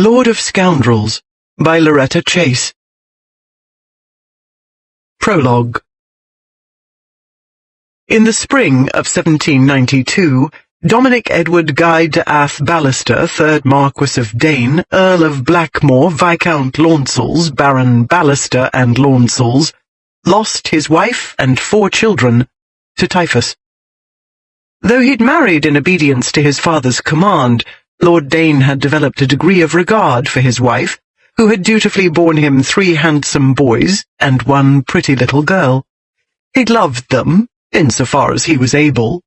Lord of Scoundrels by Loretta Chase. Prologue. In the spring of 1792, Dominic Edward Guy de Ath Ballister, 3rd Marquess of Dane, Earl of Blackmore, Viscount Launcells, Baron Ballister and Launcells, lost his wife and 4 children to typhus. Though he'd married in obedience to his father's command, Lord Dane had developed a degree of regard for his wife, who had dutifully borne him 3 handsome boys and 1 pretty little girl. He loved them, insofar as he was able.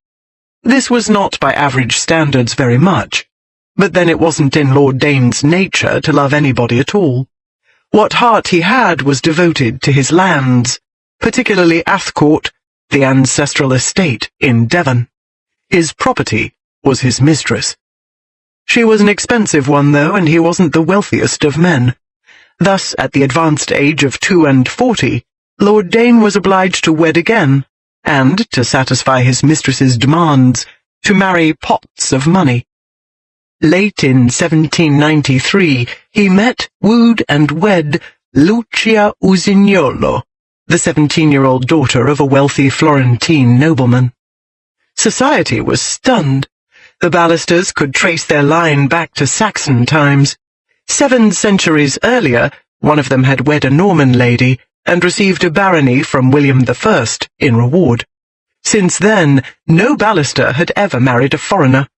This was not by average standards very much, but then it wasn't in Lord Dane's nature to love anybody at all. What heart he had was devoted to his lands, particularly Athcourt, the ancestral estate in Devon. His property was his mistress. She was an expensive one, though, and he wasn't the wealthiest of men. Thus, at the advanced age of 42, Lord Dane was obliged to wed again, and, to satisfy his mistress's demands, to marry pots of money. Late in 1793, he met, wooed and wed Lucia Usignolo, the 17-year-old daughter of a wealthy Florentine nobleman. Society was stunned. The Ballisters could trace their line back to Saxon times. 7 centuries earlier, one of them had wed a Norman lady and received a barony from William I in reward. Since then, no Ballister had ever married a foreigner.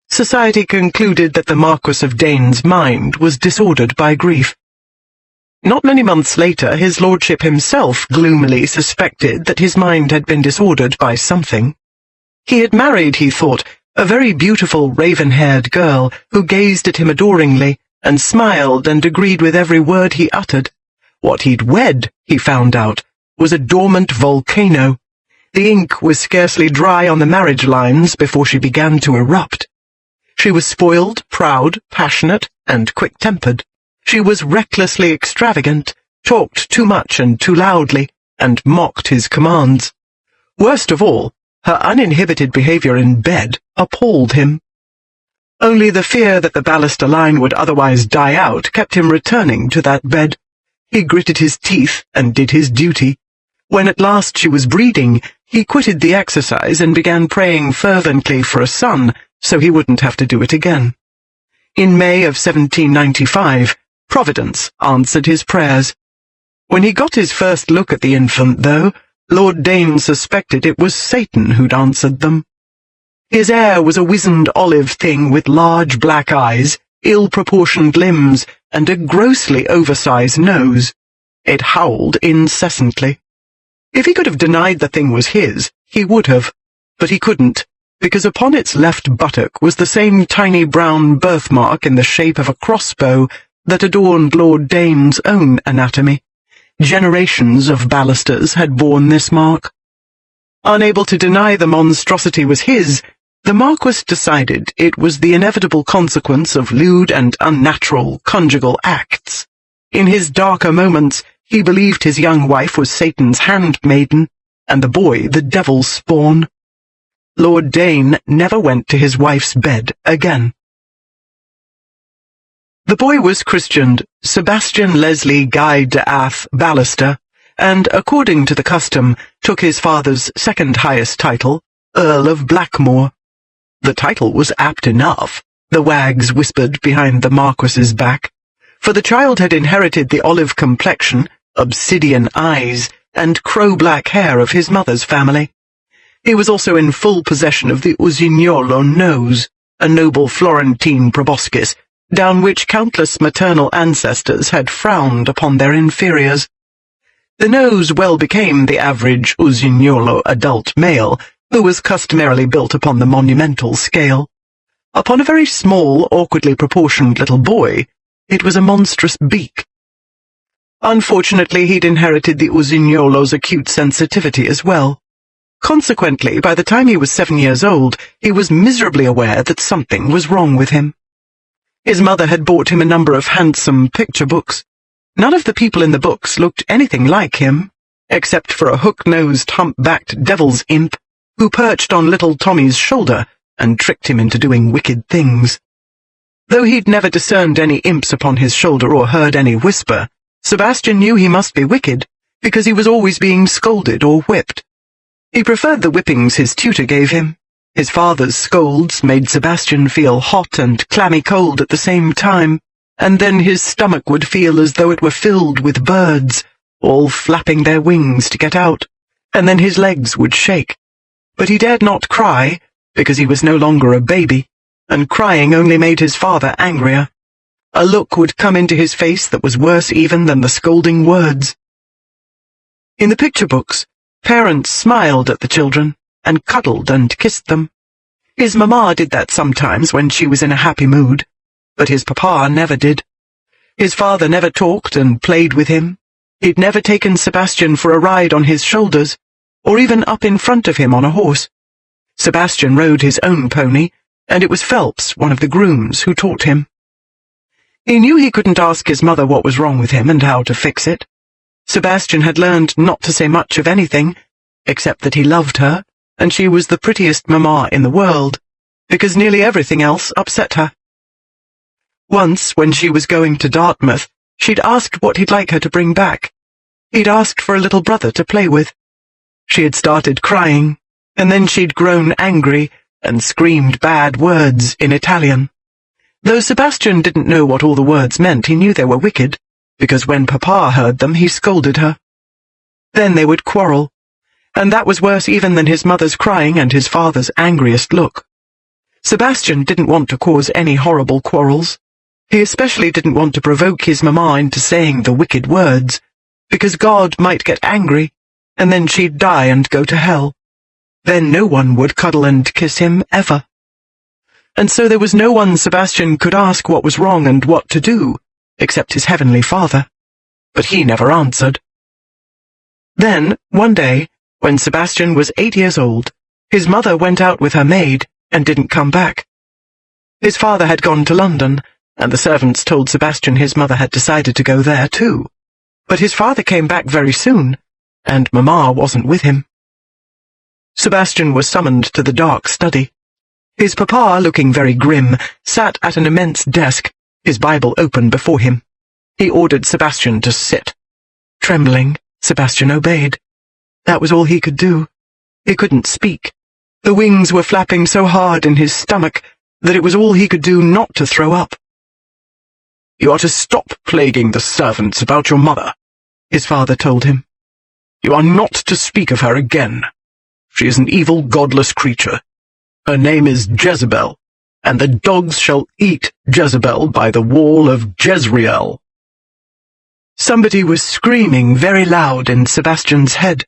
Society concluded that the Marquess of Dane's mind was disordered by grief. Not many months later, his lordship himself gloomily suspected that his mind had been disordered by something. He had married, he thought, a very beautiful raven-haired girl who gazed at him adoringly and smiled and agreed with every word he uttered. What he'd wed, he found out, was a dormant volcano. The ink was scarcely dry on the marriage lines before she began to erupt. She was spoiled, proud, passionate, and quick-tempered. She was recklessly extravagant, talked too much and too loudly, and mocked his commands. Worst of all, her uninhibited behavior in bed appalled him. Only the fear that the Ballister line would otherwise die out kept him returning to that bed. He gritted his teeth and did his duty. When at last she was breeding, he quitted the exercise and began praying fervently for a son, so he wouldn't have to do it again. In May of 1795, Providence answered his prayers. When he got his first look at the infant, though, Lord Dane suspected it was Satan who'd answered them. His heir was a wizened olive thing with large black eyes, ill-proportioned limbs, and a grossly oversized nose. It howled incessantly. If he could have denied the thing was his, he would have, but he couldn't, because upon its left buttock was the same tiny brown birthmark in the shape of a crossbow that adorned Lord Dane's own anatomy. Generations of Ballisters had borne this mark. Unable to deny the monstrosity was his, the Marquess decided it was the inevitable consequence of lewd and unnatural conjugal acts. In his darker moments, he believed his young wife was Satan's handmaiden, and the boy the devil's spawn. Lord Dane never went to his wife's bed again. The boy was christened Sebastian Leslie Guy de Ath Ballister, and, according to the custom, took his father's second highest title, Earl of Blackmore. The title was apt enough, the wags whispered behind the Marquess's back, for the child had inherited the olive complexion, obsidian eyes, and crow-black hair of his mother's family. He was also in full possession of the Usignolo nose, a noble Florentine proboscis, down which countless maternal ancestors had frowned upon their inferiors. The nose well became the average Usignolo adult male, who was customarily built upon the monumental scale. Upon a very small, awkwardly proportioned little boy, it was a monstrous beak. Unfortunately, he'd inherited the Usignolo's acute sensitivity as well. Consequently, by the time he was 7 years old, he was miserably aware that something was wrong with him. His mother had bought him a number of handsome picture books. None of the people in the books looked anything like him, except for a hook-nosed, hump-backed devil's imp who perched on little Tommy's shoulder and tricked him into doing wicked things. Though he'd never discerned any imps upon his shoulder or heard any whisper, Sebastian knew he must be wicked, because he was always being scolded or whipped. He preferred the whippings his tutor gave him. His father's scolds made Sebastian feel hot and clammy cold at the same time, and then his stomach would feel as though it were filled with birds, all flapping their wings to get out, and then his legs would shake. But he dared not cry, because he was no longer a baby, and crying only made his father angrier. A look would come into his face that was worse even than the scolding words. In the picture books, parents smiled at the children, and cuddled and kissed them. His mamma did that sometimes when she was in a happy mood, but his papa never did. His father never talked and played with him. He'd never taken Sebastian for a ride on his shoulders, or even up in front of him on a horse. Sebastian rode his own pony, and it was Phelps, one of the grooms, who taught him. He knew he couldn't ask his mother what was wrong with him and how to fix it. Sebastian had learned not to say much of anything, except that he loved her, and she was the prettiest mamma in the world, because nearly everything else upset her. Once, when she was going to Dartmouth, she'd asked what he'd like her to bring back. He'd asked for a little brother to play with. She had started crying, and then she'd grown angry and screamed bad words in Italian. Though Sebastian didn't know what all the words meant, he knew they were wicked, because when Papa heard them, he scolded her. Then they would quarrel, and that was worse even than his mother's crying and his father's angriest look. Sebastian didn't want to cause any horrible quarrels. He especially didn't want to provoke his mamma into saying the wicked words, because God might get angry, and then she'd die and go to hell. Then no one would cuddle and kiss him ever. And so there was no one Sebastian could ask what was wrong and what to do, except his heavenly Father. But he never answered. Then, one day, when Sebastian was 8 years old, his mother went out with her maid and didn't come back. His father had gone to London, and the servants told Sebastian his mother had decided to go there too. But his father came back very soon, and Mamma wasn't with him. Sebastian was summoned to the dark study. His papa, looking very grim, sat at an immense desk, his Bible open before him. He ordered Sebastian to sit. Trembling, Sebastian obeyed. That was all he could do. He couldn't speak. The wings were flapping so hard in his stomach that it was all he could do not to throw up. "You are to stop plaguing the servants about your mother," his father told him. "You are not to speak of her again. She is an evil, godless creature. Her name is Jezebel, and the dogs shall eat Jezebel by the wall of Jezreel." Somebody was screaming very loud in Sebastian's head,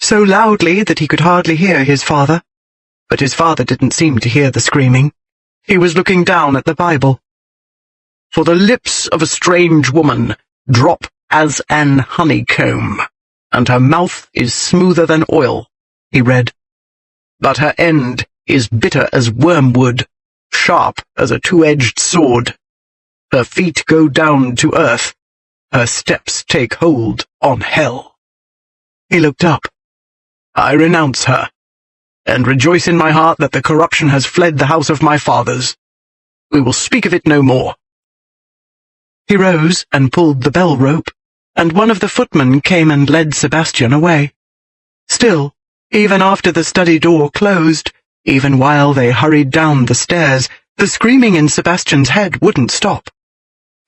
so loudly that he could hardly hear his father. But his father didn't seem to hear the screaming. He was looking down at the Bible. "For the lips of a strange woman drop as an honeycomb, and her mouth is smoother than oil," he read. "But her end is bitter as wormwood, sharp as a two-edged sword. Her feet go down to earth, her steps take hold on hell." He looked up. "I renounce her, and rejoice in my heart that the corruption has fled the house of my fathers. We will speak of it no more." He rose and pulled the bell rope, and one of the footmen came and led Sebastian away. Still, even after the study door closed, even while they hurried down the stairs, the screaming in Sebastian's head wouldn't stop.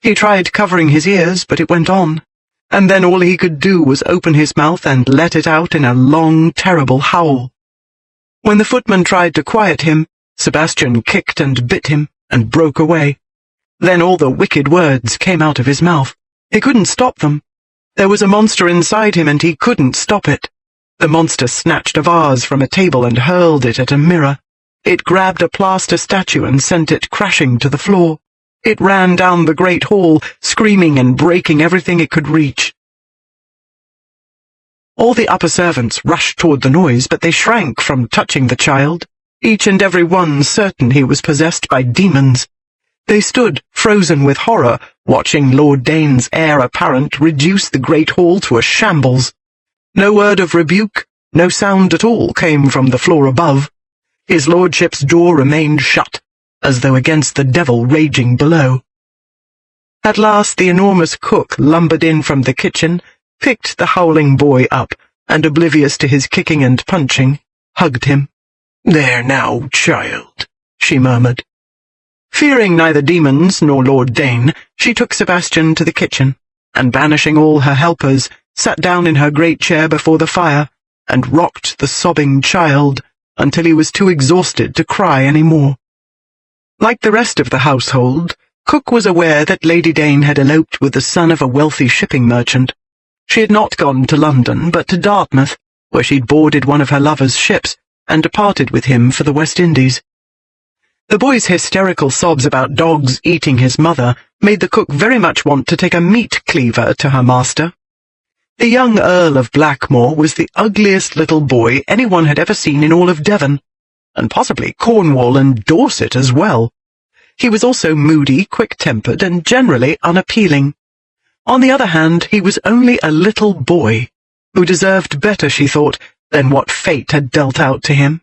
He tried covering his ears, but it went on, and then all he could do was open his mouth and let it out in a long, terrible howl. When the footman tried to quiet him, Sebastian kicked and bit him and broke away. Then all the wicked words came out of his mouth. He couldn't stop them. There was a monster inside him, and he couldn't stop it. The monster snatched a vase from a table and hurled it at a mirror. It grabbed a plaster statue and sent it crashing to the floor. It ran down the great hall, screaming and breaking everything it could reach. All the upper servants rushed toward the noise, but they shrank from touching the child, each and every one certain he was possessed by demons. They stood, frozen with horror, watching Lord Dane's heir apparent reduce the great hall to a shambles. No word of rebuke, no sound at all came from the floor above. His lordship's door remained shut, as though against the devil raging below. At last the enormous cook lumbered in from the kitchen, picked the howling boy up, and, oblivious to his kicking and punching, hugged him. "There now, child," she murmured. Fearing neither demons nor Lord Dane, she took Sebastian to the kitchen, and, banishing all her helpers, sat down in her great chair before the fire, and rocked the sobbing child until he was too exhausted to cry any more. Like the rest of the household, Cook was aware that Lady Dane had eloped with the son of a wealthy shipping merchant. She had not gone to London, but to Dartmouth, where she'd boarded one of her lover's ships and departed with him for the West Indies. The boy's hysterical sobs about dogs eating his mother made the cook very much want to take a meat cleaver to her master. The young Earl of Blackmore was the ugliest little boy anyone had ever seen in all of Devon, and possibly Cornwall and Dorset as well. He was also moody, quick-tempered, and generally unappealing. On the other hand, he was only a little boy, who deserved better, she thought, than what fate had dealt out to him.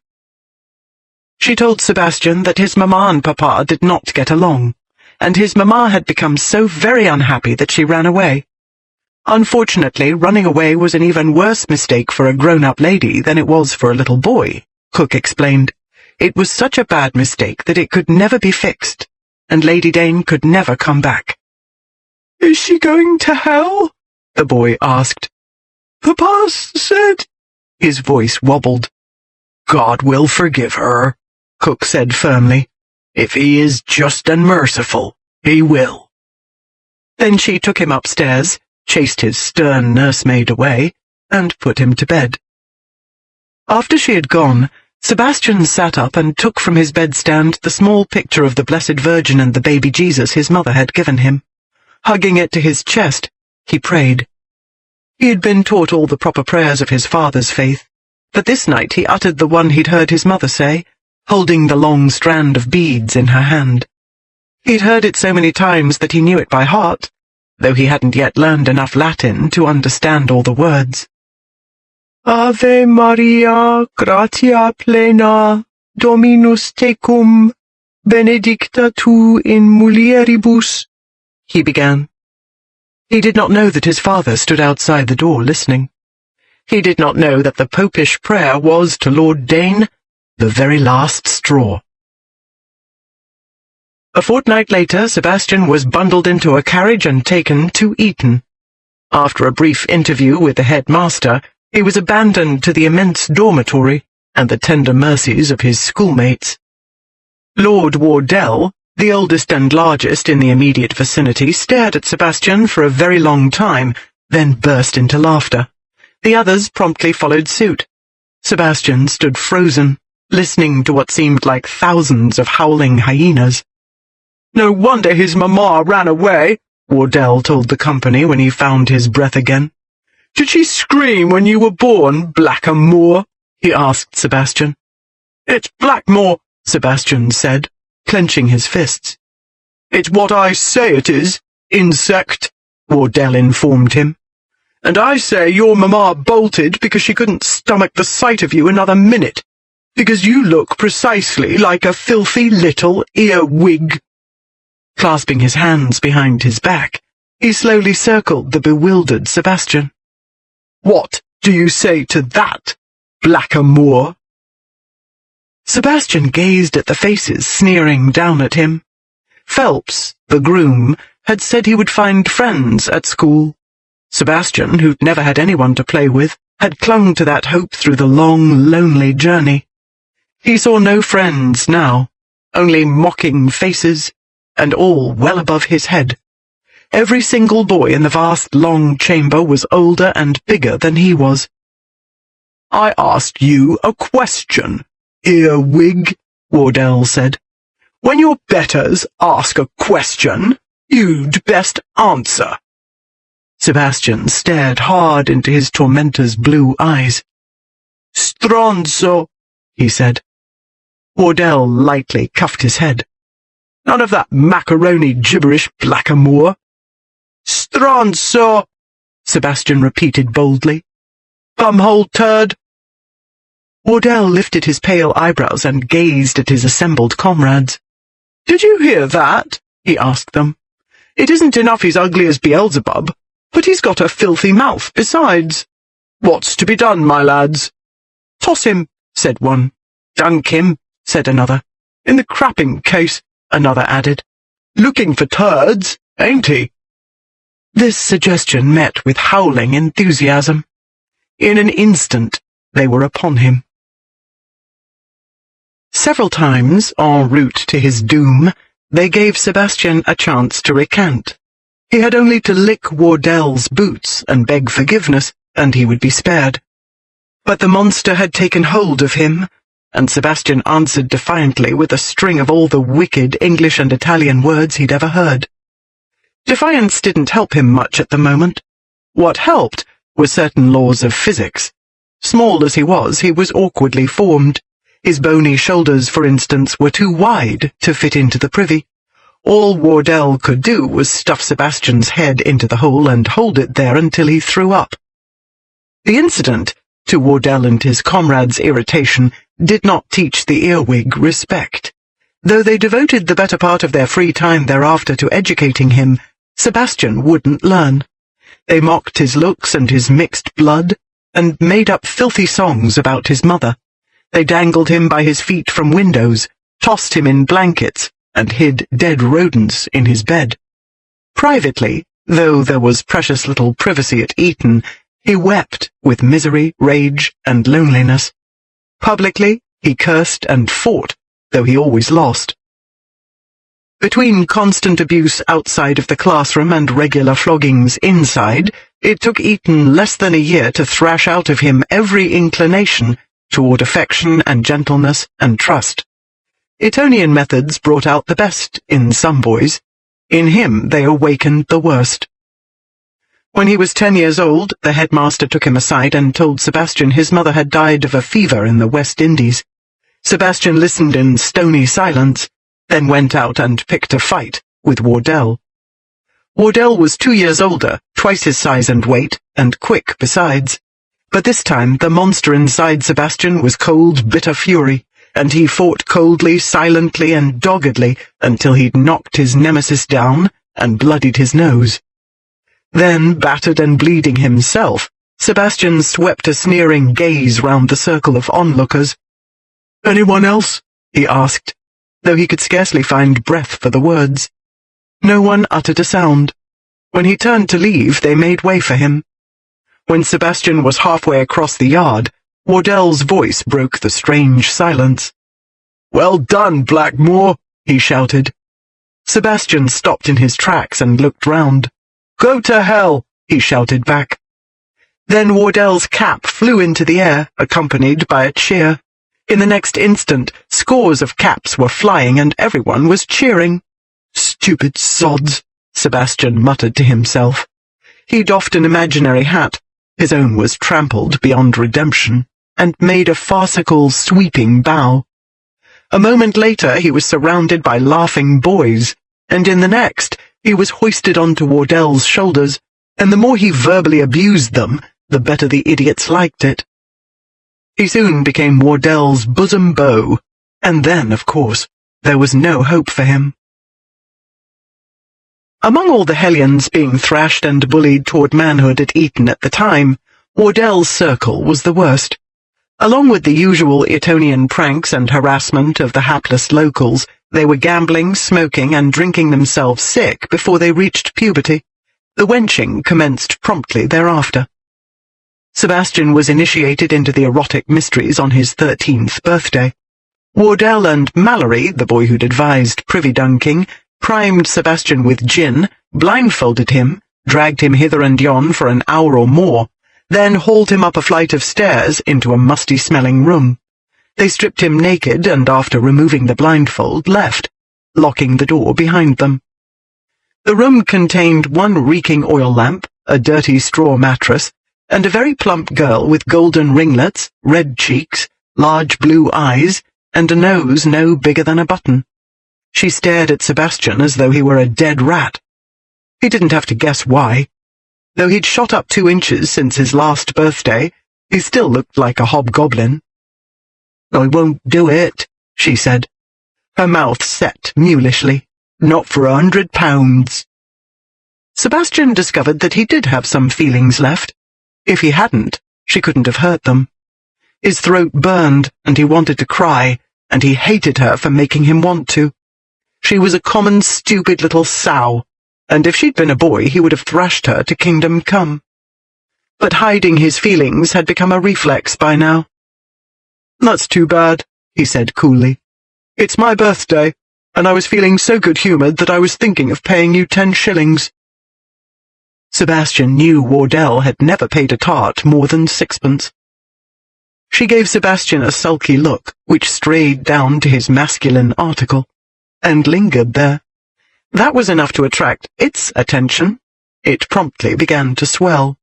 She told Sebastian that his mamma and papa did not get along, and his mamma had become so very unhappy that she ran away. Unfortunately, running away was an even worse mistake for a grown-up lady than it was for a little boy, Cook explained. It was such a bad mistake that it could never be fixed, and Lady Dane could never come back. "Is she going to hell?" the boy asked. "Papa said—" His voice wobbled. "God will forgive her," Cook said firmly. "If he is just and merciful, he will." Then she took him upstairs, chased his stern nursemaid away, and put him to bed. After she had gone, Sebastian sat up and took from his bedstand the small picture of the Blessed Virgin and the baby Jesus his mother had given him. Hugging it to his chest, he prayed. He had been taught all the proper prayers of his father's faith, but this night he uttered the one he'd heard his mother say, holding the long strand of beads in her hand. He'd heard it so many times that he knew it by heart, though he hadn't yet learned enough Latin to understand all the words. "Ave Maria, gratia plena, Dominus tecum, benedicta tu in mulieribus," he began. He did not know that his father stood outside the door listening. He did not know that the popish prayer was, to Lord Dane, the very last straw. A fortnight later, Sebastian was bundled into a carriage and taken to Eton. After a brief interview with the headmaster, he was abandoned to the immense dormitory and the tender mercies of his schoolmates. Lord Wardell, the oldest and largest in the immediate vicinity, stared at Sebastian for a very long time, then burst into laughter. The others promptly followed suit. Sebastian stood frozen, listening to what seemed like thousands of howling hyenas. "No wonder his mamma ran away," Wardell told the company when he found his breath again. "Did she scream when you were born, Blackamoor?" he asked Sebastian. "It's Blackmore," Sebastian said, clenching his fists. "It's what I say it is, insect," Wardell informed him. "And I say your mamma bolted because she couldn't stomach the sight of you another minute, because you look precisely like a filthy little earwig." Clasping his hands behind his back, he slowly circled the bewildered Sebastian. "What do you say to that, Blackamoor?" Sebastian gazed at the faces sneering down at him. Phelps, the groom, had said he would find friends at school. Sebastian, who'd never had anyone to play with, had clung to that hope through the long, lonely journey. He saw no friends now, only mocking faces, and all well above his head. Every single boy in the vast, long chamber was older and bigger than he was. "I asked you a question, earwig," Wardell said. "When your betters ask a question, you'd best answer." Sebastian stared hard into his tormentor's blue eyes. "Stronzo," he said. Wardell lightly cuffed his head. "None of that macaroni gibberish, Blackamoor." "Stronzo," Sebastian repeated boldly. "Bumhole turd." Wardell lifted his pale eyebrows and gazed at his assembled comrades. "Did you hear that?" he asked them. "It isn't enough he's ugly as Beelzebub, but he's got a filthy mouth besides. What's to be done, my lads?" "Toss him," said one. "Dunk him," said another. "In the crapping case," another added. "Looking for turds, ain't he?" This suggestion met with howling enthusiasm. In an instant, they were upon him. Several times, en route to his doom, they gave Sebastian a chance to recant. He had only to lick Wardell's boots and beg forgiveness, and he would be spared. But the monster had taken hold of him, and Sebastian answered defiantly with a string of all the wicked English and Italian words he'd ever heard. Defiance didn't help him much at the moment. What helped were certain laws of physics. Small as he was awkwardly formed. His bony shoulders, for instance, were too wide to fit into the privy. All Wardell could do was stuff Sebastian's head into the hole and hold it there until he threw up. The incident, to Wardell and his comrades' irritation, did not teach the earwig respect. Though they devoted the better part of their free time thereafter to educating him, Sebastian wouldn't learn. They mocked his looks and his mixed blood, and made up filthy songs about his mother. They dangled him by his feet from windows, tossed him in blankets, and hid dead rodents in his bed. Privately, though there was precious little privacy at Eton, he wept with misery, rage, and loneliness. Publicly, he cursed and fought, though he always lost. Between constant abuse outside of the classroom and regular floggings inside, it took Eton less than a year to thrash out of him every inclination toward affection and gentleness and trust. Etonian methods brought out the best in some boys. In him they awakened the worst. When he was 10 years old, the headmaster took him aside and told Sebastian his mother had died of a fever in the West Indies. Sebastian listened in stony silence, then went out and picked a fight with Wardell. Wardell was 2 years older, twice his size and weight, and quick besides. But this time the monster inside Sebastian was cold, bitter fury, and he fought coldly, silently, and doggedly until he'd knocked his nemesis down and bloodied his nose. Then, battered and bleeding himself, Sebastian swept a sneering gaze round the circle of onlookers. "Anyone else?" he asked, though he could scarcely find breath for the words. No one uttered a sound. When he turned to leave, they made way for him. When Sebastian was halfway across the yard, Wardell's voice broke the strange silence. "Well done, Blackmore," he shouted. Sebastian stopped in his tracks and looked round. "Go to hell," he shouted back. Then Wardell's cap flew into the air, accompanied by a cheer. In the next instant, scores of caps were flying and everyone was cheering. "Stupid sods," Sebastian muttered to himself. He doffed an imaginary hat. His own was trampled beyond redemption, and made a farcical, sweeping bow. A moment later he was surrounded by laughing boys, and in the next he was hoisted onto Wardell's shoulders, and the more he verbally abused them, the better the idiots liked it. He soon became Wardell's bosom beau, and then, of course, there was no hope for him. Among all the hellions being thrashed and bullied toward manhood at Eton at the time, Wardell's circle was the worst. Along with the usual Etonian pranks and harassment of the hapless locals, they were gambling, smoking, and drinking themselves sick before they reached puberty. The wenching commenced promptly thereafter. Sebastian was initiated into the erotic mysteries on his 13th birthday. Wardell and Mallory, the boy who'd advised privy-dunking, primed Sebastian with gin, blindfolded him, dragged him hither and yon for an hour or more, then hauled him up a flight of stairs into a musty-smelling room. They stripped him naked and, after removing the blindfold, left, locking the door behind them. The room contained one reeking oil lamp, a dirty straw mattress, and a very plump girl with golden ringlets, red cheeks, large blue eyes, and a nose no bigger than a button. She stared at Sebastian as though he were a dead rat. He didn't have to guess why. Though he'd shot up 2 inches since his last birthday, he still looked like a hobgoblin. "I won't do it," she said. Her mouth set mulishly. "Not for £100. Sebastian discovered that he did have some feelings left. If he hadn't, she couldn't have hurt them. His throat burned, and he wanted to cry, and he hated her for making him want to. She was a common, stupid little sow, and if she'd been a boy, he would have thrashed her to kingdom come. But hiding his feelings had become a reflex by now. "That's too bad," he said coolly. "It's my birthday, and I was feeling so good-humoured that I was thinking of paying you 10 shillings. Sebastian knew Wardell had never paid a tart more than 6pence. She gave Sebastian a sulky look, which strayed down to his masculine article, and lingered there. That was enough to attract its attention. It promptly began to swell.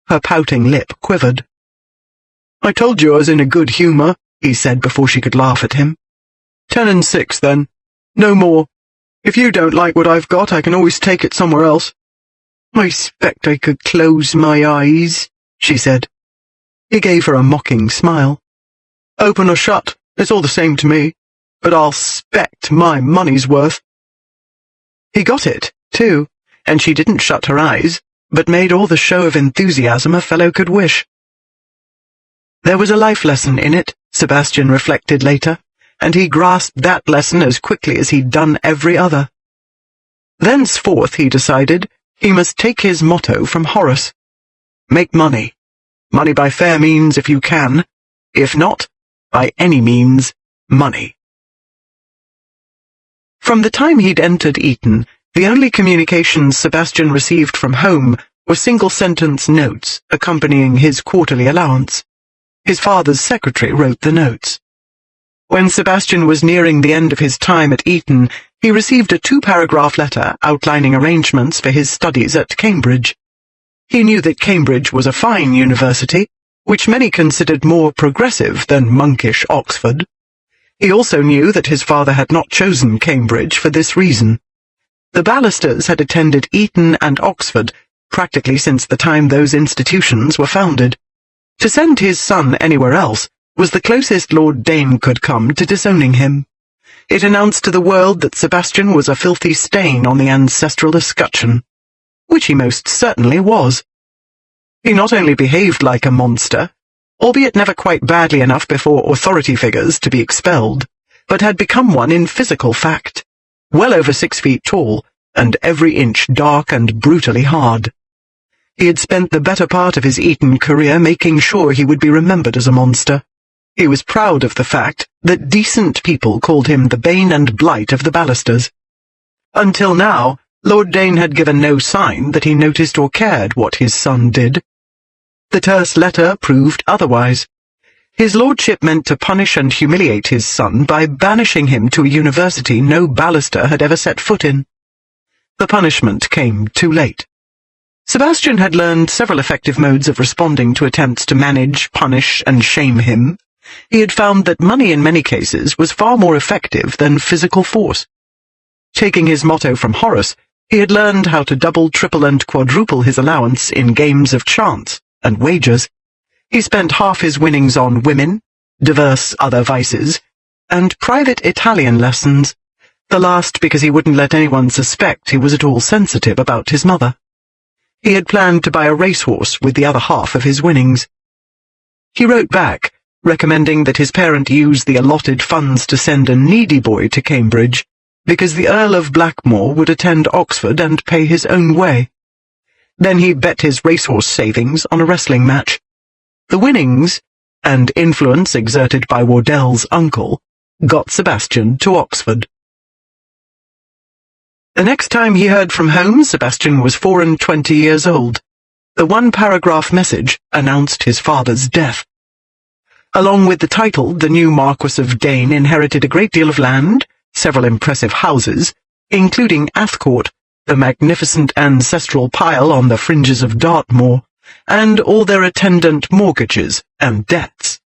Her pouting lip quivered. "I told you I was in a good humour," he said before she could laugh at him. 10 and 6, then. No more. If you don't like what I've got, I can always take it somewhere else." "I expect I could close my eyes," she said. He gave her a mocking smile. "Open or shut, it's all the same to me, but I'll spect my money's worth." He got it, too, and she didn't shut her eyes, but made all the show of enthusiasm a fellow could wish. There was a life lesson in it, Sebastian reflected later, and he grasped that lesson as quickly as he'd done every other. Thenceforth, he decided, he must take his motto from Horace. Make money. Money by fair means if you can. If not, by any means, money. From the time he'd entered Eton, the only communications Sebastian received from home were single-sentence notes accompanying his quarterly allowance. His father's secretary wrote the notes. When Sebastian was nearing the end of his time at Eton, he received a 2-paragraph letter outlining arrangements for his studies at Cambridge. He knew that Cambridge was a fine university, which many considered more progressive than monkish Oxford. He also knew that his father had not chosen Cambridge for this reason. The Ballisters had attended Eton and Oxford practically since the time those institutions were founded. To send his son anywhere else was the closest Lord Dane could come to disowning him. It announced to the world that Sebastian was a filthy stain on the ancestral escutcheon, which he most certainly was. He not only behaved like a monster, albeit never quite badly enough before authority figures to be expelled, but had become one in physical fact, well over 6 feet tall, and every inch dark and brutally hard. He had spent the better part of his Eton career making sure he would be remembered as a monster. He was proud of the fact that decent people called him the bane and blight of the Ballisters. Until now, Lord Dane had given no sign that he noticed or cared what his son did. The terse letter proved otherwise. His lordship meant to punish and humiliate his son by banishing him to a university no Ballister had ever set foot in. The punishment came too late. Sebastian had learned several effective modes of responding to attempts to manage, punish, and shame him. He had found that money in many cases was far more effective than physical force. Taking his motto from Horace, he had learned how to double, triple, and quadruple his allowance in games of chance and wagers. He spent half his winnings on women, diverse other vices, and private Italian lessons, the last because he wouldn't let anyone suspect he was at all sensitive about his mother. He had planned to buy a racehorse with the other half of his winnings. He wrote back, recommending that his parent use the allotted funds to send a needy boy to Cambridge, because the Earl of Blackmore would attend Oxford and pay his own way. Then he bet his racehorse savings on a wrestling match. The winnings, and influence exerted by Wardell's uncle, got Sebastian to Oxford. The next time he heard from home, Sebastian was 24 years old. The 1-paragraph message announced his father's death. Along with the title, the new Marquis of Dane inherited a great deal of land, several impressive houses, including Athcourt, the magnificent ancestral pile on the fringes of Dartmoor, and all their attendant mortgages and debts.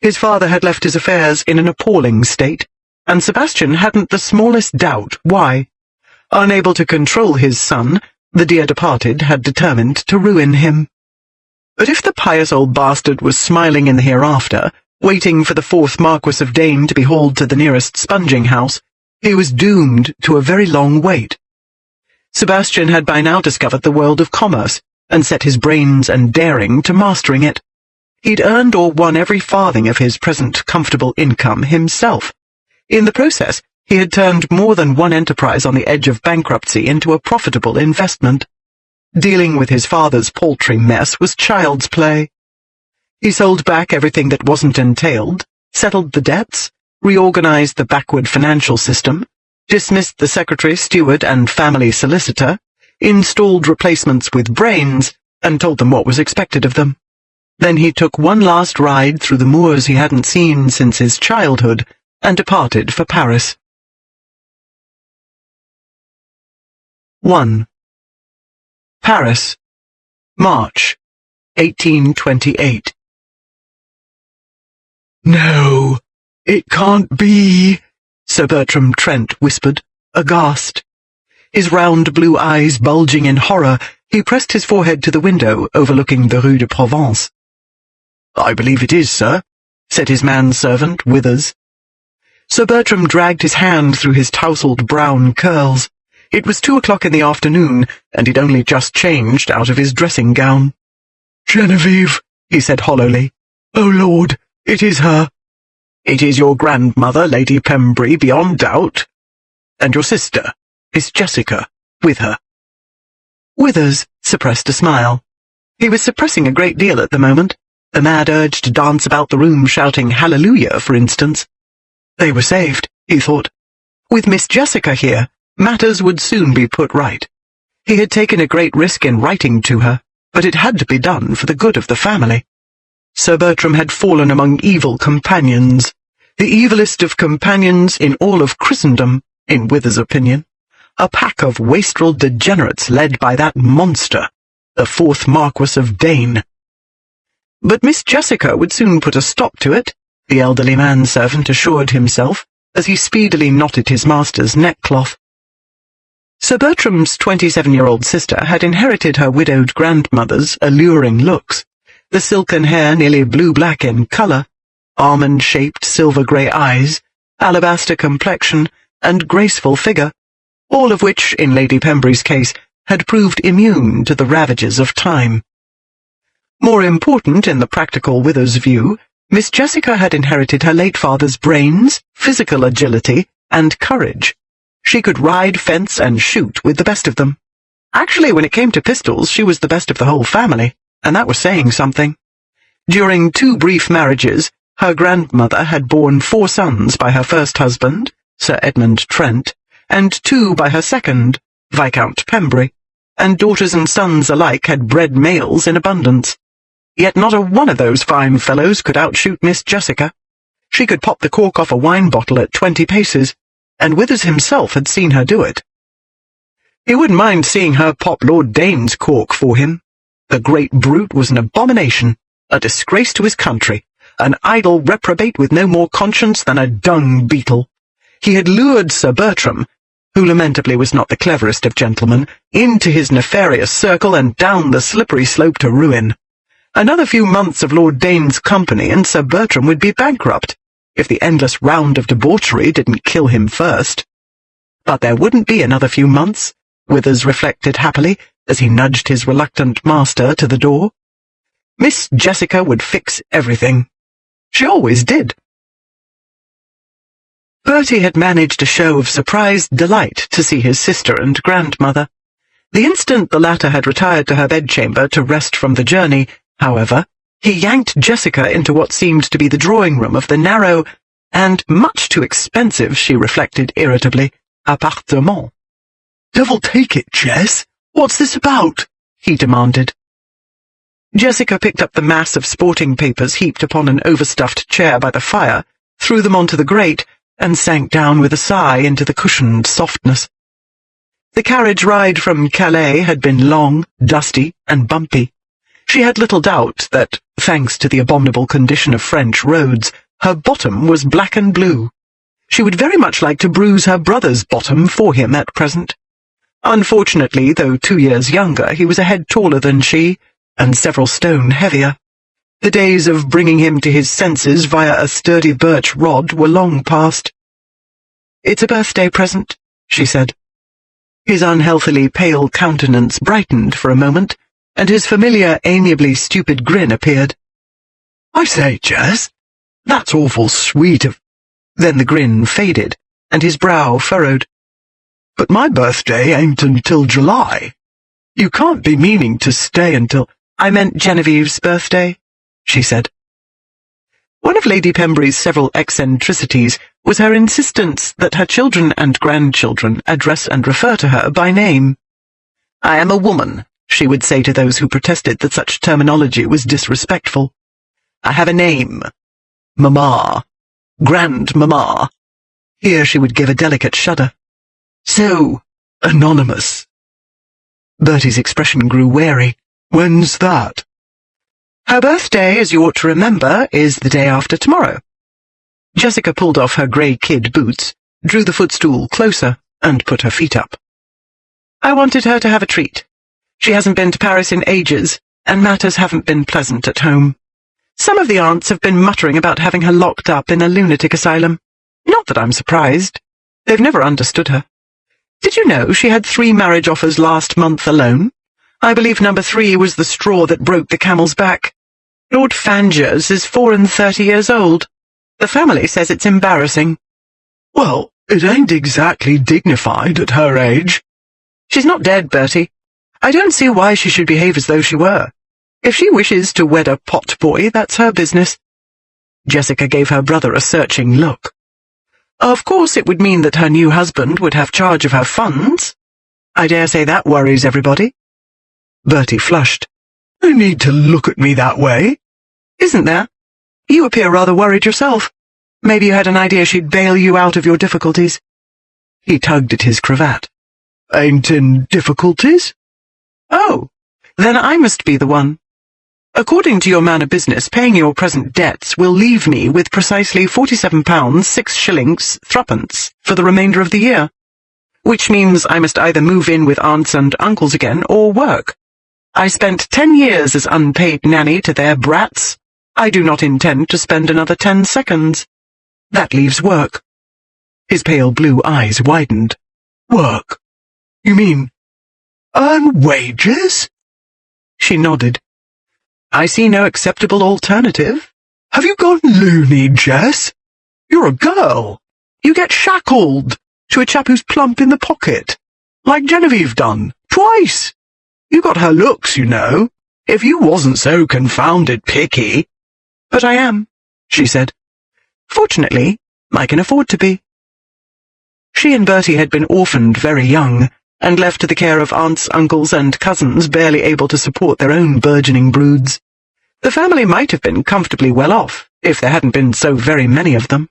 His father had left his affairs in an appalling state, and Sebastian hadn't the smallest doubt why. Unable to control his son, the dear departed had determined to ruin him. But if the pious old bastard was smiling in the hereafter, Waiting for the fourth Marquis of Dane to be hauled to the nearest sponging house, he was doomed to a very long wait. Sebastian had by now discovered the world of commerce, and set his brains and daring to mastering it. He'd earned or won every farthing of his present comfortable income himself. In the process, he had turned more than one enterprise on the edge of bankruptcy into a profitable investment. Dealing with his father's paltry mess was child's play. He sold back everything that wasn't entailed, settled the debts, reorganized the backward financial system, dismissed the secretary, steward, and family solicitor, installed replacements with brains, and told them what was expected of them. Then he took one last ride through the moors he hadn't seen since his childhood, and departed for Paris. 1. Paris, March, 1828. "No, it can't be," Sir Bertram Trent whispered, aghast. His round blue eyes bulging in horror, he pressed his forehead to the window overlooking the Rue de Provence. "I believe it is, sir," said his manservant, Withers. Sir Bertram dragged his hand through his tousled brown curls. It was 2 o'clock in the afternoon, and he'd only just changed out of his dressing gown. "Genevieve," he said hollowly. "Oh, Lord, it is her." "It is your grandmother, Lady Pembrey, beyond doubt. And your sister, Miss Jessica, with her." Withers suppressed a smile. He was suppressing a great deal at the moment, the mad urge to dance about the room shouting hallelujah, for instance. They were saved, he thought. With Miss Jessica here, matters would soon be put right. He had taken a great risk in writing to her, but it had to be done for the good of the family. Sir Bertram had fallen among evil companions, the evilest of companions in all of Christendom, in Withers' opinion, a pack of wastrel degenerates led by that monster, the fourth Marquis of Dane. But Miss Jessica would soon put a stop to it, the elderly manservant assured himself, as he speedily knotted his master's neckcloth. Sir Bertram's 27-year-old sister had inherited her widowed grandmother's alluring looks, the silken hair nearly blue-black in colour, almond-shaped silver-grey eyes, alabaster complexion, and graceful figure, all of which, in Lady Pembrey's case, had proved immune to the ravages of time. More important in the practical Withers' view, Miss Jessica had inherited her late father's brains, physical agility, and courage. She could ride, fence, and shoot with the best of them. Actually, when it came to pistols, she was the best of the whole family, and that was saying something. During 2 brief marriages, her grandmother had borne 4 sons by her first husband, Sir Edmund Trent, and 2 by her second, Viscount Pembrey, and daughters and sons alike had bred males in abundance. Yet not a one of those fine fellows could outshoot Miss Jessica. She could pop the cork off a wine bottle at 20 paces, and Withers himself had seen her do it. He wouldn't mind seeing her pop Lord Dane's cork for him. The great brute was an abomination, a disgrace to his country, an idle reprobate with no more conscience than a dung beetle. He had lured Sir Bertram, who lamentably was not the cleverest of gentlemen, into his nefarious circle and down the slippery slope to ruin. Another few months of Lord Dane's company and Sir Bertram would be bankrupt, if the endless round of debauchery didn't kill him first. But there wouldn't be another few months, Withers reflected happily, as he nudged his reluctant master to the door. Miss Jessica would fix everything. She always did. Bertie had managed a show of surprised delight to see his sister and grandmother. The instant the latter had retired to her bedchamber to rest from the journey, however, he yanked Jessica into what seemed to be the drawing-room of the narrow, and much too expensive, she reflected irritably, appartement. "Devil take it, Jess! What's this about?" he demanded. Jessica picked up the mass of sporting papers heaped upon an overstuffed chair by the fire, threw them onto the grate, and sank down with a sigh into the cushioned softness. The carriage ride from Calais had been long, dusty, and bumpy. She had little doubt that, thanks to the abominable condition of French roads, her bottom was black and blue. She would very much like to bruise her brother's bottom for him at present. Unfortunately, though 2 years younger, he was a head taller than she, and several stone heavier. The days of bringing him to his senses via a sturdy birch rod were long past. "It's a birthday present," she said. His unhealthily pale countenance brightened for a moment, and his familiar, amiably stupid grin appeared. "I say, Jess, that's awful sweet of—" Then the grin faded, and his brow furrowed. "But my birthday ain't until July. You can't be meaning to stay until—" "I meant Genevieve's birthday," she said. One of Lady Pembury's several eccentricities was her insistence that her children and grandchildren address and refer to her by name. "I am a woman," she would say to those who protested that such terminology was disrespectful. "I have a name. Mamma. Grandmamma." Here she would give a delicate shudder. "So, anonymous." Bertie's expression grew wary. "When's that?" "Her birthday, as you ought to remember, is the day after tomorrow." Jessica pulled off her grey kid boots, drew the footstool closer, and put her feet up. "I wanted her to have a treat. She hasn't been to Paris in ages, and matters haven't been pleasant at home. Some of the aunts have been muttering about having her locked up in a lunatic asylum. Not that I'm surprised. They've never understood her. Did you know she had 3 marriage offers last month alone? I believe number 3 was the straw that broke the camel's back. Lord Fanges is 34 years old. The family says it's embarrassing." "Well, it ain't exactly dignified at her age." "She's not dead, Bertie. I don't see why she should behave as though she were. If she wishes to wed a pot boy, that's her business." Jessica gave her brother a searching look. "Of course it would mean that her new husband would have charge of her funds. I dare say that worries everybody." Bertie flushed. "You need to look at me that way." "Isn't there? You appear rather worried yourself. Maybe you had an idea she'd bail you out of your difficulties." He tugged at his cravat. "Ain't in difficulties?" "Oh, then I must be the one. According to your man of business, paying your present debts will leave me with precisely £47, 6 shillings, 3 for the remainder of the year, which means I must either move in with aunts and uncles again or work. I spent 10 years as unpaid nanny to their brats. I do not intend to spend another 10 seconds. That leaves work." His pale blue eyes widened. "Work? You mean earn wages?" She nodded. "I see no acceptable alternative." "Have you gone loony, Jess? You're a girl. You get shackled to a chap who's plump in the pocket, like Genevieve done, twice. You got her looks, you know. If you wasn't so confounded picky—" "But I am," she said. "Fortunately, I can afford to be." She and Bertie had been orphaned very young, and left to the care of aunts, uncles, and cousins barely able to support their own burgeoning broods. The family might have been comfortably well off, if there hadn't been so very many of them.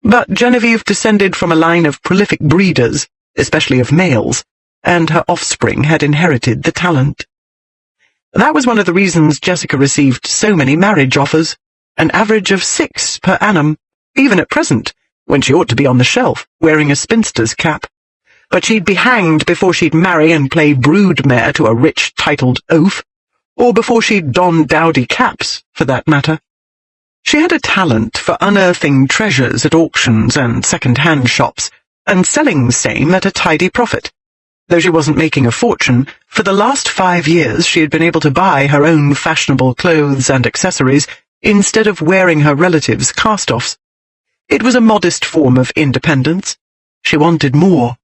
But Genevieve descended from a line of prolific breeders, especially of males, and her offspring had inherited the talent. That was one of the reasons Jessica received so many marriage offers, an average of 6 per annum, even at present, when she ought to be on the shelf, wearing a spinster's cap. But she'd be hanged before she'd marry and play broodmare to a rich, titled oaf, or before she'd don dowdy caps, for that matter. She had a talent for unearthing treasures at auctions and second-hand shops, and selling the same at a tidy profit. Though she wasn't making a fortune, for the last 5 years she had been able to buy her own fashionable clothes and accessories instead of wearing her relatives' cast-offs. It was a modest form of independence. She wanted more.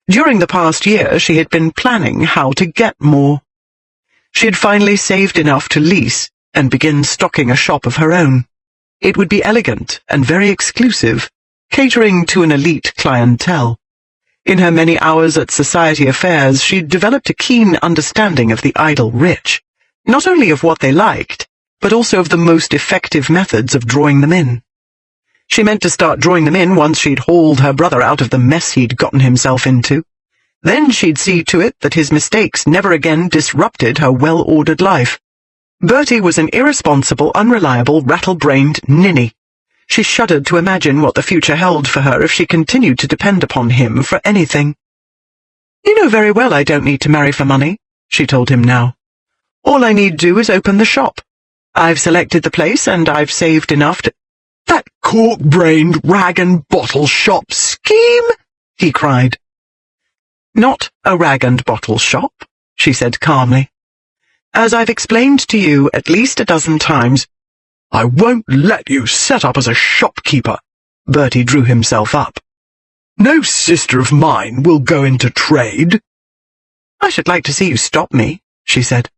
During the past year she had been planning how to get more. She had finally saved enough to lease and begin stocking a shop of her own. It would be elegant and very exclusive, catering to an elite clientele. In her many hours at society affairs, she'd developed a keen understanding of the idle rich, not only of what they liked, but also of the most effective methods of drawing them in. She meant to start drawing them in once she'd hauled her brother out of the mess he'd gotten himself into. Then she'd see to it that his mistakes never again disrupted her well-ordered life. Bertie was an irresponsible, unreliable, rattle-brained ninny. She shuddered to imagine what the future held for her if she continued to depend upon him for anything. "You know very well I don't need to marry for money," she told him now. "All I need do is open the shop. I've selected the place, and I've saved enough to— "That cork-brained rag-and-bottle shop scheme!" he cried. "Not a rag-and-bottle shop," she said calmly. "As I've explained to you at least a dozen times—" "I won't let you set up as a shopkeeper," Bertie drew himself up. "No sister of mine will go into trade." "I should like to see you stop me," she said.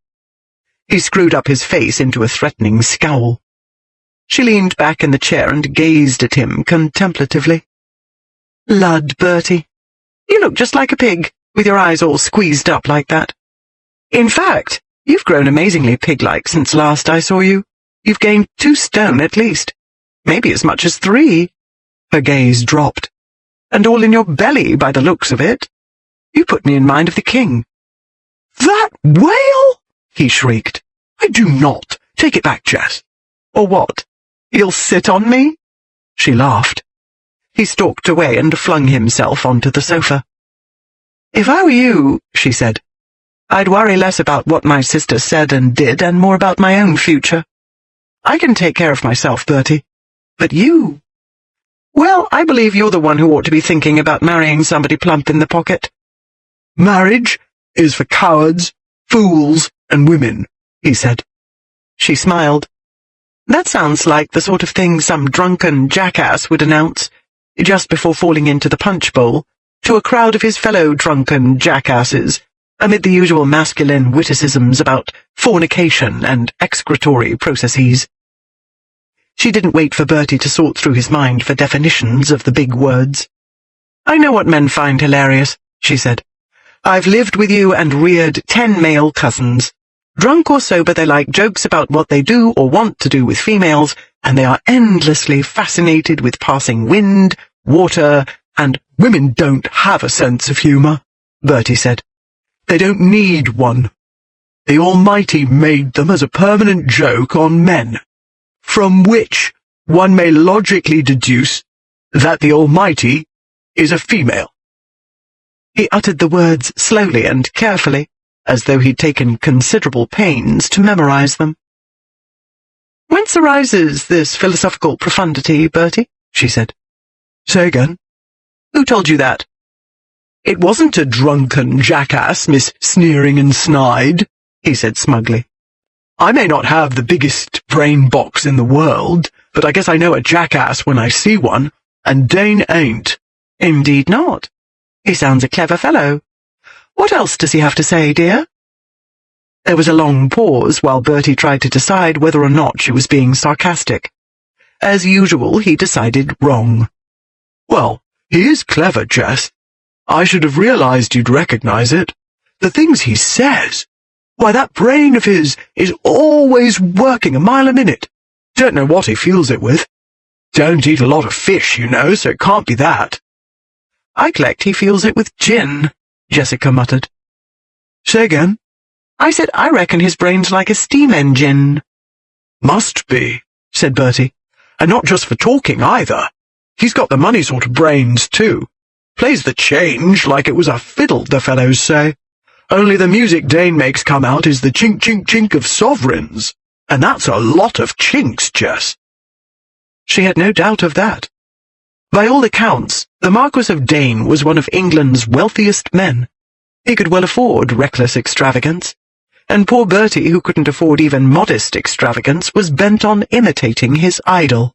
He screwed up his face into a threatening scowl. She leaned back in the chair and gazed at him contemplatively. "Lud, Bertie, you look just like a pig, with your eyes all squeezed up like that. In fact, you've grown amazingly pig-like since last I saw you. You've gained 2 stone at least, maybe as much as 3. Her gaze dropped. "And all in your belly, by the looks of it. You put me in mind of the king." "That whale!" he shrieked. "I do not. Take it back, Jess." "Or what? You'll sit on me?" She laughed. He stalked away and flung himself onto the sofa. "If I were you," she said, "I'd worry less about what my sister said and did and more about my own future. I can take care of myself, Bertie. But you— well, I believe you're the one who ought to be thinking about marrying somebody plump in the pocket." "Marriage is for cowards, fools, and women," he said. She smiled. "That sounds like the sort of thing some drunken jackass would announce, just before falling into the punch bowl, to a crowd of his fellow drunken jackasses, amid the usual masculine witticisms about fornication and excretory processes." She didn't wait for Bertie to sort through his mind for definitions of the big words. "I know what men find hilarious," she said. "I've lived with you and reared 10 male cousins. Drunk or sober, they like jokes about what they do or want to do with females, and they are endlessly fascinated with passing wind, water, and— "Women don't have a sense of humour," Bertie said. "They don't need one. The Almighty made them as a permanent joke on men, from which one may logically deduce that the Almighty is a female." He uttered the words slowly and carefully, as though he'd taken considerable pains to memorize them. "Whence arises this philosophical profundity, Bertie?" she said. "Say again?" "Who told you that?" "It wasn't a drunken jackass, Miss Sneering and Snide," he said smugly. "I may not have the biggest brain box in the world, but I guess I know a jackass when I see one, and Dane ain't." "Indeed not. He sounds a clever fellow. What else does he have to say, dear?" There was a long pause while Bertie tried to decide whether or not she was being sarcastic. As usual, he decided wrong. "Well, he is clever, Jess. I should have realized you'd recognize it. The things he says. Why, that brain of his is always working a mile a minute. Don't know what he fuels it with. Don't eat a lot of fish, you know, so it can't be that." "I collect he fuels it with gin," Jessica muttered. "Say again?" "I said I reckon his brain's like a steam engine." "Must be," said Bertie. "And not just for talking, either. He's got the money sort of brains, too. Plays the change like it was a fiddle, the fellows say. Only the music Dane makes come out is the chink-chink-chink of sovereigns. And that's a lot of chinks, Jess." She had no doubt of that. By all accounts, the Marquis of Dane was one of England's wealthiest men. He could well afford reckless extravagance, and poor Bertie, who couldn't afford even modest extravagance, was bent on imitating his idol.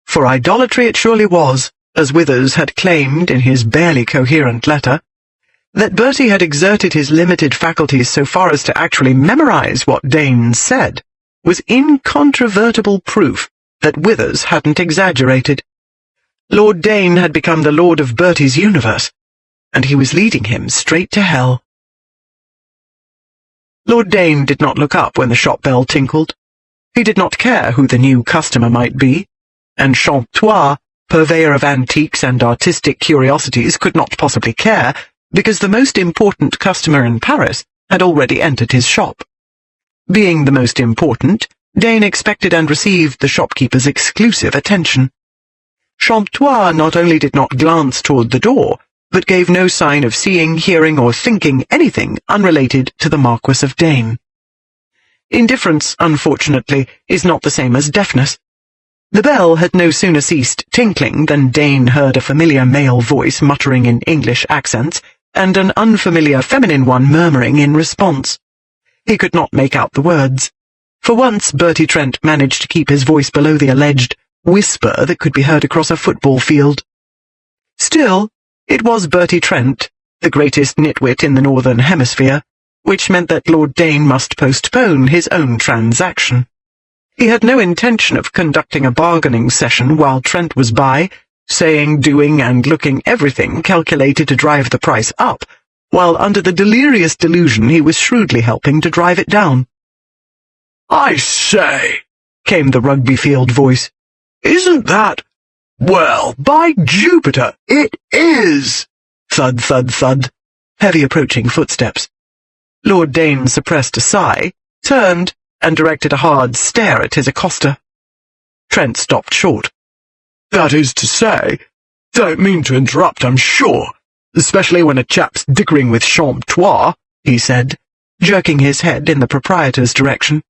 For idolatry it surely was, as Withers had claimed in his barely coherent letter. That Bertie had exerted his limited faculties so far as to actually memorize what Dane said was incontrovertible proof that Withers hadn't exaggerated. Lord Dane had become the lord of Bertie's universe, and he was leading him straight to hell. Lord Dane did not look up when the shop bell tinkled. He did not care who the new customer might be, and Chantois, purveyor of antiques and artistic curiosities, could not possibly care, because the most important customer in Paris had already entered his shop. Being the most important, Dane expected and received the shopkeeper's exclusive attention. Chantois not only did not glance toward the door, but gave no sign of seeing, hearing, or thinking anything unrelated to the Marquis of Dane. Indifference, unfortunately, is not the same as deafness. The bell had no sooner ceased tinkling than Dane heard a familiar male voice muttering in English accents, and an unfamiliar feminine one murmuring in response. He could not make out the words. For once, Bertie Trent managed to keep his voice below the alleged whisper that could be heard across a football field. Still, it was Bertie Trent, the greatest nitwit in the Northern Hemisphere, which meant that Lord Dane must postpone his own transaction. He had no intention of conducting a bargaining session while Trent was by, saying, doing, and looking everything calculated to drive the price up, while under the delirious delusion he was shrewdly helping to drive it down. "I say," came the rugby field voice. "Isn't that— well, by Jupiter, it is!" Thud, thud, thud. Heavy approaching footsteps. Lord Dane suppressed a sigh, turned, and directed a hard stare at his accoster. Trent stopped short. "That is to say, don't mean to interrupt, I'm sure, especially when a chap's dickering with Champtois," he said, jerking his head in the proprietor's direction.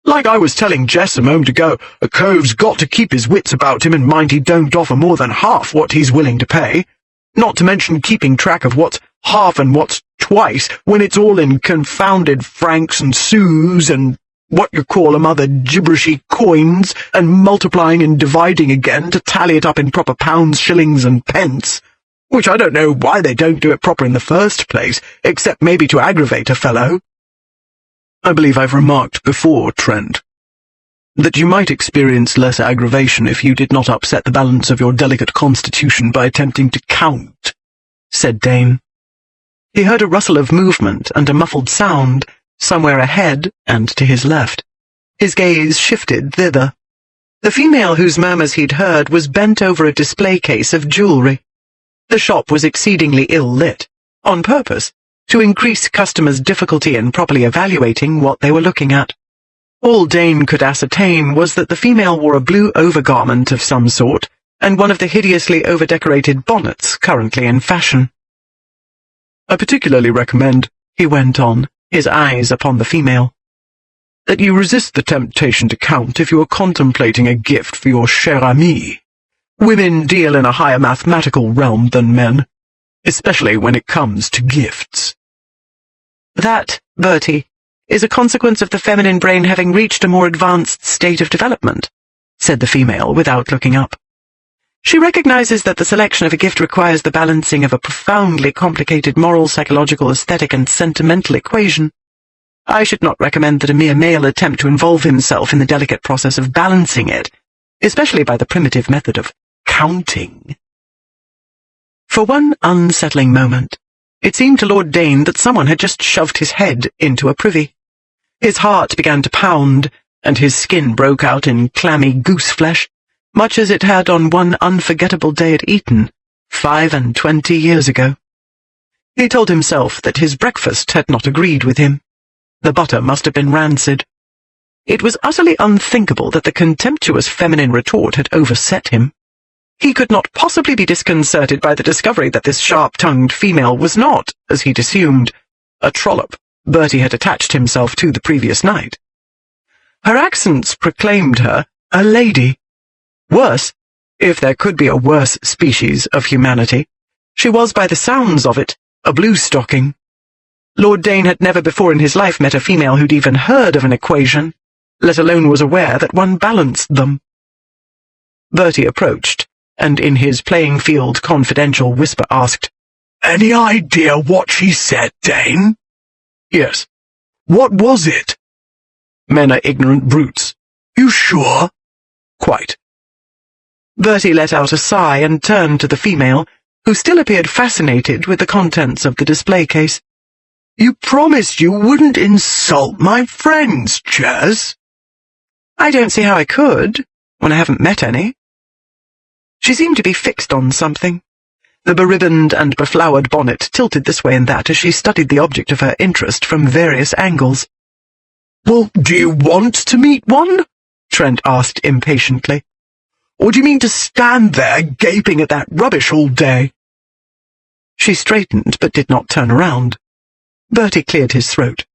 "Like I was telling Jess a moment ago, a cove's got to keep his wits about him and mind he don't offer more than half what he's willing to pay, not to mention keeping track of what's half and what's twice when it's all in confounded francs and sous and what you call 'em other gibberishy coins, and multiplying and dividing again to tally it up in proper pounds, shillings, and pence, which I don't know why they don't do it proper in the first place, except maybe to aggravate a fellow. I believe I've remarked before, Trent, that you might experience less aggravation if you did not upset the balance of your delicate constitution by attempting to count," said Dane. He heard a rustle of movement and a muffled sound, somewhere ahead and to his left. His gaze shifted thither. The female whose murmurs he'd heard was bent over a display case of jewellery. The shop was exceedingly ill-lit, on purpose, to increase customers' difficulty in properly evaluating what they were looking at. All Dane could ascertain was that the female wore a blue overgarment of some sort, and one of the hideously over-decorated bonnets currently in fashion. "I particularly recommend," he went on, his eyes upon the female, "that you resist the temptation to count if you are contemplating a gift for your cher amie. Women deal in a higher mathematical realm than men, especially when it comes to gifts." "That, Bertie, is a consequence of the feminine brain having reached a more advanced state of development," said the female without looking up. "She recognizes that the selection of a gift requires the balancing of a profoundly complicated moral, psychological, aesthetic, and sentimental equation. I should not recommend that a mere male attempt to involve himself in the delicate process of balancing it, especially by the primitive method of counting." For one unsettling moment, it seemed to Lord Dane that someone had just shoved his head into a privy. His heart began to pound, and his skin broke out in clammy goose-flesh, much as it had on one unforgettable day at Eton, 25 years ago. He told himself that his breakfast had not agreed with him. The butter must have been rancid. It was utterly unthinkable that the contemptuous feminine retort had overset him. He could not possibly be disconcerted by the discovery that this sharp-tongued female was not, as he'd assumed, a trollop Bertie had attached himself to the previous night. Her accents proclaimed her a lady. Worse, if there could be a worse species of humanity, she was, by the sounds of it, a blue-stocking. Lord Dane had never before in his life met a female who'd even heard of an equation, let alone was aware that one balanced them. Bertie approached, and in his playing field confidential whisper asked, "Any idea what she said, Dane?" "Yes." "What was it?" "Men are ignorant brutes." "You sure?" "Quite." Bertie let out a sigh and turned to the female, who still appeared fascinated with the contents of the display case. "You promised you wouldn't insult my friends, Jess." "I don't see how I could, when I haven't met any." She seemed to be fixed on something. The beribboned and beflowered bonnet tilted this way and that as she studied the object of her interest from various angles. "Well, do you want to meet one?" Trent asked impatiently. "Or do you mean to stand there gaping at that rubbish all day?" She straightened but did not turn around. Bertie cleared his throat.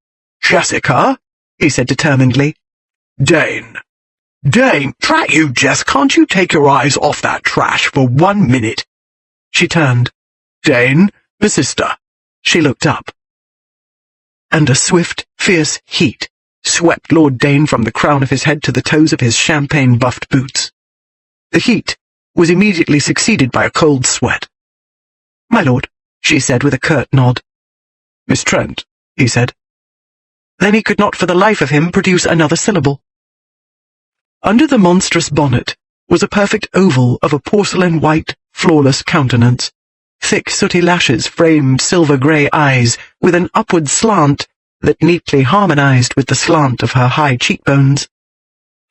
"Jessica, he said determinedly. Dane, drat you, Jess, can't you take your eyes off that trash for 1 minute? She turned. Dane, my sister. She looked up. And a swift, fierce heat swept Lord Dane from the crown of his head to the toes of his champagne-buffed boots. The heat was immediately succeeded by a cold sweat. "My lord," she said with a curt nod. "Miss Trent," he said. Then he could not for the life of him produce another syllable. Under the monstrous bonnet was a perfect oval of a porcelain-white, flawless countenance. Thick, sooty lashes framed silver-grey eyes with an upward slant that neatly harmonized with the slant of her high cheekbones.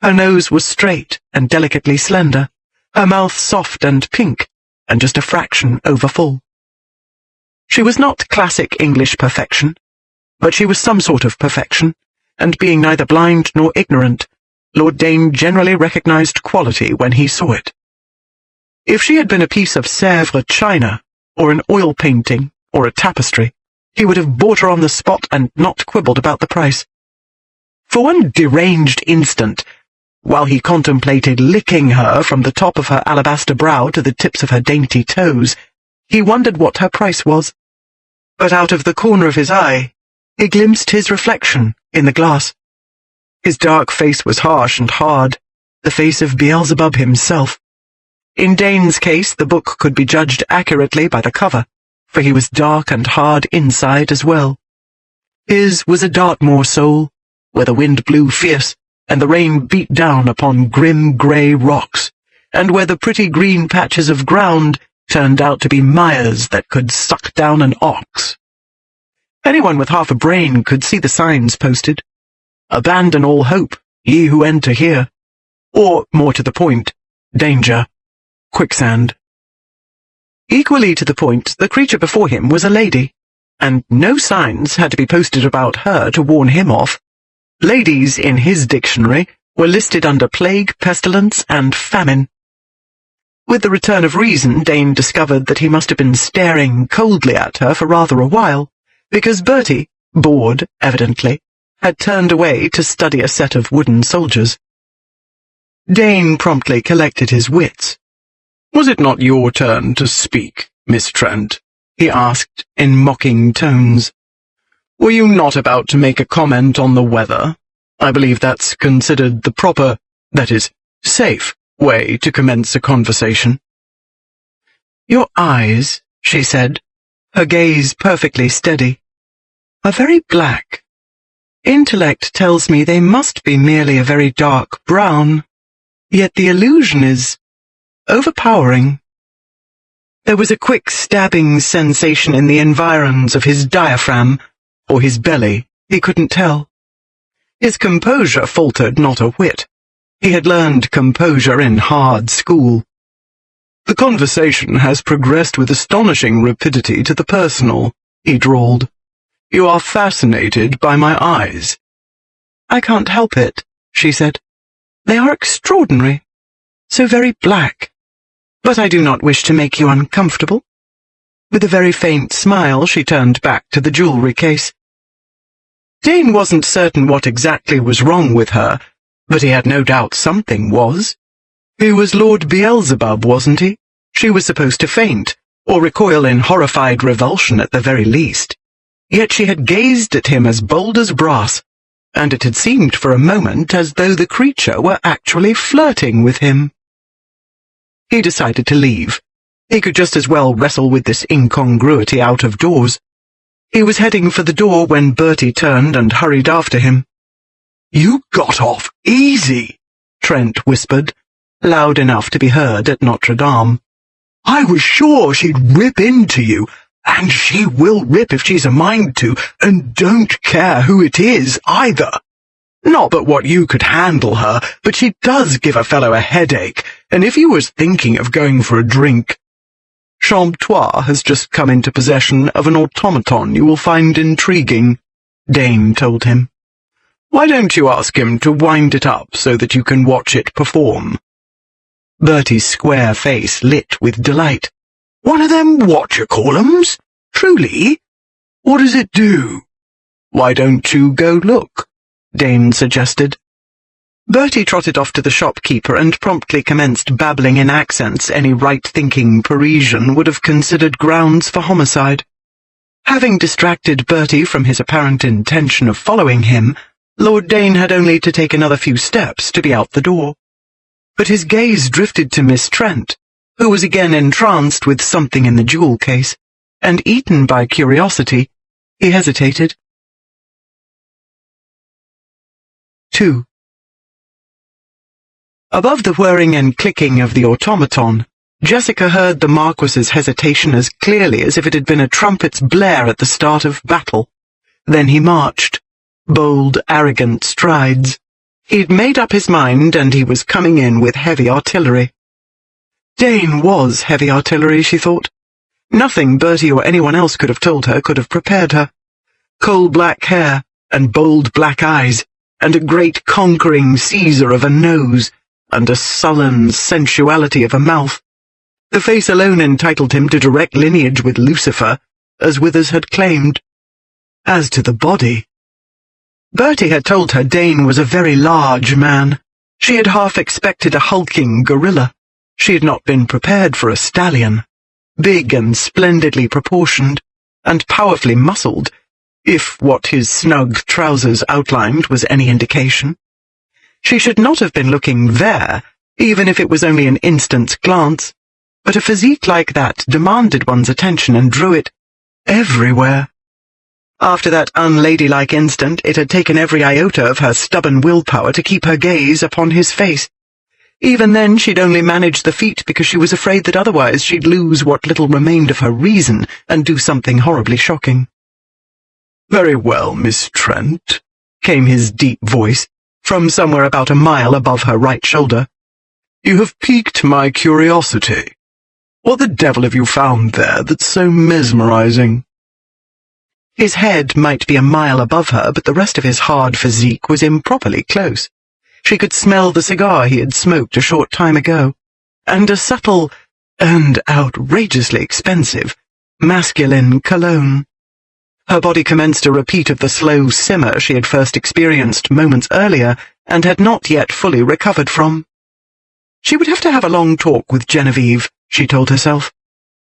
Her nose was straight and delicately slender, her mouth soft and pink, and just a fraction over-full. She was not classic English perfection, but she was some sort of perfection, and being neither blind nor ignorant, Lord Dane generally recognized quality when he saw it. If she had been a piece of Sèvres china, or an oil painting, or a tapestry, he would have bought her on the spot and not quibbled about the price. For one deranged instant, while he contemplated licking her from the top of her alabaster brow to the tips of her dainty toes, he wondered what her price was. But out of the corner of his eye, he glimpsed his reflection in the glass. His dark face was harsh and hard, the face of Beelzebub himself. In Dane's case, the book could be judged accurately by the cover, for he was dark and hard inside as well. His was a Dartmoor soul, where the wind blew fierce, and the rain beat down upon grim grey rocks, and where the pretty green patches of ground turned out to be mires that could suck down an ox. Anyone with half a brain could see the signs posted. "Abandon all hope, ye who enter here," or, more to the point, "Danger. Quicksand." Equally to the point, the creature before him was a lady, and no signs had to be posted about her to warn him off. Ladies, in his dictionary, were listed under plague, pestilence, and famine. With the return of reason, Dane discovered that he must have been staring coldly at her for rather a while, because Bertie, bored, evidently, had turned away to study a set of wooden soldiers. Dane promptly collected his wits. "Was it not your turn to speak, Miss Trent?" he asked in mocking tones. "Were you not about to make a comment on the weather? I believe that's considered the proper, that is, safe, way to commence a conversation." "Your eyes," she said, her gaze perfectly steady, "are very black. Intellect tells me they must be merely a very dark brown, yet the illusion is overpowering." There was a quick stabbing sensation in the environs of his diaphragm, or his belly, he couldn't tell. His composure faltered not a whit. He had learned composure in hard school. "The conversation has progressed with astonishing rapidity to the personal," he drawled. "You are fascinated by my eyes." "I can't help it," she said. "They are extraordinary, so very black. But I do not wish to make you uncomfortable." With a very faint smile, she turned back to the jewellery case. Dane wasn't certain what exactly was wrong with her, but he had no doubt something was. He was Lord Beelzebub, wasn't he? She was supposed to faint, or recoil in horrified revulsion at the very least. Yet she had gazed at him as bold as brass, and it had seemed for a moment as though the creature were actually flirting with him. He decided to leave. He could just as well wrestle with this incongruity out of doors. He was heading for the door when Bertie turned and hurried after him. "You got off easy," Trent whispered, loud enough to be heard at Notre Dame. "I was sure she'd rip into you, and she will rip if she's a mind to, and don't care who it is, either. Not but what you could handle her, but she does give a fellow a headache, and if you was thinking of going for a drink—" "Champtois has just come into possession of an automaton you will find intriguing," Dane told him. "Why don't you ask him to wind it up so that you can watch it perform?" Bertie's square face lit with delight. "One of them what-you-call-ems? Truly? What does it do?" "Why don't you go look?" Dane suggested. Bertie trotted off to the shopkeeper and promptly commenced babbling in accents any right-thinking Parisian would have considered grounds for homicide. Having distracted Bertie from his apparent intention of following him, Lord Dane had only to take another few steps to be out the door. But his gaze drifted to Miss Trent, who was again entranced with something in the jewel case, and eaten by curiosity, he hesitated. 2. Above the whirring and clicking of the automaton, Jessica heard the Marquis's hesitation as clearly as if it had been a trumpet's blare at the start of battle. Then he marched, bold, arrogant strides. He'd made up his mind, and he was coming in with heavy artillery. Dane was heavy artillery, she thought. Nothing Bertie or anyone else could have told her could have prepared her. Coal-black hair, and bold black eyes, and a great conquering Caesar of a nose, and a sullen sensuality of a mouth. The face alone entitled him to direct lineage with Lucifer, as Withers had claimed. As to the body, Bertie had told her Dane was a very large man. She had half expected a hulking gorilla. She had not been prepared for a stallion, big and splendidly proportioned, and powerfully muscled, if what his snug trousers outlined was any indication. She should not have been looking there, even if it was only an instant's glance, but a physique like that demanded one's attention and drew it everywhere. After that unladylike instant, it had taken every iota of her stubborn willpower to keep her gaze upon his face. Even then she'd only managed the feat because she was afraid that otherwise she'd lose what little remained of her reason and do something horribly shocking. "Very well, Miss Trent," came his deep voice, from somewhere about a mile above her right shoulder. "You have piqued my curiosity. What the devil have you found there that's so mesmerizing?" His head might be a mile above her, but the rest of his hard physique was improperly close. She could smell the cigar he had smoked a short time ago, and a subtle, and outrageously expensive, masculine cologne. Her body commenced a repeat of the slow simmer she had first experienced moments earlier, and had not yet fully recovered from. She would have to have a long talk with Genevieve, she told herself.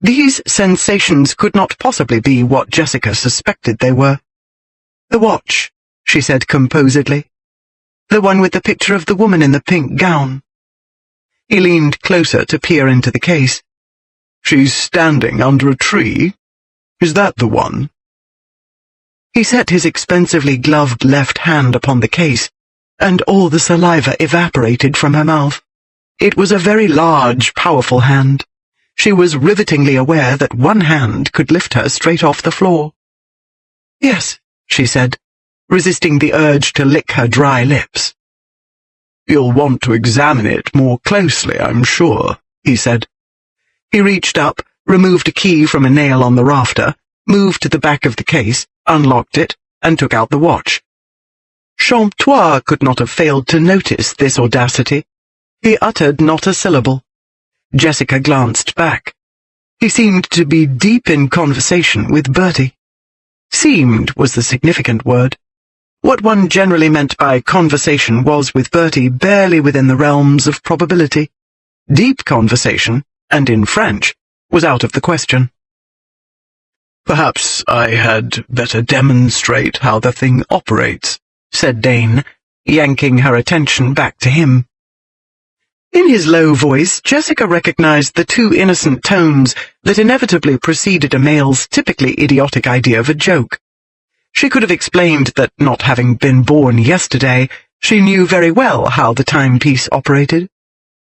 These sensations could not possibly be what Jessica suspected they were. "The watch," she said composedly. "The one with the picture of the woman in the pink gown." He leaned closer to peer into the case. "She's standing under a tree? Is that the one?" He set his expensively gloved left hand upon the case, and all the saliva evaporated from her mouth. It was a very large, powerful hand. She was rivetingly aware that one hand could lift her straight off the floor. "Yes," she said, resisting the urge to lick her dry lips. "You'll want to examine it more closely, I'm sure," he said. He reached up, removed a key from a nail on the rafter, moved to the back of the case, unlocked it, and took out the watch. Champtois could not have failed to notice this audacity. He uttered not a syllable. Jessica glanced back. He seemed to be deep in conversation with Bertie. Seemed was the significant word. What one generally meant by conversation was with Bertie barely within the realms of probability. Deep conversation, and in French, was out of the question. "Perhaps I had better demonstrate how the thing operates," said Dane, yanking her attention back to him. In his low voice, Jessica recognized the two innocent tones that inevitably preceded a male's typically idiotic idea of a joke. She could have explained that, not having been born yesterday, she knew very well how the timepiece operated,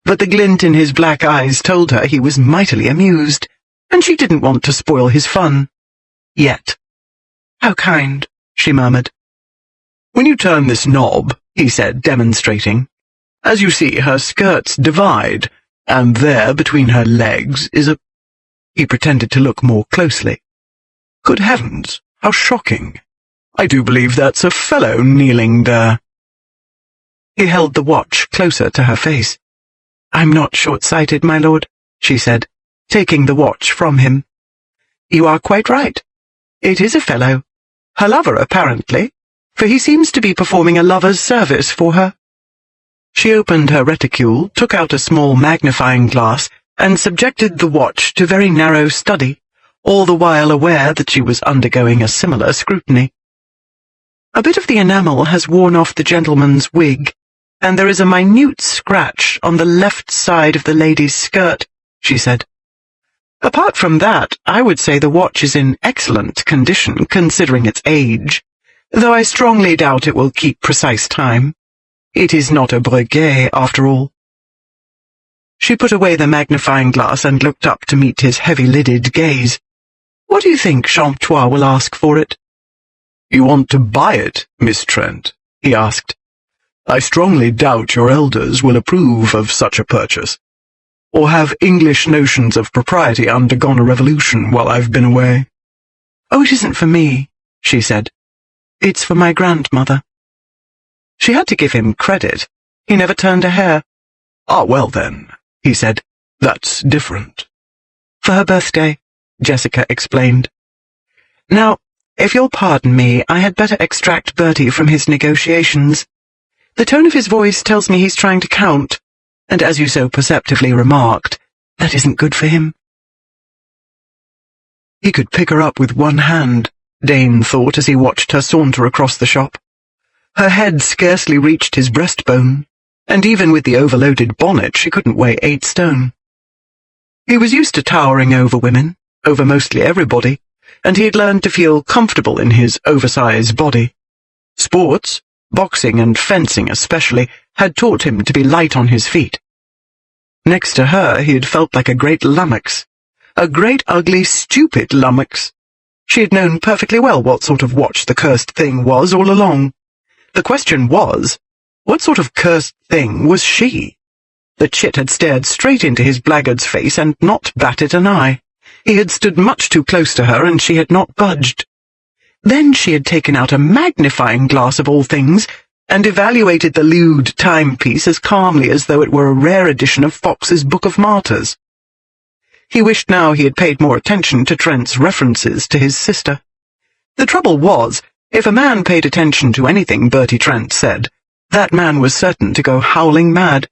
but the glint in his black eyes told her he was mightily amused, and she didn't want to spoil his fun. Yet. "How kind," she murmured. "When you turn this knob," he said, demonstrating, "as you see, her skirts divide, and there, between her legs, is a—" He pretended to look more closely. "Good heavens, how shocking! I do believe that's a fellow kneeling there." He held the watch closer to her face. "I'm not short-sighted, my lord," she said, taking the watch from him. "You are quite right. It is a fellow. Her lover, apparently. for he seems to be performing a lover's service for her. She opened her reticule, took out a small magnifying glass, and subjected the watch to very narrow study, all the while aware that she was undergoing a similar scrutiny. A bit of the enamel has worn off the gentleman's wig, and there is a minute scratch on the left side of the lady's skirt, she said. Apart from that, I would say the watch is in excellent condition, considering its age, though I strongly doubt it will keep precise time. It is not a Breguet, after all. She put away the magnifying glass and looked up to meet his heavy-lidded gaze. What do you think Champtois will ask for it? You want to buy it, Miss Trent? He asked. I strongly doubt your elders will approve of such a purchase. Or have English notions of propriety undergone a revolution while I've been away? Oh, it isn't for me, she said. It's for my grandmother. She had to give him credit. He never turned a hair. Ah, well then, he said. That's different. For her birthday, Jessica explained. Now, if you'll pardon me, I had better extract Bertie from his negotiations. The tone of his voice tells me he's trying to count, and as you so perceptively remarked, that isn't good for him. He could pick her up with one hand, Dane thought as he watched her saunter across the shop. Her head scarcely reached his breastbone, and even with the overloaded bonnet she couldn't weigh 8 stone. He was used to towering over women, over mostly everybody, and he had learned to feel comfortable in his oversized body. Sports, boxing and fencing especially, had taught him to be light on his feet. Next to her he had felt like a great lummox, a great ugly stupid lummox. She had known perfectly well what sort of watch the cursed thing was all along. The question was, what sort of cursed thing was she? The chit had stared straight into his blackguard's face and not batted an eye. He had stood much too close to her, and she had not budged. Then she had taken out a magnifying glass of all things, and evaluated the lewd timepiece as calmly as though it were a rare edition of Fox's Book of Martyrs. He wished now he had paid more attention to Trent's references to his sister. The trouble was, if a man paid attention to anything Bertie Trent said, that man was certain to go howling mad.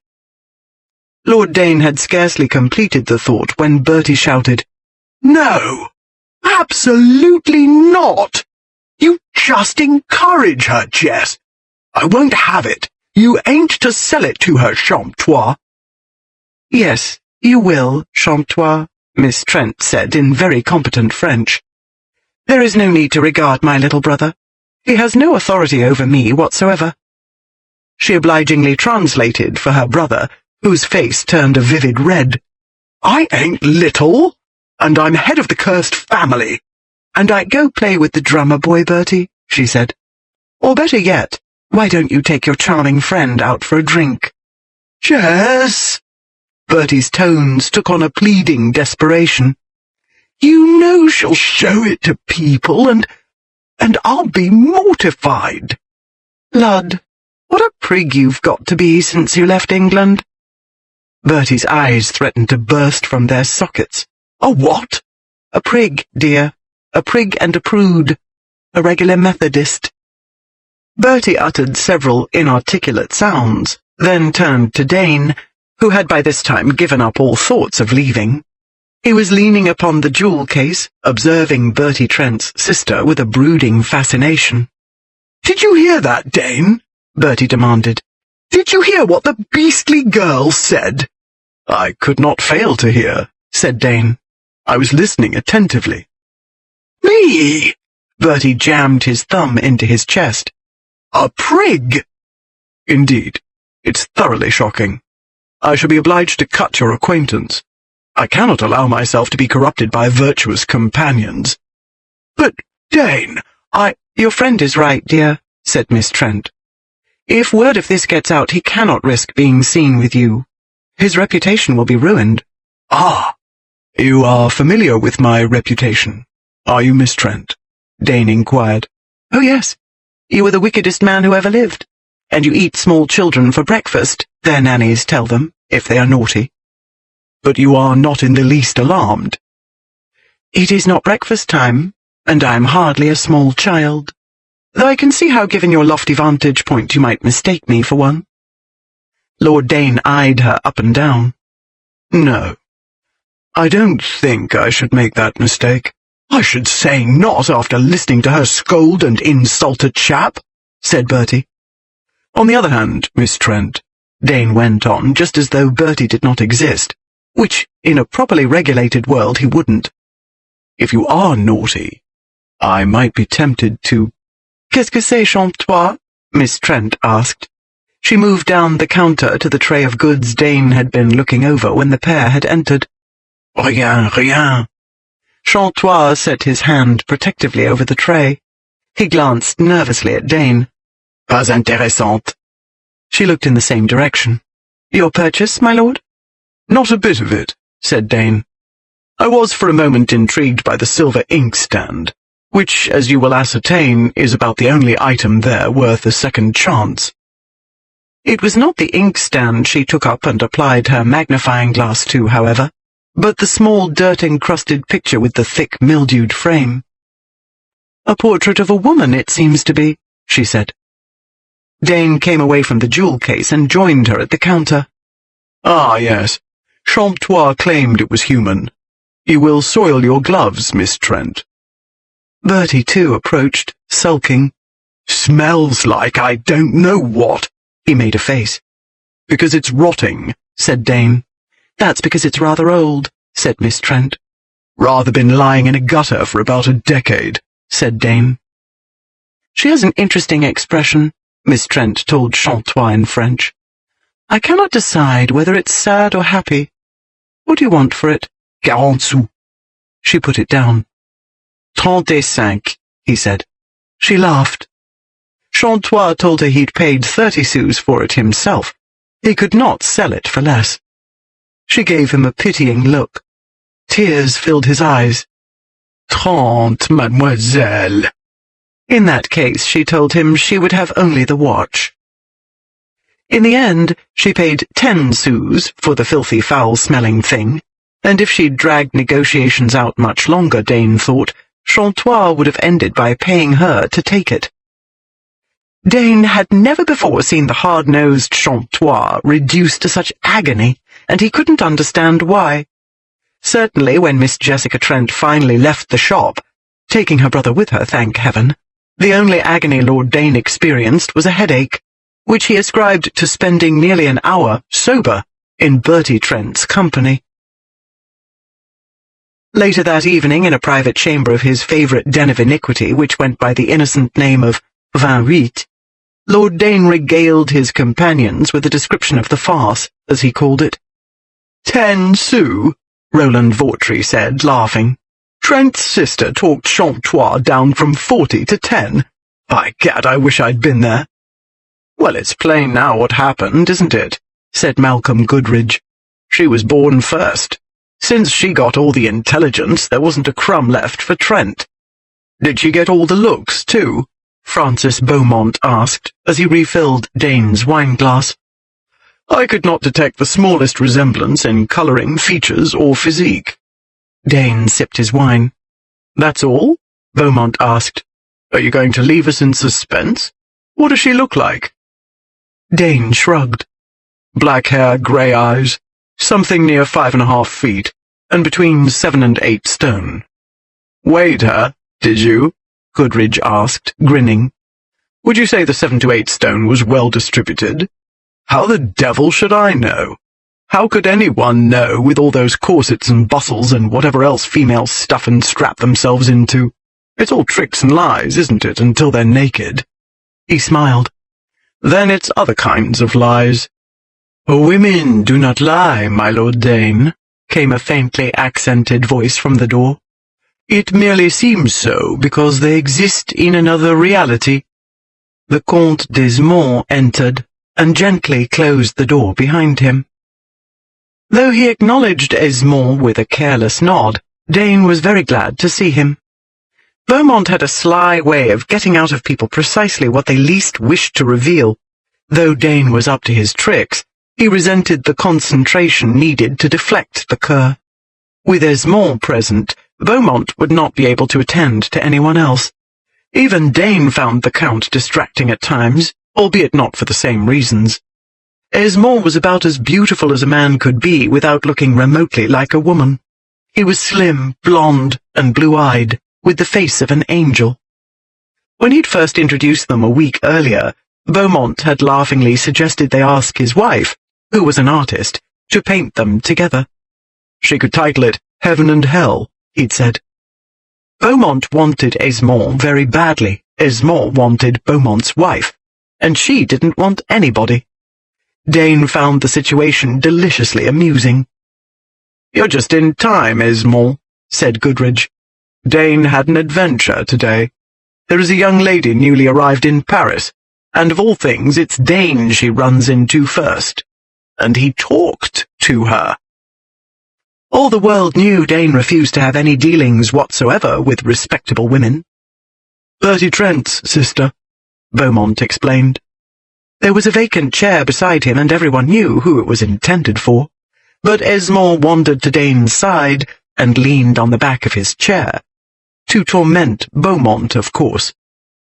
Lord Dane had scarcely completed the thought when Bertie shouted, "No! Absolutely not! You just encourage her, Jess! I won't have it! You ain't to sell it to her, Champtois!" "Yes, you will, Champtois," Miss Trent said in very competent French. "There is no need to regard my little brother. He has no authority over me whatsoever." She obligingly translated for her brother, whose face turned a vivid red. "I ain't little, and I'm head of the cursed family. And I go play with the drummer boy, Bertie," she said. "Or better yet, why don't you take your charming friend out for a drink?" "Jess!" Bertie's tones took on a pleading desperation. "You know she'll show it to people, and I'll be mortified." "Lud, what a prig you've got to be since you left England." Bertie's eyes threatened to burst from their sockets. "A what?" "A prig, dear. A prig and a prude. A regular Methodist." Bertie uttered several inarticulate sounds, then turned to Dane, who had by this time given up all thoughts of leaving. He was leaning upon the jewel case, observing Bertie Trent's sister with a brooding fascination. "Did you hear that, Dane?" Bertie demanded. "Did you hear what the beastly girl said?" "I could not fail to hear," said Dane. "I was listening attentively." "Me!" Bertie jammed his thumb into his chest. "A prig!" "Indeed, it's thoroughly shocking. I shall be obliged to cut your acquaintance. I cannot allow myself to be corrupted by virtuous companions." "But, Dane, "Your friend is right, dear," said Miss Trent. "If word of this gets out, he cannot risk being seen with you. His reputation will be ruined." "Ah, you are familiar with my reputation, are you, Miss Trent?" Dane inquired. "Oh, yes. You are the wickedest man who ever lived. And you eat small children for breakfast, their nannies tell them, if they are naughty." "But you are not in the least alarmed." "It is not breakfast time, and I am hardly a small child." though I can see how, given your lofty vantage point, you might mistake me for one. Lord Dane eyed her up and down. No, I don't think I should make that mistake. I should say not after listening to her scold and insult a chap, said Bertie. On the other hand, Miss Trent, Dane went on, just as though Bertie did not exist, which, in a properly regulated world, he wouldn't. If you are naughty, I might be tempted to— Qu'est-ce que c'est, Champtois? Miss Trent asked. She moved down the counter to the tray of goods Dane had been looking over when the pair had entered. Rien, rien. Champtois set his hand protectively over the tray. He glanced nervously at Dane. Pas intéressante. She looked in the same direction. Your purchase, my lord? Not a bit of it, said Dane. I was for a moment intrigued by the silver inkstand, which, as you will ascertain, is about the only item there worth a second chance. It was not the inkstand she took up and applied her magnifying glass to, however, but the small dirt-encrusted picture with the thick, mildewed frame. A portrait of a woman, it seems to be, she said. Dane came away from the jewel case and joined her at the counter. Ah, yes. Champtois claimed it was human. You will soil your gloves, Miss Trent. Bertie, too, approached, sulking. Smells like I don't know what. He made a face. Because it's rotting, said Dane. That's because it's rather old, said Miss Trent. Rather been lying in a gutter for about a decade, said Dane. She has an interesting expression, Miss Trent told Champtois in French. I cannot decide whether it's sad or happy. What do you want for it? 40 sous. She put it down. 35, he said. She laughed. Champtois told her he'd paid 30 sous for it himself. He could not sell it for less. She gave him a pitying look. Tears filled his eyes. 30, mademoiselle. In that case, she told him she would have only the watch. In the end, she paid 10 sous for the filthy, foul-smelling thing, and if she'd dragged negotiations out much longer, Dane thought, Champtois would have ended by paying her to take it. Dane had never before seen the hard-nosed Champtois reduced to such agony, and he couldn't understand why. Certainly, when Miss Jessica Trent finally left the shop, taking her brother with her, thank heaven, the only agony Lord Dane experienced was a headache, which he ascribed to spending nearly an hour, sober, in Bertie Trent's company. Later that evening, in a private chamber of his favourite den of iniquity, which went by the innocent name of 28, Lord Dane regaled his companions with a description of the farce, as he called it. 10 sous, Roland Vautry said, laughing. Trent's sister talked Champtois down from 40 to 10. By gad, I wish I'd been there. Well, it's plain now what happened, isn't it? Said Malcolm Goodridge. She was born first. Since she got all the intelligence, there wasn't a crumb left for Trent. Did she get all the looks, too? Francis Beaumont asked, as he refilled Dane's wine-glass. I could not detect the smallest resemblance in colouring, features, or physique. Dane sipped his wine. That's all? Beaumont asked. Are you going to leave us in suspense? What does she look like? Dane shrugged. Black hair, grey eyes, something near 5.5 feet, and between 7 and 8 stone. Weighed her, did you? Goodridge asked, grinning. Would you say the 7 to 8 stone was well distributed? How the devil should I know? How could anyone know with all those corsets and bustles and whatever else females stuff and strap themselves into? It's all tricks and lies, isn't it, until they're naked? He smiled. Then it's other kinds of lies. Women do not lie, my Lord Dane, came a faintly accented voice from the door. It merely seems so because they exist in another reality. The Comte d'Esmond entered and gently closed the door behind him. Though he acknowledged Esmond with a careless nod, Dane was very glad to see him. Beaumont had a sly way of getting out of people precisely what they least wished to reveal. Though Dane was up to his tricks, he resented the concentration needed to deflect the cur. With Esmond present, Beaumont would not be able to attend to anyone else. Even Dane found the Count distracting at times, albeit not for the same reasons. Esmond was about as beautiful as a man could be without looking remotely like a woman. He was slim, blonde, and blue-eyed, with the face of an angel. When he'd first introduced them a week earlier, Beaumont had laughingly suggested they ask his wife, who was an artist, to paint them together. She could title it Heaven and Hell, he'd said. Beaumont wanted Esmond very badly. Esmond wanted Beaumont's wife, and she didn't want anybody. Dane found the situation deliciously amusing. "You're just in time, Esmond," said Goodrich. "Dane had an adventure today. There is a young lady newly arrived in Paris, and of all things it's Dane she runs into first. And he talked to her." All the world knew Dane refused to have any dealings whatsoever with respectable women. "Bertie Trent's sister," Beaumont explained. There was a vacant chair beside him, and everyone knew who it was intended for. But Esmond wandered to Dane's side and leaned on the back of his chair. To torment Beaumont, of course.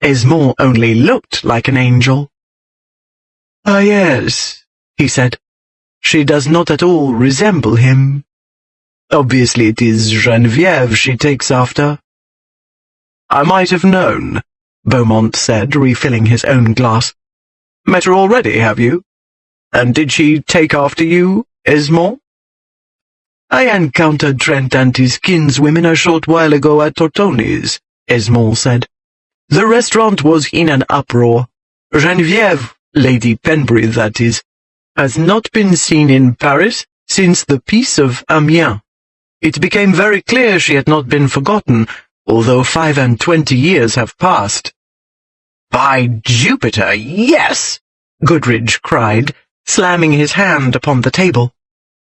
Esmond only looked like an angel. "Ah, yes," he said. "She does not at all resemble him. Obviously it is Geneviève she takes after." "I might have known," Beaumont said, refilling his own glass. "Met her already, have you? And did she take after you, Esmond?" "I encountered Trent and his kinswomen a short while ago at Tortoni's," Esmond said. "The restaurant was in an uproar. Geneviève, Lady Penbury that is, has not been seen in Paris since the Peace of Amiens. It became very clear she had not been forgotten, although 25 years have passed." "By Jupiter, yes!" Goodrich cried, slamming his hand upon the table.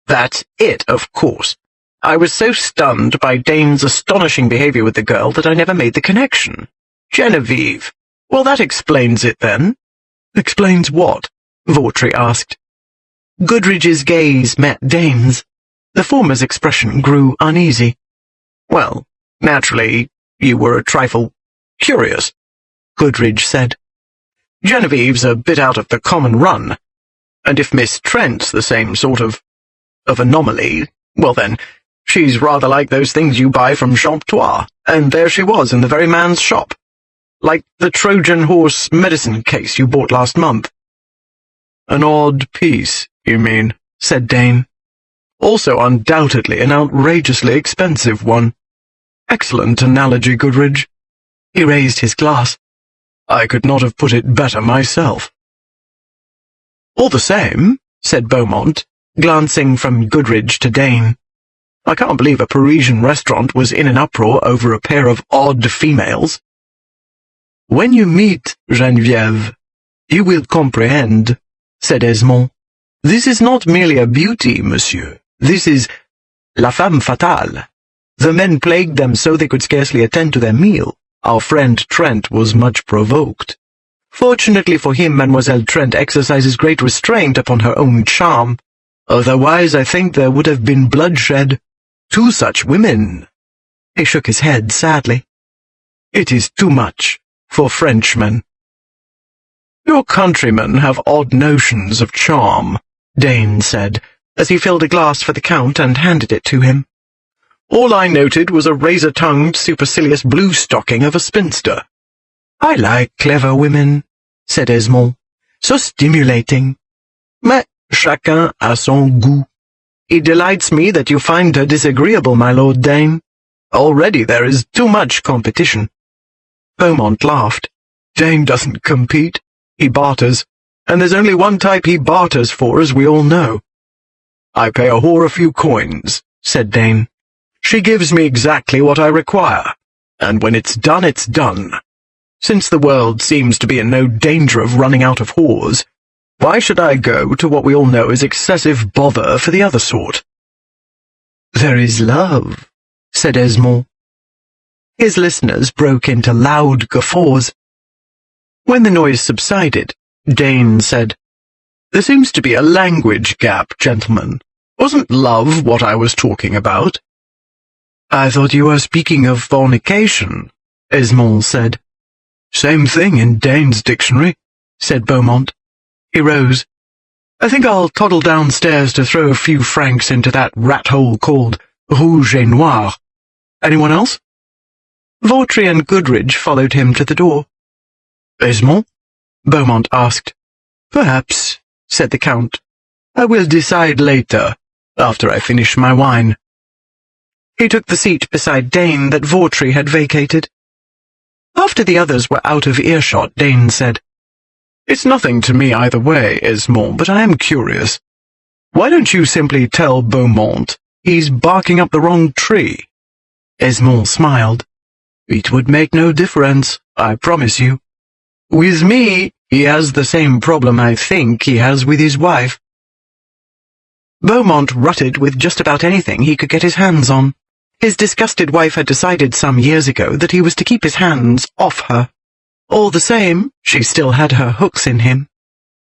"That's it, of course. I was so stunned by Dane's astonishing behavior with the girl that I never made the connection. Geneviève. Well, that explains it, then." "Explains what?" Vautry asked. Goodrich's gaze met Dane's. The former's expression grew uneasy. "Well, naturally, you were a trifle curious," Goodrich said. "Genevieve's a bit out of the common run, and if Miss Trent's the same sort of anomaly, well then, she's rather like those things you buy from Champtois, and there she was in the very man's shop. Like the Trojan horse medicine case you bought last month." "An odd piece, you mean," said Dane. "Also undoubtedly an outrageously expensive one. Excellent analogy, Goodrich." He raised his glass. "I could not have put it better myself." "All the same," said Beaumont, glancing from Goodrich to Dane, "I can't believe a Parisian restaurant was in an uproar over a pair of odd females." "When you meet Geneviève, you will comprehend," said Esmond. "This is not merely a beauty, monsieur. This is la femme fatale. The men plagued them so they could scarcely attend to their meal. Our friend Trent was much provoked. Fortunately for him, Mademoiselle Trent exercises great restraint upon her own charm. Otherwise, I think there would have been bloodshed. 2 such women." He shook his head sadly. "It is too much for Frenchmen." "Your countrymen have odd notions of charm," Dane said, as he filled a glass for the Count and handed it to him. "All I noted was a razor-tongued, supercilious blue-stocking of a spinster." "I like clever women," said Esmond. "So stimulating. Mais chacun a son goût. It delights me that you find her disagreeable, my Lord Dane. Already there is too much competition." Beaumont laughed. "Dane doesn't compete. He barters, and there's only one type he barters for, as we all know." "I pay a whore a few coins," said Dane. "She gives me exactly what I require, and when it's done, it's done. Since the world seems to be in no danger of running out of whores, why should I go to what we all know is excessive bother for the other sort?" "There is love," said Esmond. His listeners broke into loud guffaws. When the noise subsided, Dane said, "There seems to be a language gap, gentlemen. Wasn't love what I was talking about?" "I thought you were speaking of fornication," Esmond said. Same thing in Dane's dictionary, said Beaumont. He rose. I think I'll toddle downstairs to throw a few francs into that rat-hole called Rouge et Noir. Anyone else? Vautry and Goodridge followed him to the door. Esmond? Beaumont asked. Perhaps, said the Count. I will decide later, after I finish my wine. He took the seat beside Dane that Vautry had vacated. After the others were out of earshot, Dane said, It's nothing to me either way, Esmond, but I am curious. Why don't you simply tell Beaumont he's barking up the wrong tree? Esmond smiled. It would make no difference, I promise you. With me, he has the same problem I think he has with his wife. Beaumont rutted with just about anything he could get his hands on. His disgusted wife had decided some years ago that he was to keep his hands off her. All the same, she still had her hooks in him.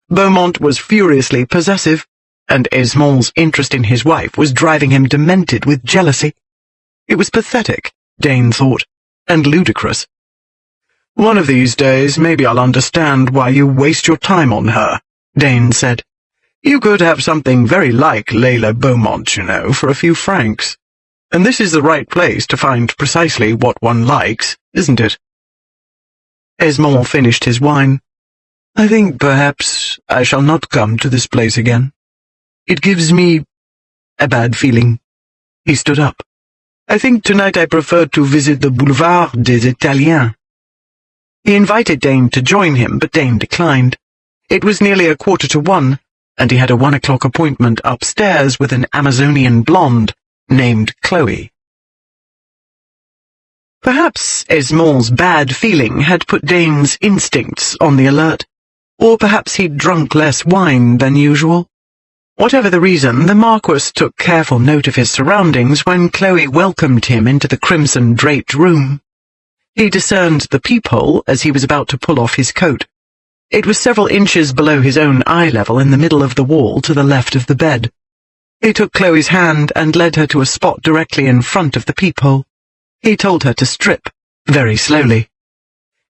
Beaumont was furiously possessive, and Esmond's interest in his wife was driving him demented with jealousy. It was pathetic, Dane thought, and ludicrous. One of these days, maybe I'll understand why you waste your time on her, Dane said. You could have something very like Layla Beaumont, you know, for a few francs. And this is the right place to find precisely what one likes, isn't it? Esmond finished his wine. I think perhaps I shall not come to this place again. It gives me a bad feeling. He stood up. I think tonight I prefer to visit the Boulevard des Italiens. He invited Dane to join him, but Dane declined. It was nearly 1:45, and he had a 1 o'clock appointment upstairs with an Amazonian blonde named Chloe. Perhaps Esmond's bad feeling had put Dane's instincts on the alert, or perhaps he'd drunk less wine than usual. Whatever the reason, the Marquis took careful note of his surroundings when Chloe welcomed him into the crimson-draped room. He discerned the peephole as he was about to pull off his coat. It was several inches below his own eye level in the middle of the wall to the left of the bed. He took Chloe's hand and led her to a spot directly in front of the peephole. He told her to strip, very slowly.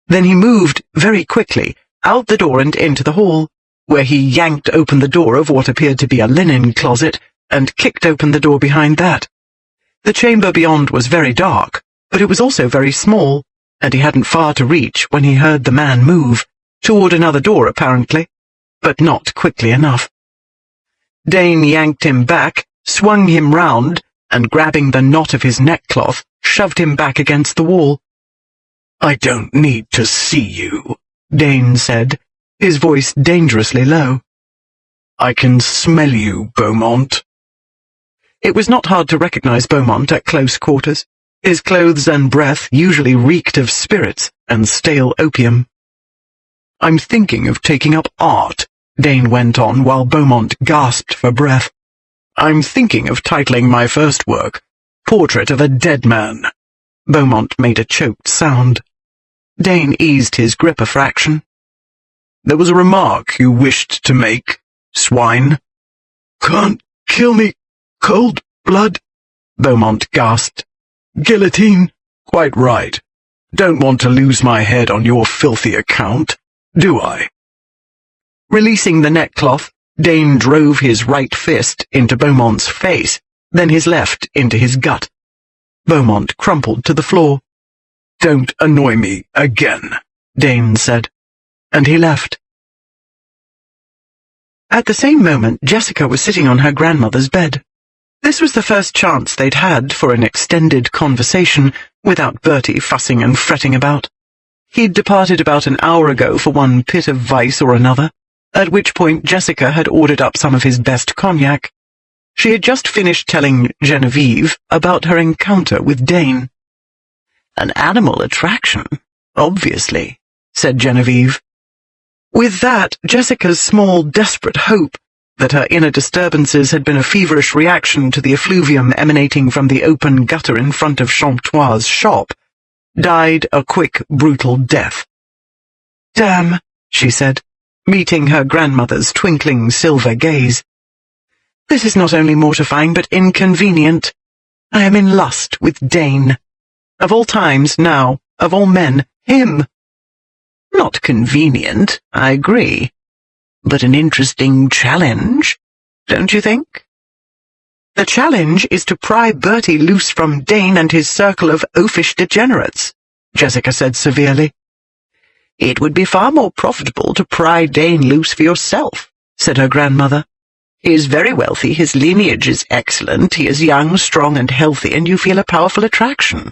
Then he moved, very quickly, out the door and into the hall, where he yanked open the door of what appeared to be a linen closet and kicked open the door behind that. The chamber beyond was very dark, but it was also very small, and he hadn't far to reach when he heard the man move, toward another door apparently, but not quickly enough. Dane yanked him back, swung him round, and grabbing the knot of his neckcloth, shoved him back against the wall. I don't need to see you, Dane said, his voice dangerously low. I can smell you, Beaumont. It was not hard to recognize Beaumont at close quarters. His clothes and breath usually reeked of spirits and stale opium. I'm thinking of taking up art, Dane went on while Beaumont gasped for breath. I'm thinking of titling my first work, Portrait of a Dead Man. Beaumont made a choked sound. Dane eased his grip a fraction. There was a remark you wished to make, swine. Can't kill me, cold blood, Beaumont gasped. Guillotine, quite right. Don't want to lose my head on your filthy account, do I? Releasing the neckcloth, Dane drove his right fist into Beaumont's face, then his left into his gut. Beaumont crumpled to the floor. Don't annoy me again, Dane said, and he left. At the same moment, Jessica was sitting on her grandmother's bed. This was the first chance they'd had for an extended conversation without Bertie fussing and fretting about. He'd departed about an hour ago for one pit of vice or another, at which point Jessica had ordered up some of his best cognac. She had just finished telling Genevieve about her encounter with Dane. An animal attraction, obviously, said Genevieve. With that, Jessica's small, desperate hope that her inner disturbances had been a feverish reaction to the effluvium emanating from the open gutter in front of Champtois' shop died a quick, brutal death. Damn, she said, meeting her grandmother's twinkling silver gaze. This is not only mortifying but inconvenient. I am in lust with Dane. Of all times, now, of all men, him. Not convenient, I agree. But an interesting challenge, don't you think? The challenge is to pry Bertie loose from Dane and his circle of oafish degenerates, Jessica said severely. It would be far more profitable to pry Dane loose for yourself, said her grandmother. He is very wealthy, his lineage is excellent, he is young, strong, and healthy, and you feel a powerful attraction.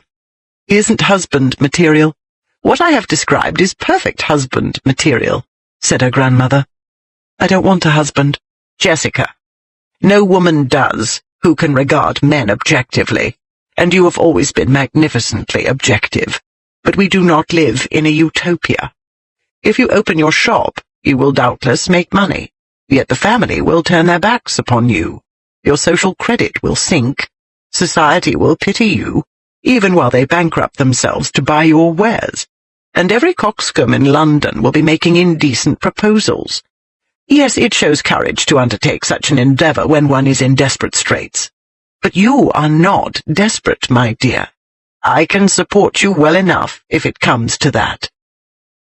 He isn't husband material. What I have described is perfect husband material, said her grandmother. I don't want a husband. Jessica, no woman does who can regard men objectively, and you have always been magnificently objective. But we do not live in a utopia. If you open your shop, you will doubtless make money, yet the family will turn their backs upon you. Your social credit will sink. Society will pity you, even while they bankrupt themselves to buy your wares. And every coxcomb in London will be making indecent proposals. Yes, it shows courage to undertake such an endeavour when one is in desperate straits. But you are not desperate, my dear. I can support you well enough if it comes to that.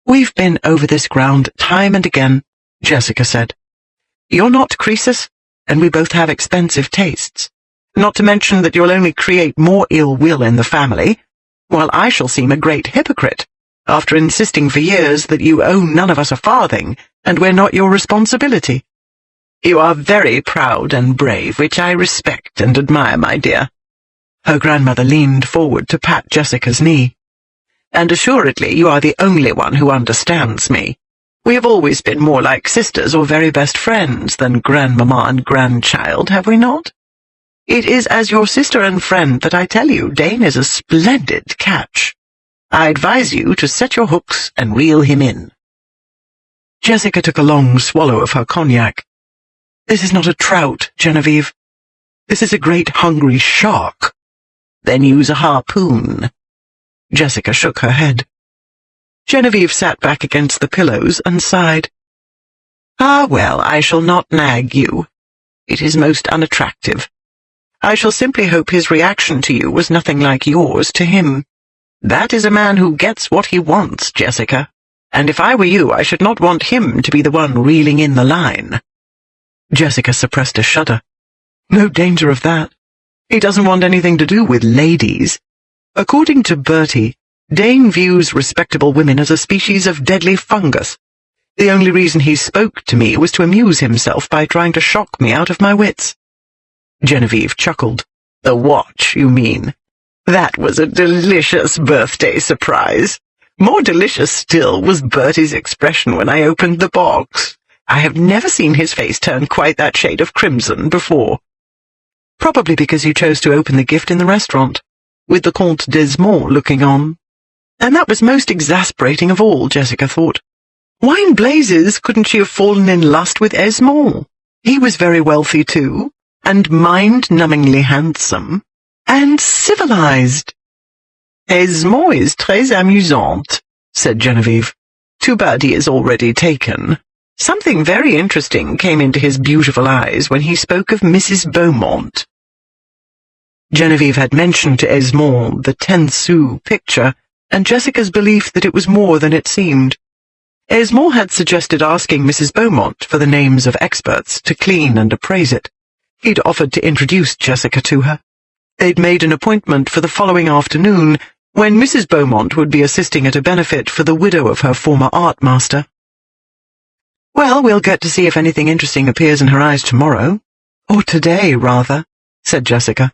We've been over this ground time and again, Jessica said. You're not Croesus, and we both have expensive tastes. Not to mention that you'll only create more ill will in the family, while I shall seem a great hypocrite, after insisting for years that you owe none of us a farthing, and we're not your responsibility. You are very proud and brave, which I respect and admire, my dear. Her grandmother leaned forward to pat Jessica's knee. And assuredly you are the only one who understands me. We have always been more like sisters or very best friends than grandmamma and grandchild, have we not? It is as your sister and friend that I tell you Dane is a splendid catch. I advise you to set your hooks and reel him in. Jessica took a long swallow of her cognac. This is not a trout, Genevieve. This is a great hungry shark. Then use a harpoon. Jessica shook her head. Genevieve sat back against the pillows and sighed. Ah, well, I shall not nag you. It is most unattractive. I shall simply hope his reaction to you was nothing like yours to him. That is a man who gets what he wants, Jessica, and if I were you, I should not want him to be the one reeling in the line. Jessica suppressed a shudder. No danger of that. He doesn't want anything to do with ladies. According to Bertie, Dane views respectable women as a species of deadly fungus. The only reason he spoke to me was to amuse himself by trying to shock me out of my wits. Genevieve chuckled. The watch, you mean? That was a delicious birthday surprise. More delicious still was Bertie's expression when I opened the box. I have never seen his face turn quite that shade of crimson before. Probably because you chose to open the gift in the restaurant, with the Comte d'Esmond looking on. And that was most exasperating of all, Jessica thought. Why in blazes couldn't she have fallen in lust with Esmond? He was very wealthy too, and mind-numbingly handsome, and civilized. Esmond is très amusant, said Genevieve. Too bad he is already taken. Something very interesting came into his beautiful eyes when he spoke of Mrs. Beaumont. Genevieve had mentioned to Esmond the 10-sou picture, and Jessica's belief that it was more than it seemed. Esmond had suggested asking Mrs. Beaumont for the names of experts to clean and appraise it. He'd offered to introduce Jessica to her. They'd made an appointment for the following afternoon, when Mrs. Beaumont would be assisting at a benefit for the widow of her former art master. Well, we'll get to see if anything interesting appears in her eyes tomorrow. Or today, rather, said Jessica.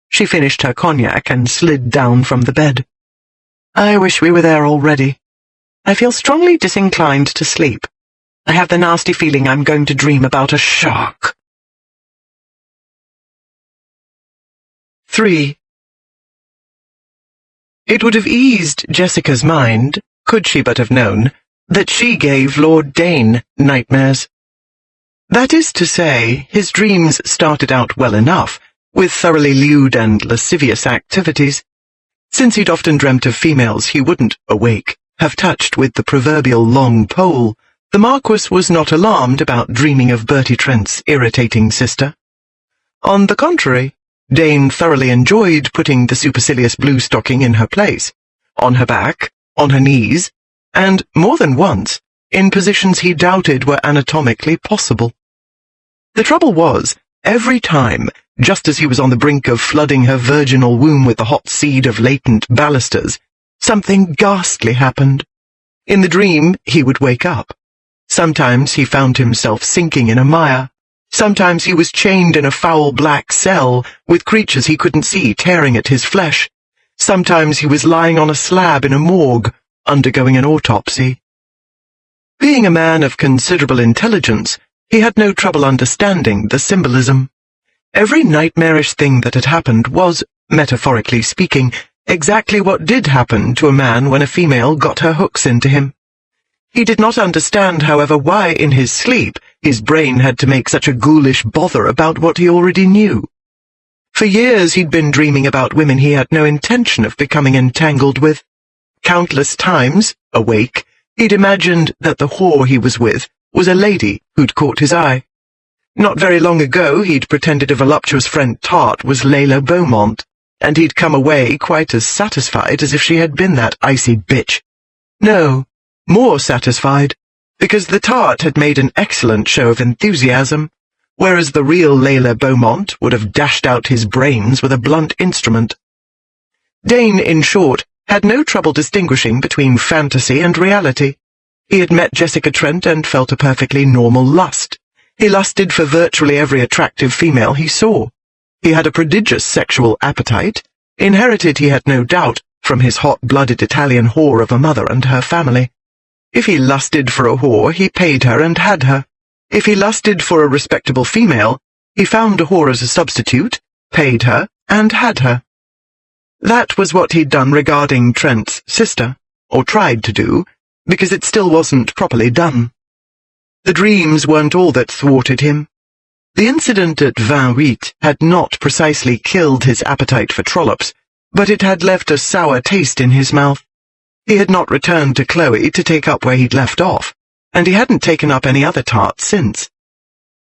She finished her cognac and slid down from the bed. I wish we were there already. I feel strongly disinclined to sleep. I have the nasty feeling I'm going to dream about a shark. 3. It would have eased Jessica's mind, could she but have known, that she gave Lord Dane nightmares. That is to say, his dreams started out well enough, with thoroughly lewd and lascivious activities. Since he'd often dreamt of females he wouldn't, awake, have touched with the proverbial long pole, the Marquis was not alarmed about dreaming of Bertie Trent's irritating sister. On the contrary, Dane thoroughly enjoyed putting the supercilious blue stocking in her place, on her back, on her knees, and, more than once, in positions he doubted were anatomically possible. The trouble was, every time, just as he was on the brink of flooding her virginal womb with the hot seed of latent balusters, something ghastly happened. In the dream, he would wake up. Sometimes he found himself sinking in a mire. Sometimes he was chained in a foul black cell, with creatures he couldn't see tearing at his flesh. Sometimes he was lying on a slab in a morgue, undergoing an autopsy. Being a man of considerable intelligence, he had no trouble understanding the symbolism. Every nightmarish thing that had happened was, metaphorically speaking, exactly what did happen to a man when a female got her hooks into him. He did not understand, however, why in his sleep his brain had to make such a ghoulish bother about what he already knew. For years he'd been dreaming about women he had no intention of becoming entangled with. Countless times, awake, he'd imagined that the whore he was with was a lady who'd caught his eye. Not very long ago he'd pretended a voluptuous friend tart was Layla Beaumont, and he'd come away quite as satisfied as if she had been that icy bitch. No, more satisfied, because the tart had made an excellent show of enthusiasm, whereas the real Layla Beaumont would have dashed out his brains with a blunt instrument. Dane, in short, had no trouble distinguishing between fantasy and reality. He had met Jessica Trent and felt a perfectly normal lust. He lusted for virtually every attractive female he saw. He had a prodigious sexual appetite, inherited, he had no doubt, from his hot-blooded Italian whore of a mother and her family. If he lusted for a whore, he paid her and had her. If he lusted for a respectable female, he found a whore as a substitute, paid her, and had her. That was what he'd done regarding Trent's sister, or tried to do, because it still wasn't properly done. The dreams weren't all that thwarted him. The incident at 28 had not precisely killed his appetite for trollops, but it had left a sour taste in his mouth. He had not returned to Chloe to take up where he'd left off, and he hadn't taken up any other tart since.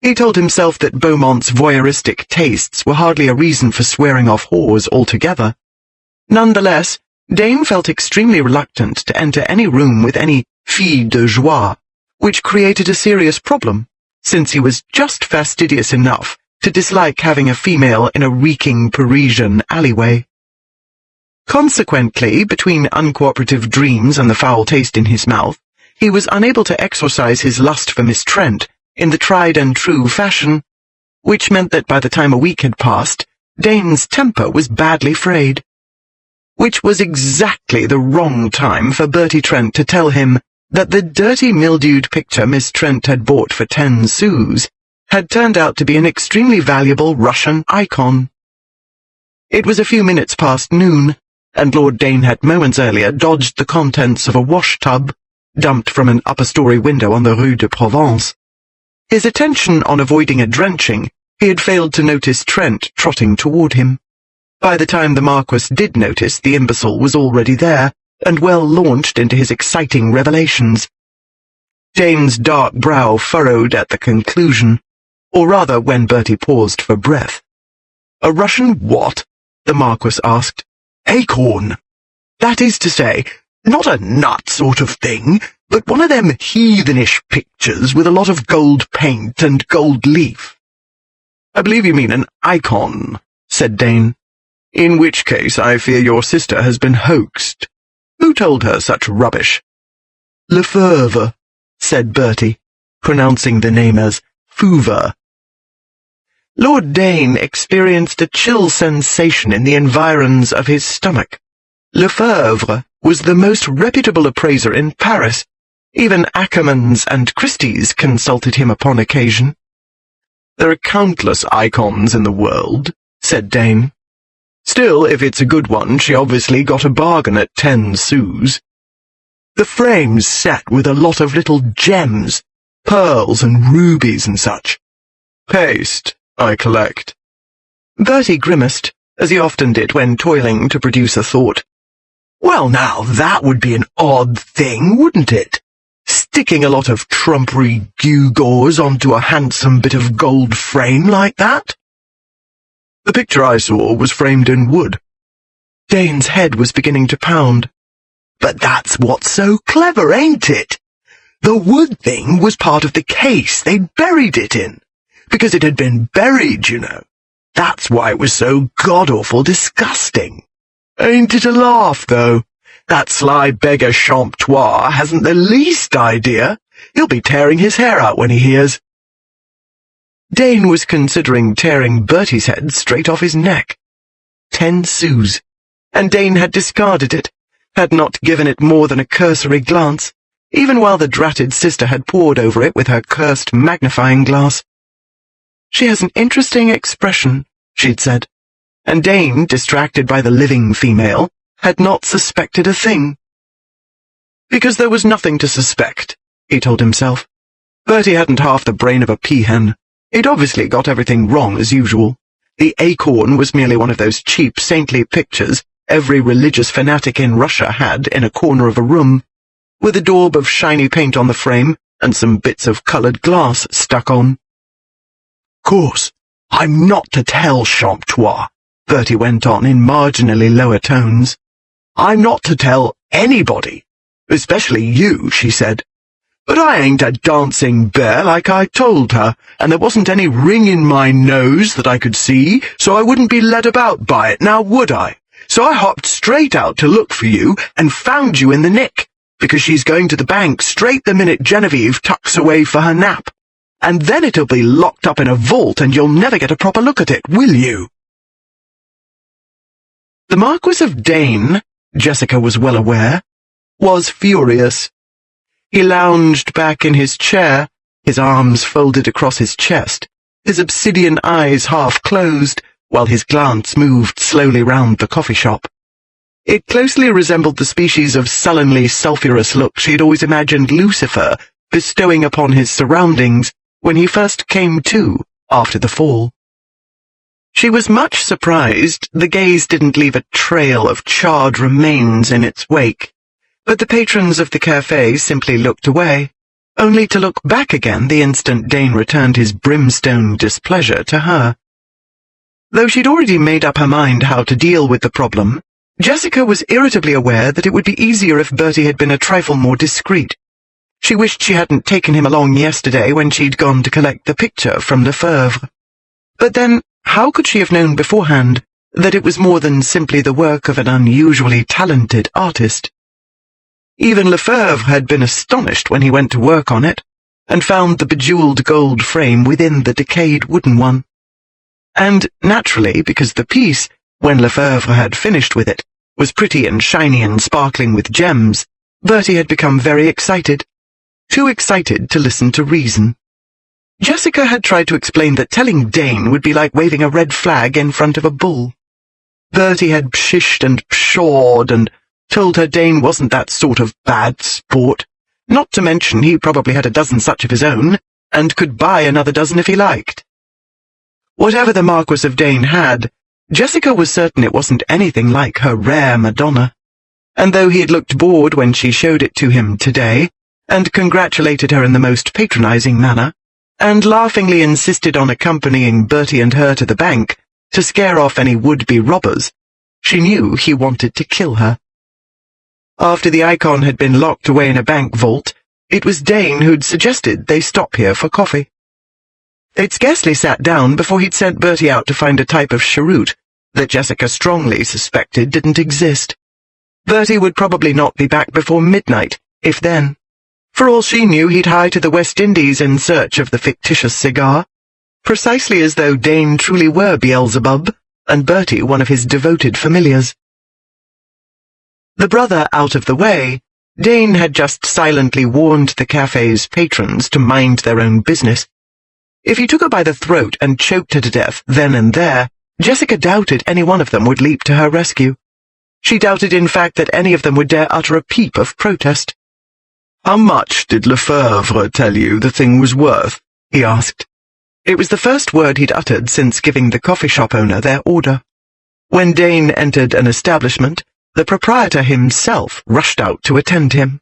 He told himself that Beaumont's voyeuristic tastes were hardly a reason for swearing off whores altogether. Nonetheless, Dane felt extremely reluctant to enter any room with any fille de joie, which created a serious problem, since he was just fastidious enough to dislike having a female in a reeking Parisian alleyway. Consequently, between uncooperative dreams and the foul taste in his mouth, he was unable to exorcise his lust for Miss Trent in the tried-and-true fashion, which meant that by the time a week had passed, Dane's temper was badly frayed. Which was exactly the wrong time for Bertie Trent to tell him that the dirty, mildewed picture Miss Trent had bought for 10 sous had turned out to be an extremely valuable Russian icon. It was a few minutes past noon, and Lord Dane had moments earlier dodged the contents of a wash-tub, dumped from an upper-story window on the Rue de Provence. His attention on avoiding a drenching, he had failed to notice Trent trotting toward him. By the time the Marquis did notice, the imbecile was already there, and well launched into his exciting revelations. Dane's dark brow furrowed at the conclusion, or rather when Bertie paused for breath. "A Russian what?" the Marquis asked. "Acorn. That is to say, not a nut sort of thing, but one of them heathenish pictures with a lot of gold paint and gold leaf." "I believe you mean an icon," said Dane. "In which case I fear your sister has been hoaxed. Who told her such rubbish?" "Lefebvre," said Bertie, pronouncing the name as Fouver. Lord Dane experienced a chill sensation in the environs of his stomach. Lefebvre was the most reputable appraiser in Paris. Even Ackermans and Christie's consulted him upon occasion. "There are countless icons in the world," said Dane. "Still, if it's a good one, she obviously got a bargain at 10 sous. The frame's set with a lot of little gems, pearls and rubies and such. Paste, I collect." Bertie grimaced, as he often did when toiling to produce a thought. "Well now, that would be an odd thing, wouldn't it? Sticking a lot of trumpery gewgaws onto a handsome bit of gold frame like that?" "The picture I saw was framed in wood." Dane's head was beginning to pound. But that's what's so clever, ain't it? The wood thing was part of the case they'd buried it in, because it had been buried, you know. That's why it was so god-awful disgusting. Ain't it a laugh, though? That sly beggar Champtois hasn't the least idea. He'll be tearing his hair out when he hears. Dane was considering tearing Bertie's head straight off his neck. 10 sous, and Dane had discarded it, had not given it more than a cursory glance, even while the dratted sister had pored over it with her cursed magnifying glass. "She has an interesting expression," she'd said, and Dane, distracted by the living female, had not suspected a thing. Because there was nothing to suspect, he told himself. Bertie hadn't half the brain of a peahen. He'd obviously got everything wrong as usual. The acorn was merely one of those cheap, saintly pictures every religious fanatic in Russia had in a corner of a room, with a daub of shiny paint on the frame and some bits of coloured glass stuck on. "Course, I'm not to tell Champtois," Bertie went on in marginally lower tones. "I'm not to tell anybody, especially you," she said. "But I ain't a dancing bear like I told her, and there wasn't any ring in my nose that I could see, so I wouldn't be led about by it, now would I? So I hopped straight out to look for you and found you in the nick, because she's going to the bank straight the minute Genevieve tucks away for her nap. And then it'll be locked up in a vault and you'll never get a proper look at it, will you?" The Marquis of Dane, Jessica was well aware, was furious. He lounged back in his chair, his arms folded across his chest, his obsidian eyes half closed, while his glance moved slowly round the coffee shop. It closely resembled the species of sullenly sulphurous look she had always imagined Lucifer bestowing upon his surroundings when he first came to after the fall. She was much surprised the gaze didn't leave a trail of charred remains in its wake, but the patrons of the cafe simply looked away, only to look back again the instant Dane returned his brimstone displeasure to her. Though she'd already made up her mind how to deal with the problem, Jessica was irritably aware that it would be easier if Bertie had been a trifle more discreet. She wished she hadn't taken him along yesterday when she'd gone to collect the picture from Lefebvre. But then, how could she have known beforehand that it was more than simply the work of an unusually talented artist? Even Lefebvre had been astonished when he went to work on it, and found the bejewelled gold frame within the decayed wooden one. And, naturally, because the piece, when Lefebvre had finished with it, was pretty and shiny and sparkling with gems, Bertie had become very excited. Too excited to listen to reason. Jessica had tried to explain that telling Dane would be like waving a red flag in front of a bull. Bertie had pshished and pshawed and told her Dane wasn't that sort of bad sport, not to mention he probably had a dozen such of his own, and could buy another dozen if he liked. Whatever the Marquis of Dane had, Jessica was certain it wasn't anything like her rare Madonna, and though he had looked bored when she showed it to him today, and congratulated her in the most patronizing manner, and laughingly insisted on accompanying Bertie and her to the bank to scare off any would-be robbers, she knew he wanted to kill her. After the icon had been locked away in a bank vault, it was Dane who'd suggested they stop here for coffee. They'd scarcely sat down before he'd sent Bertie out to find a type of cheroot that Jessica strongly suspected didn't exist. Bertie would probably not be back before midnight, if then. For all she knew, he'd hie to the West Indies in search of the fictitious cigar, precisely as though Dane truly were Beelzebub, and Bertie one of his devoted familiars. The brother out of the way, Dane had just silently warned the cafe's patrons to mind their own business. If he took her by the throat and choked her to death then and there, Jessica doubted any one of them would leap to her rescue. She doubted, in fact, that any of them would dare utter a peep of protest. "How much did Lefebvre tell you the thing was worth?" he asked. It was the first word he'd uttered since giving the coffee shop owner their order. When Dane entered an establishment, the proprietor himself rushed out to attend him.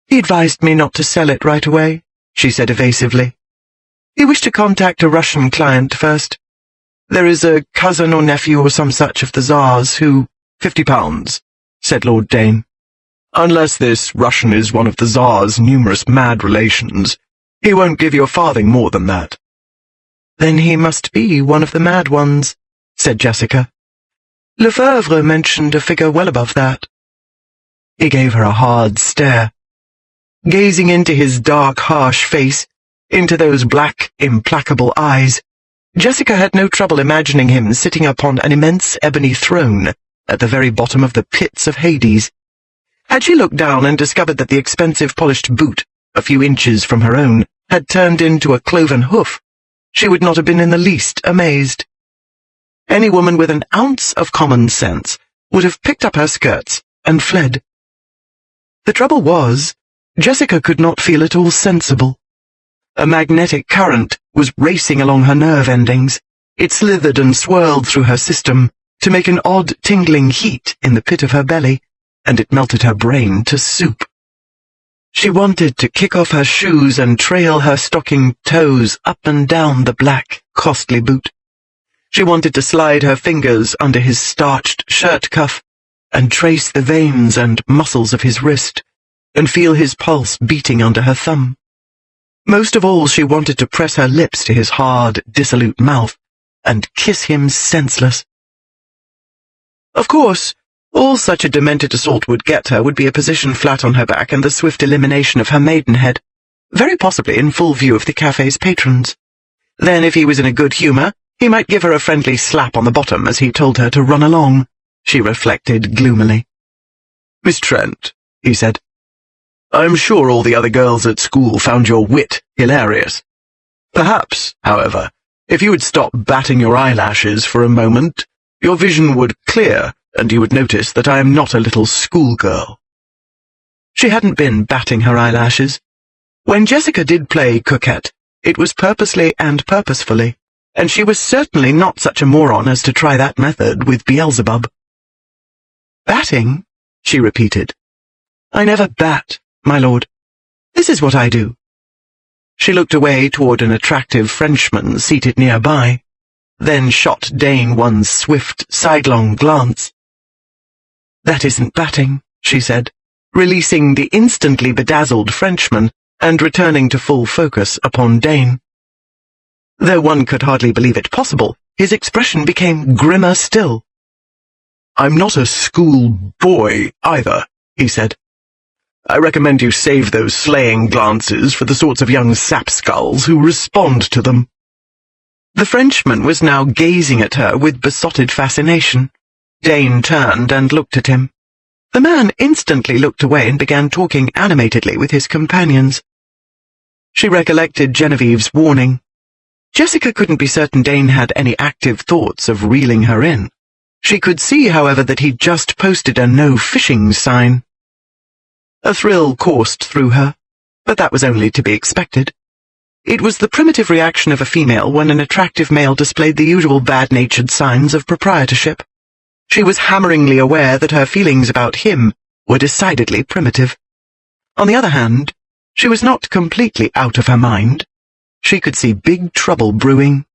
"He advised me not to sell it right away," she said evasively. "He wished to contact a Russian client first. There is a cousin or nephew or some such of the Tsar's who—" £50, said Lord Dane. Unless this Russian is one of the Tsar's numerous mad relations, he won't give you a farthing more than that." "Then he must be one of the mad ones," said Jessica. "Lefebvre mentioned a figure well above that." He gave her a hard stare. Gazing into his dark, harsh face, into those black, implacable eyes, Jessica had no trouble imagining him sitting upon an immense ebony throne at the very bottom of the pits of Hades. Had she looked down and discovered that the expensive polished boot, a few inches from her own, had turned into a cloven hoof, she would not have been in the least amazed. Any woman with an ounce of common sense would have picked up her skirts and fled. The trouble was, Jessica could not feel at all sensible. A magnetic current was racing along her nerve endings. It slithered and swirled through her system to make an odd tingling heat in the pit of her belly, and it melted her brain to soup. She wanted to kick off her shoes and trail her stocking toes up and down the black, costly boot. She wanted to slide her fingers under his starched shirt cuff and trace the veins and muscles of his wrist and feel his pulse beating under her thumb. Most of all, she wanted to press her lips to his hard, dissolute mouth and kiss him senseless. Of course, all such a demented assault would get her would be a position flat on her back and the swift elimination of her maidenhead, very possibly in full view of the cafe's patrons. Then, if he was in a good humour, he might give her a friendly slap on the bottom as he told her to run along, she reflected gloomily. "Miss Trent," he said, "I'm sure all the other girls at school found your wit hilarious. Perhaps, however, if you would stop batting your eyelashes for a moment, your vision would clear, and you would notice that I am not a little schoolgirl." She hadn't been batting her eyelashes. When Jessica did play coquette, it was purposely and purposefully, and she was certainly not such a moron as to try that method with Beelzebub. "Batting?" she repeated. "I never bat, my lord. This is what I do." She looked away toward an attractive Frenchman seated nearby, then shot Dane one swift, sidelong glance. "That isn't batting," she said, releasing the instantly bedazzled Frenchman and returning to full focus upon Dane. Though one could hardly believe it possible, his expression became grimmer still. "I'm not a schoolboy either," he said. "I recommend you save those slaying glances for the sorts of young sapskulls who respond to them." The Frenchman was now gazing at her with besotted fascination. Dane turned and looked at him. The man instantly looked away and began talking animatedly with his companions. She recollected Genevieve's warning. Jessica couldn't be certain Dane had any active thoughts of reeling her in. She could see, however, that he'd just posted a no fishing sign. A thrill coursed through her, but that was only to be expected. It was the primitive reaction of a female when an attractive male displayed the usual bad-natured signs of proprietorship. She was hammeringly aware that her feelings about him were decidedly primitive. On the other hand, she was not completely out of her mind. She could see big trouble brewing.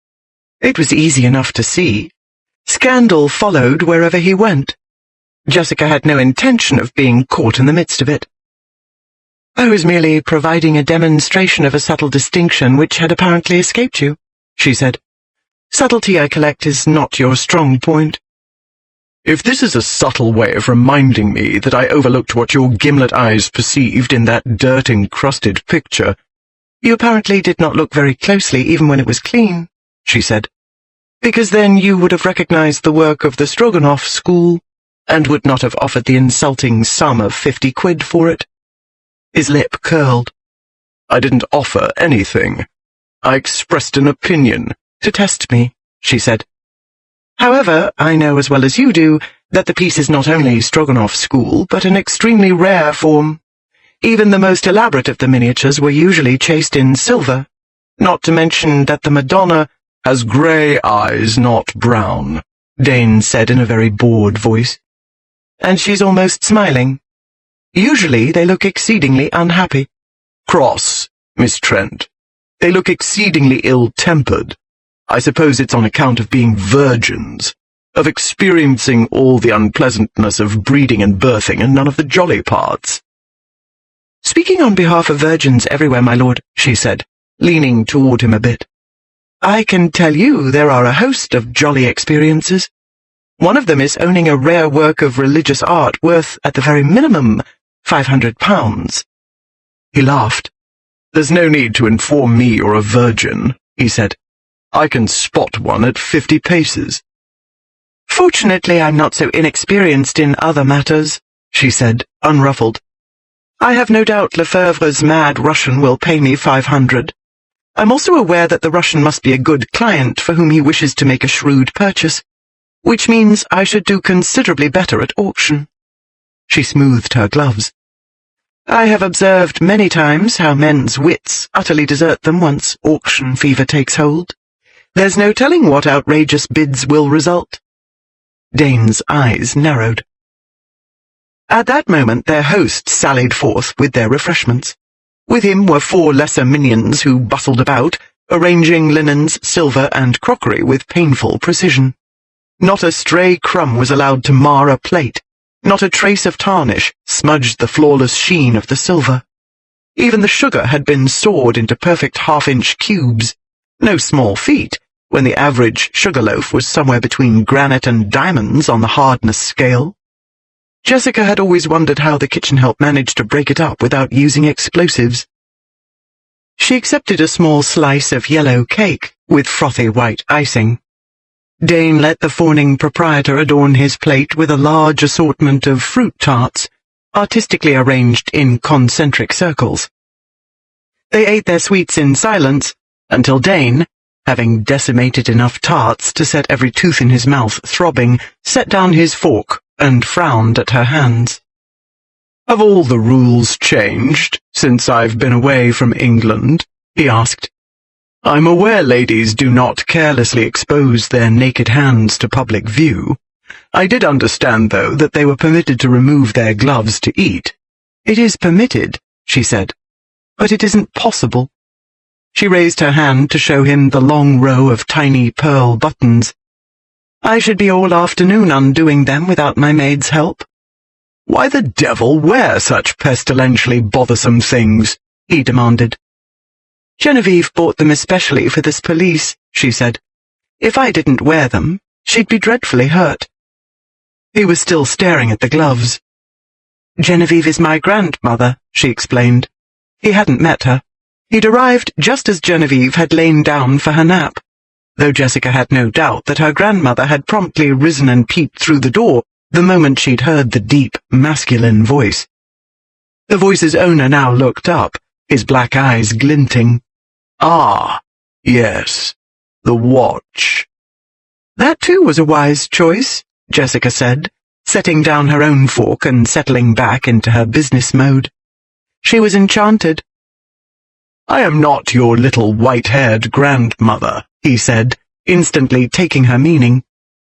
It was easy enough to see. Scandal followed wherever he went. Jessica had no intention of being caught in the midst of it. "I was merely providing a demonstration of a subtle distinction which had apparently escaped you," she said. "Subtlety, I collect, is not your strong point." "If this is a subtle way of reminding me that I overlooked what your gimlet eyes perceived in that dirt-encrusted picture—" "You apparently did not look very closely even when it was clean," she said, "because then you would have recognized the work of the Stroganoff school, and would not have offered the insulting sum of 50 quid for it." His lip curled. "I didn't offer anything. I expressed an opinion." "To test me," she said. "However, I know as well as you do that the piece is not only Stroganoff school, but an extremely rare form. Even the most elaborate of the miniatures were usually chased in silver, not to mention that the Madonna—" "Has grey eyes, not brown," Dane said in a very bored voice. "And she's almost smiling. Usually they look exceedingly unhappy." "Cross, Miss Trent. They look exceedingly ill-tempered. I suppose it's on account of being virgins." of experiencing all the unpleasantness of breeding and birthing and none of the jolly parts." "Speaking on behalf of virgins everywhere, my lord," she said, leaning toward him a bit, "I can tell you there are a host of jolly experiences. One of them is owning a rare work of religious art worth, at the very minimum, £500. He laughed. "There's no need to inform me you're a virgin," he said. "I can spot one at 50 paces. "Fortunately, I'm not so inexperienced in other matters," she said, unruffled. "I have no doubt Lefebvre's mad Russian will pay me 500. I'm also aware that the Russian must be a good client for whom he wishes to make a shrewd purchase, which means I should do considerably better at auction." She smoothed her gloves. "I have observed many times how men's wits utterly desert them once auction fever takes hold. There's no telling what outrageous bids will result." Dane's eyes narrowed. At that moment their host sallied forth with their refreshments. With him were 4 lesser minions who bustled about, arranging linens, silver, and crockery with painful precision. Not a stray crumb was allowed to mar a plate. Not a trace of tarnish smudged the flawless sheen of the silver. Even the sugar had been sawed into perfect half-inch cubes. No small feat, when the average sugar loaf was somewhere between granite and diamonds on the hardness scale. Jessica had always wondered how the kitchen help managed to break it up without using explosives. She accepted a small slice of yellow cake with frothy white icing. Dane let the fawning proprietor adorn his plate with a large assortment of fruit tarts, artistically arranged in concentric circles. They ate their sweets in silence, until Dane, having decimated enough tarts to set every tooth in his mouth throbbing, set down his fork and frowned at her hands. "Have all the rules changed since I've been away from England?" he asked. "I'm aware ladies do not carelessly expose their naked hands to public view. I did understand, though, that they were permitted to remove their gloves to eat." "It is permitted," she said, "but it isn't possible." She raised her hand to show him the long row of tiny pearl buttons. "I should be all afternoon undoing them without my maid's help." "Why the devil wear such pestilentially bothersome things?" he demanded. "Genevieve bought them especially for this police," she said. "If I didn't wear them, she'd be dreadfully hurt." He was still staring at the gloves. "Genevieve is my grandmother," she explained. He hadn't met her. He'd arrived just as Genevieve had lain down for her nap, though Jessica had no doubt that her grandmother had promptly risen and peeped through the door the moment she'd heard the deep, masculine voice. The voice's owner now looked up, his black eyes glinting. "Ah, yes, the watch." "That too was a wise choice," Jessica said, setting down her own fork and settling back into her business mode. She was enchanted. "I am not your little white-haired grandmother," he said, instantly taking her meaning.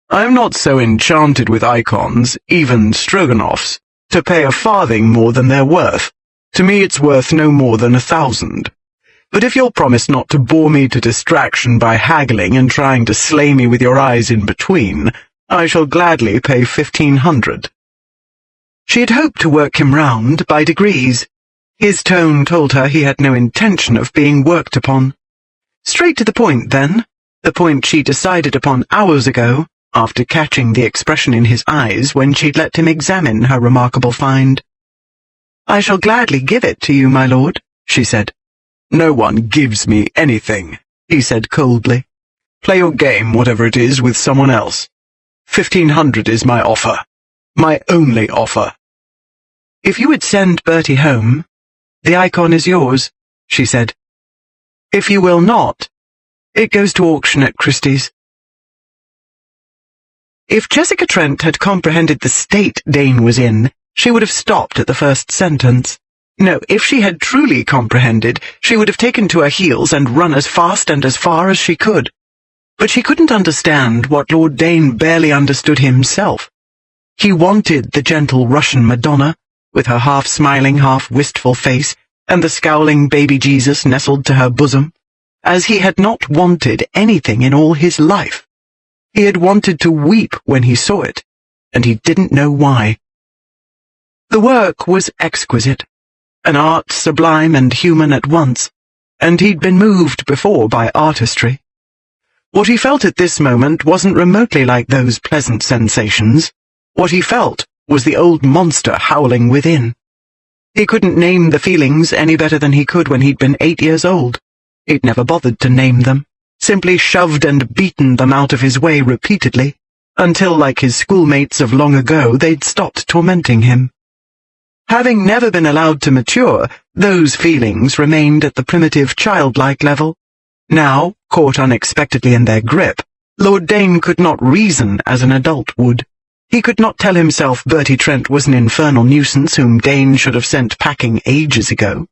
"I am not so enchanted with icons, even Stroganoffs, to pay a farthing more than they're worth. To me it's worth no more than 1,000. But if you'll promise not to bore me to distraction by haggling and trying to slay me with your eyes in between, I shall gladly pay 1,500. She had hoped to work him round by degrees. His tone told her he had no intention of being worked upon. Straight to the point, then, the point she decided upon hours ago, after catching the expression in his eyes when she'd let him examine her remarkable find. "I shall gladly give it to you, my lord," she said. "No one gives me anything," he said coldly. "Play your game, whatever it is, with someone else. 1,500 is my offer. My only offer." "If you would send Bertie home, the icon is yours," she said. "If you will not, it goes to auction at Christie's." If Jessica Trent had comprehended the state Dane was in, she would have stopped at the first sentence. No, if she had truly comprehended, she would have taken to her heels and run as fast and as far as she could. But she couldn't understand what Lord Dane barely understood himself. He wanted the gentle Russian Madonna, with her half-smiling, half-wistful face, and the scowling baby Jesus nestled to her bosom, as he had not wanted anything in all his life. He had wanted to weep when he saw it, and he didn't know why. The work was exquisite, an art sublime and human at once, and he'd been moved before by artistry. What he felt at this moment wasn't remotely like those pleasant sensations. What he felt was the old monster howling within. He couldn't name the feelings any better than he could when he'd been 8 years old. He'd never bothered to name them, simply shoved and beaten them out of his way repeatedly, until, like his schoolmates of long ago, they'd stopped tormenting him. Having never been allowed to mature, those feelings remained at the primitive childlike level. Now, caught unexpectedly in their grip, Lord Dane could not reason as an adult would. He could not tell himself Bertie Trent was an infernal nuisance whom Dane should have sent packing ages ago.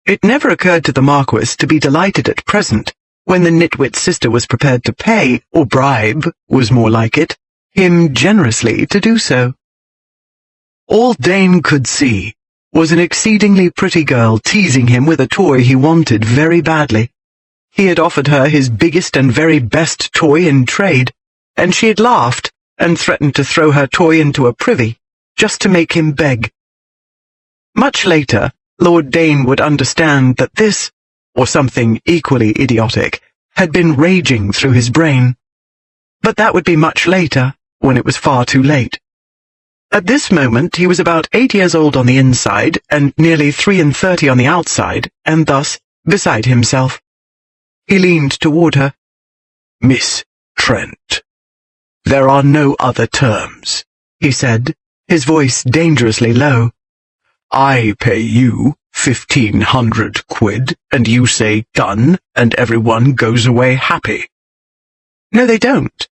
It never occurred to the Marquis to be delighted at present, when the nitwit's sister was prepared to pay, or bribe, was more like it, him generously to do so. All Dane could see was an exceedingly pretty girl teasing him with a toy he wanted very badly. He had offered her his biggest and very best toy in trade, and she had laughed and threatened to throw her toy into a privy, just to make him beg. Much later, Lord Dane would understand that this, or something equally idiotic, had been raging through his brain. But that would be much later, when it was far too late. At this moment he was about 8 years old on the inside, and nearly 33 on the outside, and thus beside himself. He leaned toward her. "Miss Trent. There are no other terms," he said, his voice dangerously low. "I pay you 1,500 quid, and you say done, and everyone goes away happy." "No, they don't."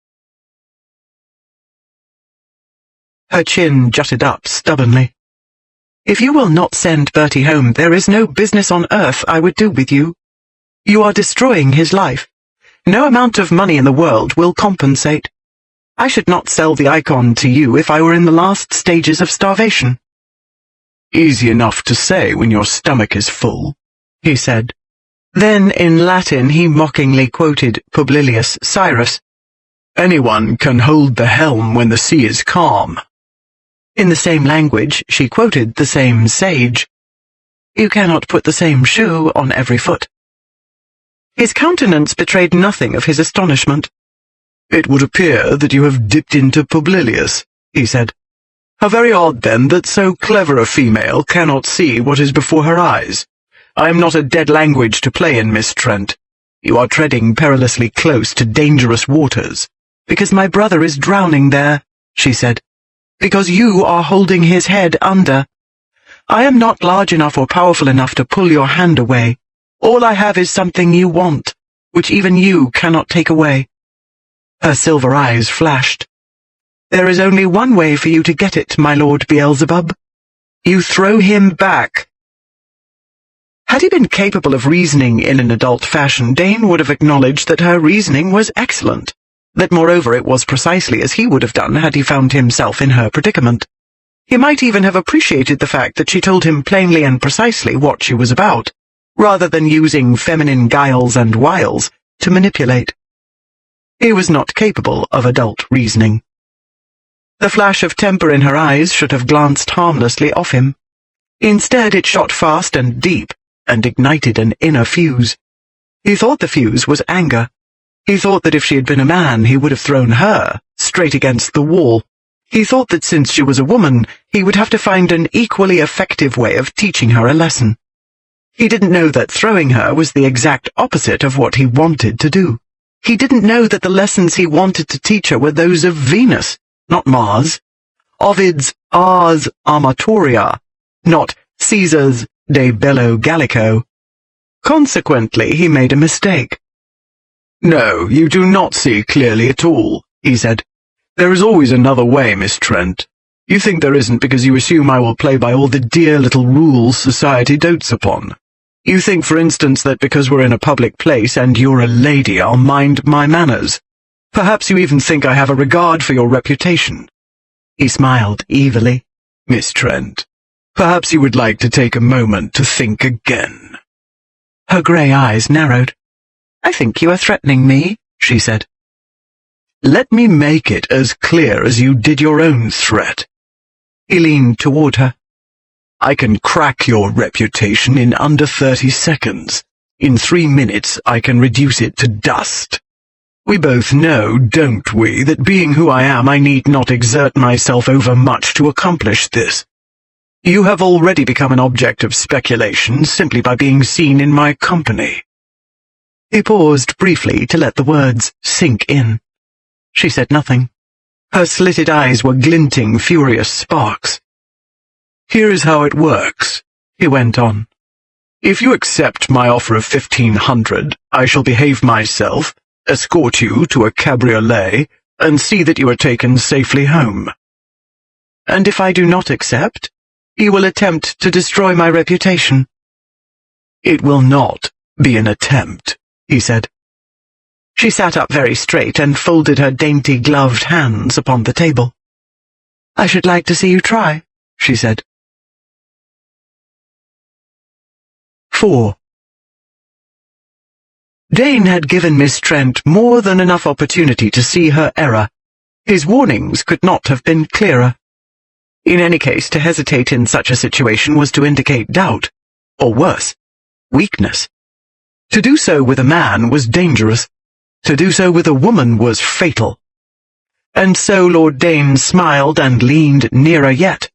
Her chin jutted up stubbornly. "If you will not send Bertie home, there is no business on earth I would do with you. You are destroying his life. No amount of money in the world will compensate. I should not sell the icon to you if I were in the last stages of starvation." "Easy enough to say when your stomach is full," he said. Then in Latin he mockingly quoted Publilius Cyrus. "Anyone can hold the helm when the sea is calm." In the same language she quoted the same sage. "You cannot put the same shoe on every foot." His countenance betrayed nothing of his astonishment. "It would appear that you have dipped into Publilius," he said. "How very odd, then, that so clever a female cannot see what is before her eyes. I am not a dead language to play in, Miss Trent. You are treading perilously close to dangerous waters." "Because my brother is drowning there," she said. "Because you are holding his head under. I am not large enough or powerful enough to pull your hand away. All I have is something you want, which even you cannot take away." Her silver eyes flashed. "There is only one way for you to get it, my Lord Beelzebub. You throw him back." Had he been capable of reasoning in an adult fashion, Dane would have acknowledged that her reasoning was excellent, that moreover it was precisely as he would have done had he found himself in her predicament. He might even have appreciated the fact that she told him plainly and precisely what she was about, rather than using feminine guiles and wiles to manipulate. He was not capable of adult reasoning. The flash of temper in her eyes should have glanced harmlessly off him. Instead it shot fast and deep, and ignited an inner fuse. He thought the fuse was anger. He thought that if she had been a man, he would have thrown her straight against the wall. He thought that since she was a woman, he would have to find an equally effective way of teaching her a lesson. He didn't know that throwing her was the exact opposite of what he wanted to do. He didn't know that the lessons he wanted to teach her were those of Venus, not Mars. Ovid's Ars Amatoria, not Caesar's De Bello Gallico. Consequently, he made a mistake. "No, you do not see clearly at all," he said. "There is always another way, Miss Trent. You think there isn't because you assume I will play by all the dear little rules society dotes upon. You think, for instance, that because we're in a public place and you're a lady, I'll mind my manners. Perhaps you even think I have a regard for your reputation." He smiled evilly. "Miss Trent, perhaps you would like to take a moment to think again." Her grey eyes narrowed. "I think you are threatening me," she said. Let me make it as clear as you did your own threat. He leaned toward her. I can crack your reputation in under 30 seconds. In 3 minutes, I can reduce it to dust. We both know, don't we, that being who I am, I need not exert myself overmuch to accomplish this. You have already become an object of speculation simply by being seen in my company. He paused briefly to let the words sink in. She said nothing. Her slitted eyes were glinting furious sparks. Here is how it works, he went on. If you accept my offer of 1,500, I shall behave myself, escort you to a cabriolet, and see that you are taken safely home. And if I do not accept, you will attempt to destroy my reputation. It will not be an attempt, he said. She sat up very straight and folded her dainty gloved hands upon the table. I should like to see you try, she said. 4. Dane had given Miss Trent more than enough opportunity to see her error. His warnings could not have been clearer. In any case, to hesitate in such a situation was to indicate doubt, or worse, weakness. To do so with a man was dangerous. To do so with a woman was fatal. And so Lord Dane smiled and leaned nearer yet,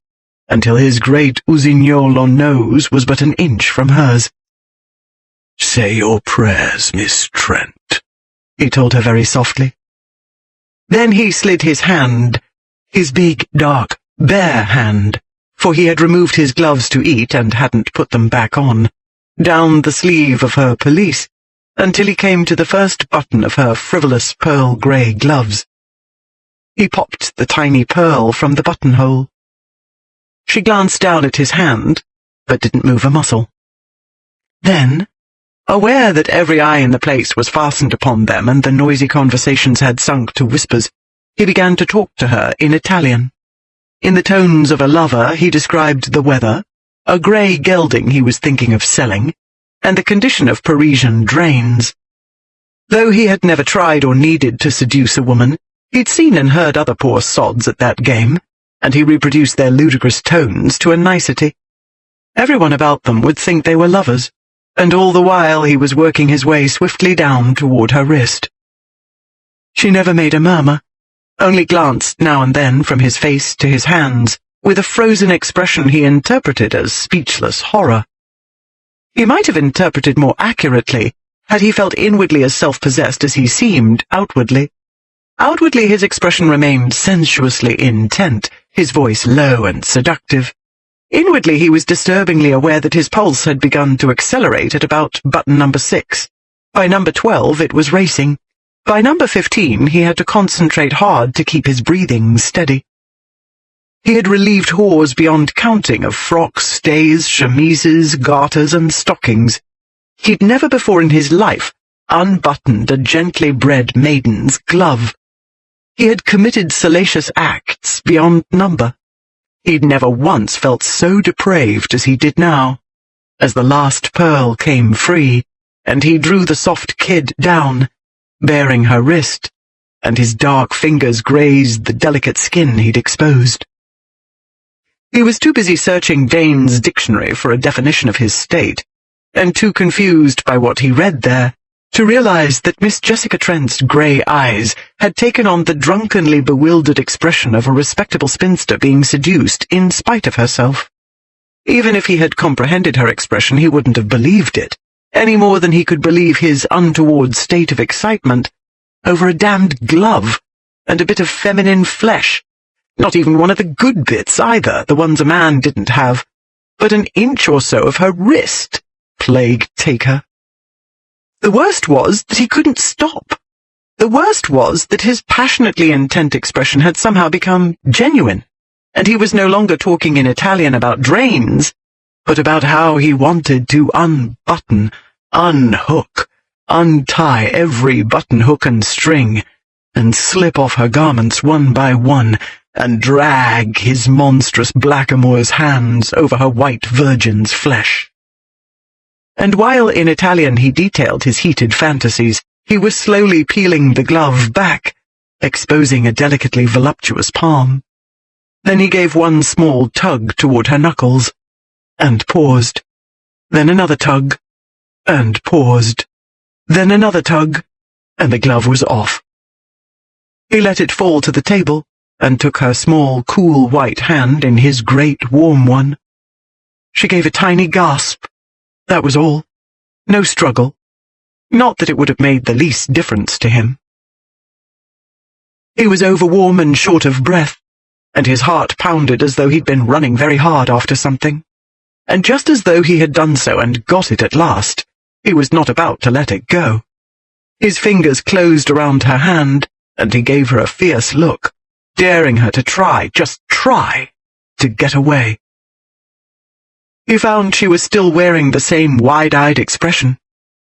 until his great usignol nose was but an inch from hers. Say your prayers, Miss Trent, he told her very softly. Then he slid his hand, his big, dark, bare hand, for he had removed his gloves to eat and hadn't put them back on, down the sleeve of her pelisse, until he came to the first button of her frivolous pearl-grey gloves. He popped the tiny pearl from the buttonhole. She glanced down at his hand, but didn't move a muscle. Then, aware that every eye in the place was fastened upon them and the noisy conversations had sunk to whispers, he began to talk to her in Italian. In the tones of a lover he described the weather, a grey gelding he was thinking of selling, and the condition of Parisian drains. Though he had never tried or needed to seduce a woman, he'd seen and heard other poor sods at that game, and he reproduced their ludicrous tones to a nicety. Everyone about them would think they were lovers, and all the while he was working his way swiftly down toward her wrist. She never made a murmur, only glanced now and then from his face to his hands, with a frozen expression he interpreted as speechless horror. He might have interpreted more accurately had he felt inwardly as self-possessed as he seemed outwardly. Outwardly his expression remained sensuously intent, his voice low and seductive. Inwardly he was disturbingly aware that his pulse had begun to accelerate at about button number 6. By number 12 it was racing. By number 15 he had to concentrate hard to keep his breathing steady. He had relieved whores beyond counting of frocks, stays, chemises, garters, and stockings. He'd never before in his life unbuttoned a gently bred maiden's glove. He had committed salacious acts beyond number. He'd never once felt so depraved as he did now. As the last pearl came free, and he drew the soft kid down, baring her wrist, and his dark fingers grazed the delicate skin he'd exposed. He was too busy searching Dane's dictionary for a definition of his state, and too confused by what he read there, to realize that Miss Jessica Trent's grey eyes had taken on the drunkenly bewildered expression of a respectable spinster being seduced in spite of herself. Even if he had comprehended her expression, he wouldn't have believed it, any more than he could believe his untoward state of excitement over a damned glove and a bit of feminine flesh. Not even one of the good bits either, the ones a man didn't have, but an inch or so of her wrist. Plague take her. The worst was that he couldn't stop. The worst was that his passionately intent expression had somehow become genuine, and he was no longer talking in Italian about drains, but about how he wanted to unbutton, unhook, untie every button hook and string, and slip off her garments one by one, and drag his monstrous blackamoor's hands over her white virgin's flesh. And while in Italian he detailed his heated fantasies, he was slowly peeling the glove back, exposing a delicately voluptuous palm. Then he gave one small tug toward her knuckles, and paused. Then another tug, and paused. Then another tug, and the glove was off. He let it fall to the table, and took her small, cool white hand in his great, warm one. She gave a tiny gasp. That was all. No struggle. Not that it would have made the least difference to him. He was overwarm and short of breath, and his heart pounded as though he'd been running very hard after something. And just as though he had done so and got it at last, he was not about to let it go. His fingers closed around her hand, and he gave her a fierce look, daring her to try, just try, to get away. He found she was still wearing the same wide-eyed expression.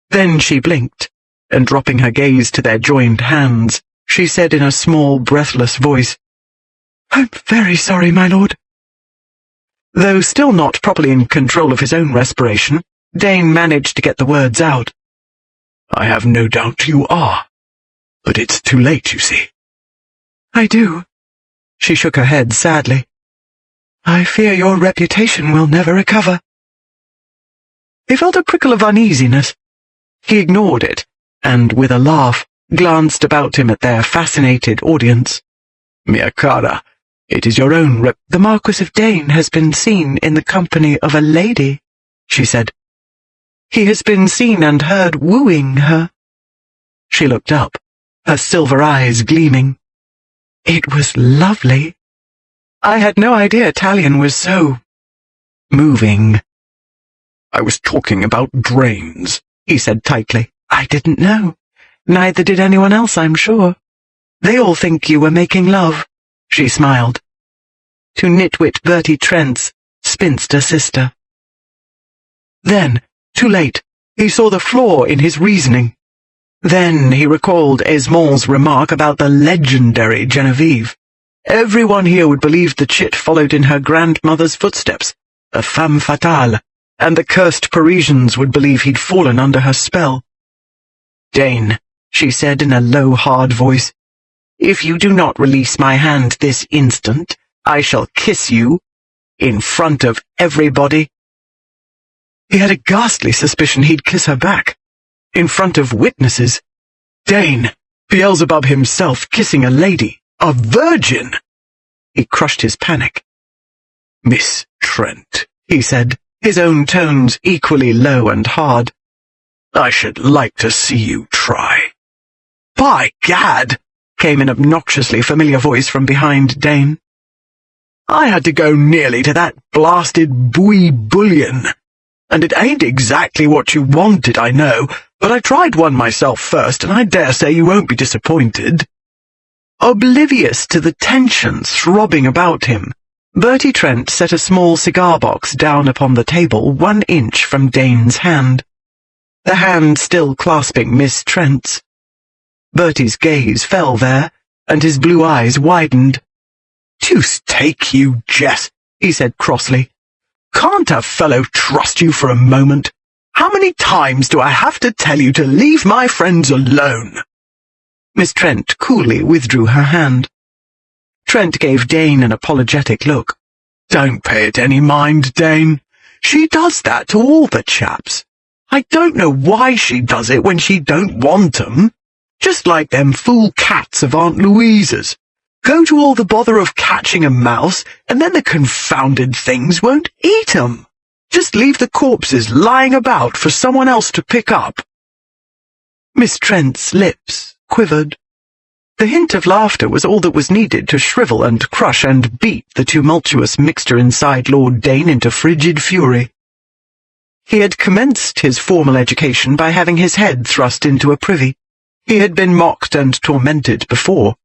Then she blinked, and dropping her gaze to their joined hands, she said in a small, breathless voice, "I'm very sorry, my lord." Though still not properly in control of his own respiration, Dane managed to get the words out. "I have no doubt you are, but it's too late, you see." "I do." She shook her head sadly. "I fear your reputation will never recover." He felt a prickle of uneasiness. He ignored it, and with a laugh, glanced about him at their fascinated audience. "Mia cara, it is your own The Marquis of Dane has been seen in the company of a lady," she said. "He has been seen and heard wooing her." She looked up, her silver eyes gleaming. "It was lovely. I had no idea Talion was so moving." "I was talking about drains," he said tightly. "I didn't know. Neither did anyone else, I'm sure. They all think you were making love," she smiled. "To nitwit Bertie Trent's spinster sister." Then, too late, he saw the flaw in his reasoning. Then he recalled Esmond's remark about the legendary Genevieve. Everyone here would believe the chit followed in her grandmother's footsteps, a femme fatale, and the cursed Parisians would believe he'd fallen under her spell. "Dane," she said in a low, hard voice, "if you do not release my hand this instant, I shall kiss you in front of everybody." He had a ghastly suspicion he'd kiss her back, in front of witnesses. Dane, Beelzebub himself, kissing a lady, a virgin! He crushed his panic. "Miss Trent," he said, his own tones equally low and hard. "I should like to see you try." "By gad!" came an obnoxiously familiar voice from behind Dane. "I had to go nearly to that blasted buoy bullion. And it ain't exactly what you wanted, I know, but I tried one myself first, and I dare say you won't be disappointed." Oblivious to the tension throbbing about him, Bertie Trent set a small cigar box down upon the table 1 inch from Dane's hand, the hand still clasping Miss Trent's. Bertie's gaze fell there, and his blue eyes widened. "Deuce take you, Jess," he said crossly. "Can't a fellow trust you for a moment? How many times do I have to tell you to leave my friends alone?" Miss Trent coolly withdrew her hand. Trent gave Dane an apologetic look. "Don't pay it any mind, Dane. She does that to all the chaps. I don't know why she does it when she don't want 'em. Just like them fool cats of Aunt Louisa's. Go to all the bother of catching a mouse, and then the confounded things won't eat 'em. Just leave the corpses lying about for someone else to pick up." Miss Trent's lips quivered. The hint of laughter was all that was needed to shrivel and crush and beat the tumultuous mixture inside Lord Dane into frigid fury. He had commenced his formal education by having his head thrust into a privy. He had been mocked and tormented before,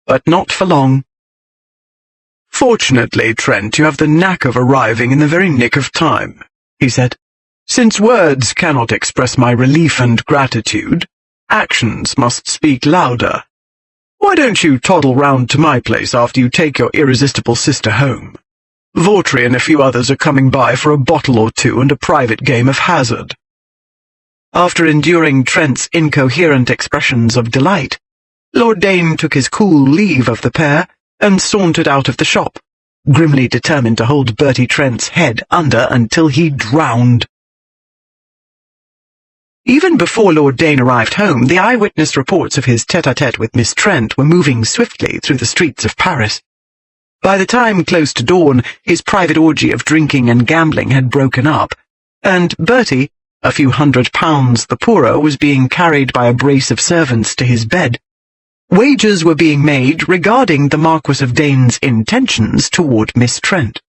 but not for long. "Fortunately, Trent, you have the knack of arriving in the very nick of time," he said. "Since words cannot express my relief and gratitude, actions must speak louder. Why don't you toddle round to my place after you take your irresistible sister home? Vautry and a few others are coming by for a bottle or two and a private game of hazard." After enduring Trent's incoherent expressions of delight, Lord Dane took his cool leave of the pair and sauntered out of the shop, grimly determined to hold Bertie Trent's head under until he drowned. Even before Lord Dane arrived home, the eyewitness reports of his tete-a-tete with Miss Trent were moving swiftly through the streets of Paris. By the time close to dawn, his private orgy of drinking and gambling had broken up, and Bertie, a few £100 the poorer, was being carried by a brace of servants to his bed. Wagers were being made regarding the Marquis of Dane's intentions toward Miss Trent.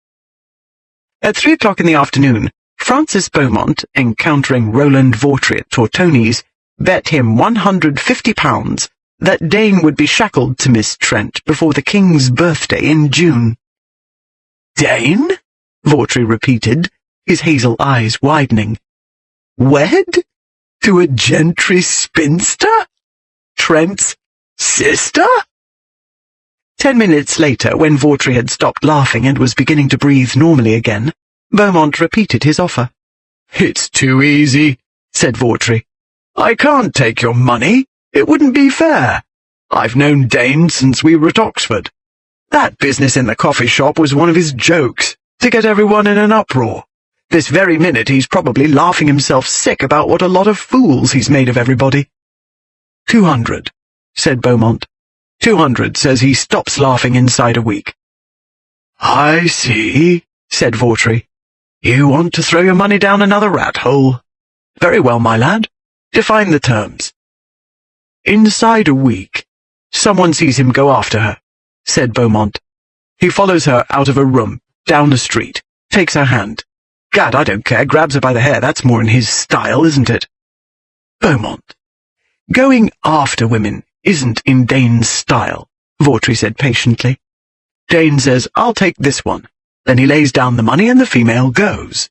At 3 o'clock in the afternoon, Francis Beaumont, encountering Roland Vautry at Tortoni's, bet him £150 that Dane would be shackled to Miss Trent before the King's birthday in June. "Dane?" Vautry repeated, his hazel eyes widening. "Wed? To a gentry spinster? Trent's sister?" 10 minutes later, when Vautry had stopped laughing and was beginning to breathe normally again, Beaumont repeated his offer. "It's too easy," said Vautry. "I can't take your money. It wouldn't be fair. I've known Dane since we were at Oxford. That business in the coffee shop was one of his jokes, to get everyone in an uproar. This very minute he's probably laughing himself sick about what a lot of fools he's made of everybody." 200, said Beaumont. 200 says he stops laughing inside a week. "I see," said Vautry. "You want to throw your money down another rat hole. Very well, my lad. Define the terms." "Inside a week, someone sees him go after her," said Beaumont. "He follows her out of a room, down the street, takes her hand. Gad, I don't care, grabs her by the hair, that's more in his style, isn't it?" "Beaumont, going after women isn't in Dane's style," Vautry said patiently. "Dane says, 'I'll take this one.' Then he lays down the money and the female goes."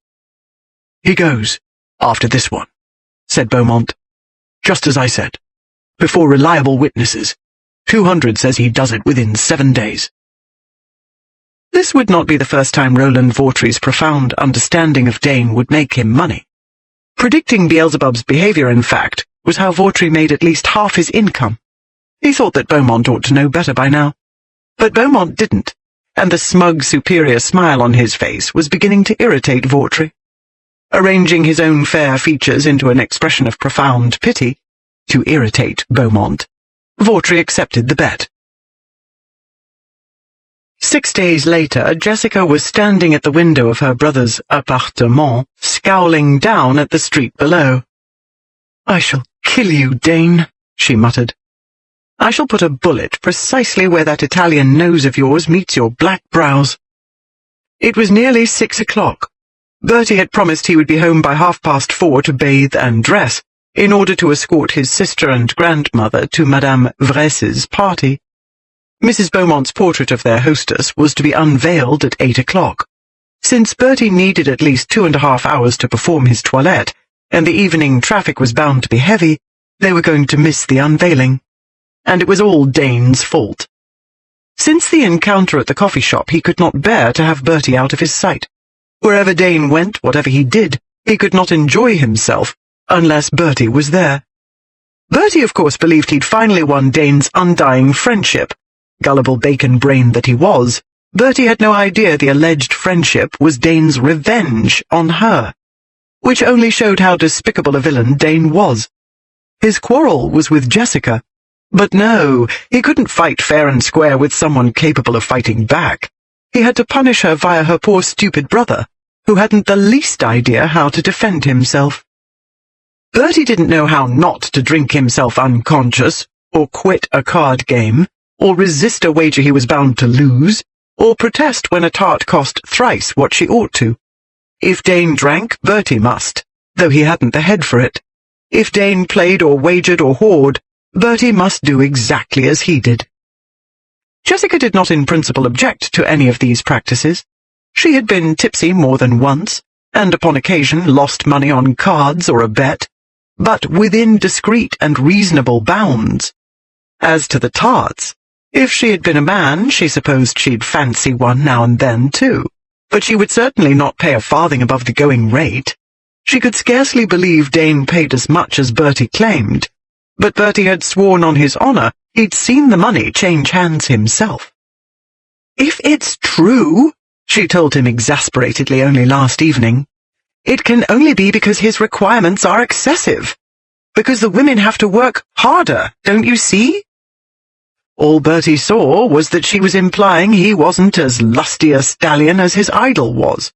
"He goes after this one," said Beaumont. "Just as I said. Before reliable witnesses. 200 says he does it within 7 days. This would not be the first time Roland Vautry's profound understanding of Dane would make him money. Predicting Beelzebub's behavior, in fact, was how Vautry made at least half his income. He thought that Beaumont ought to know better by now. But Beaumont didn't, and the smug, superior smile on his face was beginning to irritate Vautry. Arranging his own fair features into an expression of profound pity, to irritate Beaumont, Vautry accepted the bet. 6 days later, Jessica was standing at the window of her brother's appartement, scowling down at the street below. "I shall kill you, Dane," she muttered. "I shall put a bullet precisely where that Italian nose of yours meets your black brows." It was nearly 6 o'clock. Bertie had promised he would be home by 4:30 to bathe and dress, in order to escort his sister and grandmother to Madame Vress's party. Mrs. Beaumont's portrait of their hostess was to be unveiled at 8 o'clock. Since Bertie needed at least 2.5 hours to perform his toilette, and the evening traffic was bound to be heavy, they were going to miss the unveiling. And it was all Dane's fault. Since the encounter at the coffee shop, he could not bear to have Bertie out of his sight. Wherever Dane went, whatever he did, he could not enjoy himself unless Bertie was there. Bertie, of course, believed he'd finally won Dane's undying friendship. Gullible bacon-brain that he was, Bertie had no idea the alleged friendship was Dane's revenge on her, which only showed how despicable a villain Dane was. His quarrel was with Jessica, but no, he couldn't fight fair and square with someone capable of fighting back. He had to punish her via her poor stupid brother, who hadn't the least idea how to defend himself. Bertie didn't know how not to drink himself unconscious, or quit a card game, or resist a wager he was bound to lose, or protest when a tart cost thrice what she ought to. If Dane drank, Bertie must, though he hadn't the head for it. If Dane played or wagered or whored, Bertie must do exactly as he did. Jessica did not in principle object to any of these practices. She had been tipsy more than once, and upon occasion lost money on cards or a bet, but within discreet and reasonable bounds. As to the tarts, if she had been a man, she supposed she'd fancy one now and then, too, but she would certainly not pay a farthing above the going rate. She could scarcely believe Dane paid as much as Bertie claimed, but Bertie had sworn on his honour He'd seen the money change hands himself. "If it's true," she told him exasperatedly only last evening, "it can only be because his requirements are excessive. Because the women have to work harder, don't you see?" All Bertie saw was that she was implying he wasn't as lusty a stallion as his idol was.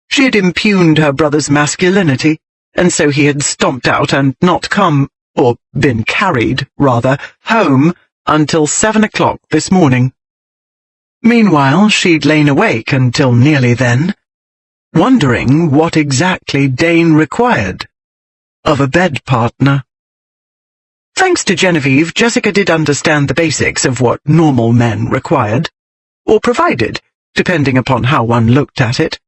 She had impugned her brother's masculinity, and so he had stomped out and not come, or been carried, rather, home until 7 o'clock this morning. Meanwhile, she'd lain awake until nearly then, wondering what exactly Dane required of a bed partner. Thanks to Genevieve, Jessica did understand the basics of what normal men required, or provided, depending upon how one looked at it.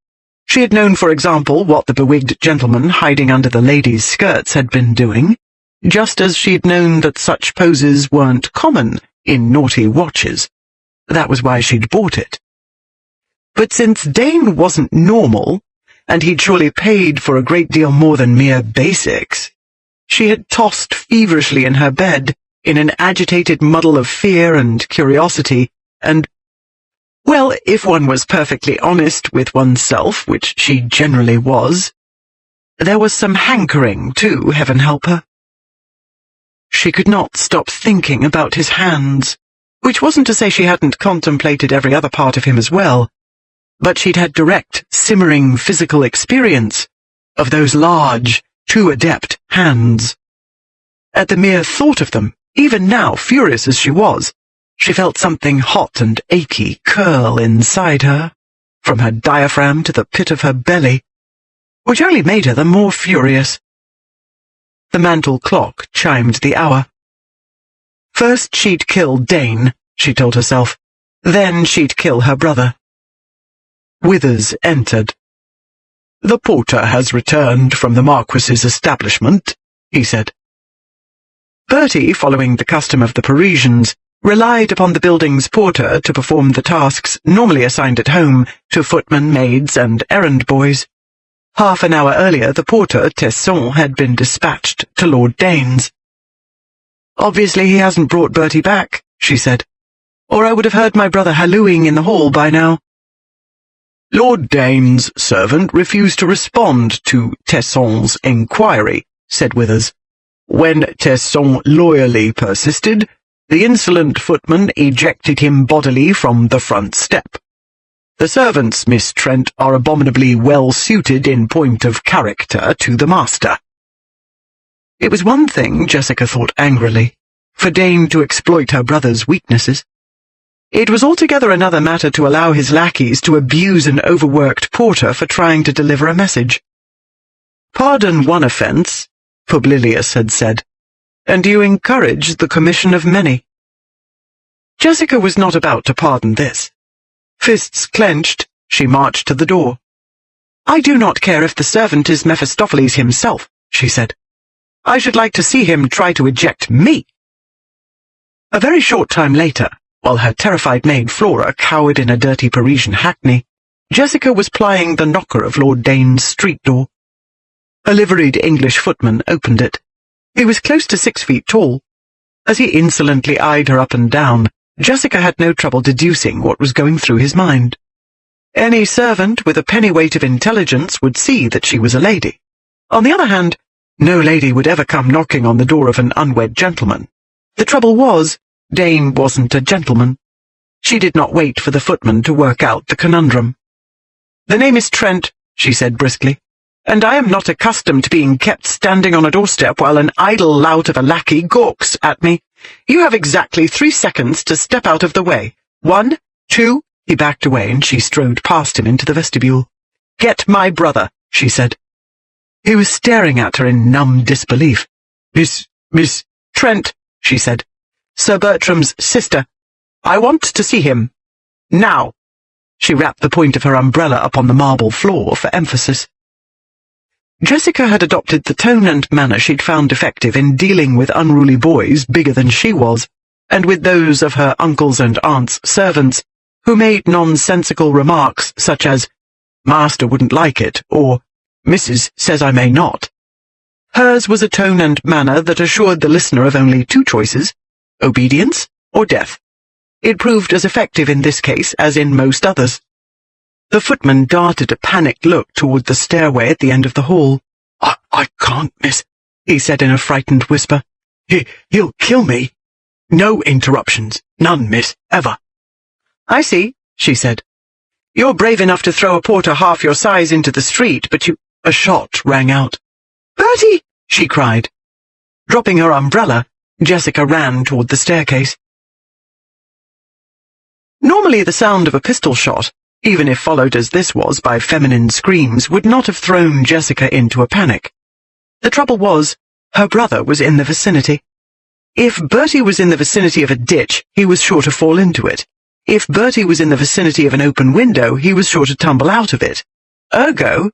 She had known, for example, what the bewigged gentleman hiding under the ladies' skirts had been doing, just as she'd known that such poses weren't common in naughty watches. That was why she'd bought it. But since Dane wasn't normal, and he'd surely paid for a great deal more than mere basics, she had tossed feverishly in her bed in an agitated muddle of fear and curiosity, and, well, if one was perfectly honest with oneself, which she generally was, there was some hankering too, heaven help her. She could not stop thinking about his hands, which wasn't to say she hadn't contemplated every other part of him as well, but she'd had direct, simmering physical experience of those large, too adept hands. At the mere thought of them, even now, furious as she was, she felt something hot and achy curl inside her, from her diaphragm to the pit of her belly, which only made her the more furious. The mantel clock chimed the hour. First she'd kill Dane, she told herself. Then she'd kill her brother. Withers entered. "The porter has returned from the Marquis's establishment," he said. Bertie, following the custom of the Parisians, relied upon the building's porter to perform the tasks normally assigned at home to footmen, maids, and errand boys. Half an hour earlier, the porter, Tesson, had been dispatched to Lord Dane's. "Obviously he hasn't brought Bertie back," she said, "or I would have heard my brother hallooing in the hall by now." "Lord Dane's servant refused to respond to Tesson's inquiry," said Withers. "When Tesson loyally persisted, the insolent footman ejected him bodily from the front step. The servants, Miss Trent, are abominably well-suited in point of character to the master." It was one thing, Jessica thought angrily, for Dane to exploit her brother's weaknesses. It was altogether another matter to allow his lackeys to abuse an overworked porter for trying to deliver a message. "Pardon one offence," Publilius had said, "and you encourage the commission of many." Jessica was not about to pardon this. Fists clenched, she marched to the door. "I do not care if the servant is Mephistopheles himself," she said. "I should like to see him try to eject me." A very short time later, while her terrified maid Flora cowered in a dirty Parisian hackney, Jessica was plying the knocker of Lord Dane's street door. A liveried English footman opened it. He was close to 6 feet tall. As he insolently eyed her up and down, Jessica had no trouble deducing what was going through his mind. Any servant with a pennyweight of intelligence would see that she was a lady. On the other hand, no lady would ever come knocking on the door of an unwed gentleman. The trouble was, Dane wasn't a gentleman. She did not wait for the footman to work out the conundrum. "The name is Trent," she said briskly, "and I am not accustomed to being kept standing on a doorstep while an idle lout of a lackey gawks at me. You have exactly 3 seconds to step out of the way. 1, 2, he backed away and she strode past him into the vestibule. "Get my brother," she said. He was staring at her in numb disbelief. Miss Trent," she said. "Sir Bertram's sister. I want to see him. Now." She rapped the point of her umbrella upon the marble floor for emphasis. Jessica had adopted the tone and manner she'd found effective in dealing with unruly boys bigger than she was, and with those of her uncles and aunts' servants, who made nonsensical remarks such as, "Master wouldn't like it," or "Mrs. says I may not." Hers was a tone and manner that assured the listener of only 2 choices: obedience or death. It proved as effective in this case as in most others. The footman darted a panicked look toward the stairway at the end of the hall. I can't, miss, he said in a frightened whisper. He'll kill me. No interruptions. None, miss, ever. I see, she said. You're brave enough to throw a porter half your size into the street, but you— A shot rang out. Bertie! She cried. Dropping her umbrella, Jessica ran toward the staircase. Normally the sound of a pistol shot, even if followed as this was by feminine screams, would not have thrown Jessica into a panic. The trouble was, her brother was in the vicinity. If Bertie was in the vicinity of a ditch, he was sure to fall into it. If Bertie was in the vicinity of an open window, he was sure to tumble out of it. Ergo,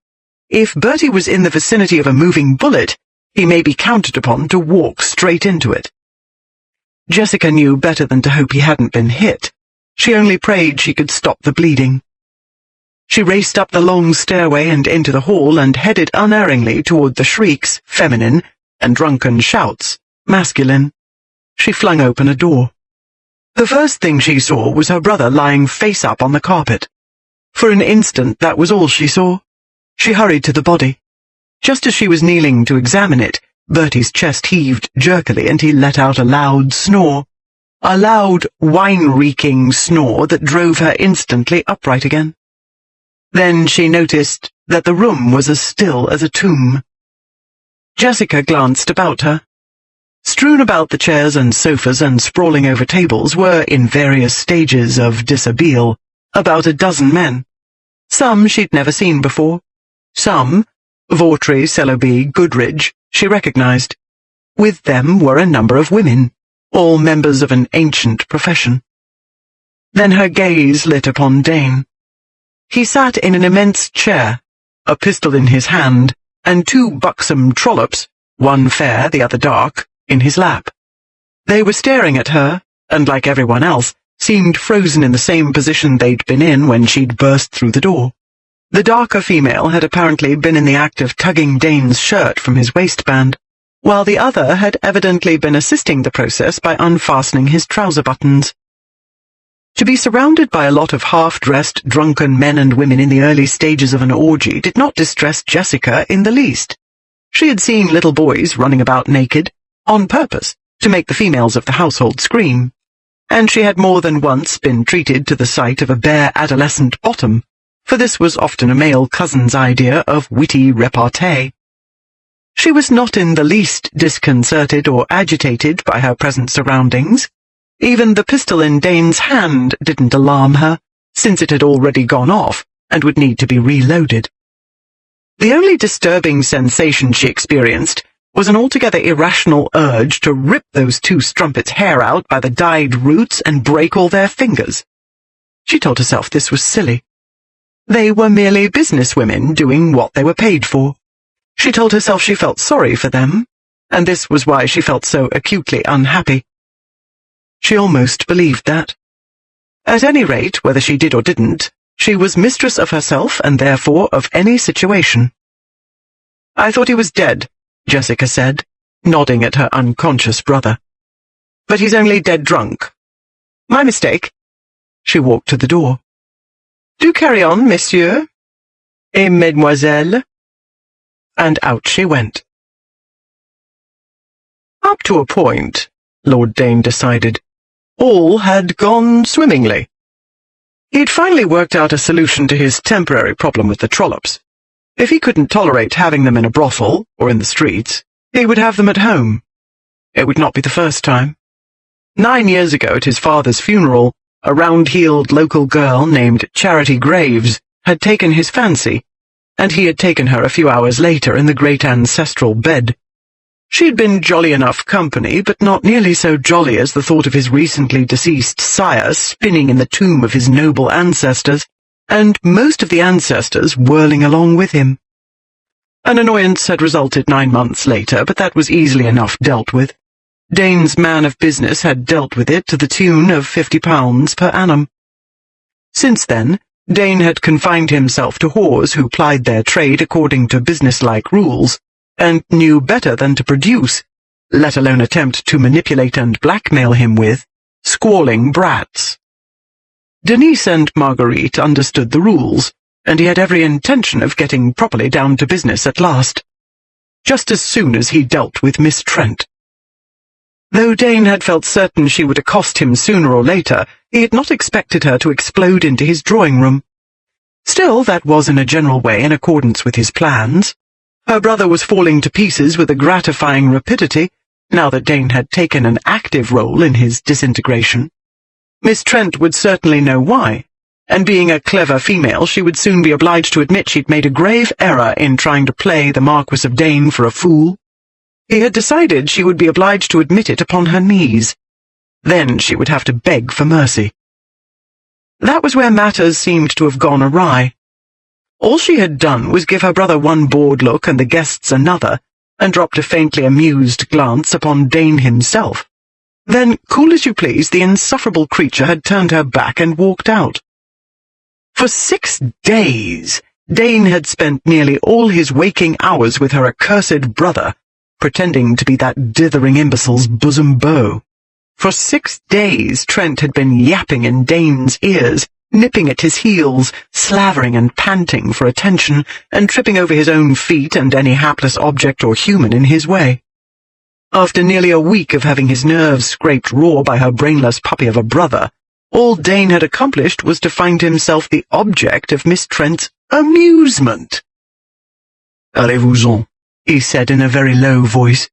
if Bertie was in the vicinity of a moving bullet, he may be counted upon to walk straight into it. Jessica knew better than to hope he hadn't been hit. She only prayed she could stop the bleeding. She raced up the long stairway and into the hall and headed unerringly toward the shrieks, feminine, and drunken shouts, masculine. She flung open a door. The first thing she saw was her brother lying face up on the carpet. For an instant that was all she saw. She hurried to the body. Just as she was kneeling to examine it, Bertie's chest heaved jerkily and he let out a loud snore. A loud, wine-reeking snore that drove her instantly upright again. Then she noticed that the room was as still as a tomb. Jessica glanced about her. Strewn about the chairs and sofas and sprawling over tables were, in various stages of dishabille, about a dozen men. Some she'd never seen before. Some, Vautry, Selloby, Goodridge, she recognized. With them were a number of women, all members of an ancient profession. Then her gaze lit upon Dane. He sat in an immense chair, a pistol in his hand, and two buxom trollops, one fair, the other dark, in his lap. They were staring at her, and like everyone else, seemed frozen in the same position they'd been in when she'd burst through the door. The darker female had apparently been in the act of tugging Dane's shirt from his waistband, while the other had evidently been assisting the process by unfastening his trouser buttons. To be surrounded by a lot of half-dressed, drunken men and women in the early stages of an orgy did not distress Jessica in the least. She had seen little boys running about naked, on purpose, to make the females of the household scream, and she had more than once been treated to the sight of a bare adolescent bottom, for this was often a male cousin's idea of witty repartee. She was not in the least disconcerted or agitated by her present surroundings. Even the pistol in Dane's hand didn't alarm her, since it had already gone off and would need to be reloaded. The only disturbing sensation she experienced was an altogether irrational urge to rip those two strumpets' hair out by the dyed roots and break all their fingers. She told herself this was silly. They were merely businesswomen doing what they were paid for. She told herself she felt sorry for them, and this was why she felt so acutely unhappy. She almost believed that. At any rate, whether she did or didn't, she was mistress of herself and therefore of any situation. "I thought he was dead," Jessica said, nodding at her unconscious brother. "But he's only dead drunk. My mistake." She walked to the door. "Do carry on, monsieur et mesdemoiselles." And out she went. Up to a point, Lord Dane decided, all had gone swimmingly. He'd finally worked out a solution to his temporary problem with the trollops. If he couldn't tolerate having them in a brothel or in the streets, he would have them at home. It would not be the first time. 9 years ago, at his father's funeral, a round-heeled local girl named Charity Graves had taken his fancy, and he had taken her a few hours later in the great ancestral bed. She'd been jolly enough company, but not nearly so jolly as the thought of his recently deceased sire spinning in the tomb of his noble ancestors, and most of the ancestors whirling along with him. An annoyance had resulted 9 months later, but that was easily enough dealt with. Dane's man of business had dealt with it to the tune of £50 per annum. Since then, Dane had confined himself to whores who plied their trade according to business-like rules, and knew better than to produce, let alone attempt to manipulate and blackmail him with, squalling brats. Denise and Marguerite understood the rules, and he had every intention of getting properly down to business at last, just as soon as he dealt with Miss Trent. Though Dane had felt certain she would accost him sooner or later, he had not expected her to explode into his drawing room. Still, that was in a general way in accordance with his plans. Her brother was falling to pieces with a gratifying rapidity, now that Dane had taken an active role in his disintegration. Miss Trent would certainly know why, and being a clever female, she would soon be obliged to admit she'd made a grave error in trying to play the Marquis of Dane for a fool. He had decided she would be obliged to admit it upon her knees. Then she would have to beg for mercy. That was where matters seemed to have gone awry. All she had done was give her brother one bored look and the guests another, and dropped a faintly amused glance upon Dane himself. Then, cool as you please, the insufferable creature had turned her back and walked out. For 6 days, Dane had spent nearly all his waking hours with her accursed brother, pretending to be that dithering imbecile's bosom beau. For 6 days Trent had been yapping in Dane's ears, nipping at his heels, slavering and panting for attention, and tripping over his own feet and any hapless object or human in his way. After nearly a week of having his nerves scraped raw by her brainless puppy of a brother, all Dane had accomplished was to find himself the object of Miss Trent's amusement. "Allez-vous-en," he said in a very low voice.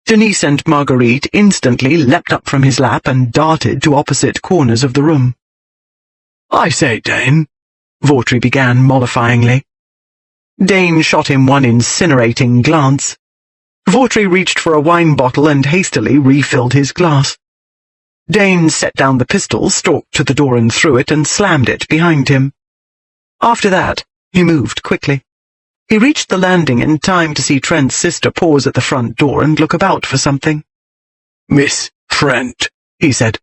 Denise and Marguerite instantly leapt up from his lap and darted to opposite corners of the room. "I say, Dane," Vautry began mollifyingly. Dane shot him one incinerating glance. Vautry reached for a wine bottle and hastily refilled his glass. Dane set down the pistol, stalked to the door and threw it, and slammed it behind him. After that, he moved quickly. He reached the landing in time to see Trent's sister pause at the front door and look about for something. "Miss Trent," he said.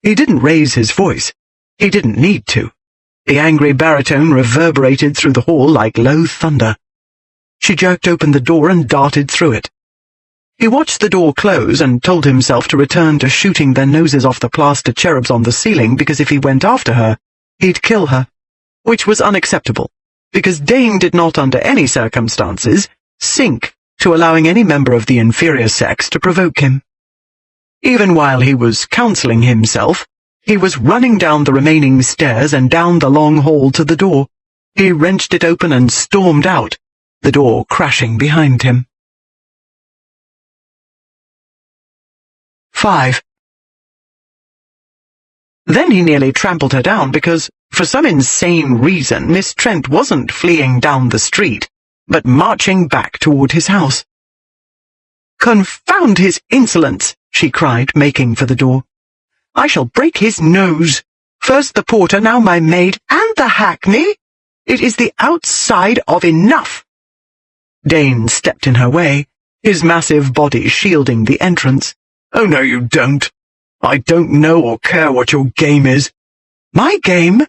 He didn't raise his voice. He didn't need to. The angry baritone reverberated through the hall like low thunder. She jerked open the door and darted through it. He watched the door close and told himself to return to shooting their noses off the plaster cherubs on the ceiling, because if he went after her, he'd kill her, which was unacceptable, because Dane did not under any circumstances sink to allowing any member of the inferior sex to provoke him. Even while he was counselling himself, he was running down the remaining stairs and down the long hall to the door. He wrenched it open and stormed out, the door crashing behind him. 5. Then he nearly trampled her down because, for some insane reason, Miss Trent wasn't fleeing down the street, but marching back toward his house. "Confound his insolence!" she cried, making for the door. "I shall break his nose. First the porter, now my maid, and the hackney. It is the outside of enough." Dane stepped in her way, his massive body shielding the entrance. "Oh, no, you don't. I don't know or care what your game is." "My game?"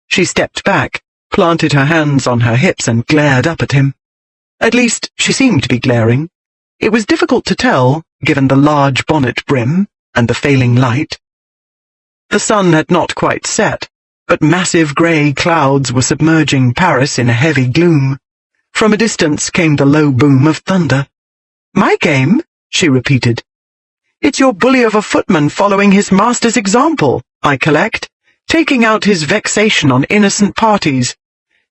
She stepped back, planted her hands on her hips and glared up at him. At least, she seemed to be glaring. It was difficult to tell, given the large bonnet brim and the failing light. The sun had not quite set, but massive grey clouds were submerging Paris in a heavy gloom. From a distance came the low boom of thunder. "My game?" she repeated. "It's your bully of a footman following his master's example, I collect, taking out his vexation on innocent parties.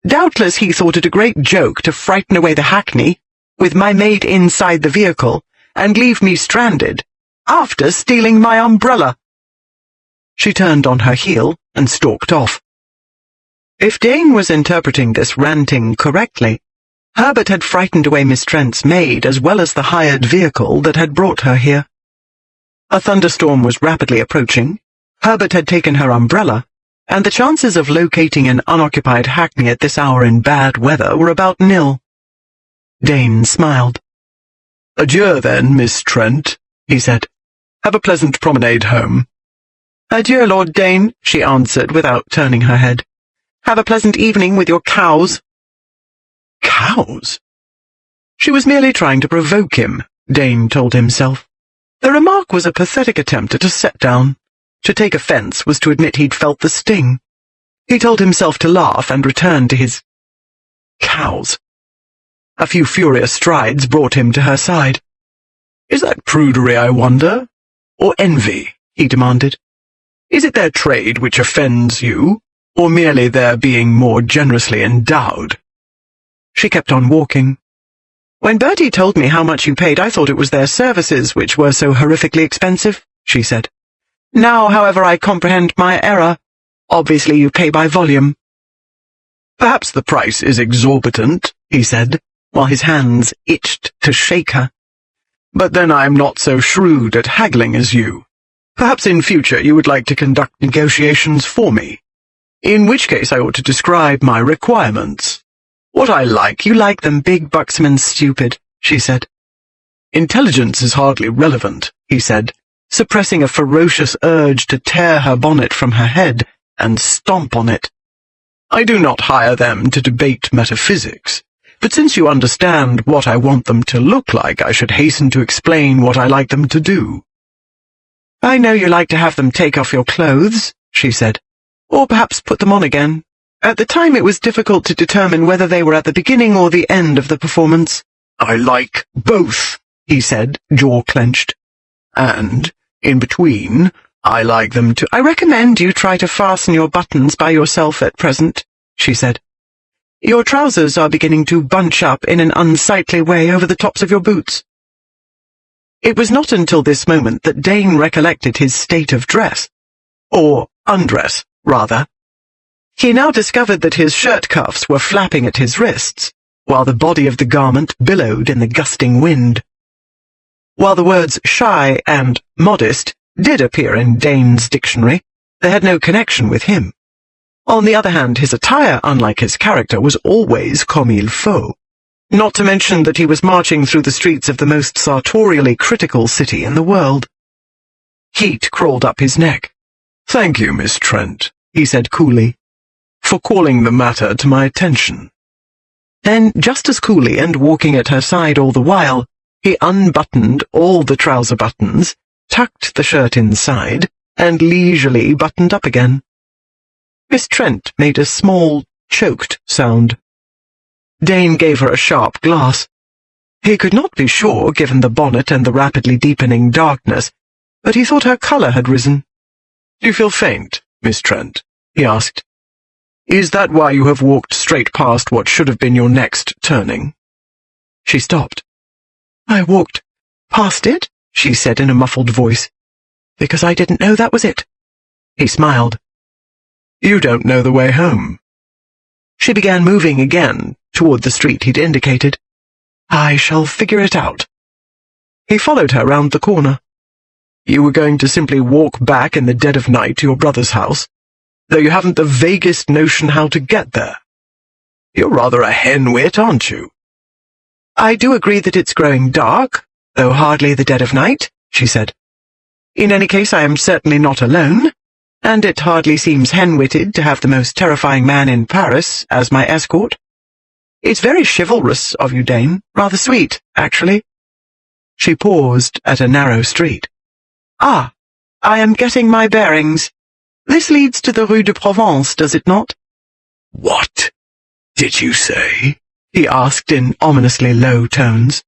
Doubtless he thought it a great joke to frighten away the hackney, with my maid inside the vehicle, and leave me stranded, after stealing my umbrella." She turned on her heel and stalked off. If Dane was interpreting this ranting correctly, Herbert had frightened away Miss Trent's maid as well as the hired vehicle that had brought her here. A thunderstorm was rapidly approaching, Herbert had taken her umbrella, and the chances of locating an unoccupied hackney at this hour in bad weather were about nil. Dane smiled. "Adieu, then, Miss Trent," he said. "Have a pleasant promenade home." "Adieu, Lord Dane," she answered without turning her head. "Have a pleasant evening with your cows." Cows? She was merely trying to provoke him, Dane told himself. The remark was a pathetic attempt at a set-down. To take offence was to admit he'd felt the sting. He told himself to laugh and return to his cows. A few furious strides brought him to her side. "Is that prudery, I wonder? Or envy?" he demanded. "Is it their trade which offends you, or merely their being more generously endowed?" She kept on walking. "When Bertie told me how much you paid, I thought it was their services which were so horrifically expensive," she said. "Now, however, I comprehend my error. Obviously you pay by volume." "Perhaps the price is exorbitant," he said, while his hands itched to shake her. "But then I am not so shrewd at haggling as you. Perhaps in future you would like to conduct negotiations for me, in which case I ought to describe my requirements. What I like, "You like them big, buxom, and stupid," she said. "Intelligence is hardly relevant," he said, suppressing a ferocious urge to tear her bonnet from her head and stomp on it. "I do not hire them to debate metaphysics, but since you understand what I want them to look like, I should hasten to explain what I like them to do." "I know you like to have them take off your clothes," she said, "or perhaps put them on again. At the time it was difficult to determine whether they were at the beginning or the end of the performance." "I like both," he said, jaw clenched. "And, in between, I like them to—" "I recommend you try to fasten your buttons by yourself at present," she said. "Your trousers are beginning to bunch up in an unsightly way over the tops of your boots." It was not until this moment that Dane recollected his state of dress. Or undress, rather. He now discovered that his shirt cuffs were flapping at his wrists, while the body of the garment billowed in the gusting wind. While the words shy and modest did appear in Dane's dictionary, they had no connection with him. On the other hand, his attire, unlike his character, was always comme il faut, not to mention that he was marching through the streets of the most sartorially critical city in the world. Heat crawled up his neck. "Thank you, Miss Trent," he said coolly, "for calling the matter to my attention." Then, just as coolly and walking at her side all the while, he unbuttoned all the trouser buttons, tucked the shirt inside, and leisurely buttoned up again. Miss Trent made a small, choked sound. Dane gave her a sharp glance. He could not be sure, given the bonnet and the rapidly deepening darkness, but he thought her colour had risen. "Do you feel faint, Miss Trent?" he asked. "Is that why you have walked straight past what should have been your next turning?" She stopped. "I walked past it," she said in a muffled voice, "because I didn't know that was it." He smiled. "You don't know the way home." She began moving again toward the street he'd indicated. "I shall figure it out." He followed her round the corner. "You were going to simply walk back in the dead of night to your brother's house, though you haven't the vaguest notion how to get there. You're rather a hen-wit, aren't you?" "I do agree that it's growing dark, though hardly the dead of night," she said. "In any case, I am certainly not alone, and it hardly seems hen-witted to have the most terrifying man in Paris as my escort. It's very chivalrous of you, Dane. Rather sweet, actually." She paused at a narrow street. "Ah, I am getting my bearings. This leads to the Rue de Provence, does it not?" "What did you say?" he asked in ominously low tones.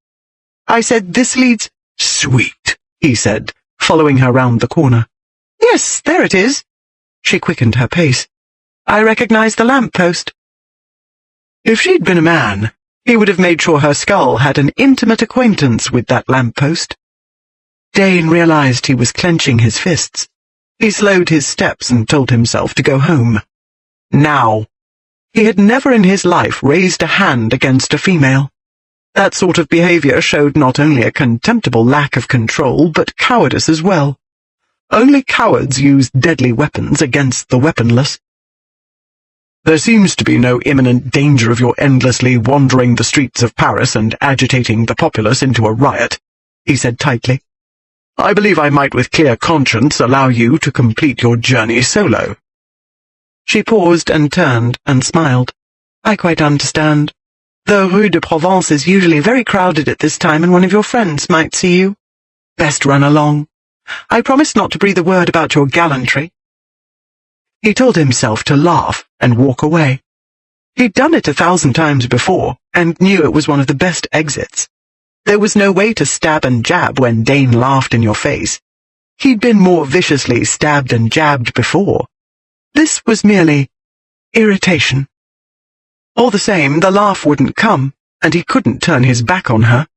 "I said this leads—" "Sweet," he said, following her round the corner. "Yes, there it is." She quickened her pace. "I recognize the lamp-post." If she'd been a man, he would have made sure her skull had an intimate acquaintance with that lamp-post. Dane realized he was clenching his fists. He slowed his steps and told himself to go home. Now. He had never in his life raised a hand against a female. That sort of behavior showed not only a contemptible lack of control, but cowardice as well. Only cowards use deadly weapons against the weaponless. "There seems to be no imminent danger of your endlessly wandering the streets of Paris and agitating the populace into a riot," he said tightly. "I believe I might with clear conscience allow you to complete your journey solo." She paused and turned and smiled. "I quite understand. The Rue de Provence is usually very crowded at this time, and one of your friends might see you. Best run along. I promise not to breathe a word about your gallantry." He told himself to laugh and walk away. He'd done it 1,000 times before, and knew it was one of the best exits. There was no way to stab and jab when Dane laughed in your face. He'd been more viciously stabbed and jabbed before. This was merely irritation. All the same, the laugh wouldn't come, and he couldn't turn his back on her.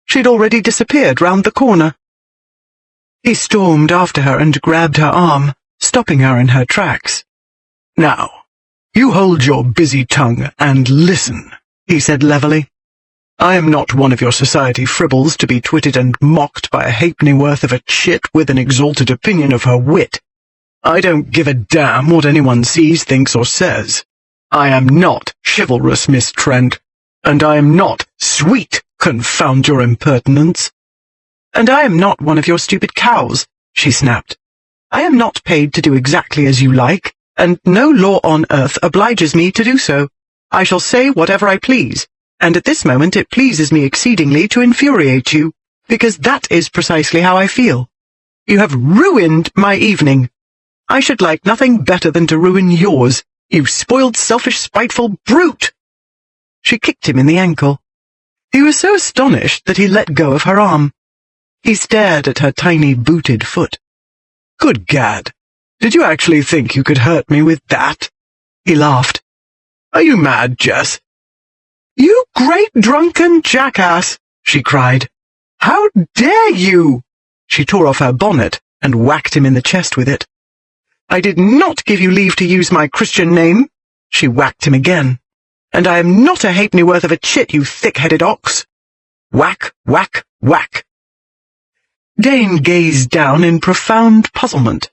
She'd already disappeared round the corner. He stormed after her and grabbed her arm, stopping her in her tracks. "Now, you hold your busy tongue and listen," he said levelly. "I am not one of your society fribbles to be twitted and mocked by a halfpennyworth of a chit with an exalted opinion of her wit. I don't give a damn what anyone sees, thinks, or says. I am not chivalrous, Miss Trent, and I am not sweet, confound your impertinence." "And I am not one of your stupid cows," she snapped. "I am not paid to do exactly as you like, and no law on earth obliges me to do so. I shall say whatever I please, and at this moment it pleases me exceedingly to infuriate you, because that is precisely how I feel. You have ruined my evening. I should like nothing better than to ruin yours, you spoiled, selfish, spiteful brute." She kicked him in the ankle. He was so astonished that he let go of her arm. He stared at her tiny booted foot. "Good gad, did you actually think you could hurt me with that?" He laughed. "Are you mad, Jess?" "You great drunken jackass!" she cried. "How dare you!" She tore off her bonnet and whacked him in the chest with it. "I did not give you leave to use my Christian name." She whacked him again. "And I am not a halfpennyworth of a chit, you thick-headed ox." Whack, whack, whack. Dane gazed down in profound puzzlement.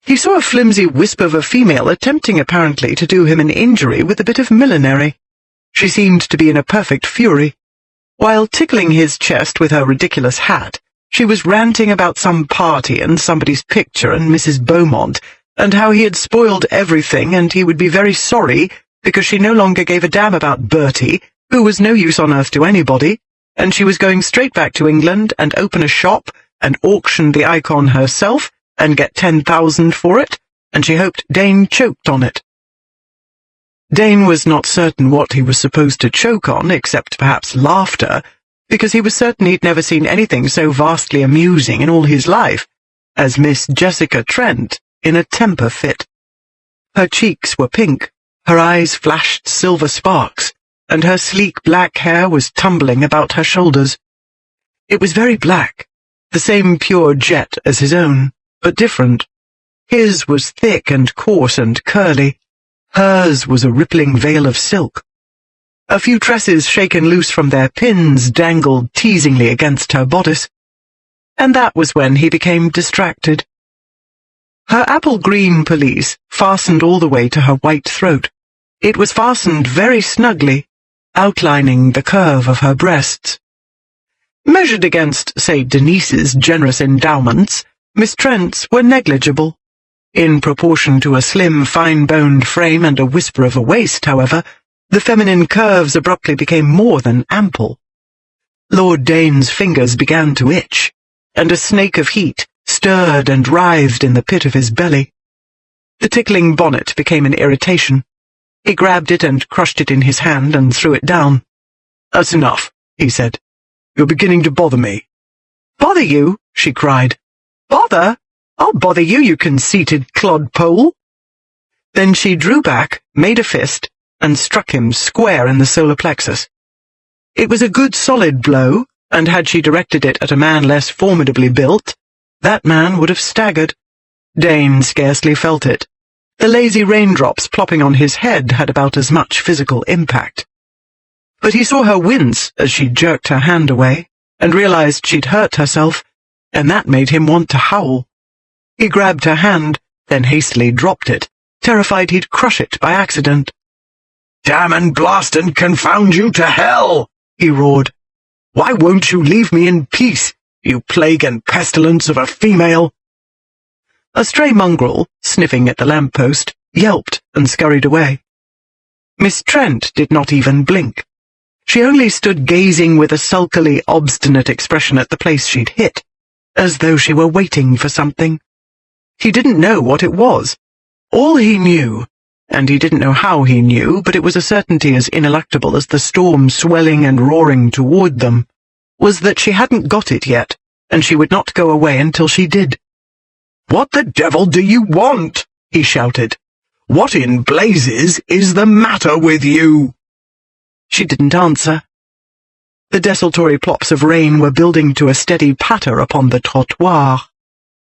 He saw a flimsy wisp of a female attempting apparently to do him an injury with a bit of millinery. She seemed to be in a perfect fury. While tickling his chest with her ridiculous hat, she was ranting about some party and somebody's picture and Mrs. Beaumont, and how he had spoiled everything and he would be very sorry because she no longer gave a damn about Bertie, who was no use on earth to anybody, and she was going straight back to England and open a shop and auction the icon herself and get 10,000 for it, and she hoped Dane choked on it. Dane was not certain what he was supposed to choke on, except perhaps laughter, because he was certain he'd never seen anything so vastly amusing in all his life as Miss Jessica Trent in a temper fit. Her cheeks were pink, her eyes flashed silver sparks, and her sleek black hair was tumbling about her shoulders. It was very black, the same pure jet as his own, but different. His was thick and coarse and curly. Hers was a rippling veil of silk. A few tresses shaken loose from their pins dangled teasingly against her bodice. And that was when he became distracted. Her apple-green pelisse fastened all the way to her white throat. It was fastened very snugly, outlining the curve of her breasts. Measured against, say, Denise's generous endowments, Miss Trent's were negligible. In proportion to a slim, fine-boned frame and a whisper of a waist, however, the feminine curves abruptly became more than ample. Lord Dane's fingers began to itch, and a snake of heat stirred and writhed in the pit of his belly. The tickling bonnet became an irritation. He grabbed it and crushed it in his hand and threw it down. "That's enough," he said. "You're beginning to bother me." "Bother you?" she cried. "Bother? I'll bother you, you conceited clodpole." Then she drew back, made a fist, and struck him square in the solar plexus. It was a good solid blow, and had she directed it at a man less formidably built, that man would have staggered. Dane scarcely felt it. The lazy raindrops plopping on his head had about as much physical impact. But he saw her wince as she jerked her hand away, and realized she'd hurt herself, and that made him want to howl. He grabbed her hand, then hastily dropped it, terrified he'd crush it by accident. "Damn and blast and confound you to hell!" he roared. "Why won't you leave me in peace, you plague and pestilence of a female?" A stray mongrel, sniffing at the lamp-post, yelped and scurried away. Miss Trent did not even blink. She only stood gazing with a sulkily obstinate expression at the place she'd hit. as though she were waiting for something. He didn't know what it was. All he knew, and he didn't know how he knew, but it was a certainty as ineluctable as the storm swelling and roaring toward them, was that she hadn't got it yet, and she would not go away until she did. "What the devil do you want?" he shouted. "What in blazes is the matter with you?" She didn't answer. The desultory plops of rain were building to a steady patter upon the trottoir.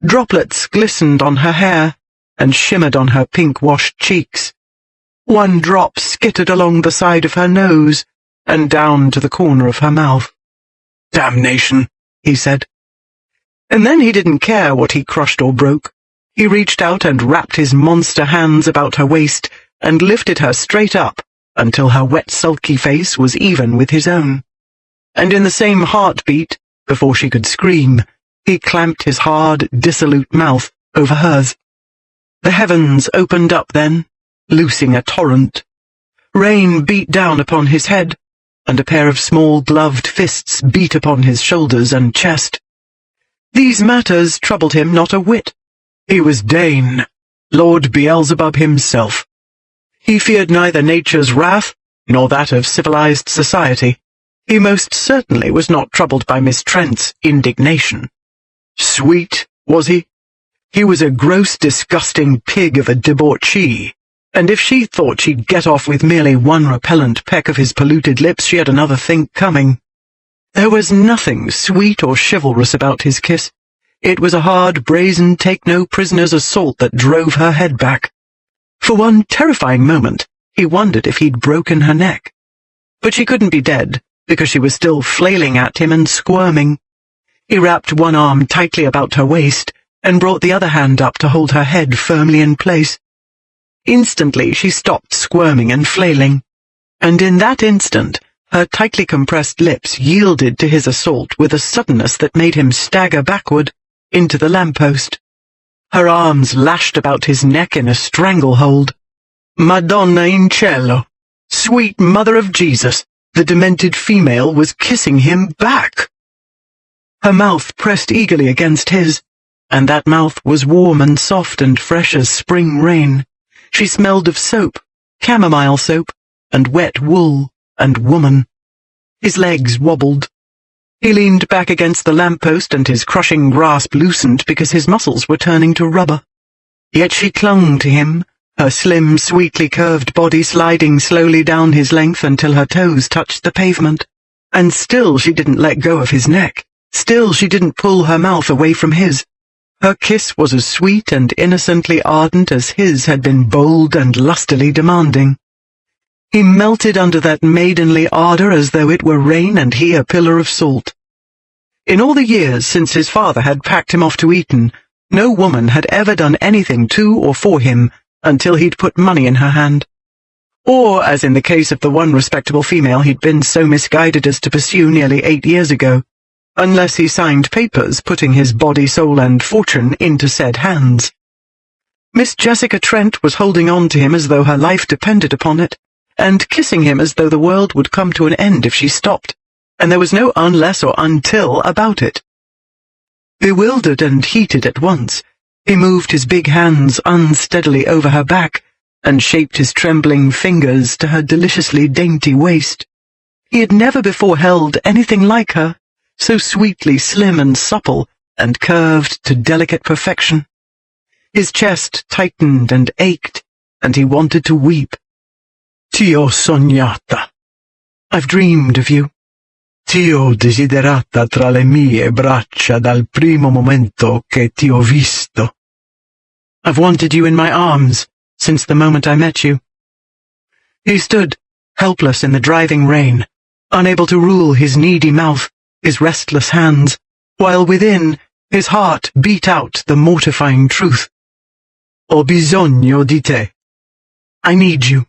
Droplets glistened on her hair and shimmered on her pink-washed cheeks. One drop skittered along the side of her nose and down to the corner of her mouth. "Damnation," he said. And then he didn't care what he crushed or broke. He reached out and wrapped his monster hands about her waist and lifted her straight up until her wet, sulky face was even with his own. And in the same heartbeat, before she could scream, he clamped his hard, dissolute mouth over hers. The heavens opened up then, loosing a torrent. Rain beat down upon his head, and a pair of small gloved fists beat upon his shoulders and chest. These matters troubled him not a whit. He was Dane, Lord Beelzebub himself. He feared neither nature's wrath nor that of civilized society. He most certainly was not troubled by Miss Trent's indignation. Sweet, was he? He was a gross, disgusting pig of a debauchee, and if she thought she'd get off with merely one repellent peck of his polluted lips, she had another think coming. There was nothing sweet or chivalrous about his kiss. It was a hard, brazen, take-no-prisoners assault that drove her head back. For one terrifying moment, he wondered if he'd broken her neck. But she couldn't be dead, because she was still flailing at him and squirming. He wrapped one arm tightly about her waist and brought the other hand up to hold her head firmly in place. Instantly she stopped squirming and flailing, and in that instant her tightly compressed lips yielded to his assault with a suddenness that made him stagger backward into the lamppost. Her arms lashed about his neck in a stranglehold. Madonna in cielo! Sweet Mother of Jesus! The demented female was kissing him back. Her mouth pressed eagerly against his, and that mouth was warm and soft and fresh as spring rain. She smelled of soap, chamomile soap, and wet wool, and woman. His legs wobbled. He leaned back against the lamppost and his crushing grasp loosened because his muscles were turning to rubber. Yet she clung to him, her slim, sweetly curved body sliding slowly down his length until her toes touched the pavement. And still she didn't let go of his neck. Still she didn't pull her mouth away from his. Her kiss was as sweet and innocently ardent as his had been bold and lustily demanding. He melted under that maidenly ardor as though it were rain and he a pillar of salt. In all the years since his father had packed him off to Eton, no woman had ever done anything to or for him until he'd put money in her hand. Or, as in the case of the one respectable female he'd been so misguided as to pursue nearly 8 years ago, unless he signed papers putting his body, soul, and fortune into said hands. Miss Jessica Trent was holding on to him as though her life depended upon it, and kissing him as though the world would come to an end if she stopped, and there was no unless or until about it. Bewildered and heated at once, he moved his big hands unsteadily over her back and shaped his trembling fingers to her deliciously dainty waist. He had never before held anything like her, so sweetly slim and supple and curved to delicate perfection. His chest tightened and ached, and he wanted to weep. "Ti ho sognata. I've dreamed of you. Ti ho desiderata tra le mie braccia dal primo momento che ti ho visto. I've wanted you in my arms since the moment I met you." He stood, helpless in the driving rain, unable to rule his needy mouth, his restless hands, while within his heart beat out the mortifying truth. "Ho bisogno di te. I need you."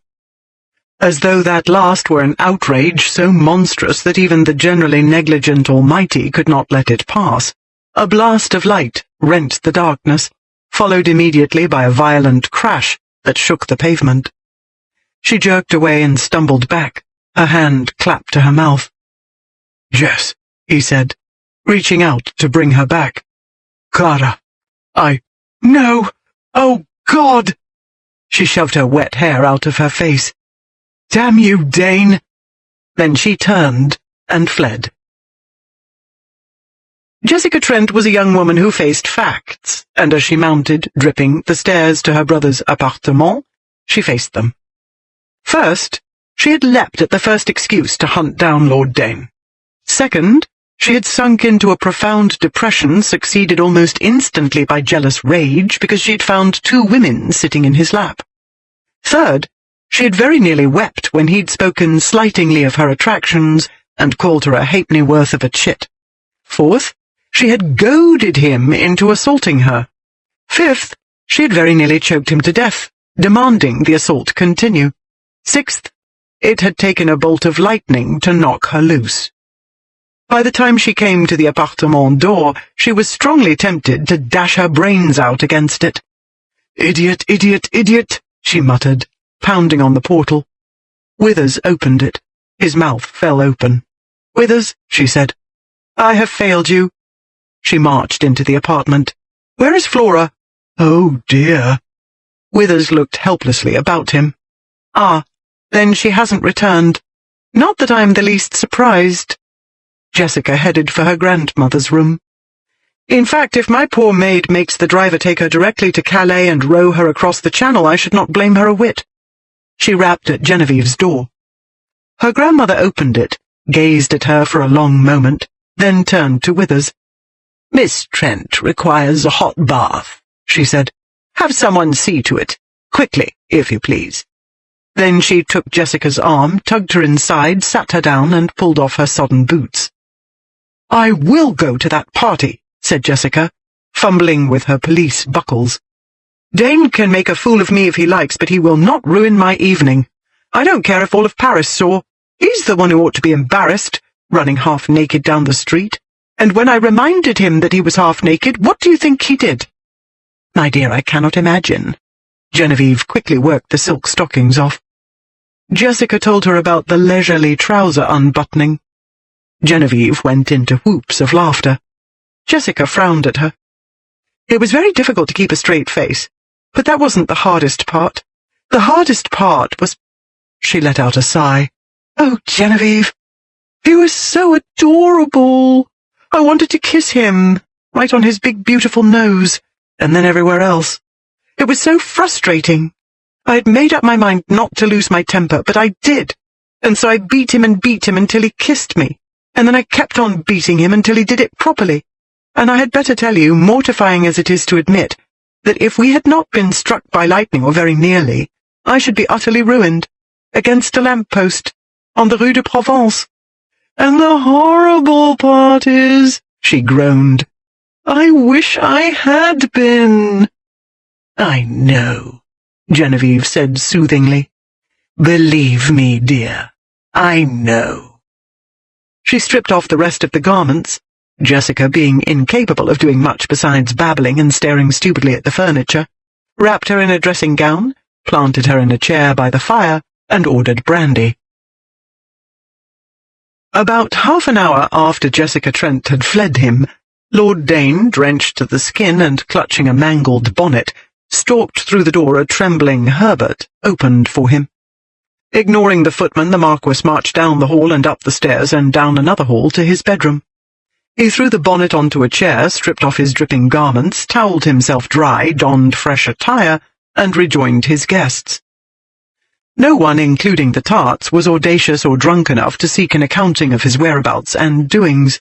As though that last were an outrage so monstrous that even the generally negligent Almighty could not let it pass, a blast of light rent the darkness, followed immediately by a violent crash that shook the pavement. She jerked away and stumbled back, her hand clapped to her mouth. "Jess," he said, reaching out to bring her back. Cara, no! Oh, God! She shoved her wet hair out of her face. Damn you, Dane! Then she turned and fled. Jessica Trent was a young woman who faced facts, and as she mounted, dripping, the stairs to her brother's appartement, she faced them. First, she had leapt at the first excuse to hunt down Lord Dane. Second, she had sunk into a profound depression, succeeded almost instantly by jealous rage because she had found 2 women sitting in his lap. Third, she had very nearly wept when he'd spoken slightingly of her attractions and called her a halfpenny worth of a chit. Fourth, she had goaded him into assaulting her. Fifth, she had very nearly choked him to death, demanding the assault continue. Sixth, it had taken a bolt of lightning to knock her loose. By the time she came to the appartement door, she was strongly tempted to dash her brains out against it. "Idiot, idiot, idiot," she muttered, pounding on the portal. Withers opened it. His mouth fell open. "Withers," she said, "I have failed you." She marched into the apartment. "Where is Flora?" Oh, dear. Withers looked helplessly about him. "Ah, then she hasn't returned. Not that I am the least surprised." Jessica headed for her grandmother's room. "In fact, if my poor maid makes the driver take her directly to Calais and row her across the channel, I should not blame her a whit." She rapped at Genevieve's door. Her grandmother opened it, gazed at her for a long moment, then turned to Withers. "Miss Trent requires a hot bath," she said. "Have someone see to it. Quickly, if you please." Then she took Jessica's arm, tugged her inside, sat her down, and pulled off her sodden boots. "I will go to that party," said Jessica, fumbling with her police buckles. "Dane can make a fool of me if he likes, but he will not ruin my evening. I don't care if all of Paris saw. He's the one who ought to be embarrassed, running half-naked down the street. And when I reminded him that he was half-naked, what do you think he did?" "My dear, I cannot imagine." Genevieve quickly worked the silk stockings off. Jessica told her about the leisurely trouser unbuttoning. Genevieve went into whoops of laughter. Jessica frowned at her. It was very difficult to keep a straight face, but that wasn't the hardest part. The hardest part was— She let out a sigh. "Oh, Genevieve, he was so adorable. I wanted to kiss him, right on his big beautiful nose, and then everywhere else. It was so frustrating. I had made up my mind not to lose my temper, but I did, and so I beat him until he kissed me, and then I kept on beating him until he did it properly. And I had better tell you, mortifying as it is to admit, that if we had not been struck by lightning, or very nearly, I should be utterly ruined, against a lamp-post, on the Rue de Provence. And the horrible part is," she groaned, "I wish I had been." "I know," Genevieve said soothingly. "Believe me, dear, I know." She stripped off the rest of the garments, Jessica being incapable of doing much besides babbling and staring stupidly at the furniture, wrapped her in a dressing gown, planted her in a chair by the fire, and ordered brandy. About half an hour after Jessica Trent had fled him, Lord Dane, drenched to the skin and clutching a mangled bonnet, stalked through the door a trembling Herbert opened for him. Ignoring the footman, the Marquis marched down the hall and up the stairs and down another hall to his bedroom. He threw the bonnet onto a chair, stripped off his dripping garments, towelled himself dry, donned fresh attire, and rejoined his guests. No one, including the tarts, was audacious or drunk enough to seek an accounting of his whereabouts and doings.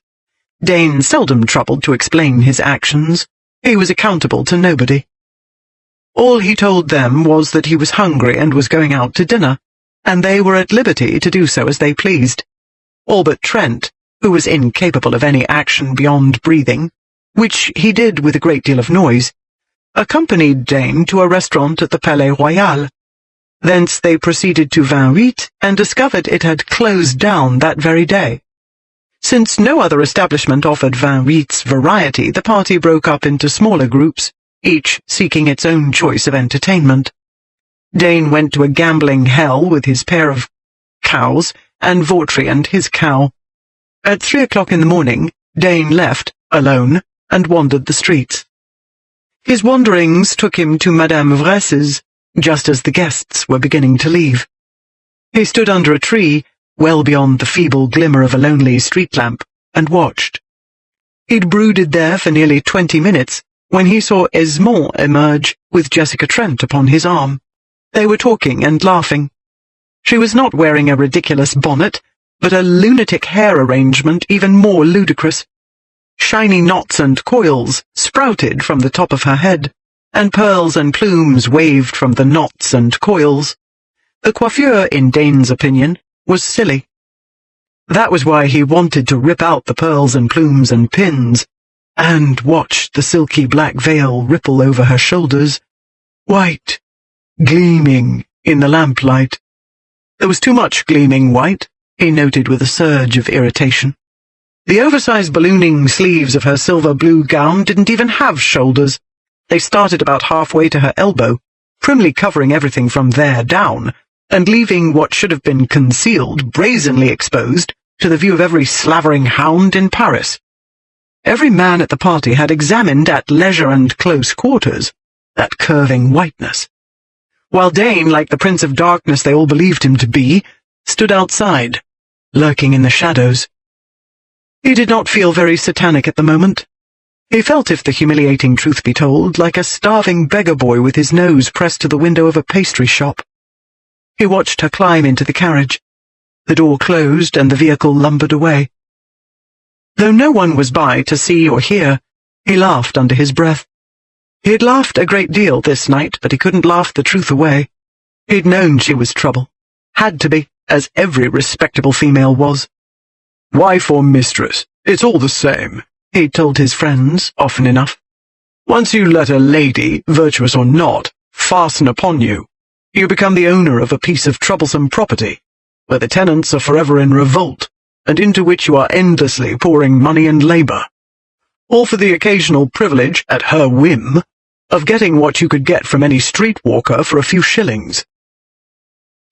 Dane seldom troubled to explain his actions. He was accountable to nobody. All he told them was that he was hungry and was going out to dinner, and they were at liberty to do so as they pleased. All but Trent, who was incapable of any action beyond breathing, which he did with a great deal of noise, accompanied Dane to a restaurant at the Palais Royal. Thence they proceeded to 28 and discovered it had closed down that very day. Since no other establishment offered 28's variety, the party broke up into smaller groups, each seeking its own choice of entertainment. Dane went to a gambling hell with his pair of cows, and Vautry and his cow. At 3 o'clock in the morning, Dane left, alone, and wandered the streets. His wanderings took him to Madame Vress's, just as the guests were beginning to leave. He stood under a tree, well beyond the feeble glimmer of a lonely street lamp, and watched. He'd brooded there for nearly 20 minutes when he saw Esmond emerge with Jessica Trent upon his arm. They were talking and laughing. She was not wearing a ridiculous bonnet, but a lunatic hair arrangement even more ludicrous. Shiny knots and coils sprouted from the top of her head, and pearls and plumes waved from the knots and coils. The coiffure, in Dane's opinion, was silly. That was why he wanted to rip out the pearls and plumes and pins, and watch the silky black veil ripple over her shoulders, white, gleaming in the lamplight. There was too much gleaming white, he noted with a surge of irritation. The oversized ballooning sleeves of her silver-blue gown didn't even have shoulders. They started about halfway to her elbow, primly covering everything from there down, and leaving what should have been concealed brazenly exposed to the view of every slavering hound in Paris. Every man at the party had examined at leisure and close quarters that curving whiteness, while Dane, like the Prince of Darkness they all believed him to be, stood outside, lurking in the shadows. He did not feel very satanic at the moment. He felt, if the humiliating truth be told, like a starving beggar boy with his nose pressed to the window of a pastry shop. He watched her climb into the carriage. The door closed and the vehicle lumbered away. Though no one was by to see or hear, he laughed under his breath. He had laughed a great deal this night, but he couldn't laugh the truth away. He'd known she was trouble. Had to be, as every respectable female was. Wife or mistress, it's all the same, he'd told his friends often enough. Once you let a lady, virtuous or not, fasten upon you, you become the owner of a piece of troublesome property, where the tenants are forever in revolt, and into which you are endlessly pouring money and labour, all for the occasional privilege, at her whim, of getting what you could get from any streetwalker for a few shillings.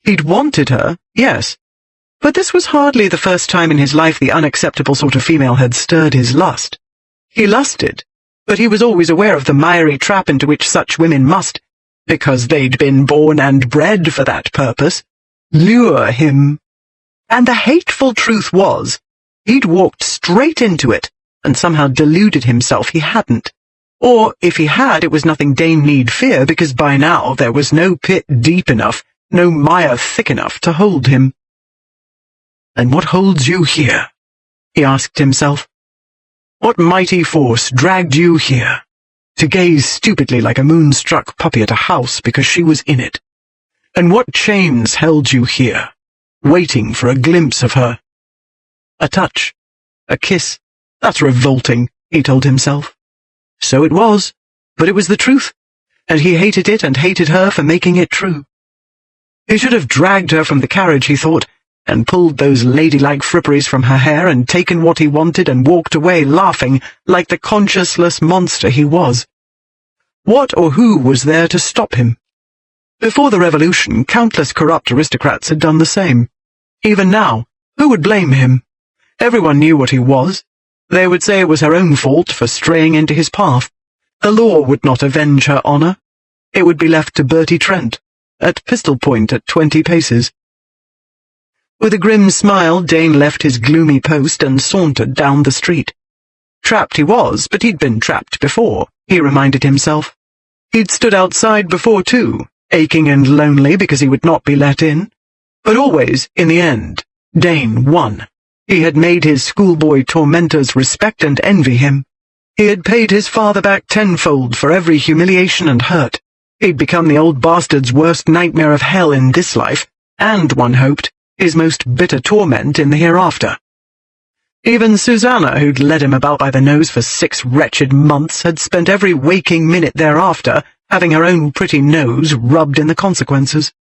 He'd wanted her, yes, but this was hardly the first time in his life the unacceptable sort of female had stirred his lust. He lusted, but he was always aware of the miry trap into which such women must, because they'd been born and bred for that purpose, lure him. And the hateful truth was, he'd walked straight into it, and somehow deluded himself he hadn't. Or, if he had, it was nothing Dane need fear, because by now there was no pit deep enough, no mire thick enough to hold him. "And what holds you here?" he asked himself. "What mighty force dragged you here, to gaze stupidly like a moonstruck puppy at a house because she was in it? And what chains held you here, waiting for a glimpse of her? A touch, a kiss, that's revolting," he told himself. So it was, but it was the truth, and he hated it and hated her for making it true. He should have dragged her from the carriage, he thought, and pulled those ladylike fripperies from her hair and taken what he wanted and walked away laughing like the conscienceless monster he was. What or who was there to stop him? Before the revolution, countless corrupt aristocrats had done the same. Even now, who would blame him? Everyone knew what he was. They would say it was her own fault for straying into his path. The law would not avenge her honour. It would be left to Bertie Trent, at pistol point at 20 paces. With a grim smile, Dane left his gloomy post and sauntered down the street. Trapped he was, but he'd been trapped before, he reminded himself. He'd stood outside before, too, aching and lonely because he would not be let in. But always, in the end, Dane won. He had made his schoolboy tormentors respect and envy him. He had paid his father back tenfold for every humiliation and hurt. He'd become the old bastard's worst nightmare of hell in this life, and, one hoped, his most bitter torment in the hereafter. Even Susanna, who'd led him about by the nose for 6 wretched months, had spent every waking minute thereafter having her own pretty nose rubbed in the consequences.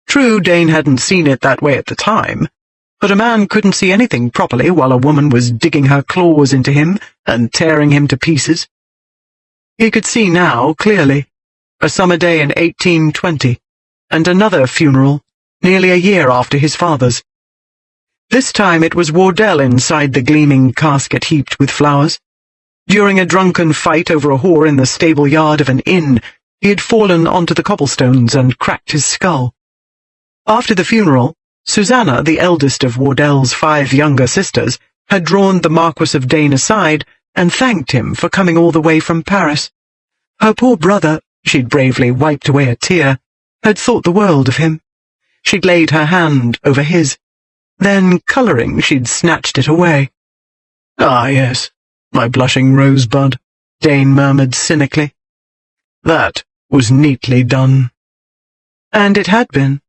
True, Dane hadn't seen it that way at the time, but a man couldn't see anything properly while a woman was digging her claws into him and tearing him to pieces. He could see now, clearly, a summer day in 1820, and another funeral, nearly a year after his father's. This time it was Wardell inside the gleaming casket heaped with flowers. During a drunken fight over a whore in the stable yard of an inn, he had fallen onto the cobblestones and cracked his skull. After the funeral, Susanna, the eldest of Wardell's 5 younger sisters, had drawn the Marquis of Dane aside and thanked him for coming all the way from Paris. Her poor brother, she'd bravely wiped away a tear, had thought the world of him. She'd laid her hand over his. Then, colouring, she'd snatched it away. "Ah, yes, my blushing rosebud," Dane murmured cynically. "That was neatly done." And it had been.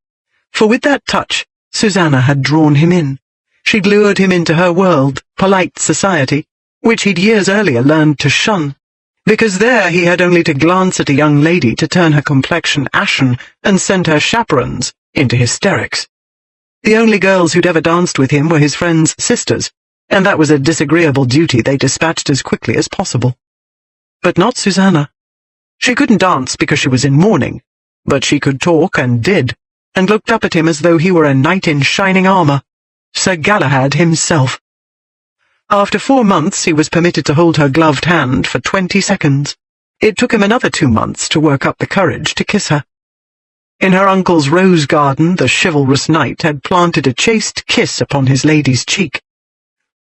For with that touch, Susanna had drawn him in. She'd lured him into her world, polite society, which he'd years earlier learned to shun, because there he had only to glance at a young lady to turn her complexion ashen and send her chaperons into hysterics. The only girls who'd ever danced with him were his friends' sisters, and that was a disagreeable duty they dispatched as quickly as possible. But not Susanna. She couldn't dance because she was in mourning, but she could talk and did, and looked up at him as though he were a knight in shining armour, Sir Galahad himself. After 4 months he was permitted to hold her gloved hand for 20 seconds. It took him another 2 months to work up the courage to kiss her. In her uncle's rose garden the chivalrous knight had planted a chaste kiss upon his lady's cheek.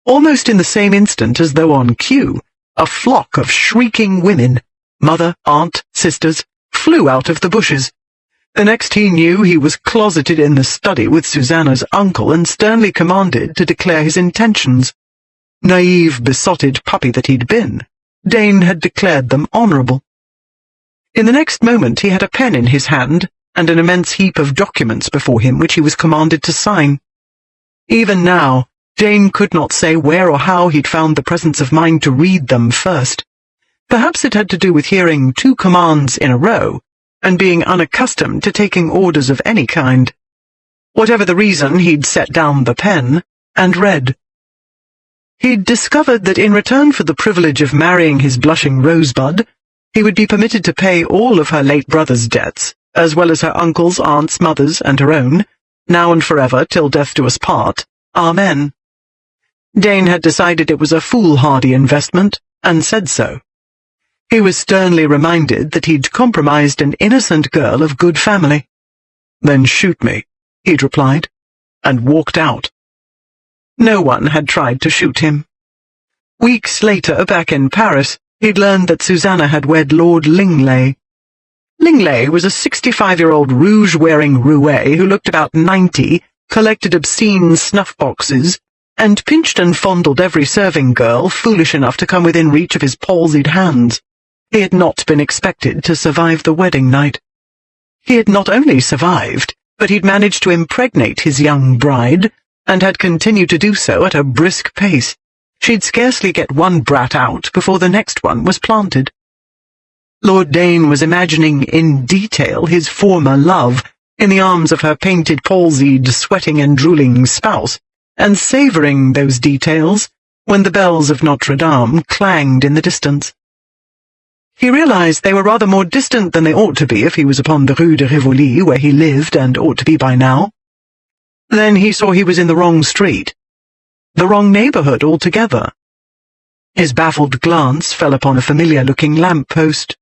Almost in the same instant as though on cue, a flock of shrieking women, mother, aunt, sisters, flew out of the bushes. The next he knew he was closeted in the study with Susanna's uncle and sternly commanded to declare his intentions. Naive, besotted puppy that he'd been, Dane had declared them honourable. In the next moment he had a pen in his hand and an immense heap of documents before him which he was commanded to sign. Even now, Dane could not say where or how he'd found the presence of mind to read them first. Perhaps it had to do with hearing 2 commands in a row, and being unaccustomed to taking orders of any kind. Whatever the reason, he'd set down the pen and read. He'd discovered that in return for the privilege of marrying his blushing rosebud, he would be permitted to pay all of her late brother's debts, as well as her uncle's, aunts, mother's, and her own, now and forever till death do us part. Amen. Dane had decided it was a foolhardy investment, and said so. He was sternly reminded that he'd compromised an innocent girl of good family. "Then shoot me," he'd replied, and walked out. No one had tried to shoot him. Weeks later, back in Paris, he'd learned that Susanna had wed Lord Lingley. Lingley was a 65-year-old rouge-wearing roué who looked about 90, collected obscene snuff-boxes, and pinched and fondled every serving girl foolish enough to come within reach of his palsied hands. He had not been expected to survive the wedding night. He had not only survived, but he'd managed to impregnate his young bride, and had continued to do so at a brisk pace. She'd scarcely get one brat out before the next one was planted. Lord Dane was imagining in detail his former love in the arms of her painted, palsied, sweating and drooling spouse, and savouring those details when the bells of Notre Dame clanged in the distance. He realized they were rather more distant than they ought to be if he was upon the Rue de Rivoli, where he lived and ought to be by now. Then he saw he was in the wrong street, the wrong neighbourhood altogether. His baffled glance fell upon a familiar-looking lamp-post.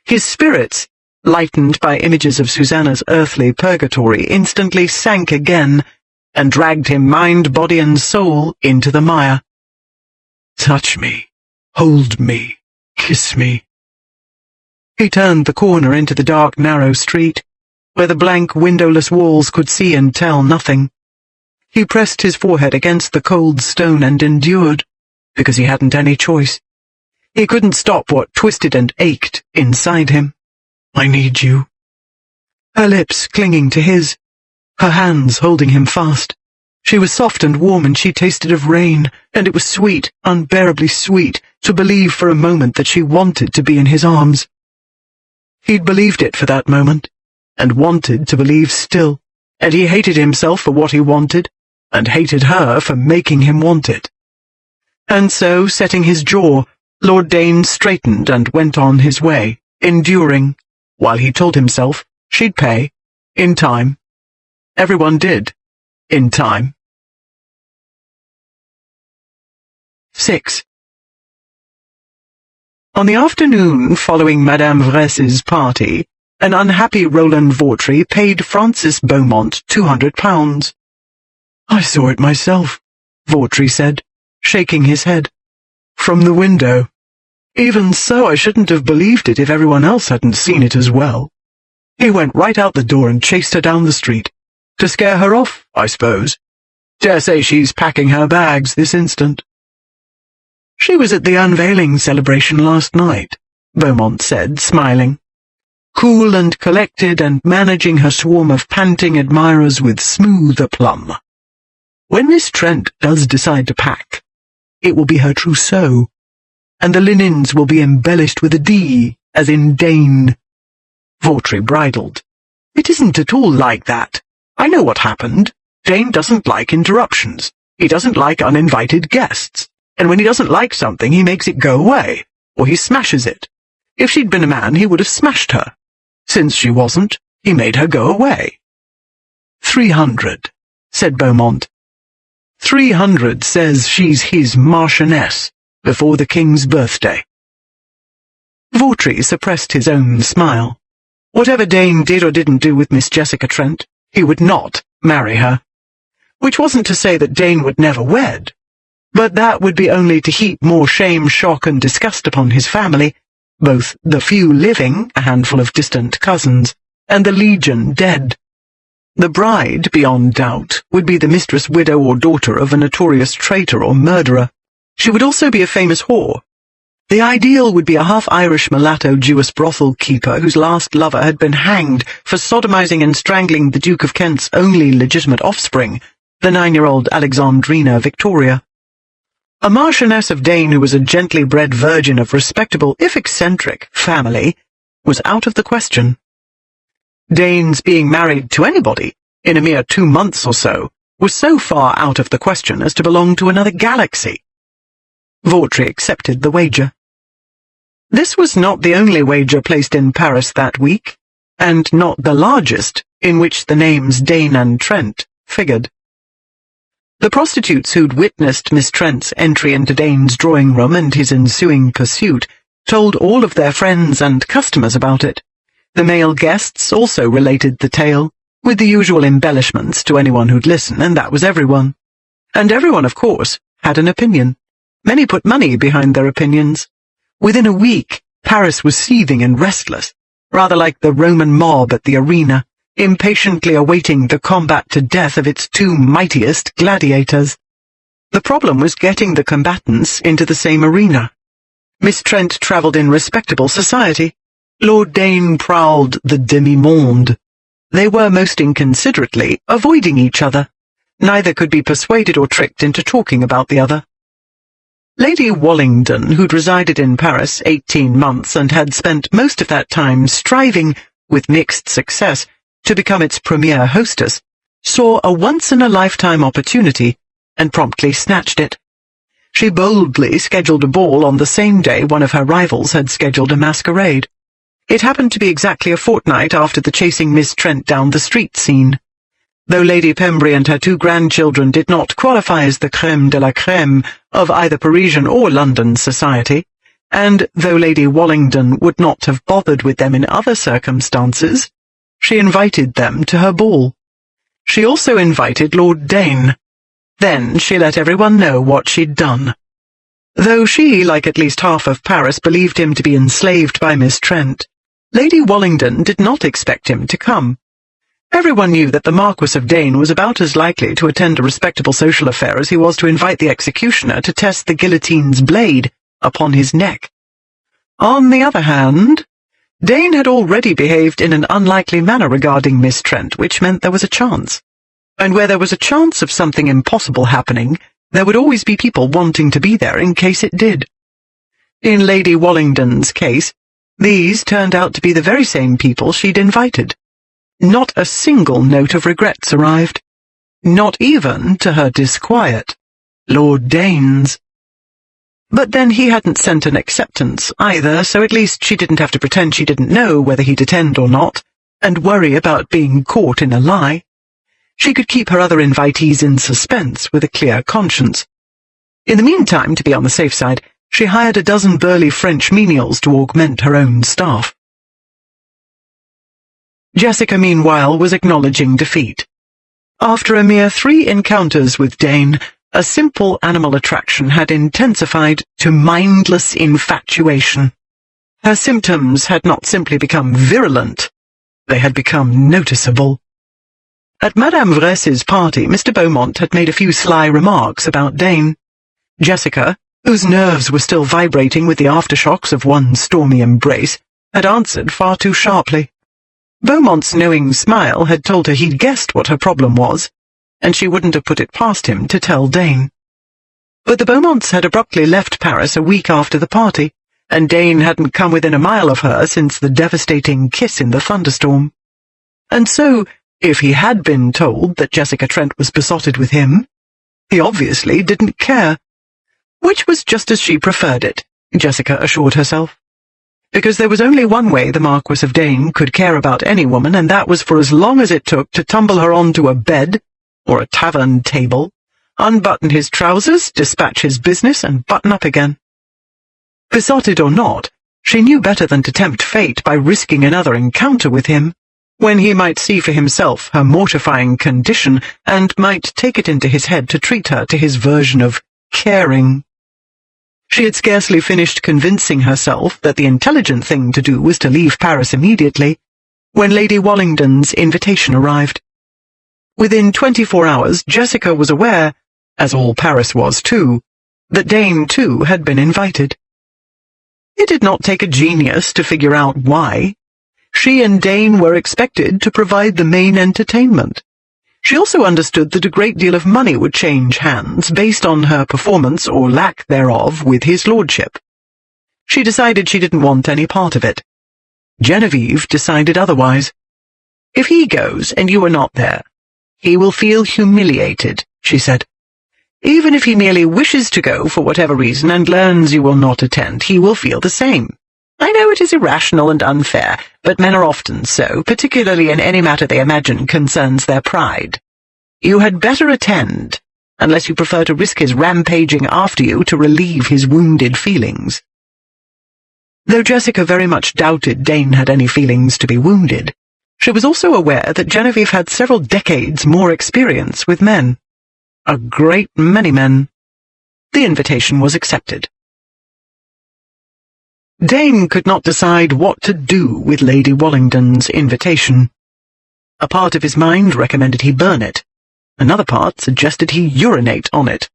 His spirits, lightened by images of Susanna's earthly purgatory, instantly sank again, and dragged him mind, body, and soul into the mire. "Touch me, hold me, kiss me." He turned the corner into the dark, narrow street, where the blank, windowless walls could see and tell nothing. He pressed his forehead against the cold stone and endured, because he hadn't any choice. He couldn't stop what twisted and ached inside him. "I need you." Her lips clinging to his, her hands holding him fast. She was soft and warm, and she tasted of rain, and it was sweet, unbearably sweet, to believe for a moment that she wanted to be in his arms. He'd believed it for that moment, and wanted to believe still, and he hated himself for what he wanted, and hated her for making him want it. And so, setting his jaw, Lord Dane straightened and went on his way, enduring, while he told himself she'd pay, in time. Everyone did, in time. 6. On the afternoon following Madame Vress's party, an unhappy Roland Vautry paid Francis Beaumont £200. "I saw it myself," Vautry said, shaking his head. "From the window. Even so, I shouldn't have believed it if everyone else hadn't seen it as well. He went right out the door and chased her down the street. To scare her off, I suppose. Dare say she's packing her bags this instant." "She was at the unveiling celebration last night," Beaumont said, smiling. "Cool and collected and managing her swarm of panting admirers with smooth aplomb. When Miss Trent does decide to pack, it will be her trousseau, and the linens will be embellished with a D, as in Dane." Vautry bridled. "It isn't at all like that. I know what happened. Dane doesn't like interruptions. He doesn't like uninvited guests. And when he doesn't like something, he makes it go away, or he smashes it. If she'd been a man, he would have smashed her. Since she wasn't, he made her go away." 300, said Beaumont. 300 says she's his Marchioness before the King's birthday. Vautry suppressed his own smile. Whatever Dane did or didn't do with Miss Jessica Trent, he would not marry her. Which wasn't to say that Dane would never wed, but that would be only to heap more shame, shock, and disgust upon his family, both the few living, a handful of distant cousins, and the legion dead. The bride, beyond doubt, would be the mistress, widow, or daughter of a notorious traitor or murderer. She would also be a famous whore. The ideal would be a half-Irish mulatto Jewess brothel keeper whose last lover had been hanged for sodomizing and strangling the Duke of Kent's only legitimate offspring, the 9-year-old Alexandrina Victoria. A Marchioness of Dane who was a gently bred virgin of respectable, if eccentric, family was out of the question. Dane's being married to anybody, in a mere 2 months or so, was so far out of the question as to belong to another galaxy. Vautry accepted the wager. This was not the only wager placed in Paris that week, and not the largest in which the names Dane and Trent figured. The prostitutes who'd witnessed Miss Trent's entry into Dane's drawing-room and his ensuing pursuit told all of their friends and customers about it. The male guests also related the tale, with the usual embellishments to anyone who'd listen, and that was everyone. And everyone, of course, had an opinion. Many put money behind their opinions. Within a week, Paris was seething and restless, rather like the Roman mob at the arena, impatiently awaiting the combat to death of its two mightiest gladiators. The problem was getting the combatants into the same arena. Miss Trent travelled in respectable society. Lord Dane prowled the demi-monde. They were most inconsiderately avoiding each other. Neither could be persuaded or tricked into talking about the other. Lady Wallington, who'd resided in Paris 18 months and had spent most of that time striving, with mixed success, to become its premier hostess, saw a once-in-a-lifetime opportunity and promptly snatched it. She boldly scheduled a ball on the same day one of her rivals had scheduled a masquerade. It happened to be exactly a fortnight after the chasing Miss Trent down the street scene. Though Lady Pembrey and her 2 grandchildren did not qualify as the crème de la crème of either Parisian or London society, and though Lady Wallington would not have bothered with them in other circumstances, she invited them to her ball. She also invited Lord Dane. Then she let everyone know what she'd done. Though she, like at least half of Paris, believed him to be enslaved by Miss Trent, Lady Wallington did not expect him to come. Everyone knew that the Marquis of Dane was about as likely to attend a respectable social affair as he was to invite the executioner to test the guillotine's blade upon his neck. On the other hand, Dane had already behaved in an unlikely manner regarding Miss Trent, which meant there was a chance. And where there was a chance of something impossible happening, there would always be people wanting to be there in case it did. In Lady Wallington's case, these turned out to be the very same people she'd invited. Not a single note of regrets arrived. Not even, to her disquiet, Lord Dane's. But then he hadn't sent an acceptance either, so at least she didn't have to pretend she didn't know whether he'd attend or not, and worry about being caught in a lie. She could keep her other invitees in suspense with a clear conscience. In the meantime, to be on the safe side, She hired a dozen burly French menials to augment her own staff. Jessica, meanwhile, was acknowledging defeat. After a mere 3 encounters with Dane, a simple animal attraction had intensified to mindless infatuation. Her symptoms had not simply become virulent, they had become noticeable. At Madame Vress's party, Mr. Beaumont had made a few sly remarks about Dane. Jessica, whose nerves were still vibrating with the aftershocks of one stormy embrace, had answered far too sharply. Beaumont's knowing smile had told her he'd guessed what her problem was, and she wouldn't have put it past him to tell Dane. But the Beaumonts had abruptly left Paris a week after the party, and Dane hadn't come within a mile of her since the devastating kiss in the thunderstorm. And so, if he had been told that Jessica Trent was besotted with him, he obviously didn't care. Which was just as she preferred it, Jessica assured herself. Because there was only one way the Marquis of Dane could care about any woman, and that was for as long as it took to tumble her onto a bed, or a tavern table, unbutton his trousers, dispatch his business, and button up again. Besotted or not, she knew better than to tempt fate by risking another encounter with him, when he might see for himself her mortifying condition, and might take it into his head to treat her to his version of caring. She had scarcely finished convincing herself that the intelligent thing to do was to leave Paris immediately, when Lady Wallington's invitation arrived. Within 24 hours, Jessica was aware, as all Paris was too, that Dane too had been invited. It did not take a genius to figure out why. She and Dane were expected to provide the main entertainment. She also understood that a great deal of money would change hands based on her performance or lack thereof with his lordship. She decided she didn't want any part of it. Genevieve decided otherwise. If he goes and you are not there, he will feel humiliated, she said. Even if he merely wishes to go for whatever reason and learns you will not attend, he will feel the same. I know it is irrational and unfair, but men are often so, particularly in any matter they imagine concerns their pride. You had better attend, unless you prefer to risk his rampaging after you to relieve his wounded feelings. Though Jessica very much doubted Dane had any feelings to be wounded, she was also aware that Genevieve had several decades more experience with men. A great many men. The invitation was accepted. Dane could not decide what to do with Lady Wallington's invitation. A part of his mind recommended he burn it. Another part suggested he urinate on it.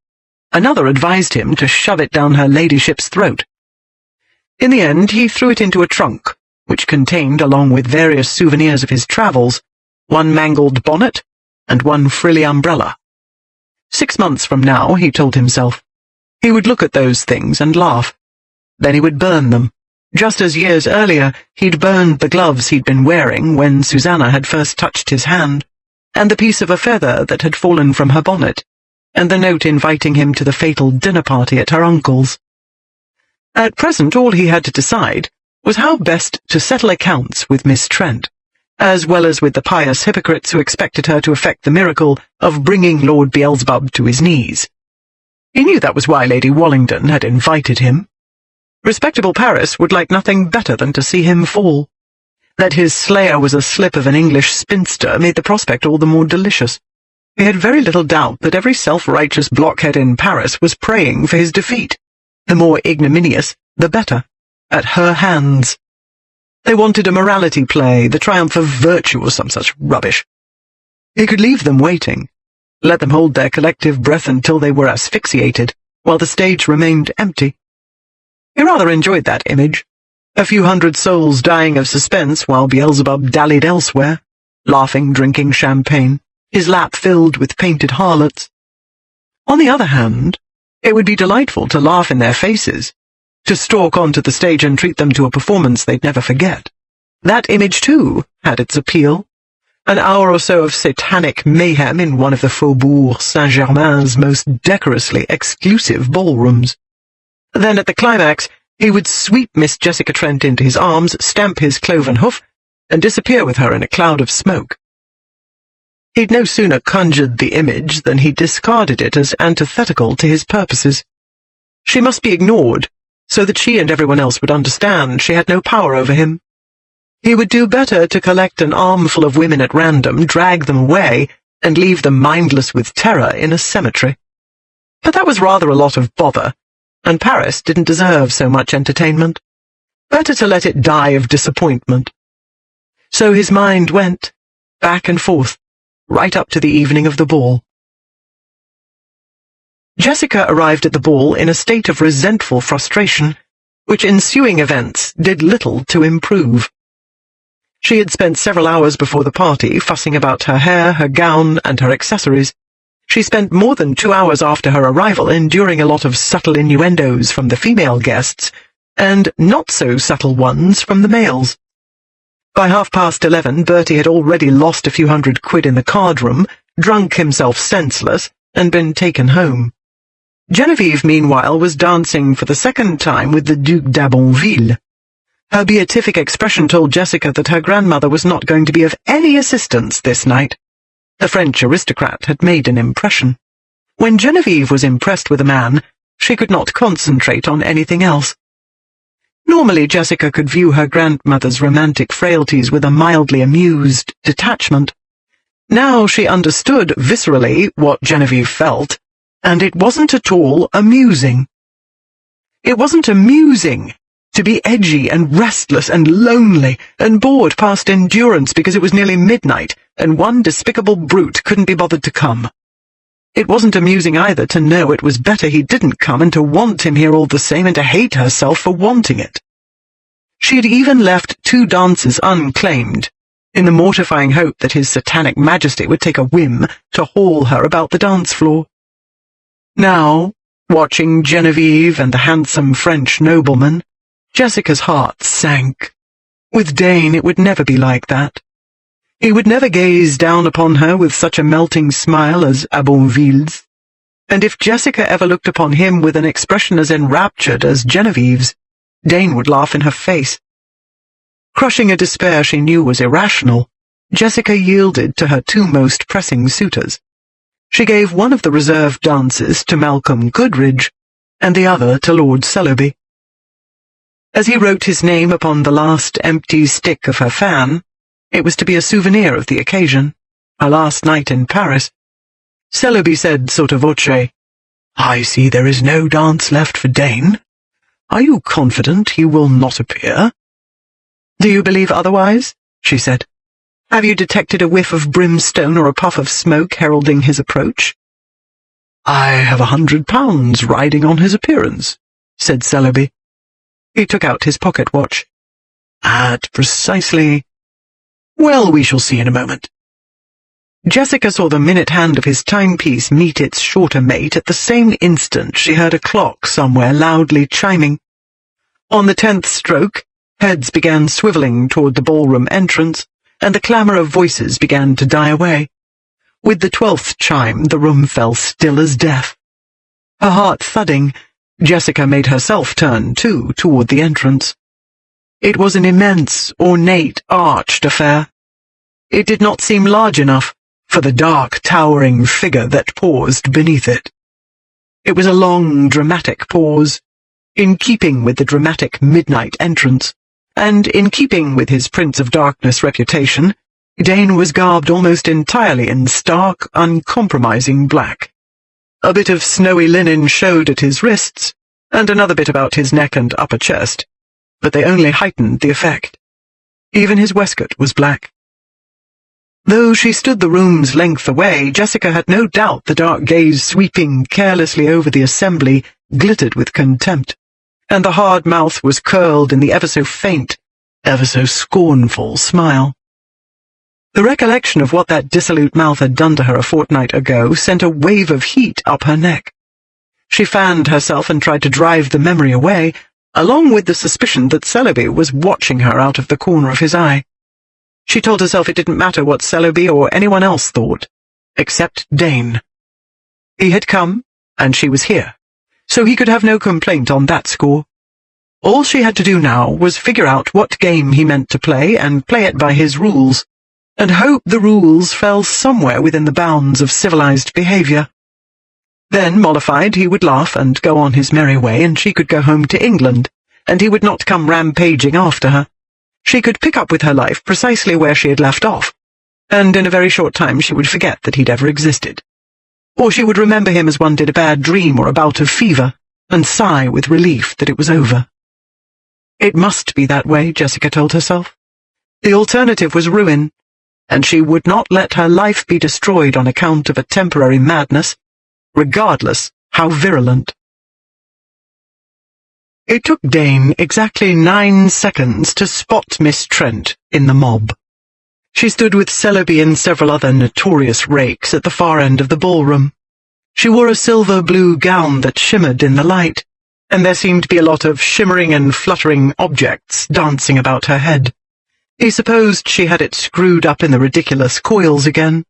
Another advised him to shove it down her ladyship's throat. In the end, he threw it into a trunk, which contained, along with various souvenirs of his travels, one mangled bonnet and one frilly umbrella. 6 months from now, he told himself, he would look at those things and laugh. Then he would burn them, just as years earlier he'd burned the gloves he'd been wearing when Susanna had first touched his hand, and the piece of a feather that had fallen from her bonnet, and the note inviting him to the fatal dinner party at her uncle's. At present all he had to decide was how best to settle accounts with Miss Trent, as well as with the pious hypocrites who expected her to effect the miracle of bringing Lord Beelzebub to his knees. He knew that was why Lady Wallington had invited him. Respectable Paris would like nothing better than to see him fall. That his slayer was a slip of an English spinster made the prospect all the more delicious. He had very little doubt that every self-righteous blockhead in Paris was praying for his defeat. The more ignominious, the better, at her hands. They wanted a morality play, the triumph of virtue or some such rubbish. He could leave them waiting, let them hold their collective breath until they were asphyxiated, while the stage remained empty. He rather enjoyed that image, a few hundred souls dying of suspense while Beelzebub dallied elsewhere, laughing, drinking champagne, his lap filled with painted harlots. On the other hand, it would be delightful to laugh in their faces, to stalk onto the stage and treat them to a performance they'd never forget. That image, too, had its appeal. An hour or so of satanic mayhem in one of the Faubourg Saint-Germain's most decorously exclusive ballrooms. Then at the climax, he would sweep Miss Jessica Trent into his arms, stamp his cloven hoof, and disappear with her in a cloud of smoke. He'd no sooner conjured the image than he discarded it as antithetical to his purposes. She must be ignored, so that she and everyone else would understand she had no power over him. He would do better to collect an armful of women at random, drag them away, and leave them mindless with terror in a cemetery. But that was rather a lot of bother, and Paris didn't deserve so much entertainment. Better to let it die of disappointment. So his mind went back and forth, right up to the evening of the ball. Jessica arrived at the ball in a state of resentful frustration, which ensuing events did little to improve. She had spent several hours before the party fussing about her hair, her gown, and her accessories. She spent more than 2 hours after her arrival enduring a lot of subtle innuendos from the female guests, and not-so-subtle ones from the males. By 11:30, Bertie had already lost a few £100 in the card room, drunk himself senseless, and been taken home. Genevieve, meanwhile, was dancing for the second time with the Duc d'Abonville. Her beatific expression told Jessica that her grandmother was not going to be of any assistance this night. The French aristocrat had made an impression. When Genevieve was impressed with a man, she could not concentrate on anything else. Normally Jessica could view her grandmother's romantic frailties with a mildly amused detachment. Now she understood viscerally what Genevieve felt, and it wasn't at all amusing. It wasn't amusing to be edgy and restless and lonely and bored past endurance because it was nearly midnight and one despicable brute couldn't be bothered to come. It wasn't amusing either to know it was better he didn't come and to want him here all the same and to hate herself for wanting it. She had even left 2 dances unclaimed, in the mortifying hope that his satanic majesty would take a whim to haul her about the dance floor. Now, watching Genevieve and the handsome French nobleman, Jessica's heart sank. With Dane it would never be like that. He would never gaze down upon her with such a melting smile as Abonville's, and if Jessica ever looked upon him with an expression as enraptured as Genevieve's, Dane would laugh in her face. Crushing a despair she knew was irrational, Jessica yielded to her 2 most pressing suitors. She gave one of the reserved dances to Malcolm Goodridge, and the other to Lord Sellouby. As he wrote his name upon the last empty stick of her fan, it was to be a souvenir of the occasion, her last night in Paris. Sellouby said sotto voce, "I see there is no dance left for Dane. Are you confident he will not appear?" "Do you believe otherwise?" she said. "Have you detected a whiff of brimstone or a puff of smoke heralding his approach?" "I have £100 riding on his appearance," said Sellouby. He took out his pocket watch. "At precisely— well, we shall see in a moment." Jessica saw the minute hand of his timepiece meet its shorter mate at the same instant she heard a clock somewhere loudly chiming. On the 10th stroke, heads began swivelling toward the ballroom entrance, and the clamour of voices began to die away. With the 12th chime, the room fell still as death. Her heart thudding, Jessica made herself turn, too, toward the entrance. It was an immense, ornate, arched affair. It did not seem large enough for the dark, towering figure that paused beneath it. It was a long, dramatic pause, in keeping with the dramatic midnight entrance, and in keeping with his Prince of Darkness reputation, Dane was garbed almost entirely in stark, uncompromising black. A bit of snowy linen showed at his wrists, and another bit about his neck and upper chest, but they only heightened the effect. Even his waistcoat was black. Though she stood the room's length away, Jessica had no doubt the dark gaze sweeping carelessly over the assembly glittered with contempt, and the hard mouth was curled in the ever so faint, ever so scornful smile. The recollection of what that dissolute mouth had done to her a fortnight ago sent a wave of heat up her neck. She fanned herself and tried to drive the memory away, along with the suspicion that Sellouby was watching her out of the corner of his eye. She told herself it didn't matter what Sellouby or anyone else thought, except Dane. He had come, and she was here, so he could have no complaint on that score. All she had to do now was figure out what game he meant to play and play it by his rules, and hope the rules fell somewhere within the bounds of civilized behavior. Then, mollified, he would laugh and go on his merry way, and she could go home to England, and he would not come rampaging after her. She could pick up with her life precisely where she had left off, and in a very short time she would forget that he'd ever existed. Or she would remember him as one did a bad dream or a bout of fever, and sigh with relief that it was over. It must be that way, Jessica told herself. The alternative was ruin, and she would not let her life be destroyed on account of a temporary madness, regardless how virulent. It took Dane exactly 9 seconds to spot Miss Trent in the mob. She stood with Celebi and several other notorious rakes at the far end of the ballroom. She wore a silver-blue gown that shimmered in the light, and there seemed to be a lot of shimmering and fluttering objects dancing about her head. He supposed she had it screwed up in the ridiculous coils again.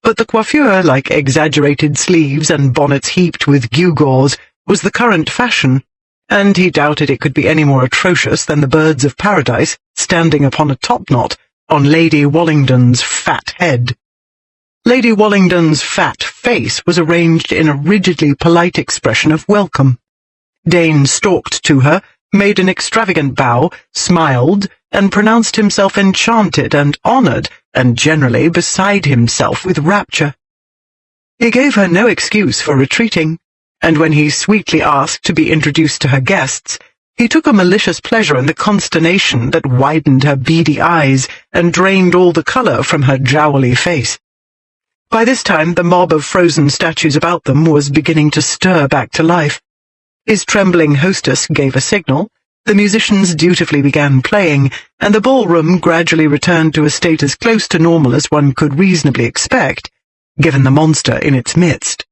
But the coiffure, like exaggerated sleeves and bonnets heaped with gewgaws, was the current fashion, and he doubted it could be any more atrocious than the birds of paradise standing upon a topknot on Lady Wallington's fat head. Lady Wallington's fat face was arranged in a rigidly polite expression of welcome. Dane stalked to her, made an extravagant bow, smiled, and pronounced himself enchanted and honoured, and generally beside himself with rapture. He gave her no excuse for retreating, and when he sweetly asked to be introduced to her guests, he took a malicious pleasure in the consternation that widened her beady eyes and drained all the colour from her jowly face. By this time the mob of frozen statues about them was beginning to stir back to life. His trembling hostess gave a signal, the musicians dutifully began playing, and the ballroom gradually returned to a state as close to normal as one could reasonably expect, given the monster in its midst.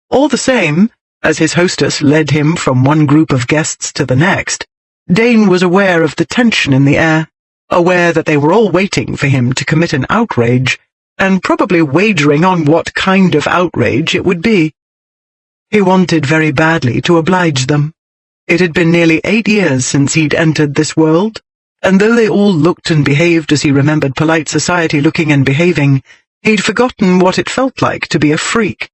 All the same, as his hostess led him from one group of guests to the next, Dane was aware of the tension in the air, aware that they were all waiting for him to commit an outrage, and probably wagering on what kind of outrage it would be. He wanted very badly to oblige them. It had been nearly 8 years since he'd entered this world, and though they all looked and behaved as he remembered polite society looking and behaving, he'd forgotten what it felt like to be a freak.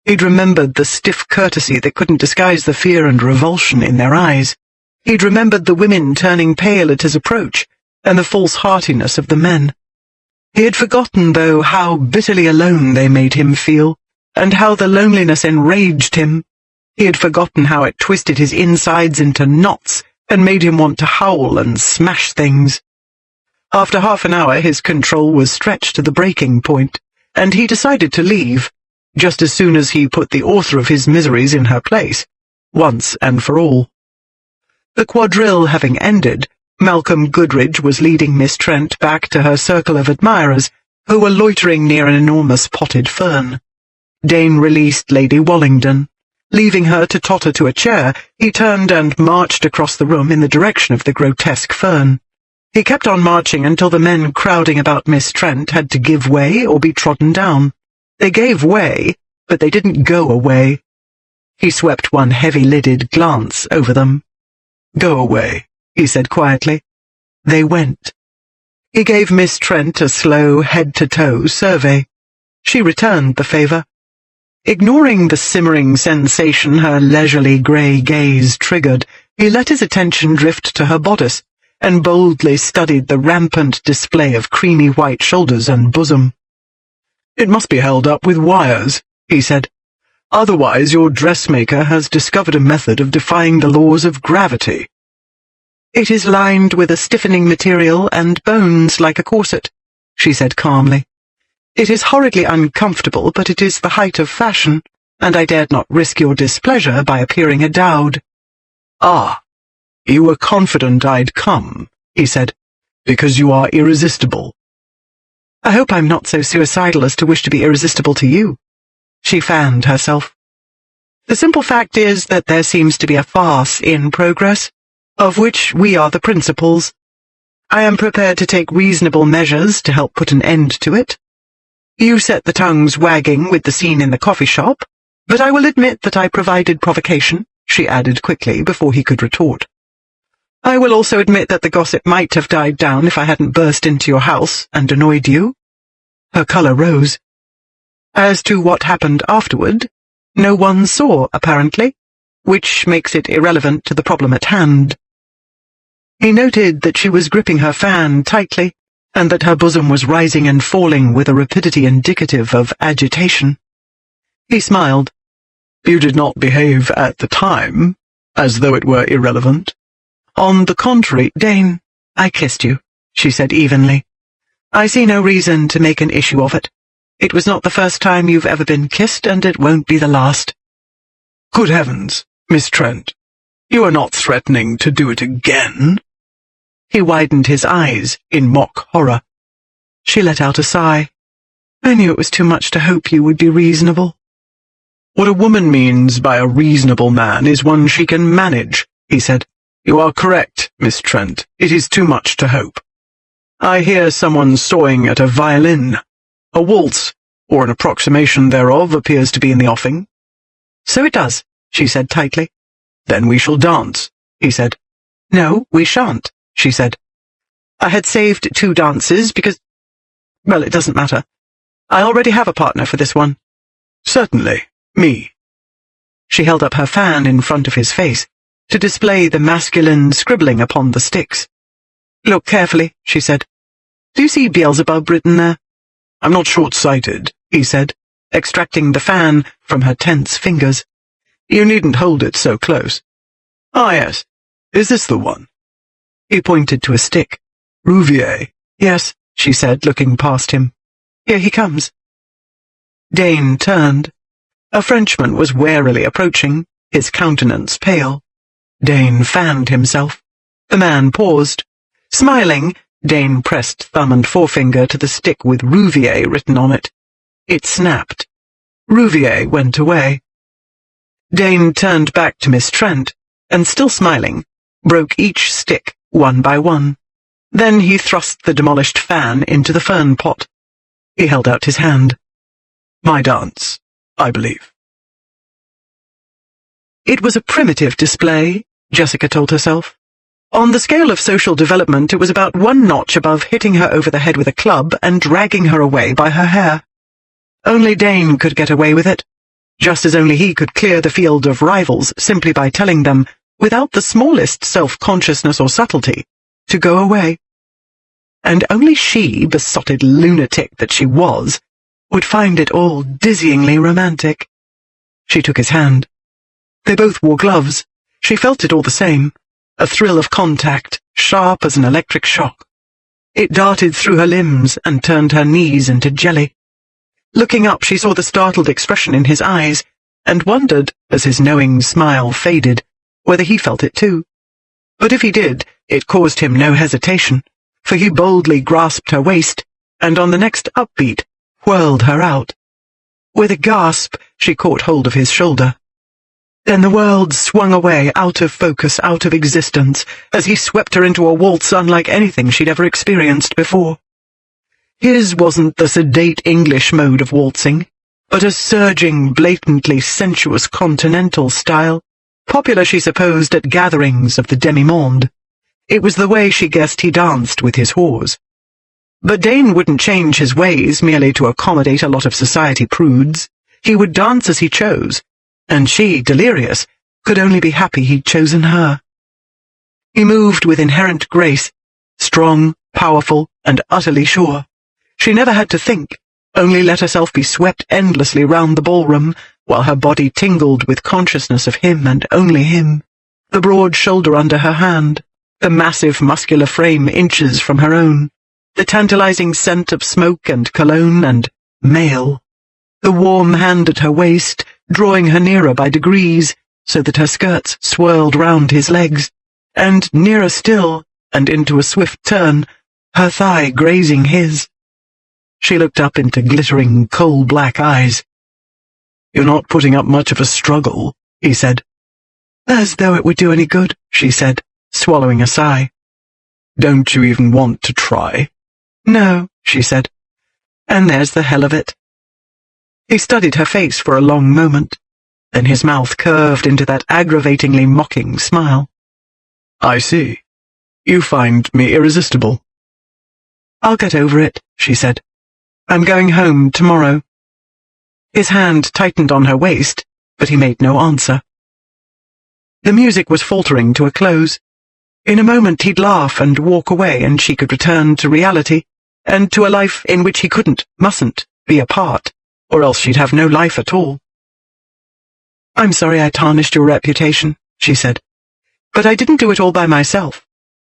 He'd remembered the stiff courtesy that couldn't disguise the fear and revulsion in their eyes. He'd remembered the women turning pale at his approach, and the false heartiness of the men. He had forgotten, though, how bitterly alone they made him feel, and how the loneliness enraged him. He had forgotten how it twisted his insides into knots and made him want to howl and smash things. After half an hour his control was stretched to the breaking point, and he decided to leave, just as soon as he put the author of his miseries in her place, once and for all. The quadrille having ended, Malcolm Goodridge was leading Miss Trent back to her circle of admirers, who were loitering near an enormous potted fern. Dane released Lady Wallington. Leaving her to totter to a chair, he turned and marched across the room in the direction of the grotesque fern. He kept on marching until the men crowding about Miss Trent had to give way or be trodden down. They gave way, but they didn't go away. He swept one heavy-lidded glance over them. "Go away," he said quietly. They went. He gave Miss Trent a slow head-to-toe survey. She returned the favour. Ignoring the simmering sensation her leisurely grey gaze triggered, he let his attention drift to her bodice, and boldly studied the rampant display of creamy white shoulders and bosom. "It must be held up with wires," he said. "Otherwise your dressmaker has discovered a method of defying the laws of gravity." "It is lined with a stiffening material and bones like a corset," she said calmly. "It is horridly uncomfortable, but it is the height of fashion, and I dared not risk your displeasure by appearing a dowd." "Ah, you were confident I'd come," he said, "because you are irresistible." "I hope I'm not so suicidal as to wish to be irresistible to you." She fanned herself. "The simple fact is that there seems to be a farce in progress, of which we are the principals. I am prepared to take reasonable measures to help put an end to it. You set the tongues wagging with the scene in the coffee shop, but I will admit that I provided provocation," she added quickly before he could retort. "I will also admit that the gossip might have died down if I hadn't burst into your house and annoyed you." Her colour rose. "As to what happened afterward, No one saw, apparently, which makes it irrelevant to the problem at hand. He noted that she was gripping her fan tightly, and that her bosom was rising and falling with a rapidity indicative of agitation. He smiled. You did not behave at the time as though it were irrelevant. On the contrary, Dane, I kissed you, she said evenly. I see no reason to make an issue of it. It was not the first time you've ever been kissed, and it won't be the last. Good heavens, Miss Trent, you are not threatening to do it again? He widened his eyes in mock horror. She let out a sigh. I knew it was too much to hope you would be reasonable. What a woman means by a reasonable man is one she can manage, he said. You are correct, Miss Trent. It is too much to hope. I hear someone sawing at a violin. A waltz, or an approximation thereof, appears to be in the offing. So it does, she said tightly. Then we shall dance, he said. No, we shan't, she said. I had saved 2 dances because... Well, it doesn't matter. I already have a partner for this one. Certainly, me. She held up her fan in front of his face to display the masculine scribbling upon the sticks. Look carefully, she said. Do you see Beelzebub written there? I'm not short-sighted, he said, extracting the fan from her tense fingers. You needn't hold it so close. Ah, yes. Is this the one? He pointed to a stick. Rouvier. Yes, she said, looking past him. Here he comes. Dane turned. A Frenchman was warily approaching, his countenance pale. Dane fanned himself. The man paused. Smiling, Dane pressed thumb and forefinger to the stick with Rouvier written on it. It snapped. Rouvier went away. Dane turned back to Miss Trent, and still smiling, broke each stick one by one. Then he thrust the demolished fan into the fern pot. He held out his hand. My dance, I believe. It was a primitive display, Jessica told herself. On the scale of social development, it was about 1 notch above hitting her over the head with a club and dragging her away by her hair. Only Dane could get away with it, just as only he could clear the field of rivals simply by telling them, without the smallest self-consciousness or subtlety, to go away. And only she, besotted lunatic that she was, would find it all dizzyingly romantic. She took his hand. They both wore gloves. She felt it all the same, a thrill of contact, sharp as an electric shock. It darted through her limbs and turned her knees into jelly. Looking up, she saw the startled expression in his eyes, and wondered, as his knowing smile faded, whether he felt it too. But if he did, it caused him no hesitation, for he boldly grasped her waist, and on the next upbeat, whirled her out. With a gasp, she caught hold of his shoulder. Then the world swung away, out of focus, out of existence, as he swept her into a waltz unlike anything she'd ever experienced before. His wasn't the sedate English mode of waltzing, but a surging, blatantly sensuous continental style, popular, she supposed, at gatherings of the demi-monde. It was the way she guessed he danced with his whores. But Dane wouldn't change his ways merely to accommodate a lot of society prudes. He would dance as he chose, and she, delirious, could only be happy he'd chosen her. He moved with inherent grace, strong, powerful, and utterly sure. She never had to think, only let herself be swept endlessly round the ballroom, while her body tingled with consciousness of him and only him, the broad shoulder under her hand, the massive muscular frame inches from her own, the tantalizing scent of smoke and cologne and male, the warm hand at her waist, drawing her nearer by degrees, so that her skirts swirled round his legs, and nearer still, and into a swift turn, her thigh grazing his. She looked up into glittering, coal-black eyes. You're not putting up much of a struggle, he said. As though it would do any good, she said, swallowing a sigh. Don't you even want to try? No, she said. And there's the hell of it. He studied her face for a long moment. Then his mouth curved into that aggravatingly mocking smile. I see. You find me irresistible. I'll get over it, she said. I'm going home tomorrow. His hand tightened on her waist, but he made no answer. The music was faltering to a close. In a moment he'd laugh and walk away, and she could return to reality, and to a life in which he mustn't, be a part, or else she'd have no life at all. "I'm sorry I tarnished your reputation," she said. "But I didn't do it all by myself.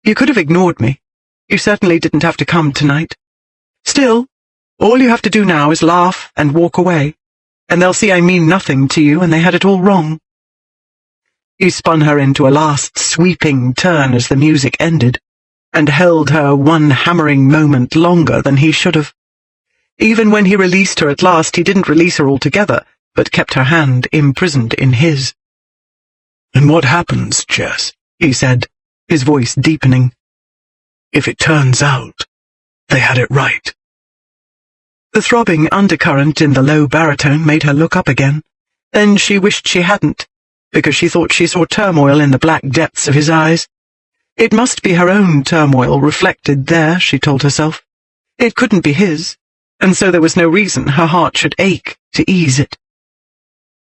You could have ignored me. You certainly didn't have to come tonight. Still, all you have to do now is laugh and walk away, and they'll see I mean nothing to you and they had it all wrong." He spun her into a last sweeping turn as the music ended, and held her one hammering moment longer than he should have. Even when he released her at last, he didn't release her altogether, but kept her hand imprisoned in his. "And what happens, Jess?" he said, his voice deepening. "If it turns out they had it right?" The throbbing undercurrent in the low baritone made her look up again. Then she wished she hadn't, because she thought she saw turmoil in the black depths of his eyes. It must be her own turmoil reflected there, she told herself. It couldn't be his, and so there was no reason her heart should ache to ease it.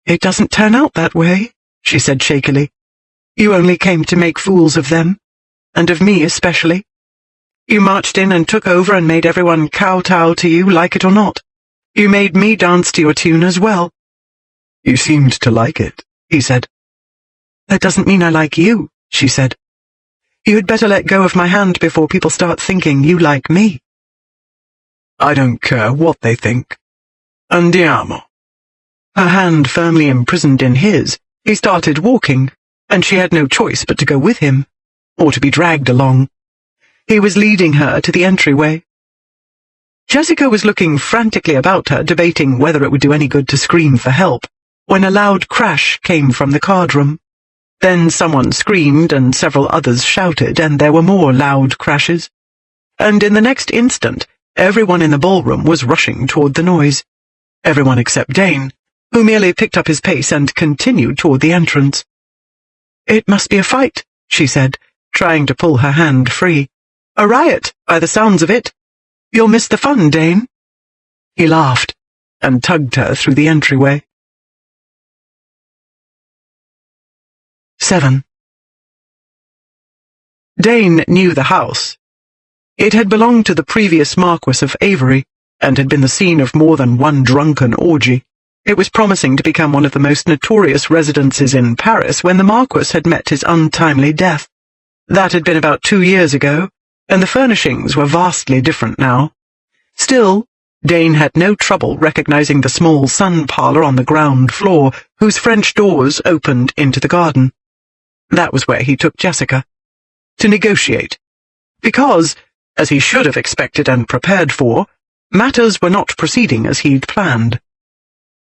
"It doesn't turn out that way," she said shakily. "You only came to make fools of them, and of me especially. You marched in and took over and made everyone kowtow to you, like it or not. You made me dance to your tune as well." "You seemed to like it," he said. "That doesn't mean I like you," she said. "You had better let go of my hand before people start thinking you like me." "I don't care what they think. Andiamo." Her hand firmly imprisoned in his, he started walking, and she had no choice but to go with him, or to be dragged along. He was leading her to the entryway. Jessica was looking frantically about her, debating whether it would do any good to scream for help, when a loud crash came from the card room. Then someone screamed and several others shouted, and there were more loud crashes. And in the next instant, everyone in the ballroom was rushing toward the noise. Everyone except Dane, who merely picked up his pace and continued toward the entrance. "It must be a fight," she said, trying to pull her hand free. "A riot, by the sounds of it. You'll miss the fun, Dane." He laughed and tugged her through the entryway. 7. Dane knew the house. It had belonged to the previous Marquis of Avery, and had been the scene of more than one drunken orgy. It was promising to become one of the most notorious residences in Paris when the Marquis had met his untimely death. That had been about 2 years ago, and the furnishings were vastly different now. Still, Dane had no trouble recognizing the small sun parlour on the ground floor, whose French doors opened into the garden. That was where he took Jessica. To negotiate. Because, as he should have expected and prepared for, matters were not proceeding as he'd planned.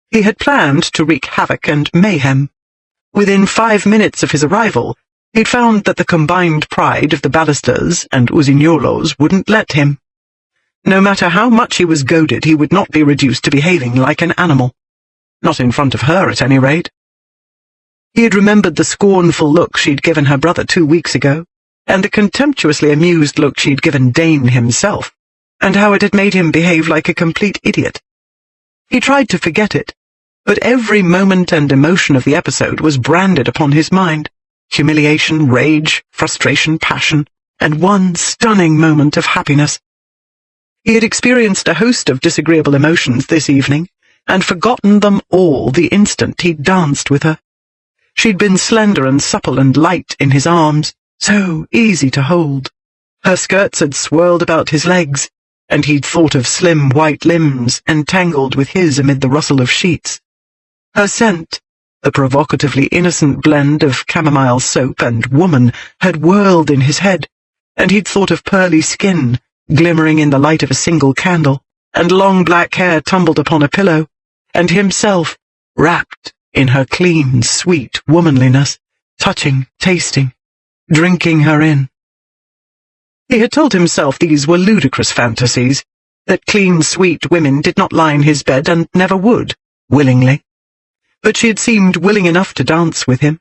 He had planned to wreak havoc and mayhem. Within 5 minutes of his arrival, he'd found that the combined pride of the Ballisters and Usignolos wouldn't let him. No matter how much he was goaded, he would not be reduced to behaving like an animal. Not in front of her, at any rate. He had remembered the scornful look she'd given her brother 2 weeks ago, and the contemptuously amused look she'd given Dane himself, and how it had made him behave like a complete idiot. He tried to forget it, but every moment and emotion of the episode was branded upon his mind. Humiliation, rage, frustration, passion, and one stunning moment of happiness. He had experienced a host of disagreeable emotions this evening, and forgotten them all the instant he'd danced with her. She'd been slender and supple and light in his arms, so easy to hold. Her skirts had swirled about his legs, and he'd thought of slim white limbs entangled with his amid the rustle of sheets. Her scent, the provocatively innocent blend of chamomile soap and woman, had whirled in his head, and he'd thought of pearly skin, glimmering in the light of a single candle, and long black hair tumbled upon a pillow, and himself, wrapped in her clean, sweet womanliness, touching, tasting, drinking her in. He had told himself these were ludicrous fantasies, that clean, sweet women did not lie in his bed and never would, willingly. But she had seemed willing enough to dance with him,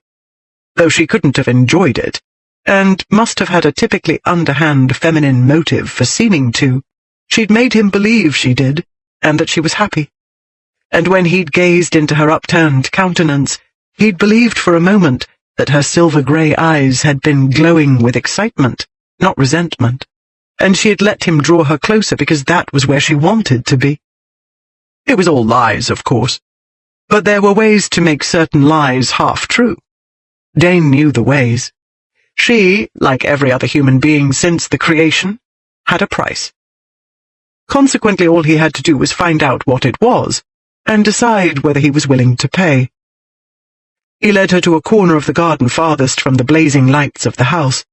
though she couldn't have enjoyed it, and must have had a typically underhand feminine motive for seeming to. She'd made him believe she did, and that she was happy. and when he'd gazed into her upturned countenance, he'd believed for a moment that her silver-grey eyes had been glowing with excitement, not resentment, and she had let him draw her closer because that was where she wanted to be. It was all lies, of course, but there were ways to make certain lies half true. Dane knew the ways. She, like every other human being since the creation, had a price. Consequently, all he had to do was find out what it was, and decide whether he was willing to pay. He led her to a corner of the garden farthest from the blazing lights of the house.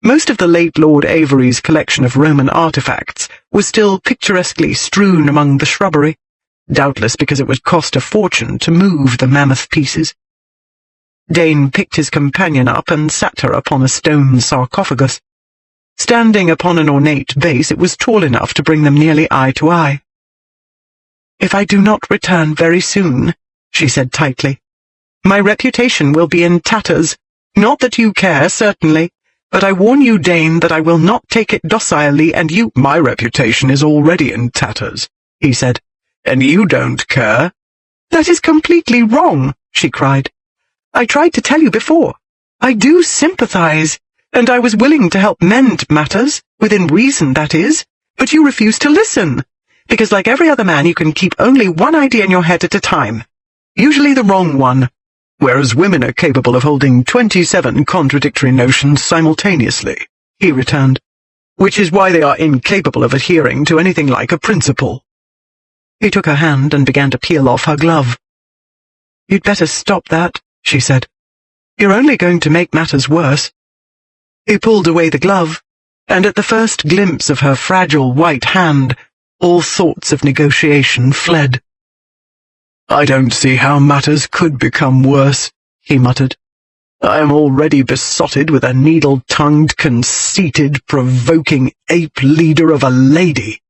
Most of the late Lord Avery's collection of Roman artifacts was still picturesquely strewn among the shrubbery, doubtless because it would cost a fortune to move the mammoth pieces. Dane picked his companion up and sat her upon a stone sarcophagus. Standing upon an ornate base, it was tall enough to bring them nearly eye to eye. "If I do not return very soon," she said tightly, "my reputation will be in tatters. Not that you care, certainly, but I warn you, Dane, that I will not take it docilely, and you—" "My reputation is already in tatters," he said, "and you don't care." "That is completely wrong," she cried. "I tried to tell you before. I do sympathize, and I was willing to help mend matters, within reason, that is, but you refused to listen, because like every other man you can keep only one idea in your head at a time, usually the wrong one, whereas women are capable of holding 27 contradictory notions simultaneously," he returned, "which is why they are incapable of adhering to anything like a principle." He took her hand and began to peel off her glove. "You'd better stop that," she said. "You're only going to make matters worse." He pulled away the glove, and at the first glimpse of her fragile white hand, all thoughts of negotiation fled. "I don't see how matters could become worse," he muttered. "I am already besotted with a needle-tongued, conceited, provoking ape leader of a lady."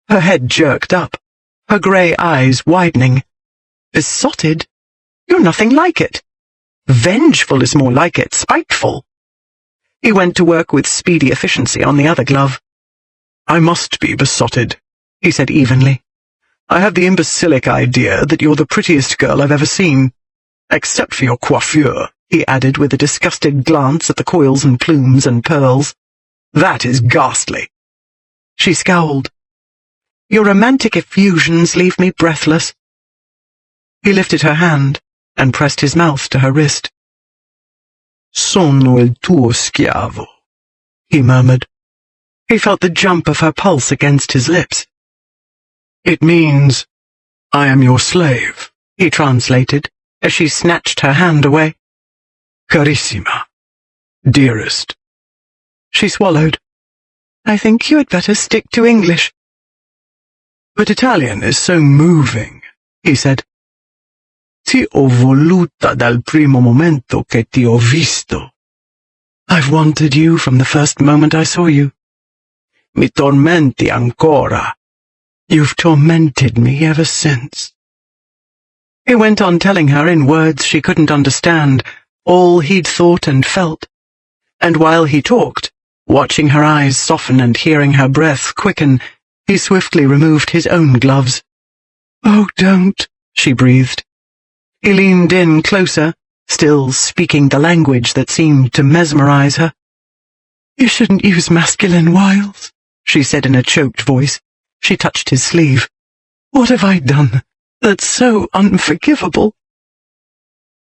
Her head jerked up, her grey eyes widening. "Besotted? You're nothing like it. Vengeful is more like it, spiteful." He went to work with speedy efficiency on the other glove. "I must be besotted," he said evenly. "I have the imbecilic idea that you're the prettiest girl I've ever seen. Except for your coiffure," he added with a disgusted glance at the coils and plumes and pearls. "That is ghastly." She scowled. "Your romantic effusions leave me breathless." He lifted her hand and pressed his mouth to her wrist. "Sono il tuo schiavo," he murmured. He felt the jump of her pulse against his lips. "It means, I am your slave," he translated, as she snatched her hand away. "Carissima, dearest." She swallowed. "I think you had better stick to English." "But Italian is so moving," he said. "Ti ho voluta dal primo momento che ti ho visto." "I've wanted you from the first moment I saw you." "Mi tormenti ancora." "You've tormented me ever since." He went on telling her in words she couldn't understand all he'd thought and felt, and while he talked, watching her eyes soften and hearing her breath quicken, he swiftly removed his own gloves. "Oh, don't," she breathed. He leaned in closer, still speaking the language that seemed to mesmerize her. "You shouldn't use masculine wiles," she said in a choked voice. She touched his sleeve. "What have I done that's so unforgivable?"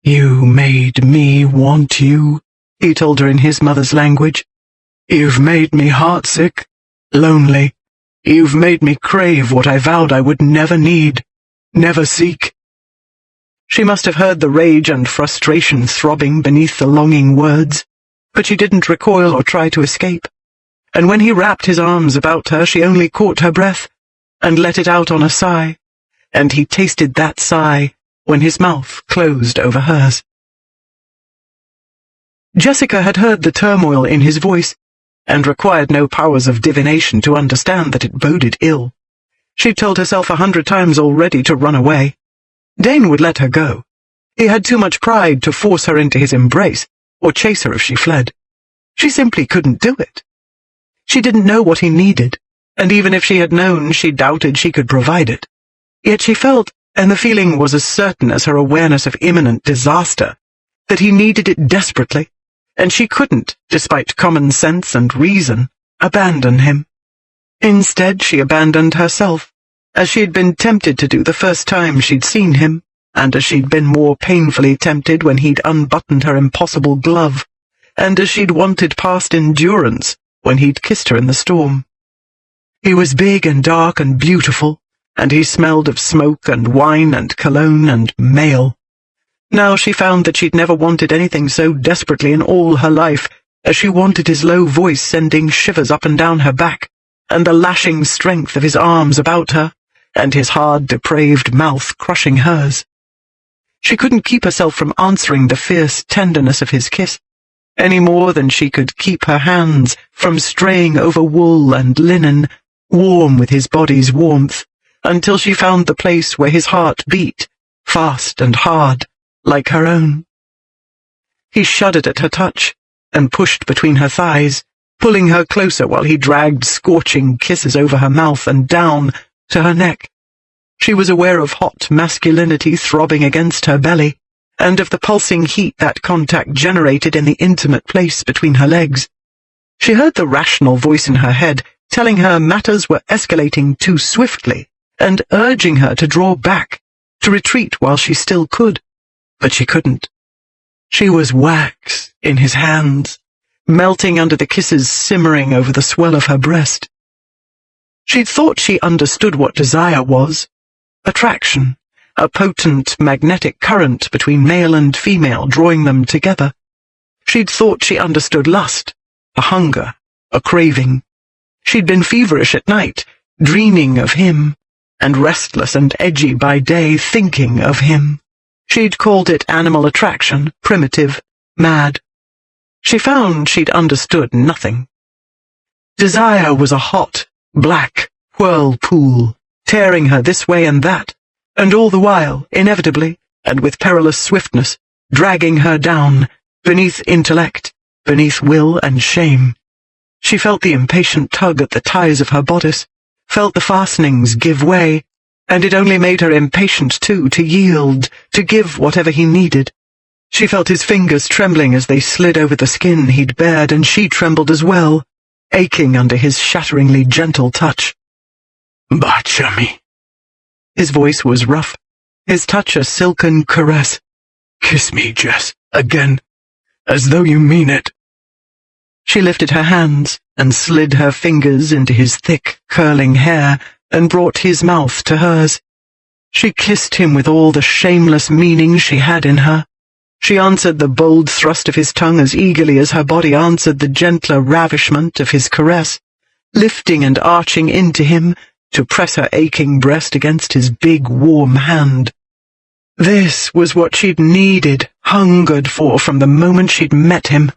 "You made me want you," he told her in his mother's language. "You've made me heartsick, lonely. You've made me crave what I vowed I would never need, never seek." She must have heard the rage and frustration throbbing beneath the longing words, but she didn't recoil or try to escape. And when he wrapped his arms about her, she only caught her breath and let it out on a sigh, and he tasted that sigh when his mouth closed over hers. Jessica had heard the turmoil in his voice, and required no powers of divination to understand that it boded ill. She'd told herself 100 times already to run away. Dane would let her go. He had too much pride to force her into his embrace, or chase her if she fled. She simply couldn't do it. She didn't know what he needed, and even if she had known, she doubted she could provide it. Yet she felt, and the feeling was as certain as her awareness of imminent disaster, that he needed it desperately, and she couldn't, despite common sense and reason, abandon him. Instead, she abandoned herself, as she had been tempted to do the first time she'd seen him, and as she'd been more painfully tempted when he'd unbuttoned her impossible glove, and as she'd wanted past endurance when he'd kissed her in the storm. He was big and dark and beautiful, and he smelled of smoke and wine and cologne and male. Now she found that she'd never wanted anything so desperately in all her life as she wanted his low voice sending shivers up and down her back, and the lashing strength of his arms about her, and his hard, depraved mouth crushing hers. She couldn't keep herself from answering the fierce tenderness of his kiss, any more than she could keep her hands from straying over wool and linen, warm with his body's warmth, until she found the place where his heart beat, fast and hard, like her own. He shuddered at her touch, and pushed between her thighs, pulling her closer while he dragged scorching kisses over her mouth and down to her neck. She was aware of hot masculinity throbbing against her belly, and of the pulsing heat that contact generated in the intimate place between her legs. She heard the rational voice in her head telling her matters were escalating too swiftly, and urging her to draw back, to retreat while she still could, but she couldn't. She was wax in his hands, melting under the kisses simmering over the swell of her breast. She'd thought she understood what desire was, attraction, a potent magnetic current between male and female drawing them together. She'd thought she understood lust, a hunger, a craving. She'd been feverish at night, dreaming of him, and restless and edgy by day, thinking of him. She'd called it animal attraction, primitive, mad. She found she'd understood nothing. Desire was a hot, black whirlpool, tearing her this way and that, and all the while, inevitably, and with perilous swiftness, dragging her down, beneath intellect, beneath will and shame. She felt the impatient tug at the ties of her bodice, felt the fastenings give way, and it only made her impatient too, to yield, to give whatever he needed. She felt his fingers trembling as they slid over the skin he'd bared, and she trembled as well, aching under his shatteringly gentle touch. "Bachami." His voice was rough, his touch a silken caress. "Kiss me, Jess, again, as though you mean it." She lifted her hands and slid her fingers into his thick, curling hair and brought his mouth to hers. She kissed him with all the shameless meaning she had in her. She answered the bold thrust of his tongue as eagerly as her body answered the gentler ravishment of his caress, lifting and arching into him to press her aching breast against his big, warm hand. This was what she'd needed, hungered for from the moment she'd met him.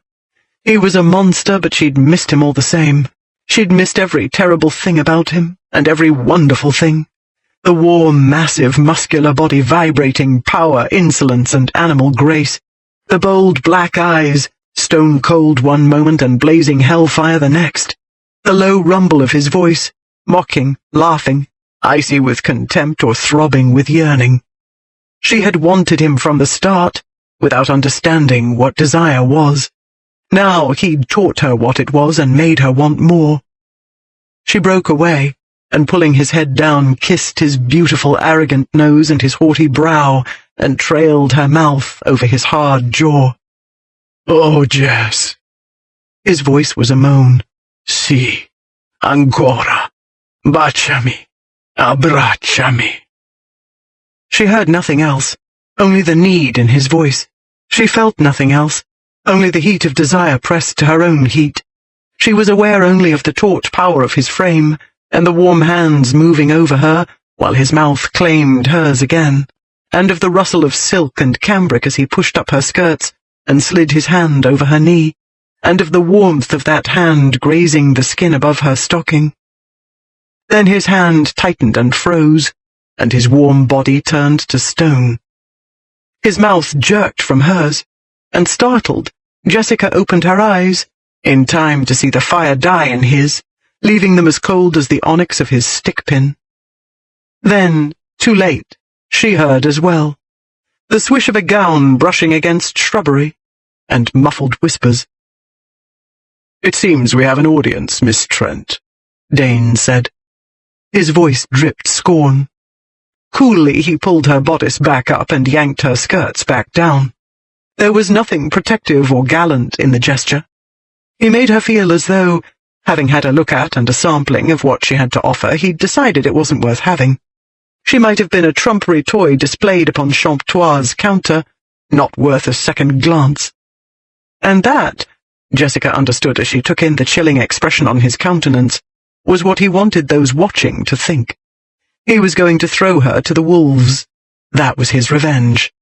He was a monster, but she'd missed him all the same. She'd missed every terrible thing about him, and every wonderful thing. The warm, massive, muscular body vibrating power, insolence, and animal grace. The bold black eyes, stone-cold one moment and blazing hellfire the next. The low rumble of his voice, mocking, laughing, icy with contempt or throbbing with yearning. She had wanted him from the start, without understanding what desire was. Now he'd taught her what it was and made her want more. She broke away, and pulling his head down, kissed his beautiful, arrogant nose and his haughty brow, and trailed her mouth over his hard jaw. "Oh, Jess." His voice was a moan. "Si, ancora. Baciami, abbracciami." She heard nothing else, only the need in his voice. She felt nothing else, only the heat of desire pressed to her own heat. She was aware only of the taut power of his frame, and the warm hands moving over her, while his mouth claimed hers again, and of the rustle of silk and cambric as he pushed up her skirts and slid his hand over her knee, and of the warmth of that hand grazing the skin above her stocking. Then his hand tightened and froze, and his warm body turned to stone. His mouth jerked from hers, and startled, Jessica opened her eyes, in time to see the fire die in his, leaving them as cold as the onyx of his stick-pin. Then, Too late, she heard as well. The swish of a gown brushing against shrubbery, and muffled whispers. "It seems we have an audience, Miss Trent," Dane said. His voice dripped scorn. Coolly he pulled her bodice back up and yanked her skirts back down. There was nothing protective or gallant in the gesture. He made her feel as though, having had a look at and a sampling of what she had to offer, he'd decided it wasn't worth having. She might have been a trumpery toy displayed upon Champtoir's counter, not worth a second glance. And that, Jessica understood as she took in the chilling expression on his countenance, was what he wanted those watching to think. He was going to throw her to the wolves. That was his revenge.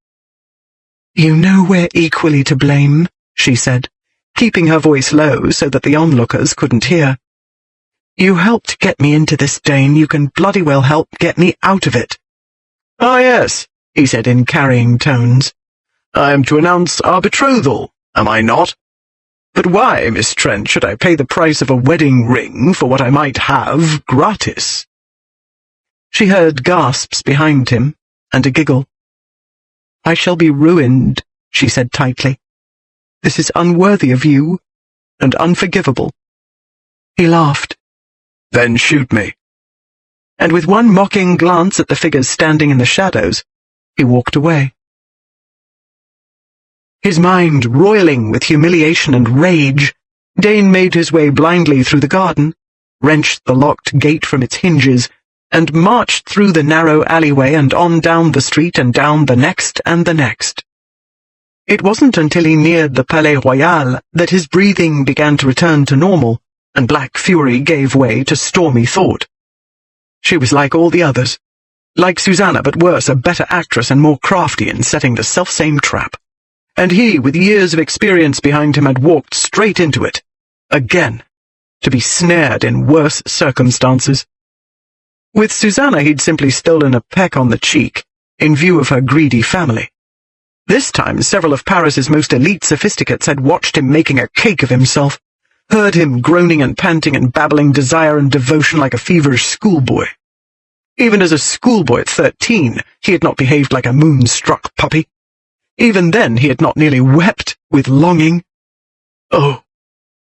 "You know we're equally to blame," she said, keeping her voice low so that the onlookers couldn't hear. "You helped get me into this, Dane. You can bloody well help get me out of it." "Ah, yes," he said in carrying tones. "I am to announce our betrothal, am I not? But why, Miss Trent, should I pay the price of a wedding ring for what I might have gratis?" She heard gasps behind him, and a giggle. "I shall be ruined," she said tightly. "This is unworthy of you, and unforgivable." He laughed. "Then shoot me." And with one mocking glance at the figures standing in the shadows, he walked away. His mind roiling with humiliation and rage, Dane made his way blindly through the garden, wrenched the locked gate from its hinges, and marched through the narrow alleyway and on down the street and down the next and the next. It wasn't until he neared the Palais Royal that his breathing began to return to normal, and black fury gave way to stormy thought. She was like all the others. Like Susanna, but worse, a better actress and more crafty in setting the selfsame trap. And he, with years of experience behind him, had walked straight into it. Again. To be snared in worse circumstances. With Susanna he'd simply stolen a peck on the cheek, in view of her greedy family. This time several of Paris's most elite sophisticates had watched him making a cake of himself, heard him groaning and panting and babbling desire and devotion like a feverish schoolboy. Even as a schoolboy at 13, he had not behaved like a moon-struck puppy. Even then he had not nearly wept with longing. "Oh,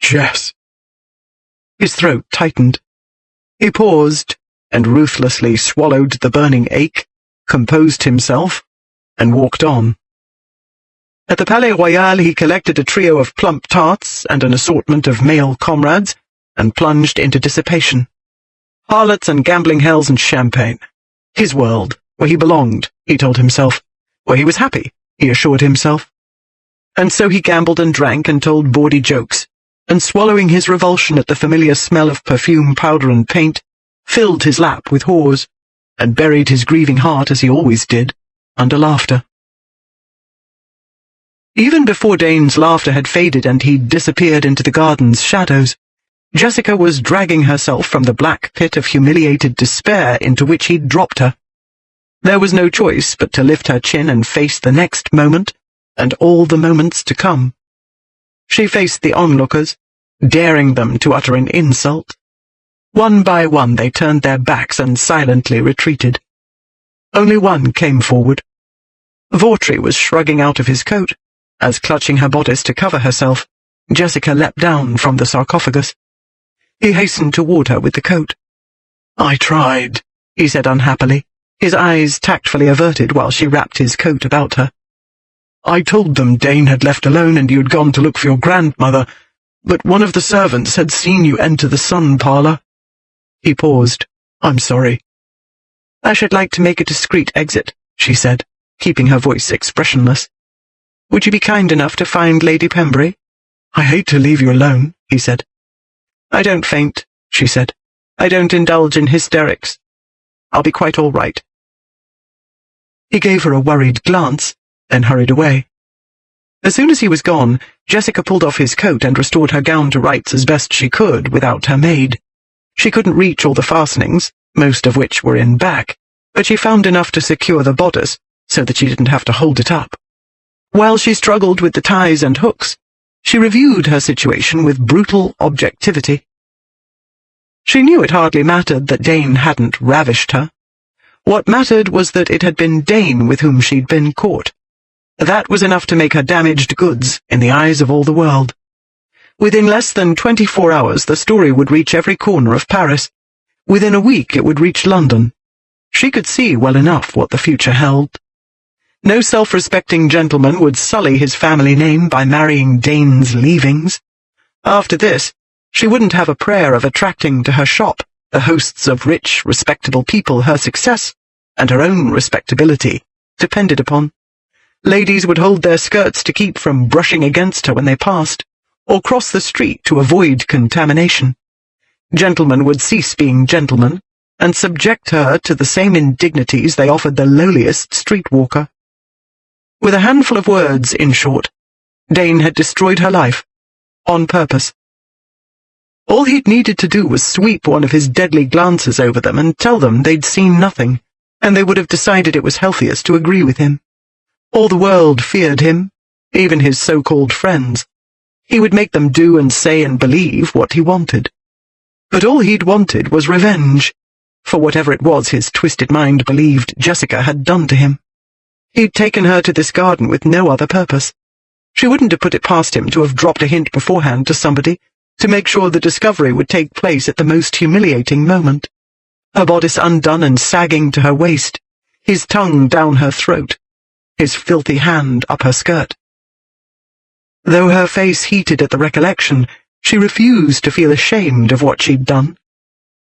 Jess." His throat tightened. He paused, and ruthlessly swallowed the burning ache, composed himself, and walked on. At the Palais Royal he collected a trio of plump tarts and an assortment of male comrades, and plunged into dissipation. Harlots and gambling hells and champagne. His world, where he belonged, he told himself. Where he was happy, he assured himself. And so he gambled and drank and told bawdy jokes, and swallowing his revulsion at the familiar smell of perfume, powder, and paint, filled his lap with whores, and buried his grieving heart, as he always did, under laughter. Even before Dane's laughter had faded and he'd disappeared into the garden's shadows, Jessica was dragging herself from the black pit of humiliated despair into which he'd dropped her. There was no choice but to lift her chin and face the next moment, and all the moments to come. She faced the onlookers, daring them to utter an insult. One by one they turned their backs and silently retreated. Only one came forward. Vautry was shrugging out of his coat, as, clutching her bodice to cover herself, Jessica leapt down from the sarcophagus. He hastened toward her with the coat. "I tried," he said unhappily, his eyes tactfully averted while she wrapped his coat about her. "I told them Dane had left alone and you had gone to look for your grandmother, but one of the servants had seen you enter the sun parlour." He paused. "I'm sorry." "I should like to make a discreet exit," she said, keeping her voice expressionless. "Would you be kind enough to find Lady Pembury?" "I hate to leave you alone," he said. "I don't faint," she said. "I don't indulge in hysterics. I'll be quite all right." He gave her a worried glance, then hurried away. As soon as he was gone, Jessica pulled off his coat and restored her gown to rights as best she could without her maid. She couldn't reach all the fastenings, most of which were in back, but she found enough to secure the bodice, so that she didn't have to hold it up. While she struggled with the ties and hooks, she reviewed her situation with brutal objectivity. She knew it hardly mattered that Dane hadn't ravished her. What mattered was that it had been Dane with whom she'd been caught. That was enough to make her damaged goods in the eyes of all the world. Within less than 24 hours, the story would reach every corner of Paris. Within a week, it would reach London. She could see well enough what the future held. No self-respecting gentleman would sully his family name by marrying Dane's leavings. After this, she wouldn't have a prayer of attracting to her shop the hosts of rich, respectable people her success, and her own respectability, depended upon. Ladies would hold their skirts to keep from brushing against her when they passed, or cross the street to avoid contamination. Gentlemen would cease being gentlemen, and subject her to the same indignities they offered the lowliest streetwalker. With a handful of words, in short, Dane had destroyed her life, on purpose. All he'd needed to do was sweep one of his deadly glances over them and tell them they'd seen nothing, and they would have decided it was healthiest to agree with him. All the world feared him, even his so-called friends. He would make them do and say and believe what he wanted. But all he'd wanted was revenge, for whatever it was his twisted mind believed Jessica had done to him. He'd taken her to this garden with no other purpose. She wouldn't have put it past him to have dropped a hint beforehand to somebody, to make sure the discovery would take place at the most humiliating moment. Her bodice undone and sagging to her waist, his tongue down her throat, his filthy hand up her skirt. Though her face heated at the recollection, she refused to feel ashamed of what she'd done.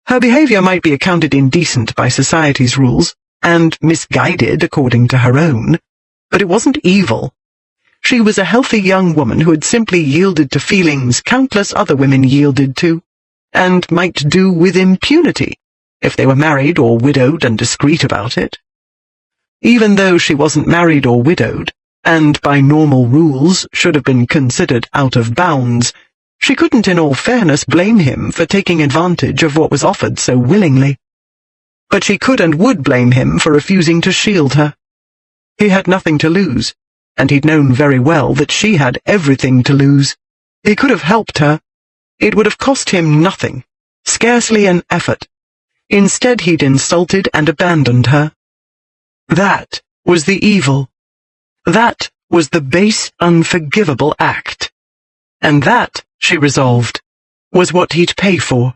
Her behavior might be accounted indecent by society's rules, and misguided according to her own, but it wasn't evil. She was a healthy young woman who had simply yielded to feelings countless other women yielded to, and might do with impunity, if they were married or widowed and discreet about it. Even though she wasn't married or widowed, and by normal rules should have been considered out of bounds, she couldn't in all fairness blame him for taking advantage of what was offered so willingly. But she could and would blame him for refusing to shield her. He had nothing to lose, and he'd known very well that she had everything to lose. He could have helped her. It would have cost him nothing, scarcely an effort. Instead, he'd insulted and abandoned her. That was the evil. That was the base, unforgivable act. And that, she resolved, was what he'd pay for.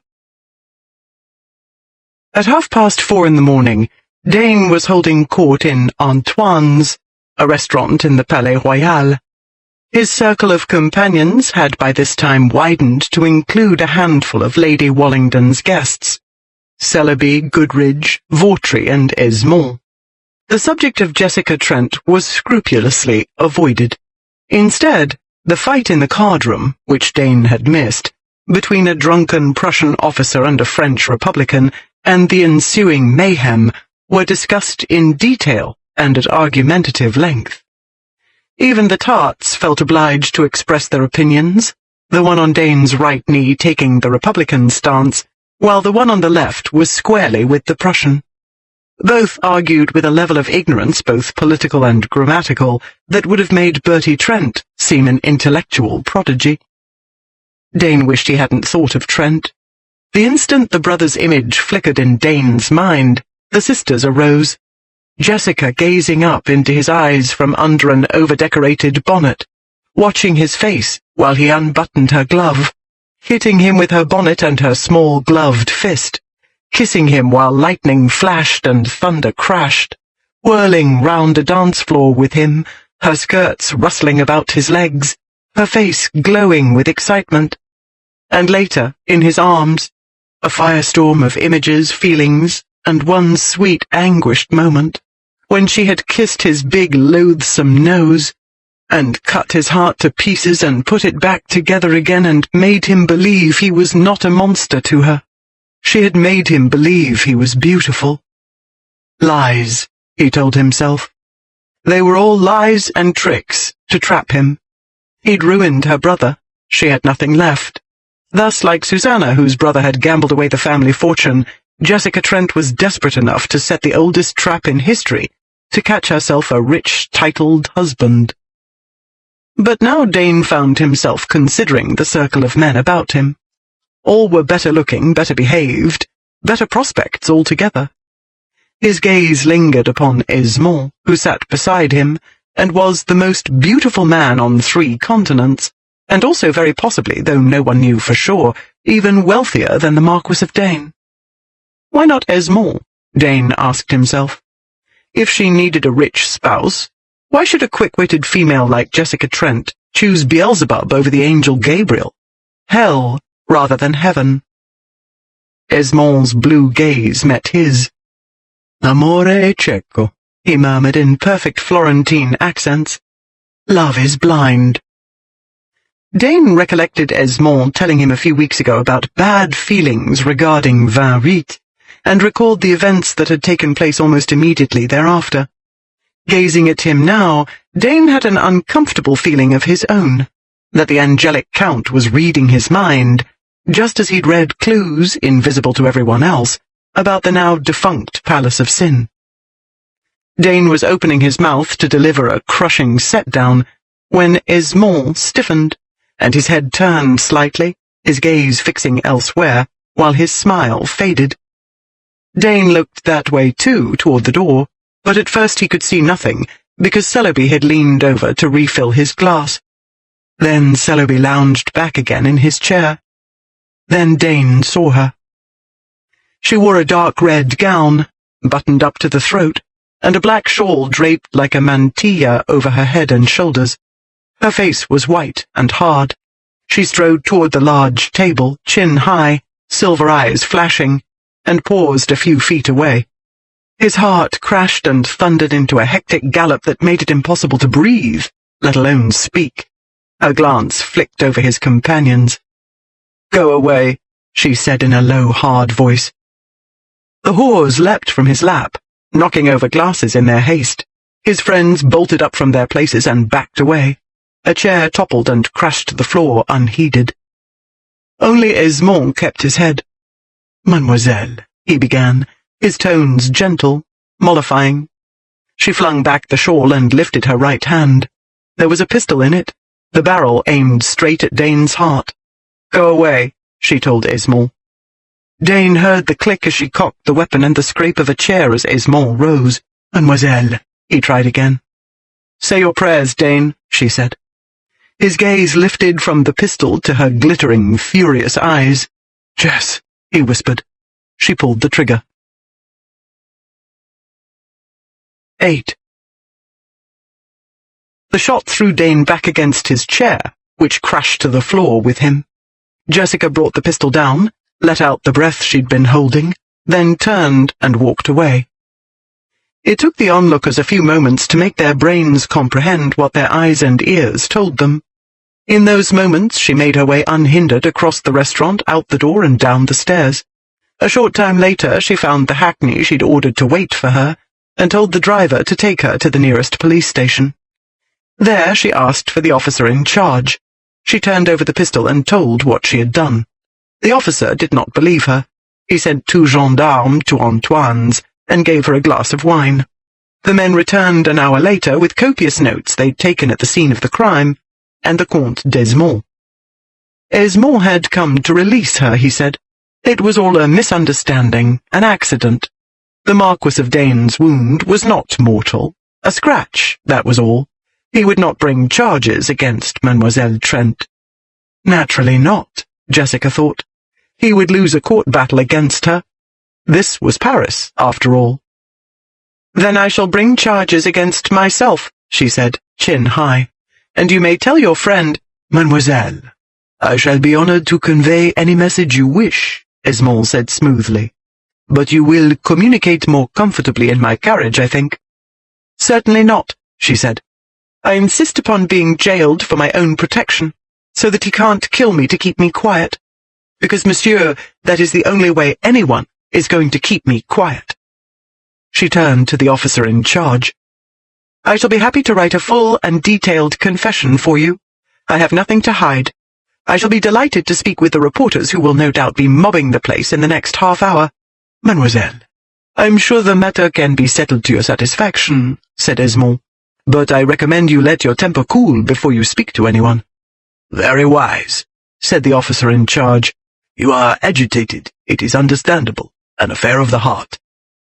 At 4:30 in the morning, Dane was holding court in Antoine's, a restaurant in the Palais Royal. His circle of companions had by this time widened to include a handful of Lady Wallington's guests, Celebi, Goodridge, Vautry, and Esmond. The subject of Jessica Trent was scrupulously avoided. Instead, the fight in the card-room, which Dane had missed, between a drunken Prussian officer and a French Republican, and the ensuing mayhem, were discussed in detail and at argumentative length. Even the tarts felt obliged to express their opinions, the one on Dane's right knee taking the Republican stance, while the one on the left was squarely with the Prussian. Both argued with a level of ignorance, both political and grammatical, that would have made Bertie Trent seem an intellectual prodigy. Dane wished he hadn't thought of Trent. The instant the brother's image flickered in Dane's mind, the sisters arose, Jessica gazing up into his eyes from under an over-decorated bonnet, watching his face while he unbuttoned her glove, hitting him with her bonnet and her small gloved fist, kissing him while lightning flashed and thunder crashed, whirling round a dance floor with him, her skirts rustling about his legs, her face glowing with excitement. And later, in his arms, a firestorm of images, feelings, and one sweet, anguished moment, when she had kissed his big, loathsome nose, and cut his heart to pieces and put it back together again and made him believe he was not a monster to her. She had made him believe he was beautiful. Lies, he told himself. They were all lies and tricks to trap him. He'd ruined her brother. She had nothing left. Thus, like Susanna, whose brother had gambled away the family fortune, Jessica Trent was desperate enough to set the oldest trap in history, to catch herself a rich, titled husband. But now Dane found himself considering the circle of men about him. All were better looking, better behaved, better prospects altogether. His gaze lingered upon Esmond, who sat beside him, and was the most beautiful man on 3 continents, and also very possibly, though no one knew for sure, even wealthier than the Marquis of Dane. Why not Esmond? Dane asked himself. If she needed a rich spouse, why should a quick-witted female like Jessica Trent choose Beelzebub over the angel Gabriel? Hell rather than heaven. Esmond's blue gaze met his. "Amore è cieco," he murmured in perfect Florentine accents. "Love is blind." Dane recollected Esmond telling him a few weeks ago about bad feelings regarding Vin Rite, and recalled the events that had taken place almost immediately thereafter. Gazing at him now, Dane had an uncomfortable feeling of his own, that the angelic Count was reading his mind, just as he'd read clues, invisible to everyone else, about the now defunct Palace of Sin. Dane was opening his mouth to deliver a crushing set-down, when Esmond stiffened, and his head turned slightly, his gaze fixing elsewhere, while his smile faded. Dane looked that way too, toward the door, but at first he could see nothing, because Celebi had leaned over to refill his glass. Then Celebi lounged back again in his chair. Then Dane saw her. She wore a dark red gown, buttoned up to the throat, and a black shawl draped like a mantilla over her head and shoulders. Her face was white and hard. She strode toward the large table, chin high, silver eyes flashing, and paused a few feet away. His heart crashed and thundered into a hectic gallop that made it impossible to breathe, let alone speak. Her glance flicked over his companions. "Go away," she said in a low, hard voice. The whores leapt from his lap, knocking over glasses in their haste. His friends bolted up from their places and backed away. A chair toppled and crashed to the floor unheeded. Only Esmond kept his head. "Mademoiselle," he began, his tones gentle, mollifying. She flung back the shawl and lifted her right hand. There was a pistol in it, the barrel aimed straight at Dane's heart. "Go away," she told Esmond. Dane heard the click as she cocked the weapon and the scrape of a chair as Esmond rose. "Mademoiselle," he tried again. "Say your prayers, Dane," she said. His gaze lifted from the pistol to her glittering, furious eyes. "Jess," he whispered. She pulled the trigger. 8. The shot threw Dane back against his chair, which crashed to the floor with him. Jessica brought the pistol down, let out the breath she'd been holding, then turned and walked away. It took the onlookers a few moments to make their brains comprehend what their eyes and ears told them. In those moments she made her way unhindered across the restaurant, out the door and down the stairs. A short time later she found the hackney she'd ordered to wait for her, and told the driver to take her to the nearest police station. There she asked for the officer in charge. She turned over the pistol and told what she had done. The officer did not believe her. He sent 2 gendarmes to Antoine's and gave her a glass of wine. The men returned an hour later with copious notes they'd taken at the scene of the crime, and the Comte d'Esmond. Esmond had come to release her, he said. It was all a misunderstanding, an accident. The Marquis of Dane's wound was not mortal. A scratch, that was all. He would not bring charges against Mademoiselle Trent. Naturally not, Jessica thought. He would lose a court battle against her. This was Paris, after all. "Then I shall bring charges against myself," she said, chin high. "And you may tell your friend—" "Mademoiselle, I shall be honored to convey any message you wish," Esmond said smoothly. "But you will communicate more comfortably in my carriage, I think." "Certainly not," she said. "I insist upon being jailed for my own protection, so that he can't kill me to keep me quiet. Because, monsieur, that is the only way anyone is going to keep me quiet." She turned to the officer in charge. "I shall be happy to write a full and detailed confession for you. I have nothing to hide. I shall be delighted to speak with the reporters who will no doubt be mobbing the place in the next half hour." "Mademoiselle, I'm sure the matter can be settled to your satisfaction," said Esmond. "But I recommend you let your temper cool before you speak to anyone." "Very wise," said the officer in charge. "You are agitated. It is understandable. An affair of the heart."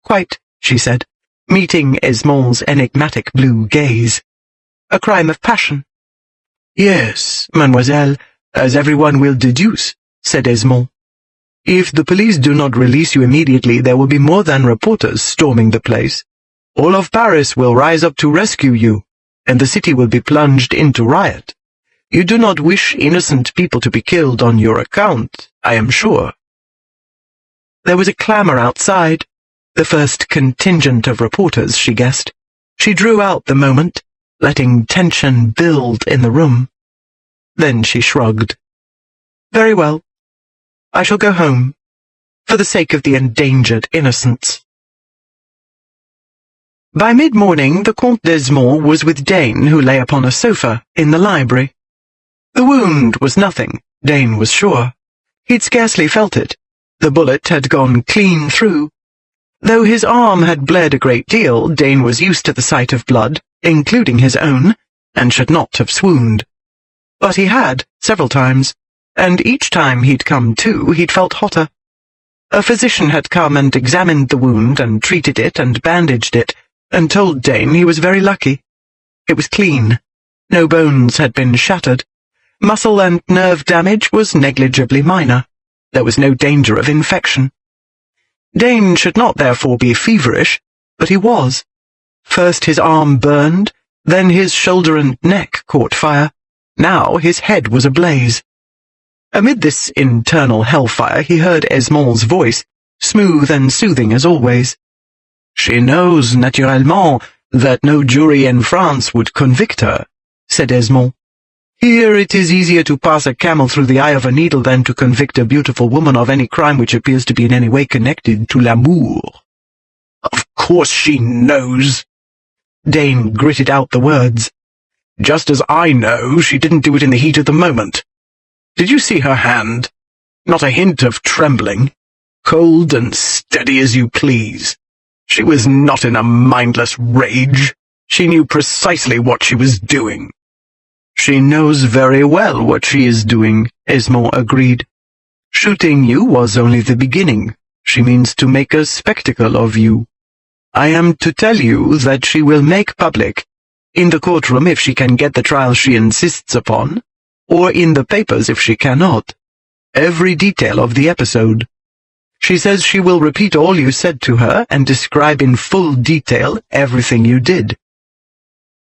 "Quite," she said, meeting Esmond's enigmatic blue gaze. A crime of passion. Yes, mademoiselle, as everyone will deduce, said Esmond. If the police do not release you immediately, there will be more than reporters storming the place. All of Paris will rise up to rescue you, and the city will be plunged into riot. You do not wish innocent people to be killed on your account, I am sure. There was a clamour outside, the first contingent of reporters, she guessed. She drew out the moment, letting tension build in the room. Then she shrugged. Very well. I shall go home, for the sake of the endangered innocents. By mid-morning, the Comte d'Esmond was with Dane, who lay upon a sofa in the library. The wound was nothing, Dane was sure. He'd scarcely felt it. The bullet had gone clean through. Though his arm had bled a great deal, Dane was used to the sight of blood, including his own, and should not have swooned. But he had, several times, and each time he'd come to, he'd felt hotter. A physician had come and examined the wound and treated it and bandaged it, and told Dane he was very lucky. It was clean. No bones had been shattered. Muscle and nerve damage was negligibly minor. There was no danger of infection. Dane should not therefore be feverish, but he was. First his arm burned, then his shoulder and neck caught fire. Now his head was ablaze. Amid this internal hellfire he heard Esmond's voice, smooth and soothing as always. She knows, naturellement, that no jury in France would convict her, said Esmond. Here it is easier to pass a camel through the eye of a needle than to convict a beautiful woman of any crime which appears to be in any way connected to l'amour. Of course she knows. Dane gritted out the words. Just as I know she didn't do it in the heat of the moment. Did you see her hand? Not a hint of trembling. Cold and steady as you please. She was not in a mindless rage. She knew precisely what she was doing. She knows very well what she is doing, Esmond agreed. Shooting you was only the beginning. She means to make a spectacle of you. I am to tell you that she will make public, in the courtroom if she can get the trial she insists upon, or in the papers if she cannot, every detail of the episode. She says she will repeat all you said to her and describe in full detail everything you did.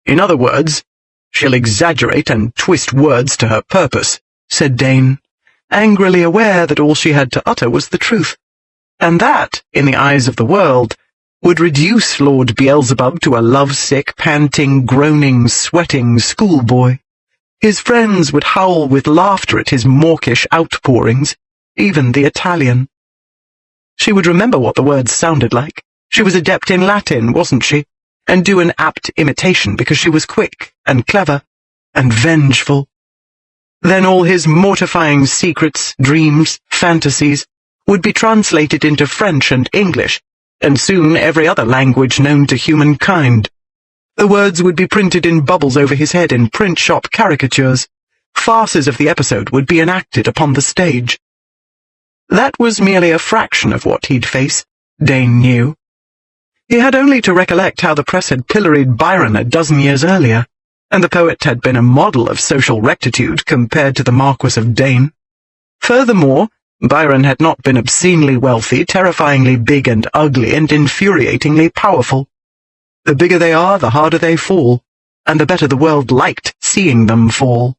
In other words, she'll exaggerate and twist words to her purpose, said Dane, angrily aware that all she had to utter was the truth, and that, in the eyes of the world, would reduce Lord Beelzebub to a love-sick, panting, groaning, sweating schoolboy. His friends would howl with laughter at his mawkish outpourings, even the Italian. She would remember what the words sounded like. She was adept in Latin, wasn't she? And do an apt imitation because she was quick and clever and vengeful. Then all his mortifying secrets, dreams, fantasies would be translated into French and English, and soon every other language known to humankind. The words would be printed in bubbles over his head in print-shop caricatures. Farces of the episode would be enacted upon the stage. That was merely a fraction of what he'd face, Dane knew. He had only to recollect how the press had pilloried Byron a dozen years earlier, and the poet had been a model of social rectitude compared to the Marquis of Dane. Furthermore, Byron had not been obscenely wealthy, terrifyingly big and ugly, and infuriatingly powerful. The bigger they are, the harder they fall, and the better the world liked seeing them fall.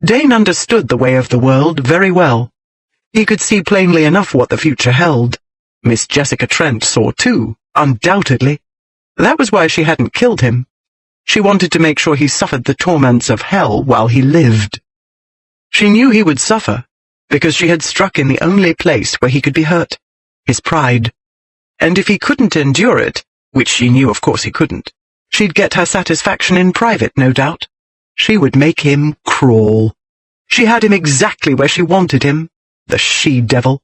Dane understood the way of the world very well. He could see plainly enough what the future held. Miss Jessica Trent saw too, undoubtedly. That was why she hadn't killed him. She wanted to make sure he suffered the torments of hell while he lived. She knew he would suffer, because she had struck in the only place where he could be hurt, his pride. And if he couldn't endure it, which she knew of course he couldn't, she'd get her satisfaction in private, no doubt. She would make him crawl. She had him exactly where she wanted him, the she-devil.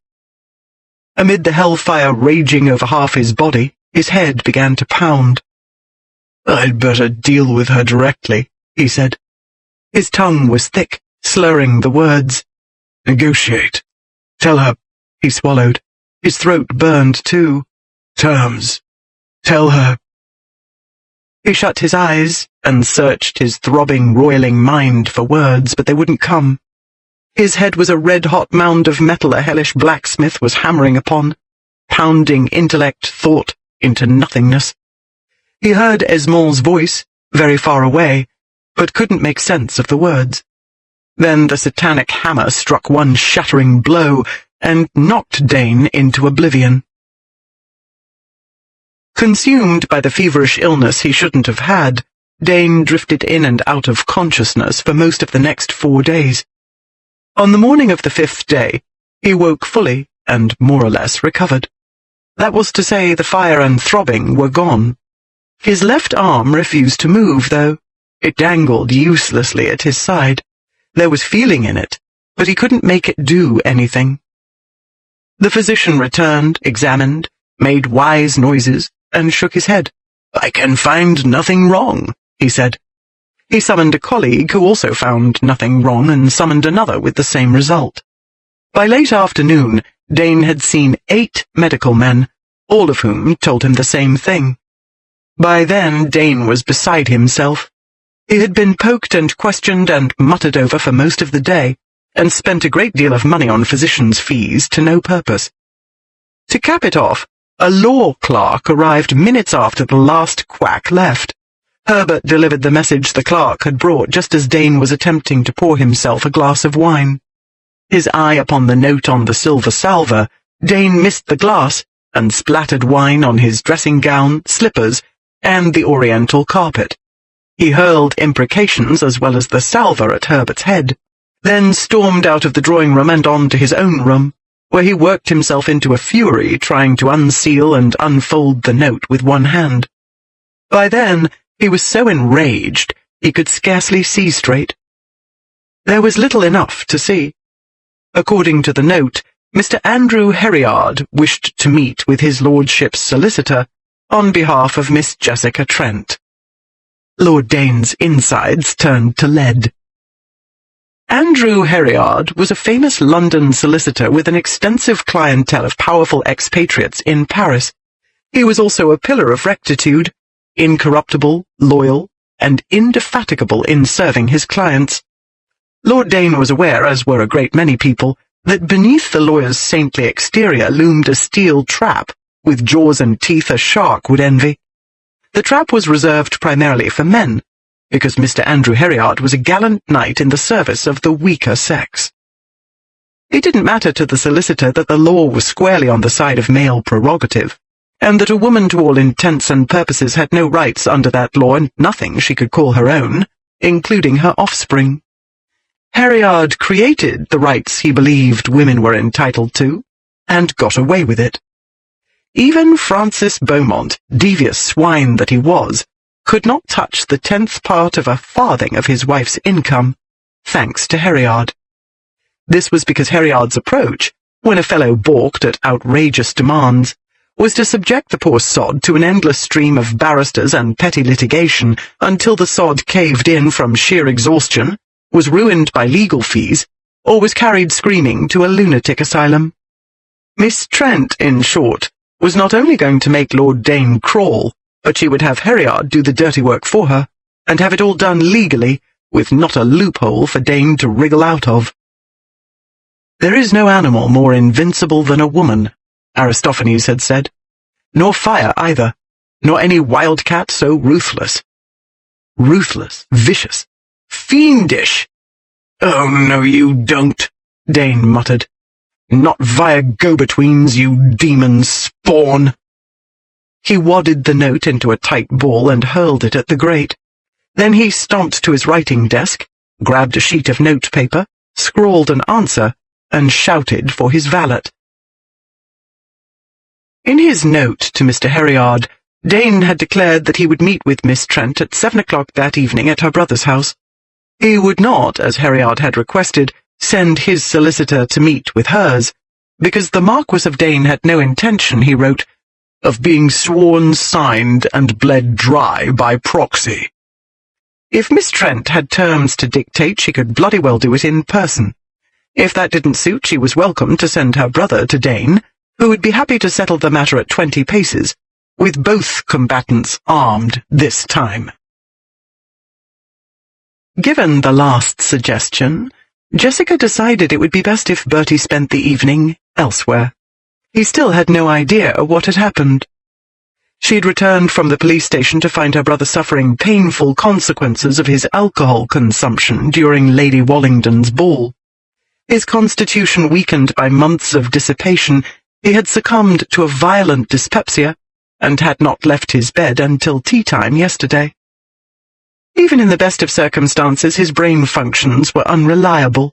Amid the hellfire raging over half his body, his head began to pound. I'd better deal with her directly, he said. His tongue was thick, slurring the words. Negotiate. Tell her. He swallowed. His throat burned too. Terms. Tell her. He shut his eyes and searched his throbbing, roiling mind for words, but they wouldn't come. His head was a red-hot mound of metal a hellish blacksmith was hammering upon, pounding intellect, thought, into nothingness. He heard Esmond's voice, very far away, but couldn't make sense of the words. Then the satanic hammer struck one shattering blow and knocked Dane into oblivion. Consumed by the feverish illness he shouldn't have had, Dane drifted in and out of consciousness for most of the next 4 days. On the morning of the 5th day, he woke fully and more or less recovered. That was to say, the fire and throbbing were gone. His left arm refused to move, though. It dangled uselessly at his side. There was feeling in it, but he couldn't make it do anything. The physician returned, examined, made wise noises, and shook his head. "I can find nothing wrong," he said. He summoned a colleague who also found nothing wrong and summoned another with the same result. By late afternoon, Dane had seen 8 medical men, all of whom told him the same thing. By then, Dane was beside himself. He had been poked and questioned and muttered over for most of the day, and spent a great deal of money on physicians' fees to no purpose. To cap it off, a law clerk arrived minutes after the last quack left. Herbert delivered the message the clerk had brought just as Dane was attempting to pour himself a glass of wine. His eye upon the note on the silver salver, Dane missed the glass and splattered wine on his dressing gown, slippers, and the oriental carpet. He hurled imprecations as well as the salver at Herbert's head, then stormed out of the drawing room and on to his own room, where he worked himself into a fury trying to unseal and unfold the note with one hand. By then, he was so enraged he could scarcely see straight. There was little enough to see. According to the note, Mr. Andrew Herriard wished to meet with his lordship's solicitor on behalf of Miss Jessica Trent. Lord Dane's insides turned to lead. Andrew Herriard was a famous London solicitor with an extensive clientele of powerful expatriates in Paris. He was also a pillar of rectitude, incorruptible, loyal, and indefatigable in serving his clients. Lord Dane was aware, as were a great many people, that beneath the lawyer's saintly exterior loomed a steel trap, with jaws and teeth a shark would envy. The trap was reserved primarily for men, because Mr. Andrew Herriard was a gallant knight in the service of the weaker sex. It didn't matter to the solicitor that the law was squarely on the side of male prerogative, and that a woman to all intents and purposes had no rights under that law and nothing she could call her own, including her offspring. Herriard created the rights he believed women were entitled to, and got away with it. Even Francis Beaumont, devious swine that he was, could not touch the 10th part of a farthing of his wife's income, thanks to Herriard. This was because Herriard's approach, when a fellow balked at outrageous demands, was to subject the poor sod to an endless stream of barristers and petty litigation until the sod caved in from sheer exhaustion, was ruined by legal fees, or was carried screaming to a lunatic asylum. Miss Trent, in short, was not only going to make Lord Dane crawl, but she would have Herriard do the dirty work for her, and have it all done legally, with not a loophole for Dane to wriggle out of. "There is no animal more invincible than a woman," Aristophanes had said, "nor fire either, nor any wildcat so ruthless." Ruthless, vicious, fiendish. "Oh, no, you don't," Dane muttered. "Not via go-betweens, you demon spawn." He wadded the note into a tight ball and hurled it at the grate. Then he stomped to his writing desk, grabbed a sheet of notepaper, scrawled an answer, and shouted for his valet. In his note to Mr. Herriard, Dane had declared that he would meet with Miss Trent at 7 o'clock that evening at her brother's house. He would not, as Herriard had requested, send his solicitor to meet with hers, because the Marquis of Dane had no intention, he wrote, of being sworn, signed, and bled dry by proxy. If Miss Trent had terms to dictate, she could bloody well do it in person. If that didn't suit, she was welcome to send her brother to Dane, who would be happy to settle the matter at 20 paces, with both combatants armed this time. Given the last suggestion, Jessica decided it would be best if Bertie spent the evening elsewhere. He still had no idea what had happened. She'd returned from the police station to find her brother suffering painful consequences of his alcohol consumption during Lady Wallington's ball. His constitution weakened by months of dissipation, he had succumbed to a violent dyspepsia, and had not left his bed until tea-time yesterday. Even in the best of circumstances, his brain functions were unreliable.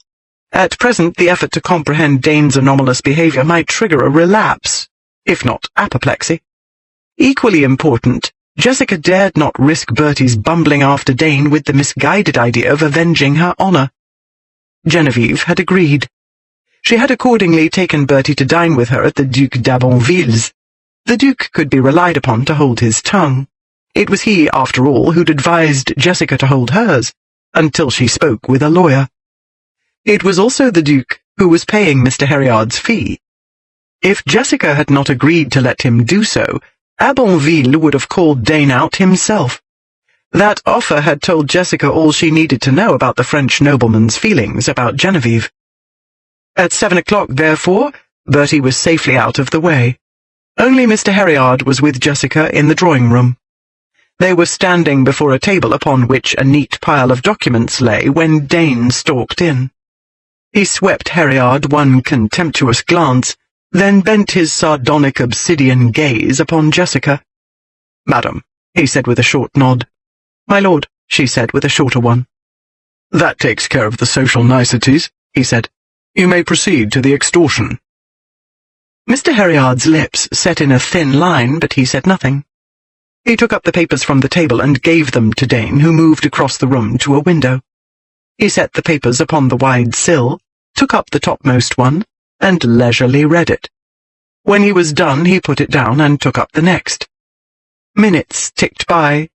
At present, the effort to comprehend Dane's anomalous behavior might trigger a relapse, if not apoplexy. Equally important, Jessica dared not risk Bertie's bumbling after Dane with the misguided idea of avenging her honor. Genevieve had agreed. She had accordingly taken Bertie to dine with her at the Duc d'Abonville's. The Duke could be relied upon to hold his tongue. It was he, after all, who'd advised Jessica to hold hers, until she spoke with a lawyer. It was also the Duke who was paying Mr. Herriard's fee. If Jessica had not agreed to let him do so, Abonville would have called Dane out himself. That offer had told Jessica all she needed to know about the French nobleman's feelings about Genevieve. At 7 o'clock, therefore, Bertie was safely out of the way. Only Mr. Herriard was with Jessica in the drawing-room. They were standing before a table upon which a neat pile of documents lay when Dane stalked in. He swept Herriard one contemptuous glance, then bent his sardonic obsidian gaze upon Jessica. "Madam," he said with a short nod. "My lord," she said with a shorter one. "That takes care of the social niceties," he said. "You may proceed to the extortion." Mr. Herriard's lips set in a thin line, but he said nothing. He took up the papers from the table and gave them to Dane, who moved across the room to a window. He set the papers upon the wide sill, took up the topmost one, and leisurely read it. When he was done, he put it down and took up the next. Minutes ticked by.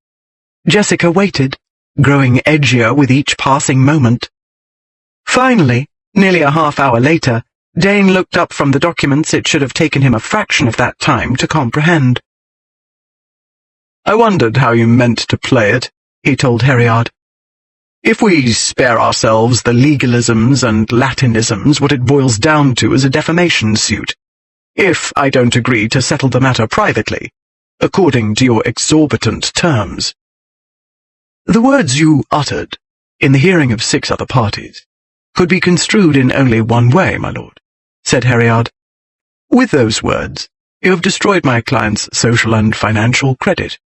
Jessica waited, growing edgier with each passing moment. Finally, nearly a half-hour later, Dane looked up from the documents it should have taken him a fraction of that time to comprehend. "I wondered how you meant to play it," he told Herriard. "If we spare ourselves the legalisms and Latinisms, what it boils down to is a defamation suit. If I don't agree to settle the matter privately, according to your exorbitant terms." "The words you uttered, in the hearing of 6 other parties, could be construed in only one way, my lord," said Herriard. "With those words, you have destroyed my client's social and financial credit.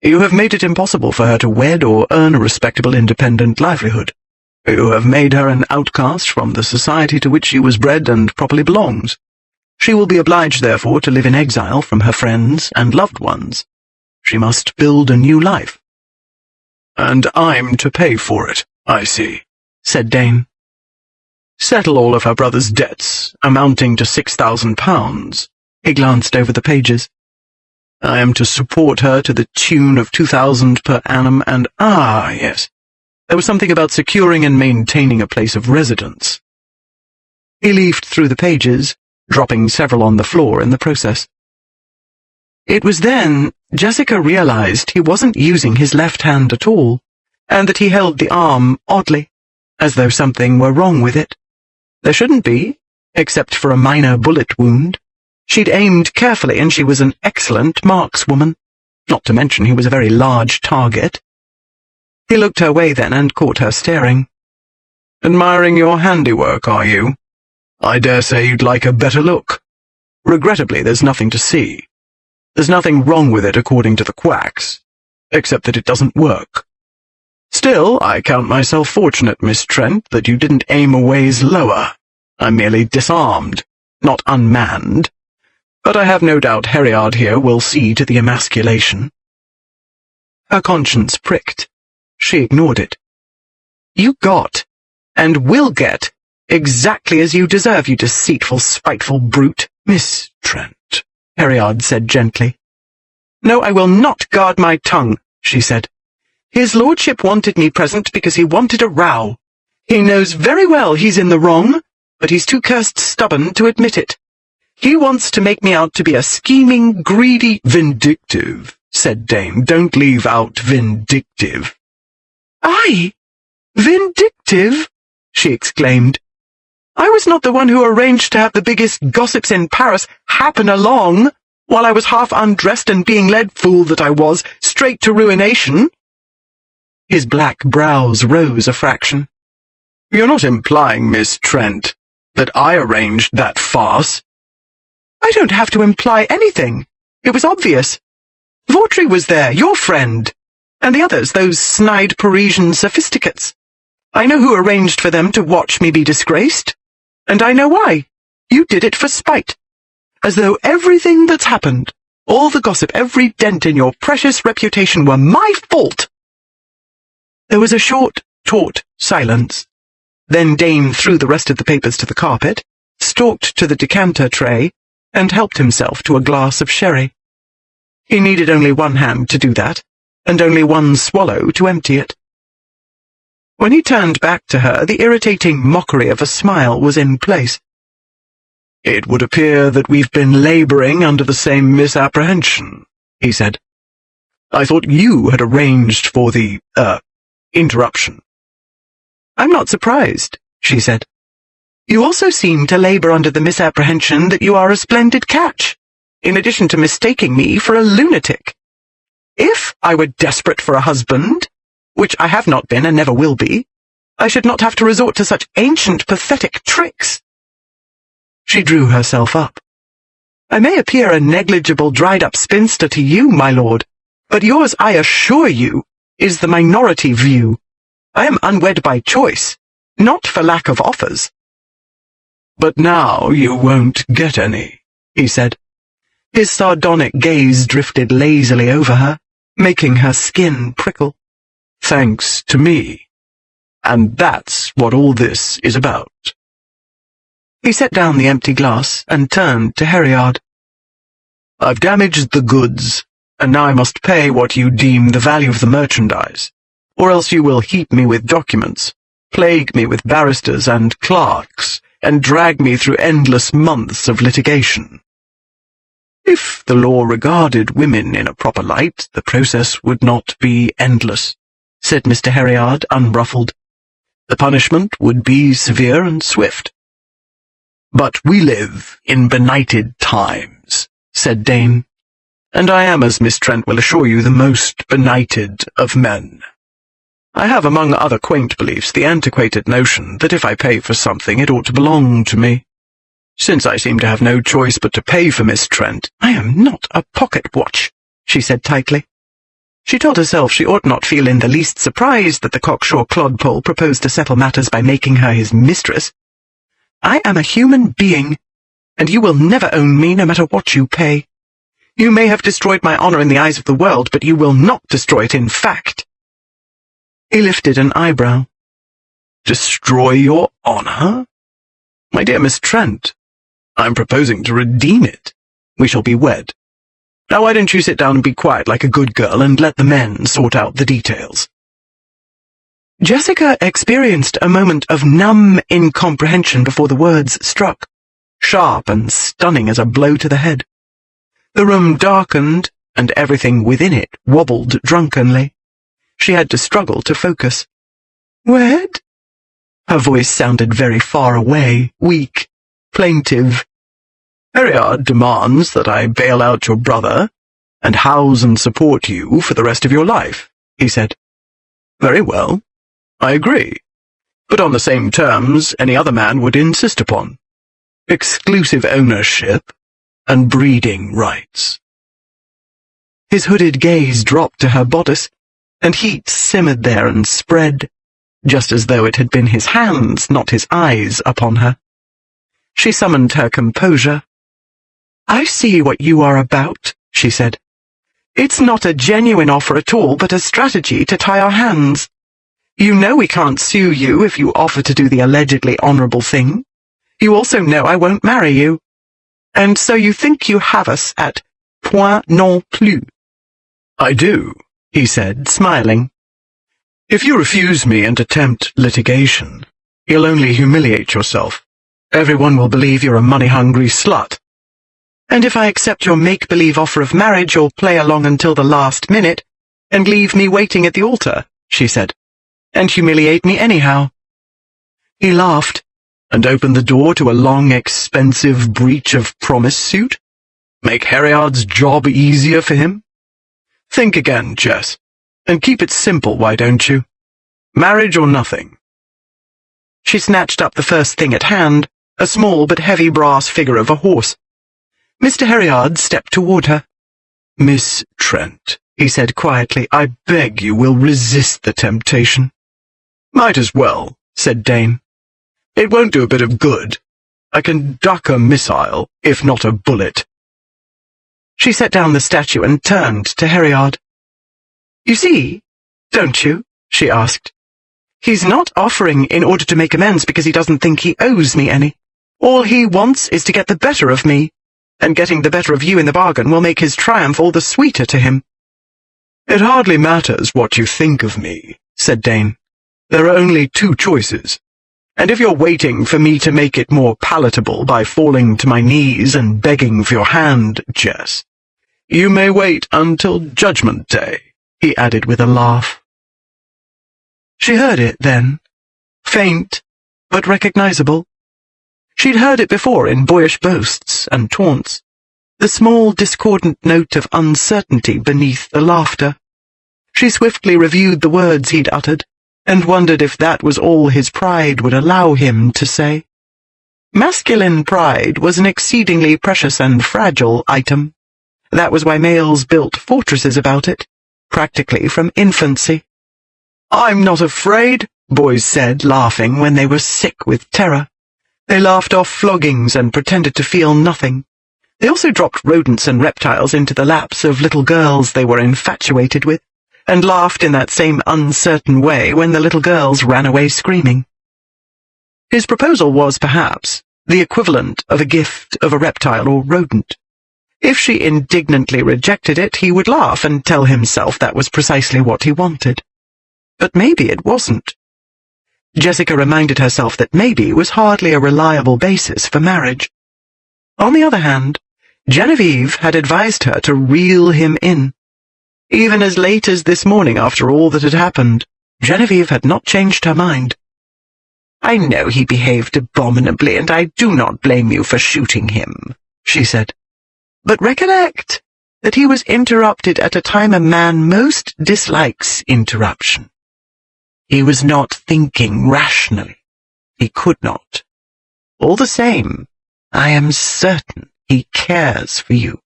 You have made it impossible for her to wed or earn a respectable independent livelihood. You have made her an outcast from the society to which she was bred and properly belongs. She will be obliged, therefore, to live in exile from her friends and loved ones. She must build a new life." "And I'm to pay for it, I see," said Dane. "Settle all of her brother's debts, amounting to £6,000. He glanced over the pages. "I am to support her to the tune of 2,000 per annum, and yes, there was something about securing and maintaining a place of residence." He leafed through the pages, dropping several on the floor in the process. It was then Jessica realized he wasn't using his left hand at all, and that he held the arm oddly, as though something were wrong with it. There shouldn't be, except for a minor bullet wound. She'd aimed carefully, and she was an excellent markswoman, not to mention he was a very large target. He looked her way then and caught her staring. "Admiring your handiwork, are you? I dare say you'd like a better look. Regrettably, there's nothing to see. There's nothing wrong with it according to the quacks, except that it doesn't work. Still, I count myself fortunate, Miss Trent, that you didn't aim a ways lower. I'm merely disarmed, not unmanned. But I have no doubt Herriard here will see to the emasculation." Her conscience pricked. She ignored it. "You got, and will get, exactly as you deserve, you deceitful, spiteful brute." "Miss Trent," Herriard said gently. "No, I will not guard my tongue," she said. "His lordship wanted me present because he wanted a row. He knows very well he's in the wrong, but he's too cursed stubborn to admit it. He wants to make me out to be a scheming, greedy—" "Vindictive," said Dane. "Don't leave out vindictive." "I? Vindictive?" she exclaimed. "I was not the one who arranged to have the biggest gossips in Paris happen along, while I was half undressed and being led, fool that I was, straight to ruination." His black brows rose a fraction. "You're not implying, Miss Trent, that I arranged that farce?" "I don't have to imply anything. It was obvious. Vautry was there, your friend, and the others, those snide Parisian sophisticates. I know who arranged for them to watch me be disgraced, and I know why. You did it for spite. As though everything that's happened, all the gossip, every dent in your precious reputation were my fault." There was a short, taut silence. Then Dane threw the rest of the papers to the carpet, stalked to the decanter tray, and helped himself to a glass of sherry. He needed only one hand to do that, and only one swallow to empty it. When he turned back to her, the irritating mockery of a smile was in place. "It would appear that we've been laboring under the same misapprehension," he said. "I thought you had arranged for the, interruption." "I'm not surprised," she said. "You also seem to labor under the misapprehension that you are a splendid catch, in addition to mistaking me for a lunatic. If I were desperate for a husband, which I have not been and never will be, I should not have to resort to such ancient, pathetic tricks." She drew herself up. "I may appear a negligible, dried-up spinster to you, my lord, but yours, I assure you, is the minority view. I am unwed by choice, not for lack of offers." "But now you won't get any," he said. His sardonic gaze drifted lazily over her, making her skin prickle. "Thanks to me. And that's what all this is about." He set down the empty glass and turned to Herriard. "I've damaged the goods, and now I must pay what you deem the value of the merchandise, or else you will heap me with documents, plague me with barristers and clerks, and drag me through endless months of litigation. If the law regarded women in a proper light, the process would not be endless," said Mr. Herriard, unruffled. "The punishment would be severe and swift." "But we live in benighted times," said Dane, "and I am, as Miss Trent will assure you, the most benighted of men. I have, among other quaint beliefs, the antiquated notion that if I pay for something it ought to belong to me. Since I seem to have no choice but to pay for Miss Trent—" "I am not a pocket-watch," she said tightly. She told herself she ought not feel in the least surprised that the cocksure clodpole proposed to settle matters by making her his mistress. "I am a human being, and you will never own me no matter what you pay. You may have destroyed my honor in the eyes of the world, but you will not destroy it in fact." He lifted an eyebrow. "Destroy your honor? My dear Miss Trent, I'm proposing to redeem it. We shall be wed. Now why don't you sit down and be quiet like a good girl and let the men sort out the details?" Jessica experienced a moment of numb incomprehension before the words struck, sharp and stunning as a blow to the head. The room darkened, and everything within it wobbled drunkenly. She had to struggle to focus. "Wed?" Her voice sounded very far away, weak, plaintive. "Herriard demands that I bail out your brother and house and support you for the rest of your life," he said. "Very well. I agree. But on the same terms any other man would insist upon. Exclusive ownership and breeding rights." His hooded gaze dropped to her bodice, and heat simmered there and spread, just as though it had been his hands, not his eyes, upon her. She summoned her composure. "I see what you are about," she said. "It's not a genuine offer at all, but a strategy to tie our hands. You know we can't sue you if you offer to do the allegedly honorable thing. You also know I won't marry you. And so you think you have us at point non plus." "I do," he said, smiling. "If you refuse me and attempt litigation, you'll only humiliate yourself. Everyone will believe you're a money-hungry slut, And if I accept your make-believe offer of marriage, you'll play along until the last minute, and leave me waiting at the altar," she said, "and humiliate me anyhow." He laughed, and opened the door to a long, expensive breach of promise suit. Make Herriard's job easier for him? Think again, Jess, and keep it simple, why don't you? Marriage or nothing. She snatched up the first thing at hand, a small but heavy brass figure of a horse. Mr. Herriard stepped toward her. "Miss Trent," he said quietly, "I beg you will resist the temptation." "Might as well," said Dane. "It won't do a bit of good. I can duck a missile, if not a bullet." She set down the statue and turned to Herriard. "You see, don't you?" she asked. "He's not offering in order to make amends because he doesn't think he owes me any. All he wants is to get the better of me, and getting the better of you in the bargain will make his triumph all the sweeter to him." "It hardly matters what you think of me," said Dane. "There are only two choices, and if you're waiting for me to make it more palatable by falling to my knees and begging for your hand, Jess, you may wait until Judgment Day," he added with a laugh. She heard it then, faint but recognizable. She'd heard it before in boyish boasts and taunts, the small discordant note of uncertainty beneath the laughter. She swiftly reviewed the words he'd uttered, and wondered if that was all his pride would allow him to say. Masculine pride was an exceedingly precious and fragile item. That was why males built fortresses about it, practically from infancy. "I'm not afraid," boys said, laughing when they were sick with terror. They laughed off floggings and pretended to feel nothing. They also dropped rodents and reptiles into the laps of little girls they were infatuated with, and laughed in that same uncertain way when the little girls ran away screaming. His proposal was, perhaps, the equivalent of a gift of a reptile or rodent. If she indignantly rejected it, he would laugh and tell himself that was precisely what he wanted. But maybe it wasn't. Jessica reminded herself that maybe was hardly a reliable basis for marriage. On the other hand, Genevieve had advised her to reel him in. Even as late as this morning, after all that had happened, Genevieve had not changed her mind. "I know he behaved abominably, and I do not blame you for shooting him," she said. "But recollect that he was interrupted at a time a man most dislikes interruption. He was not thinking rationally. He could not. All the same, I am certain he cares for you.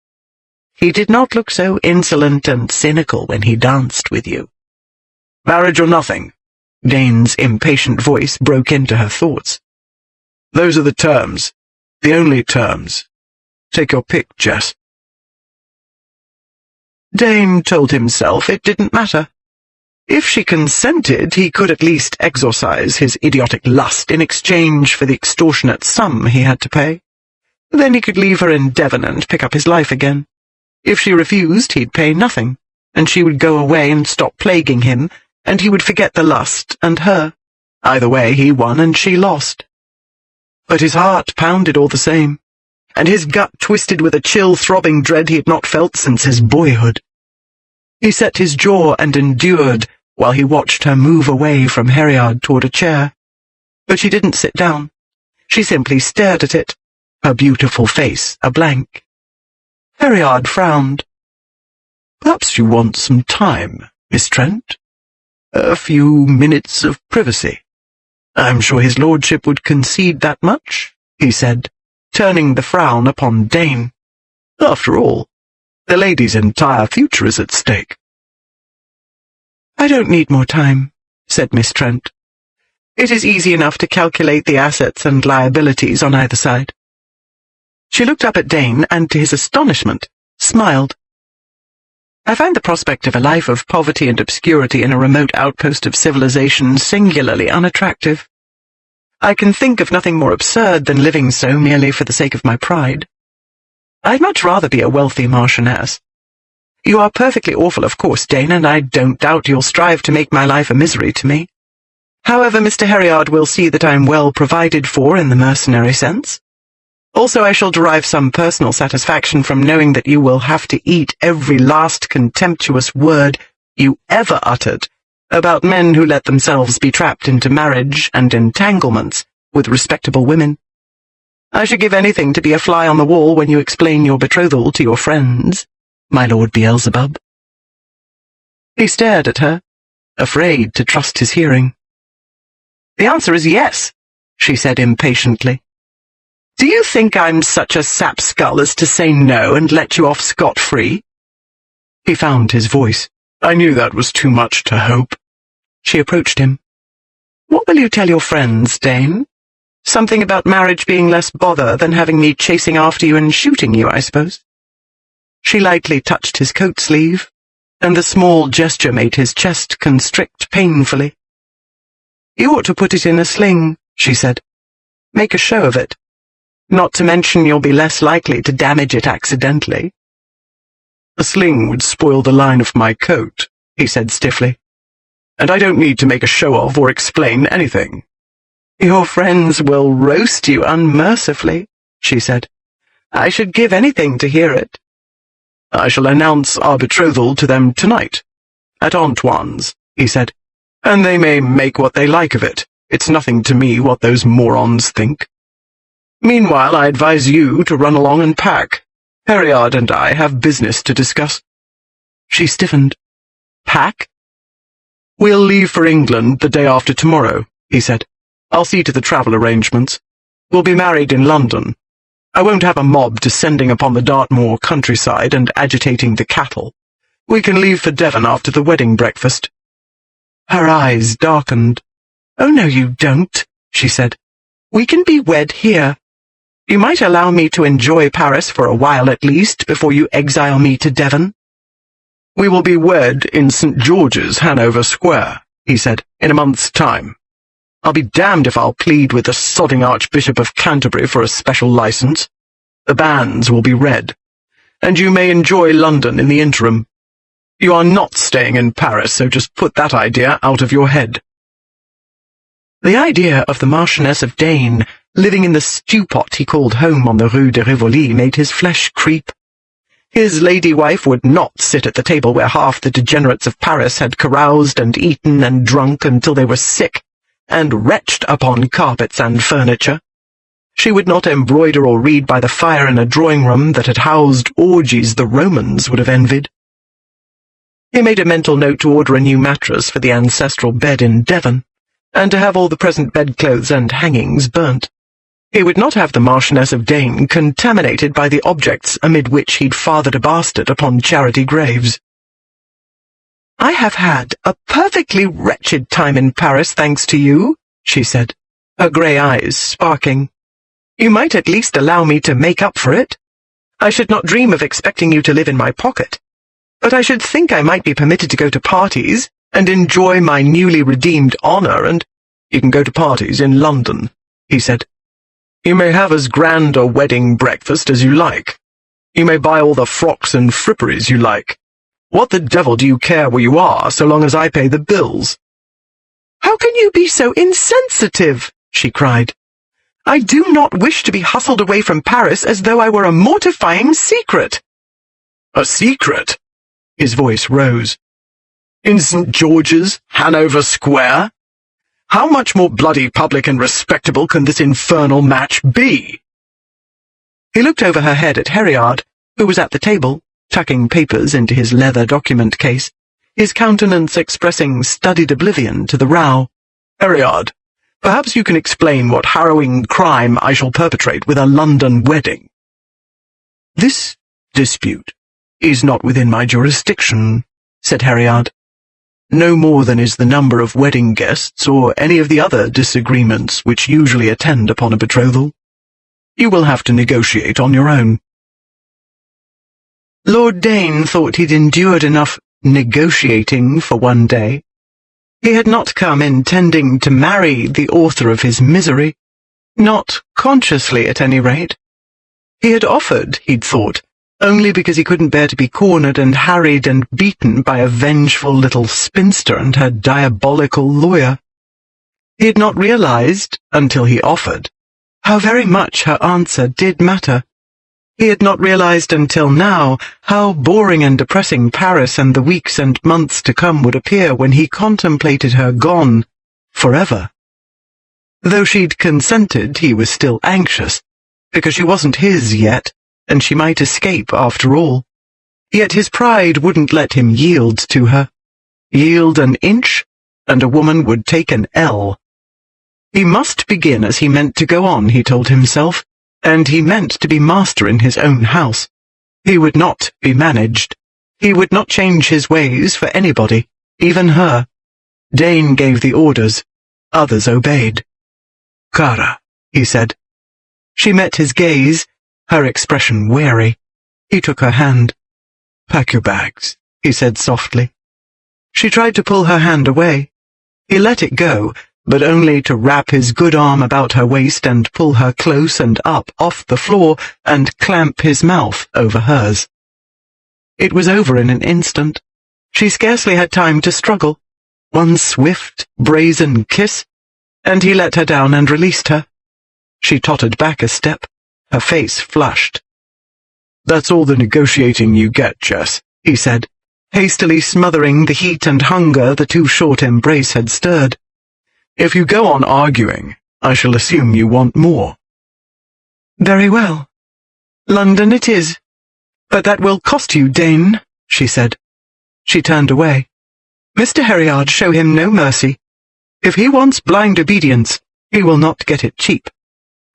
He did not look so insolent and cynical when he danced with you." "Marriage or nothing?" Dane's impatient voice broke into her thoughts. "Those are the terms. The only terms. Take your pick, Jess." Dane told himself it didn't matter. If she consented, he could at least exorcise his idiotic lust in exchange for the extortionate sum he had to pay. Then he could leave her in Devon and pick up his life again. If she refused, he'd pay nothing, and she would go away and stop plaguing him, and he would forget the lust and her. Either way, he won and she lost. But his heart pounded all the same, and his gut twisted with a chill, throbbing dread he had not felt since his boyhood. He set his jaw and endured while he watched her move away from Herriard toward a chair. But she didn't sit down. She simply stared at it, her beautiful face a blank. Herriard frowned. "Perhaps you want some time, Miss Trent? A few minutes of privacy." "I'm sure his lordship would concede that much," he said, turning the frown upon Dane. "After all, the lady's entire future is at stake." "I don't need more time," said Miss Trent. "It is easy enough to calculate the assets and liabilities on either side." She looked up at Dane and, to his astonishment, smiled. "I find the prospect of a life of poverty and obscurity in a remote outpost of civilization singularly unattractive. I can think of nothing more absurd than living so merely for the sake of my pride. I'd much rather be a wealthy marchioness. You are perfectly awful, of course, Dane, and I don't doubt you'll strive to make my life a misery to me. However, Mr. Herriard will see that I'm well provided for in the mercenary sense. Also, I shall derive some personal satisfaction from knowing that you will have to eat every last contemptuous word you ever uttered about men who let themselves be trapped into marriage and entanglements with respectable women. I should give anything to be a fly on the wall when you explain your betrothal to your friends, my Lord Beelzebub." He stared at her, afraid to trust his hearing. "The answer is yes," she said impatiently. "Do you think I'm such a sapskull as to say no and let you off scot-free?" He found his voice. "I knew that was too much to hope." She approached him. "What will you tell your friends, Dane? Something about marriage being less bother than having me chasing after you and shooting you, I suppose?" She lightly touched his coat sleeve, and the small gesture made his chest constrict painfully. "You ought to put it in a sling," she said. "Make a show of it. Not to mention you'll be less likely to damage it accidentally." "A sling would spoil the line of my coat," he said stiffly. "And I don't need to make a show of or explain anything." "Your friends will roast you unmercifully," she said. "I should give anything to hear it." "I shall announce our betrothal to them tonight, at Antoine's," he said, "and they may make what they like of it. It's nothing to me what those morons think. Meanwhile, I advise you to run along and pack. Herriard and I have business to discuss." She stiffened. "Pack?" "We'll leave for England the day after tomorrow," he said. "I'll see to the travel arrangements. We'll be married in London. I won't have a mob descending upon the Dartmoor countryside and agitating the cattle. We can leave for Devon after the wedding breakfast." Her eyes darkened. "Oh, no, you don't," she said. "We can be wed here. You might allow me to enjoy Paris for a while at least before you exile me to Devon." "We will be wed in St. George's, Hanover Square," he said, "in a month's time. I'll be damned if I'll plead with the sodding Archbishop of Canterbury for a special license. The banns will be read, and you may enjoy London in the interim. You are not staying in Paris, so just put that idea out of your head." The idea of the Marchioness of Dane living in the stew-pot he called home on the Rue de Rivoli made his flesh creep. His lady wife would not sit at the table where half the degenerates of Paris had caroused and eaten and drunk until they were sick, and retched upon carpets and furniture. She would not embroider or read by the fire in a drawing-room that had housed orgies the Romans would have envied. He made a mental note to order a new mattress for the ancestral bed in Devon, and to have all the present bedclothes and hangings burnt. He would not have the Marchioness of Dane contaminated by the objects amid which he'd fathered a bastard upon charity graves. "I have had a perfectly wretched time in Paris, thanks to you," she said, her grey eyes sparking. "You might at least allow me to make up for it. I should not dream of expecting you to live in my pocket, but I should think I might be permitted to go to parties and enjoy my newly redeemed honour, and—" "You can go to parties in London," he said. "You may have as grand a wedding breakfast as you like. You may buy all the frocks and fripperies you like. What the devil do you care where you are, so long as I pay the bills?" "How can you be so insensitive?" she cried. "I do not wish to be hustled away from Paris as though I were a mortifying secret." "A secret?" His voice rose. "In St. George's, Hanover Square? How much more bloody public and respectable can this infernal match be?" He looked over her head at Herriard, who was at the table, tucking papers into his leather document case, his countenance expressing studied oblivion to the row. "Herriard, perhaps you can explain what harrowing crime I shall perpetrate with a London wedding." "This dispute is not within my jurisdiction," said Herriard. "No more than is the number of wedding guests or any of the other disagreements which usually attend upon a betrothal. You will have to negotiate on your own." Lord Dane thought he'd endured enough negotiating for one day. He had not come intending to marry the author of his misery, not consciously at any rate. He had offered, he'd thought, only because he couldn't bear to be cornered and harried and beaten by a vengeful little spinster and her diabolical lawyer. He had not realized, until he offered, How very much her answer did matter. He had not realized until now how boring and depressing Paris and the weeks and months to come would appear when he contemplated her gone forever. Though she'd consented, he was still anxious, because she wasn't his yet, and she might escape after all. Yet his pride wouldn't let him yield to her. Yield an inch, and a woman would take an L. He must begin as he meant to go on, he told himself, and he meant to be master in his own house. He would not be managed. He would not change his ways for anybody, even her. Dane gave the orders. Others obeyed. "Kara," he said. She met his gaze, her expression wary. He took her hand. "Pack your bags," he said softly. She tried to pull her hand away. He let it go, but only to wrap his good arm about her waist and pull her close and up off the floor and clamp his mouth over hers. It was over in an instant. She scarcely had time to struggle. One swift, brazen kiss, and he let her down and released her. She tottered back a step, her face flushed. "That's all the negotiating you get, Jess," he said, hastily smothering the heat and hunger the too short embrace had stirred. "If you go on arguing, I shall assume you want more." "Very well. London it is. But that will cost you, Dane," she said. She turned away. "Mr. Herriard, show him no mercy. If he wants blind obedience, he will not get it cheap.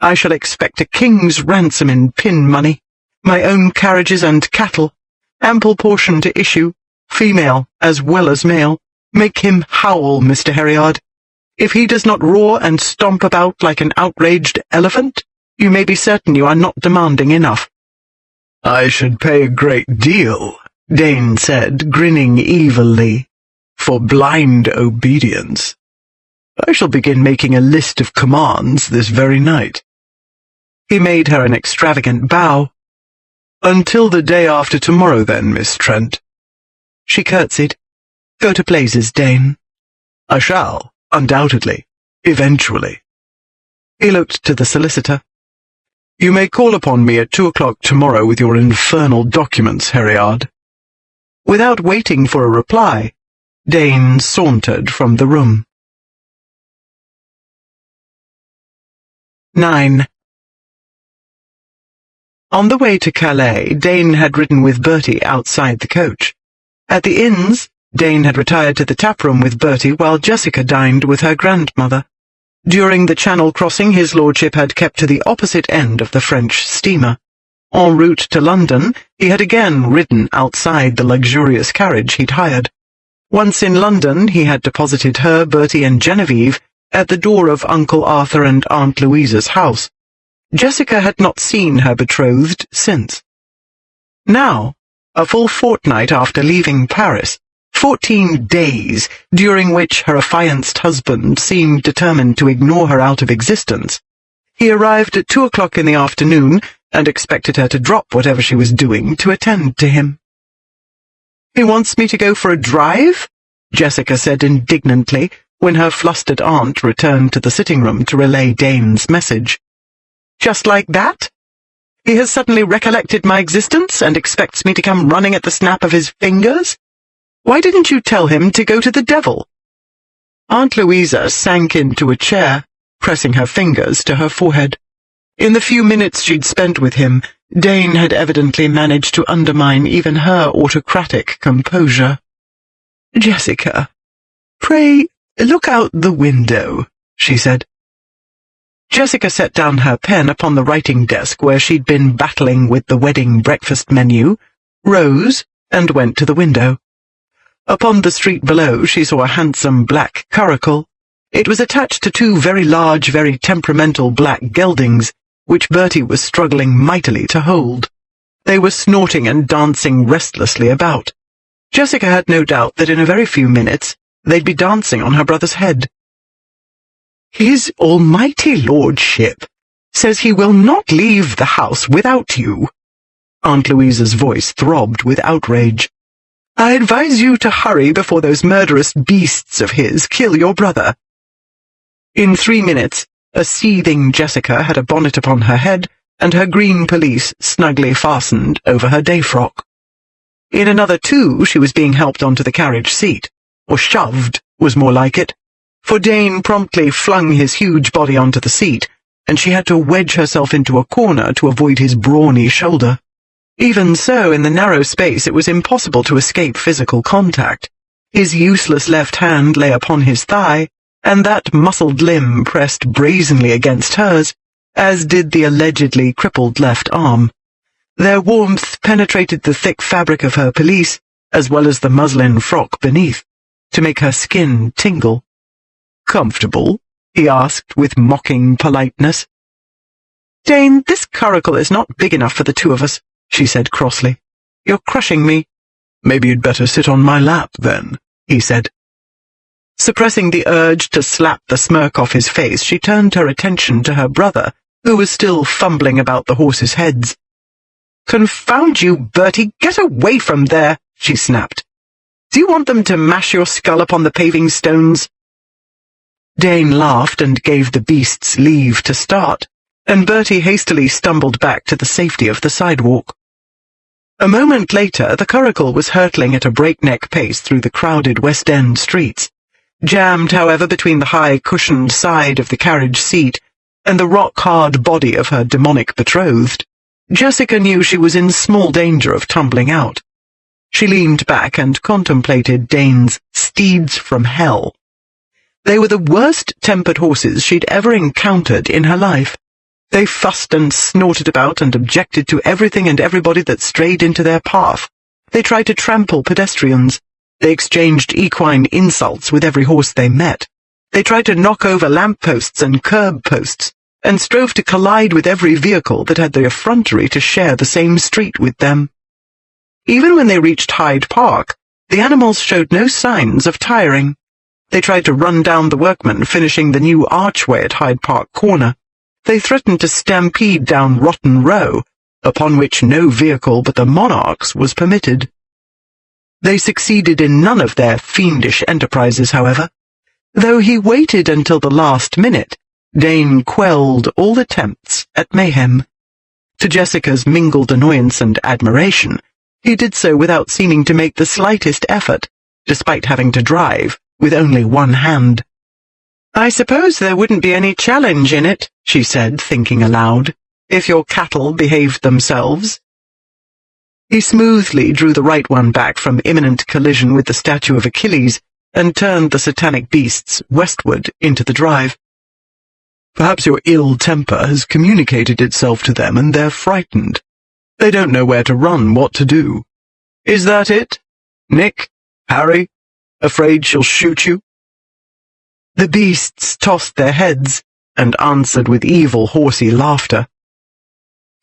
I shall expect a king's ransom in pin money, my own carriages and cattle, ample portion to issue, female as well as male. Make him howl, Mr. Herriard. If he does not roar and stomp about like an outraged elephant, you may be certain you are not demanding enough." "I should pay a great deal," Dane said, grinning evilly, "for blind obedience. I shall begin making a list of commands this very night." He made her an extravagant bow. "Until the day after tomorrow, then, Miss Trent." She curtsied. "Go to blazes, Dane." "I shall, undoubtedly, eventually." He looked to the solicitor. "You may call upon me at 2 o'clock tomorrow with your infernal documents, Herriard." Without waiting for a reply, Dane sauntered from the room. 9. On the way to Calais, Dane had ridden with Bertie outside the coach. At the inns, Dane had retired to the taproom with Bertie while Jessica dined with her grandmother. During the Channel crossing, his lordship had kept to the opposite end of the French steamer. En route to London, he had again ridden outside the luxurious carriage he'd hired. Once in London, he had deposited her, Bertie, and Genevieve at the door of Uncle Arthur and Aunt Louisa's house. Jessica had not seen her betrothed since. Now, a full fortnight after leaving Paris, 14 days, during which her affianced husband seemed determined to ignore her out of existence, he arrived at 2 o'clock in the afternoon and expected her to drop whatever she was doing to attend to him. "He wants me to go for a drive?" Jessica said indignantly when her flustered aunt returned to the sitting room to relay Dane's message. "Just like that? He has suddenly recollected my existence and expects me to come running at the snap of his fingers? Why didn't you tell him to go to the devil?" Aunt Louisa sank into a chair, pressing her fingers to her forehead. In the few minutes she'd spent with him, Dane had evidently managed to undermine even her autocratic composure. "Jessica, pray look out the window," she said. Jessica set down her pen upon the writing desk where she'd been battling with the wedding breakfast menu, rose, and went to the window. Upon the street below she saw a handsome black curricle. It was attached to 2 very large, very temperamental black geldings, which Bertie was struggling mightily to hold. They were snorting and dancing restlessly about. Jessica had no doubt that in a very few minutes they'd be dancing on her brother's head. "His almighty lordship says he will not leave the house without you." Aunt Louisa's voice throbbed with outrage. "I advise you to hurry before those murderous beasts of his kill your brother." In 3 minutes, A seething Jessica had a bonnet upon her head, and her green pelisse snugly fastened over her day frock. In another 2, she was being helped onto the carriage seat, or shoved was more like it, for Dane promptly flung his huge body onto the seat, and she had to wedge herself into a corner to avoid his brawny shoulder. Even so, in the narrow space it was impossible to escape physical contact. His useless left hand lay upon his thigh, and that muscled limb pressed brazenly against hers, as did the allegedly crippled left arm. Their warmth penetrated the thick fabric of her pelisse, as well as the muslin frock beneath, to make her skin tingle. "Comfortable?" he asked with mocking politeness. "Dane, this curricle is not big enough for the 2 of us," she said crossly. "You're crushing me." "Maybe you'd better sit on my lap, then," he said. Suppressing the urge to slap the smirk off his face, she turned her attention to her brother, who was still fumbling about the horses' heads. "Confound you, Bertie, get away from there," she snapped. "Do you want them to mash your skull upon the paving stones?" Dane laughed and gave the beasts leave to start, and Bertie hastily stumbled back to the safety of the sidewalk. A moment later, the curricle was hurtling at a breakneck pace through the crowded West End streets, jammed, however, between the high cushioned side of the carriage seat and the rock-hard body of her demonic betrothed. Jessica knew she was in small danger of tumbling out. She leaned back and contemplated Dane's steeds from hell. They were the worst-tempered horses she'd ever encountered in her life. They fussed and snorted about and objected to everything and everybody that strayed into their path. They tried to trample pedestrians. They exchanged equine insults with every horse they met. They tried to knock over lampposts and curb posts, and strove to collide with every vehicle that had the effrontery to share the same street with them. Even when they reached Hyde Park, the animals showed no signs of tiring. They tried to run down the workmen finishing the new archway at Hyde Park Corner. They threatened to stampede down Rotten Row, upon which no vehicle but the monarch's was permitted. They succeeded in none of their fiendish enterprises, however. Though he waited until the last minute, Dane quelled all attempts at mayhem. To Jessica's mingled annoyance and admiration, he did so without seeming to make the slightest effort, despite having to drive with only one hand. "I suppose there wouldn't be any challenge in it," she said, thinking aloud, "if your cattle behaved themselves." He smoothly drew the right one back from imminent collision with the statue of Achilles and turned the satanic beasts westward into the drive. "Perhaps your ill temper has communicated itself to them and they're frightened. They don't know where to run, what to do. Is that it? Nick? Harry? Afraid she'll shoot you?" The beasts tossed their heads and answered with evil, horsey laughter.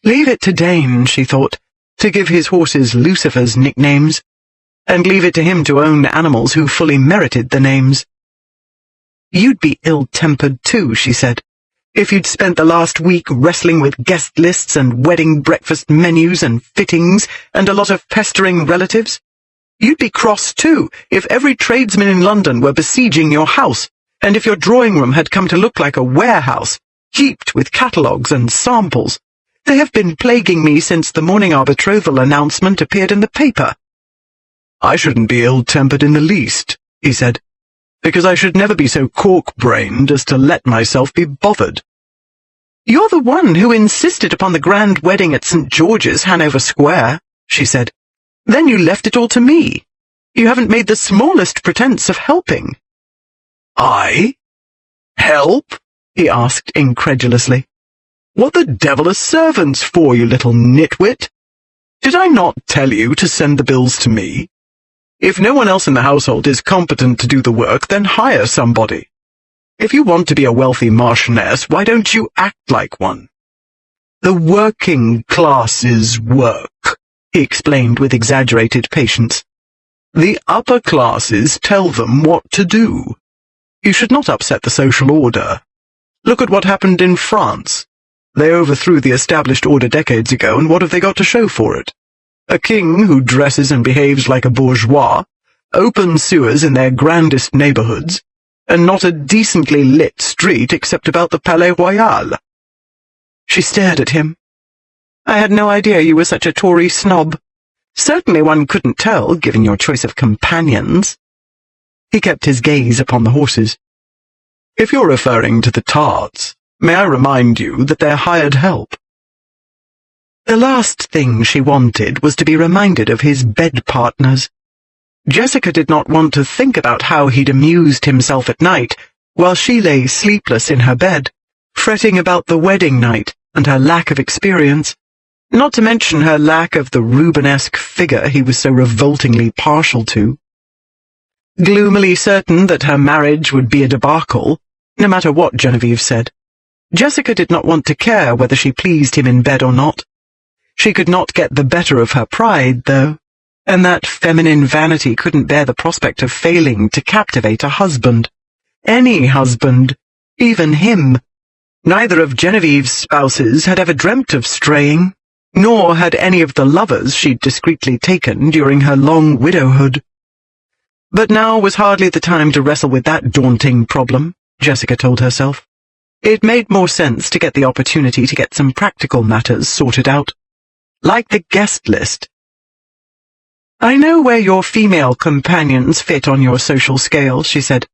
Leave it to Dane, she thought, to give his horses Lucifer's nicknames, and leave it to him to own animals who fully merited the names. "You'd be ill-tempered too," she said, "if you'd spent the last week wrestling with guest lists and wedding breakfast menus and fittings and a lot of pestering relatives. You'd be cross too if every tradesman in London were besieging your house, and if your drawing room had come to look like a warehouse, heaped with catalogues and samples. They have been plaguing me since the morning our betrothal announcement appeared in the paper." "I shouldn't be ill-tempered in the least," he said, "because I should never be so cork-brained as to let myself be bothered." "You're the one who insisted upon the grand wedding at St. George's, Hanover Square," she said. "Then you left it all to me. You haven't made the smallest pretense of helping." "I? Help?" he asked incredulously. "What the devil are servants for, you little nitwit? Did I not tell you to send the bills to me? If no one else in the household is competent to do the work, then hire somebody. If you want to be a wealthy marchioness, why don't you act like one? The working classes work," he explained with exaggerated patience. "The upper classes tell them what to do. You should not upset the social order. Look at what happened in France. They overthrew the established order decades ago, and what have they got to show for it? A king who dresses and behaves like a bourgeois, open sewers in their grandest neighborhoods, and not a decently lit street except about the Palais Royal." She stared at him. "I had no idea you were such a Tory snob. Certainly one couldn't tell, given your choice of companions." He kept his gaze upon the horses. "If you're referring to the tarts, may I remind you that they're hired help?" The last thing she wanted was to be reminded of his bed partners. Jessica did not want to think about how he'd amused himself at night, while she lay sleepless in her bed, fretting about the wedding night and her lack of experience, not to mention her lack of the Rubenesque figure he was so revoltingly partial to. Gloomily certain that her marriage would be a debacle, no matter what Genevieve said, Jessica did not want to care whether she pleased him in bed or not. She could not get the better of her pride, though, and that feminine vanity couldn't bear the prospect of failing to captivate a husband. Any husband, even him. Neither of Genevieve's spouses had ever dreamt of straying, nor had any of the lovers she'd discreetly taken during her long widowhood. But now was hardly the time to wrestle with that daunting problem, Jessica told herself. It made more sense to get the opportunity to get some practical matters sorted out. Like the guest list. "I know where your female companions fit on your social scale," she said.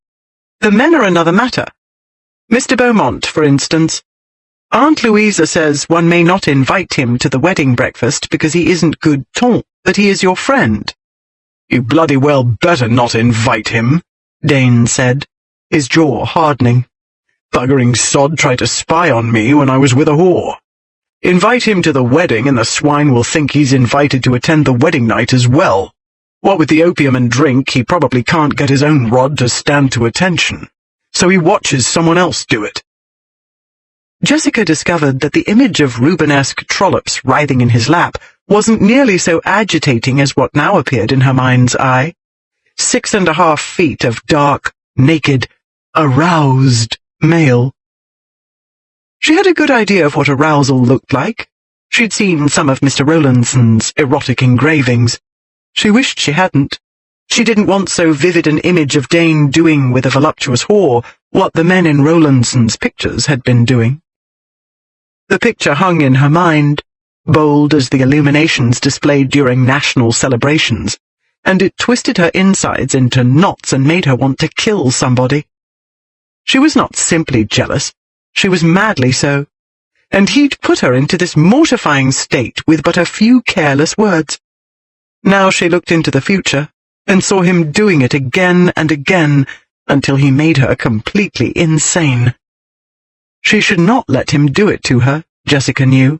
"The men are another matter. Mr. Beaumont, for instance. Aunt Louisa says one may not invite him to the wedding breakfast because he isn't good ton, but he is your friend." "You bloody well better not invite him," Dane said, his jaw hardening. "Buggering sod tried to spy on me when I was with a whore. Invite him to the wedding and the swine will think he's invited to attend the wedding night as well. What with the opium and drink, he probably can't get his own rod to stand to attention, so he watches someone else do it." Jessica discovered that the image of Rubenesque trollops writhing in his lap wasn't nearly so agitating as what now appeared in her mind's eye. 6.5 feet of dark, naked, aroused male. She had a good idea of what arousal looked like. She'd seen some of Mr. Rowlandson's erotic engravings. She wished she hadn't. She didn't want so vivid an image of Dane doing with a voluptuous whore what the men in Rowlandson's pictures had been doing. The picture hung in her mind, bold as the illuminations displayed during national celebrations, and it twisted her insides into knots and made her want to kill somebody. She was not simply jealous. She was madly so, and he'd put her into this mortifying state with but a few careless words. Now she looked into the future, and saw him doing it again and again, until he made her completely insane. She should not let him do it to her, Jessica knew.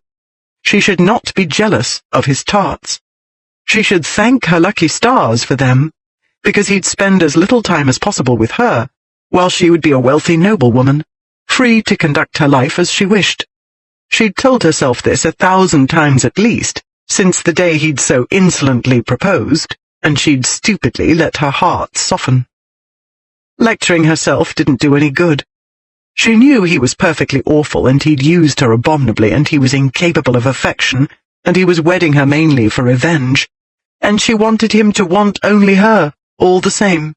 She should not be jealous of his tarts. She should thank her lucky stars for them, because he'd spend as little time as possible with her, while she would be a wealthy noblewoman, free to conduct her life as she wished. She'd told herself this 1,000 times at least, since the day he'd so insolently proposed, and she'd stupidly let her heart soften. Lecturing herself didn't do any good. She knew he was perfectly awful, and he'd used her abominably, and he was incapable of affection, and he was wedding her mainly for revenge, and she wanted him to want only her, all the same.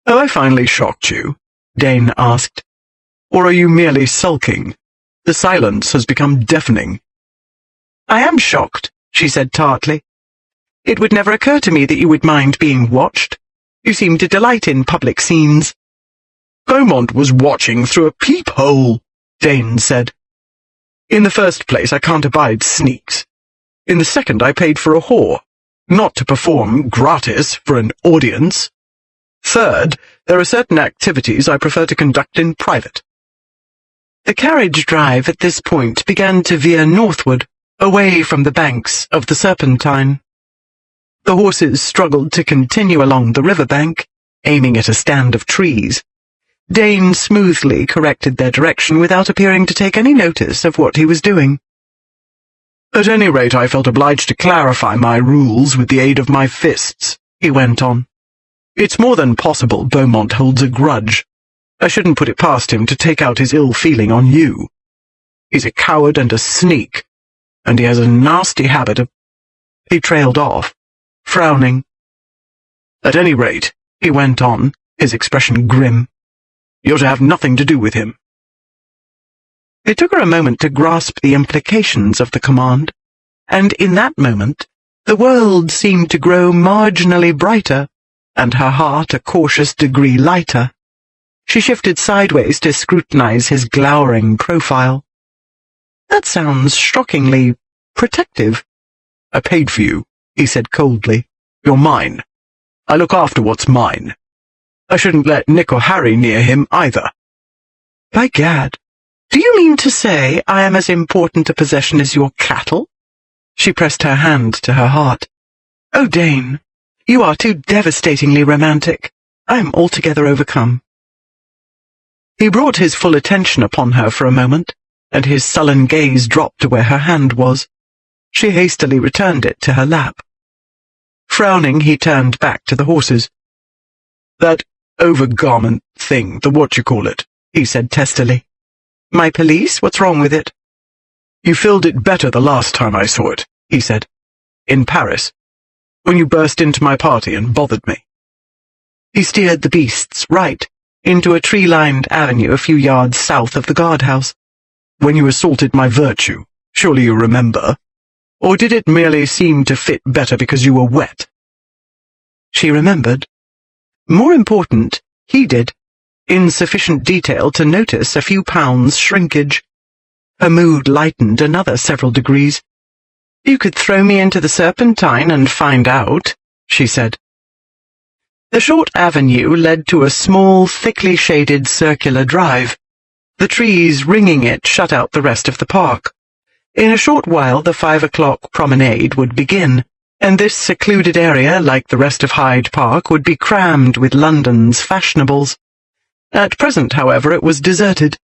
"Have I finally shocked you?" Dane asked. "Or are you merely sulking? The silence has become deafening." "I am shocked," she said tartly. "It would never occur to me that you would mind being watched. You seem to delight in public scenes." "Beaumont was watching through a peephole," Dane said. "In the first place, I can't abide sneaks. In the second, I paid for a whore, not to perform gratis for an audience. Third, there are certain activities I prefer to conduct in private." The carriage drive at this point began to veer northward, away from the banks of the Serpentine. The horses struggled to continue along the riverbank, aiming at a stand of trees. Dane smoothly corrected their direction without appearing to take any notice of what he was doing. "At any rate, I felt obliged to clarify my rules with the aid of my fists," he went on. "It's more than possible Beaumont holds a grudge. I shouldn't put it past him to take out his ill feeling on you. He's a coward and a sneak, and he has a nasty habit of—" He trailed off, frowning. "At any rate," he went on, his expression grim. "You're to have nothing to do with him." It took her a moment to grasp the implications of the command, and in that moment the world seemed to grow marginally brighter, and her heart a cautious degree lighter. She shifted sideways to scrutinize his glowering profile. "That sounds shockingly protective." "I paid for you," he said coldly. "You're mine. I look after what's mine. I shouldn't let Nick or Harry near him either." "By gad, do you mean to say I am as important a possession as your cattle?" She pressed her hand to her heart. "Oh, Dane, you are too devastatingly romantic. I am altogether overcome." He brought his full attention upon her for a moment, and his sullen gaze dropped to where her hand was. She hastily returned it to her lap. Frowning, he turned back to the horses. "That overgarment thing, the whatchamacallit," he said testily. "My pelisse? What's wrong with it?" "You filled it better the last time I saw it," he said. "In Paris, when you burst into my party and bothered me." He steered the beasts right, into a tree-lined avenue a few yards south of the guardhouse. "When you assaulted my virtue, surely you remember? Or did it merely seem to fit better because you were wet?" She remembered. More important, he did, in sufficient detail to notice a few pounds' shrinkage. Her mood lightened another several degrees. "You could throw me into the Serpentine and find out," she said. The short avenue led to a small, thickly shaded circular drive. The trees ringing it shut out the rest of the park. In a short while the 5 o'clock promenade would begin, and this secluded area, like the rest of Hyde Park, would be crammed with London's fashionables. At present, however, it was deserted.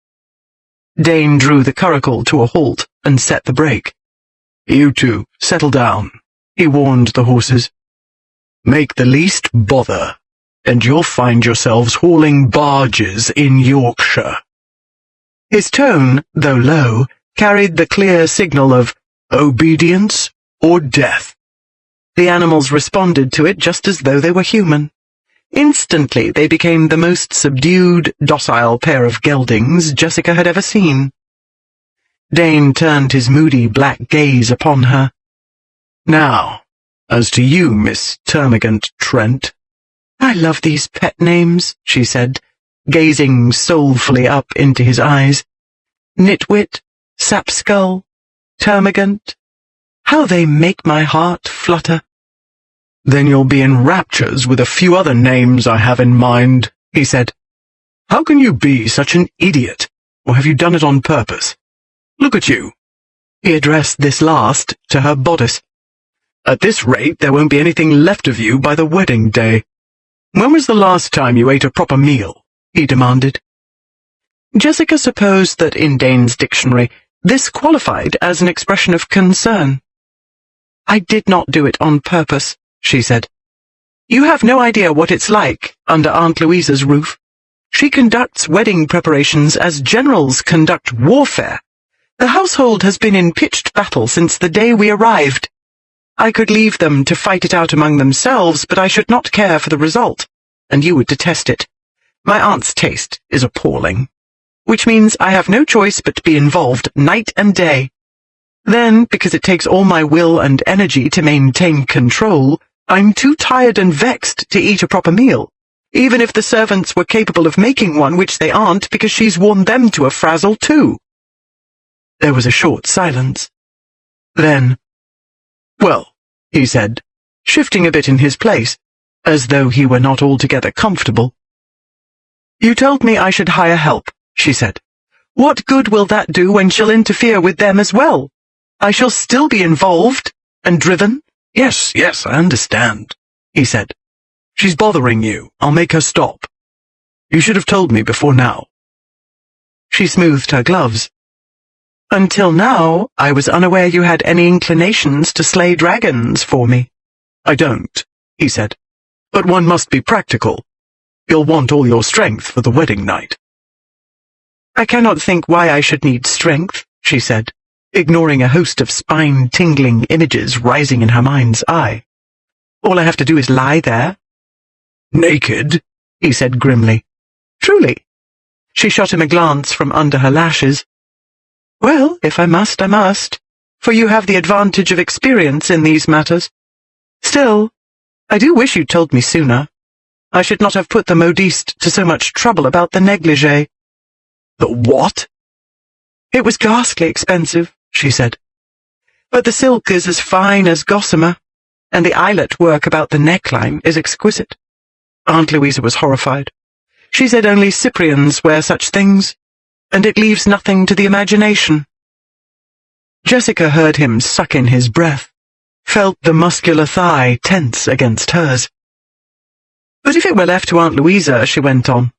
Dane drew the curricle to a halt and set the brake. "You two, settle down," he warned the horses. "Make the least bother, and you'll find yourselves hauling barges in Yorkshire." His tone, though low, carried the clear signal of obedience or death. The animals responded to it just as though they were human. Instantly they became the most subdued, docile pair of geldings Jessica had ever seen. Dane turned his moody black gaze upon her. "Now, as to you, Miss Termagant Trent." "I love these pet names," she said, gazing soulfully up into his eyes. "Nitwit, Sapskull, Termagant. How they make my heart flutter." "Then you'll be in raptures with a few other names I have in mind," he said. "How can you be such an idiot? Or have you done it on purpose? Look at you." He addressed this last to her bodice. "At this rate, there won't be anything left of you by the wedding day. When was the last time you ate a proper meal?" he demanded. Jessica supposed that in Dane's dictionary this qualified as an expression of concern. "I did not do it on purpose," she said. "You have no idea what it's like under Aunt Louisa's roof. She conducts wedding preparations as generals conduct warfare. The household has been in pitched battle since the day we arrived. I could leave them to fight it out among themselves, but I should not care for the result, and you would detest it. My aunt's taste is appalling, which means I have no choice but to be involved night and day. Then, because it takes all my will and energy to maintain control, I'm too tired and vexed to eat a proper meal, even if the servants were capable of making one, which they aren't, because she's worn them to a frazzle too." There was a short silence. Then, "Well," he said, shifting a bit in his place, as though he were not altogether comfortable. "You told me I should hire help," she said. "What good will that do when she'll interfere with them as well? I shall still be involved and driven." Yes, I understand," he said. "She's bothering you. I'll make her stop. You should have told me before now." She smoothed her gloves. "Until now, I was unaware you had any inclinations to slay dragons for me." "I don't," he said. "But one must be practical. You'll want all your strength for the wedding night." "I cannot think why I should need strength," she said, ignoring a host of spine-tingling images rising in her mind's eye. "All I have to do is lie there." "Naked?" he said grimly. Truly? She shot him a glance from under her lashes. Well, if I must, I must, for you have the advantage of experience in these matters. Still, I do wish you'd told me sooner. I should not have put the modiste to so much trouble about the negligee. The what? It was ghastly expensive, she said. But the silk is as fine as gossamer, and the eyelet work about the neckline is exquisite. Aunt Louisa was horrified. She said only Cyprians wear such things, and it leaves nothing to the imagination. Jessica heard him suck in his breath, felt the muscular thigh tense against hers. But if it were left to Aunt Louisa, she went on,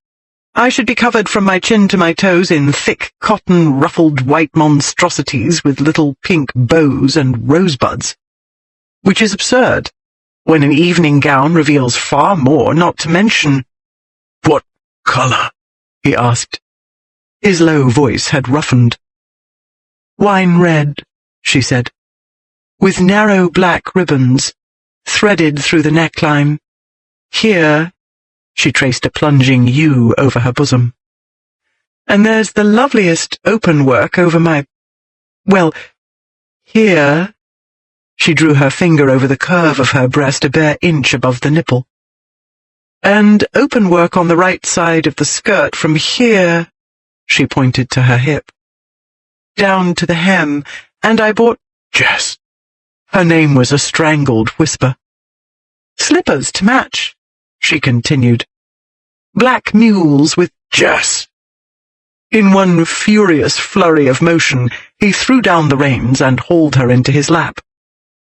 I should be covered from my chin to my toes in thick, cotton-ruffled white monstrosities with little pink bows and rosebuds. Which is absurd, when an evening gown reveals far more, not to mention— What colour? He asked. His low voice had roughened. Wine red, she said, with narrow black ribbons, threaded through the neckline. Here, she traced a plunging U over her bosom. And there's the loveliest open work over well, here. She drew her finger over the curve of her breast a bare inch above the nipple. And open work on the right side of the skirt from here, she pointed to her hip, down to the hem, and I bought— Jess. Her name was a strangled whisper. Slippers to match, she continued. Black mules with— Jess! In one furious flurry of motion, he threw down the reins and hauled her into his lap.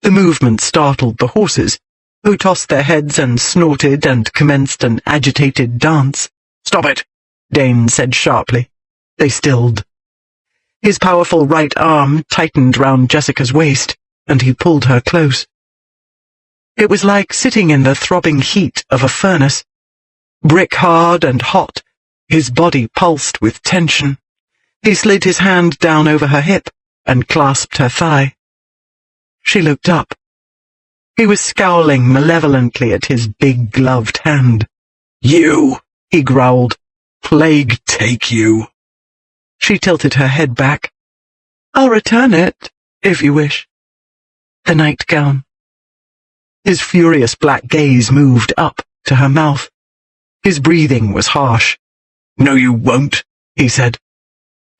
The movement startled the horses, who tossed their heads and snorted and commenced an agitated dance. Stop it, Dane said sharply. They stilled. His powerful right arm tightened round Jessica's waist, and he pulled her close. It was like sitting in the throbbing heat of a furnace. Brick-hard and hot, his body pulsed with tension. He slid his hand down over her hip and clasped her thigh. She looked up. He was scowling malevolently at his big gloved hand. You, he growled. Plague take you. She tilted her head back. I'll return it, if you wish. The nightgown. His furious black gaze moved up to her mouth. His breathing was harsh. No, you won't, he said.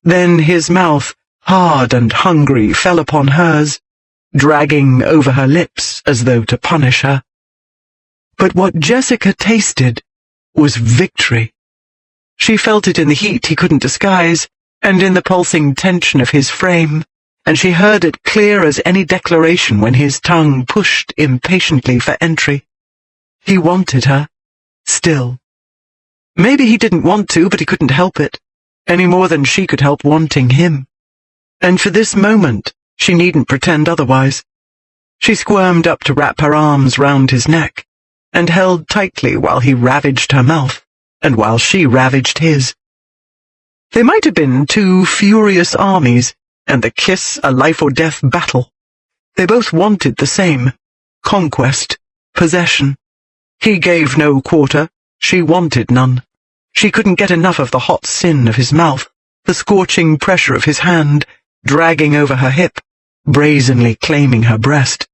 Then his mouth, hard and hungry, fell upon hers, dragging over her lips as though to punish her. But what Jessica tasted was victory. She felt it in the heat he couldn't disguise, and in the pulsing tension of his frame, and she heard it clear as any declaration when his tongue pushed impatiently for entry. He wanted her, still. Maybe he didn't want to, but he couldn't help it, any more than she could help wanting him. And for this moment, she needn't pretend otherwise. She squirmed up to wrap her arms round his neck, and held tightly while he ravaged her mouth, and while she ravaged his. They might have been two furious armies, and the kiss a life-or-death battle. They both wanted the same: conquest, possession. He gave no quarter, she wanted none. She couldn't get enough of the hot sin of his mouth, the scorching pressure of his hand, dragging over her hip, brazenly claiming her breast.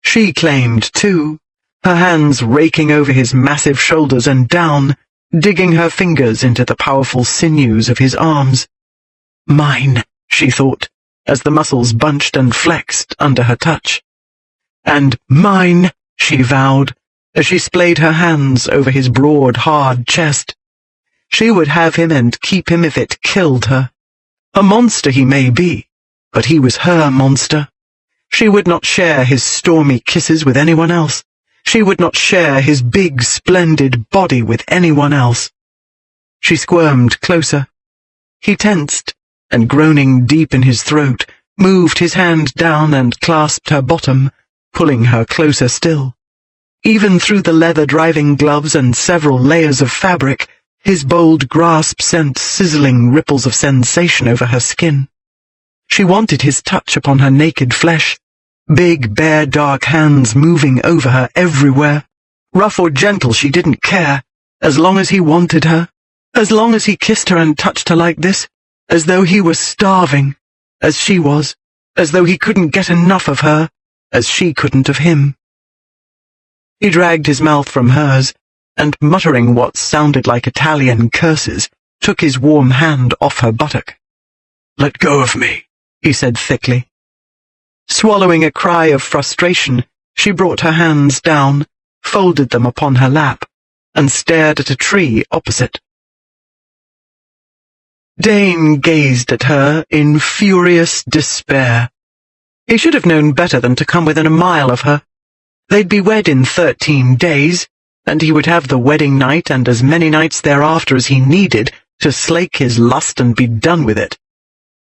She claimed, too, her hands raking over his massive shoulders and down, digging her fingers into the powerful sinews of his arms. Mine, she thought, as the muscles bunched and flexed under her touch. And mine, she vowed, as she splayed her hands over his broad, hard chest. She would have him and keep him if it killed her. A monster he may be, but he was her monster. She would not share his stormy kisses with anyone else. She would not share his big, splendid body with anyone else. She squirmed closer. He tensed, and groaning deep in his throat, moved his hand down and clasped her bottom, pulling her closer still. Even through the leather driving gloves and several layers of fabric, his bold grasp sent sizzling ripples of sensation over her skin. She wanted his touch upon her naked flesh, big, bare, dark hands moving over her everywhere. Rough or gentle, she didn't care. As long as he wanted her, as long as he kissed her and touched her like this, as though he was starving, as she was, as though he couldn't get enough of her, as she couldn't of him. He dragged his mouth from hers, and muttering what sounded like Italian curses, took his warm hand off her buttock. "Let go of me," he said thickly. Swallowing a cry of frustration, she brought her hands down, folded them upon her lap, and stared at a tree opposite. Dane gazed at her in furious despair. He should have known better than to come within a mile of her. They'd be wed in 13 days, and he would have the wedding night and as many nights thereafter as he needed to slake his lust and be done with it.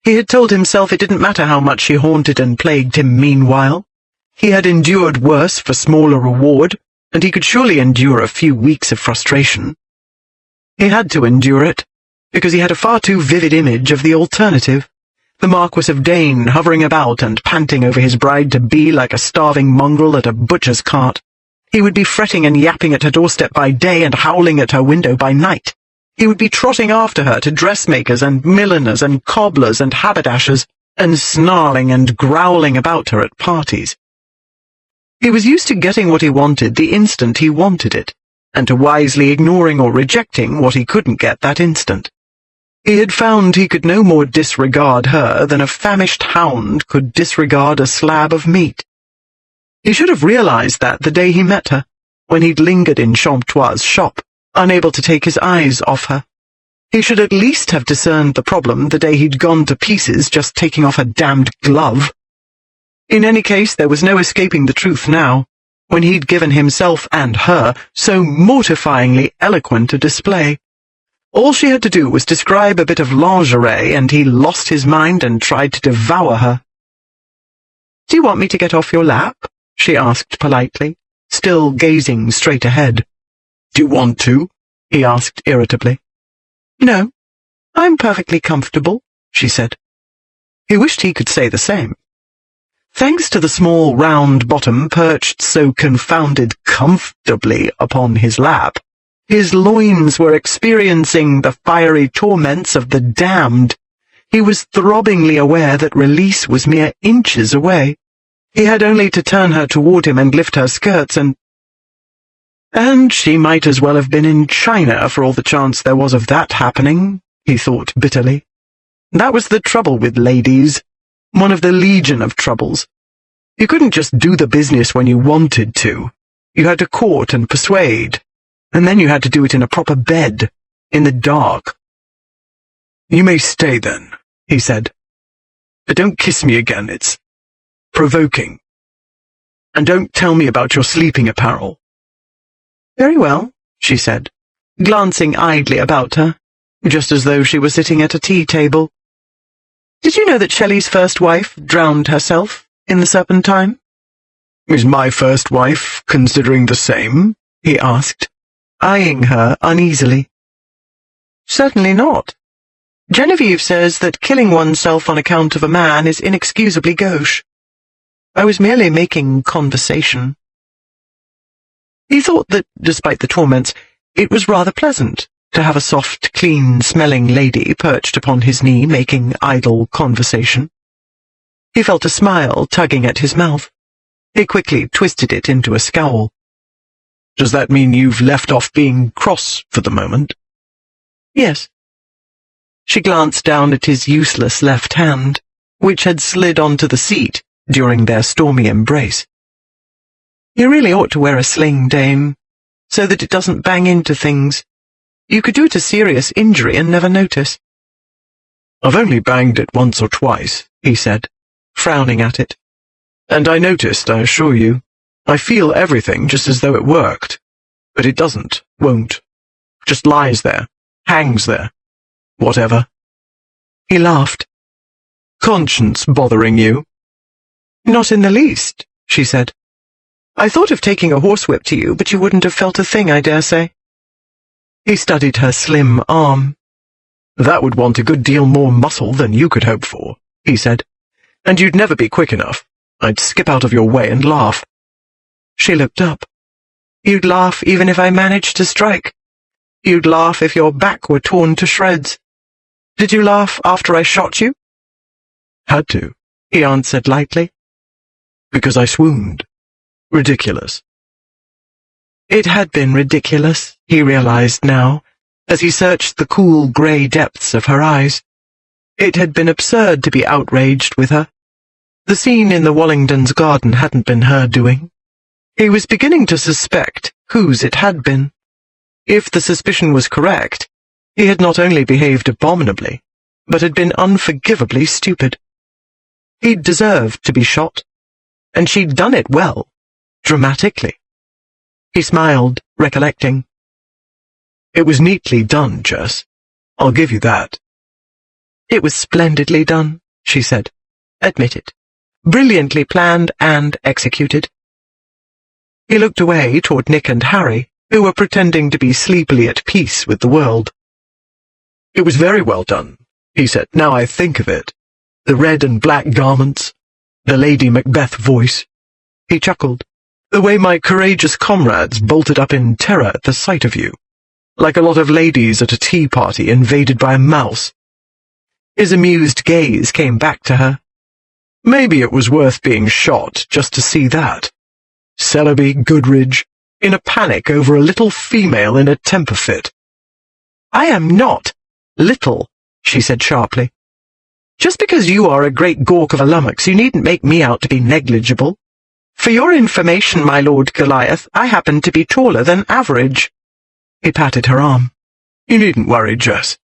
He had told himself it didn't matter how much she haunted and plagued him meanwhile. He had endured worse for smaller reward, and he could surely endure a few weeks of frustration. He had to endure it, because he had a far too vivid image of the alternative. The Marquis of Dane hovering about and panting over his bride-to-be like a starving mongrel at a butcher's cart. He would be fretting and yapping at her doorstep by day and howling at her window by night. He would be trotting after her to dressmakers and milliners and cobblers and haberdashers, and snarling and growling about her at parties. He was used to getting what he wanted the instant he wanted it, and to wisely ignoring or rejecting what he couldn't get that instant. He had found he could no more disregard her than a famished hound could disregard a slab of meat. He should have realized that the day he met her, when he'd lingered in Champtois' shop, unable to take his eyes off her. He should at least have discerned the problem the day he'd gone to pieces just taking off her damned glove. In any case, there was no escaping the truth now, when he'd given himself and her so mortifyingly eloquent a display. All she had to do was describe a bit of lingerie, and he lost his mind and tried to devour her. "Do you want me to get off your lap?" she asked politely, still gazing straight ahead. "Do you want to?" he asked irritably. "No, I'm perfectly comfortable," she said. He wished he could say the same. Thanks to the small round bottom perched so confounded comfortably upon his lap, his loins were experiencing the fiery torments of the damned. He was throbbingly aware that release was mere inches away. He had only to turn her toward him and lift her skirts, and she might as well have been in China for all the chance there was of that happening, he thought bitterly. That was the trouble with ladies, one of the legion of troubles. You couldn't just do the business when you wanted to. You had to court and persuade, and then you had to do it in a proper bed, in the dark. "You may stay then," he said. "But don't kiss me again, it's provoking. And don't tell me about your sleeping apparel." "Very well," she said, glancing idly about her, just as though she were sitting at a tea table. "Did you know that Shelley's first wife drowned herself in the Serpentine?" "Is my first wife considering the same?" he asked, eyeing her uneasily. "Certainly not. Genevieve says that killing oneself on account of a man is inexcusably gauche. I was merely making conversation." He thought that, despite the torments, it was rather pleasant to have a soft, clean-smelling lady perched upon his knee making idle conversation. He felt a smile tugging at his mouth. He quickly twisted it into a scowl. "Does that mean you've left off being cross for the moment?" "Yes." She glanced down at his useless left hand, which had slid onto the seat during their stormy embrace. "You really ought to wear a sling, Dane, so that it doesn't bang into things. You could do it a serious injury and never notice." "I've only banged it once or twice," he said, frowning at it. "And I noticed, I assure you. I feel everything just as though it worked. But it doesn't, won't. Just lies there, hangs there. Whatever." He laughed. "Conscience bothering you?" "Not in the least," she said. "I thought of taking a horsewhip to you, but you wouldn't have felt a thing, I dare say." He studied her slim arm. "That would want a good deal more muscle than you could hope for," he said. "And you'd never be quick enough. I'd skip out of your way and laugh." She looked up. "You'd laugh even if I managed to strike?" You'd laugh if your back were torn to shreds. Did you laugh after I shot you?" "Had to," he answered lightly. "because I swooned. Ridiculous." It had been ridiculous, he realized now, as he searched the cool grey depths of her eyes. It had been absurd to be outraged with her. The scene in the Wallingdons' garden hadn't been her doing. He was beginning to suspect whose it had been. If the suspicion was correct, he had not only behaved abominably, but had been unforgivably stupid. He'd deserved to be shot, and she'd done it well, dramatically. He smiled, recollecting. "It was neatly done, Jess. I'll give you that." "It was splendidly done," she said. "Admit it. Brilliantly planned and executed." He looked away toward Nick and Harry, who were pretending to be sleepily at peace with the world. "It was very well done," he said, "now I think of it. The red and black garments, the Lady Macbeth voice." He chuckled. "The way my courageous comrades bolted up in terror at the sight of you, like a lot of ladies at a tea party invaded by a mouse." His amused gaze came back to her. "Maybe it was worth being shot just to see that. Sellerby, Goodridge, in a panic over a little female in a temper fit." "I am not little," she said sharply. "Just because you are a great gawk of a lummox, you needn't make me out to be negligible. For your information, my Lord Goliath, I happen to be taller than average." He patted her arm. "You needn't worry, Jess.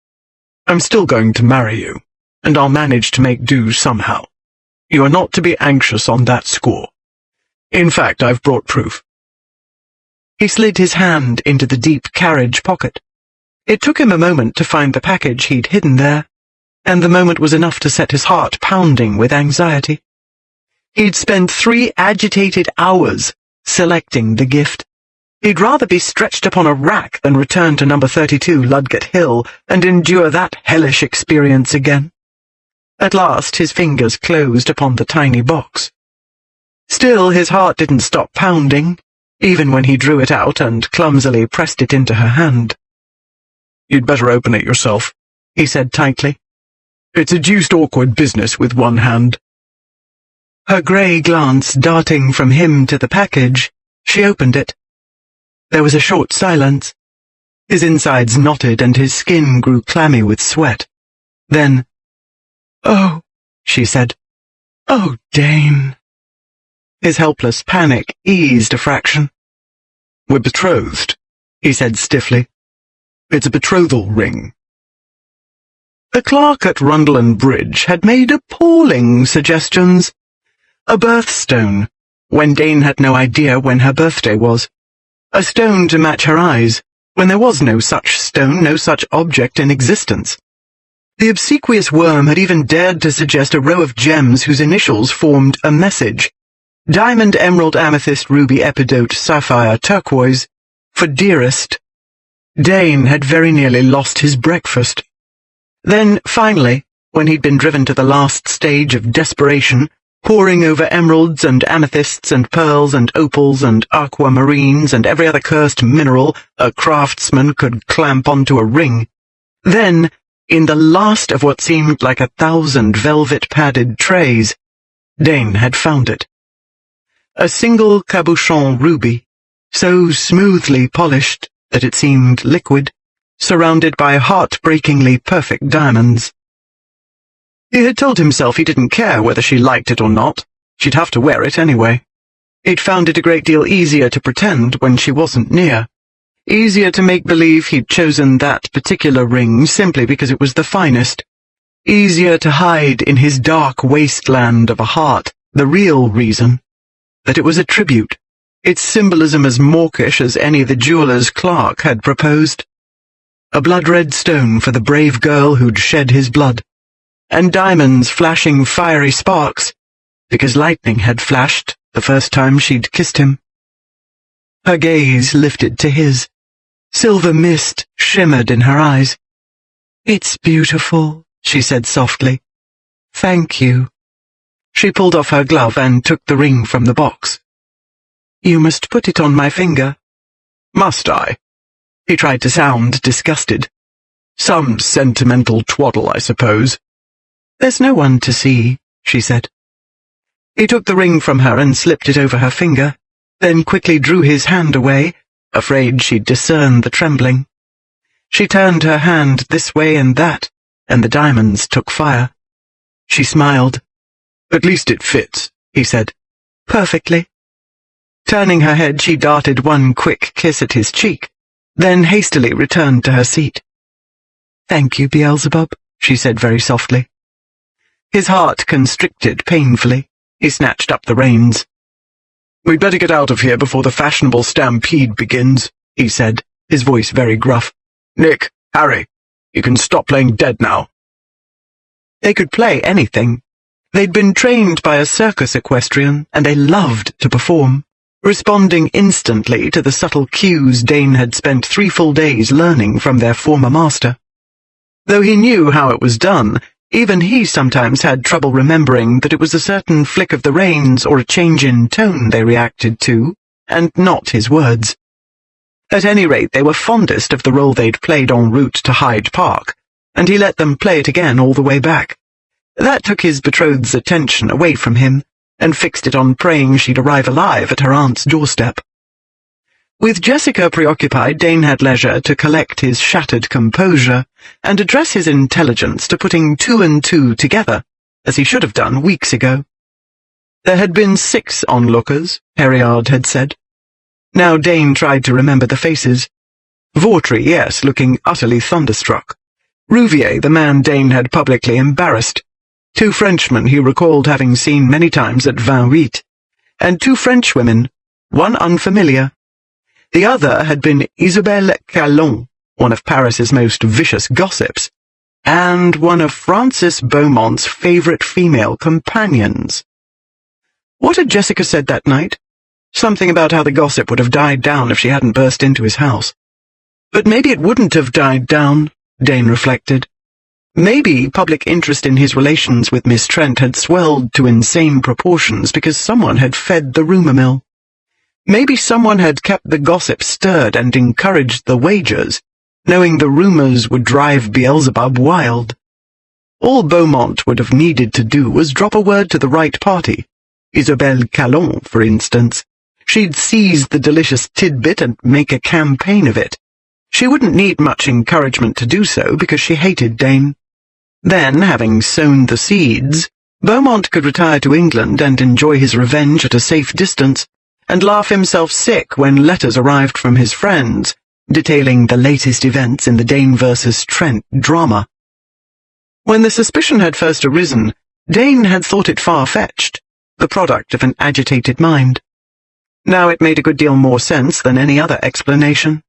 I'm still going to marry you, and I'll manage to make do somehow. You are not to be anxious on that score. In fact, I've brought proof." He slid his hand into the deep carriage pocket. It took him a moment to find the package he'd hidden there, and the moment was enough to set his heart pounding with anxiety. He'd spent 3 agitated hours selecting the gift. He'd rather be stretched upon a rack than return to number 32 Ludgate Hill and endure that hellish experience again. At last his fingers closed upon the tiny box. Still, his heart didn't stop pounding, even when he drew it out and clumsily pressed it into her hand. "You'd better open it yourself," he said tightly. "It's a deuced awkward business with one hand." Her grey glance darting from him to the package, she opened it. There was a short silence. His insides knotted and his skin grew clammy with sweat. Then, "Oh," she said. "Oh, Dane." His helpless panic eased a fraction. "We're betrothed," he said stiffly. "It's a betrothal ring." The clerk at Rundle Bridge had made appalling suggestions. A birthstone, when Dane had no idea when her birthday was. A stone to match her eyes, when there was no such stone, no such object in existence. The obsequious worm had even dared to suggest a row of gems whose initials formed a message. Diamond, emerald, amethyst, ruby, epidote, sapphire, turquoise, for dearest. Dane had very nearly lost his breakfast. Then, finally, when he'd been driven to the last stage of desperation, poring over emeralds and amethysts and pearls and opals and aquamarines and every other cursed mineral a craftsman could clamp onto a ring, then, in the last of what seemed like 1,000 velvet-padded trays, Dane had found it. A single cabochon ruby, so smoothly polished that it seemed liquid, surrounded by heartbreakingly perfect diamonds. He had told himself he didn't care whether she liked it or not. She'd have to wear it anyway. He'd found it a great deal easier to pretend when she wasn't near. Easier to make believe he'd chosen that particular ring simply because it was the finest. Easier to hide in his dark wasteland of a heart the real reason, that it was a tribute, its symbolism as mawkish as any the jeweller's clerk had proposed. A blood-red stone for the brave girl who'd shed his blood, and diamonds flashing fiery sparks, because lightning had flashed the first time she'd kissed him. Her gaze lifted to his. Silver mist shimmered in her eyes. "It's beautiful," she said softly. "Thank you." She pulled off her glove and took the ring from the box. "You must put it on my finger." "Must I?" He tried to sound disgusted. Some sentimental twaddle, I suppose. There's no one to see, she said. He took the ring from her and slipped it over her finger, then quickly drew his hand away, afraid she'd discern the trembling. She turned her hand this way and that, and the diamonds took fire. She smiled. At least it fits, he said. Perfectly. Turning her head, she darted one quick kiss at his cheek, then hastily returned to her seat. Thank you, Beelzebub, she said very softly. His heart constricted painfully. He snatched up the reins. We'd better get out of here before the fashionable stampede begins, he said, his voice very gruff. Nick, Harry, you can stop playing dead now. They could play anything. They'd been trained by a circus equestrian, and they loved to perform, responding instantly to the subtle cues Dane had spent 3 full days learning from their former master. Though he knew how it was done, even he sometimes had trouble remembering that it was a certain flick of the reins or a change in tone they reacted to, and not his words. At any rate, they were fondest of the role they'd played en route to Hyde Park, and he let them play it again all the way back. That took his betrothed's attention away from him, and fixed it on praying she'd arrive alive at her aunt's doorstep. With Jessica preoccupied, Dane had leisure to collect his shattered composure and address his intelligence to putting 2 and 2 together, as he should have done weeks ago. There had been 6 onlookers, Herriard had said. Now Dane tried to remember the faces. Vautry, yes, looking utterly thunderstruck. Rouvier, the man Dane had publicly embarrassed. 2 Frenchmen he recalled having seen many times at 28, and 2 Frenchwomen, one unfamiliar. The other had been Isabelle Calon, one of Paris's most vicious gossips, and one of Francis Beaumont's favourite female companions. What had Jessica said that night? Something about how the gossip would have died down if she hadn't burst into his house. But maybe it wouldn't have died down, Dane reflected. Maybe public interest in his relations with Miss Trent had swelled to insane proportions because someone had fed the rumour mill. Maybe someone had kept the gossip stirred and encouraged the wagers, knowing the rumours would drive Beelzebub wild. All Beaumont would have needed to do was drop a word to the right party. Isabelle Calon, for instance. She'd seize the delicious tidbit and make a campaign of it. She wouldn't need much encouragement to do so because she hated Dane. Then, having sown the seeds, Beaumont could retire to England and enjoy his revenge at a safe distance, and laugh himself sick when letters arrived from his friends, detailing the latest events in the Dane versus Trent drama. When the suspicion had first arisen, Dane had thought it far-fetched, the product of an agitated mind. Now it made a good deal more sense than any other explanation.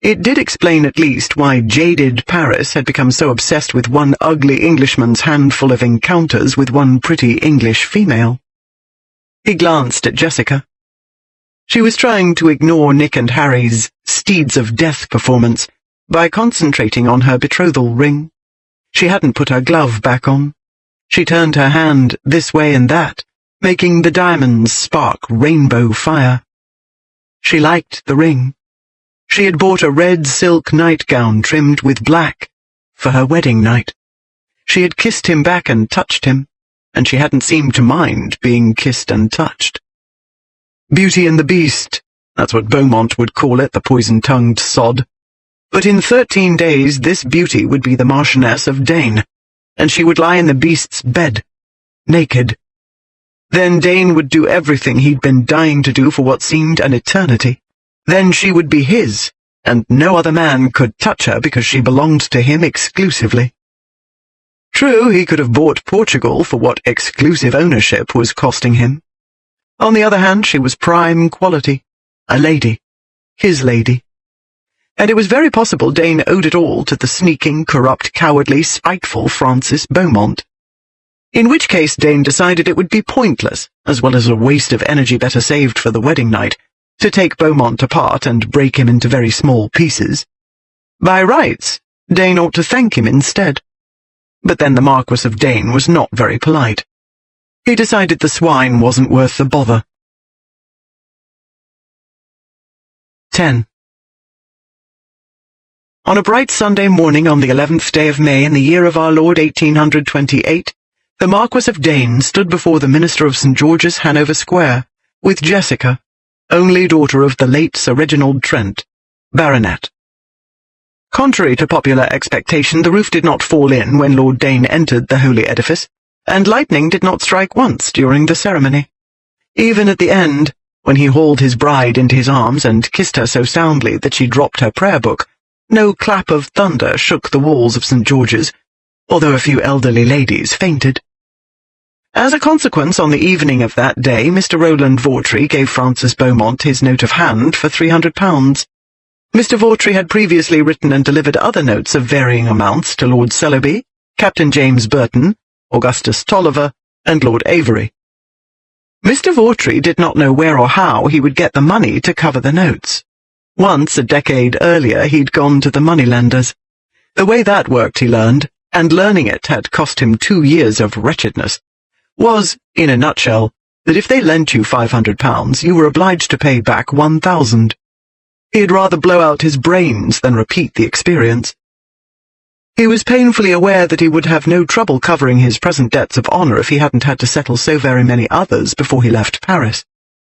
It did explain at least why jaded Paris had become so obsessed with one ugly Englishman's handful of encounters with one pretty English female. He glanced at Jessica. She was trying to ignore Nick and Harry's Steeds of Death performance by concentrating on her betrothal ring. She hadn't put her glove back on. She turned her hand this way and that, making the diamonds spark rainbow fire. She liked the ring. She had bought a red silk nightgown trimmed with black for her wedding night. She had kissed him back and touched him, and she hadn't seemed to mind being kissed and touched. Beauty and the Beast, that's what Beaumont would call it, the poison-tongued sod. But in 13 days this beauty would be the Marchioness of Dane, and she would lie in the Beast's bed, naked. Then Dane would do everything he'd been dying to do for what seemed an eternity. Then she would be his, and no other man could touch her because she belonged to him exclusively. True, he could have bought Portugal for what exclusive ownership was costing him. On the other hand, she was prime quality, a lady, his lady. And it was very possible Dane owed it all to the sneaking, corrupt, cowardly, spiteful Francis Beaumont. In which case Dane decided it would be pointless, as well as a waste of energy better saved for the wedding night, to take Beaumont apart and break him into very small pieces. By rights, Dane ought to thank him instead. But then the Marquis of Dane was not very polite. He decided the swine wasn't worth the bother. 10. On a bright Sunday morning on the 11th day of May in the year of our Lord 1828, the Marquis of Dane stood before the minister of St. George's, Hanover Square, with Jessica, only daughter of the late Sir Reginald Trent, Baronet. Contrary to popular expectation, the roof did not fall in when Lord Dane entered the holy edifice, and lightning did not strike once during the ceremony. Even at the end, when he hauled his bride into his arms and kissed her so soundly that she dropped her prayer book, no clap of thunder shook the walls of St. George's, although a few elderly ladies fainted. As a consequence, on the evening of that day, Mr. Rowland Vawtry gave Francis Beaumont his note of hand for £300. Mr. Vawtry had previously written and delivered other notes of varying amounts to Lord Sellerby, Captain James Burton, Augustus Tolliver, and Lord Avery. Mr. Vawtry did not know where or how he would get the money to cover the notes. Once, a decade earlier, he'd gone to the moneylenders. The way that worked, he learned, and learning it had cost him 2 years of wretchedness, was, in a nutshell, that if they lent you £500, you were obliged to pay back 1,000. He'd rather blow out his brains than repeat the experience. He was painfully aware that he would have no trouble covering his present debts of honour if he hadn't had to settle so very many others before he left Paris.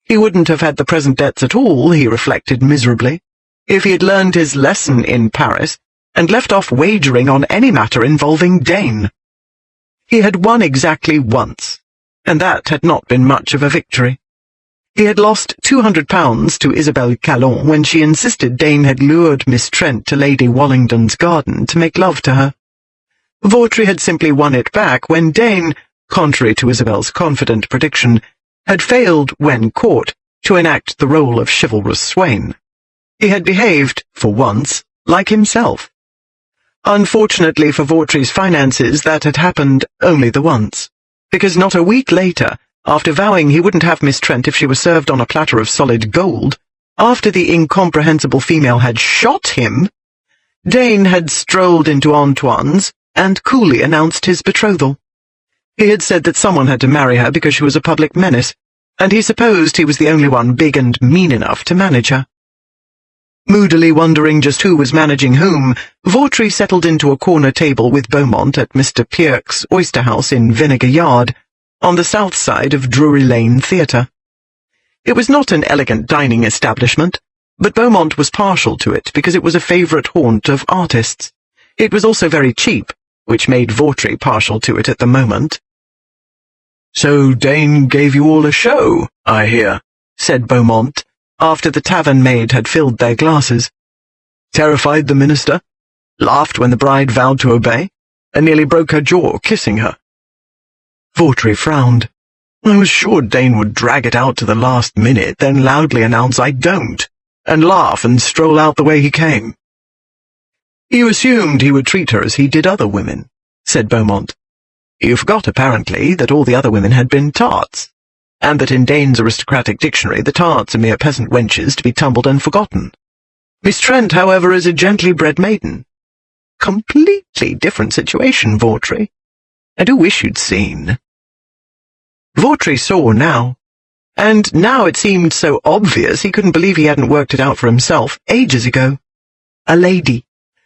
He wouldn't have had the present debts at all, he reflected miserably, if he had learned his lesson in Paris and left off wagering on any matter involving Dane. He had won exactly once, and that had not been much of a victory. He had lost £200 to Isabel Calon when she insisted Dane had lured Miss Trent to Lady Wallington's garden to make love to her. Vawtry had simply won it back when Dane, contrary to Isabel's confident prediction, had failed, when caught, to enact the role of chivalrous swain. He had behaved, for once, like himself. Unfortunately for Vawtry's finances, that had happened only the once, because not a week later, after vowing he wouldn't have Miss Trent if she was served on a platter of solid gold, after the incomprehensible female had shot him, Dane had strolled into Antoine's and coolly announced his betrothal. He had said that someone had to marry her because she was a public menace, and he supposed he was the only one big and mean enough to manage her. Moodily wondering just who was managing whom, Vawtry settled into a corner table with Beaumont at Mr. Pierce's oyster house in Vinegar Yard, on the south side of Drury Lane Theatre. It was not an elegant dining establishment, but Beaumont was partial to it because it was a favourite haunt of artists. It was also very cheap, which made Vawtry partial to it at the moment. "So Dane gave you all a show, I hear," said Beaumont, after the tavern maid had filled their glasses. "Terrified the minister, laughed when the bride vowed to obey, and nearly broke her jaw kissing her." Vawtry frowned. "I was sure Dane would drag it out to the last minute, then loudly announce I don't, and laugh and stroll out the way he came." "You assumed he would treat her as he did other women," said Beaumont. "You forgot, apparently, that all the other women had been tarts, and that in Dane's aristocratic dictionary the tarts are mere peasant wenches to be tumbled and forgotten. Miss Trent, however, is a gently bred maiden. Completely different situation, Vawtry. I do wish you'd seen." Vawtry saw now, and now it seemed so obvious he couldn't believe he hadn't worked it out for himself ages ago. A lady,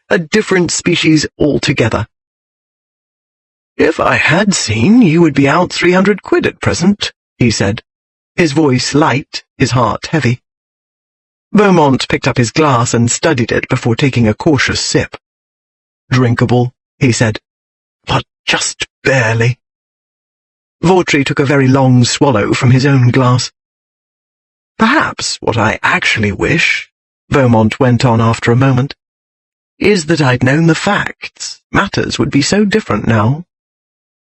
a different species altogether. "If I had seen, you would be out 300 quid at present," he said, his voice light, his heart heavy. Beaumont picked up his glass and studied it before taking a cautious sip. "Drinkable," he said, "but just barely." Vawtry took a very long swallow from his own glass. "Perhaps what I actually wish," Beaumont went on after a moment, "is that I'd known the facts. Matters would be so different now."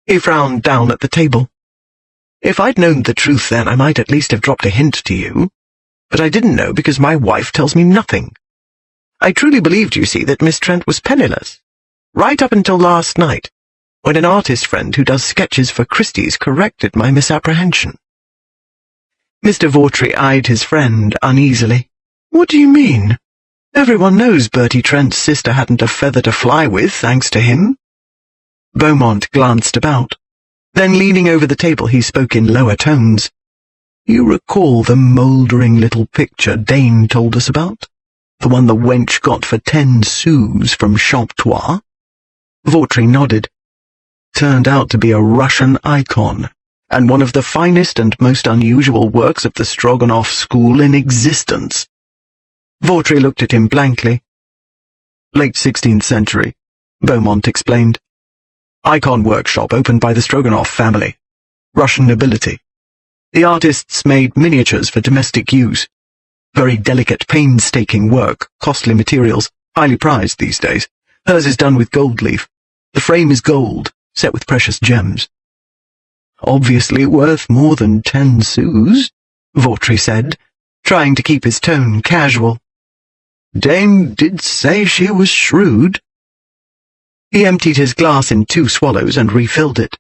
He frowned down at the table. "If I'd known the truth then, I might at least have dropped a hint to you. But I didn't know because my wife tells me nothing. I truly believed, you see, that Miss Trent was penniless, right up until last night, when an artist friend who does sketches for Christie's corrected my misapprehension." Mr. Vawtry eyed his friend uneasily. "What do you mean? Everyone knows Bertie Trent's sister hadn't a feather to fly with, thanks to him." Beaumont glanced about. Then, leaning over the table, he spoke in lower tones. "You recall the mouldering little picture Dane told us about? The one the wench got for 10 sous from Champtois? Vautry nodded. Turned out to be a Russian icon, and one of the finest and most unusual works of the Stroganoff school in existence. Vautry looked at him blankly. Late 16th century, Beaumont explained. Icon workshop opened by the Stroganoff family. Russian nobility. The artists made miniatures for domestic use. Very delicate, painstaking work, costly materials, highly prized these days. Hers is done with gold leaf. The frame is gold, set with precious gems. Obviously worth more than 10 sous, Vautry said, trying to keep his tone casual. Dame did say she was shrewd. He emptied his glass in 2 swallows and refilled it.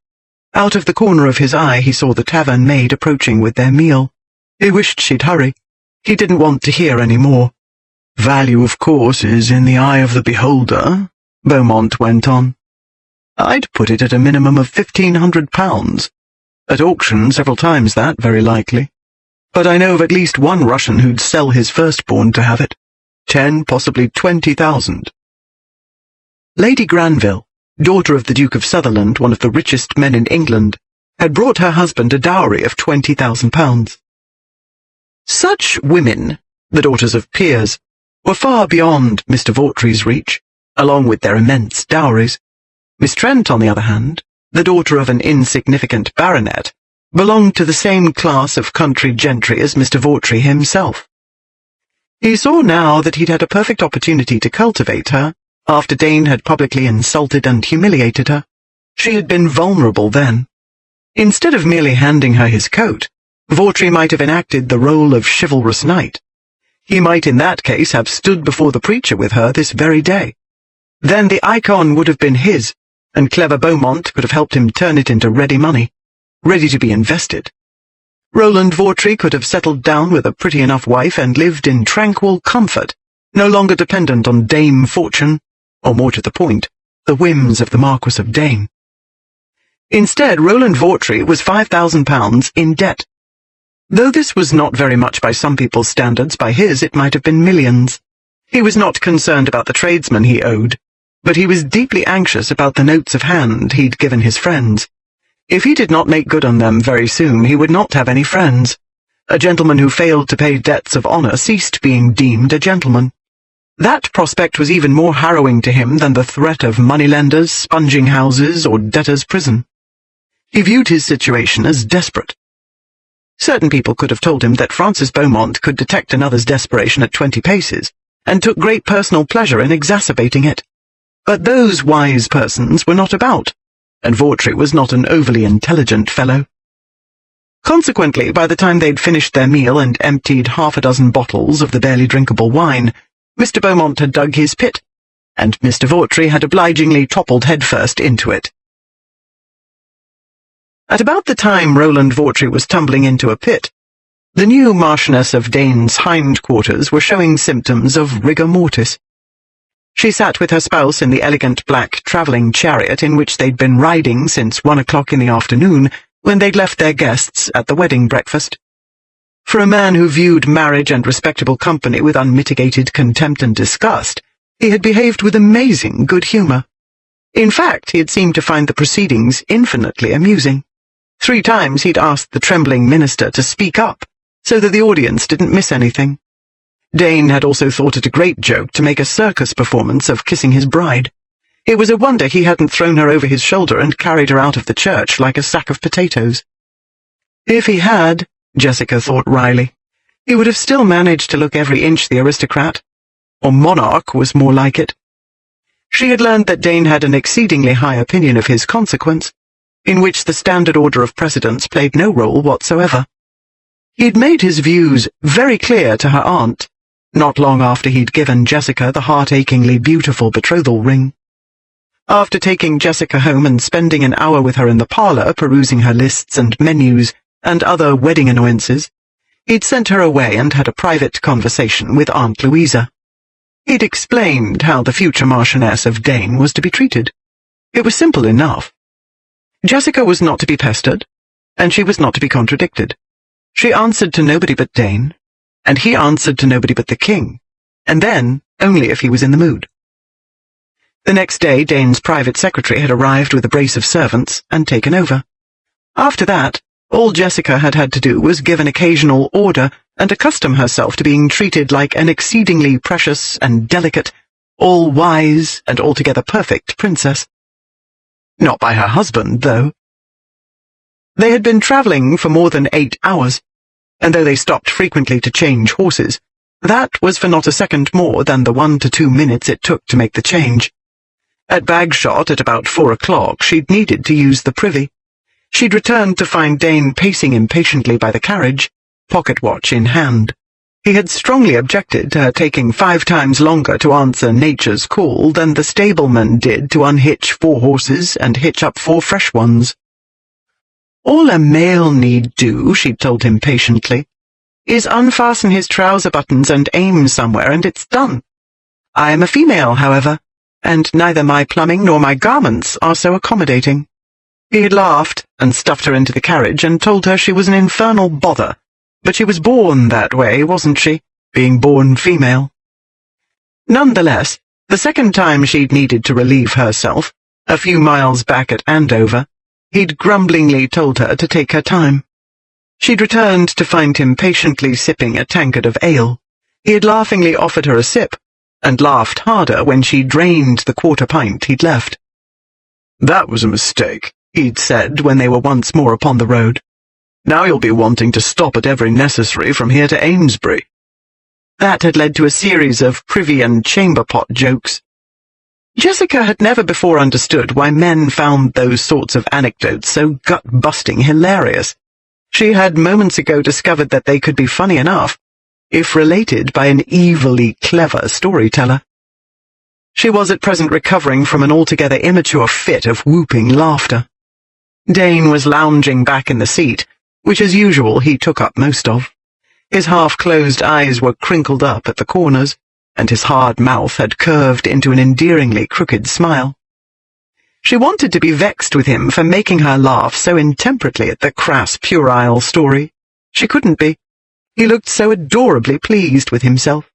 Out of the corner of his eye he saw the tavern maid approaching with their meal. He wished she'd hurry. He didn't want to hear any more. Value, of course, is in the eye of the beholder, Beaumont went on. I'd put it at a minimum of £1,500. At auction several times that, very likely. But I know of at least one Russian who'd sell his firstborn to have it. 10, possibly 20,000. Lady Granville, daughter of the Duke of Sutherland, one of the richest men in England, had brought her husband a dowry of £20,000. Such women, the daughters of peers, were far beyond Mr. Vautry's reach, along with their immense dowries. Miss Trent, on the other hand, the daughter of an insignificant baronet, belonged to the same class of country gentry as Mr. Vautry himself. He saw now that he'd had a perfect opportunity to cultivate her, after Dane had publicly insulted and humiliated her. She had been vulnerable then. Instead of merely handing her his coat, Vautry might have enacted the role of chivalrous knight. He might in that case have stood before the preacher with her this very day. Then the icon would have been his, and clever Beaumont could have helped him turn it into ready money, ready to be invested. Roland Vautry could have settled down with a pretty enough wife and lived in tranquil comfort, no longer dependent on Dame Fortune, or more to the point, the whims of the Marquis of Dane. Instead, Roland Vautry was £5,000 in debt. Though this was not very much by some people's standards, by his it might have been millions. He was not concerned about the tradesmen he owed, but he was deeply anxious about the notes of hand he'd given his friends. If he did not make good on them very soon, he would not have any friends. A gentleman who failed to pay debts of honour ceased being deemed a gentleman. That prospect was even more harrowing to him than the threat of moneylenders, sponging houses, or debtors' prison. He viewed his situation as desperate. Certain people could have told him that Francis Beaumont could detect another's desperation at 20 paces, and took great personal pleasure in exacerbating it. But those wise persons were not about, and Vautry was not an overly intelligent fellow. Consequently, by the time they'd finished their meal and emptied 6 bottles of the barely drinkable wine, Mr. Beaumont had dug his pit, and Mr. Vautry had obligingly toppled headfirst into it. At about the time Roland Vautry was tumbling into a pit, the new Marchioness of Dane's hindquarters were showing symptoms of rigor mortis. She sat with her spouse in the elegant black travelling chariot in which they'd been riding since 1 o'clock in the afternoon, when they'd left their guests at the wedding breakfast. For a man who viewed marriage and respectable company with unmitigated contempt and disgust, he had behaved with amazing good humour. In fact, he had seemed to find the proceedings infinitely amusing. 3 times he'd asked the trembling minister to speak up, so that the audience didn't miss anything. Dane had also thought it a great joke to make a circus performance of kissing his bride. It was a wonder he hadn't thrown her over his shoulder and carried her out of the church like a sack of potatoes. If he had, Jessica thought wryly, he would have still managed to look every inch the aristocrat, or monarch was more like it. She had learned that Dane had an exceedingly high opinion of his consequence, in which the standard order of precedence played no role whatsoever. He'd made his views very clear to her aunt, not long after he'd given Jessica the heart-achingly beautiful betrothal ring. After taking Jessica home and spending an hour with her in the parlour perusing her lists and menus and other wedding annoyances, he'd sent her away and had a private conversation with Aunt Louisa. He'd explained how the future Marchioness of Dane was to be treated. It was simple enough. Jessica was not to be pestered, and she was not to be contradicted. She answered to nobody but Dane, and he answered to nobody but the king, and then only if he was in the mood. The next day, Dane's private secretary had arrived with a brace of servants and taken over. After that, all Jessica had had to do was give an occasional order and accustom herself to being treated like an exceedingly precious and delicate, all-wise and altogether perfect princess. Not by her husband, though. They had been travelling for more than 8 hours, and though they stopped frequently to change horses, that was for not a second more than the 1 to 2 minutes it took to make the change. At Bagshot at about 4 o'clock, she'd needed to use the privy. She'd returned to find Dane pacing impatiently by the carriage, pocket watch in hand. He had strongly objected to her taking 5 times longer to answer nature's call than the stableman did to unhitch 4 horses and hitch up 4 fresh ones. All a male need do, she'd told him patiently, is unfasten his trouser buttons and aim somewhere, and it's done. I am a female, however, and neither my plumbing nor my garments are so accommodating. He had laughed and stuffed her into the carriage and told her she was an infernal bother, but she was born that way, wasn't she, being born female? Nonetheless, the second time she'd needed to relieve herself, a few miles back at Andover, he'd grumblingly told her to take her time. She'd returned to find him patiently sipping a tankard of ale. He had laughingly offered her a sip, and laughed harder when she drained the 1/4 pint he'd left. "That was a mistake," he'd said when they were once more upon the road. "Now you'll be wanting to stop at every necessary from here to Amesbury." That had led to a series of privy and chamber pot jokes. Jessica had never before understood why men found those sorts of anecdotes so gut-busting hilarious. She had moments ago discovered that they could be funny enough, if related by an evilly clever storyteller. She was at present recovering from an altogether immature fit of whooping laughter. Dane was lounging back in the seat, which as usual he took up most of. His half-closed eyes were crinkled up at the corners, and his hard mouth had curved into an endearingly crooked smile. She wanted to be vexed with him for making her laugh so intemperately at the crass puerile story. She couldn't be. He looked so adorably pleased with himself.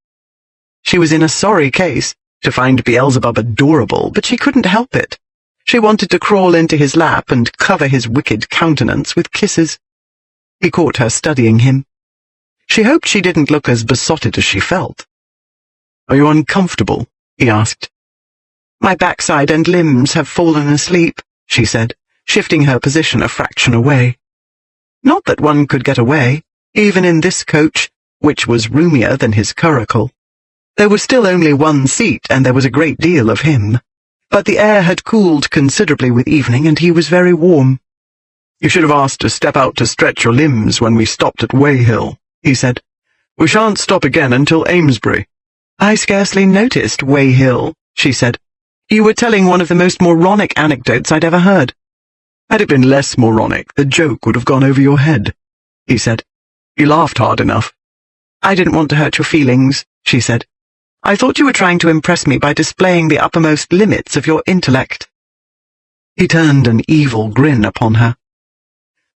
She was in a sorry case to find Beelzebub adorable, but she couldn't help it. She wanted to crawl into his lap and cover his wicked countenance with kisses. He caught her studying him. She hoped she didn't look as besotted as she felt. "Are you uncomfortable?" he asked. "My backside and limbs have fallen asleep," she said, shifting her position a fraction away. Not that one could get away, even in this coach, which was roomier than his curricle. There was still only one seat, and there was a great deal of him. But the air had cooled considerably with evening, and he was very warm. "You should have asked to step out to stretch your limbs when we stopped at Weyhill," he said. "We shan't stop again until Amesbury." "I scarcely noticed Weyhill," she said. "You were telling one of the most moronic anecdotes I'd ever heard." "Had it been less moronic, the joke would have gone over your head," he said. "You laughed hard enough." "I didn't want to hurt your feelings," she said. "I thought you were trying to impress me by displaying the uppermost limits of your intellect." He turned an evil grin upon her.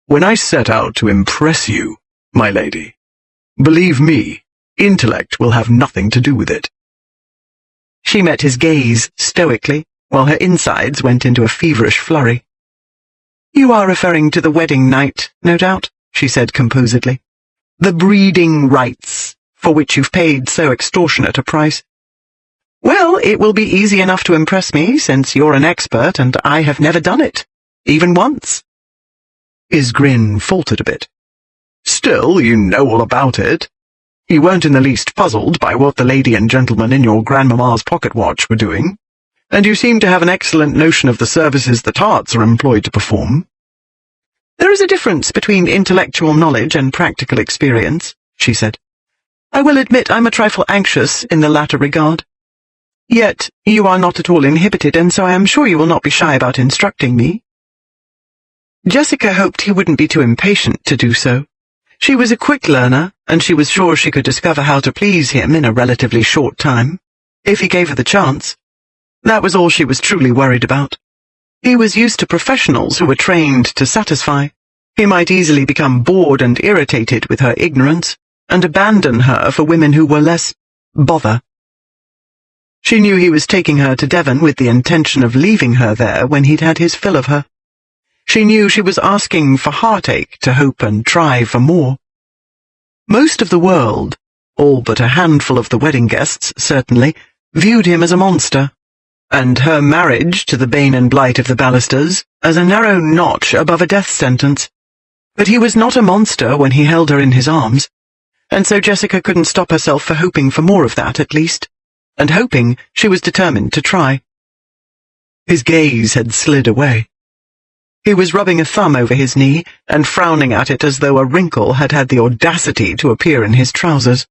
"When I set out to impress you, my lady, believe me, intellect will have nothing to do with it." She met his gaze stoically, while her insides went into a feverish flurry. "You are referring to the wedding night, no doubt," she said composedly. "The breeding rights, for which you've paid so extortionate a price. Well, it will be easy enough to impress me, since you're an expert and I have never done it, even once." His grin faltered a bit. "Still, you know all about it. You weren't in the least puzzled by what the lady and gentleman in your grandmamma's pocket watch were doing, and you seem to have an excellent notion of the services the tarts are employed to perform." "There is a difference between intellectual knowledge and practical experience," she said. "I will admit I'm a trifle anxious in the latter regard. Yet you are not at all inhibited, and so I am sure you will not be shy about instructing me." Jessica hoped he wouldn't be too impatient to do so. She was a quick learner, and she was sure she could discover how to please him in a relatively short time, if he gave her the chance. That was all she was truly worried about. He was used to professionals who were trained to satisfy. He might easily become bored and irritated with her ignorance, and abandon her for women who were less bother She knew he was taking her to Devon with the intention of leaving her there when he'd had his fill of her. She knew she was asking for heartache to hope and try for more. Most of the world, all but a handful of the wedding guests, certainly, viewed him as a monster, and her marriage to the bane and blight of the Ballisters as a narrow notch above a death sentence. But he was not a monster when he held her in his arms, and so Jessica couldn't stop herself for hoping for more of that, at least, and hoping she was determined to try. His gaze had slid away. He was rubbing a thumb over his knee and frowning at it as though a wrinkle had had the audacity to appear in his trousers.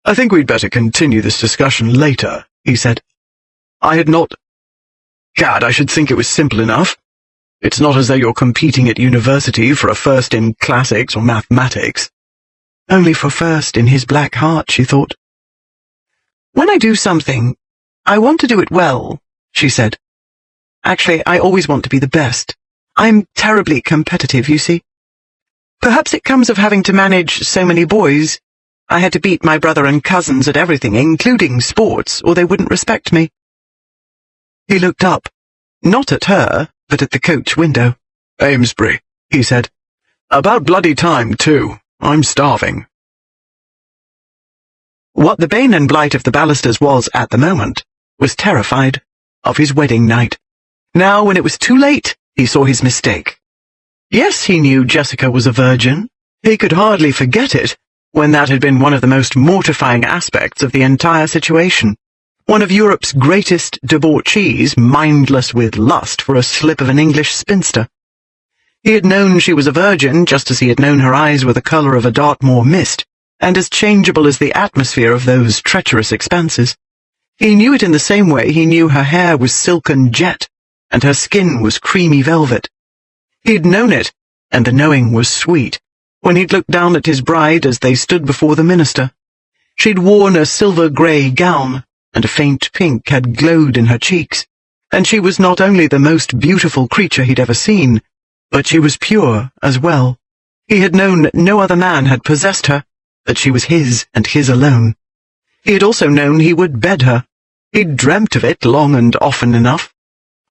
"I think we'd better continue this discussion later," he said. "I had not— Gad, I should think it was simple enough. It's not as though you're competing at university for a first in classics or mathematics." Only for first in his black heart, she thought. "When I do something, I want to do it well," she said. "Actually, I always want to be the best. I'm terribly competitive, you see. Perhaps it comes of having to manage so many boys. I had to beat my brother and cousins at everything, including sports, or they wouldn't respect me." He looked up, not at her, but at the coach window. "Amesbury," he said. "About bloody time, too. I'm starving." What the bane and blight of the Ballisters was, at the moment, was terrified of his wedding night. Now, when it was too late, he saw his mistake. Yes, he knew Jessica was a virgin. He could hardly forget it, when that had been one of the most mortifying aspects of the entire situation. One of Europe's greatest debauchees, mindless with lust for a slip of an English spinster. He had known she was a virgin just as he had known her eyes were the colour of a Dartmoor mist, and as changeable as the atmosphere of those treacherous expanses. He knew it in the same way he knew her hair was silken jet, and her skin was creamy velvet. He'd known it, and the knowing was sweet, when he'd looked down at his bride as they stood before the minister. She'd worn a silver-grey gown, and a faint pink had glowed in her cheeks, and she was not only the most beautiful creature he'd ever seen, but she was pure as well. He had known no other man had possessed her, that she was his and his alone. He had also known he would bed her. He'd dreamt of it long and often enough.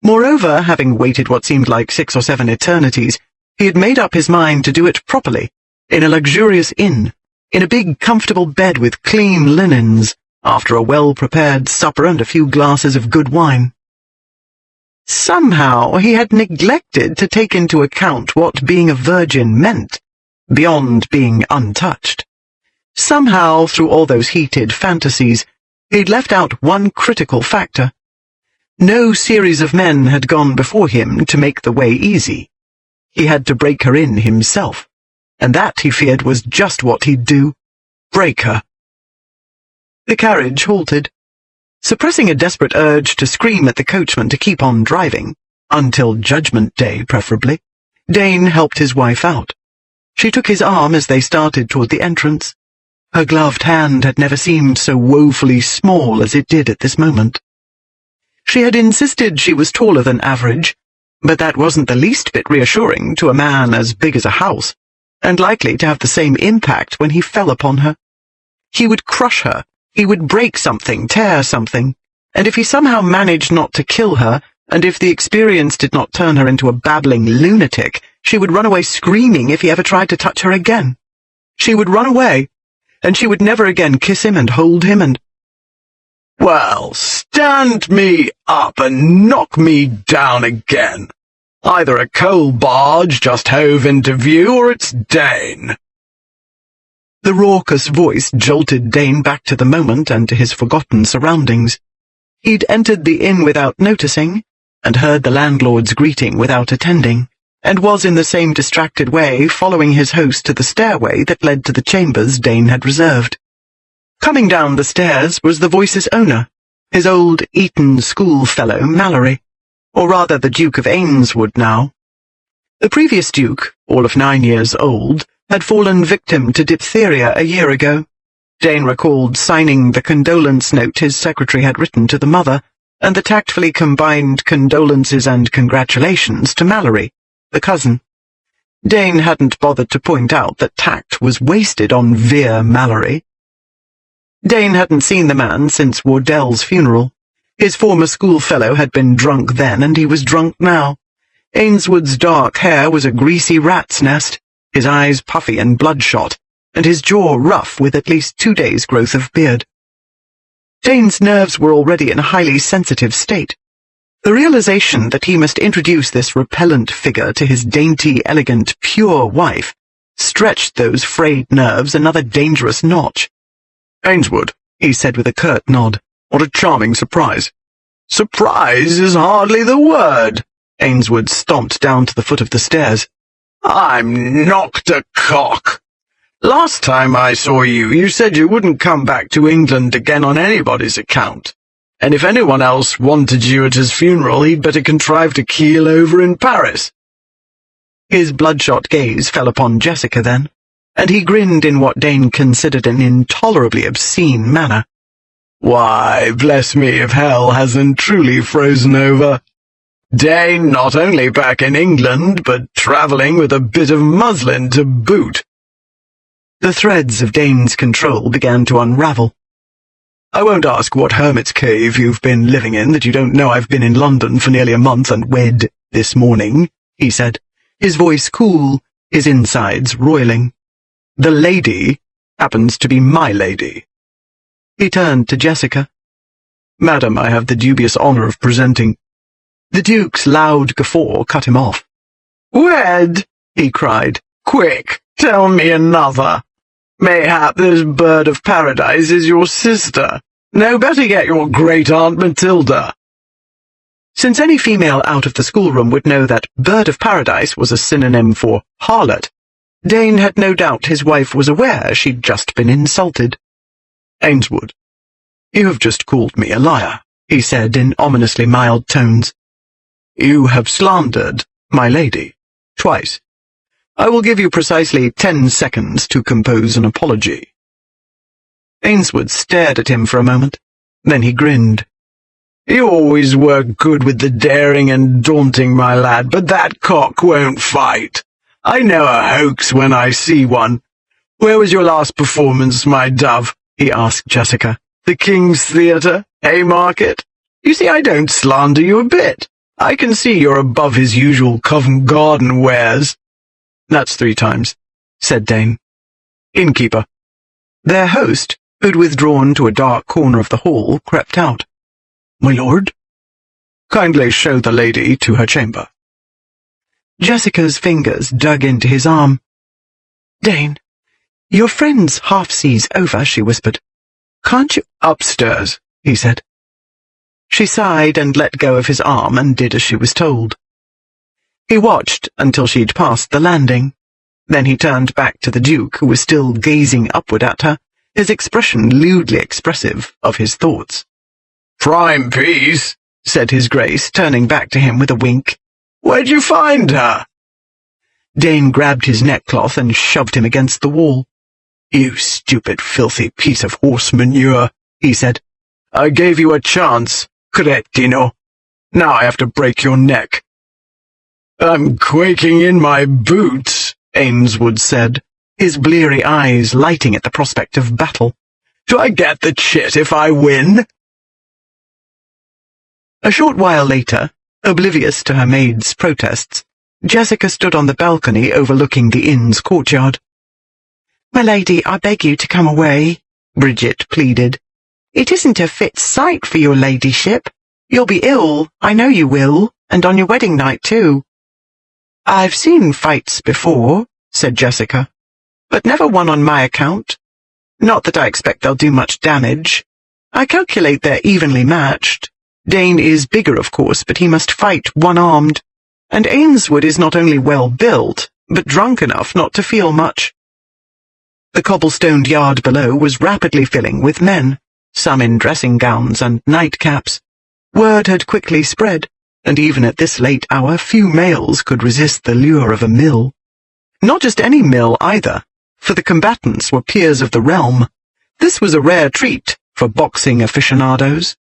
Moreover, having waited what seemed like 6 or 7 eternities, he had made up his mind to do it properly, in a luxurious inn, in a big comfortable bed with clean linens, after a well-prepared supper and a few glasses of good wine. Somehow he had neglected to take into account what being a virgin meant, beyond being untouched. Somehow, through all those heated fantasies, he'd left out one critical factor. No series of men had gone before him to make the way easy. He had to break her in himself, and that, he feared, was just what he'd do. Break her. The carriage halted. Suppressing a desperate urge to scream at the coachman to keep on driving, until Judgment Day preferably, Dane helped his wife out. She took his arm as they started toward the entrance. Her gloved hand had never seemed so woefully small as it did at this moment. She had insisted she was taller than average, but that wasn't the least bit reassuring to a man as big as a house, and likely to have the same impact when he fell upon her. He would crush her, he would break something, tear something, and if he somehow managed not to kill her, and if the experience did not turn her into a babbling lunatic, she would run away screaming if he ever tried to touch her again. She would run away, and she would never again kiss him and hold him and— "Well, stand me up and knock me down again. Either a coal barge just hove into view, or it's Dane." The raucous voice jolted Dane back to the moment and to his forgotten surroundings. He'd entered the inn without noticing, and heard the landlord's greeting without attending, and was in the same distracted way following his host to the stairway that led to the chambers Dane had reserved. Coming down the stairs was the voice's owner, his old Eton schoolfellow Mallory, or rather the Duke of Ainswood now. The previous Duke, all of 9 years old, had fallen victim to diphtheria a year ago. Dane recalled signing the condolence note his secretary had written to the mother, and the tactfully combined condolences and congratulations to Mallory, the cousin. Dane hadn't bothered to point out that tact was wasted on Veer Mallory. Dane hadn't seen the man since Wardell's funeral. His former schoolfellow had been drunk then, and he was drunk now. Ainswood's dark hair was a greasy rat's nest, his eyes puffy and bloodshot, and his jaw rough with at least 2 days' growth of beard. Dane's nerves were already in a highly sensitive state. The realization that he must introduce this repellent figure to his dainty, elegant, pure wife stretched those frayed nerves another dangerous notch. "Ainswood," he said with a curt nod. "what a charming surprise." "Surprise is hardly the word." Ainswood stomped down to the foot of the stairs. "I'm knocked a cock. Last time I saw you, you said you wouldn't come back to England again on anybody's account. And if anyone else wanted you at his funeral, he'd better contrive to keel over in Paris." His bloodshot gaze fell upon Jessica then, and he grinned in what Dane considered an intolerably obscene manner. "Why, bless me if hell hasn't truly frozen over. Dane not only back in England, but travelling with a bit of muslin to boot." The threads of Dane's control began to unravel. "I won't ask what hermit's cave you've been living in that you don't know I've been in London for nearly a month and wed this morning," he said, his voice cool, his insides roiling. "The lady happens to be my lady." He turned to Jessica. "Madam, I have the dubious honour of presenting—" The Duke's loud guffaw cut him off. "Wed!" he cried. "Quick, tell me another. Mayhap this bird of paradise is your sister. No, better get your great-aunt Matilda." Since any female out of the schoolroom would know that bird of paradise was a synonym for harlot, Dane had no doubt his wife was aware she'd just been insulted. "Ainswood, you have just called me a liar," he said in ominously mild tones. "You have slandered my lady twice. I will give you precisely 10 seconds to compose an apology." Ainswood stared at him for a moment. Then he grinned. "You always were good with the daring and daunting, my lad, but that cock won't fight. I know a hoax when I see one. Where was your last performance, my dove?" he asked Jessica. "The King's Theatre, Haymarket? You see, I don't slander you a bit. I can see you're above his usual Covent Garden wares." "That's 3 times, said Dane. "Innkeeper." Their host, who'd withdrawn to a dark corner of the hall, crept out. "My lord?" "Kindly show the lady to her chamber." Jessica's fingers dug into his arm. "Dane, your friend's half-seas over," she whispered. "Can't you—" "Upstairs," he said. She sighed and let go of his arm and did as she was told. He watched until she'd passed the landing. Then he turned back to the Duke, who was still gazing upward at her, his expression lewdly expressive of his thoughts. "Prime piece," said his Grace, turning back to him with a wink. "Where'd you find her?" Dane grabbed his neckcloth and shoved him against the wall. "You stupid, filthy piece of horse manure," he said. "I gave you a chance, cretino. Now I have to break your neck." "I'm quaking in my boots," Ainswood said, his bleary eyes lighting at the prospect of battle. "Do I get the chit if I win?" A short while later, oblivious to her maid's protests, Jessica stood on the balcony overlooking the inn's courtyard. "My lady, I beg you to come away," Bridget pleaded. "It isn't a fit sight for your ladyship. You'll be ill, I know you will, and on your wedding night too." "I've seen fights before," said Jessica, "but never one on my account. Not that I expect they'll do much damage. I calculate they're evenly matched. Dane is bigger, of course, but he must fight one-armed, and Ainswood is not only well-built, but drunk enough not to feel much." The cobblestoned yard below was rapidly filling with men, some in dressing gowns and nightcaps. Word had quickly spread, and even at this late hour few males could resist the lure of a mill. Not just any mill either, for the combatants were peers of the realm. This was a rare treat for boxing aficionados.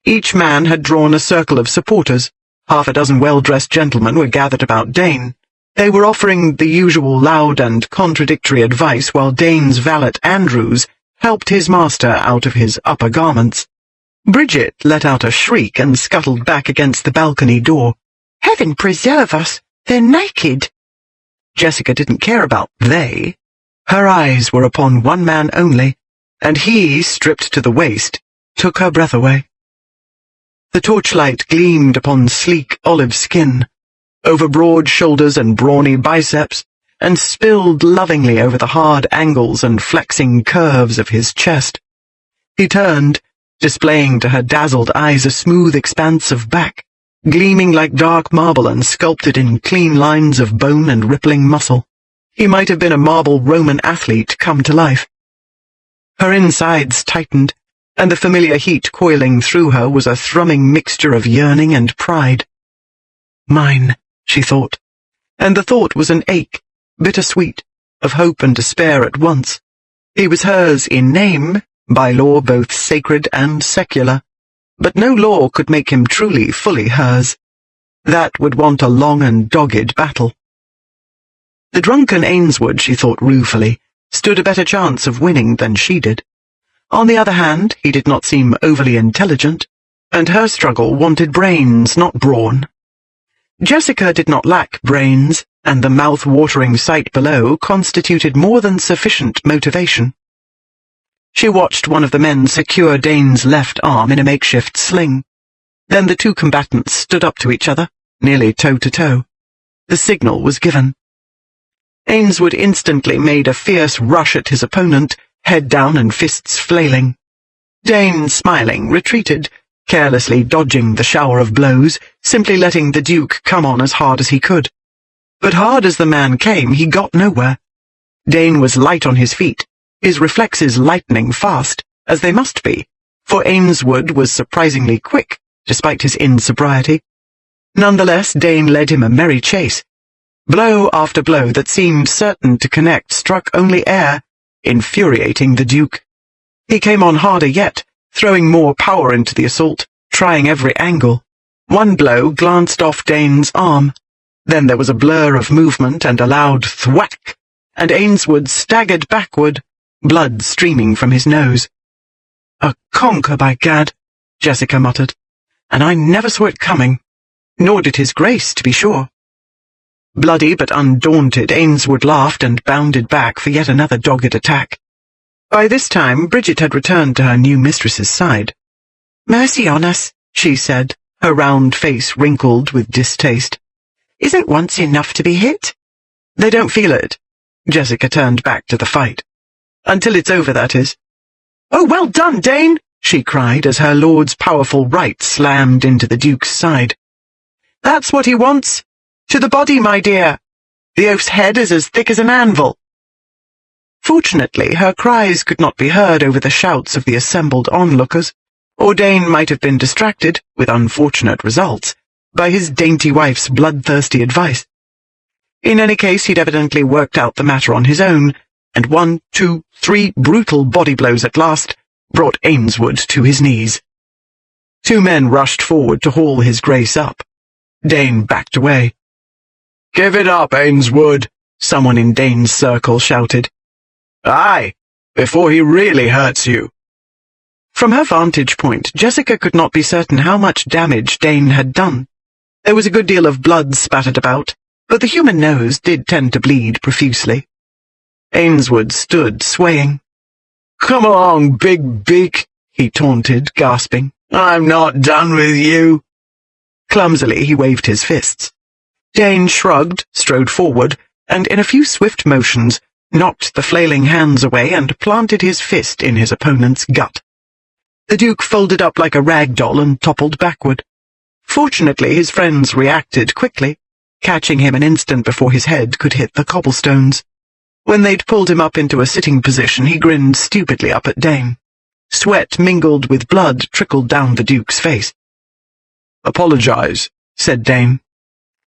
Each man had drawn a circle of supporters. 6 well-dressed gentlemen were gathered about Dane. They were offering the usual loud and contradictory advice, while Dane's valet Andrews helped his master out of his upper garments. Bridget let out a shriek and scuttled back against the balcony door. Heaven preserve us! They're naked! Jessica didn't care about they. Her eyes were upon one man only, and he, stripped to the waist, took her breath away. The torchlight gleamed upon sleek olive skin, over broad shoulders and brawny biceps, and spilled lovingly over the hard angles and flexing curves of his chest. He turned, displaying to her dazzled eyes a smooth expanse of back, gleaming like dark marble and sculpted in clean lines of bone and rippling muscle. He might have been a marble Roman athlete come to life. Her insides tightened, and the familiar heat coiling through her was a thrumming mixture of yearning and pride. Mine, she thought, and the thought was an ache, bittersweet, of hope and despair at once. He was hers in name, by law both sacred and secular, but no law could make him truly, fully hers. That would want a long and dogged battle. The drunken Ainswood, she thought ruefully, stood a better chance of winning than she did. On the other hand, he did not seem overly intelligent, and her struggle wanted brains, not brawn. Jessica did not lack brains, and the mouth-watering sight below constituted more than sufficient motivation. She watched one of the men secure Dane's left arm in a makeshift sling. Then the two combatants stood up to each other, nearly toe-to-toe. The signal was given. Ainswood instantly made a fierce rush at his opponent, head down and fists flailing. Dane, smiling, retreated, carelessly dodging the shower of blows, simply letting the Duke come on as hard as he could. But hard as the man came, he got nowhere. Dane was light on his feet, his reflexes lightning fast, as they must be, for Ainswood was surprisingly quick, despite his insobriety. Nonetheless, Dane led him a merry chase. Blow after blow that seemed certain to connect struck only air, infuriating the Duke. He came on harder yet, throwing more power into the assault, trying every angle. One blow glanced off Dane's arm. Then there was a blur of movement and a loud thwack, and Ainswood staggered backward, blood streaming from his nose. "A conker, by gad," Jessica muttered, "and I never saw it coming. Nor did his grace, to be sure." Bloody but undaunted, Ainswood laughed and bounded back for yet another dogged attack. By this time, Bridget had returned to her new mistress's side. "Mercy on us," she said, her round face wrinkled with distaste. "Isn't once enough to be hit?" "They don't feel it." Jessica turned back to the fight. "Until it's over, that is." "Oh, well done, Dane!" she cried as her lord's powerful right slammed into the Duke's side. "That's what he wants. To the body, my dear. The oaf's head is as thick as an anvil." Fortunately, her cries could not be heard over the shouts of the assembled onlookers, or Dane might have been distracted, with unfortunate results, by his dainty wife's bloodthirsty advice. In any case, he'd evidently worked out the matter on his own, and 1, 2, 3 brutal body blows at last brought Ainswood to his knees. Two men rushed forward to haul his grace up. Dane backed away. "Give it up, Ainswood," someone in Dane's circle shouted. "Aye, before he really hurts you." From her vantage point, Jessica could not be certain how much damage Dane had done. There was a good deal of blood spattered about, but the human nose did tend to bleed profusely. Ainswood stood, swaying. "Come along, big beak," he taunted, gasping. "I'm not done with you." Clumsily, he waved his fists. Dane shrugged, strode forward, and in a few swift motions, knocked the flailing hands away and planted his fist in his opponent's gut. The Duke folded up like a rag doll and toppled backward. Fortunately, his friends reacted quickly, catching him an instant before his head could hit the cobblestones. When they'd pulled him up into a sitting position, he grinned stupidly up at Dane. Sweat mingled with blood trickled down the Duke's face. "Apologize," said Dane.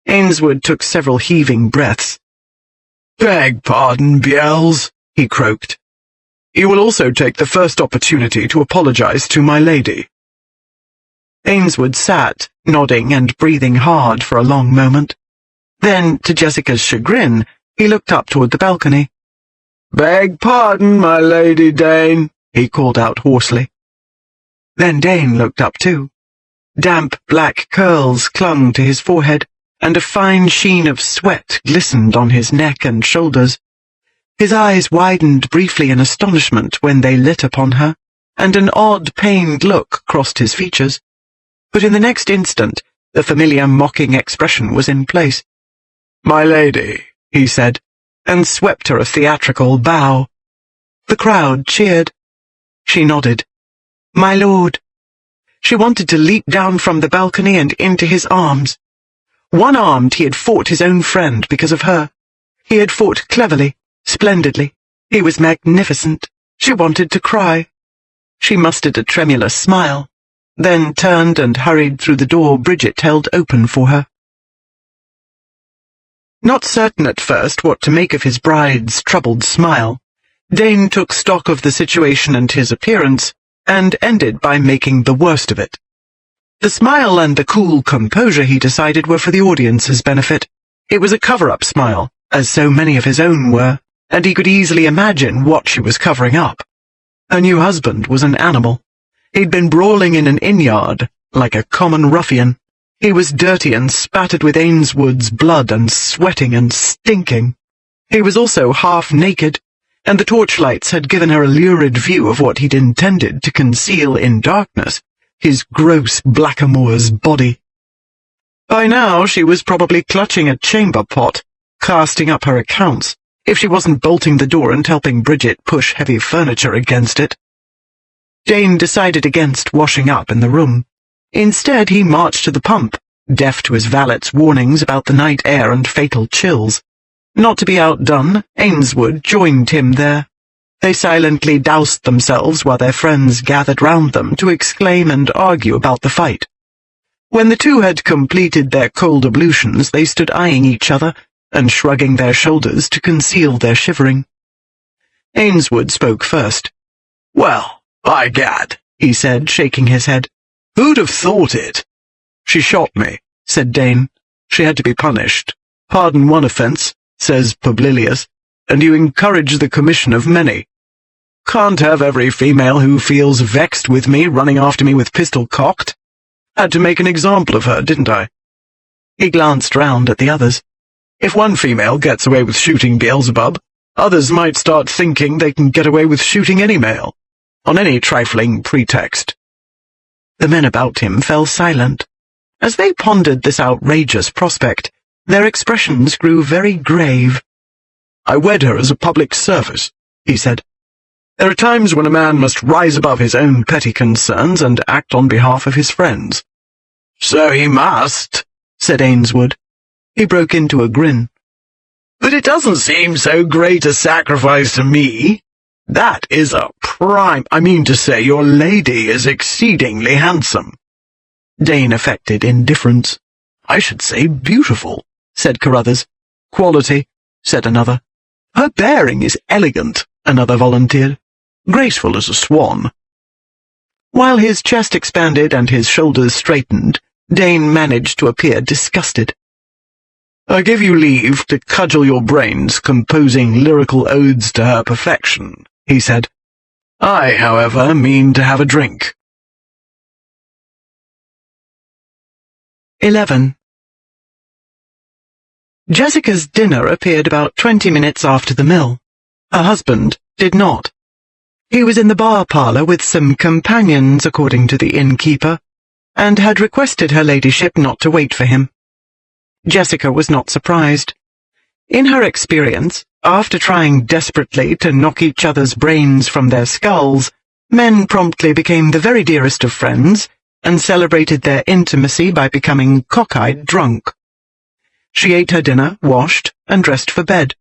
Ainswood took several heaving breaths. "Beg pardon, Biels," he croaked. "You will also take the first opportunity to apologize to my lady." Ainswood sat, nodding and breathing hard for a long moment. Then, to Jessica's chagrin, he looked up toward the balcony. "Beg pardon, my Lady Dane," he called out hoarsely. Then Dane looked up too. Damp black curls clung to his forehead, and a fine sheen of sweat glistened on his neck and shoulders. His eyes widened briefly in astonishment when they lit upon her, and an odd, pained look crossed his features. But in the next instant, the familiar mocking expression was in place. "My lady," he said, and swept her a theatrical bow. The crowd cheered. She nodded. "My lord." She wanted to leap down from the balcony and into his arms. One-armed, he had fought his own friend because of her. He had fought cleverly, splendidly. He was magnificent. She wanted to cry. She mustered a tremulous smile, then turned and hurried through the door Bridget held open for her. Not certain at first what to make of his bride's troubled smile, Dane took stock of the situation and his appearance, and ended by making the worst of it. The smile and the cool composure, he decided, were for the audience's benefit. It was a cover-up smile, as so many of his own were, and he could easily imagine what she was covering up. Her new husband was an animal. He'd been brawling in an inn-yard, like a common ruffian. He was dirty and spattered with Ainswood's blood and sweating and stinking. He was also half naked, and the torchlights had given her a lurid view of what he'd intended to conceal in darkness, his gross blackamoor's body. By now she was probably clutching a chamber pot, casting up her accounts, if she wasn't bolting the door and helping Bridget push heavy furniture against it. Dane decided against washing up in the room. Instead, he marched to the pump, deaf to his valet's warnings about the night air and fatal chills. Not to be outdone, Ainswood joined him there. They silently doused themselves while their friends gathered round them to exclaim and argue about the fight. When the two had completed their cold ablutions, they stood eyeing each other and shrugging their shoulders to conceal their shivering. Ainswood spoke first. "Well, by gad," he said, shaking his head. "Who'd have thought it?" "She shot me," said Dane. "She had to be punished. Pardon one offence, says Publilius, and you encourage the commission of many. Can't have every female who feels vexed with me running after me with pistol cocked. Had to make an example of her, didn't I?" He glanced round at the others. "If one female gets away with shooting Beelzebub, others might start thinking they can get away with shooting any male, on any trifling pretext." The men about him fell silent. As they pondered this outrageous prospect, their expressions grew very grave. "I wed her as a public service," he said. "There are times when a man must rise above his own petty concerns and act on behalf of his friends." "So he must," said Ainswood. He broke into a grin. "But it doesn't seem so great a sacrifice to me. That is a prime— I mean to say, your lady is exceedingly handsome." Dane affected indifference. "I should say beautiful," said Carruthers. "Quality," said another. "Her bearing is elegant," another volunteered. "Graceful as a swan." While his chest expanded and his shoulders straightened, Dane managed to appear disgusted. "I give you leave to cudgel your brains composing lyrical odes to her perfection," he said. "I, however, mean to have a drink." 11. Jessica's dinner appeared about 20 minutes after the mill. Her husband did not. He was in the bar parlour with some companions, according to the innkeeper, and had requested her ladyship not to wait for him. Jessica was not surprised. In her experience, after trying desperately to knock each other's brains from their skulls, men promptly became the very dearest of friends and celebrated their intimacy by becoming cockeyed drunk. She ate her dinner, washed, and dressed for bed.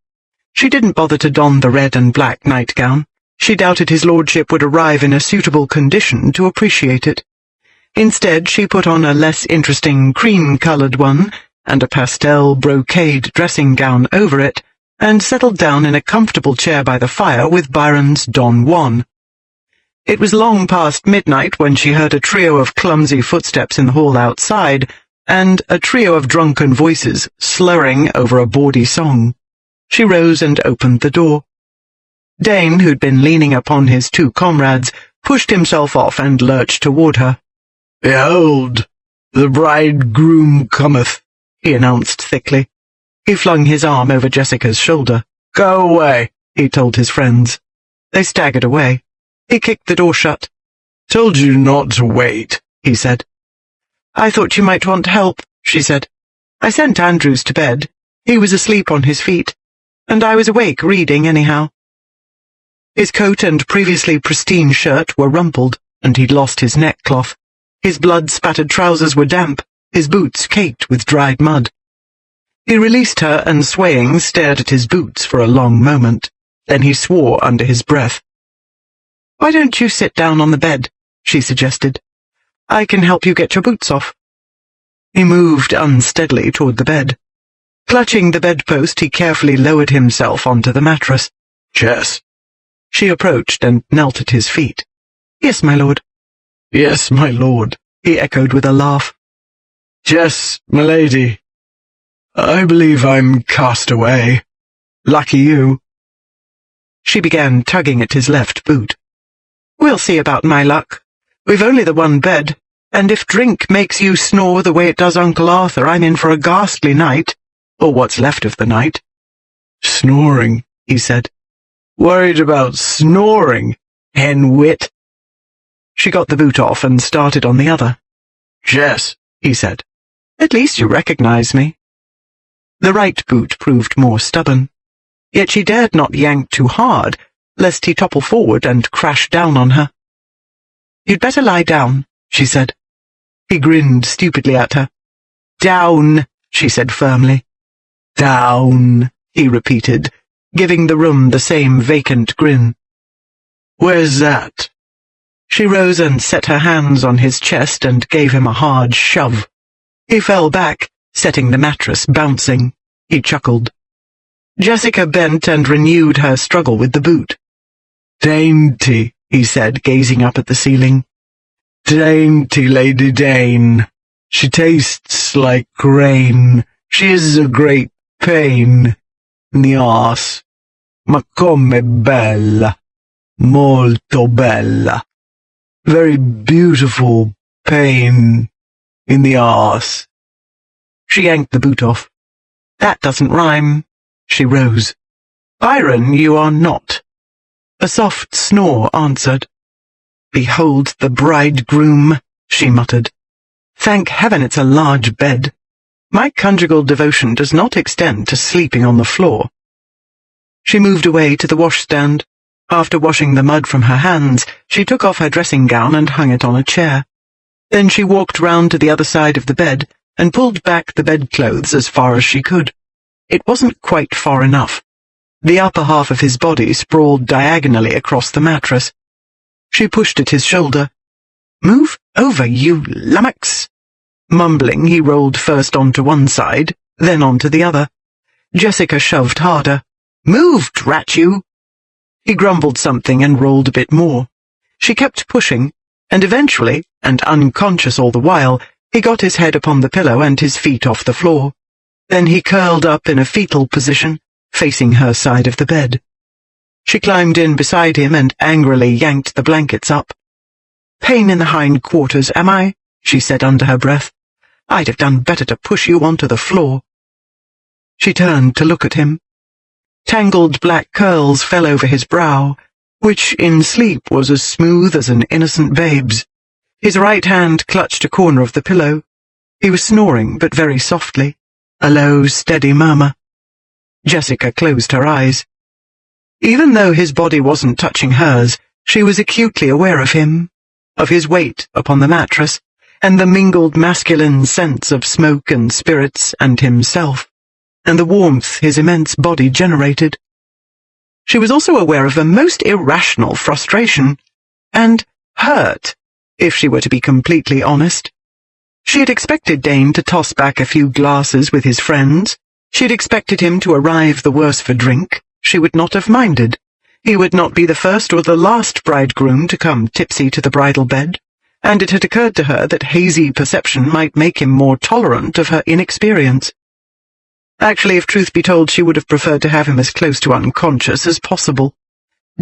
She didn't bother to don the red and black nightgown. She doubted his lordship would arrive in a suitable condition to appreciate it. Instead, she put on a less interesting cream-coloured one and a pastel brocade dressing-gown over it, and settled down in a comfortable chair by the fire with Byron's Don Juan. It was long past midnight when she heard a trio of clumsy footsteps in the hall outside, and a trio of drunken voices slurring over a bawdy song. She rose and opened the door. Dane, who'd been leaning upon his two comrades, pushed himself off and lurched toward her. "Behold, the bridegroom cometh," he announced thickly. He flung his arm over Jessica's shoulder. "Go away," he told his friends. They staggered away. He kicked the door shut. "Told you not to wait," he said. "I thought you might want help," she said. "I sent Andrews to bed. He was asleep on his feet, and I was awake reading anyhow." His coat and previously pristine shirt were rumpled, and he'd lost his neckcloth. His blood-spattered trousers were damp, his boots caked with dried mud. He released her and, swaying, stared at his boots for a long moment. Then he swore under his breath. "Why don't you sit down on the bed?" she suggested. "I can help you get your boots off." He moved unsteadily toward the bed. Clutching the bedpost, he carefully lowered himself onto the mattress. "Jess." She approached and knelt at his feet. "Yes, my lord." "Yes, my lord," he echoed with a laugh. "Jess, my lady, I believe I'm cast away. Lucky you." She began tugging at his left boot. "We'll see about my luck. We've only the one bed, and if drink makes you snore the way it does Uncle Arthur, I'm in for a ghastly night, or what's left of the night." "Snoring," he said. "Worried about snoring, hen-wit." She got the boot off and started on the other. "Jess," he said. "At least you recognize me." The right boot proved more stubborn, yet she dared not yank too hard, lest he topple forward and crash down on her. "You'd better lie down," she said. He grinned stupidly at her. "Down," she said firmly. "Down," he repeated, giving the room the same vacant grin. "Where's that?" She rose and set her hands on his chest and gave him a hard shove. He fell back, setting the mattress bouncing. He chuckled. Jessica bent and renewed her struggle with the boot. "Dainty," he said, gazing up at the ceiling. "Dainty Lady Dane. She tastes like rain. She is a great pain in the arse. Ma come bella. Molto bella. Very beautiful pain in the arse." She yanked the boot off. "That doesn't rhyme." She rose. "Byron, you are not." A soft snore answered. "Behold the bridegroom," she muttered. "Thank heaven it's a large bed. My conjugal devotion does not extend to sleeping on the floor." She moved away to the washstand. After washing the mud from her hands, she took off her dressing gown and hung it on a chair. Then she walked round to the other side of the bed and pulled back the bedclothes as far as she could. It wasn't quite far enough. The upper half of his body sprawled diagonally across the mattress. She pushed at his shoulder. "Move over, you lummox." Mumbling, he rolled first onto one side, then onto the other. Jessica shoved harder. "Move, drat you!" He grumbled something and rolled a bit more. She kept pushing, and eventually, and unconscious all the while, he got his head upon the pillow and his feet off the floor. Then he curled up in a fetal position, facing her side of the bed. She climbed in beside him and angrily yanked the blankets up. "Pain in the hind quarters, am I?" she said under her breath. "I'd have done better to push you onto the floor." She turned to look at him. Tangled black curls fell over his brow, which in sleep was as smooth as an innocent babe's. His right hand clutched a corner of the pillow. He was snoring, but very softly, a low, steady murmur. Jessica closed her eyes. Even though his body wasn't touching hers, she was acutely aware of him, of his weight upon the mattress, and the mingled masculine sense of smoke and spirits and himself, and the warmth his immense body generated. She was also aware of a most irrational frustration, and hurt, if she were to be completely honest. She had expected Dane to toss back a few glasses with his friends. She had expected him to arrive the worse for drink. She would not have minded. He would not be the first or the last bridegroom to come tipsy to the bridal bed, and it had occurred to her that hazy perception might make him more tolerant of her inexperience. Actually, if truth be told, she would have preferred to have him as close to unconscious as possible.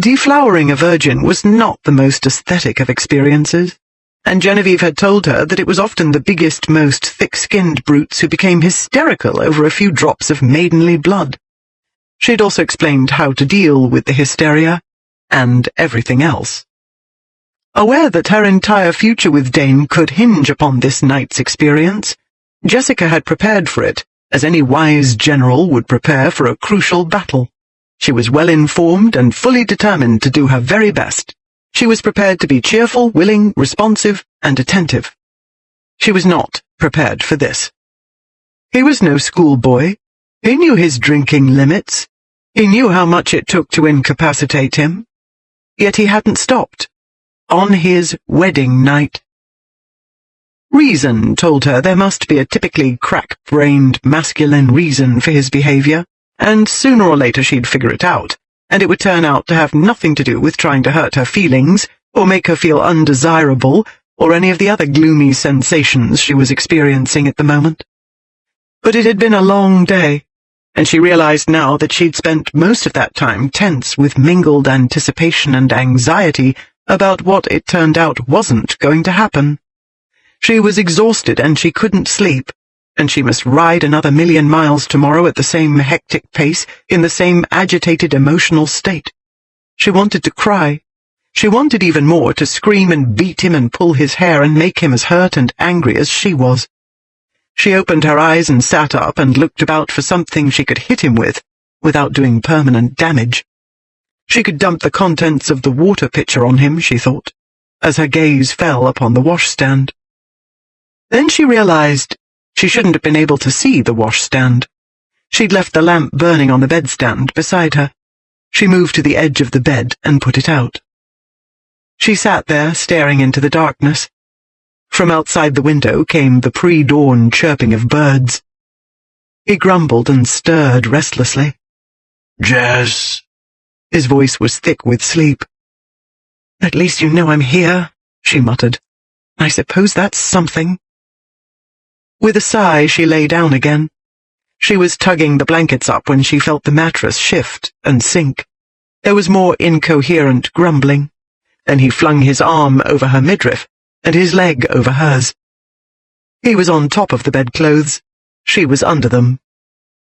Deflowering a virgin was not the most aesthetic of experiences, and Genevieve had told her that it was often the biggest, most thick-skinned brutes who became hysterical over a few drops of maidenly blood. She had also explained how to deal with the hysteria, and everything else. Aware that her entire future with Dane could hinge upon this night's experience, Jessica had prepared for it, as any wise general would prepare for a crucial battle. She was well-informed and fully determined to do her very best. She was prepared to be cheerful, willing, responsive, and attentive. She was not prepared for this. He was no schoolboy. He knew his drinking limits. He knew how much it took to incapacitate him. Yet he hadn't stopped. On his wedding night. Reason told her there must be a typically crack-brained masculine reason for his behavior, and sooner or later she'd figure it out, and it would turn out to have nothing to do with trying to hurt her feelings, or make her feel undesirable, or any of the other gloomy sensations she was experiencing at the moment. But it had been a long day, and she realized now that she'd spent most of that time tense with mingled anticipation and anxiety about what it turned out wasn't going to happen. She was exhausted and she couldn't sleep, and she must ride another 1,000,000 miles tomorrow at the same hectic pace, in the same agitated emotional state. She wanted to cry. She wanted even more to scream and beat him and pull his hair and make him as hurt and angry as she was. She opened her eyes and sat up and looked about for something she could hit him with, without doing permanent damage. She could dump the contents of the water pitcher on him, she thought, as her gaze fell upon the washstand. Then she realized she shouldn't have been able to see the washstand. She'd left the lamp burning on the bedstand beside her. She moved to the edge of the bed and put it out. She sat there, staring into the darkness. From outside the window came the pre-dawn chirping of birds. He grumbled and stirred restlessly. Jess. His voice was thick with sleep. "At least you know I'm here," she muttered. "I suppose that's something." With a sigh, she lay down again. She was tugging the blankets up when she felt the mattress shift and sink. There was more incoherent grumbling. Then he flung his arm over her midriff, and his leg over hers. He was on top of the bedclothes. She was under them.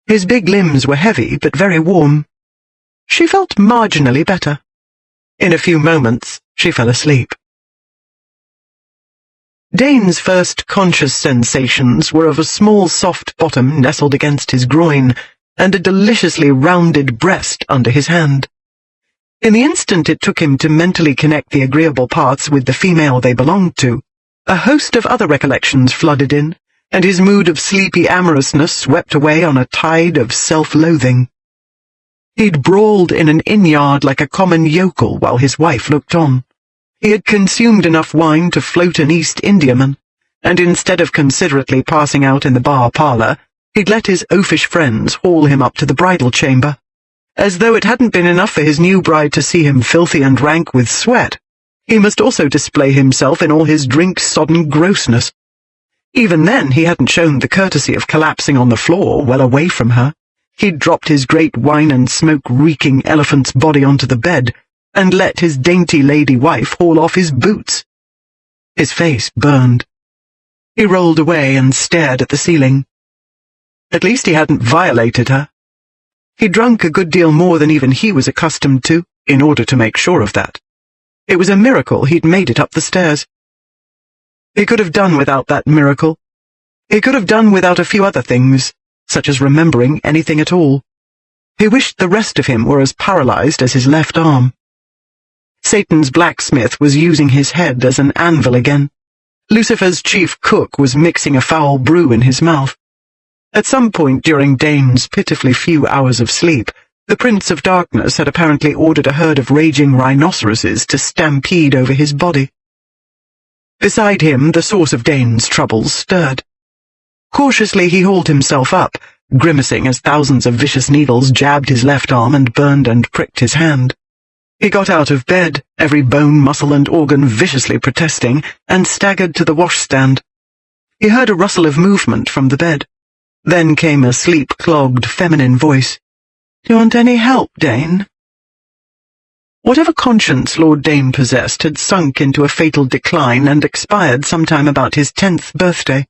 His big limbs were heavy, but very warm. She felt marginally better. In a few moments, she fell asleep. Dane's first conscious sensations were of a small soft bottom nestled against his groin, and a deliciously rounded breast under his hand. In the instant it took him to mentally connect the agreeable parts with the female they belonged to, a host of other recollections flooded in, and his mood of sleepy amorousness swept away on a tide of self-loathing. He'd brawled in an inn-yard like a common yokel while his wife looked on. He had consumed enough wine to float an East Indiaman, and instead of considerately passing out in the bar parlour, he'd let his oafish friends haul him up to the bridal chamber. As though it hadn't been enough for his new bride to see him filthy and rank with sweat, he must also display himself in all his drink-sodden grossness. Even then he hadn't shown the courtesy of collapsing on the floor well away from her. He'd dropped his great wine-and-smoke-reeking elephant's body onto the bed, and let his dainty lady wife haul off his boots. His face burned. He rolled away and stared at the ceiling. At least he hadn't violated her. He'd drunk a good deal more than even he was accustomed to, in order to make sure of that. It was a miracle he'd made it up the stairs. He could have done without that miracle. He could have done without a few other things, such as remembering anything at all. He wished the rest of him were as paralyzed as his left arm. Satan's blacksmith was using his head as an anvil again. Lucifer's chief cook was mixing a foul brew in his mouth. At some point during Dane's pitifully few hours of sleep, the Prince of Darkness had apparently ordered a herd of raging rhinoceroses to stampede over his body. Beside him, the source of Dane's troubles stirred. Cautiously he hauled himself up, grimacing as thousands of vicious needles jabbed his left arm and burned and pricked his hand. He got out of bed, every bone, muscle, and organ viciously protesting, and staggered to the washstand. He heard a rustle of movement from the bed. Then came a sleep-clogged feminine voice. "Do you want any help, Dane?" Whatever conscience Lord Dane possessed had sunk into a fatal decline and expired sometime about his 10th birthday.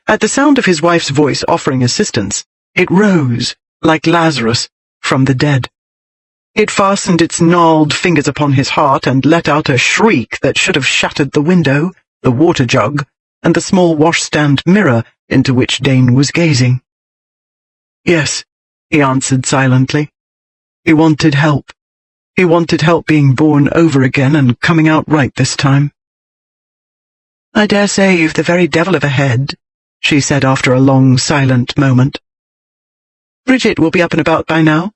At the sound of his wife's voice offering assistance, it rose, like Lazarus, from the dead. It fastened its gnarled fingers upon his heart and let out a shriek that should have shattered the window, the water jug, and the small washstand mirror into which Dane was gazing. Yes, he answered silently. He wanted help. He wanted help being born over again and coming out right this time. "I dare say you've the very devil of a head," she said after a long, silent moment. "Bridget will be up and about by now.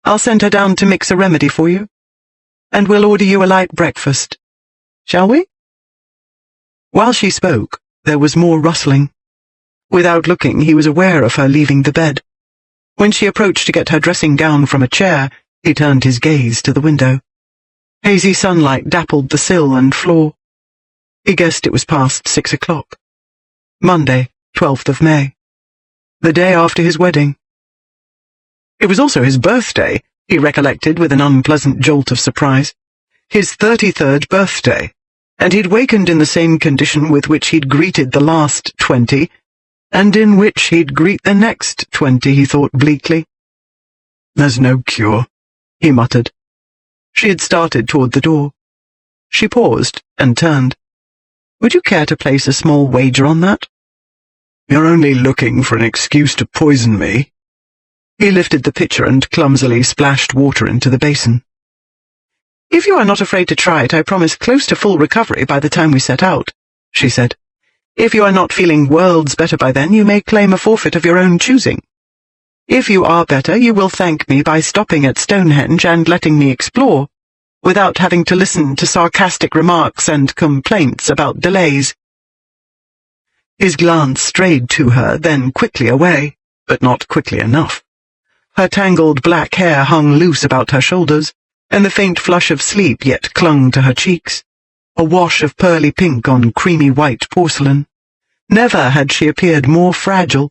I'll send her down to mix a remedy for you. And we'll order you a light breakfast. Shall we?" While she spoke, there was more rustling. Without looking, he was aware of her leaving the bed. When she approached to get her dressing gown from a chair, he turned his gaze to the window. Hazy sunlight dappled the sill and floor. He guessed it was past 6 o'clock. Monday, 12th of May. The day after his wedding. It was also his birthday, he recollected with an unpleasant jolt of surprise. His 33rd birthday, and he'd wakened in the same condition with which he'd greeted the last 20, and in which he'd greet the next 20, he thought bleakly. "There's no cure," he muttered. She had started toward the door. She paused and turned. "Would you care to place a small wager on that?" "You're only looking for an excuse to poison me." He lifted the pitcher and clumsily splashed water into the basin. "If you are not afraid to try it, I promise close to full recovery by the time we set out," she said. "If you are not feeling worlds better by then, you may claim a forfeit of your own choosing. If you are better, you will thank me by stopping at Stonehenge and letting me explore, without having to listen to sarcastic remarks and complaints about delays." His glance strayed to her, then quickly away, but not quickly enough. Her tangled black hair hung loose about her shoulders, and the faint flush of sleep yet clung to her cheeks, a wash of pearly pink on creamy white porcelain. Never had she appeared more fragile.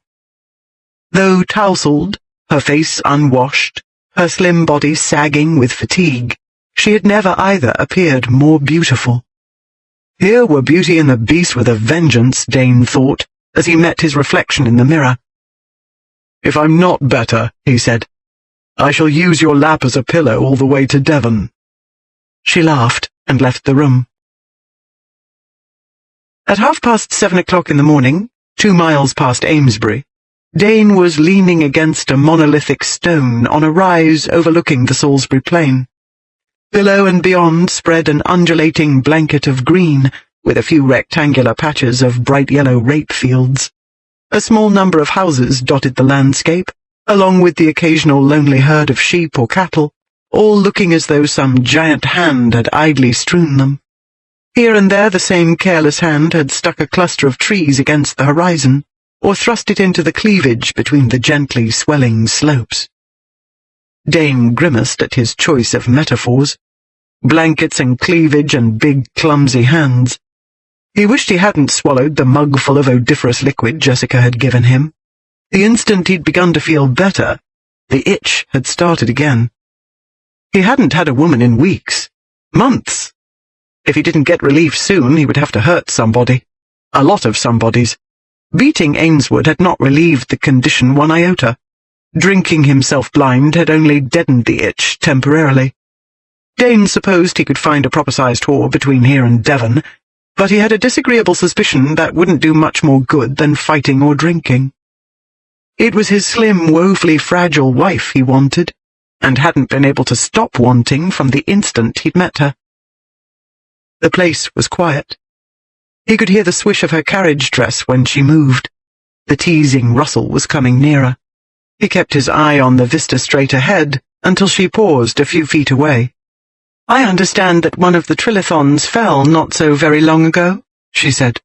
Though tousled, her face unwashed, her slim body sagging with fatigue, she had never either appeared more beautiful. Here were Beauty and the Beast with a vengeance, Dane thought, as he met his reflection in the mirror. "If I'm not better," he said, "I shall use your lap as a pillow all the way to Devon." She laughed and left the room. At 7:30 in the morning, 2 miles past Amesbury, Dane was leaning against a monolithic stone on a rise overlooking the Salisbury Plain. Below and beyond spread an undulating blanket of green, with a few rectangular patches of bright yellow rape fields. A small number of houses dotted the landscape, along with the occasional lonely herd of sheep or cattle, all looking as though some giant hand had idly strewn them. Here and there the same careless hand had stuck a cluster of trees against the horizon, or thrust it into the cleavage between the gently swelling slopes. Dane grimaced at his choice of metaphors. Blankets and cleavage and big clumsy hands. He wished he hadn't swallowed the mug full of odoriferous liquid Jessica had given him. The instant he'd begun to feel better, the itch had started again. He hadn't had a woman in weeks, months. If he didn't get relief soon, he would have to hurt somebody. A lot of somebodies. Beating Ainswood had not relieved the condition one iota. Drinking himself blind had only deadened the itch temporarily. Dane supposed he could find a proper-sized whore between here and Devon, but he had a disagreeable suspicion that wouldn't do much more good than fighting or drinking. It was his slim, woefully fragile wife he wanted, and hadn't been able to stop wanting from the instant he'd met her. The place was quiet. He could hear the swish of her carriage dress when she moved. The teasing rustle was coming nearer. He kept his eye on the vista straight ahead until she paused a few feet away. "I understand that one of the trilithons fell not so very long ago," she said.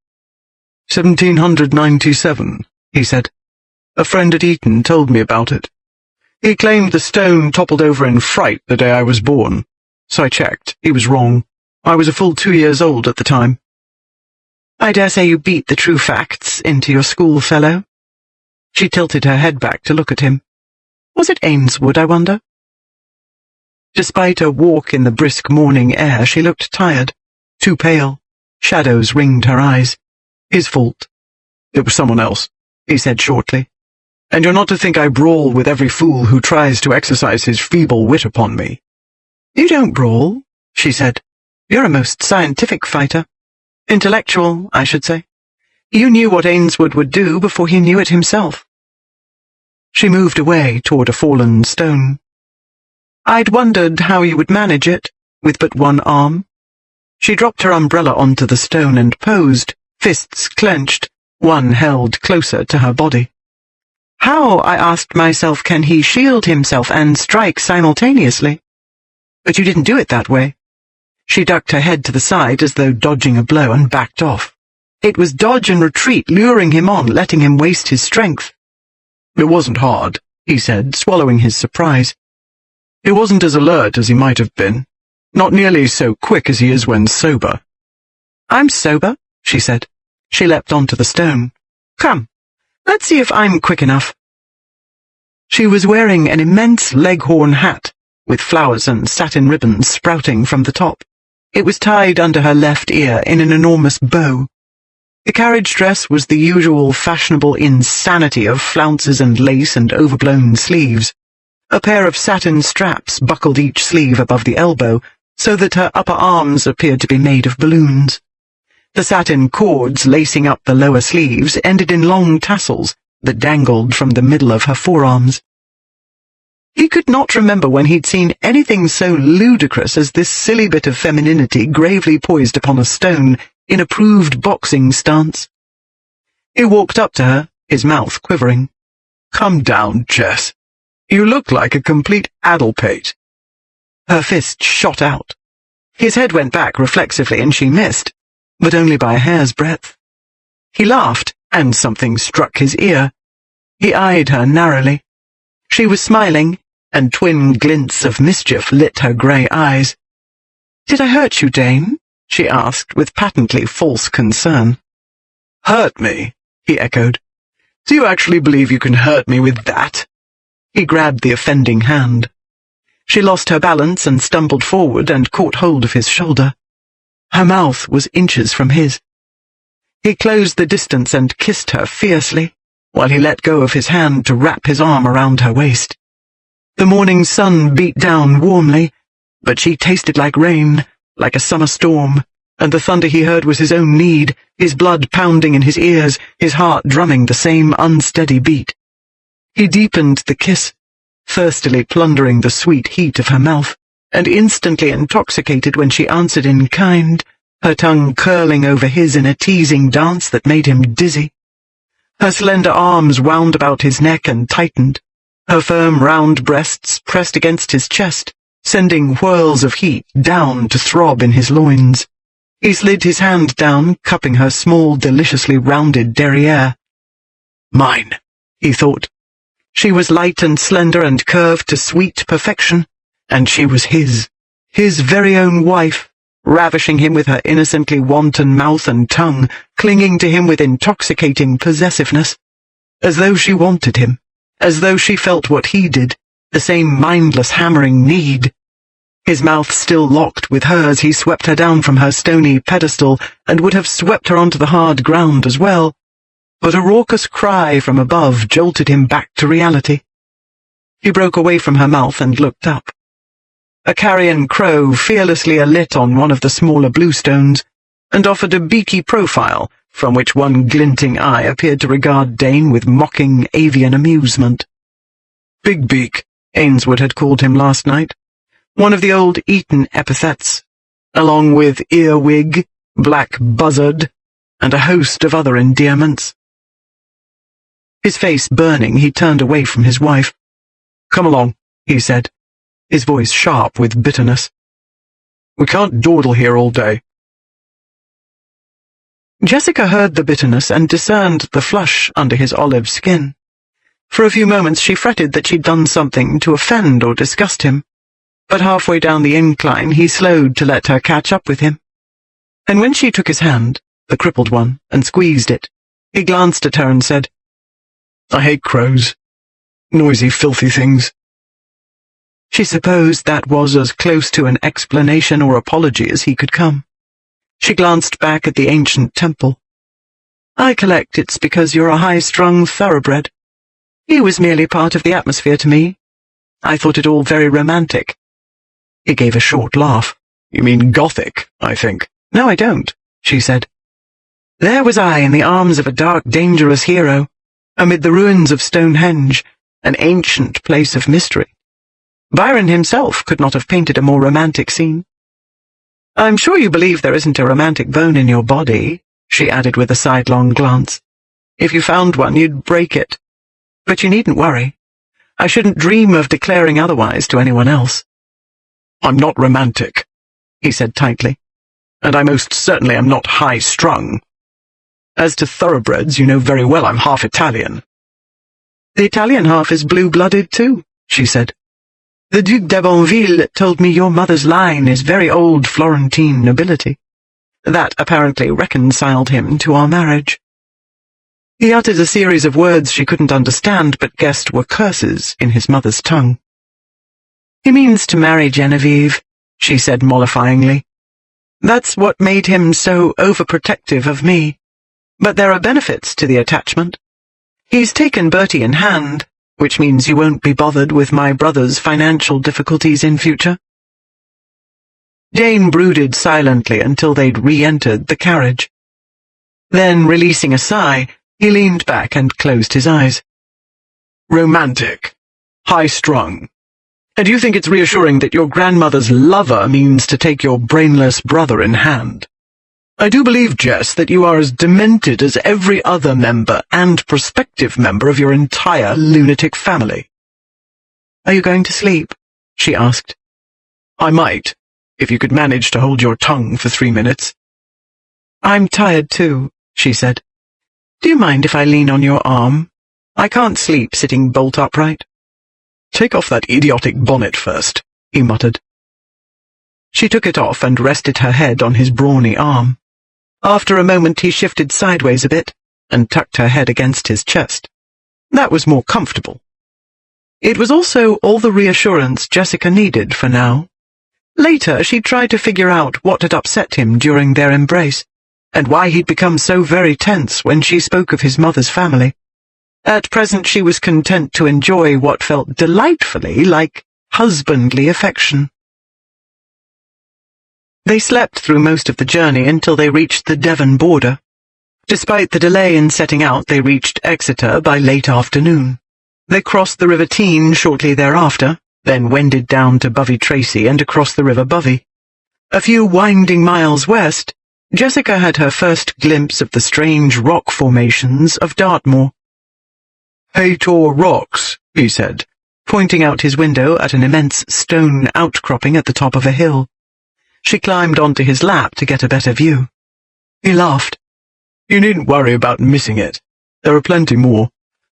1797, he said. "A friend at Eton told me about it. He claimed the stone toppled over in fright the day I was born, so I checked. He was wrong. I was a full 2 years old at the time." "I dare say you beat the true facts into your schoolfellow." She tilted her head back to look at him. "Was it Ainswood, I wonder?" Despite her walk in the brisk morning air, she looked tired, too pale. Shadows ringed her eyes. His fault. It was someone else, He said shortly. and you're not to think I brawl with every fool who tries to exercise his feeble wit upon me. You don't brawl, she said. You're a most scientific fighter. Intellectual, I should say. You knew what Ainsworth would do before he knew it himself. She moved away toward a fallen stone. I'd wondered how you would manage it, with but one arm. She dropped her umbrella onto the stone and posed, fists clenched, one held closer to her body. How, I asked myself, can he shield himself and strike simultaneously? But you didn't do it that way. She ducked her head to the side as though dodging a blow and backed off. It was dodge and retreat, luring him on, letting him waste his strength. It wasn't hard, he said, swallowing his surprise. He wasn't as alert as he might have been, not nearly so quick as he is when sober. I'm sober, she said. She leapt onto the stone. Come, let's see if I'm quick enough. She was wearing an immense leghorn hat, with flowers and satin ribbons sprouting from the top. It was tied under her left ear in an enormous bow. The carriage dress was the usual fashionable insanity of flounces and lace and overblown sleeves. A pair of satin straps buckled each sleeve above the elbow, so that her upper arms appeared to be made of balloons. The satin cords lacing up the lower sleeves ended in long tassels that dangled from the middle of her forearms. He could not remember when he'd seen anything so ludicrous as this silly bit of femininity gravely poised upon a stone in approved boxing stance. He walked up to her, his mouth quivering. Come down, Jess. You look like a complete addlepate. Her fist shot out. His head went back reflexively and she missed, but only by a hair's breadth. He laughed, and something struck his ear. He eyed her narrowly. She was smiling, and twin glints of mischief lit her grey eyes. "Did I hurt you, Dane?" she asked, with patently false concern. Hurt me? He echoed. Do you actually believe you can hurt me with that? He grabbed the offending hand. She lost her balance and stumbled forward and caught hold of his shoulder. Her mouth was inches from his. He closed the distance and kissed her fiercely, while he let go of his hand to wrap his arm around her waist. The morning sun beat down warmly, but she tasted like rain, like a summer storm, and the thunder he heard was his own need, his blood pounding in his ears, his heart drumming the same unsteady beat. He deepened the kiss, thirstily plundering the sweet heat of her mouth, and instantly intoxicated when she answered in kind, her tongue curling over his in a teasing dance that made him dizzy. Her slender arms wound about his neck and tightened, her firm round breasts pressed against his chest, sending whirls of heat down to throb in his loins. He slid his hand down, cupping her small, deliciously rounded derriere. Mine, he thought. She was light and slender and curved to sweet perfection, and she was his very own wife, ravishing him with her innocently wanton mouth and tongue, clinging to him with intoxicating possessiveness, as though she wanted him, as though she felt what he did, the same mindless hammering need. His mouth still locked with hers, he swept her down from her stony pedestal, and would have swept her onto the hard ground as well, but a raucous cry from above jolted him back to reality. He broke away from her mouth and looked up. A carrion crow fearlessly alit on one of the smaller bluestones, and offered a beaky profile, from which one glinting eye appeared to regard Dane with mocking avian amusement. Big Beak, Ainsworth had called him last night, one of the old Eton epithets, along with earwig, black buzzard, and a host of other endearments. His face burning, he turned away from his wife. "Come along," he said, his voice sharp with bitterness. "We can't dawdle here all day." Jessica heard the bitterness and discerned the flush under his olive skin. For a few moments she fretted that she'd done something to offend or disgust him, but halfway down the incline he slowed to let her catch up with him. And when she took his hand, the crippled one, and squeezed it, he glanced at her and said, "I hate crows. Noisy, filthy things." She supposed that was as close to an explanation or apology as he could come. She glanced back at the ancient temple. "I collect it's because you're a high-strung thoroughbred. He was merely part of the atmosphere to me. I thought it all very romantic." He gave a short laugh. "You mean gothic, I think." "No, I don't," she said. "There was I in the arms of a dark, dangerous hero, amid the ruins of Stonehenge, an ancient place of mystery. Byron himself could not have painted a more romantic scene. I'm sure you believe there isn't a romantic bone in your body," she added with a sidelong glance. "If you found one, you'd break it. But you needn't worry. I shouldn't dream of declaring otherwise to anyone else." "I'm not romantic," he said tightly, "and I most certainly am not high-strung. As to thoroughbreds, you know very well I'm half Italian." "The Italian half is blue-blooded too," she said. "The Duc d'Abonville told me your mother's line is very old Florentine nobility. That apparently reconciled him to our marriage." He uttered a series of words she couldn't understand but guessed were curses in his mother's tongue. "He means to marry Genevieve," she said mollifyingly. "That's what made him so overprotective of me. But there are benefits to the attachment. He's taken Bertie in hand, which means you won't be bothered with my brother's financial difficulties in future." Dane brooded silently until they'd re-entered the carriage. Then, releasing a sigh, he leaned back and closed his eyes. "Romantic. High-strung. And you think it's reassuring that your grandmother's lover means to take your brainless brother in hand? I do believe, Jess, that you are as demented as every other member and prospective member of your entire lunatic family." "Are you going to sleep?" she asked. "I might, if you could manage to hold your tongue for 3 minutes. "I'm tired too," she said. "Do you mind if I lean on your arm? I can't sleep sitting bolt upright." "Take off that idiotic bonnet first," he muttered. She took it off and rested her head on his brawny arm. After a moment he shifted sideways a bit and tucked her head against his chest. That was more comfortable. It was also all the reassurance Jessica needed for now. Later she tried to figure out what had upset him during their embrace, and why he'd become so very tense when she spoke of his mother's family. At present she was content to enjoy what felt delightfully like husbandly affection. They slept through most of the journey until they reached the Devon border. Despite the delay in setting out, they reached Exeter by late afternoon. They crossed the River Tean shortly thereafter, then wended down to Bovey Tracy and across the River Bovey. A few winding miles west, Jessica had her first glimpse of the strange rock formations of Dartmoor. "Haytor Rocks," he said, pointing out his window at an immense stone outcropping at the top of a hill. She climbed onto his lap to get a better view. He laughed. "You needn't worry about missing it. There are plenty more.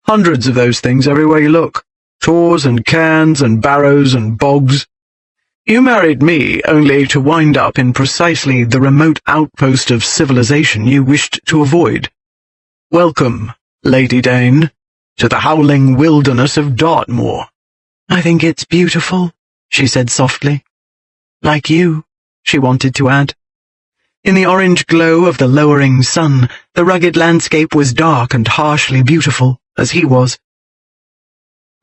Hundreds of those things everywhere you look. Tors and cairns and barrows and bogs. You married me only to wind up in precisely the remote outpost of civilization you wished to avoid. Welcome, Lady Dane, to the howling wilderness of Dartmoor." "I think it's beautiful," she said softly. "Like you," she wanted to add. In the orange glow of the lowering sun, the rugged landscape was dark and harshly beautiful, as he was.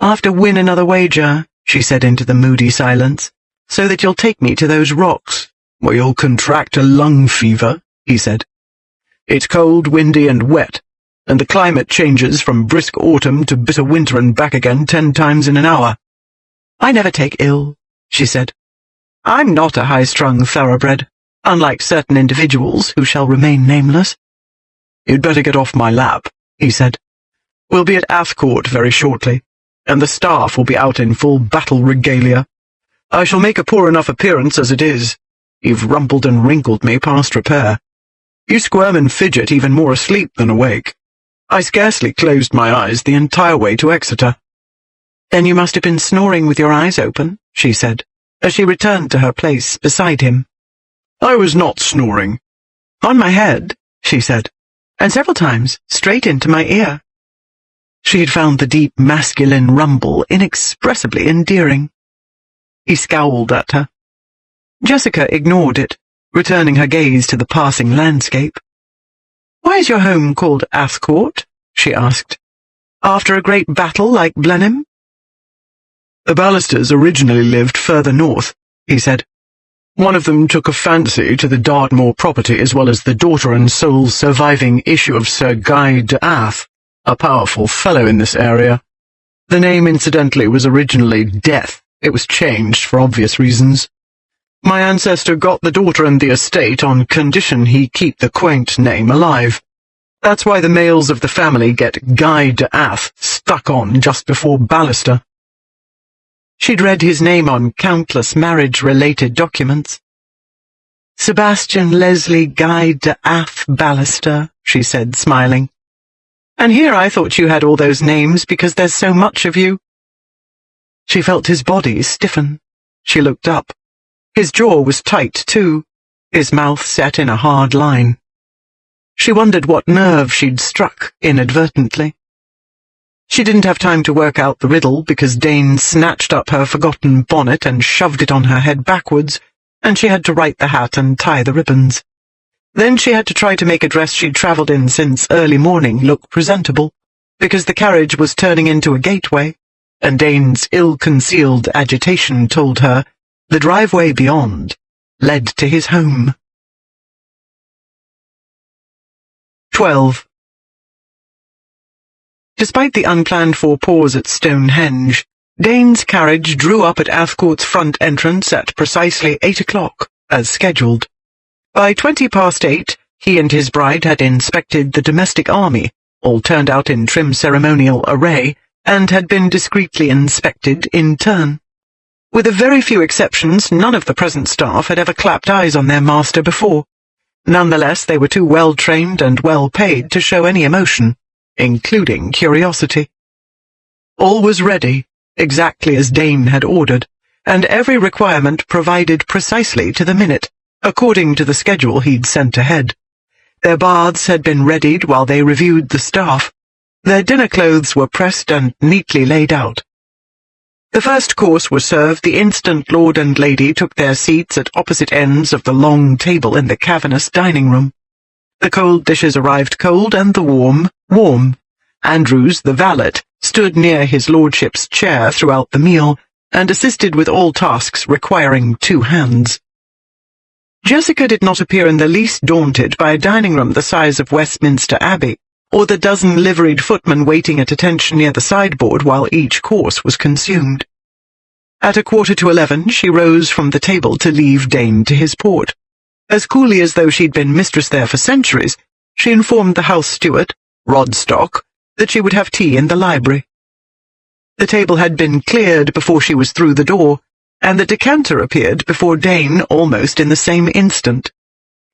"I'll have to win another wager," she said into the moody silence, "so that you'll take me to those rocks." "Well, you'll contract a lung fever," he said. "It's cold, windy, and wet, and the climate changes from brisk autumn to bitter winter and back again 10 times in an hour." "I never take ill," she said. "I'm not a high-strung thoroughbred, unlike certain individuals who shall remain nameless." "You'd better get off my lap," he said. "We'll be at Athcourt very shortly, and the staff will be out in full battle regalia. I shall make a poor enough appearance as it is. You've rumpled and wrinkled me past repair. You squirm and fidget even more asleep than awake. I scarcely closed my eyes the entire way to Exeter." "Then you must have been snoring with your eyes open," she said, as she returned to her place beside him. "I was not snoring." "On my head," she said, "and several times straight into my ear." She had found the deep masculine rumble inexpressibly endearing. He scowled at her. Jessica ignored it, returning her gaze to the passing landscape. "Why is your home called Athcourt?" she asked. "After a great battle like Blenheim?" "The Ballisters originally lived further north," he said. "One of them took a fancy to the Dartmoor property as well as the daughter and sole surviving issue of Sir Guy de Ath, a powerful fellow in this area. The name, incidentally, was originally Death. It was changed for obvious reasons. My ancestor got the daughter and the estate on condition he keep the quaint name alive. That's why the males of the family get Guy de Ath stuck on just before Ballister." She'd read his name on countless marriage-related documents. "Sebastian Leslie Guy de Ath Ballister," she said, smiling. "And here I thought you had all those names because there's so much of you." She felt his body stiffen. She looked up. His jaw was tight, too, his mouth set in a hard line. She wondered what nerve she'd struck inadvertently. She didn't have time to work out the riddle because Dane snatched up her forgotten bonnet and shoved it on her head backwards, and she had to right the hat and tie the ribbons. Then she had to try to make a dress she'd travelled in since early morning look presentable, because the carriage was turning into a gateway, and Dane's ill-concealed agitation told her the driveway beyond led to his home. 12. Despite the unplanned-for pause at Stonehenge, Dane's carriage drew up at Athcourt's front entrance at precisely 8 o'clock, as scheduled. By 8:20, he and his bride had inspected the domestic army, all turned out in trim ceremonial array, and had been discreetly inspected in turn. With a very few exceptions, none of the present staff had ever clapped eyes on their master before. Nonetheless, they were too well-trained and well-paid to show any emotion, including curiosity. All was ready, exactly as Dane had ordered, and every requirement provided precisely to the minute, according to the schedule he'd sent ahead. Their baths had been readied while they reviewed the staff. Their dinner clothes were pressed and neatly laid out. The first course was served the instant Lord and Lady took their seats at opposite ends of the long table in the cavernous dining room. The cold dishes arrived cold and the warm, warm. Andrews, the valet, stood near his lordship's chair throughout the meal and assisted with all tasks requiring 2 hands. Jessica did not appear in the least daunted by a dining room the size of Westminster Abbey, or the dozen liveried footmen waiting at attention near the sideboard while each course was consumed. At 11:15, she rose from the table to leave Dane to his port. As coolly as though she'd been mistress there for centuries, she informed the house steward, Rodstock, that she would have tea in the library. The table had been cleared before she was through the door, and the decanter appeared before Dane almost in the same instant.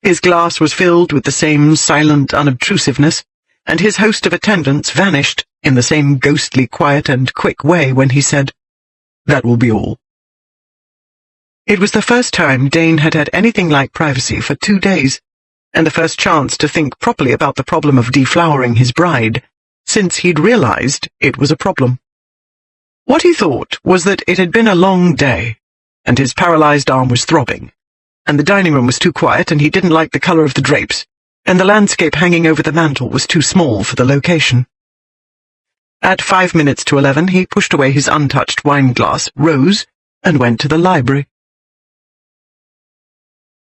His glass was filled with the same silent unobtrusiveness, and his host of attendants vanished in the same ghostly quiet and quick way when he said, "That will be all." It was the first time Dane had had anything like privacy for 2 days, and the first chance to think properly about the problem of deflowering his bride, since he'd realized it was a problem. What he thought was that it had been a long day, and his paralyzed arm was throbbing, and the dining room was too quiet, and he didn't like the color of the drapes, and the landscape hanging over the mantel was too small for the location. At 11:05, he pushed away his untouched wineglass, rose, and went to the library.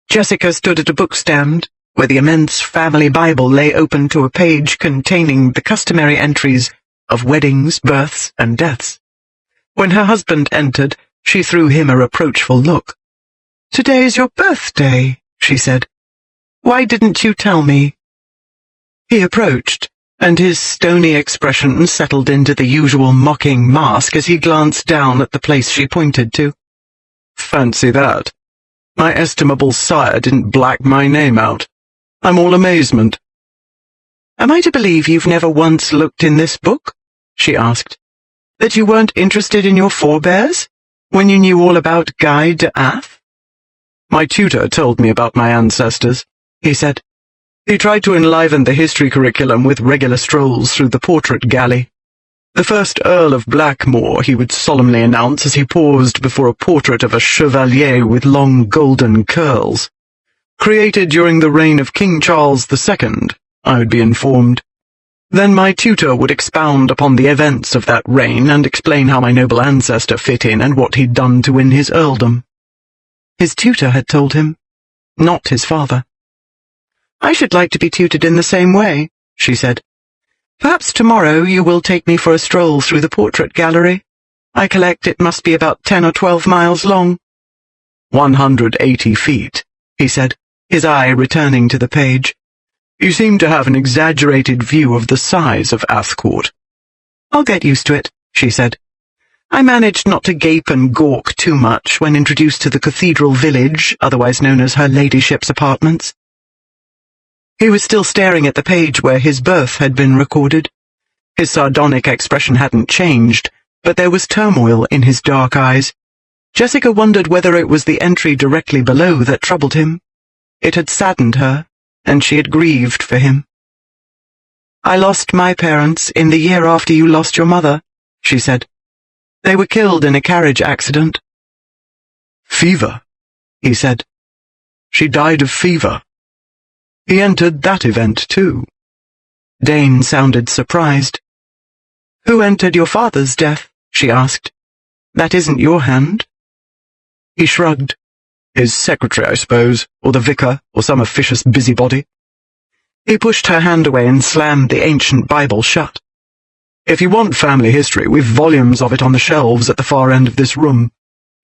Jessica stood at a bookstand, where the immense family Bible lay open to a page containing the customary entries of weddings, births, and deaths. When her husband entered, she threw him a reproachful look. "Today's your birthday," she said. "Why didn't you tell me?" He approached, and his stony expression settled into the usual mocking mask as he glanced down at the place she pointed to. "Fancy that. My estimable sire didn't black my name out. I'm all amazement." "Am I to believe you've never once looked in this book?" she asked. "That you weren't interested in your forebears, when you knew all about Guy de Ath?" "My tutor told me about my ancestors," he said. "He tried to enliven the history curriculum with regular strolls through the portrait galley. The first Earl of Blackmore, he would solemnly announce as he paused before a portrait of a chevalier with long golden curls. Created during the reign of King Charles II, I would be informed. Then my tutor would expound upon the events of that reign and explain how my noble ancestor fit in and what he'd done to win his earldom. His tutor had told him, not his father. "I should like to be tutored in the same way," she said. "Perhaps tomorrow you will take me for a stroll through the portrait gallery. I collect it must be about 10 or 12 miles long." 180 feet, he said, his eye returning to the page. "You seem to have an exaggerated view of the size of Athcourt." "I'll get used to it," she said. I managed not to gape and gawk too much when introduced to the cathedral village, otherwise known as her ladyship's apartments. He was still staring at the page where his birth had been recorded. His sardonic expression hadn't changed, but there was turmoil in his dark eyes. Jessica wondered whether it was the entry directly below that troubled him. It had saddened her, and she had grieved for him. "I lost my parents in the year after you lost your mother," she said. "They were killed in a carriage accident." "Fever," he said. "She died of fever." He entered that event too. Dane sounded surprised. "Who entered your father's death?" she asked. "That isn't your hand." He shrugged. "His secretary, I suppose, or the vicar, or some officious busybody." He pushed her hand away and slammed the ancient Bible shut. "If you want family history, we've volumes of it on the shelves at the far end of this room.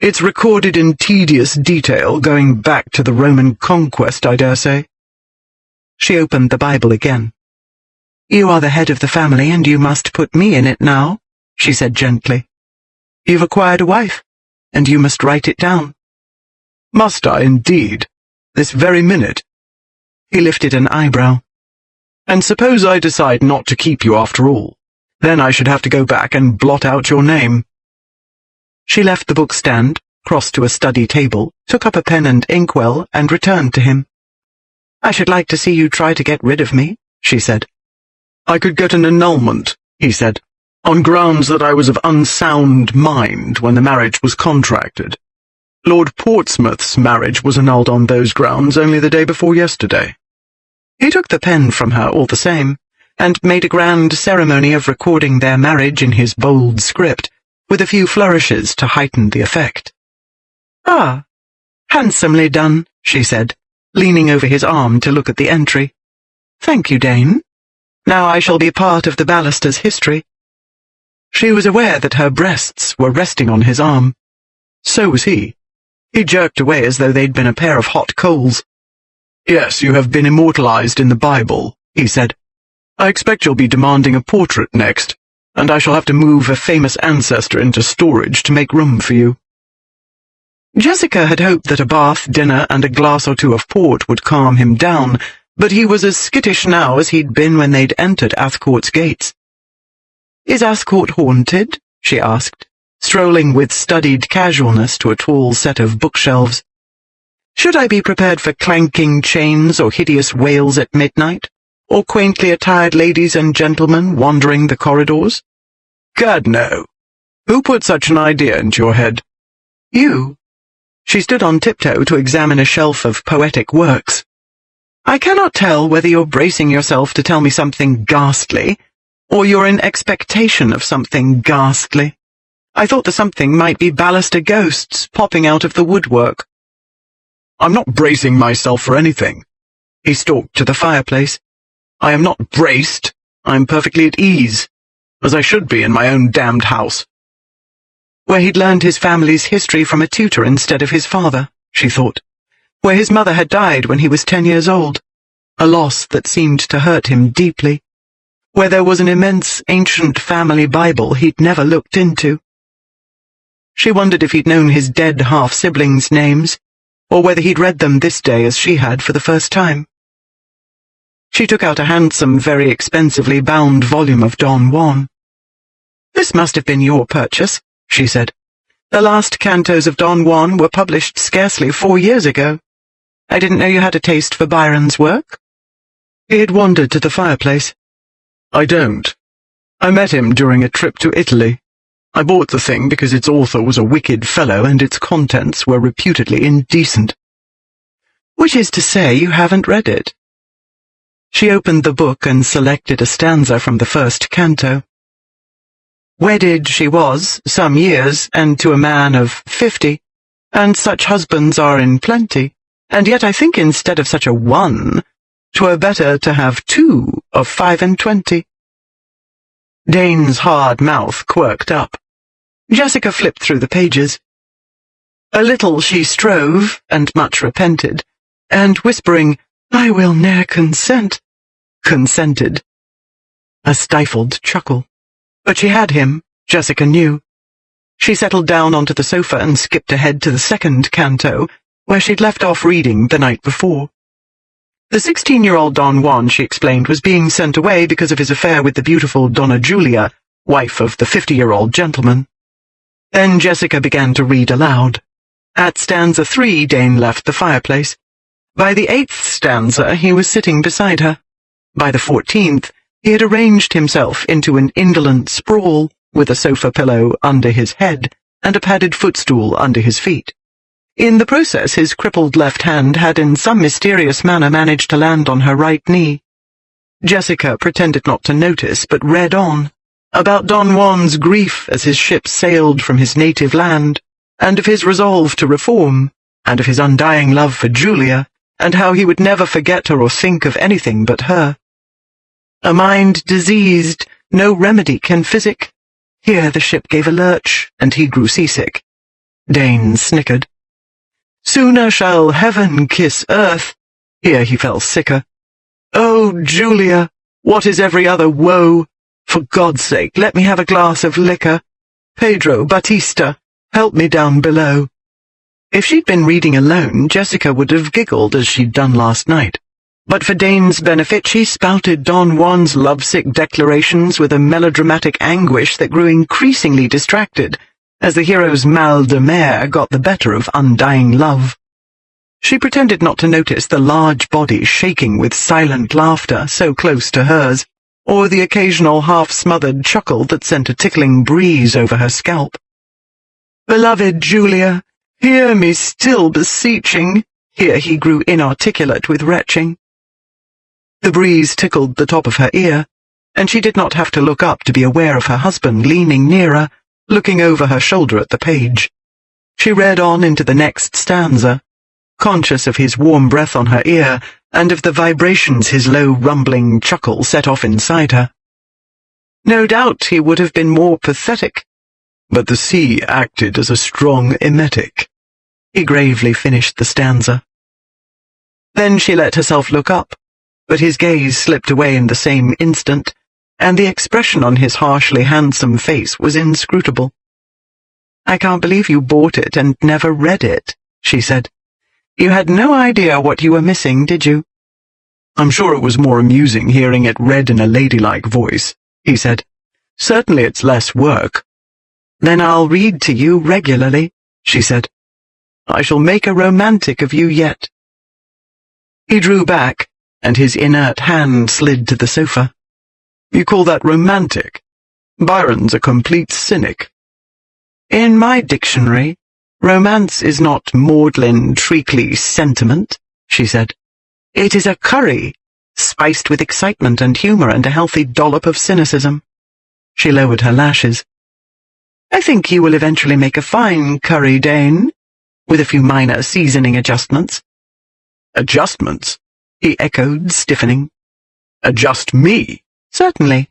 It's recorded in tedious detail, going back to the Roman conquest, I dare say." She opened the Bible again. "You are the head of the family, and you must put me in it now," she said gently. "You've acquired a wife, and you must write it down." "Must I, indeed? This very minute?" He lifted an eyebrow. "And suppose I decide not to keep you after all? Then I should have to go back and blot out your name." She left the bookstand, crossed to a study table, took up a pen and inkwell, and returned to him. "I should like to see you try to get rid of me," she said. "I could get an annulment," he said, "on grounds that I was of unsound mind when the marriage was contracted. Lord Portsmouth's marriage was annulled on those grounds only the day before yesterday." He took the pen from her all the same, and made a grand ceremony of recording their marriage in his bold script, with a few flourishes to heighten the effect. "Ah, handsomely done," she said, leaning over his arm to look at the entry. "Thank you, Dane. Now I shall be part of the Ballisters' history." She was aware that her breasts were resting on his arm. So was he. He jerked away as though they'd been a pair of hot coals. "Yes, you have been immortalized in the Bible," he said. "I expect you'll be demanding a portrait next, and I shall have to move a famous ancestor into storage to make room for you." Jessica had hoped that a bath, dinner, and a glass or two of port would calm him down, but he was as skittish now as he'd been when they'd entered Athcourt's gates. "Is Athcourt haunted?" she asked, strolling with studied casualness to a tall set of bookshelves. "Should I be prepared for clanking chains or hideous wails at midnight, or quaintly attired ladies and gentlemen wandering the corridors?" "Gad, no. Who put such an idea into your head?" "You." She stood on tiptoe to examine a shelf of poetic works. "I cannot tell whether you're bracing yourself to tell me something ghastly, or you're in expectation of something ghastly. I thought the something might be Ballister ghosts popping out of the woodwork." "I'm not bracing myself for anything." He stalked to the fireplace. "I am not braced. I'm perfectly at ease, as I should be in my own damned house." Where he'd learned his family's history from a tutor instead of his father, she thought. Where his mother had died when he was 10 years old, a loss that seemed to hurt him deeply. Where there was an immense ancient family Bible he'd never looked into. She wondered if he'd known his dead half-siblings' names, or whether he'd read them this day as she had for the first time. She took out a handsome, very expensively bound volume of Don Juan. "This must have been your purchase," she said. "The last cantos of Don Juan were published scarcely 4 years ago. I didn't know you had a taste for Byron's work." He had wandered to the fireplace. "I don't. I met him during a trip to Italy. I bought the thing because its author was a wicked fellow and its contents were reputedly indecent. Which is to say you haven't read it. She opened the book and selected a stanza from the first canto. Wedded she was, some years, and to a man of 50, and such husbands are in plenty, and yet I think instead of such a one, 'twere better to have 2 of 25. Dane's hard mouth quirked up. Jessica flipped through the pages. A little she strove, and much repented, and whispering, "I will ne'er consent," consented. A stifled chuckle. But she had him, Jessica knew. She settled down onto the sofa and skipped ahead to the second canto, where she'd left off reading the night before. The 16-year-old Don Juan, she explained, was being sent away because of his affair with the beautiful Donna Julia, wife of the 50-year-old gentleman. Then Jessica began to read aloud. At stanza 3, Dane left the fireplace. By the 8th stanza, he was sitting beside her. By the 14th, he had arranged himself into an indolent sprawl, with a sofa pillow under his head and a padded footstool under his feet. In the process, his crippled left hand had in some mysterious manner managed to land on her right knee. Jessica pretended not to notice, but read on, about Don Juan's grief as his ship sailed from his native land, and of his resolve to reform, and of his undying love for Julia, and how he would never forget her or think of anything but her. A mind diseased, no remedy can physic. Here the ship gave a lurch, and he grew seasick. Dane snickered. Sooner shall heaven kiss earth. Here he fell sicker. Oh, Julia, what is every other woe? For God's sake, let me have a glass of liquor. Pedro, Batista, help me down below. If she'd been reading alone, Jessica would have giggled as she'd done last night. But for Dane's benefit, she spouted Don Juan's lovesick declarations with a melodramatic anguish that grew increasingly distracted as the hero's mal de mer got the better of undying love. She pretended not to notice the large body shaking with silent laughter so close to hers, or the occasional half-smothered chuckle that sent a tickling breeze over her scalp. Beloved Julia, hear me still beseeching. Here he grew inarticulate with retching. The breeze tickled the top of her ear, and she did not have to look up to be aware of her husband leaning nearer, looking over her shoulder at the page. She read on into the next stanza, conscious of his warm breath on her ear and of the vibrations his low rumbling chuckle set off inside her. No doubt he would have been more pathetic, but the sea acted as a strong emetic. He gravely finished the stanza. Then she let herself look up, but his gaze slipped away in the same instant, and the expression on his harshly handsome face was inscrutable. I can't believe you bought it and never read it, she said. You had no idea what you were missing, did you? I'm sure it was more amusing hearing it read in a ladylike voice, he said. Certainly it's less work. Then I'll read to you regularly, she said. I shall make a romantic of you yet. He drew back, and his inert hand slid to the sofa. You call that romantic? Byron's a complete cynic. In my dictionary, romance is not maudlin, treacly sentiment, she said. It is a curry, spiced with excitement and humour and a healthy dollop of cynicism. She lowered her lashes. I think you will eventually make a fine curry, Dane, with a few minor seasoning adjustments. Adjustments? He echoed, stiffening. Adjust me? Certainly.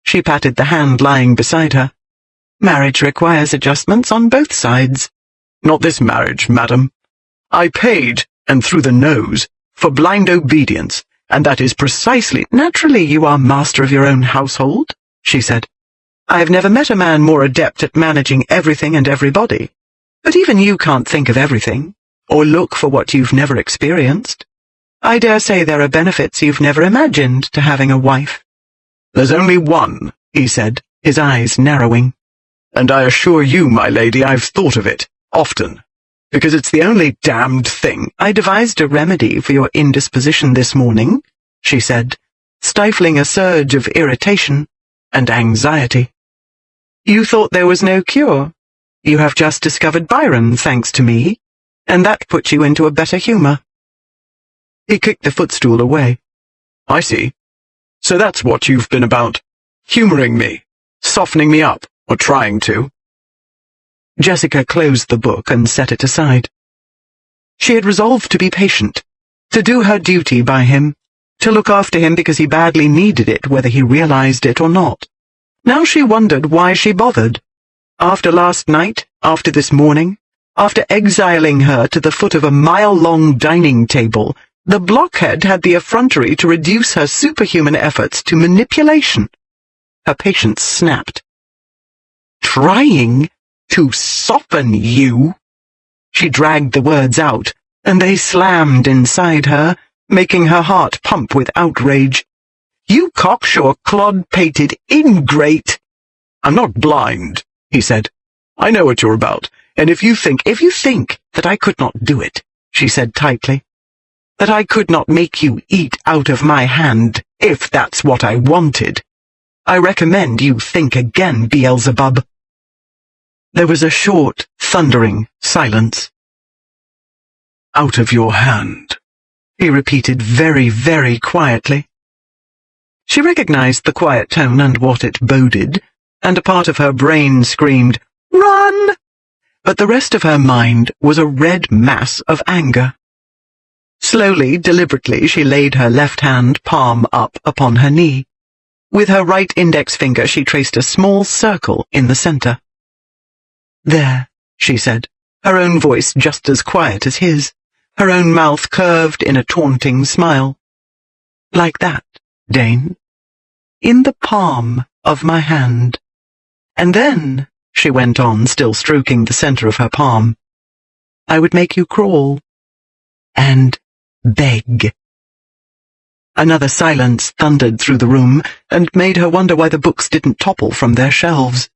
She patted the hand lying beside her. Marriage requires adjustments on both sides. Not this marriage, madam. I paid, and through the nose, for blind obedience, and that is precisely— Naturally you are master of your own household, she said. I have never met a man more adept at managing everything and everybody. But even you can't think of everything, or look for what you've never experienced. I dare say there are benefits you've never imagined to having a wife. There's only one, he said, his eyes narrowing. And I assure you, my lady, I've thought of it, often, because it's the only damned thing. I devised a remedy for your indisposition this morning, she said, stifling a surge of irritation, and anxiety. "You thought there was no cure. You have just discovered Byron, thanks to me, and that put you into a better humor." He kicked the footstool away. "I see. So that's what you've been about. Humoring me, softening me up, or trying to." Jessica closed the book and set it aside. She had resolved to be patient, to do her duty by him, to look after him because he badly needed it, whether he realized it or not. Now she wondered why she bothered. After last night, after this morning, after exiling her to the foot of a mile-long dining table, the blockhead had the effrontery to reduce her superhuman efforts to manipulation. Her patience snapped. "Trying to soften you?" She dragged the words out, and they slammed inside her, making her heart pump with outrage. "You cocksure, clod-pated ingrate!" "I'm not blind," he said. "I know what you're about, and if you think that I could not do it," she said tightly, "that I could not make you eat out of my hand, if that's what I wanted, I recommend you think again, Beelzebub." There was a short, thundering silence. "Out of your hand," he repeated very, very quietly. She recognized the quiet tone and what it boded, and a part of her brain screamed, "Run!" But the rest of her mind was a red mass of anger. Slowly, deliberately, she laid her left hand palm up upon her knee. With her right index finger she traced a small circle in the center. "There," she said, her own voice just as quiet as his, her own mouth curved in a taunting smile. "Like that, Dane. In the palm of my hand. And then," she went on, still stroking the center of her palm, "I would make you crawl. And beg." Another silence thundered through the room, and made her wonder why the books didn't topple from their shelves.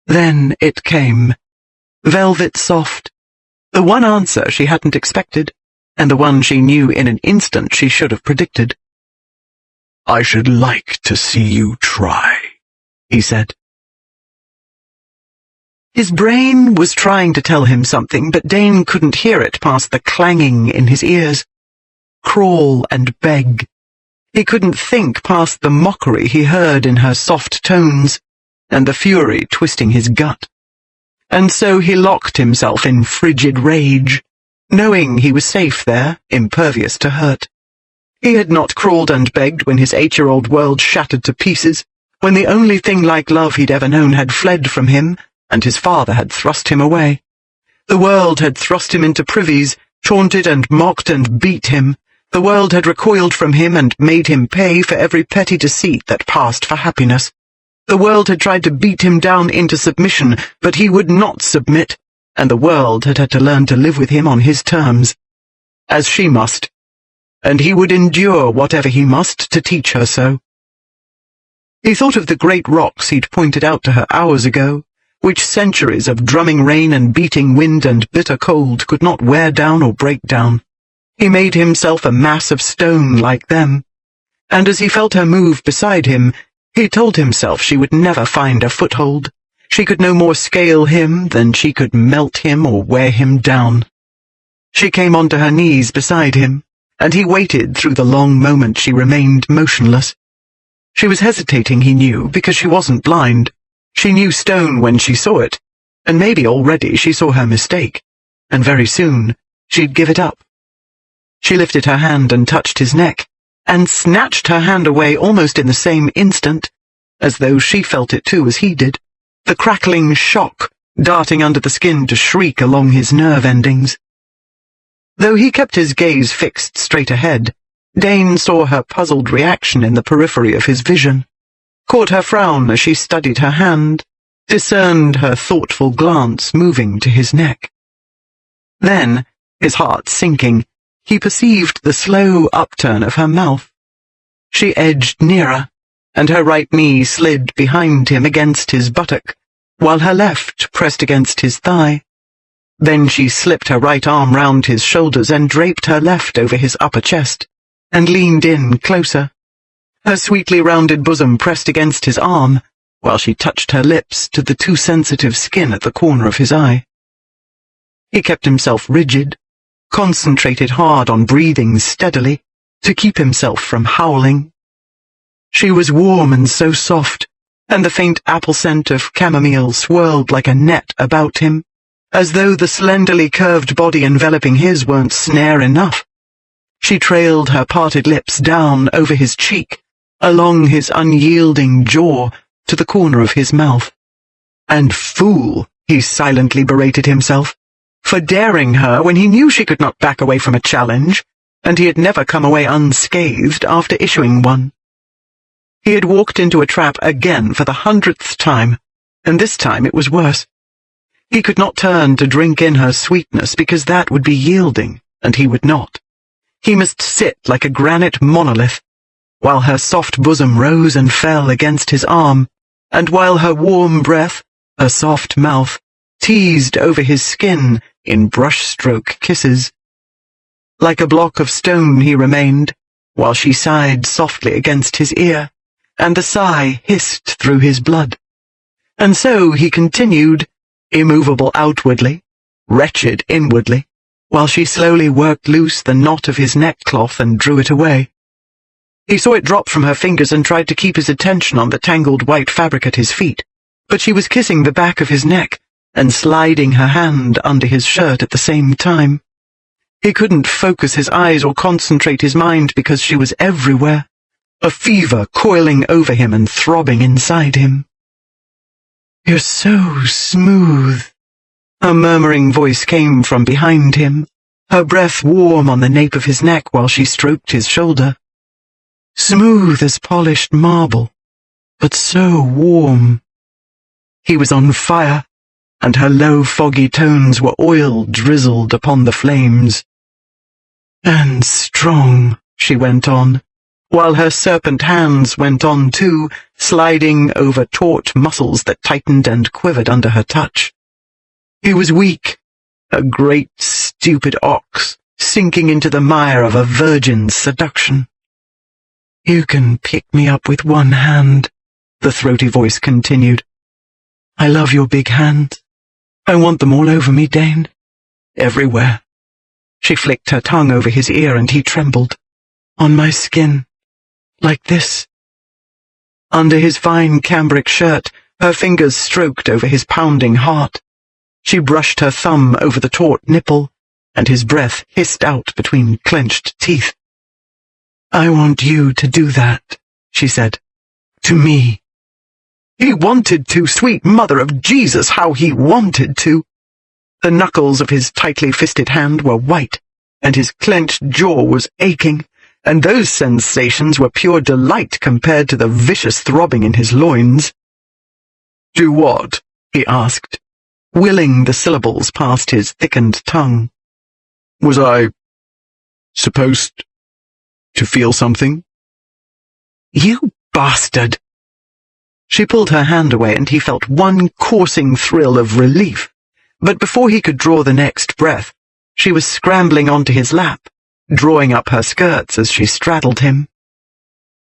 Then it came, velvet soft, the one answer she hadn't expected, and the one she knew in an instant she should have predicted. "I should like to see you try," he said. His brain was trying to tell him something, but Dane couldn't hear it past the clanging in his ears. Crawl and beg. He couldn't think past the mockery he heard in her soft tones, and the fury twisting his gut. And so he locked himself in frigid rage, knowing he was safe there, impervious to hurt. He had not crawled and begged when his 8-year-old world shattered to pieces, when the only thing like love he'd ever known had fled from him, and his father had thrust him away. The world had thrust him into privies, taunted and mocked and beat him. The world had recoiled from him and made him pay for every petty deceit that passed for happiness. The world had tried to beat him down into submission, but he would not submit, and the world had had to learn to live with him on his terms, as she must, and he would endure whatever he must to teach her so. He thought of the great rocks he'd pointed out to her hours ago, which centuries of drumming rain and beating wind and bitter cold could not wear down or break down. He made himself a mass of stone like them, and as he felt her move beside him, he told himself she would never find a foothold. She could no more scale him than she could melt him or wear him down. She came onto her knees beside him, and he waited through the long moment she remained motionless. She was hesitating, he knew, because she wasn't blind. She knew stone when she saw it, and maybe already she saw her mistake, and very soon she'd give it up. She lifted her hand and touched his neck, and snatched her hand away almost in the same instant, as though she felt it too as he did, the crackling shock darting under the skin to shriek along his nerve endings. Though he kept his gaze fixed straight ahead, Dane saw her puzzled reaction in the periphery of his vision, caught her frown as she studied her hand, discerned her thoughtful glance moving to his neck. Then, his heart sinking, he perceived the slow upturn of her mouth. She edged nearer, and her right knee slid behind him against his buttock, while her left pressed against his thigh. Then she slipped her right arm round his shoulders and draped her left over his upper chest, and leaned in closer. Her sweetly rounded bosom pressed against his arm, while she touched her lips to the too sensitive skin at the corner of his eye. He kept himself rigid, concentrated hard on breathing steadily, to keep himself from howling. She was warm and so soft, and the faint apple scent of chamomile swirled like a net about him, as though the slenderly curved body enveloping his weren't snare enough. She trailed her parted lips down over his cheek, along his unyielding jaw, to the corner of his mouth. And fool, he silently berated himself, for daring her when he knew she could not back away from a challenge, and he had never come away unscathed after issuing one. He had walked into a trap again for the 100th time, and this time it was worse. He could not turn to drink in her sweetness because that would be yielding, and he would not. He must sit like a granite monolith, while her soft bosom rose and fell against his arm, and while her warm breath, her soft mouth, teased over his skin in brushstroke kisses. Like a block of stone he remained, while she sighed softly against his ear, and the sigh hissed through his blood. And so he continued, immovable outwardly, wretched inwardly, while she slowly worked loose the knot of his neckcloth and drew it away. He saw it drop from her fingers and tried to keep his attention on the tangled white fabric at his feet, but she was kissing the back of his neck and sliding her hand under his shirt at the same time. He couldn't focus his eyes or concentrate his mind because she was everywhere, a fever coiling over him and throbbing inside him. "You're so smooth," a murmuring voice came from behind him, her breath warm on the nape of his neck while she stroked his shoulder. Smooth as polished marble, but so warm. He was on fire, and her low foggy tones were oil drizzled upon the flames. "And strong," she went on, while her serpent hands went on too, sliding over taut muscles that tightened and quivered under her touch. He was weak, a great stupid ox, sinking into the mire of a virgin's seduction. "You can pick me up with one hand," the throaty voice continued. "I love your big hands. I want them all over me, Dane. Everywhere." She flicked her tongue over his ear and he trembled. "On my skin. Like this." Under his fine cambric shirt, her fingers stroked over his pounding heart. She brushed her thumb over the taut nipple, and his breath hissed out between clenched teeth. "I want you to do that," she said. "To me." He wanted to, sweet mother of Jesus, how he wanted to. The knuckles of his tightly fisted hand were white, and his clenched jaw was aching, and those sensations were pure delight compared to the vicious throbbing in his loins. "Do what?" he asked, willing the syllables past his thickened tongue. "Was I supposed to feel something?" "You bastard!" She pulled her hand away and he felt one coursing thrill of relief, but before he could draw the next breath, she was scrambling onto his lap, drawing up her skirts as she straddled him.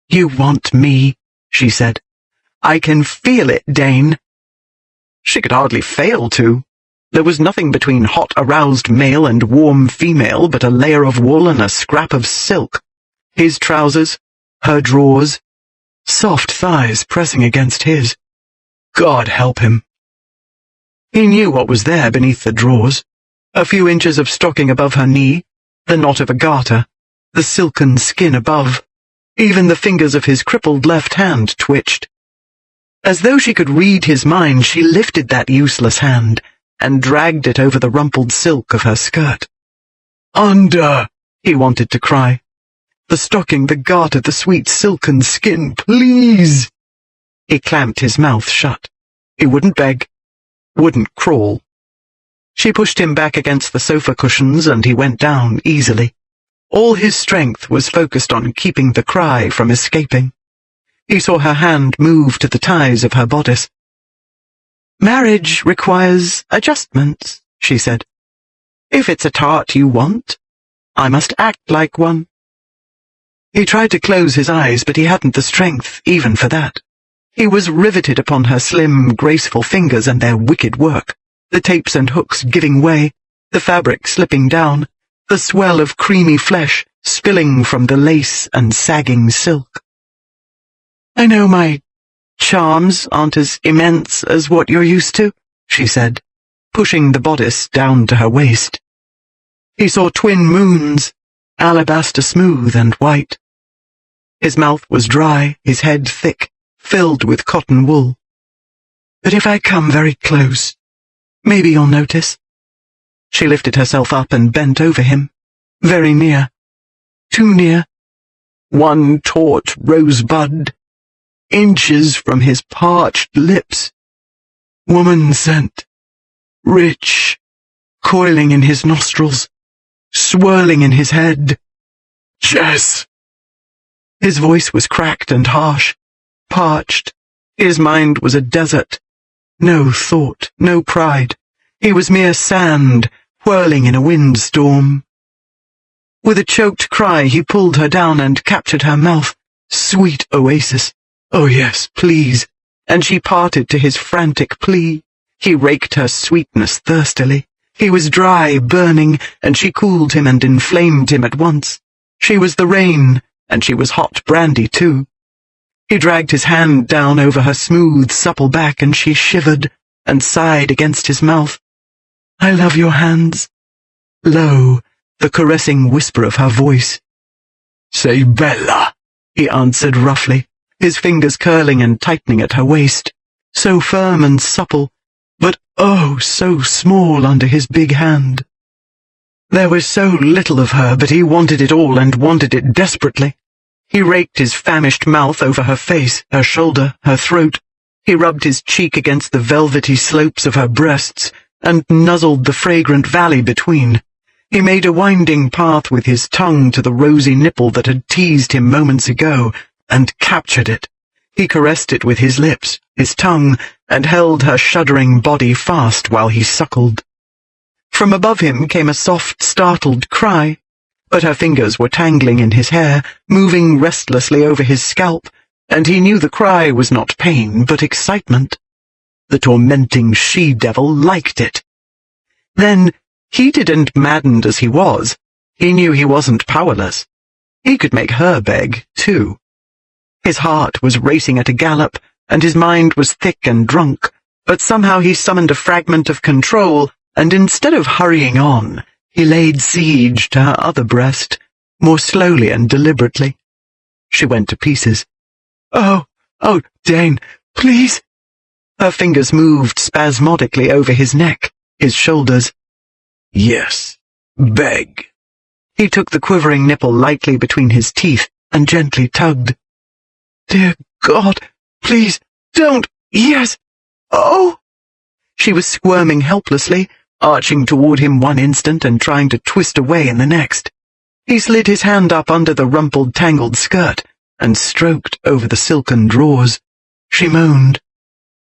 "You want me," she said. "I can feel it, Dane." She could hardly fail to. There was nothing between hot aroused male and warm female but a layer of wool and a scrap of silk. His trousers, her drawers, soft thighs pressing against his. God help him. He knew what was there beneath the drawers. A few inches of stocking above her knee, the knot of a garter, the silken skin above. Even the fingers of his crippled left hand twitched. As though she could read his mind, she lifted that useless hand and dragged it over the rumpled silk of her skirt. "Under!" he wanted to cry. "The stocking, the garter, the sweet silken skin, please!" He clamped his mouth shut. He wouldn't beg, wouldn't crawl. She pushed him back against the sofa cushions and he went down easily. All his strength was focused on keeping the cry from escaping. He saw her hand move to the ties of her bodice. "Marriage requires adjustments," she said. "If it's a tart you want, I must act like one." He tried to close his eyes, but he hadn't the strength even for that. He was riveted upon her slim, graceful fingers and their wicked work, the tapes and hooks giving way, the fabric slipping down, the swell of creamy flesh spilling from the lace and sagging silk. "I know my charms aren't as immense as what you're used to," she said, pushing the bodice down to her waist. He saw twin moons, alabaster smooth and white. His mouth was dry, his head thick, filled with cotton wool. "But if I come very close, maybe you'll notice." She lifted herself up and bent over him, very near, too near, one taut rosebud, inches from his parched lips. Woman scent, rich, coiling in his nostrils, swirling in his head. "Jess!" His voice was cracked and harsh, parched. His mind was a desert. No thought, no pride. He was mere sand, whirling in a windstorm. With a choked cry, he pulled her down and captured her mouth. Sweet oasis. "Oh yes, please." And she parted to his frantic plea. He raked her sweetness thirstily. He was dry, burning, and she cooled him and inflamed him at once. She was the rain, and she was hot brandy too. He dragged his hand down over her smooth, supple back, and she shivered and sighed against his mouth. "I love your hands." Low, the caressing whisper of her voice. "Say Bella," he answered roughly, his fingers curling and tightening at her waist, so firm and supple, but oh, so small under his big hand. There was so little of her, but he wanted it all and wanted it desperately. He raked his famished mouth over her face, her shoulder, her throat. He rubbed his cheek against the velvety slopes of her breasts and nuzzled the fragrant valley between. He made a winding path with his tongue to the rosy nipple that had teased him moments ago, and captured it. He caressed it with his lips, his tongue, and held her shuddering body fast while he suckled. From above him came a soft, startled cry, but her fingers were tangling in his hair, moving restlessly over his scalp, and he knew the cry was not pain, but excitement. The tormenting she-devil liked it. Then, heated and maddened as he was, he knew he wasn't powerless. He could make her beg, too. His heart was racing at a gallop, and his mind was thick and drunk, but somehow he summoned a fragment of control, and instead of hurrying on, he laid siege to her other breast, more slowly and deliberately. She went to pieces. Oh, Dane, please." Her fingers moved spasmodically over his neck, his shoulders. "Yes, beg." He took the quivering nipple lightly between his teeth and gently tugged. "Dear God, please, don't, yes, oh!" She was squirming helplessly, arching toward him one instant and trying to twist away in the next. He slid his hand up under the rumpled, tangled skirt and stroked over the silken drawers. She moaned.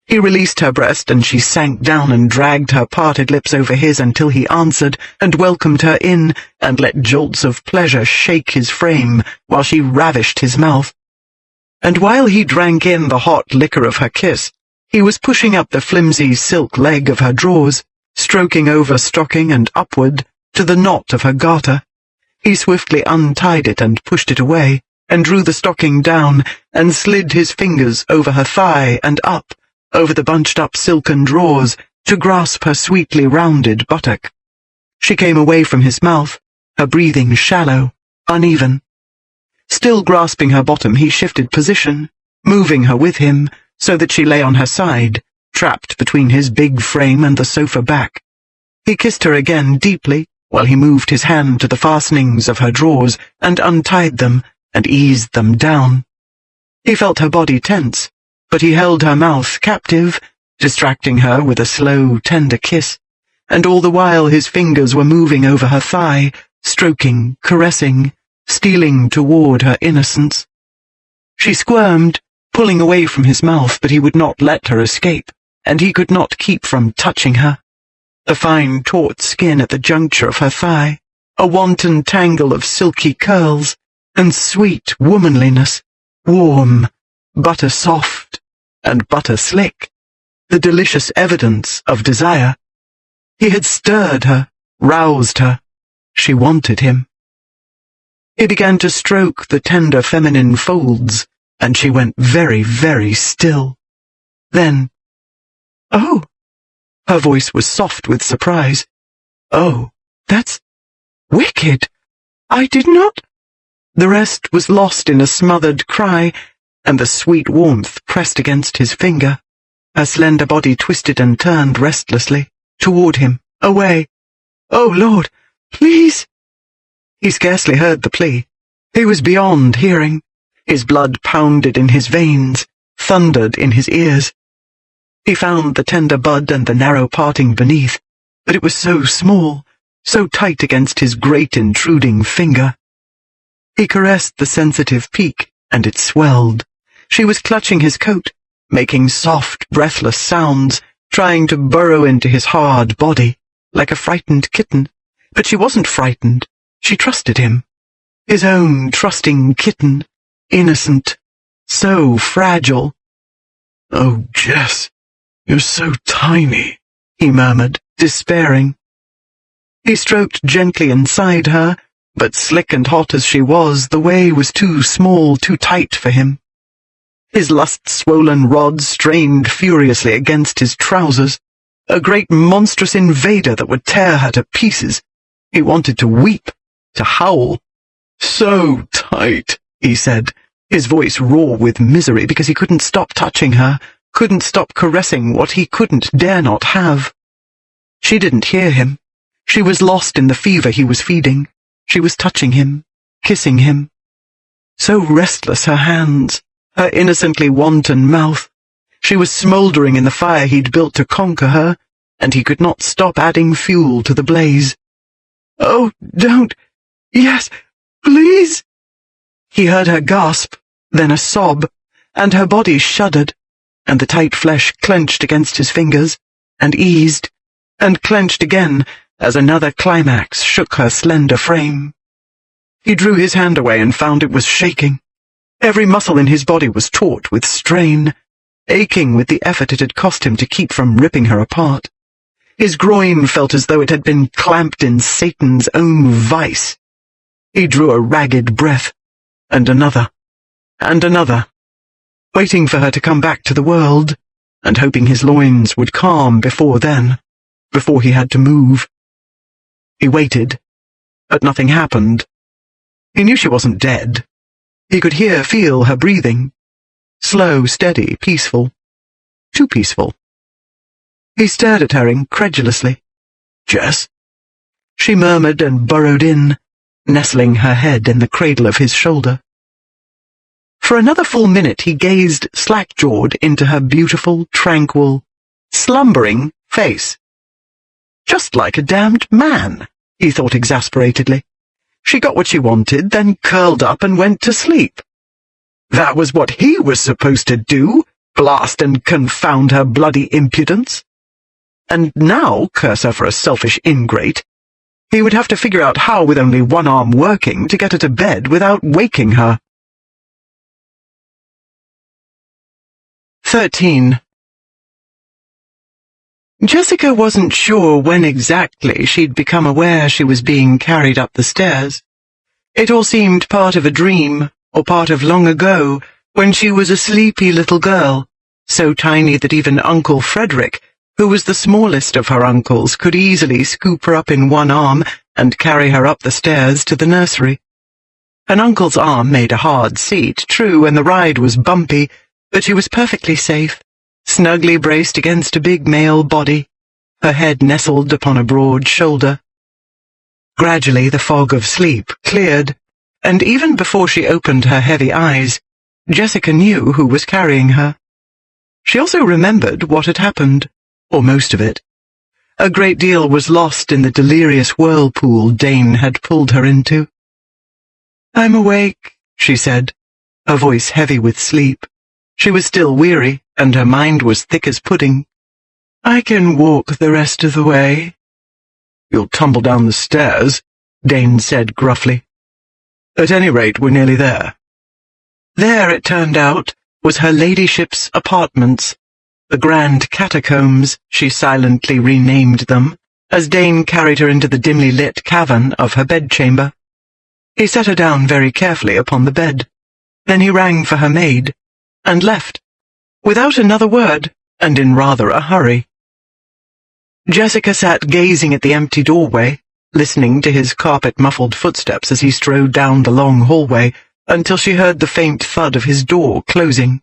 He released her breast and she sank down and dragged her parted lips over his until he answered and welcomed her in and let jolts of pleasure shake his frame while she ravished his mouth. And while he drank in the hot liquor of her kiss, he was pushing up the flimsy silk leg of her drawers, stroking over stocking and upward to the knot of her garter. He swiftly untied it and pushed it away, and drew the stocking down, and slid his fingers over her thigh and up, over the bunched-up silken drawers, to grasp her sweetly rounded buttock. She came away from his mouth, her breathing shallow, uneven. Still grasping her bottom, he shifted position, moving her with him, so that she lay on her side, trapped between his big frame and the sofa back. He kissed her again deeply, while he moved his hand to the fastenings of her drawers and untied them and eased them down. He felt her body tense, but he held her mouth captive, distracting her with a slow, tender kiss, and all the while his fingers were moving over her thigh, stroking, caressing, stealing toward her innocence. She squirmed, pulling away from his mouth, but he would not let her escape, and he could not keep from touching her. The fine, taut skin at the juncture of her thigh, a wanton tangle of silky curls, and sweet womanliness, warm, butter-soft, and butter-slick, the delicious evidence of desire. He had stirred her, roused her. She wanted him. He began to stroke the tender feminine folds, and she went very, very still. Then, "Oh!" Her voice was soft with surprise. "Oh, that's wicked! I did not—" The rest was lost in a smothered cry, and the sweet warmth pressed against his finger. Her slender body twisted and turned restlessly, toward him, away. "Oh, Lord, please!" He scarcely heard the plea. He was beyond hearing. His blood pounded in his veins, thundered in his ears. He found the tender bud and the narrow parting beneath, but it was so small, so tight against his great intruding finger. He caressed the sensitive peak, and it swelled. She was clutching his coat, making soft, breathless sounds, trying to burrow into his hard body, like a frightened kitten. But she wasn't frightened. She trusted him. His own trusting kitten, innocent, so fragile. "Oh, Jess, you're so tiny," he murmured, despairing. He stroked gently inside her, but slick and hot as she was, the way was too small, too tight for him. His lust-swollen rod strained furiously against his trousers, a great monstrous invader that would tear her to pieces. He wanted to weep, to howl. "So tight," he said, his voice raw with misery because he couldn't stop touching her, couldn't stop caressing what he couldn't, dare not have. She didn't hear him. She was lost in the fever he was feeding. She was touching him, kissing him. So restless her hands, her innocently wanton mouth. She was smouldering in the fire he'd built to conquer her, and he could not stop adding fuel to the blaze. "Oh, don't! Yes, please!" He heard her gasp, then a sob, and her body shuddered, and the tight flesh clenched against his fingers, and eased, and clenched again as another climax shook her slender frame. He drew his hand away and found it was shaking. Every muscle in his body was taut with strain, aching with the effort it had cost him to keep from ripping her apart. His groin felt as though it had been clamped in Satan's own vice. He drew a ragged breath, and another, waiting for her to come back to the world, and hoping his loins would calm before then, before he had to move. He waited, but nothing happened. He knew she wasn't dead. He could feel her breathing. Slow, steady, peaceful. Too peaceful. He stared at her incredulously. "Jess?" She murmured and burrowed in, nestling her head in the cradle of his shoulder. For another full minute he gazed slack-jawed into her beautiful, tranquil, slumbering face. Just like a damned man, he thought exasperatedly. She got what she wanted, then curled up and went to sleep. That was what he was supposed to do, blast and confound her bloody impudence. And now, curse her for a selfish ingrate, he would have to figure out how, with only one arm working, to get her to bed without waking her. 13. Jessica wasn't sure when exactly she'd become aware she was being carried up the stairs. It all seemed part of a dream, or part of long ago, when she was a sleepy little girl, so tiny that even Uncle Frederick, who was the smallest of her uncles, could easily scoop her up in one arm and carry her up the stairs to the nursery. An uncle's arm made a hard seat, true, and the ride was bumpy, but she was perfectly safe, snugly braced against a big male body, her head nestled upon a broad shoulder. Gradually the fog of sleep cleared, and even before she opened her heavy eyes, Jessica knew who was carrying her. She also remembered what had happened, or most of it. A great deal was lost in the delirious whirlpool Dane had pulled her into. "I'm awake," she said, her voice heavy with sleep. She was still weary, and her mind was thick as pudding. "I can walk the rest of the way." "You'll tumble down the stairs," Dane said gruffly. At any rate, we're nearly there. There, it turned out, was her ladyship's apartments, the Grand Catacombs, she silently renamed them, as Dane carried her into the dimly lit cavern of her bedchamber. He set her down very carefully upon the bed. Then he rang for her maid, and left, without another word, and in rather a hurry. Jessica sat gazing at the empty doorway, listening to his carpet-muffled footsteps as he strode down the long hallway, until she heard the faint thud of his door closing.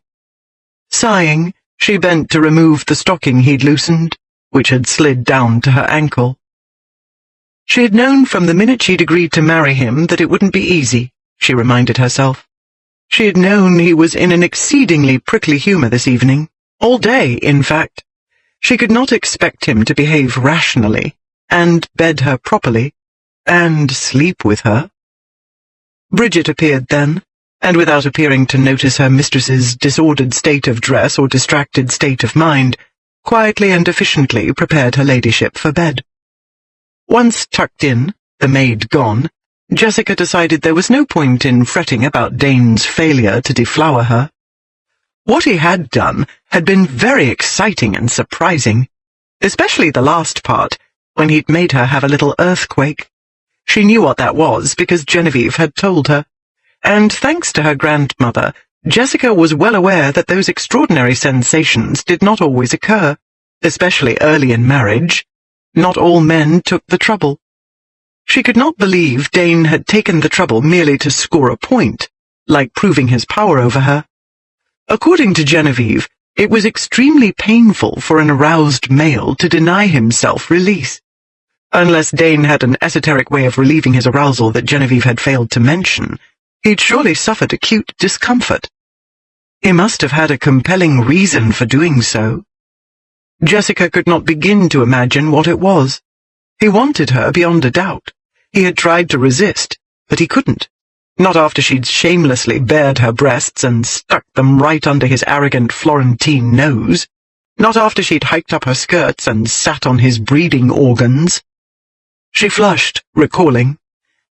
Sighing, she bent to remove the stocking he'd loosened, which had slid down to her ankle. She had known from the minute she'd agreed to marry him that it wouldn't be easy, she reminded herself. She had known he was in an exceedingly prickly humour this evening, all day, in fact. She could not expect him to behave rationally, and bed her properly, and sleep with her. Bridget appeared then, and without appearing to notice her mistress's disordered state of dress or distracted state of mind, quietly and efficiently prepared her ladyship for bed. Once tucked in, the maid gone, Jessica decided there was no point in fretting about Dane's failure to deflower her. What he had done had been very exciting and surprising, especially the last part, when he'd made her have a little earthquake. She knew what that was because Genevieve had told her, and thanks to her grandmother, Jessica was well aware that those extraordinary sensations did not always occur, especially early in marriage. Not all men took the trouble. She could not believe Dane had taken the trouble merely to score a point, like proving his power over her. According to Genevieve, it was extremely painful for an aroused male to deny himself release. Unless Dane had an esoteric way of relieving his arousal that Genevieve had failed to mention, he'd surely suffered acute discomfort. He must have had a compelling reason for doing so. Jessica could not begin to imagine what it was. He wanted her beyond a doubt. He had tried to resist, but he couldn't. Not after she'd shamelessly bared her breasts and stuck them right under his arrogant Florentine nose. Not after she'd hiked up her skirts and sat on his breeding organs. She flushed, recalling,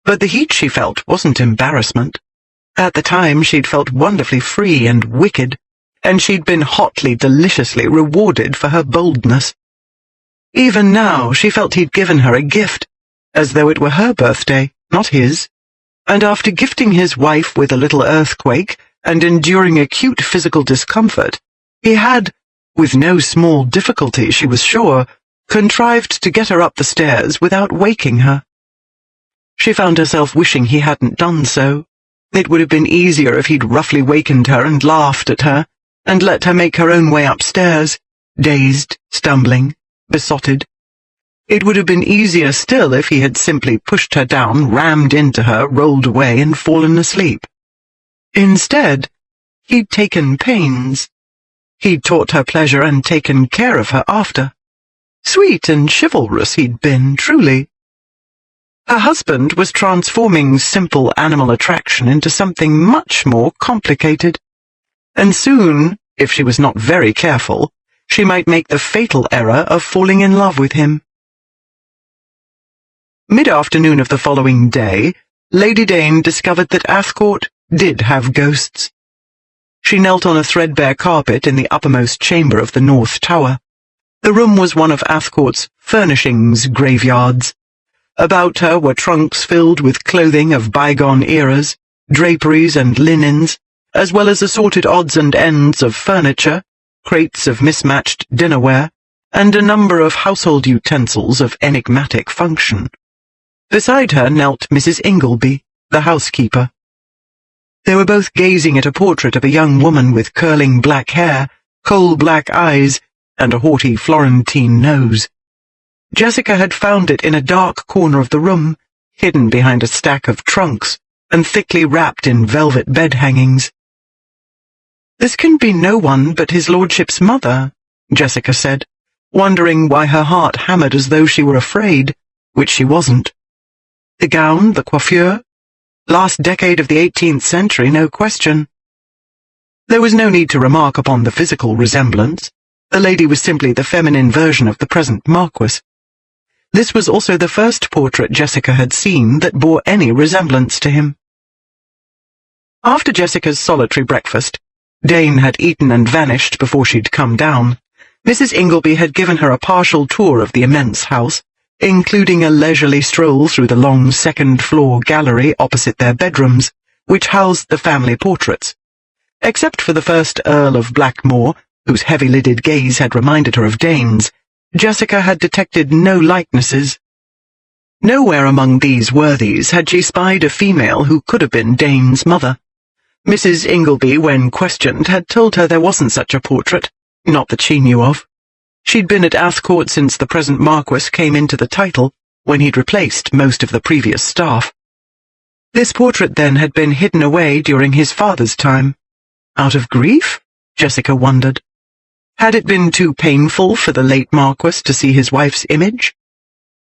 but the heat she felt wasn't embarrassment. At the time she'd felt wonderfully free and wicked, and she'd been hotly, deliciously rewarded for her boldness. Even now she felt he'd given her a gift, as though it were her birthday, not his. And after gifting his wife with a little earthquake and enduring acute physical discomfort, he had, with no small difficulty she was sure, contrived to get her up the stairs without waking her. She found herself wishing he hadn't done so. It would have been easier if he'd roughly wakened her and laughed at her, and let her make her own way upstairs, dazed, stumbling, besotted. It would have been easier still if he had simply pushed her down, rammed into her, rolled away, and fallen asleep. Instead, he'd taken pains. He'd taught her pleasure and taken care of her after. Sweet and chivalrous he'd been, truly. Her husband was transforming simple animal attraction into something much more complicated. And soon, if she was not very careful, she might make the fatal error of falling in love with him. Mid-afternoon of the following day, Lady Dane discovered that Athcourt did have ghosts. She knelt on a threadbare carpet in the uppermost chamber of the North Tower. The room was one of Athcourt's furnishings graveyards. About her were trunks filled with clothing of bygone eras, draperies and linens, as well as assorted odds and ends of furniture, crates of mismatched dinnerware, and a number of household utensils of enigmatic function. Beside her knelt Mrs. Ingleby, the housekeeper. They were both gazing at a portrait of a young woman with curling black hair, coal-black eyes, and a haughty Florentine nose. Jessica had found it in a dark corner of the room, hidden behind a stack of trunks, and thickly wrapped in velvet bed-hangings. "This can be no one but his lordship's mother," Jessica said, wondering why her heart hammered as though she were afraid, which she wasn't. The gown, the coiffure, last decade of the 18th century, no question. There was no need to remark upon the physical resemblance. The lady was simply the feminine version of the present Marquis. This was also the first portrait Jessica had seen that bore any resemblance to him. After Jessica's solitary breakfast, Dane had eaten and vanished before she'd come down. Mrs. Ingleby had given her a partial tour of the immense house, including a leisurely stroll through the long second-floor gallery opposite their bedrooms, which housed the family portraits. Except for the first Earl of Blackmore, whose heavy-lidded gaze had reminded her of Dane's, Jessica had detected no likenesses. Nowhere among these worthies had she spied a female who could have been Dane's mother. Mrs. Ingleby, when questioned, had told her there wasn't such a portrait, not that she knew of. She'd been at Ascourt since the present Marquess came into the title, when he'd replaced most of the previous staff. This portrait, then, had been hidden away during his father's time. Out of grief? Jessica wondered. Had it been too painful for the late Marquess to see his wife's image?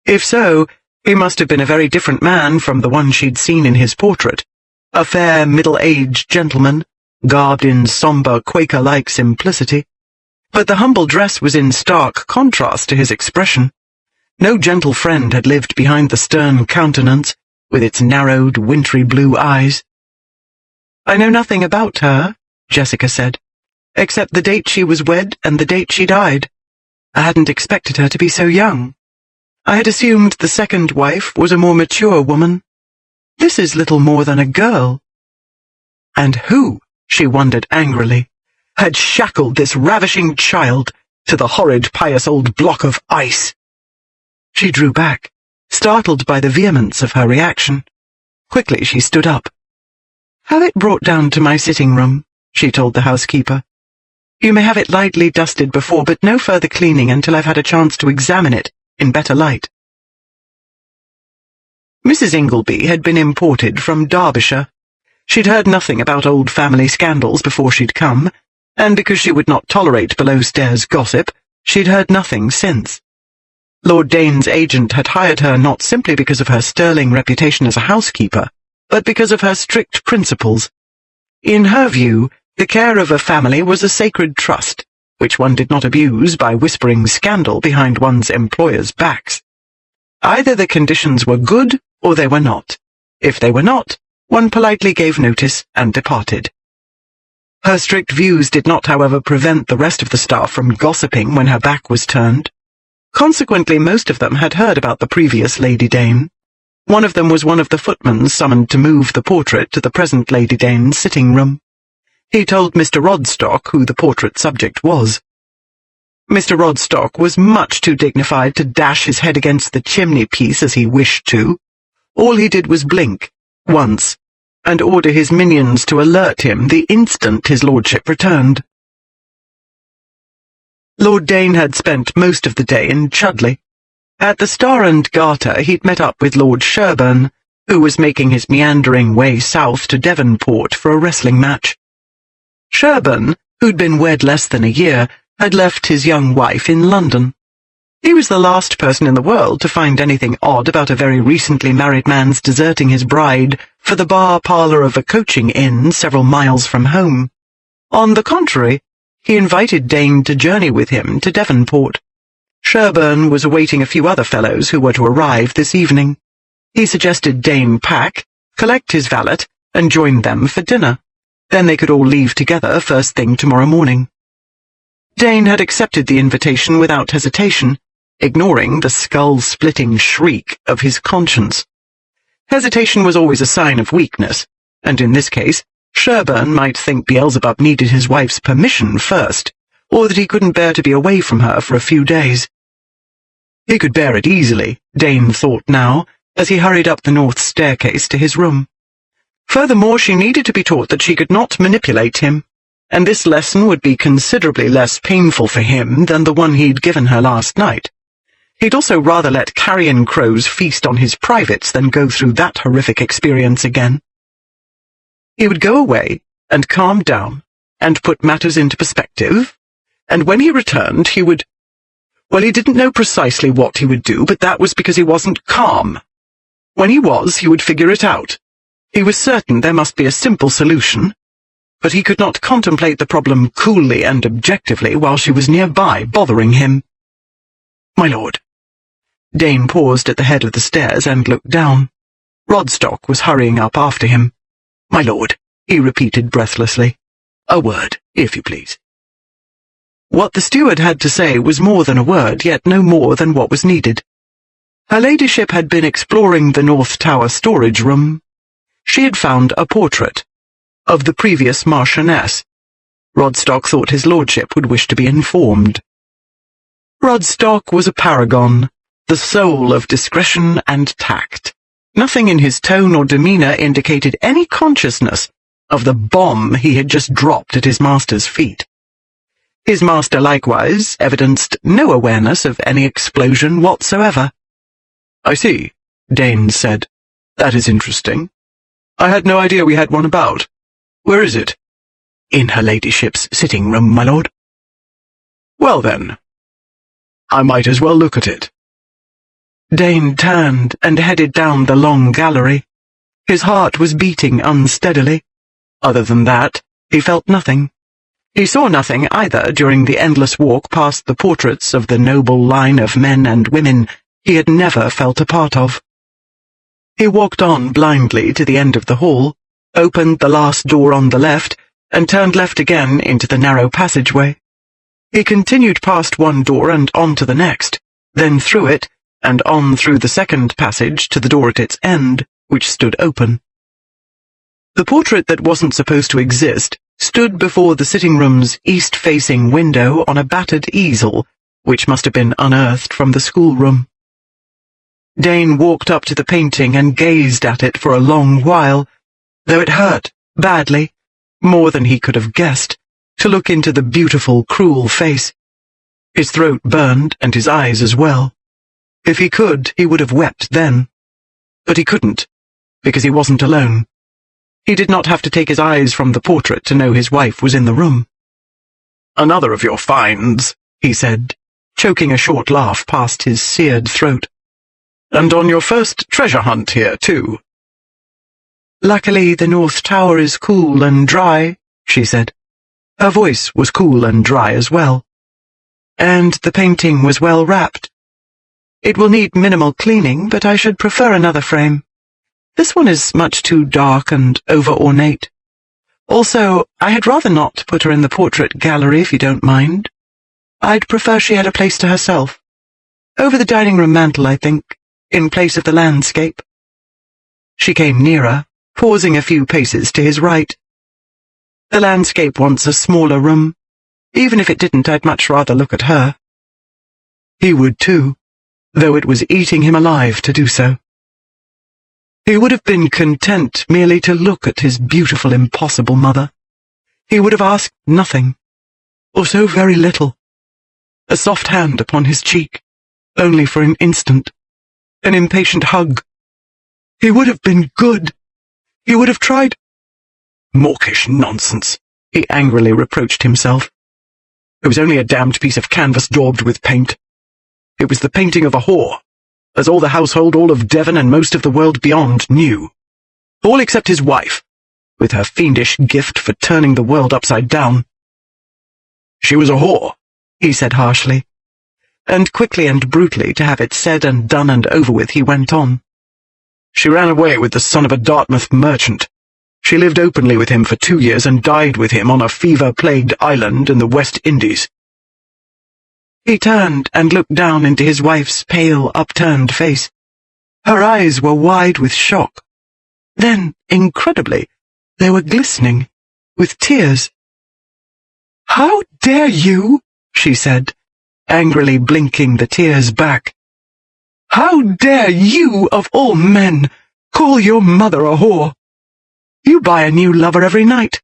If so, he must have been a very different man from the one she'd seen in his portrait, a fair, middle-aged gentleman, garbed in sombre Quaker-like simplicity. But the humble dress was in stark contrast to his expression. No gentle friend had lived behind the stern countenance, with its narrowed, wintry blue eyes. "I know nothing about her," Jessica said, "except the date she was wed and the date she died. I hadn't expected her to be so young. I had assumed the second wife was a more mature woman. This is little more than a girl." And who, she wondered angrily, had shackled this ravishing child to the horrid, pious old block of ice? She drew back, startled by the vehemence of her reaction. Quickly she stood up. "Have it brought down to my sitting room," she told the housekeeper. "You may have it lightly dusted before, but no further cleaning until I've had a chance to examine it in better light." Mrs. Ingleby had been imported from Derbyshire. She'd heard nothing about old family scandals before she'd come, and because she would not tolerate below-stairs gossip, she'd heard nothing since. Lord Dane's agent had hired her not simply because of her sterling reputation as a housekeeper, but because of her strict principles. In her view, the care of a family was a sacred trust, which one did not abuse by whispering scandal behind one's employers' backs. Either the conditions were good or they were not. If they were not, one politely gave notice and departed. Her strict views did not, however, prevent the rest of the staff from gossiping when her back was turned. Consequently, most of them had heard about the previous Lady Dane. One of them was one of the footmen summoned to move the portrait to the present Lady Dane's sitting room. He told Mr. Rodstock who the portrait subject was. Mr. Rodstock was much too dignified to dash his head against the chimney-piece as he wished to. All he did was blink, once, and order his minions to alert him the instant his lordship returned. Lord Dane had spent most of the day in Chudley. At the Star and Garter he'd met up with Lord Sherburne, who was making his meandering way south to Devonport for a wrestling match. Sherburne, who'd been wed less than a year, had left his young wife in London. He was the last person in the world to find anything odd about a very recently married man's deserting his bride for the bar-parlour of a coaching inn several miles from home. On the contrary, he invited Dane to journey with him to Devonport. Sherburne was awaiting a few other fellows who were to arrive this evening. He suggested Dane pack, collect his valet, and join them for dinner. Then they could all leave together first thing tomorrow morning. Dane had accepted the invitation without hesitation, ignoring the skull-splitting shriek of his conscience. Hesitation was always a sign of weakness, and in this case, Sherburne might think Beelzebub needed his wife's permission first, or that he couldn't bear to be away from her for a few days. He could bear it easily, Dane thought now, as he hurried up the north staircase to his room. Furthermore, she needed to be taught that she could not manipulate him, and this lesson would be considerably less painful for him than the one he'd given her last night. He'd also rather let carrion crows feast on his privates than go through that horrific experience again. He would go away and calm down and put matters into perspective, and when he returned he would— well, he didn't know precisely what he would do, but that was because he wasn't calm. When he was, he would figure it out. He was certain there must be a simple solution, but he could not contemplate the problem coolly and objectively while she was nearby, bothering him. "My lord." Dane paused at the head of the stairs and looked down. Rodstock was hurrying up after him. "My lord, he repeated breathlessly. "A word, if you please." What the steward had to say was more than a word, yet no more than what was needed. Her ladyship had been exploring the North Tower storage room. She had found a portrait of the previous Marchioness. Rodstock thought his lordship would wish to be informed. Rodstock was a paragon, the soul of discretion and tact. Nothing in his tone or demeanour indicated any consciousness of the bomb he had just dropped at his master's feet. His master likewise evidenced no awareness of any explosion whatsoever. "I see," Dane said. "That is interesting. I had no idea we had one about. Where is it?" "In her ladyship's sitting room, my lord." "Well then, I might as well look at it." Dane turned and headed down the long gallery. His heart was beating unsteadily. Other than that, he felt nothing. He saw nothing either during the endless walk past the portraits of the noble line of men and women he had never felt a part of. He walked on blindly to the end of the hall, opened the last door on the left, and turned left again into the narrow passageway. He continued past one door and on to the next, then through it, and on through the second passage to the door at its end, which stood open. The portrait that wasn't supposed to exist stood before the sitting room's east-facing window on a battered easel, which must have been unearthed from the schoolroom. Dane walked up to the painting and gazed at it for a long while, though it hurt badly, more than he could have guessed, to look into the beautiful, cruel face. His throat burned, and his eyes as well. If he could, he would have wept then. But he couldn't, because he wasn't alone. He did not have to take his eyes from the portrait to know his wife was in the room. "Another of your finds," he said, choking a short laugh past his seared throat. "And on your first treasure hunt here, too." "Luckily the North Tower is cool and dry," she said. Her voice was cool and dry as well. "And the painting was well wrapped. It will need minimal cleaning, but I should prefer another frame. This one is much too dark and over-ornate. Also, I had rather not put her in the portrait gallery, if you don't mind. I'd prefer she had a place to herself. Over the dining room mantel, I think, in place of the landscape." She came nearer, pausing a few paces to his right. "The landscape wants a smaller room. Even if it didn't, I'd much rather look at her." He would too, though it was eating him alive to do so. He would have been content merely to look at his beautiful, impossible mother. He would have asked nothing, or so very little. A soft hand upon his cheek, only for an instant. An impatient hug. He would have been good. He would have tried. "Mawkish nonsense," he angrily reproached himself. "It was only a damned piece of canvas daubed with paint. It was the painting of a whore, as all the household, all of Devon and most of the world beyond knew. All except his wife, with her fiendish gift for turning the world upside down. She was a whore," he said harshly. And quickly and brutally, to have it said and done and over with, he went on. "She ran away with the son of a Dartmouth merchant. She lived openly with him for 2 years and died with him on a fever-plagued island in the West Indies." He turned and looked down into his wife's pale, upturned face. Her eyes were wide with shock. Then, incredibly, they were glistening, with tears. "How dare you?" she said, angrily blinking the tears back. "How dare you, of all men, call your mother a whore? You buy a new lover every night.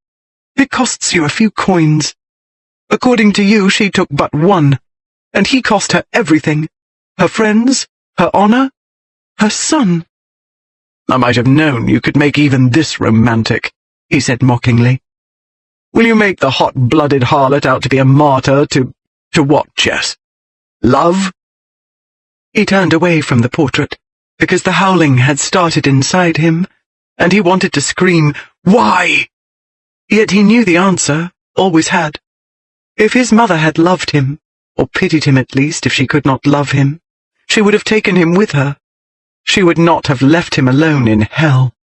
It costs you a few coins. According to you, she took but one. And he cost her everything. Her friends, her honor, her son." "I might have known you could make even this romantic," he said mockingly. "Will you make the hot-blooded harlot out to be a martyr to what, Jess? Love?" He turned away from the portrait, because the howling had started inside him, and he wanted to scream, "Why?" Yet he knew the answer, always had. If his mother had loved him, or pitied him at least if she could not love him, she would have taken him with her. She would not have left him alone in hell.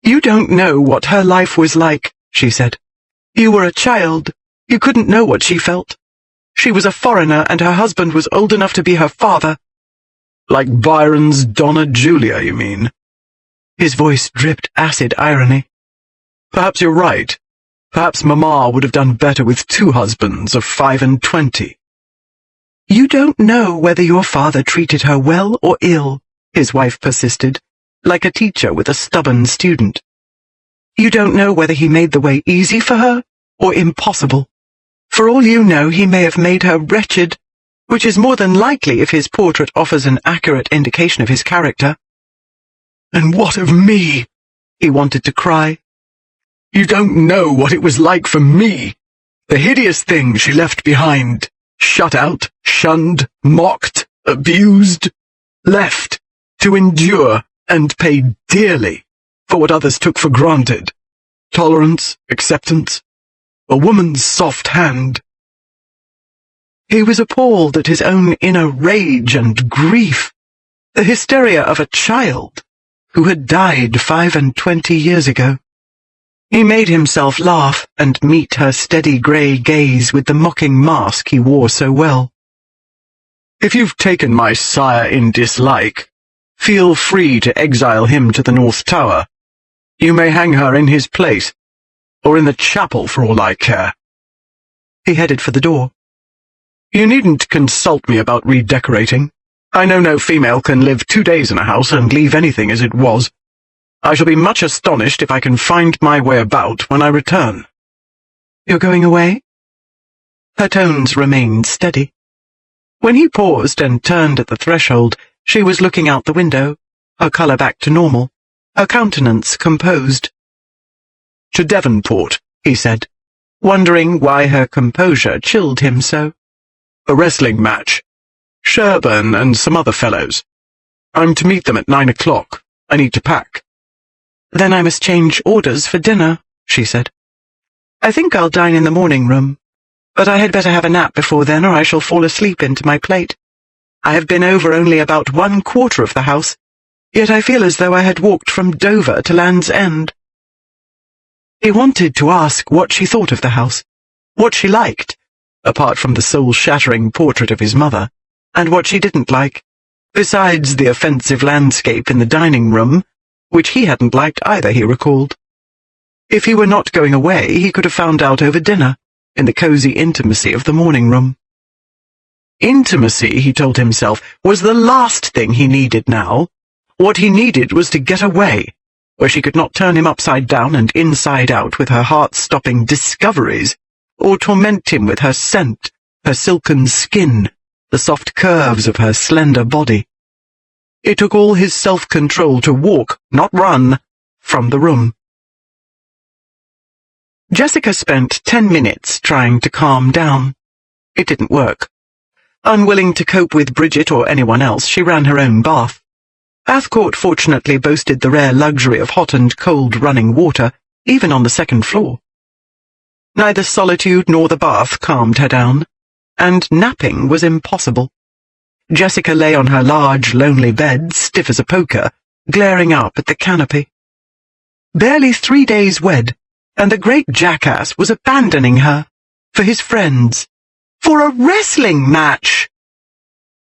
"You don't know what her life was like," she said. "You were a child. You couldn't know what she felt. She was a foreigner, and her husband was old enough to be her father." Like Byron's Donna Julia, you mean? His voice dripped acid irony. Perhaps you're right. Perhaps Mamma would have done better with 2 husbands of 5 and 20. "You don't know whether your father treated her well or ill," his wife persisted, like a teacher with a stubborn student. "You don't know whether he made the way easy for her or impossible. For all you know, he may have made her wretched, which is more than likely if his portrait offers an accurate indication of his character." And what of me? He wanted to cry. You don't know what it was like for me. The hideous thing she left behind. Shut out, shunned, mocked, abused. Left to endure and pay dearly for what others took for granted. Tolerance, acceptance, a woman's soft hand. He was appalled at his own inner rage and grief, the hysteria of a child who had died 25 years ago. He made himself laugh and meet her steady grey gaze with the mocking mask he wore so well. If you've taken my sire in dislike, feel free to exile him to the North Tower. You may hang her in his place, or in the chapel for all I care. He headed for the door. You needn't consult me about redecorating. I know no female can live 2 days in a house and leave anything as it was. I shall be much astonished if I can find my way about when I return. You're going away? Her tones remained steady. When he paused and turned at the threshold, she was looking out the window, her colour back to normal, her countenance composed. To Devonport, he said, wondering why her composure chilled him so. A wrestling match. Sherburne and some other fellows. I'm to meet them at 9 o'clock. I need to pack. Then I must change orders for dinner, she said. I think I'll dine in the morning room, but I had better have a nap before then, or I shall fall asleep into my plate. I have been over only about 1/4 of the house, yet I feel as though I had walked from Dover to Land's End. He wanted to ask what she thought of the house, what she liked, apart from the soul-shattering portrait of his mother, and what she didn't like, besides the offensive landscape in the dining room, which he hadn't liked either, he recalled. If he were not going away, he could have found out over dinner, in the cosy intimacy of the morning room. Intimacy, he told himself, was the last thing he needed now. What he needed was to get away, where she could not turn him upside down and inside out with her heart-stopping discoveries, or torment him with her scent, her silken skin, the soft curves of her slender body. It took all his self-control to walk, not run, from the room. Jessica spent 10 minutes trying to calm down. It didn't work. Unwilling to cope with Bridget or anyone else, she ran her own bath. Athcourt fortunately boasted the rare luxury of hot and cold running water, even on the second floor. Neither solitude nor the bath calmed her down, and napping was impossible. Jessica lay on her large, lonely bed, stiff as a poker, glaring up at the canopy. Barely 3 days wed, and the great jackass was abandoning her, for his friends, for a wrestling match.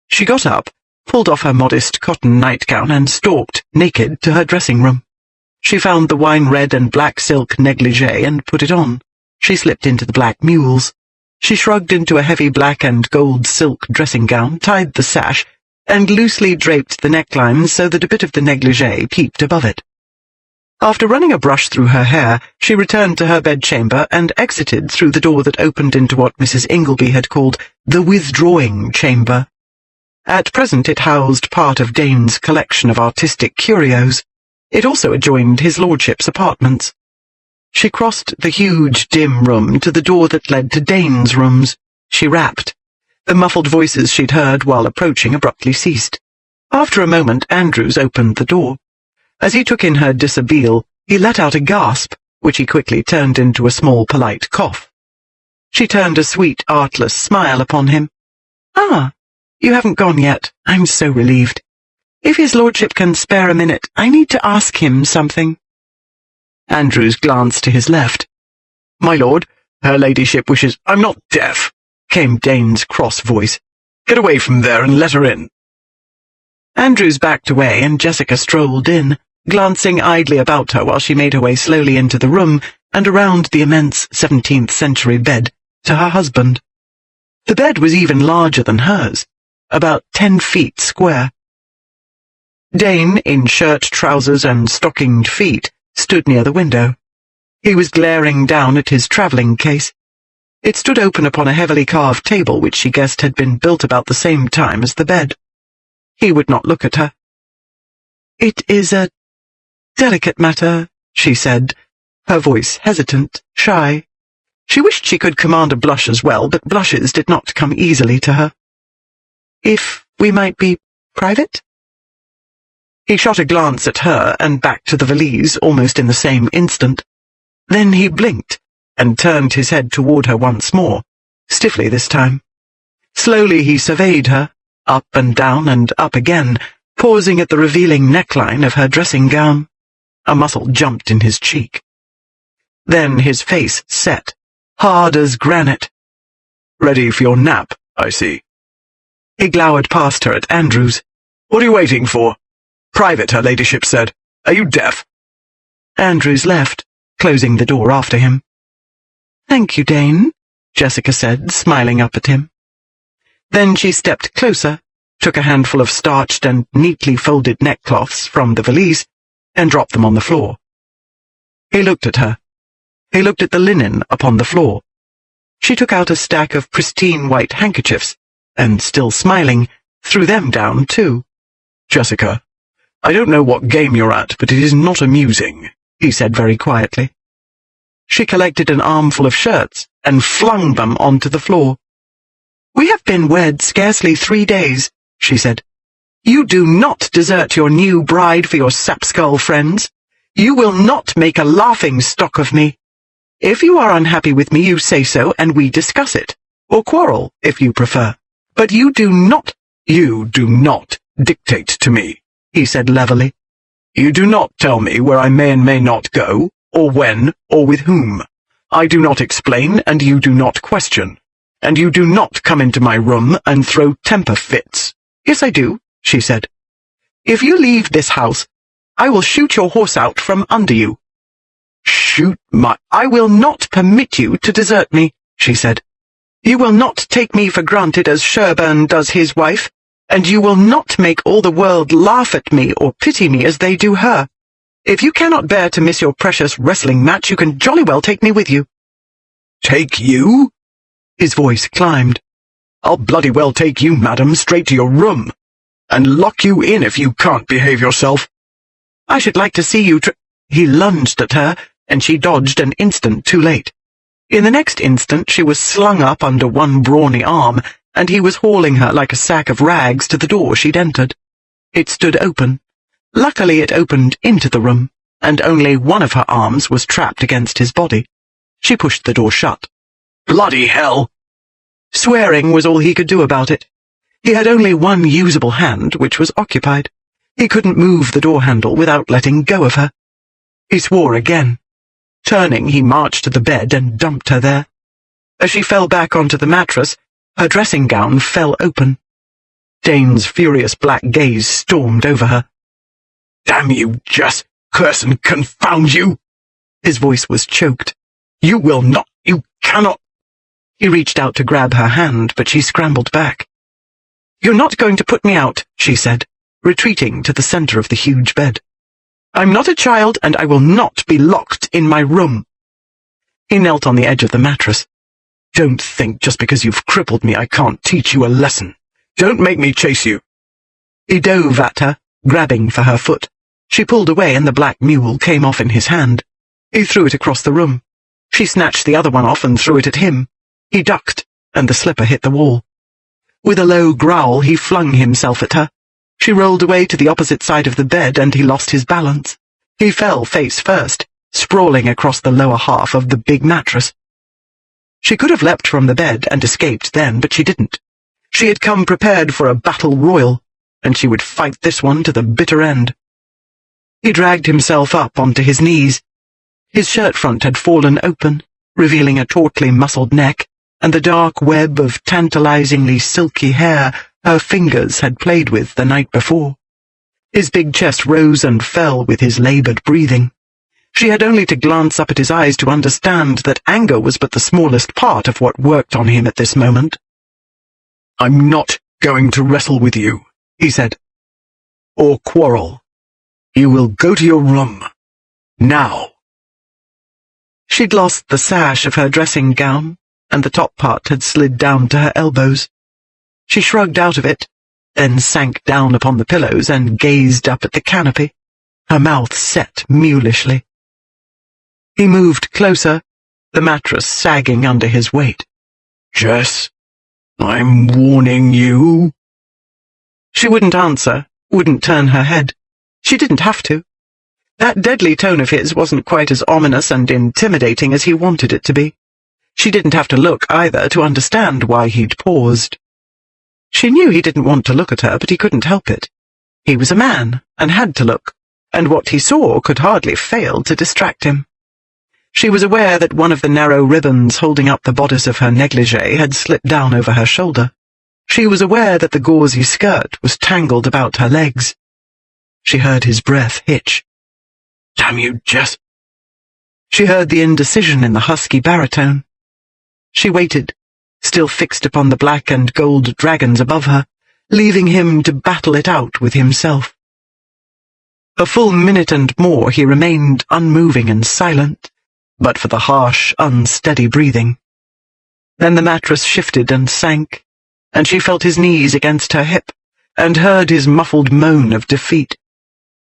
She got up, pulled off her modest cotton nightgown and stalked, naked, to her dressing room. She found the wine-red and black silk negligee and put it on. She slipped into the black mules. She shrugged into a heavy black and gold silk dressing gown, tied the sash, and loosely draped the neckline so that a bit of the negligee peeped above it. After running a brush through her hair, she returned to her bedchamber and exited through the door that opened into what Mrs. Ingleby had called the withdrawing chamber. At present it housed part of Dane's collection of artistic curios. It also adjoined his lordship's apartments. She crossed the huge, dim room to the door that led to Dane's rooms. She rapped. The muffled voices she'd heard while approaching abruptly ceased. After a moment, Andrews opened the door. As he took in her dishabille, he let out a gasp, which he quickly turned into a small, polite cough. She turned a sweet, artless smile upon him. "Ah, you haven't gone yet. I'm so relieved. If his lordship can spare a minute, I need to ask him something." Andrews glanced to his left. "My lord, her ladyship wishes—" "I'm not deaf," came Dane's cross voice. "Get away from there and let her in." Andrews backed away and Jessica strolled in, glancing idly about her while she made her way slowly into the room and around the immense 17th-century bed to her husband. The bed was even larger than hers, about 10 feet square. Dane, in shirt, trousers, and stockinged feet, stood near the window. He was glaring down at his travelling case. It stood open upon a heavily carved table which she guessed had been built about the same time as the bed. He would not look at her. "It is a delicate matter," she said, her voice hesitant, shy. She wished she could command a blush as well, but blushes did not come easily to her. "If we might be private?" He shot a glance at her and back to the valise almost in the same instant. Then he blinked and turned his head toward her once more, stiffly this time. Slowly he surveyed her, up and down and up again, pausing at the revealing neckline of her dressing gown. A muscle jumped in his cheek. Then his face set, hard as granite. "Ready for your nap, I see." He glowered past her at Andrews. "What are you waiting for?" "Private," her ladyship said. "Are you deaf?" Andrews left, closing the door after him. "Thank you, Dane," Jessica said, smiling up at him. Then she stepped closer, took a handful of starched and neatly folded neckcloths from the valise, and dropped them on the floor. He looked at her. He looked at the linen upon the floor. She took out a stack of pristine white handkerchiefs, and, still smiling, threw them down too. "Jessica, I don't know what game you're at, but it is not amusing," he said very quietly. She collected an armful of shirts and flung them onto the floor. "We have been wed scarcely 3 days," she said. "You do not desert your new bride for your sapskull friends. You will not make a laughing stock of me. If you are unhappy with me, you say so, and we discuss it, or quarrel, if you prefer. But you do not—" "You do not dictate to me," he said levelly. "You do not tell me where I may and may not go, or when, or with whom. I do not explain, and you do not question. And you do not come into my room and throw temper fits." "Yes, I do," she said. "If you leave this house, I will shoot your horse out from under you." "Shoot my—" "I will not permit you to desert me," she said. "You will not take me for granted as Sherburne does his wife, and you will not make all the world laugh at me or pity me as they do her. If you cannot bear to miss your precious wrestling match, you can jolly well take me with you." "Take you?" His voice climbed. "I'll bloody well take you, madam, straight to your room, and lock you in if you can't behave yourself." "I should like to see you He lunged at her, and she dodged an instant too late. In the next instant she was slung up under one brawny arm, and he was hauling her like a sack of rags to the door she'd entered. It stood open. Luckily it opened into the room, and only one of her arms was trapped against his body. She pushed the door shut. "Bloody hell!" Swearing was all he could do about it. He had only one usable hand, which was occupied. He couldn't move the door handle without letting go of her. He swore again. Turning, he marched to the bed and dumped her there. As she fell back onto the mattress, her dressing gown fell open. Dane's furious black gaze stormed over her. "Damn you, Jess! Curse and confound you!" His voice was choked. "You will not, you cannot—" He reached out to grab her hand, but she scrambled back. "You're not going to put me out," she said, retreating to the center of the huge bed. "I'm not a child, and I will not be locked in my room." He knelt on the edge of the mattress. "Don't think just because you've crippled me I can't teach you a lesson. Don't make me chase you." He dove at her, grabbing for her foot. She pulled away, and the black mule came off in his hand. He threw it across the room. She snatched the other one off and threw it at him. He ducked, and the slipper hit the wall. With a low growl, he flung himself at her. She rolled away to the opposite side of the bed, and he lost his balance. He fell face first, sprawling across the lower half of the big mattress. She could have leapt from the bed and escaped then, but she didn't. She had come prepared for a battle royal, and she would fight this one to the bitter end. He dragged himself up onto his knees. His shirt front had fallen open, revealing a tautly muscled neck and the dark web of tantalizingly silky hair her fingers had played with the night before. His big chest rose and fell with his labored breathing. She had only to glance up at his eyes to understand that anger was but the smallest part of what worked on him at this moment. "I'm not going to wrestle with you," he said, "or quarrel. You will go to your room. Now." She'd lost the sash of her dressing gown, and the top part had slid down to her elbows. She shrugged out of it, then sank down upon the pillows and gazed up at the canopy, her mouth set mulishly. He moved closer, the mattress sagging under his weight. "Jess, I'm warning you." She wouldn't answer, wouldn't turn her head. She didn't have to. That deadly tone of his wasn't quite as ominous and intimidating as he wanted it to be. She didn't have to look either to understand why he'd paused. She knew he didn't want to look at her, but he couldn't help it. He was a man, and had to look, and what he saw could hardly fail to distract him. She was aware that one of the narrow ribbons holding up the bodice of her negligee had slipped down over her shoulder. She was aware that the gauzy skirt was tangled about her legs. She heard his breath hitch. "Damn you, Jess." She heard the indecision in the husky baritone. She waited, still fixed upon the black and gold dragons above her, leaving him to battle it out with himself. A full minute and more he remained unmoving and silent, but for the harsh, unsteady breathing. Then the mattress shifted and sank, and she felt his knees against her hip, and heard his muffled moan of defeat.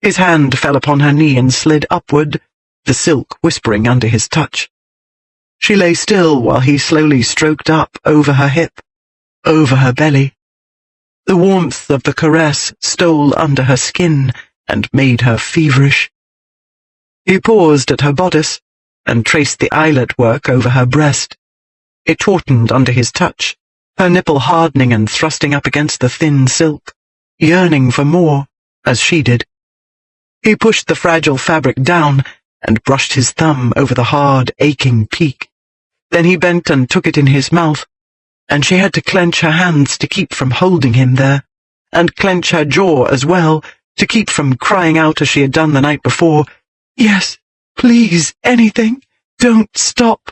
His hand fell upon her knee and slid upward, the silk whispering under his touch. She lay still while he slowly stroked up over her hip, over her belly. The warmth of the caress stole under her skin and made her feverish. He paused at her bodice and traced the eyelet work over her breast. It tautened under his touch, her nipple hardening and thrusting up against the thin silk, yearning for more, as she did. He pushed the fragile fabric down and brushed his thumb over the hard, aching peak. Then he bent and took it in his mouth, and she had to clench her hands to keep from holding him there, and clench her jaw as well, to keep from crying out as she had done the night before, "Yes, please, anything, don't stop."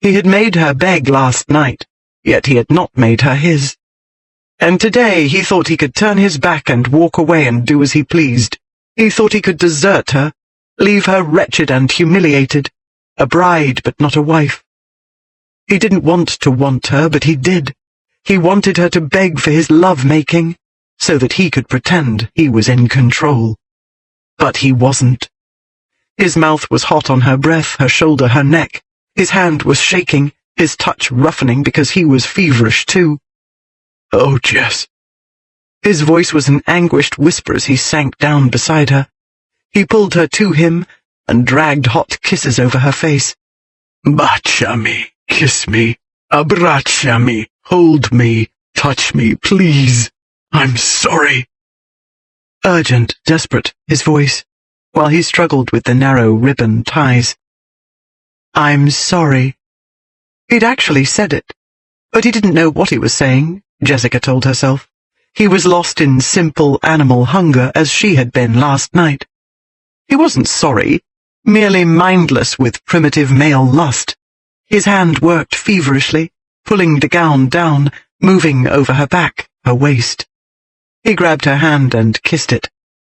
He had made her beg last night, yet he had not made her his. And today he thought he could turn his back and walk away and do as he pleased. He thought he could desert her, leave her wretched and humiliated, a bride but not a wife. He didn't want to want her, but he did. He wanted her to beg for his love-making, so that he could pretend he was in control. But he wasn't. His mouth was hot on her breath, her shoulder, her neck. His hand was shaking, his touch roughening because he was feverish too. "Oh, Jess." His voice was an anguished whisper as he sank down beside her. He pulled her to him and dragged hot kisses over her face. "Baciami, kiss me, abbracciami, hold me, touch me, please. I'm sorry." Urgent, desperate, his voice, while he struggled with the narrow ribbon ties. "I'm sorry." He'd actually said it, but he didn't know what he was saying, Jessica told herself. He was lost in simple animal hunger as she had been last night. He wasn't sorry, merely mindless with primitive male lust. His hand worked feverishly, pulling the gown down, moving over her back, her waist. He grabbed her hand and kissed it.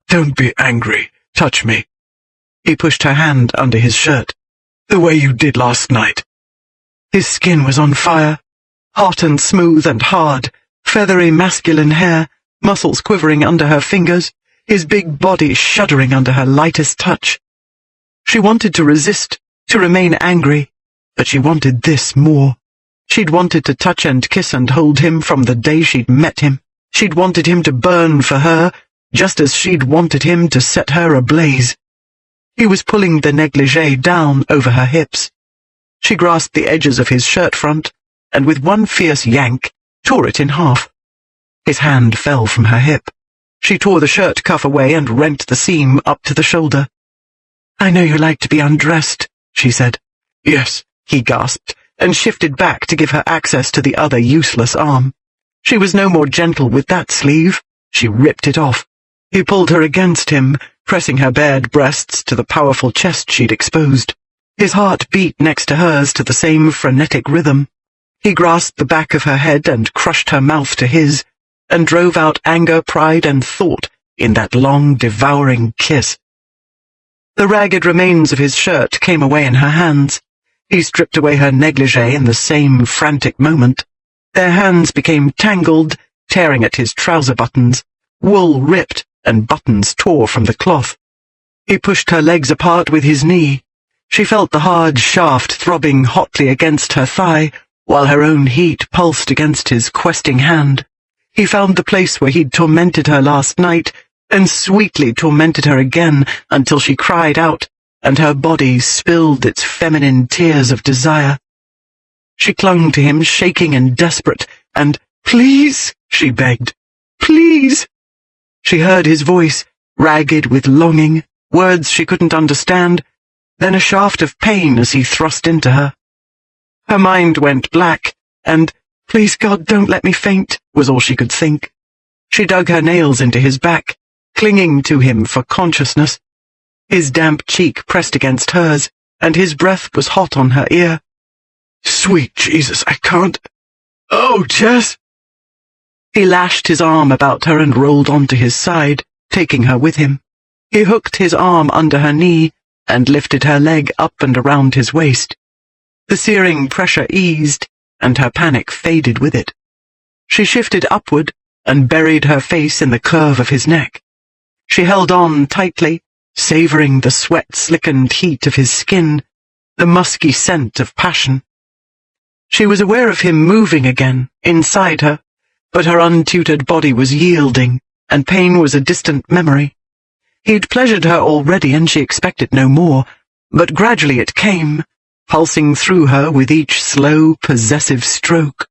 "Don't be angry. Touch me." He pushed her hand under his shirt. "The way you did last night." His skin was on fire, hot and smooth and hard, feathery masculine hair, muscles quivering under her fingers, his big body shuddering under her lightest touch. She wanted to resist, to remain angry, but she wanted this more. She'd wanted to touch and kiss and hold him from the day she'd met him. She'd wanted him to burn for her, just as she'd wanted him to set her ablaze. He was pulling the negligee down over her hips. She grasped the edges of his shirt front, and with one fierce yank, tore it in half. His hand fell from her hip. She tore the shirt cuff away and rent the seam up to the shoulder. "I know you like to be undressed," she said. "Yes," he gasped, and shifted back to give her access to the other useless arm. She was no more gentle with that sleeve. She ripped it off. He pulled her against him, pressing her bared breasts to the powerful chest she'd exposed. His heart beat next to hers to the same frenetic rhythm. He grasped the back of her head and crushed her mouth to his, and drove out anger, pride, and thought in that long, devouring kiss. The ragged remains of his shirt came away in her hands. He stripped away her negligee in the same frantic moment. Their hands became tangled, tearing at his trouser buttons. Wool ripped, and buttons tore from the cloth. He pushed her legs apart with his knee. She felt the hard shaft throbbing hotly against her thigh, while her own heat pulsed against his questing hand. He found the place where he'd tormented her last night, and sweetly tormented her again until she cried out, and her body spilled its feminine tears of desire. She clung to him, shaking and desperate, and, "Please," she begged, "please." She heard his voice, ragged with longing, words she couldn't understand, then a shaft of pain as he thrust into her. Her mind went black, and, "Please God, don't let me faint," was all she could think. She dug her nails into his back, clinging to him for consciousness. His damp cheek pressed against hers, and his breath was hot on her ear. "Sweet Jesus, I can't. Oh, Jess!" He lashed his arm about her and rolled onto his side, taking her with him. He hooked his arm under her knee and lifted her leg up and around his waist. The searing pressure eased, and her panic faded with it. She shifted upward and buried her face in the curve of his neck. She held on tightly, savoring the sweat-slickened heat of his skin, the musky scent of passion. She was aware of him moving again, inside her, but her untutored body was yielding, and pain was a distant memory. He'd pleasured her already, and she expected no more, but gradually it came, pulsing through her with each slow, possessive stroke.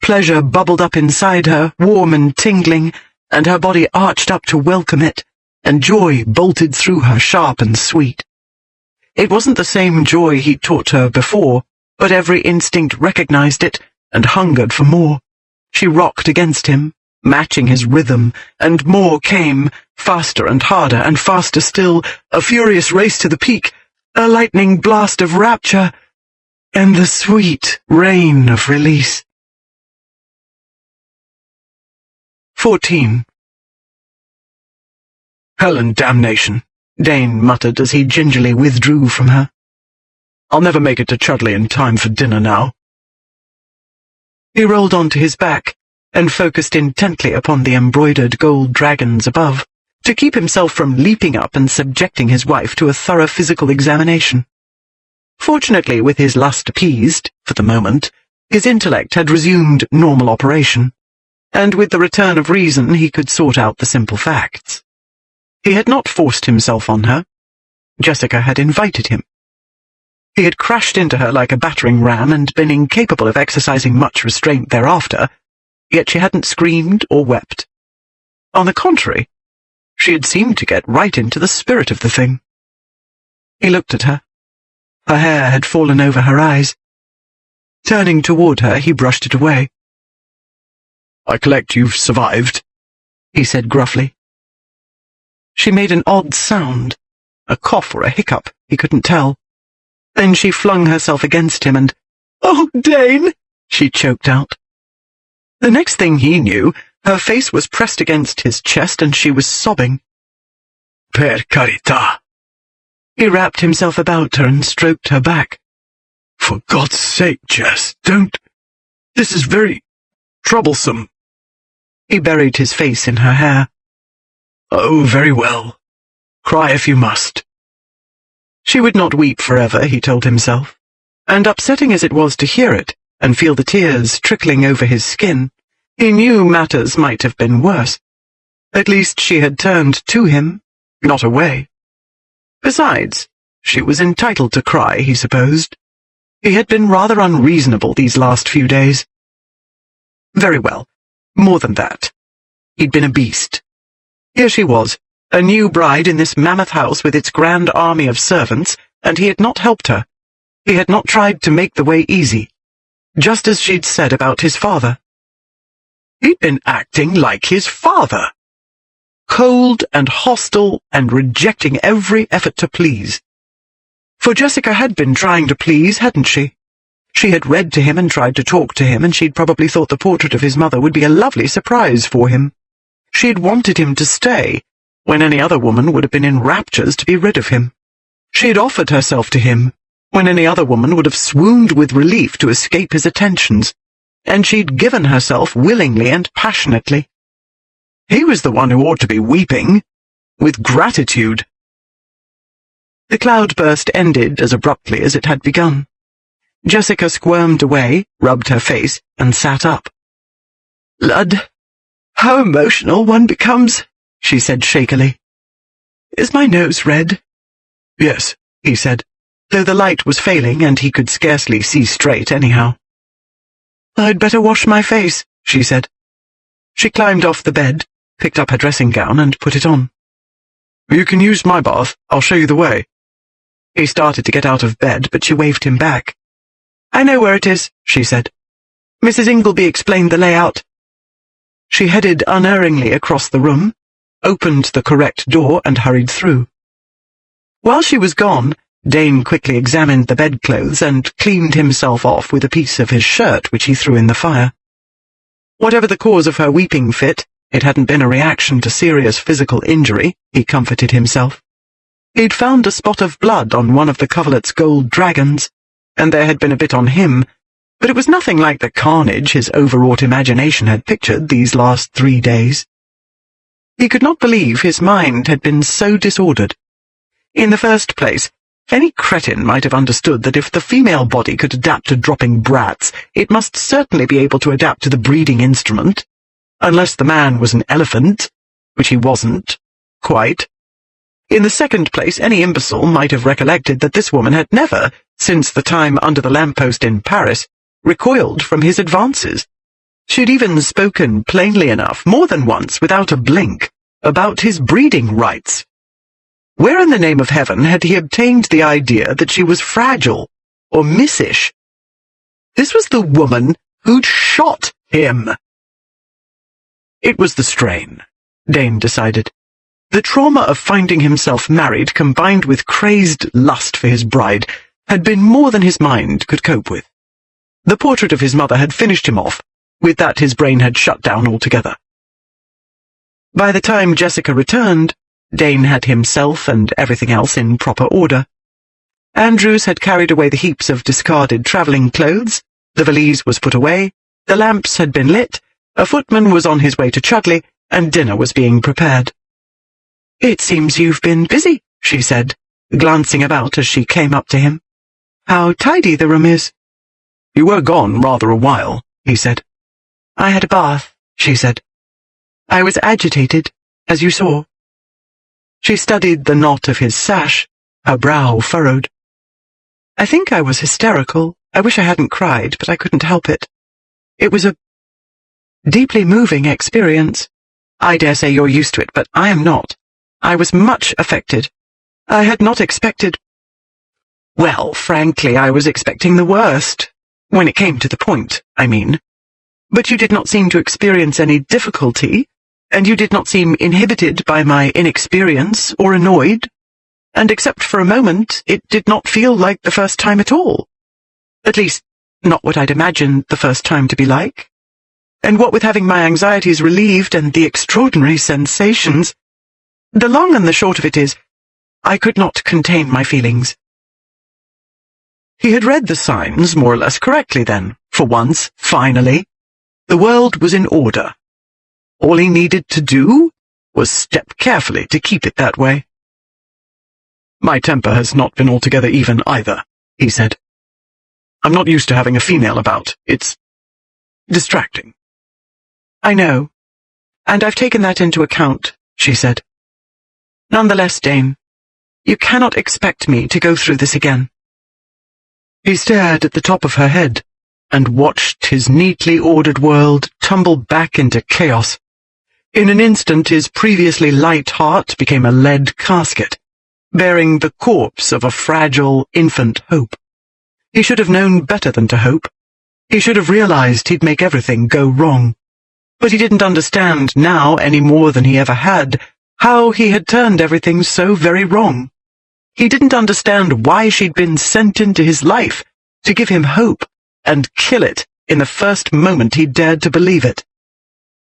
Pleasure bubbled up inside her, warm and tingling, and her body arched up to welcome it, and joy bolted through her, sharp and sweet. It wasn't the same joy he'd taught her before, but every instinct recognized it and hungered for more. She rocked against him, matching his rhythm, and more came, faster and harder and faster still, a furious race to the peak, a lightning blast of rapture, and the sweet rain of release. 14. "Hell and damnation," Dane muttered as he gingerly withdrew from her. "I'll never make it to Chudley in time for dinner now." He rolled onto his back and focused intently upon the embroidered gold dragons above, to keep himself from leaping up and subjecting his wife to a thorough physical examination. Fortunately, with his lust appeased, for the moment, his intellect had resumed normal operation, and with the return of reason he could sort out the simple facts. He had not forced himself on her. Jessica had invited him. He had crashed into her like a battering ram and been incapable of exercising much restraint thereafter, yet she hadn't screamed or wept. On the contrary, she had seemed to get right into the spirit of the thing. He looked at her. Her hair had fallen over her eyes. Turning toward her, he brushed it away. "I collect you've survived," he said gruffly. She made an odd sound, a cough or a hiccup, he couldn't tell. Then she flung herself against him and, "Oh, Dane!" she choked out. The next thing he knew, her face was pressed against his chest and she was sobbing. "Per carità." He wrapped himself about her and stroked her back. "For God's sake, Jess, don't. This is very troublesome." He buried his face in her hair. "Oh, very well. Cry if you must." She would not weep forever, he told himself, and upsetting as it was to hear it and feel the tears trickling over his skin, he knew matters might have been worse. At least she had turned to him, not away. Besides, she was entitled to cry, he supposed. He had been rather unreasonable these last few days. Very well, more than that. He'd been a beast. Here she was, A new bride in this mammoth house with its grand army of servants, and he had not helped her. He had not tried to make the way easy, just as she'd said about his father. He'd been acting like his father. Cold and hostile and rejecting every effort to please. For Jessica had been trying to please, hadn't she? She had read to him and tried to talk to him, and she'd probably thought the portrait of his mother would be a lovely surprise for him. She'd wanted him to stay, when any other woman would have been in raptures to be rid of him. She had offered herself to him, when any other woman would have swooned with relief to escape his attentions, and she'd given herself willingly and passionately. He was the one who ought to be weeping, with gratitude. The cloudburst ended as abruptly as it had begun. Jessica squirmed away, rubbed her face, and sat up. "Lud, how emotional one becomes," she said shakily. "Is my nose red?" "Yes," he said, though the light was failing and he could scarcely see straight anyhow. "I'd better wash my face," she said. She climbed off the bed, picked up her dressing gown, and put it on. "You can use my bath. I'll show you the way." He started to get out of bed, but she waved him back. "I know where it is," she said. "Mrs. Ingleby explained the layout." She headed unerringly across the room, opened the correct door, and hurried through. While she was gone, Dane quickly examined the bedclothes and cleaned himself off with a piece of his shirt which he threw in the fire. Whatever the cause of her weeping fit, it hadn't been a reaction to serious physical injury, he comforted himself. He'd found a spot of blood on one of the coverlet's gold dragons, and there had been a bit on him, but it was nothing like the carnage his overwrought imagination had pictured these last 3 days. He could not believe his mind had been so disordered. In the first place, any cretin might have understood that if the female body could adapt to dropping brats, it must certainly be able to adapt to the breeding instrument, unless the man was an elephant, which he wasn't, quite. In the second place, any imbecile might have recollected that this woman had never, since the time under the lamppost in Paris, recoiled from his advances. She'd even spoken plainly enough, more than once, without a blink, about his breeding rights. Where in the name of heaven had he obtained the idea that she was fragile or missish? This was the woman who'd shot him. It was the strain, Dane decided. The trauma of finding himself married, combined with crazed lust for his bride, had been more than his mind could cope with. The portrait of his mother had finished him off. With that, his brain had shut down altogether. By the time Jessica returned, Dane had himself and everything else in proper order. Andrews had carried away the heaps of discarded travelling clothes, the valise was put away, the lamps had been lit, a footman was on his way to Chudley, and dinner was being prepared. "It seems you've been busy," she said, glancing about as she came up to him. "How tidy the room is." "You were gone rather a while," he said. "I had a bath," she said. "I was agitated, as you saw." She studied the knot of his sash, her brow furrowed. "I think I was hysterical. I wish I hadn't cried, but I couldn't help it. It was a deeply moving experience. I dare say you're used to it, but I am not. I was much affected. I had not expected— well, frankly, I was expecting the worst. When it came to the point, I mean. But you did not seem to experience any difficulty, and you did not seem inhibited by my inexperience or annoyed, and except for a moment, it did not feel like the first time at all. At least, not what I'd imagined the first time to be like. And what with having my anxieties relieved and the extraordinary sensations, the long and the short of it is, I could not contain my feelings." He had read the signs more or less correctly then. For once, finally, the world was in order. All he needed to do was step carefully to keep it that way. "My temper has not been altogether even either," he said. "I'm not used to having a female about. It's distracting." "I know, and I've taken that into account," she said. "Nonetheless, Dane, you cannot expect me to go through this again." He stared at the top of her head and watched his neatly ordered world tumble back into chaos. In an instant his previously light heart became a lead casket, bearing the corpse of a fragile infant hope. He should have known better than to hope. He should have realized he'd make everything go wrong. But he didn't understand now any more than he ever had how he had turned everything so very wrong. He didn't understand why she'd been sent into his life to give him hope and kill it in the first moment he dared to believe it.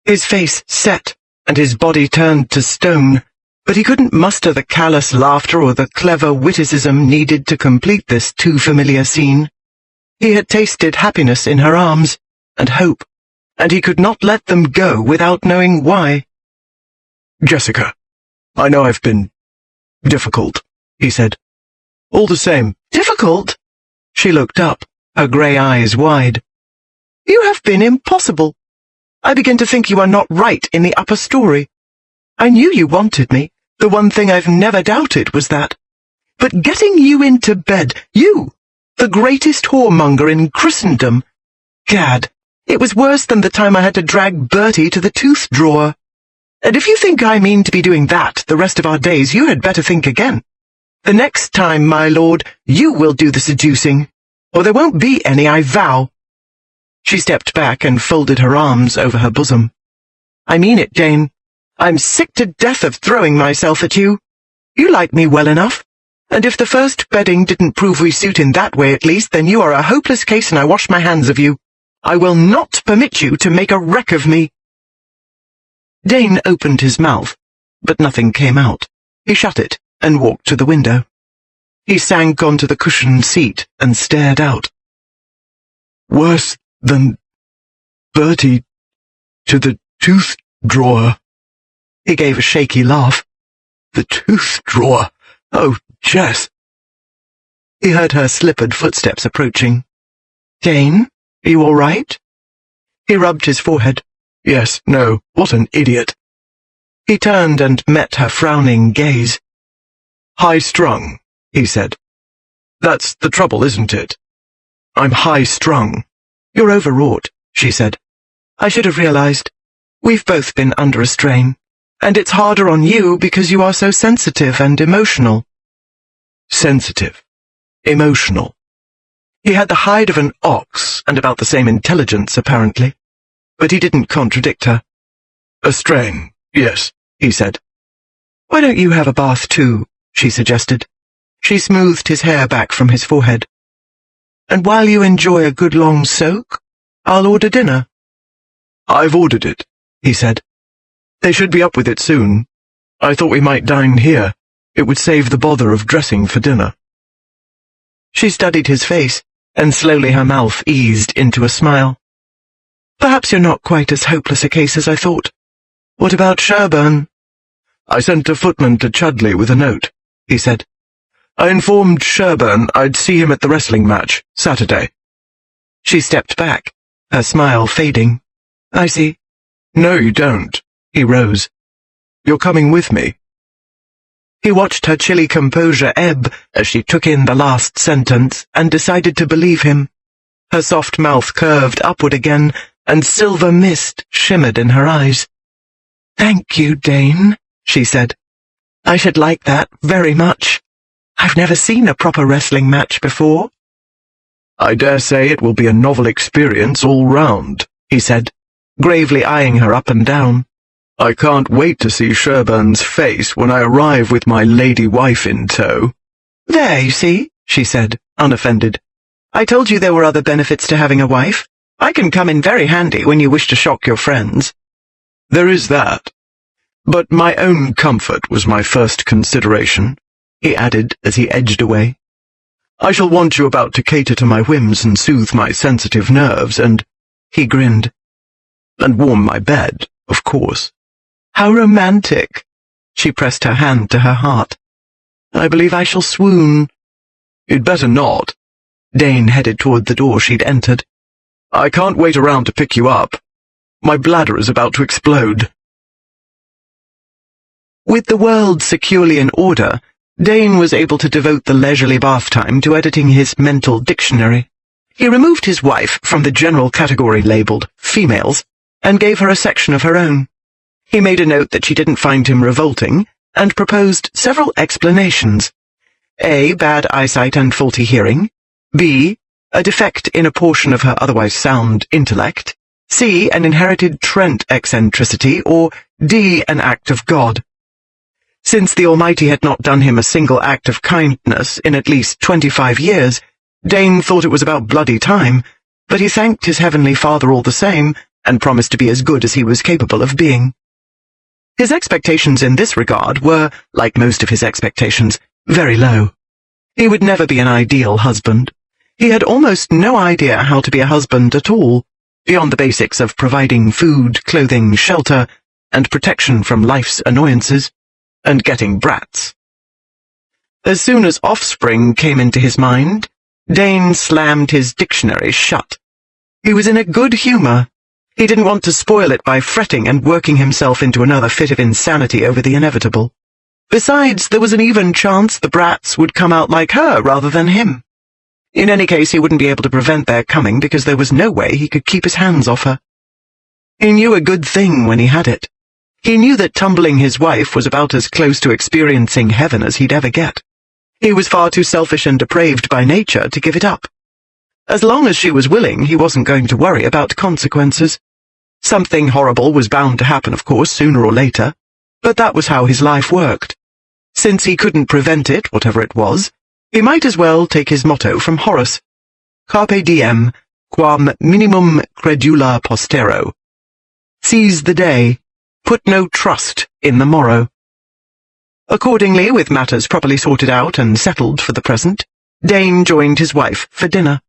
His face set and his body turned to stone, but he couldn't muster the callous laughter or the clever witticism needed to complete this too familiar scene. He had tasted happiness in her arms, and hope, and he could not let them go without knowing why. "Jessica, I know I've been difficult," he said. "All the same, difficult?" She looked up, her grey eyes wide. "You have been impossible. I begin to think you are not right in the upper story. I knew you wanted me. The one thing I've never doubted was that. But getting you into bed, you, the greatest whoremonger in Christendom, gad, it was worse than the time I had to drag Bertie to the tooth drawer. And if you think I mean to be doing that the rest of our days, you had better think again. The next time, my lord, you will do the seducing, or there won't be any, I vow." She stepped back and folded her arms over her bosom. "I mean it, Jane. I'm sick to death of throwing myself at you. You like me well enough, and if the first bedding didn't prove we suit in that way at least, then you are a hopeless case and I wash my hands of you. I will not permit you to make a wreck of me." Dane opened his mouth, but nothing came out. He shut it and walked to the window. He sank onto the cushioned seat and stared out. "Worse than Bertie to the tooth drawer." He gave a shaky laugh. "The tooth drawer. Oh, Jess." He heard her slippered footsteps approaching. "Jane, are you all right?" He rubbed his forehead. "Yes, no, what an idiot." He turned and met her frowning gaze. "High-strung," he said. "That's the trouble, isn't it? I'm high-strung." "You're overwrought," she said. "I should have realized. We've both been under a strain, and it's harder on you because you are so sensitive and emotional." Sensitive. Emotional. He had the hide of an ox and about the same intelligence, apparently. But he didn't contradict her. "A strain, yes," he said. "Why don't you have a bath too?" she suggested. She smoothed his hair back from his forehead. "And while you enjoy a good long soak, I'll order dinner." "I've ordered it," he said. "They should be up with it soon. I thought we might dine here. It would save the bother of dressing for dinner." She studied his face, and slowly her mouth eased into a smile. "Perhaps you're not quite as hopeless a case as I thought. What about Sherburne?" "I sent a footman to Chudley with a note," he said. "I informed Sherburne I'd see him at the wrestling match, Saturday." She stepped back, her smile fading. "I see." "No, you don't." He rose. "You're coming with me." He watched her chilly composure ebb as she took in the last sentence and decided to believe him. Her soft mouth curved upward again, and silver mist shimmered in her eyes. "Thank you, Dane," she said. "I should like that very much. I've never seen a proper wrestling match before." "I dare say it will be a novel experience all round," he said, gravely eyeing her up and down. "I can't wait to see Sherburne's face when I arrive with my lady wife in tow." "There, you see," she said, unoffended. "I told you there were other benefits to having a wife. I can come in very handy when you wish to shock your friends." "There is that. But my own comfort was my first consideration," he added as he edged away. "I shall want you about to cater to my whims and soothe my sensitive nerves, and—" he grinned. "And warm my bed, of course." "How romantic!" She pressed her hand to her heart. "I believe I shall swoon." "You'd better not." Dane headed toward the door she'd entered. "I can't wait around to pick you up. My bladder is about to explode." With the world securely in order, Dane was able to devote the leisurely bath time to editing his mental dictionary. He removed his wife from the general category labeled females and gave her a section of her own. He made a note that she didn't find him revolting, and proposed several explanations. A. Bad eyesight and faulty hearing. B. A defect in a portion of her otherwise sound intellect. C. An inherited Trent eccentricity. Or D. An act of God. Since the Almighty had not done him a single act of kindness in at least 25 years, Dane thought it was about bloody time, but he thanked his Heavenly Father all the same, and promised to be as good as he was capable of being. His expectations in this regard were, like most of his expectations, very low. He would never be an ideal husband. He had almost no idea how to be a husband at all, beyond the basics of providing food, clothing, shelter, and protection from life's annoyances, and getting brats. As soon as offspring came into his mind, Dane slammed his dictionary shut. He was in a good humor. He didn't want to spoil it by fretting and working himself into another fit of insanity over the inevitable. Besides, there was an even chance the brats would come out like her rather than him. In any case, he wouldn't be able to prevent their coming because there was no way he could keep his hands off her. He knew a good thing when he had it. He knew that tumbling his wife was about as close to experiencing heaven as he'd ever get. He was far too selfish and depraved by nature to give it up. As long as she was willing, he wasn't going to worry about consequences. Something horrible was bound to happen, of course, sooner or later, but that was how his life worked. Since he couldn't prevent it, whatever it was, he might as well take his motto from Horace: Carpe diem, quam minimum credula postero. Seize the day. Put no trust in the morrow. Accordingly, with matters properly sorted out and settled for the present, Dane joined his wife for dinner.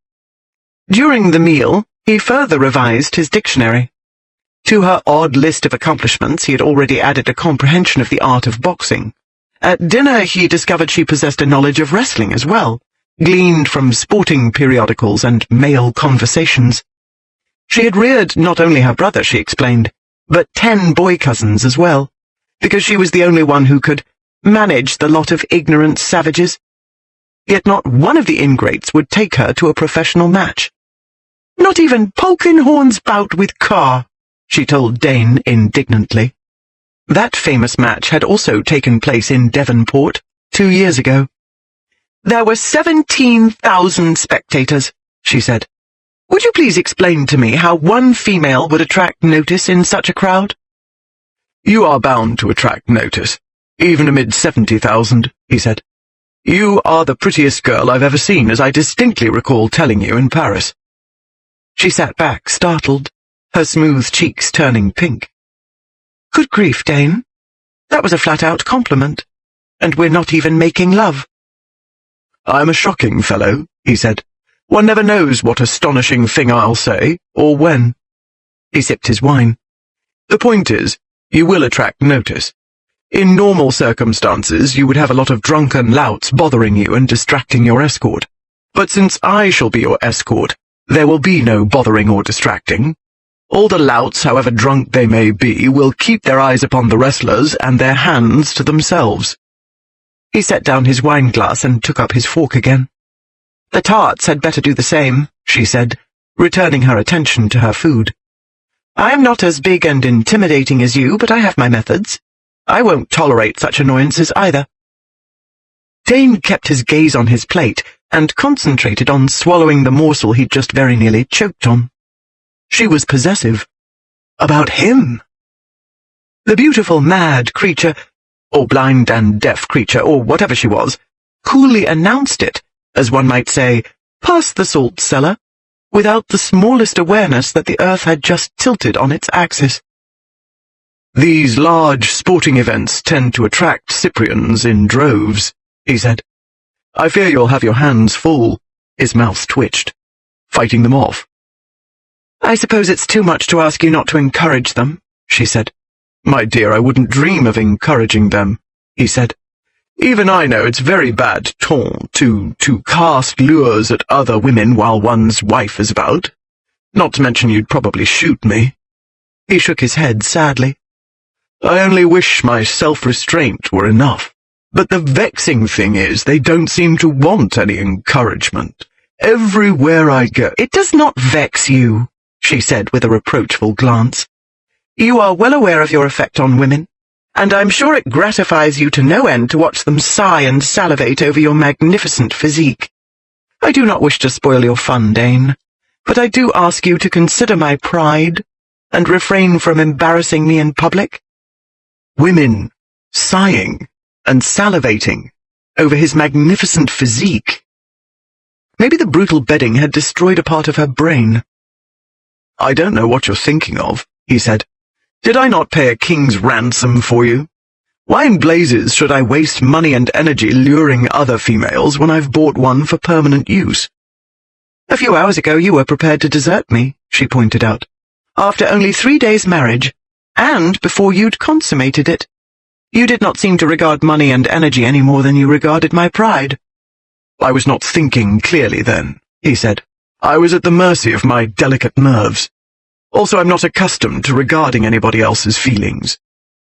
During the meal, he further revised his dictionary. To her odd list of accomplishments he had already added a comprehension of the art of boxing. At dinner he discovered she possessed a knowledge of wrestling as well, gleaned from sporting periodicals and male conversations. She had reared not only her brother, she explained, but 10 boy cousins as well, because she was the only one who could manage the lot of ignorant savages. Yet not one of the ingrates would take her to a professional match. Not even Polkinghorne's bout with Carr, she told Dane indignantly. That famous match had also taken place in Devonport 2 years ago. There were 17,000 spectators, she said. Would you please explain to me how one female would attract notice in such a crowd? You are bound to attract notice, even amid 70,000, he said. You are the prettiest girl I've ever seen, as I distinctly recall telling you in Paris. She sat back, startled, her smooth cheeks turning pink. Good grief, Dane. That was a flat-out compliment, and we're not even making love. I'm a shocking fellow, he said. One never knows what astonishing thing I'll say, or when. He sipped his wine. The point is, you will attract notice. In normal circumstances, you would have a lot of drunken louts bothering you and distracting your escort. But since I shall be your escort, there will be no bothering or distracting. All the louts, however drunk they may be, will keep their eyes upon the wrestlers and their hands to themselves. He set down his wineglass and took up his fork again. The tarts had better do the same, she said, returning her attention to her food. I am not as big and intimidating as you, but I have my methods. I won't tolerate such annoyances either. Dane kept his gaze on his plate and concentrated on swallowing the morsel he'd just very nearly choked on. She was possessive. About him. The beautiful mad creature, or blind and deaf creature, or whatever she was, coolly announced it, as one might say, past the salt cellar, without the smallest awareness that the earth had just tilted on its axis. These large sporting events tend to attract Cyprians in droves, he said. I fear you'll have your hands full. His mouth twitched. Fighting them off. I suppose it's too much to ask you not to encourage them, she said. My dear, I wouldn't dream of encouraging them, he said. Even I know it's very bad ton to cast lures at other women while one's wife is about. Not to mention you'd probably shoot me. He shook his head sadly. I only wish my self-restraint were enough. But the vexing thing is they don't seem to want any encouragement. Everywhere I go— It does not vex you, she said with a reproachful glance. You are well aware of your effect on women, and I'm sure it gratifies you to no end to watch them sigh and salivate over your magnificent physique. I do not wish to spoil your fun, Dane, but I do ask you to consider my pride and refrain from embarrassing me in public. Women sighing and salivating over his magnificent physique. Maybe the brutal bedding had destroyed a part of her brain. I don't know what you're thinking of, he said. Did I not pay a king's ransom for you? Why in blazes should I waste money and energy luring other females when I've bought one for permanent use? A few hours ago you were prepared to desert me, she pointed out, after only 3 days' marriage, and before you'd consummated it. You did not seem to regard money and energy any more than you regarded my pride. I was not thinking clearly then, he said. I was at the mercy of my delicate nerves. Also, I'm not accustomed to regarding anybody else's feelings.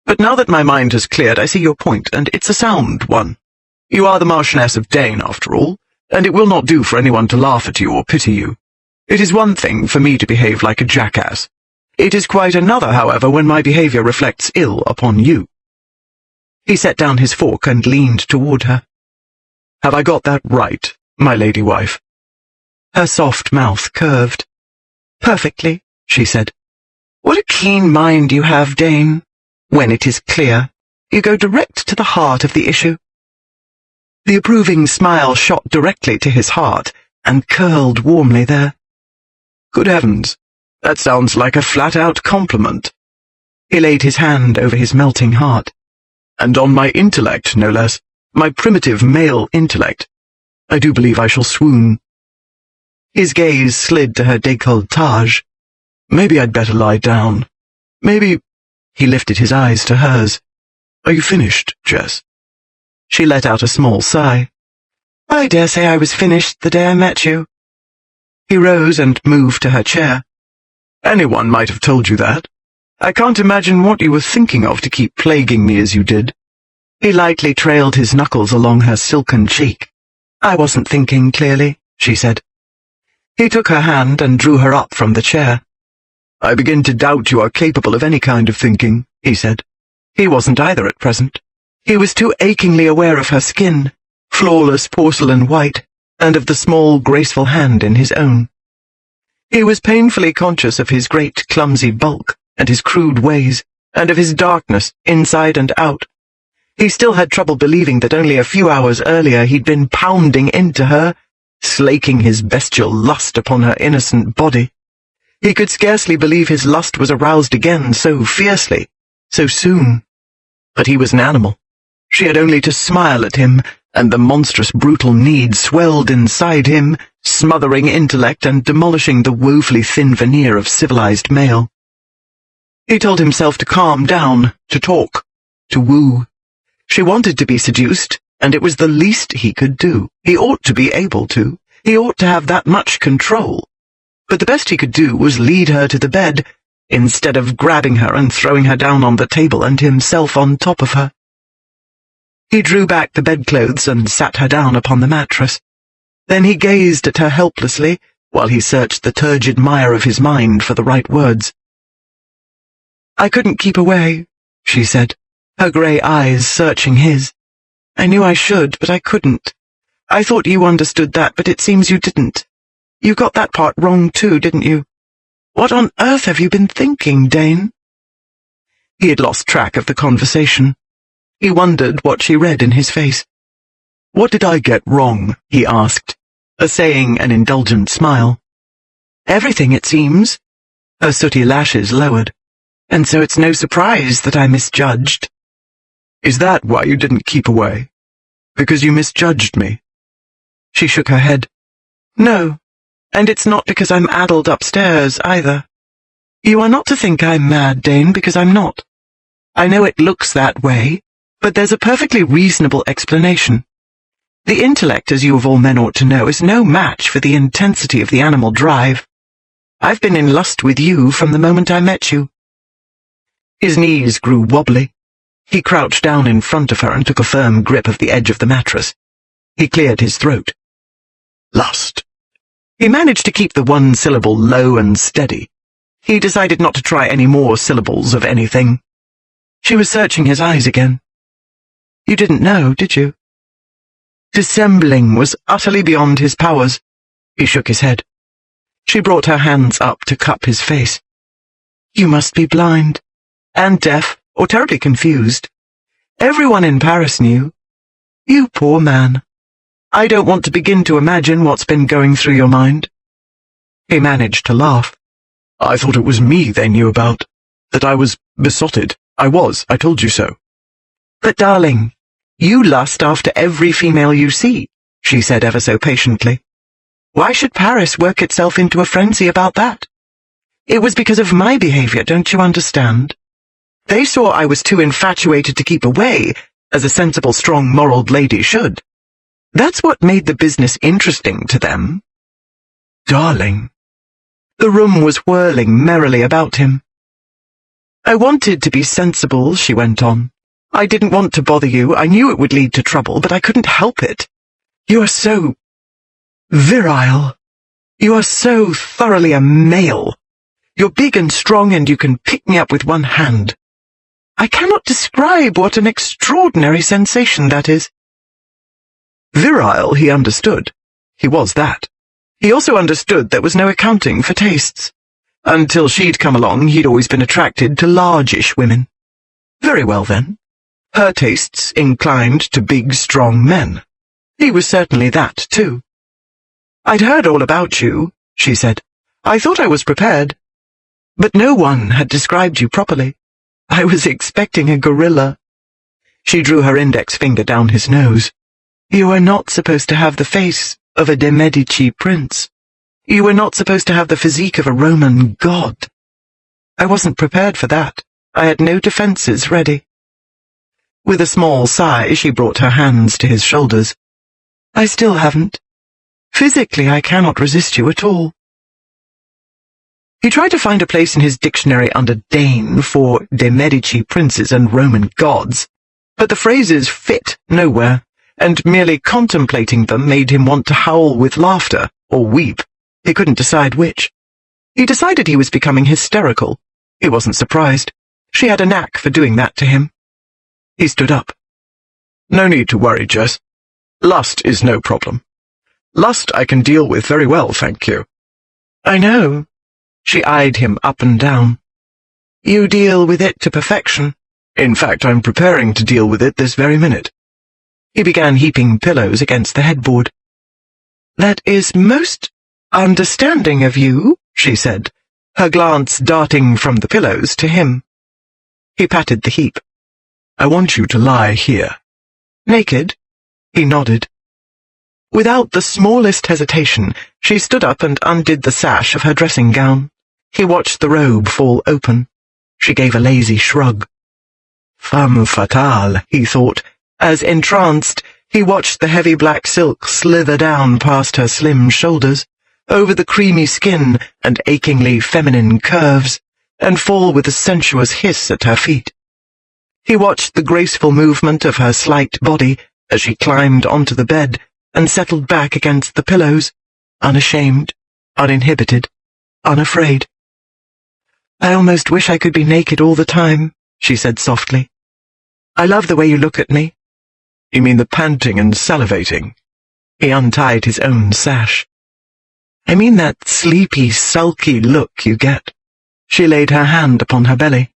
But now that my mind has cleared, I see your point, and it's a sound one. You are the Marchioness of Dane, after all, and it will not do for anyone to laugh at you or pity you. It is one thing for me to behave like a jackass. It is quite another, however, when my behavior reflects ill upon you. He set down his fork and leaned toward her. Have I got that right, my lady wife? Her soft mouth curved. Perfectly, she said. What a keen mind you have, Dane. When it is clear, you go direct to the heart of the issue. The approving smile shot directly to his heart and curled warmly there. Good heavens, that sounds like a flat-out compliment. He laid his hand over his melting heart. And on my intellect, no less, my primitive male intellect. I do believe I shall swoon. His gaze slid to her décolletage. Maybe I'd better lie down. Maybe... He lifted his eyes to hers. Are you finished, Jess? She let out a small sigh. I dare say I was finished the day I met you. He rose and moved to her chair. Anyone might have told you that. I can't imagine what you were thinking of to keep plaguing me as you did. He lightly trailed his knuckles along her silken cheek. I wasn't thinking clearly, she said. He took her hand and drew her up from the chair. I begin to doubt you are capable of any kind of thinking, he said. He wasn't either at present. He was too achingly aware of her skin, flawless porcelain white, and of the small, graceful hand in his own. He was painfully conscious of his great, clumsy bulk, and his crude ways, and of his darkness, inside and out. He still had trouble believing that only a few hours earlier he'd been pounding into her, slaking his bestial lust upon her innocent body. He could scarcely believe his lust was aroused again so fiercely, so soon. But he was an animal. She had only to smile at him, and the monstrous brutal need swelled inside him, smothering intellect and demolishing the woefully thin veneer of civilized male. He told himself to calm down, to talk, to woo. She wanted to be seduced, and it was the least he could do. He ought to be able to. He ought to have that much control. But the best he could do was lead her to the bed, instead of grabbing her and throwing her down on the table and himself on top of her. He drew back the bedclothes and sat her down upon the mattress. Then he gazed at her helplessly, while he searched the turgid mire of his mind for the right words. I couldn't keep away, she said, her grey eyes searching his. I knew I should, but I couldn't. I thought you understood that, but it seems you didn't. You got that part wrong too, didn't you? What on earth have you been thinking, Dane? He had lost track of the conversation. He wondered what she read in his face. What did I get wrong? He asked, essaying an indulgent smile. Everything, it seems. Her sooty lashes lowered. And so it's no surprise that I misjudged. Is that why you didn't keep away? Because you misjudged me? She shook her head. No, and it's not because I'm addled upstairs, either. You are not to think I'm mad, Dane, because I'm not. I know it looks that way, but there's a perfectly reasonable explanation. The intellect, as you of all men ought to know, is no match for the intensity of the animal drive. I've been in lust with you from the moment I met you. His knees grew wobbly. He crouched down in front of her and took a firm grip of the edge of the mattress. He cleared his throat. Lust. He managed to keep the one syllable low and steady. He decided not to try any more syllables of anything. She was searching his eyes again. You didn't know, did you? Dissembling was utterly beyond his powers. He shook his head. She brought her hands up to cup his face. You must be blind, and deaf, or terribly confused. Everyone in Paris knew. You poor man. I don't want to begin to imagine what's been going through your mind. He managed to laugh. I thought it was me they knew about. That I was besotted. I told you so. But darling, you lust after every female you see, she said ever so patiently. Why should Paris work itself into a frenzy about that? It was because of my behavior, don't you understand? They saw I was too infatuated to keep away, as a sensible, strong-moraled lady should. That's what made the business interesting to them. Darling. The room was whirling merrily about him. I wanted to be sensible, she went on. I didn't want to bother you. I knew it would lead to trouble, but I couldn't help it. You are so virile. You are so thoroughly a male. You're big and strong, and you can pick me up with one hand. I cannot describe what an extraordinary sensation that is. Virile, he understood. He was that. He also understood there was no accounting for tastes. Until she'd come along, he'd always been attracted to largish women. Very well, then. Her tastes inclined to big, strong men. He was certainly that, too. I'd heard all about you, she said. I thought I was prepared. But no one had described you properly. I was expecting a gorilla. She drew her index finger down his nose. You are not supposed to have the face of a de Medici prince. You were not supposed to have the physique of a Roman god. I wasn't prepared for that. I had no defenses ready. With a small sigh, she brought her hands to his shoulders. I still haven't. Physically, I cannot resist you at all. He tried to find a place in his dictionary under Dane for de Medici princes and Roman gods, but the phrases fit nowhere, and merely contemplating them made him want to howl with laughter or weep. He couldn't decide which. He decided he was becoming hysterical. He wasn't surprised. She had a knack for doing that to him. He stood up. No need to worry, Jess. Lust is no problem. Lust I can deal with very well, thank you. I know. She eyed him up and down. You deal with it to perfection. In fact, I'm preparing to deal with it this very minute. He began heaping pillows against the headboard. That is most understanding of you, she said, her glance darting from the pillows to him. He patted the heap. I want you to lie here. Naked? He nodded. Without the smallest hesitation, she stood up and undid the sash of her dressing gown. He watched the robe fall open. She gave a lazy shrug. Femme fatale, he thought, as entranced, he watched the heavy black silk slither down past her slim shoulders, over the creamy skin and achingly feminine curves, and fall with a sensuous hiss at her feet. He watched the graceful movement of her slight body as she climbed onto the bed and settled back against the pillows, unashamed, uninhibited, unafraid. I almost wish I could be naked all the time, she said softly. I love the way you look at me. You mean the panting and salivating? He untied his own sash. I mean that sleepy, sulky look you get. She laid her hand upon her belly.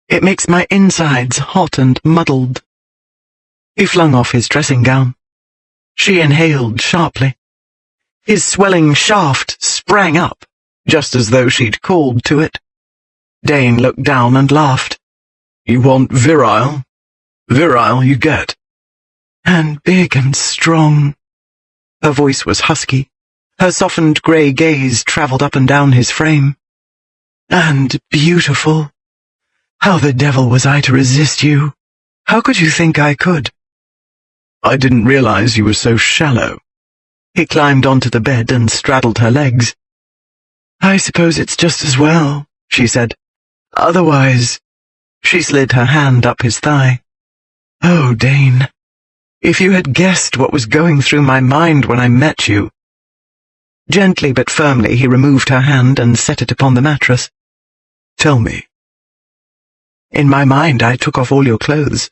It makes my insides hot and muddled. He flung off his dressing gown. She inhaled sharply. His swelling shaft sprang up, just as though she'd called to it. Dane looked down and laughed. You want virile? Virile you get. And big and strong. Her voice was husky. Her softened grey gaze travelled up and down his frame. And beautiful. How the devil was I to resist you? How could you think I could? I didn't realize you were so shallow. He climbed onto the bed and straddled her legs. I suppose it's just as well, she said. Otherwise... She slid her hand up his thigh. Oh, Dane, if you had guessed what was going through my mind when I met you. Gently but firmly he removed her hand and set it upon the mattress. Tell me." "In my mind, I took off all your clothes.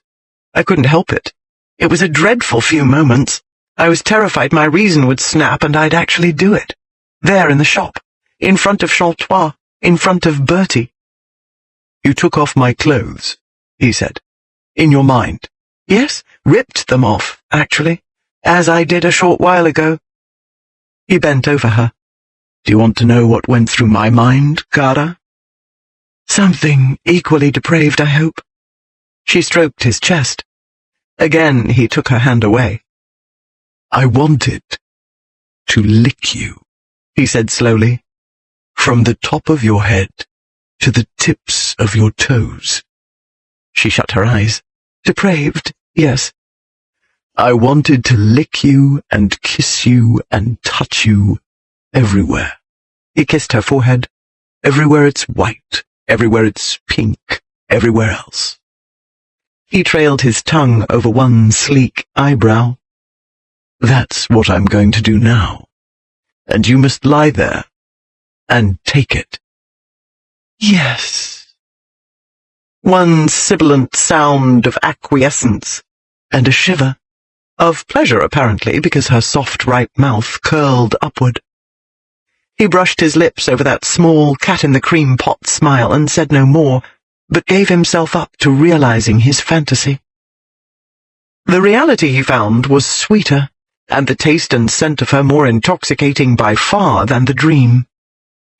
I couldn't help it. It was a dreadful few moments. I was terrified my reason would snap and I'd actually do it. There in the shop, in front of Chantois, in front of Bertie." "You took off my clothes," he said. "In your mind." "Yes, ripped them off, actually, as I did a short while ago." He bent over her. "Do you want to know what went through my mind, Cara?" "Something equally depraved, I hope." She stroked his chest. Again he took her hand away. "I wanted to lick you," he said slowly, "from the top of your head to the tips of your toes." She shut her eyes. "Depraved, yes." "I wanted to lick you and kiss you and touch you everywhere." He kissed her forehead. "Everywhere it's white, everywhere it's pink, everywhere else." He trailed his tongue over one sleek eyebrow. "That's what I'm going to do now. And you must lie there and take it." "Yes." One sibilant sound of acquiescence, and a shiver. Of pleasure, apparently, because her soft, ripe mouth curled upward. He brushed his lips over that small cat-in-the-cream pot smile and said no more, but gave himself up to realizing his fantasy. The reality, he found, was sweeter, and the taste and scent of her more intoxicating by far than the dream.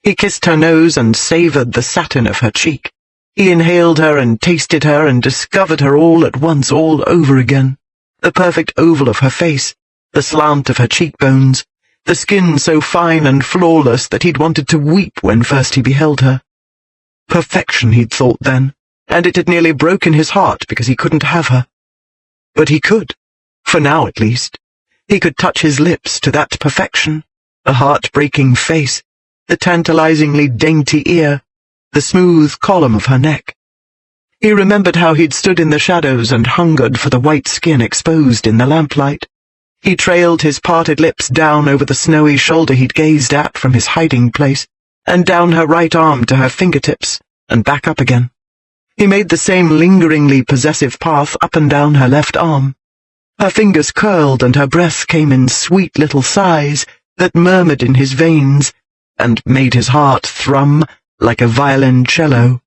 He kissed her nose and savored the satin of her cheek. He inhaled her and tasted her and discovered her all at once, all over again. The perfect oval of her face, the slant of her cheekbones, the skin so fine and flawless that he'd wanted to weep when first he beheld her. Perfection, he'd thought then, and it had nearly broken his heart because he couldn't have her. But he could, for now at least. He could touch his lips to that perfection, the heart-breaking face, the tantalizingly dainty ear, the smooth column of her neck. He remembered how he'd stood in the shadows and hungered for the white skin exposed in the lamplight. He trailed his parted lips down over the snowy shoulder he'd gazed at from his hiding place, and down her right arm to her fingertips, and back up again. He made the same lingeringly possessive path up and down her left arm. Her fingers curled and her breath came in sweet little sighs that murmured in his veins and made his heart thrum like a violoncello.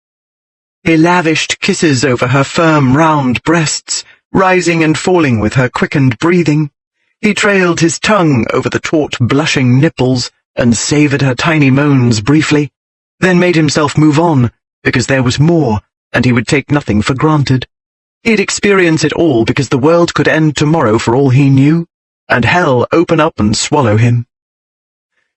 He lavished kisses over her firm, round breasts, rising and falling with her quickened breathing. He trailed his tongue over the taut, blushing nipples and savored her tiny moans briefly, then made himself move on, because there was more, and he would take nothing for granted. He'd experience it all because the world could end tomorrow for all he knew, and hell open up and swallow him.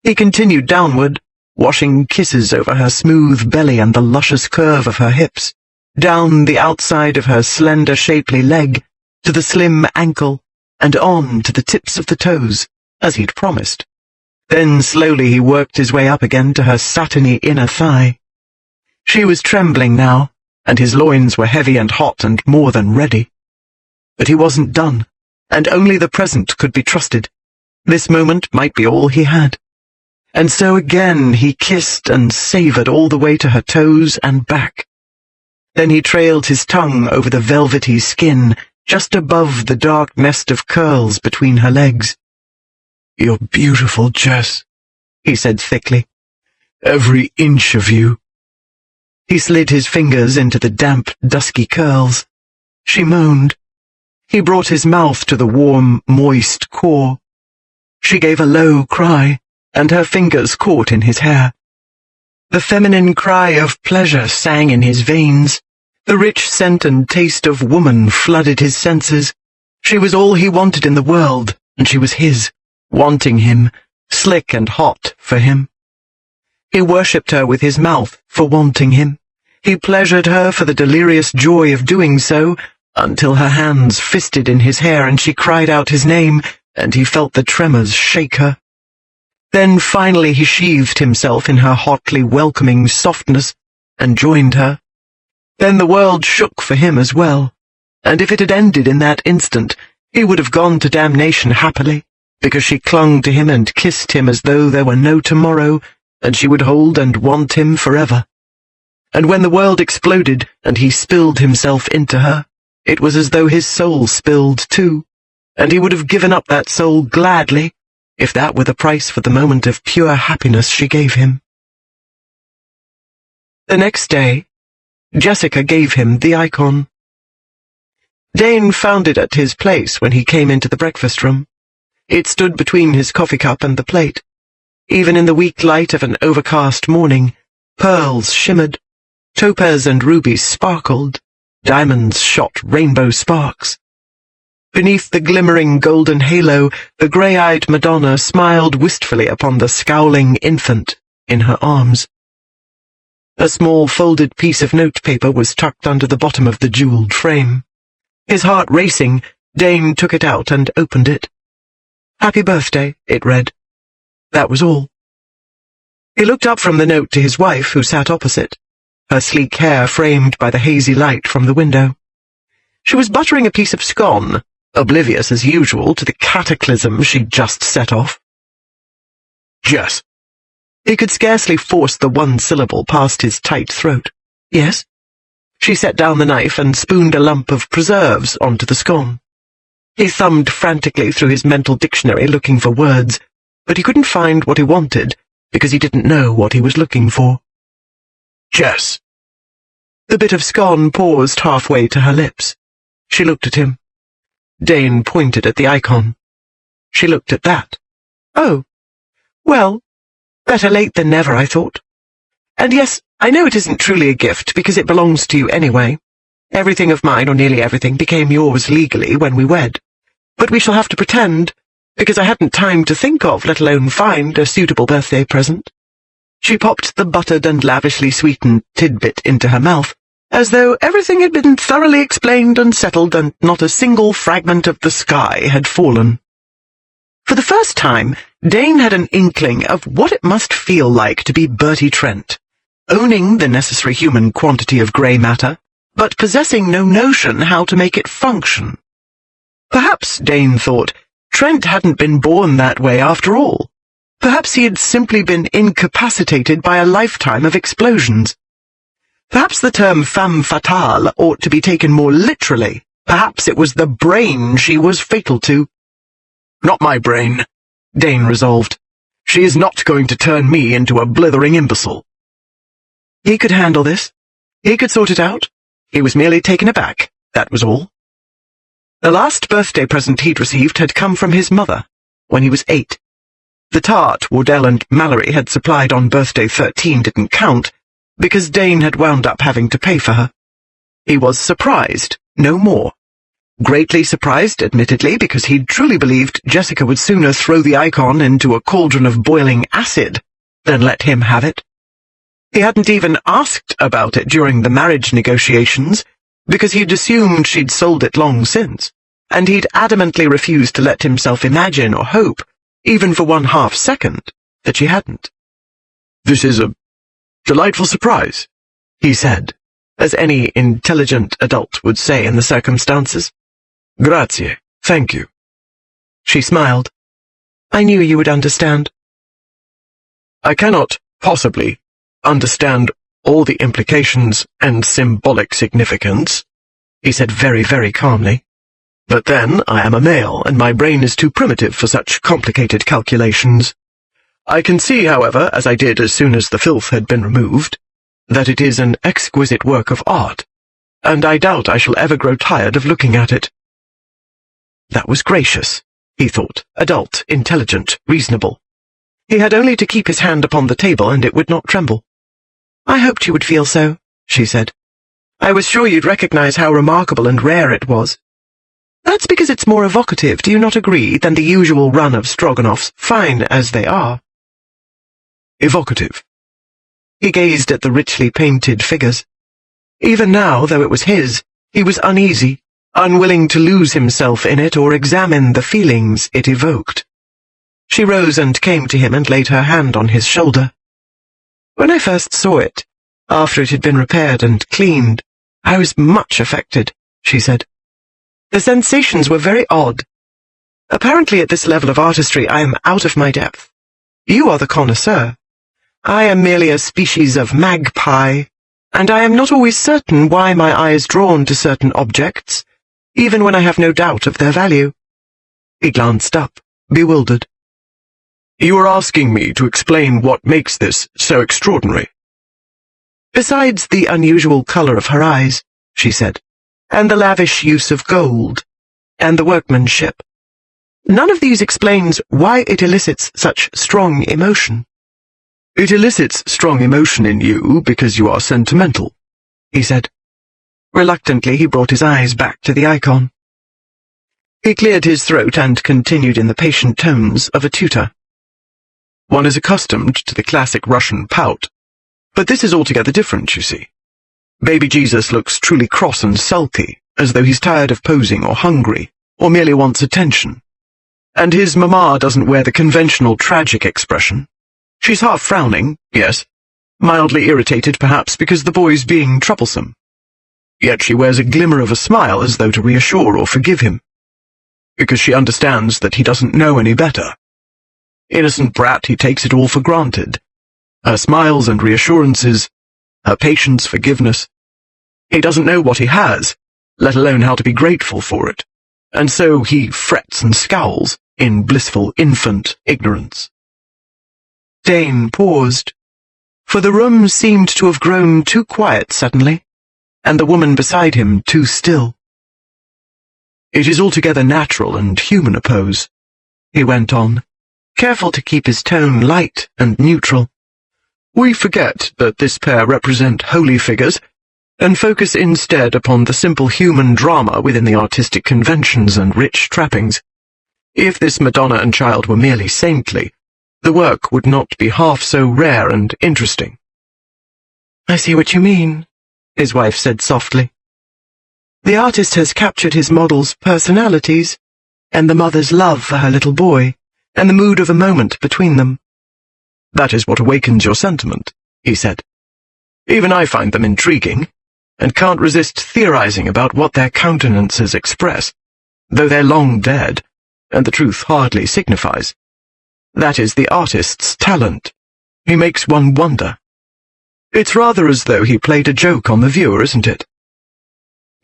He continued downward, washing kisses over her smooth belly and the luscious curve of her hips, down the outside of her slender, shapely leg, to the slim ankle, and on to the tips of the toes, as he'd promised. Then slowly he worked his way up again to her satiny inner thigh. She was trembling now, and his loins were heavy and hot and more than ready. But he wasn't done, and only the present could be trusted. This moment might be all he had. And so again he kissed and savored all the way to her toes and back. Then he trailed his tongue over the velvety skin, just above the dark nest of curls between her legs. "You're beautiful, Jess," he said thickly. "Every inch of you." He slid his fingers into the damp, dusky curls. She moaned. He brought his mouth to the warm, moist core. She gave a low cry, and her fingers caught in his hair. The feminine cry of pleasure sang in his veins. The rich scent and taste of woman flooded his senses. She was all he wanted in the world, and she was his, wanting him, slick and hot for him. He worshipped her with his mouth for wanting him. He pleasured her for the delirious joy of doing so, until her hands fisted in his hair and she cried out his name, and he felt the tremors shake her. Then finally he sheathed himself in her hotly welcoming softness and joined her. Then the world shook for him as well, and if it had ended in that instant, he would have gone to damnation happily, because she clung to him and kissed him as though there were no tomorrow, and she would hold and want him forever. and when the world exploded and he spilled himself into her, it was as though his soul spilled too, and he would have given up that soul gladly, if that were the price for the moment of pure happiness she gave him. The next day, Jessica gave him the icon. Dane found it at his place when he came into the breakfast room. It stood between his coffee cup and the plate. Even in the weak light of an overcast morning, pearls shimmered, topaz and rubies sparkled, diamonds shot rainbow sparks. Beneath the glimmering golden halo, the grey-eyed Madonna smiled wistfully upon the scowling infant in her arms. A small folded piece of notepaper was tucked under the bottom of the jewelled frame. His heart racing, Dane took it out and opened it. "Happy birthday," it read. That was all. He looked up from the note to his wife, who sat opposite, her sleek hair framed by the hazy light from the window. She was buttering a piece of scone, oblivious as usual to the cataclysm she'd just set off. Jess. He could scarcely force the one syllable past his tight throat. "Yes?" She set down the knife and spooned a lump of preserves onto the scone. He thumbed frantically through his mental dictionary looking for words, but he couldn't find what he wanted because he didn't know what he was looking for. Jess. The bit of scone paused halfway to her lips. She looked at him. Dane pointed at the icon. She looked at that. "Oh, well, better late than never, I thought. And yes, I know it isn't truly a gift because it belongs to you anyway. Everything of mine, or nearly everything, became yours legally when we wed. But we shall have to pretend, because I hadn't time to think of, let alone find, a suitable birthday present." She popped the buttered and lavishly sweetened tidbit into her mouth, as though everything had been thoroughly explained and settled and not a single fragment of the sky had fallen. For the first time, Dane had an inkling of what it must feel like to be Bertie Trent, owning the necessary human quantity of grey matter, but possessing no notion how to make it function. Perhaps, Dane thought, Trent hadn't been born that way after all. Perhaps he had simply been incapacitated by a lifetime of explosions. Perhaps the term femme fatale ought to be taken more literally. Perhaps it was the brain she was fatal to. Not my brain, Dane resolved. She is not going to turn me into a blithering imbecile. He could handle this. He could sort it out. He was merely taken aback, that was all. The last birthday present he'd received had come from his mother, when he was 8. The tart Wardell and Mallory had supplied on birthday 13 didn't count, because Dane had wound up having to pay for her. He was surprised, no more. Greatly surprised, admittedly, because he'd truly believed Jessica would sooner throw the icon into a cauldron of boiling acid than let him have it. He hadn't even asked about it during the marriage negotiations, because he'd assumed she'd sold it long since, and he'd adamantly refused to let himself imagine or hope, even for 1/2 second, that she hadn't. "This is a delightful surprise," he said, as any intelligent adult would say in the circumstances. "Grazie, thank you." She smiled. "I knew you would understand." "I cannot possibly understand all the implications and symbolic significance," he said very, very calmly. "But then I am a male, and my brain is too primitive for such complicated calculations. I can see, however, as I did as soon as the filth had been removed, that it is an exquisite work of art, and I doubt I shall ever grow tired of looking at it." That was gracious, he thought, adult, intelligent, reasonable. He had only to keep his hand upon the table and it would not tremble. "I hoped you would feel so," she said. "I was sure you'd recognize how remarkable and rare it was. That's because it's more evocative, do you not agree, than the usual run of stroganoffs, fine as they are?" "Evocative." He gazed at the richly painted figures. Even now, though it was his, he was uneasy, unwilling to lose himself in it or examine the feelings it evoked. She rose and came to him and laid her hand on his shoulder. "When I first saw it, after it had been repaired and cleaned, I was much affected," she said. "The sensations were very odd. Apparently at this level of artistry I am out of my depth. You are the connoisseur. I am merely a species of magpie, and I am not always certain why my eye is drawn to certain objects, even when I have no doubt of their value." He glanced up, bewildered. "You are asking me to explain what makes this so extraordinary?" "Besides the unusual color of her eyes," she said, "and the lavish use of gold, and the workmanship, none of these explains why it elicits such strong emotion." "It elicits strong emotion in you because you are sentimental," he said. Reluctantly, he brought his eyes back to the icon. He cleared his throat and continued in the patient tones of a tutor. "One is accustomed to the classic Russian pout, but this is altogether different, you see. Baby Jesus looks truly cross and sulky, as though he's tired of posing or hungry, or merely wants attention. And his mamma doesn't wear the conventional tragic expression. She's half frowning, yes, mildly irritated perhaps because the boy's being troublesome. Yet she wears a glimmer of a smile as though to reassure or forgive him, because she understands that he doesn't know any better. Innocent brat, he takes it all for granted. Her smiles and reassurances, her patience, forgiveness. He doesn't know what he has, let alone how to be grateful for it, and so he frets and scowls in blissful infant ignorance." Dane paused, for the room seemed to have grown too quiet suddenly, and the woman beside him too still. "It is altogether natural and human, I suppose," he went on, careful to keep his tone light and neutral. "We forget that this pair represent holy figures, and focus instead upon the simple human drama within the artistic conventions and rich trappings. If this Madonna and Child were merely saintly, the work would not be half so rare and interesting." "I see what you mean," his wife said softly. "The artist has captured his model's personalities, and the mother's love for her little boy, and the mood of a moment between them." "That is what awakens your sentiment," he said. "Even I find them intriguing, and can't resist theorizing about what their countenances express, though they're long dead, and the truth hardly signifies. That is the artist's talent. He makes one wonder. It's rather as though he played a joke on the viewer, isn't it?"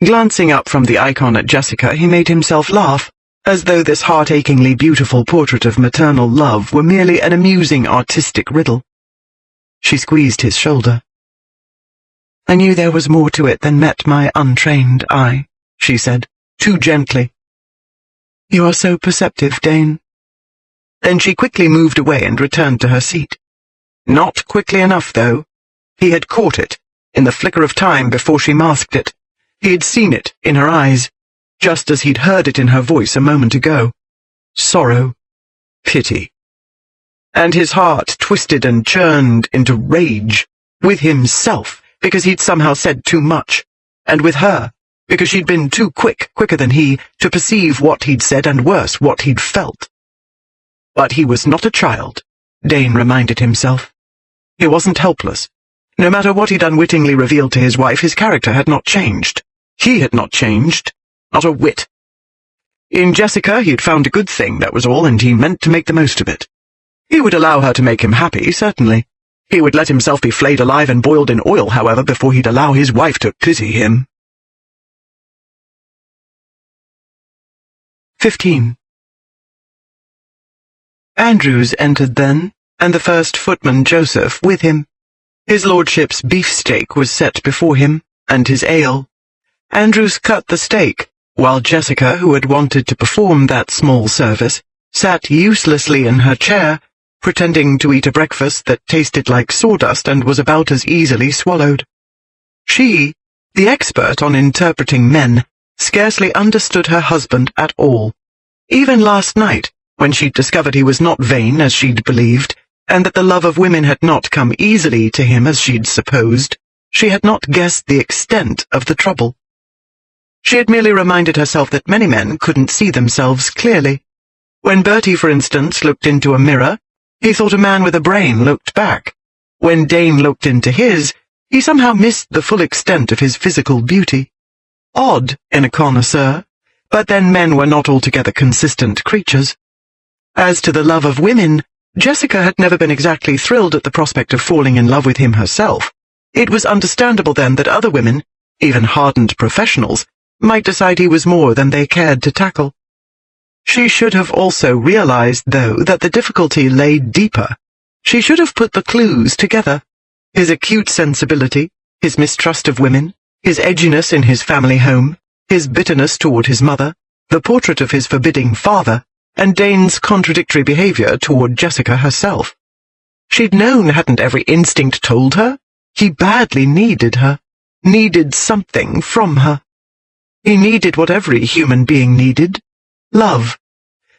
Glancing up from the icon at Jessica, he made himself laugh, as though this heart-achingly beautiful portrait of maternal love were merely an amusing artistic riddle. She squeezed his shoulder. "I knew there was more to it than met my untrained eye," she said, too gently. "You are so perceptive, Dane." Then she quickly moved away and returned to her seat. Not quickly enough, though. He had caught it, in the flicker of time before she masked it. He had seen it in her eyes, just as he'd heard it in her voice a moment ago. Sorrow. Pity. And his heart twisted and churned into rage, with himself, because he'd somehow said too much, and with her, because she'd been too quicker than he, to perceive what he'd said and worse, what he'd felt. But he was not a child, Dane reminded himself. He wasn't helpless. No matter what he'd unwittingly revealed to his wife, his character had not changed. He had not changed. Not a whit. In Jessica he'd found a good thing, that was all, and he meant to make the most of it. He would allow her to make him happy, certainly. He would let himself be flayed alive and boiled in oil, however, before he'd allow his wife to pity him. 15. Andrews entered then, and the first footman Joseph with him. His lordship's beefsteak was set before him, and his ale. Andrews cut the steak, while Jessica, who had wanted to perform that small service, sat uselessly in her chair, pretending to eat a breakfast that tasted like sawdust and was about as easily swallowed. She, the expert on interpreting men, scarcely understood her husband at all. Even last night, when she'd discovered he was not vain as she'd believed, and that the love of women had not come easily to him as she'd supposed, she had not guessed the extent of the trouble. She had merely reminded herself that many men couldn't see themselves clearly. When Bertie, for instance, looked into a mirror, he thought a man with a brain looked back. When Dane looked into his, he somehow missed the full extent of his physical beauty. Odd in a connoisseur, but then men were not altogether consistent creatures. As to the love of women, Jessica had never been exactly thrilled at the prospect of falling in love with him herself. It was understandable then that other women, even hardened professionals, might decide he was more than they cared to tackle. She should have also realized, though, that the difficulty lay deeper. She should have put the clues together. His acute sensibility, his mistrust of women, his edginess in his family home, his bitterness toward his mother, the portrait of his forbidding father, and Dane's contradictory behavior toward Jessica herself. She'd known, hadn't every instinct told her? He badly needed her, needed something from her. He needed what every human being needed, love.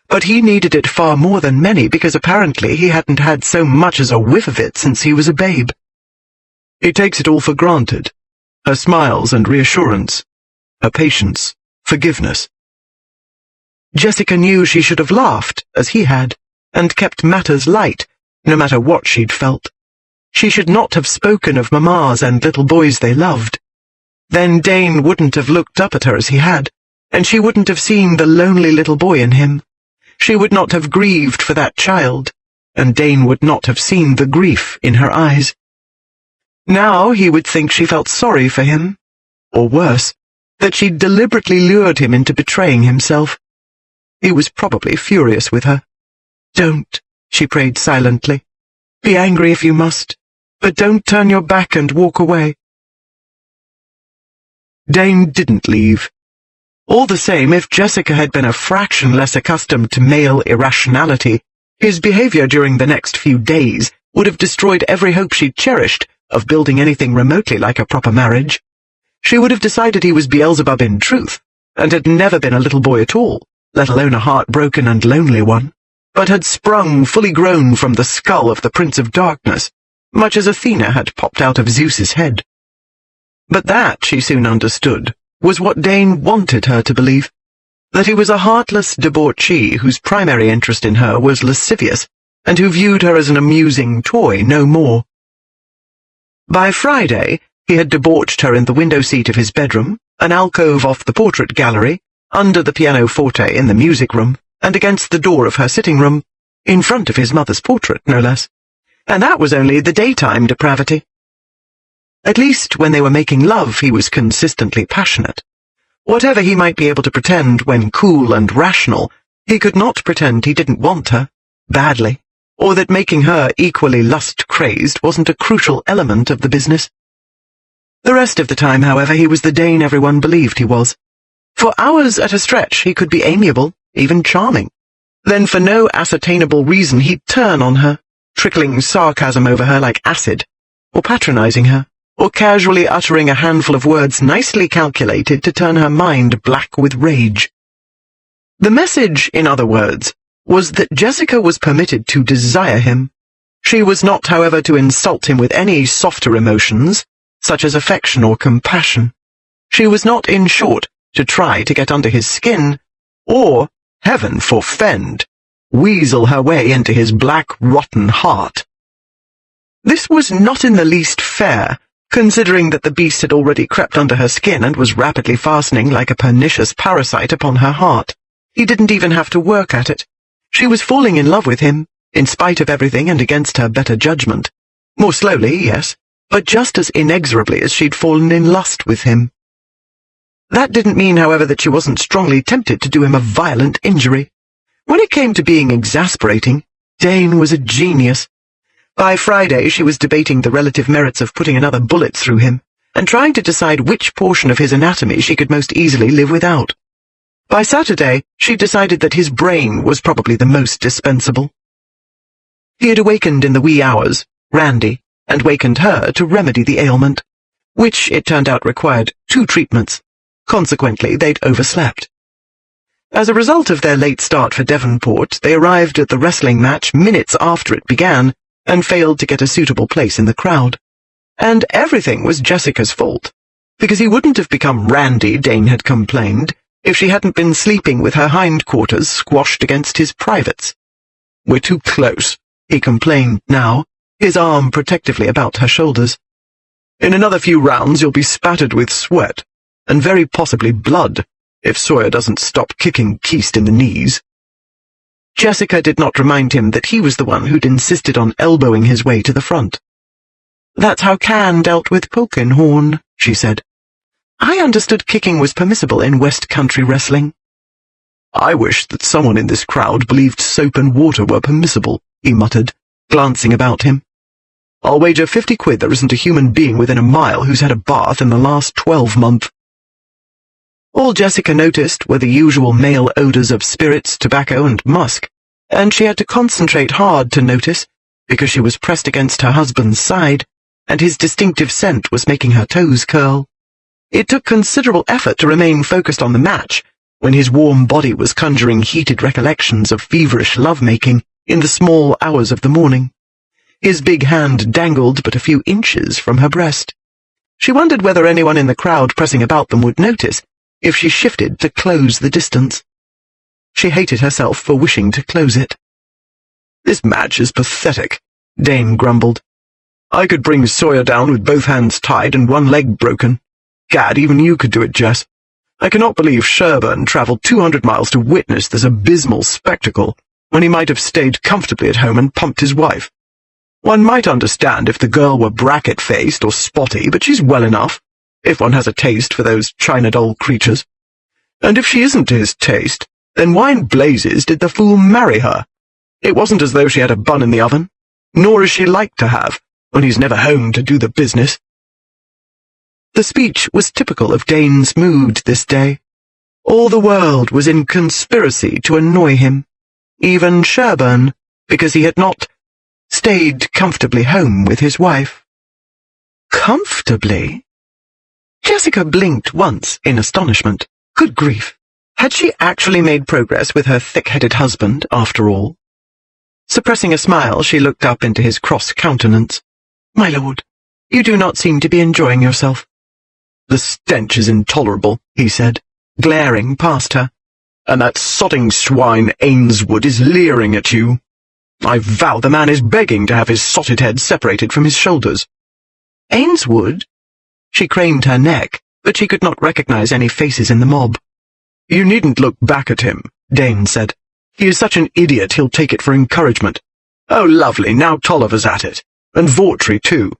But he needed it far more than many because apparently he hadn't had so much as a whiff of it since he was a babe. He takes it all for granted, her smiles and reassurance, her patience, forgiveness. Jessica knew she should have laughed, as he had, and kept matters light, no matter what she'd felt. She should not have spoken of mammas and little boys they loved. Then Dane wouldn't have looked up at her as he had, and she wouldn't have seen the lonely little boy in him. She would not have grieved for that child, and Dane would not have seen the grief in her eyes. Now he would think she felt sorry for him, or worse, that she'd deliberately lured him into betraying himself. He was probably furious with her. "Don't," she prayed silently. "Be angry if you must, but don't turn your back and walk away." Dane didn't leave. All the same, if Jessica had been a fraction less accustomed to male irrationality, his behavior during the next few days would have destroyed every hope she'd cherished of building anything remotely like a proper marriage. She would have decided he was Beelzebub in truth, and had never been a little boy at all, let alone a heartbroken and lonely one, but had sprung fully grown from the skull of the Prince of Darkness, much as Athena had popped out of Zeus's head. But that, she soon understood, was what Dane wanted her to believe, that he was a heartless debauchee whose primary interest in her was lascivious, and who viewed her as an amusing toy, no more. By Friday, he had debauched her in the window seat of his bedroom, an alcove off the portrait gallery, under the pianoforte in the music room, and against the door of her sitting room, in front of his mother's portrait, no less. And that was only the daytime depravity. At least when they were making love, he was consistently passionate. Whatever he might be able to pretend when cool and rational, he could not pretend he didn't want her, badly, or that making her equally lust-crazed wasn't a crucial element of the business. The rest of the time, however, he was the Dane everyone believed he was. For hours at a stretch, he could be amiable, even charming. Then for no ascertainable reason he'd turn on her, trickling sarcasm over her like acid, or patronizing her, or casually uttering a handful of words nicely calculated to turn her mind black with rage. The message, in other words, was that Jessica was permitted to desire him. She was not, however, to insult him with any softer emotions, such as affection or compassion. She was not, in short, to try to get under his skin, or, heaven forfend, weasel her way into his black, rotten heart. This was not in the least fair, considering that the beast had already crept under her skin and was rapidly fastening like a pernicious parasite upon her heart. He didn't even have to work at it. She was falling in love with him, in spite of everything and against her better judgment. More slowly, yes, but just as inexorably as she'd fallen in lust with him. That didn't mean, however, that she wasn't strongly tempted to do him a violent injury. When it came to being exasperating, Dane was a genius. By Friday, she was debating the relative merits of putting another bullet through him, and trying to decide which portion of his anatomy she could most easily live without. By Saturday, she decided that his brain was probably the most dispensable. He had awakened in the wee hours, randy, and wakened her to remedy the ailment, which, it turned out, required 2 treatments. Consequently, they'd overslept. As a result of their late start for Devonport, they arrived at the wrestling match minutes after it began, and failed to get a suitable place in the crowd. And everything was Jessica's fault, because he wouldn't have become randy, Dane had complained, if she hadn't been sleeping with her hindquarters squashed against his privates. "We're too close," he complained now, his arm protectively about her shoulders. "In another few rounds you'll be spattered with sweat, and very possibly blood, if Sawyer doesn't stop kicking Keast in the knees." Jessica did not remind him that he was the one who'd insisted on elbowing his way to the front. That's how Can dealt with Polkinghorne, she said. I understood kicking was permissible in West Country wrestling. I wish that someone in this crowd believed soap and water were permissible, he muttered, glancing about him. I'll wager 50 quid there isn't a human being within a mile who's had a bath in the last 12 months. All Jessica noticed were the usual male odours of spirits, tobacco, and musk, and she had to concentrate hard to notice, because she was pressed against her husband's side, and his distinctive scent was making her toes curl. It took considerable effort to remain focused on the match, when his warm body was conjuring heated recollections of feverish love-making in the small hours of the morning. His big hand dangled but a few inches from her breast. She wondered whether anyone in the crowd pressing about them would notice if she shifted to close the distance. She hated herself for wishing to close it. This match is pathetic, Dane grumbled. I could bring Sawyer down with both hands tied and one leg broken. Gad, even you could do it, Jess. I cannot believe Sherburne travelled 200 miles to witness this abysmal spectacle, when he might have stayed comfortably at home and pumped his wife. One might understand if the girl were bracket-faced or spotty, but she's well enough, if one has a taste for those China doll creatures. And if she isn't to his taste, then why in blazes did the fool marry her? It wasn't as though she had a bun in the oven, nor is she like to have, when he's never home to do the business. The speech was typical of Dane's mood this day. All the world was in conspiracy to annoy him, even Sherburne, because he had not stayed comfortably home with his wife. Comfortably? Jessica blinked once in astonishment. Good grief! Had she actually made progress with her thick-headed husband, after all? Suppressing a smile, she looked up into his cross countenance. My lord, you do not seem to be enjoying yourself. The stench is intolerable, he said, glaring past her. And that sodding swine Ainswood is leering at you. I vow the man is begging to have his sotted head separated from his shoulders. Ainswood? She craned her neck, but she could not recognize any faces in the mob. You needn't look back at him, Dane said. He is such an idiot he'll take it for encouragement. Oh, lovely, now Tolliver's at it. And Vautry, too.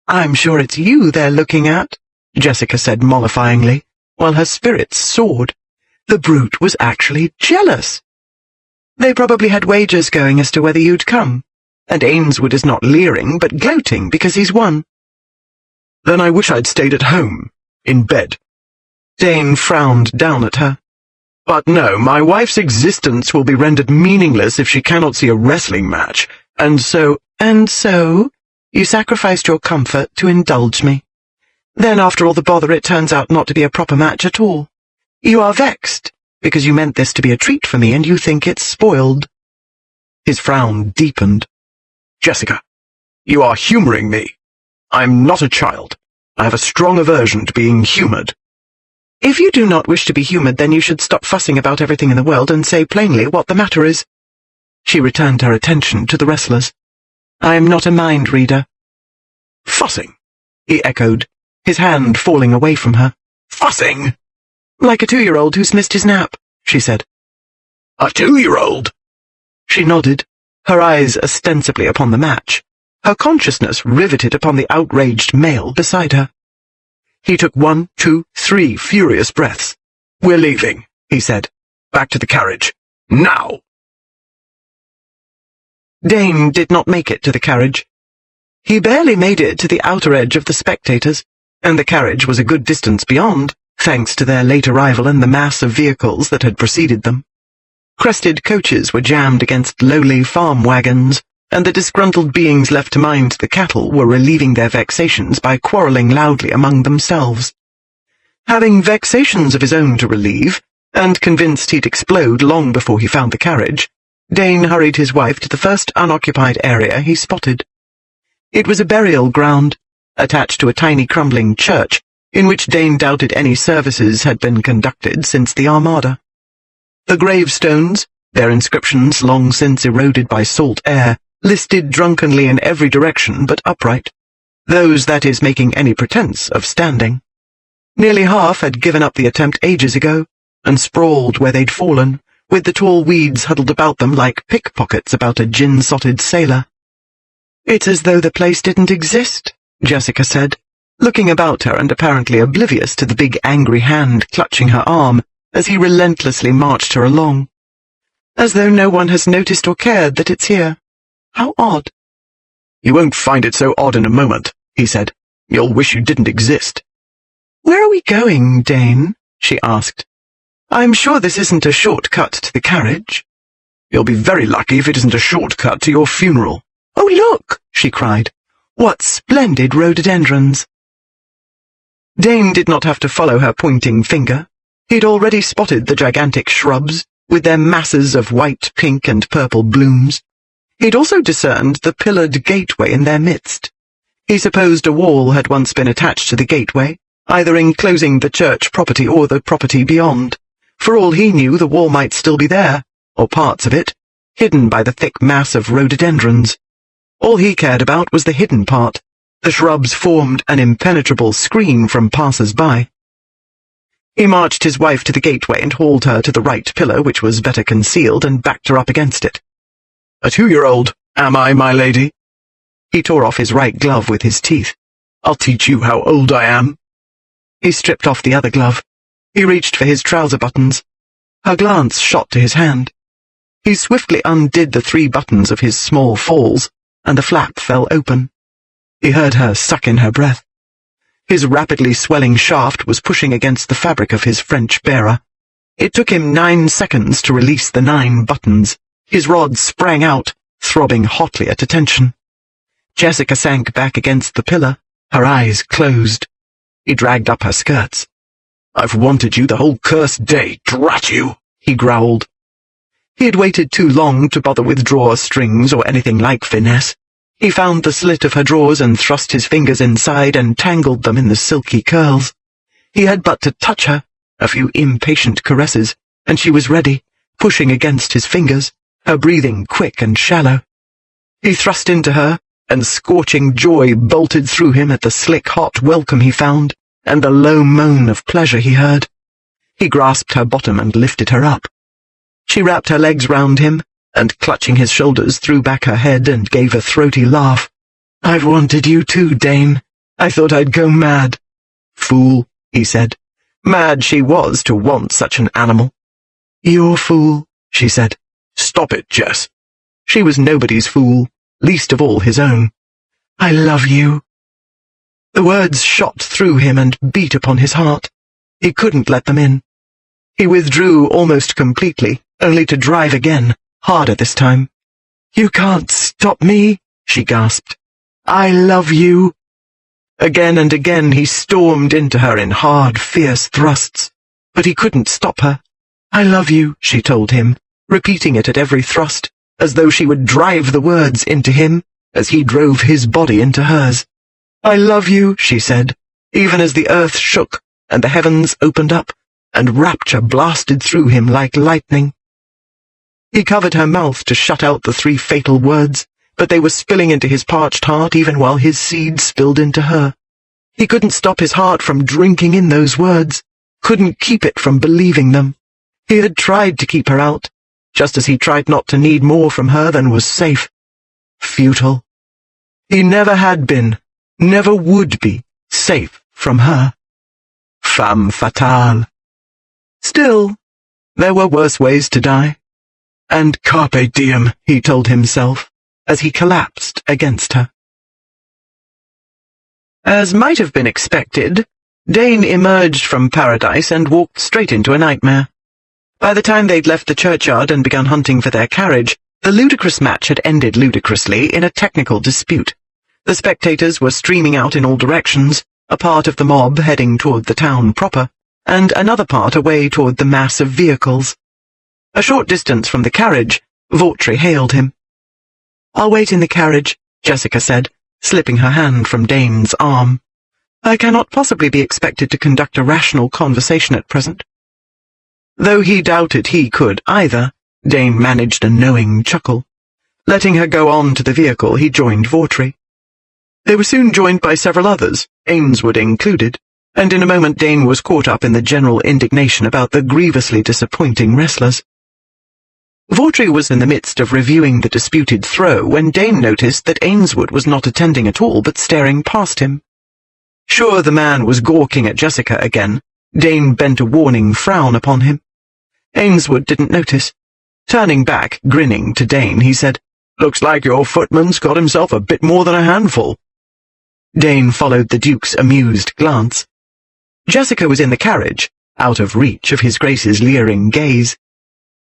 I'm sure it's you they're looking at, Jessica said mollifyingly, while her spirits soared. The brute was actually jealous. They probably had wagers going as to whether you'd come, and Ainswood is not leering, but gloating because he's won. Then I wish I'd stayed at home, in bed. Dane frowned down at her. But no, my wife's existence will be rendered meaningless if she cannot see a wrestling match, and so— And so, you sacrificed your comfort to indulge me. Then after all the bother it turns out not to be a proper match at all. You are vexed, because you meant this to be a treat for me and you think it's spoiled. His frown deepened. Jessica, you are humouring me. I'm not a child. I have a strong aversion to being humoured. If you do not wish to be humoured, then you should stop fussing about everything in the world and say plainly what the matter is. She returned her attention to the wrestlers. I am not a mind reader. Fussing, he echoed, his hand falling away from her. Fussing? Like a 2-year-old who's missed his nap, she said. A 2-year-old? She nodded, her eyes ostensibly upon the match, her consciousness riveted upon the outraged male beside her. He took 1, 2, 3 furious breaths. We're leaving, he said. Back to the carriage. Now! Dane did not make it to the carriage. He barely made it to the outer edge of the spectators, and the carriage was a good distance beyond, thanks to their late arrival and the mass of vehicles that had preceded them. Crested coaches were jammed against lowly farm wagons, and the disgruntled beings left to mind the cattle were relieving their vexations by quarrelling loudly among themselves. Having vexations of his own to relieve, and convinced he'd explode long before he found the carriage, Dane hurried his wife to the first unoccupied area he spotted. It was a burial ground, attached to a tiny crumbling church, in which Dane doubted any services had been conducted since the Armada. The gravestones, their inscriptions long since eroded by salt air, listed drunkenly in every direction but upright, those, that is, making any pretense of standing. Nearly half had given up the attempt ages ago, and sprawled where they'd fallen, with the tall weeds huddled about them like pickpockets about a gin-sotted sailor. "It's as though the place didn't exist," Jessica said, looking about her and apparently oblivious to the big angry hand clutching her arm as he relentlessly marched her along. "As though no one has noticed or cared that it's here. How odd." "You won't find it so odd in a moment," he said. "You'll wish you didn't exist." "Where are we going, Dane?" she asked. "I'm sure this isn't a shortcut to the carriage." "You'll be very lucky if it isn't a shortcut to your funeral." "Oh, look!" she cried. "What splendid rhododendrons!" Dane did not have to follow her pointing finger. He'd already spotted the gigantic shrubs, with their masses of white, pink, and purple blooms. He'd also discerned the pillared gateway in their midst. He supposed a wall had once been attached to the gateway, either enclosing the church property or the property beyond. For all he knew, the wall might still be there, or parts of it, hidden by the thick mass of rhododendrons. All he cared about was the hidden part. The shrubs formed an impenetrable screen from passers-by. He marched his wife to the gateway and hauled her to the right pillar, which was better concealed, and backed her up against it. "A 2-year-old, am I, my lady?" He tore off his right glove with his teeth. "I'll teach you how old I am." He stripped off the other glove. He reached for his trouser buttons. Her glance shot to his hand. He swiftly undid the 3 buttons of his small falls, and the flap fell open. He heard her suck in her breath. His rapidly swelling shaft was pushing against the fabric of his French bearer. It took him 9 seconds to release the 9 buttons. His rod sprang out, throbbing hotly at attention. Jessica sank back against the pillar, her eyes closed. He dragged up her skirts. "I've wanted you the whole cursed day, drat you," he growled. He had waited too long to bother with drawstrings or anything like finesse. He found the slit of her drawers and thrust his fingers inside and tangled them in the silky curls. He had but to touch her, a few impatient caresses, and she was ready, pushing against his fingers, her breathing quick and shallow. He thrust into her, and scorching joy bolted through him at the slick hot welcome he found, and the low moan of pleasure he heard. He grasped her bottom and lifted her up. She wrapped her legs round him, and clutching his shoulders threw back her head and gave a throaty laugh. "I've wanted you too, Dane. I thought I'd go mad." "Fool," he said. Mad she was to want such an animal. "You're fool," she said. "Stop it, Jess." She was nobody's fool, least of all his own. "I love you." The words shot through him and beat upon his heart. He couldn't let them in. He withdrew almost completely, only to drive again, harder this time. "You can't stop me," she gasped. "I love you." Again and again he stormed into her in hard, fierce thrusts, but he couldn't stop her. "I love you," she told him, repeating it at every thrust, as though she would drive the words into him, as he drove his body into hers. "I love you," she said, even as the earth shook and the heavens opened up, and rapture blasted through him like lightning. He covered her mouth to shut out the 3 fatal words, but they were spilling into his parched heart even while his seed spilled into her. He couldn't stop his heart from drinking in those words, couldn't keep it from believing them. He had tried to keep her out, just as he tried not to need more from her than was safe. Futile. He never had been, never would be, safe from her. Femme fatale. Still, there were worse ways to die. And carpe diem, he told himself, as he collapsed against her. As might have been expected, Dane emerged from paradise and walked straight into a nightmare. By the time they'd left the churchyard and begun hunting for their carriage, the ludicrous match had ended ludicrously in a technical dispute. The spectators were streaming out in all directions, a part of the mob heading toward the town proper, and another part away toward the mass of vehicles. A short distance from the carriage, Vautry hailed him. "I'll wait in the carriage," Jessica said, slipping her hand from Dane's arm. "I cannot possibly be expected to conduct a rational conversation at present." Though he doubted he could either, Dane managed a knowing chuckle. Letting her go on to the vehicle, he joined Vautry. They were soon joined by several others, Ainswood included, and in a moment Dane was caught up in the general indignation about the grievously disappointing wrestlers. Vautry was in the midst of reviewing the disputed throw when Dane noticed that Ainswood was not attending at all but staring past him. Sure the man was gawking at Jessica again, Dane bent a warning frown upon him. Ainswood didn't notice. Turning back, grinning to Dane, he said, "Looks like your footman's got himself a bit more than a handful." Dane followed the Duke's amused glance. Jessica was in the carriage, out of reach of his Grace's leering gaze.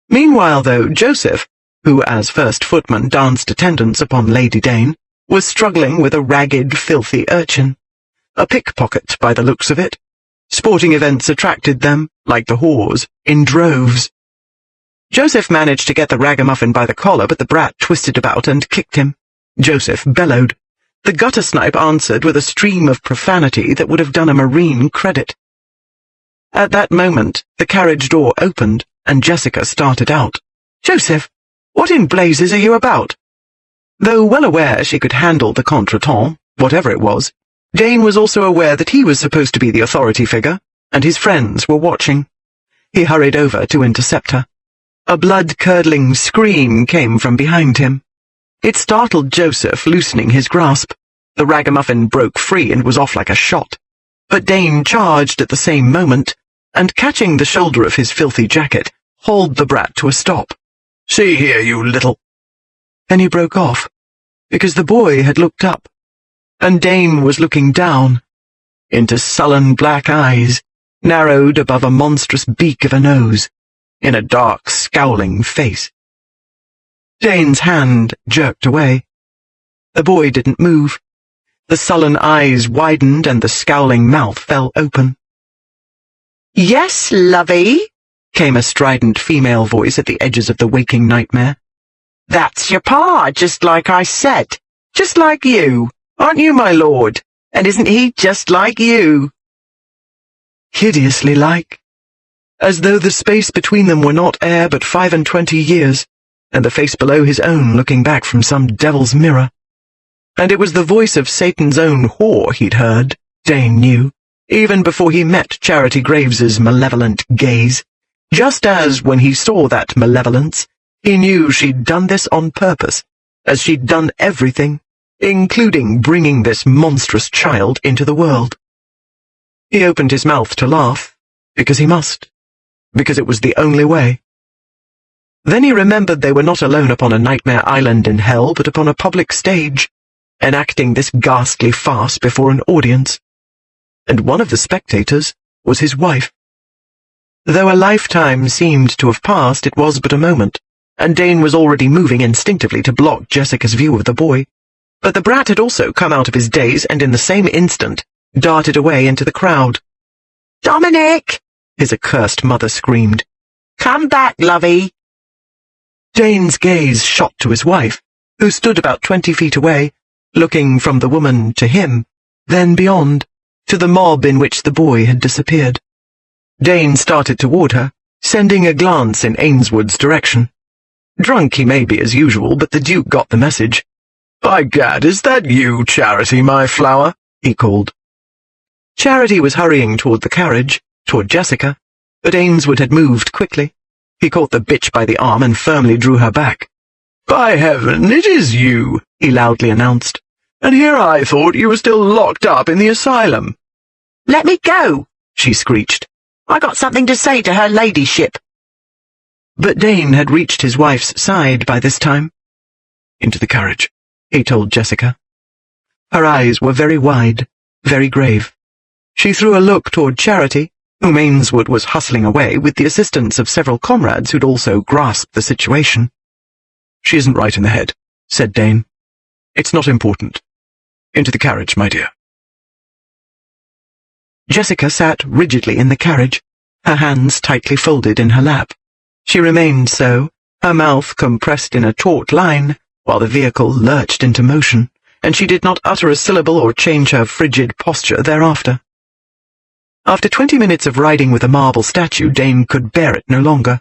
Meanwhile, though, Joseph, who as first footman danced attendance upon Lady Dane, was struggling with a ragged, filthy urchin. A pickpocket, by the looks of it. Sporting events attracted them, like the whores, in droves. Joseph managed to get the ragamuffin by the collar, but the brat twisted about and kicked him. Joseph bellowed. The gutter snipe answered with a stream of profanity that would have done a Marine credit. At that moment, the carriage door opened, and Jessica started out. "Joseph, what in blazes are you about?" Though well aware she could handle the contretemps, whatever it was, Dane was also aware that he was supposed to be the authority figure, and his friends were watching. He hurried over to intercept her. A blood-curdling scream came from behind him. It startled Joseph, loosening his grasp. The ragamuffin broke free and was off like a shot. But Dane charged at the same moment, and catching the shoulder of his filthy jacket, hauled the brat to a stop. "See here, you little—" Then he broke off, because the boy had looked up, and Dane was looking down, into sullen black eyes, narrowed above a monstrous beak of a nose, in a dark, scowling face. Dane's hand jerked away. The boy didn't move. The sullen eyes widened and the scowling mouth fell open. "Yes, lovey," came a strident female voice at the edges of the waking nightmare. "That's your pa, just like I said. Just like you. Aren't you, my lord? And isn't he just like you?" Hideously like. As though the space between them were not air but 25 years, and the face below his own looking back from some devil's mirror. And it was the voice of Satan's own whore he'd heard, Dane knew, even before he met Charity Graves's malevolent gaze, just as, when he saw that malevolence, he knew she'd done this on purpose, as she'd done everything, including bringing this monstrous child into the world. He opened his mouth to laugh, because he must, because it was the only way. Then he remembered they were not alone upon a nightmare island in hell, but upon a public stage, enacting this ghastly farce before an audience. And one of the spectators was his wife. Though a lifetime seemed to have passed, it was but a moment, and Dane was already moving instinctively to block Jessica's view of the boy. But the brat had also come out of his daze and in the same instant darted away into the crowd. "Dominic!" his accursed mother screamed. "Come back, lovey!" Dane's gaze shot to his wife, who stood about 20 feet away, looking from the woman to him, then beyond, to the mob in which the boy had disappeared. Dane started toward her, sending a glance in Ainswood's direction. Drunk he may be as usual, but the Duke got the message. "By gad, is that you, Charity, my flower?" he called. Charity was hurrying toward the carriage, toward Jessica, but Ainswood had moved quickly. He caught the bitch by the arm and firmly drew her back. "By heaven, it is you," he loudly announced. "And here I thought you were still locked up in the asylum." "Let me go," she screeched. "I got something to say to her ladyship." But Dane had reached his wife's side by this time. "Into the carriage," he told Jessica. Her eyes were very wide, very grave. She threw a look toward Charity, whom Ainswood was hustling away with the assistance of several comrades who'd also grasped the situation. "She isn't right in the head," said Dane. "It's not important. Into the carriage, my dear." Jessica sat rigidly in the carriage, her hands tightly folded in her lap. She remained so, her mouth compressed in a taut line, while the vehicle lurched into motion, and she did not utter a syllable or change her frigid posture thereafter. After 20 minutes of riding with a marble statue, Dane could bear it no longer.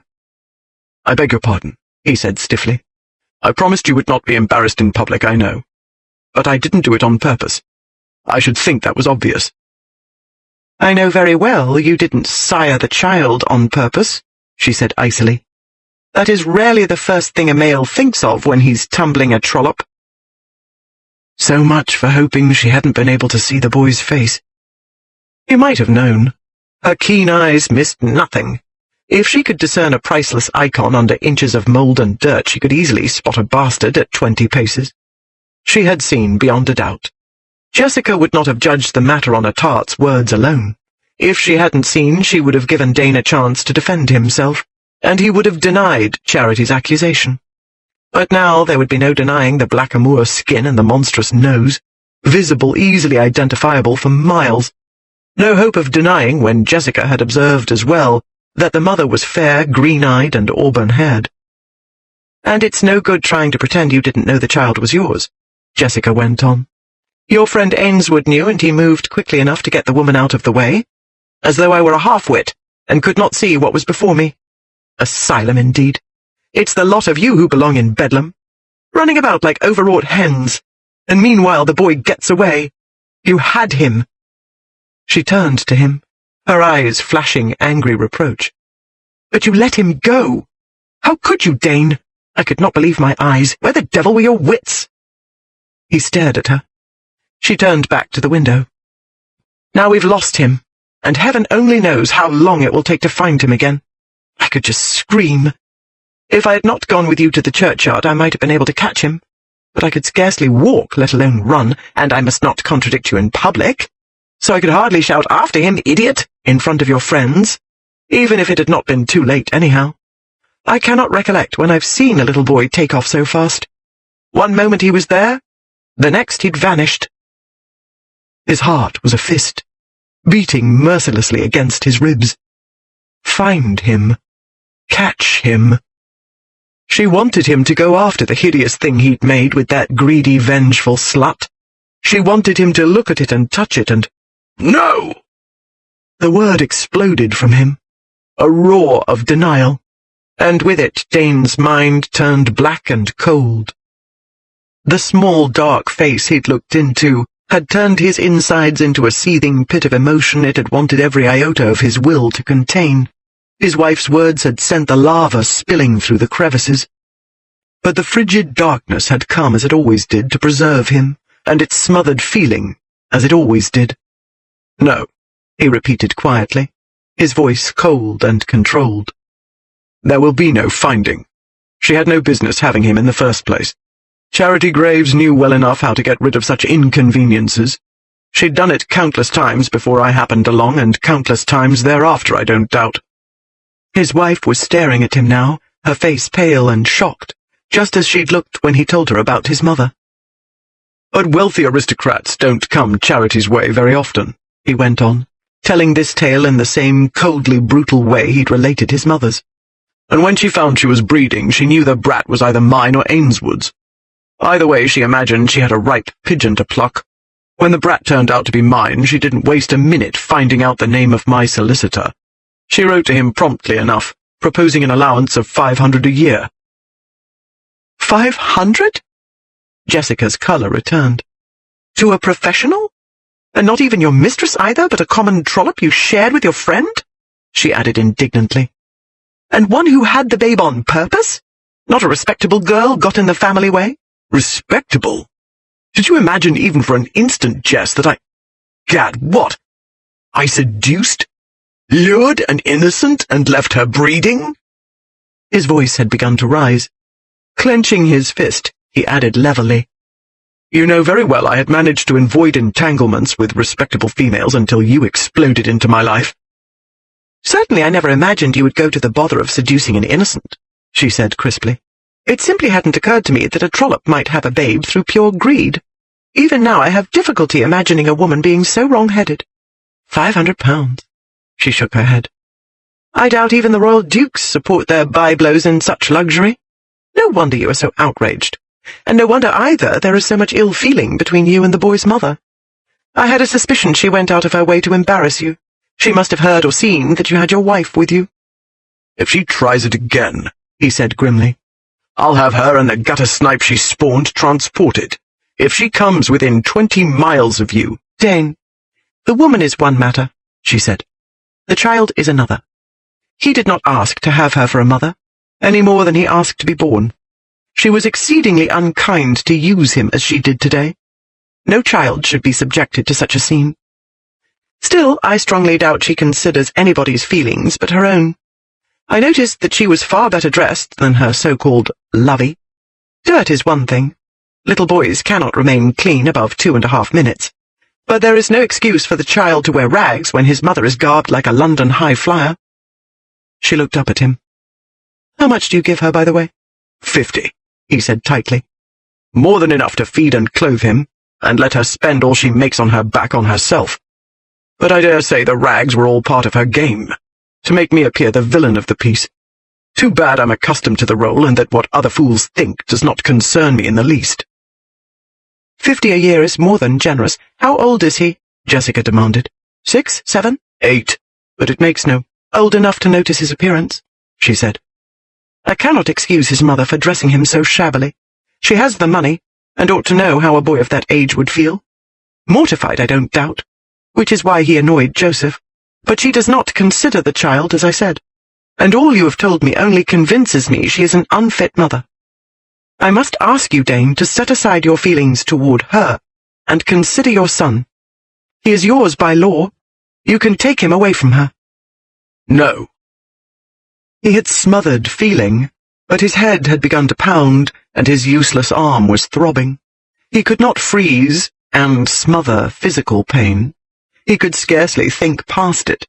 "I beg your pardon," he said stiffly. "I promised you would not be embarrassed in public, I know. But I didn't do it on purpose. I should think that was obvious." "I know very well you didn't sire the child on purpose," she said icily. That is rarely the first thing a male thinks of when he's tumbling a trollop. So much for hoping she hadn't been able to see the boy's face. He might have known. Her keen eyes missed nothing. If she could discern a priceless icon under inches of mould and dirt, she could easily spot a bastard at 20 paces. She had seen beyond a doubt. Jessica would not have judged the matter on a tart's words alone. If she hadn't seen, she would have given Dane a chance to defend himself, and he would have denied Charity's accusation. But now there would be no denying the blackamoor skin and the monstrous nose, visible, easily identifiable for miles. No hope of denying when Jessica had observed as well that the mother was fair, green-eyed, and auburn-haired. "And it's no good trying to pretend you didn't know the child was yours," Jessica went on. "Your friend Ainswood knew, and he moved quickly enough to get the woman out of the way, as though I were a half-wit, and could not see what was before me. Asylum, indeed. It's the lot of you who belong in Bedlam, running about like overwrought hens, and meanwhile the boy gets away. You had him." She turned to him, her eyes flashing angry reproach. "But you let him go. How could you, Dane? I could not believe my eyes. Where the devil were your wits?" He stared at her. She turned back to the window. "Now we've lost him, and heaven only knows how long it will take to find him again. I could just scream. If I had not gone with you to the churchyard, I might have been able to catch him, but I could scarcely walk, let alone run, and I must not contradict you in public, so I could hardly shout after him, 'Idiot!' in front of your friends, even if it had not been too late anyhow. I cannot recollect when I've seen a little boy take off so fast. One moment he was there, the next he'd vanished." His heart was a fist, beating mercilessly against his ribs. Find him. Catch him. She wanted him to go after the hideous thing he'd made with that greedy, vengeful slut. She wanted him to look at it and touch it and— "No!" The word exploded from him, a roar of denial, and with it Dane's mind turned black and cold. The small, dark face he'd looked into had turned his insides into a seething pit of emotion it had wanted every iota of his will to contain. His wife's words had sent the lava spilling through the crevices. But the frigid darkness had come as it always did to preserve him, and its smothered feeling as it always did. "No," he repeated quietly, his voice cold and controlled. "There will be no finding. She had no business having him in the first place. Charity Graves knew well enough how to get rid of such inconveniences. She'd done it countless times before I happened along, and countless times thereafter, I don't doubt." His wife was staring at him now, her face pale and shocked, just as she'd looked when he told her about his mother. "But wealthy aristocrats don't come Charity's way very often," he went on, telling this tale in the same coldly brutal way he'd related his mother's. "And when she found she was breeding, she knew the brat was either mine or Ainswood's. Either way, she imagined she had a ripe pigeon to pluck. When the brat turned out to be mine, she didn't waste a minute finding out the name of my solicitor. She wrote to him promptly enough, proposing an allowance of $500 a year." $500? Jessica's colour returned. "To a professional? And not even your mistress either, but a common trollop you shared with your friend?" she added indignantly. "And one who had the babe on purpose? Not a respectable girl got in the family way?" "Respectable? Did you imagine even for an instant, Jess, that Gad, what? I seduced, lured an innocent and left her breeding?" His voice had begun to rise. Clenching his fist, he added levelly, "You know very well I had managed to avoid entanglements with respectable females until you exploded into my life." "Certainly I never imagined you would go to the bother of seducing an innocent," she said crisply. "It simply hadn't occurred to me that a trollop might have a babe through pure greed. Even now I have difficulty imagining a woman being so wrong-headed. £500. She shook her head. "I doubt even the royal dukes support their byblows in such luxury. No wonder you are so outraged. And no wonder either there is so much ill feeling between you and the boy's mother. I had a suspicion she went out of her way to embarrass you. She must have heard or seen that you had your wife with you." "If she tries it again," he said grimly, "I'll have her and the gutter snipe she spawned transported. If she comes within 20 miles of you—" "Dane, the woman is one matter," she said. "The child is another. He did not ask to have her for a mother, any more than he asked to be born. She was exceedingly unkind to use him as she did today. No child should be subjected to such a scene. Still, I strongly doubt she considers anybody's feelings but her own. I noticed that she was far better dressed than her so-called lovey. Dirt is one thing. Little boys cannot remain clean above 2.5 minutes. But there is no excuse for the child to wear rags when his mother is garbed like a London high flyer. She looked up at him. How much do you give her, by the way? 50, he said tightly. More than enough to feed and clothe him, and let her spend all she makes on her back on herself. But I dare say the rags were all part of her game, to make me appear the villain of the piece. Too bad I'm accustomed to the role, and that what other fools think does not concern me in the least. 50 a year is more than generous. How old is he? Jessica demanded. 6, 7? 8. But it makes no. Old enough to notice his appearance, she said. I cannot excuse his mother for dressing him so shabbily. She has the money, and ought to know how a boy of that age would feel. Mortified, I don't doubt, which is why he annoyed Joseph. But she does not consider the child, as I said, and all you have told me only convinces me she is an unfit mother. I must ask you, Dane, to set aside your feelings toward her, and consider your son. He is yours by law. You can take him away from her. No. He had smothered feeling, but his head had begun to pound, and his useless arm was throbbing. He could not freeze and smother physical pain. He could scarcely think past it.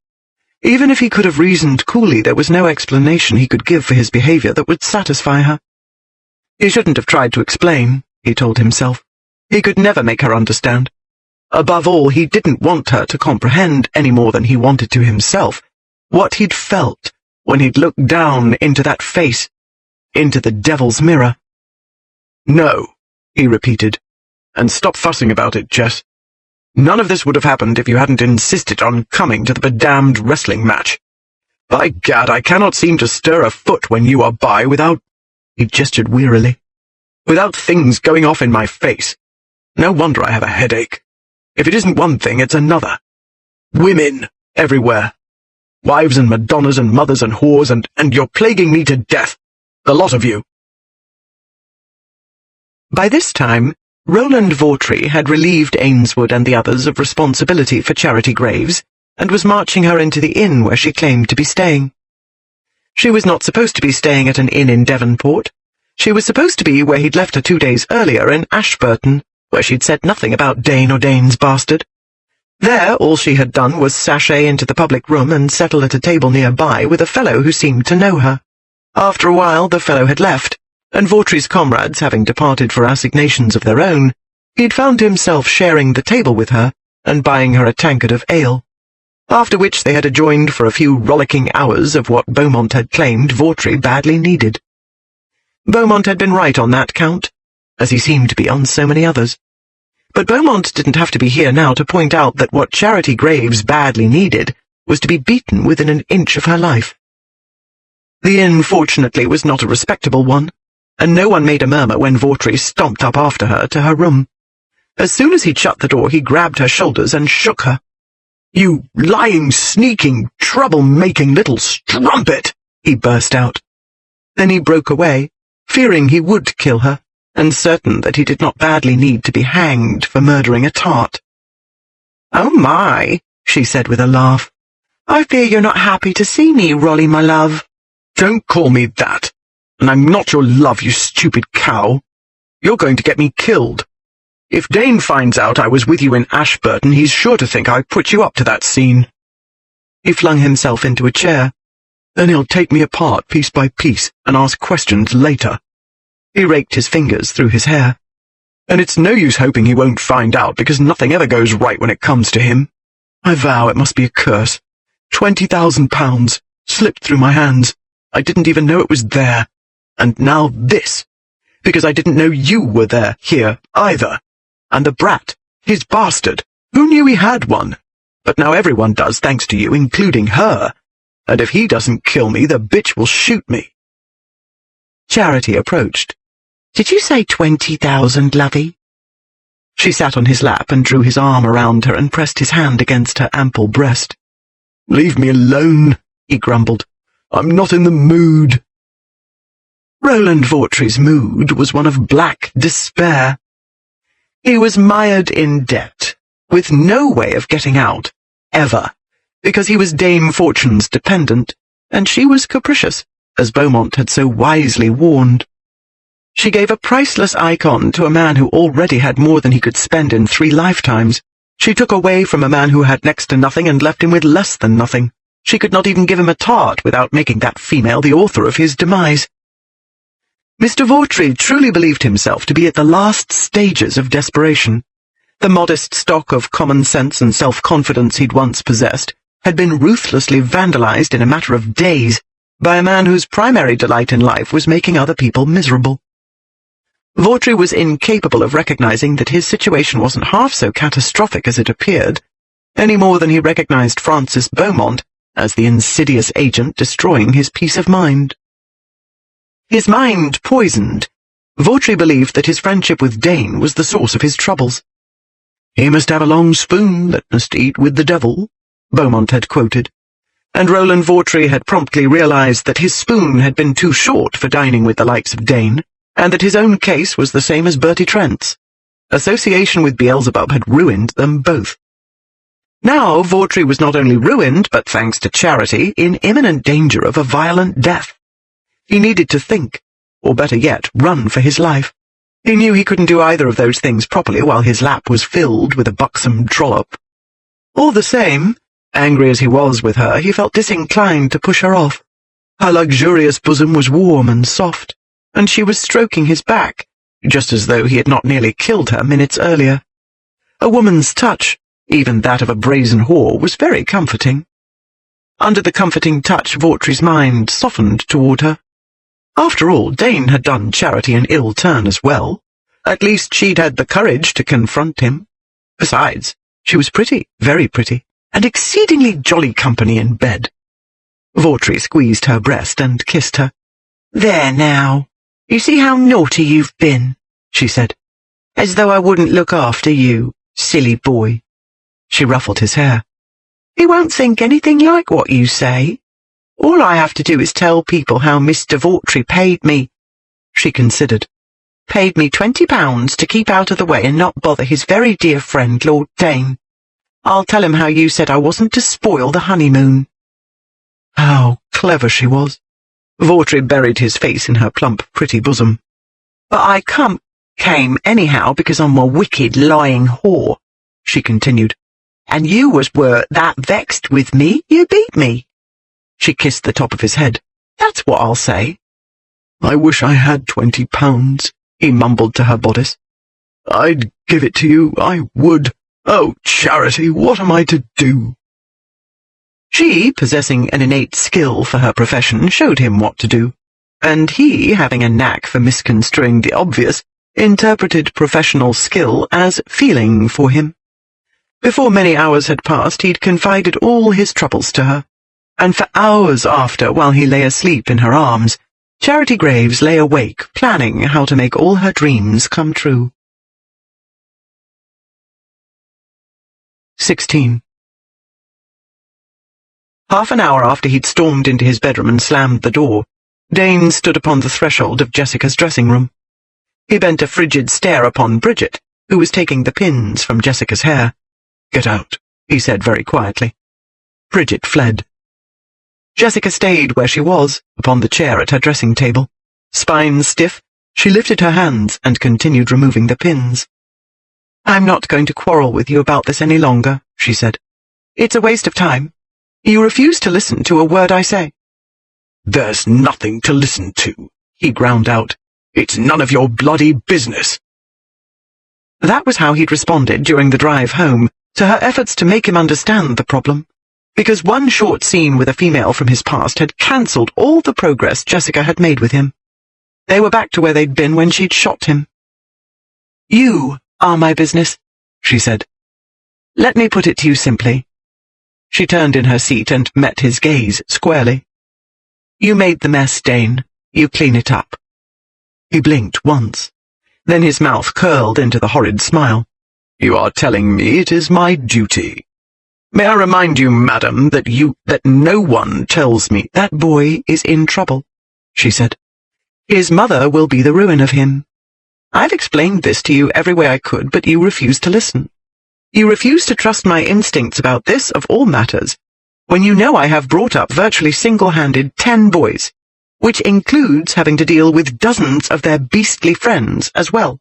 Even if he could have reasoned coolly, there was no explanation he could give for his behavior that would satisfy her. He shouldn't have tried to explain, he told himself. He could never make her understand. Above all, he didn't want her to comprehend any more than he wanted to himself what he'd felt when he'd looked down into that face, into the devil's mirror. No, he repeated, and stop fussing about it, Jess. None of this would have happened if you hadn't insisted on coming to the bedamned wrestling match. By gad, I cannot seem to stir a foot when you are by without— he gestured wearily. Without things going off in my face. No wonder I have a headache. If it isn't one thing, it's another. Women everywhere. Wives and Madonnas and mothers and whores, and you're plaguing me to death. The lot of you. By this time, Roland Vautry had relieved Ainswood and the others of responsibility for Charity Graves, and was marching her into the inn where she claimed to be staying. She was not supposed to be staying at an inn in Devonport. She was supposed to be where he'd left her 2 days earlier in Ashburton, where she'd said nothing about Dane or Dane's bastard. There, all she had done was sashay into the public room and settle at a table nearby with a fellow who seemed to know her. After a while, the fellow had left, and Vautry's comrades having departed for assignations of their own, he'd found himself sharing the table with her and buying her a tankard of ale. After which they had adjourned for a few rollicking hours of what Beaumont had claimed Vautry badly needed. Beaumont had been right on that count, as he seemed to be on so many others. But Beaumont didn't have to be here now to point out that what Charity Graves badly needed was to be beaten within an inch of her life. The inn, fortunately, was not a respectable one, and no one made a murmur when Vautry stomped up after her to her room. As soon as he'd shut the door, he grabbed her shoulders and shook her. "You lying, sneaking, trouble-making little strumpet!" he burst out. Then he broke away, fearing he would kill her, and certain that he did not badly need to be hanged for murdering a tart. "Oh my," she said with a laugh. "I fear you're not happy to see me, Rolly, my love." "Don't call me that. And I'm not your love, you stupid cow. You're going to get me killed. If Dane finds out I was with you in Ashburton, he's sure to think I put you up to that scene." He flung himself into a chair. "Then he'll take me apart piece by piece and ask questions later." He raked his fingers through his hair. "And it's no use hoping he won't find out, because nothing ever goes right when it comes to him. I vow it must be a curse. £20,000 slipped through my hands. I didn't even know it was there. And now this, because I didn't know you were there, here, either. And the brat, his bastard, who knew he had one? But now everyone does, thanks to you, including her. And if he doesn't kill me, the bitch will shoot me." Charity approached. "Did you say 20,000, lovey?" She sat on his lap and drew his arm around her and pressed his hand against her ample breast. "Leave me alone," he grumbled. "I'm not in the mood." Roland Vautry's mood was one of black despair. He was mired in debt, with no way of getting out, ever, because he was Dame Fortune's dependent, and she was capricious, as Beaumont had so wisely warned. She gave a priceless icon to a man who already had more than he could spend in 3 lifetimes. She took away from a man who had next to nothing and left him with less than nothing. She could not even give him a tart without making that female the author of his demise. Mr. Vautry truly believed himself to be at the last stages of desperation. The modest stock of common sense and self-confidence he'd once possessed had been ruthlessly vandalized in a matter of days by a man whose primary delight in life was making other people miserable. Vautry was incapable of recognizing that his situation wasn't half so catastrophic as it appeared, any more than he recognized Francis Beaumont as the insidious agent destroying his peace of mind. His mind poisoned, Vautry believed that his friendship with Dane was the source of his troubles. "He must have a long spoon that must eat with the devil," Beaumont had quoted, and Roland Vautry had promptly realized that his spoon had been too short for dining with the likes of Dane, and that his own case was the same as Bertie Trent's. Association with Beelzebub had ruined them both. Now Vautry was not only ruined, but thanks to charity, in imminent danger of a violent death. He needed to think, or better yet, run for his life. He knew he couldn't do either of those things properly while his lap was filled with a buxom trollop. All the same, angry as he was with her, he felt disinclined to push her off. Her luxurious bosom was warm and soft, and she was stroking his back, just as though he had not nearly killed her minutes earlier. A woman's touch, even that of a brazen whore, was very comforting. Under the comforting touch, Vautry's mind softened toward her. After all, Dane had done Charity an ill turn as well. At least she'd had the courage to confront him. Besides, she was pretty, very pretty, and exceedingly jolly company in bed. Vautry squeezed her breast and kissed her. "There now, you see how naughty you've been," she said. "As though I wouldn't look after you, silly boy." She ruffled his hair. "He won't think anything like what you say. All I have to do is tell people how Mr. Vautry paid me." She considered. "Paid me £20 to keep out of the way and not bother his very dear friend Lord Dane. I'll tell him how you said I wasn't to spoil the honeymoon." How clever she was. Vautry buried his face in her plump, pretty bosom. "But I came anyhow because I'm a wicked, lying whore," she continued. "And you were that vexed with me, you beat me." She kissed the top of his head. "That's what I'll say." "I wish I had £20, he mumbled to her bodice. "I'd give it to you, I would. Oh, Charity, what am I to do?" She, possessing an innate skill for her profession, showed him what to do, and he, having a knack for misconstruing the obvious, interpreted professional skill as feeling for him. Before many hours had passed, he'd confided all his troubles to her, and for hours after, while he lay asleep in her arms, Charity Graves lay awake, planning how to make all her dreams come true. 16. Half an hour after he'd stormed into his bedroom and slammed the door, Dane stood upon the threshold of Jessica's dressing room. He bent a frigid stare upon Bridget, who was taking the pins from Jessica's hair. "Get out," he said very quietly. Bridget fled. Jessica stayed where she was, upon the chair at her dressing table. Spine stiff, she lifted her hands and continued removing the pins. "I'm not going to quarrel with you about this any longer," she said. "It's a waste of time. You refuse to listen to a word I say." "There's nothing to listen to," he ground out. "It's none of your bloody business." That was how he'd responded during the drive home to her efforts to make him understand the problem, because one short scene with a female from his past had cancelled all the progress Jessica had made with him. They were back to where they'd been when she'd shot him. "You are my business," she said. "Let me put it to you simply." She turned in her seat and met his gaze squarely. "You made the mess, Dane. You clean it up." He blinked once. Then his mouth curled into the horrid smile. "You are telling me it is my duty. May I remind you, madam, that no one tells me—" "That boy is in trouble," she said. His mother will be the ruin of him. I've explained this to you every way I could, but you refuse to listen. You refuse to trust my instincts about this of all matters, when you know I have brought up virtually single-handed 10 boys, which includes having to deal with dozens of their beastly friends as well.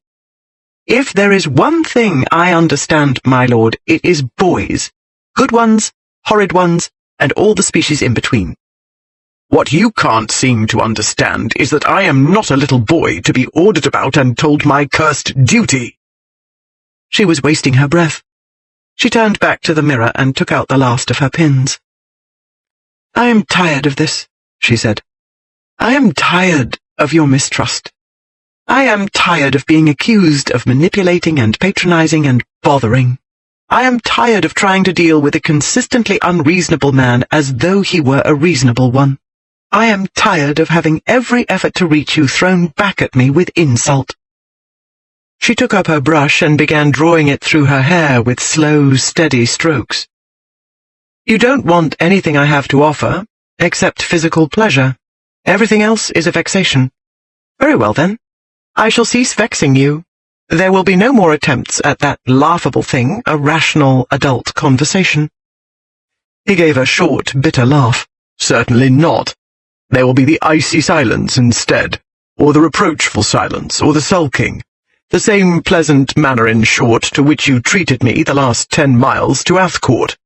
If there is one thing I understand, my lord, it is boys. Good ones, horrid ones, and all the species in between. What you can't seem to understand is that I am not a little boy to be ordered about and told my cursed duty. She was wasting her breath. She turned back to the mirror and took out the last of her pins. I am tired of this, she said. I am tired of your mistrust. I am tired of being accused of manipulating and patronizing and bothering. I am tired of trying to deal with a consistently unreasonable man as though he were a reasonable one. I am tired of having every effort to reach you thrown back at me with insult. She took up her brush and began drawing it through her hair with slow, steady strokes. You don't want anything I have to offer, except physical pleasure. Everything else is a vexation. Very well, then. I shall cease vexing you. There will be no more attempts at that laughable thing, a rational adult conversation. He gave a short, bitter laugh. Certainly not. There will be the icy silence instead, or the reproachful silence, or the sulking. The same pleasant manner, in short, to which you treated me the last 10 miles to Athcourt.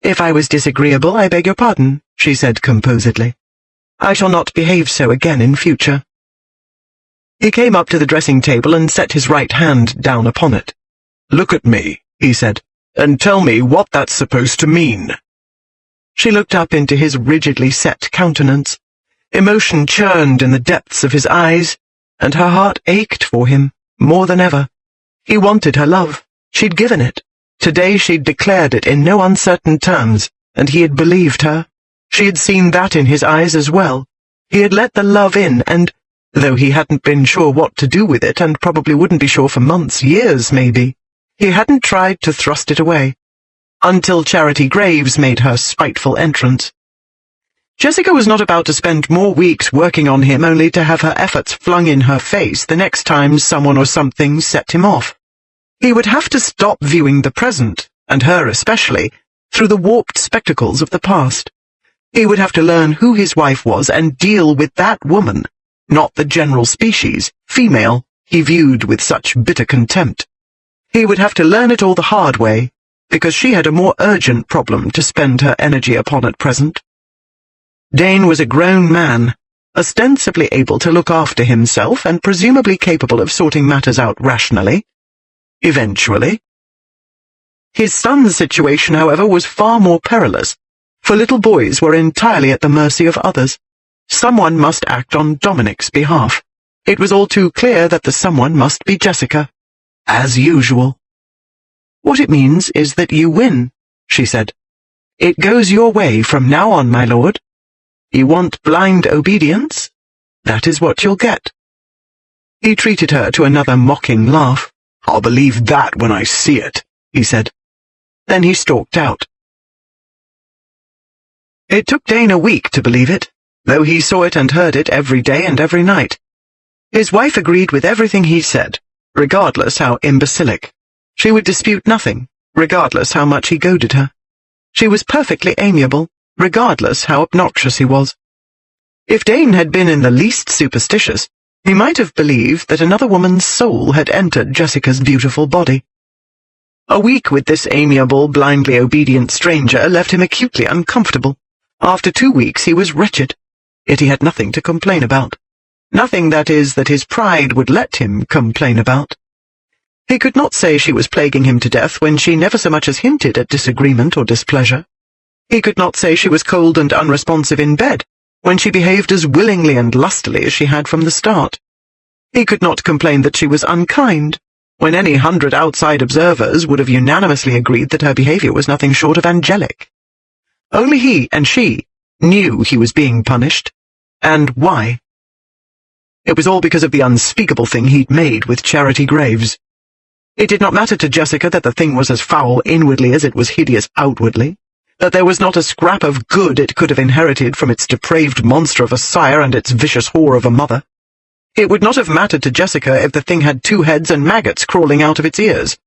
If I was disagreeable, I beg your pardon, she said composedly. I shall not behave so again in future. He came up to the dressing table and set his right hand down upon it. Look at me, he said, and tell me what that's supposed to mean. She looked up into his rigidly set countenance. Emotion churned in the depths of his eyes, and her heart ached for him, more than ever. He wanted her love. She'd given it. Today she'd declared it in no uncertain terms, and he had believed her. She had seen that in his eyes as well. He had let the love in, and, though he hadn't been sure what to do with it, and probably wouldn't be sure for months, years maybe, he hadn't tried to thrust it away, until Charity Graves made her spiteful entrance. Jessica was not about to spend more weeks working on him only to have her efforts flung in her face the next time someone or something set him off. He would have to stop viewing the present, and her especially, through the warped spectacles of the past. He would have to learn who his wife was and deal with that woman, not the general species, female, he viewed with such bitter contempt. He would have to learn it all the hard way, because she had a more urgent problem to spend her energy upon at present. Dane was a grown man, ostensibly able to look after himself and presumably capable of sorting matters out rationally. Eventually. His son's situation, however, was far more perilous, for little boys were entirely at the mercy of others. Someone must act on Dominic's behalf. It was all too clear that the someone must be Jessica, as usual. What it means is that you win, she said. It goes your way from now on, my lord. You want blind obedience? That is what you'll get. He treated her to another mocking laugh. I'll believe that when I see it, he said. Then he stalked out. It took Dane a week to believe it, though he saw it and heard it every day and every night. His wife agreed with everything he said, regardless how imbecilic. She would dispute nothing, regardless how much he goaded her. She was perfectly amiable, regardless how obnoxious he was. If Dane had been in the least superstitious, he might have believed that another woman's soul had entered Jessica's beautiful body. A week with this amiable, blindly obedient stranger left him acutely uncomfortable. After 2 weeks he was wretched, yet he had nothing to complain about. Nothing, that is, that his pride would let him complain about. He could not say she was plaguing him to death when she never so much as hinted at disagreement or displeasure. He could not say she was cold and unresponsive in bed, when she behaved as willingly and lustily as she had from the start. He could not complain that she was unkind, when any 100 outside observers would have unanimously agreed that her behavior was nothing short of angelic. Only he and she knew he was being punished, and why. It was all because of the unspeakable thing he'd made with Charity Graves. It did not matter to Jessica that the thing was as foul inwardly as it was hideous outwardly. that there was not a scrap of good it could have inherited from its depraved monster of a sire and its vicious whore of a mother. It would not have mattered to Jessica if the thing had 2 heads and maggots crawling out of its ears,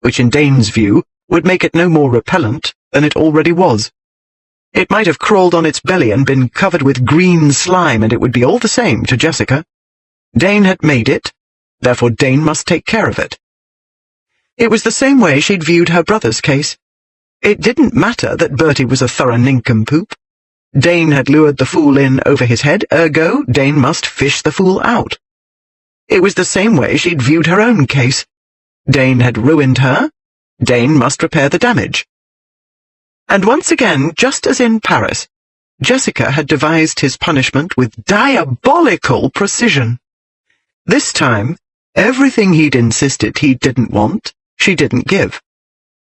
which in Dane's view would make it no more repellent than it already was. It might have crawled on its belly and been covered with green slime, and it would be all the same to Jessica. Dane had made it, therefore Dane must take care of it. It was the same way she'd viewed her brother's case. It didn't matter that Bertie was a thorough nincompoop. Dane had lured the fool in over his head, ergo Dane must fish the fool out. It was the same way she'd viewed her own case. Dane had ruined her. Dane must repair the damage. And once again, just as in Paris, Jessica had devised his punishment with diabolical precision. This time, everything he'd insisted he didn't want, she didn't give.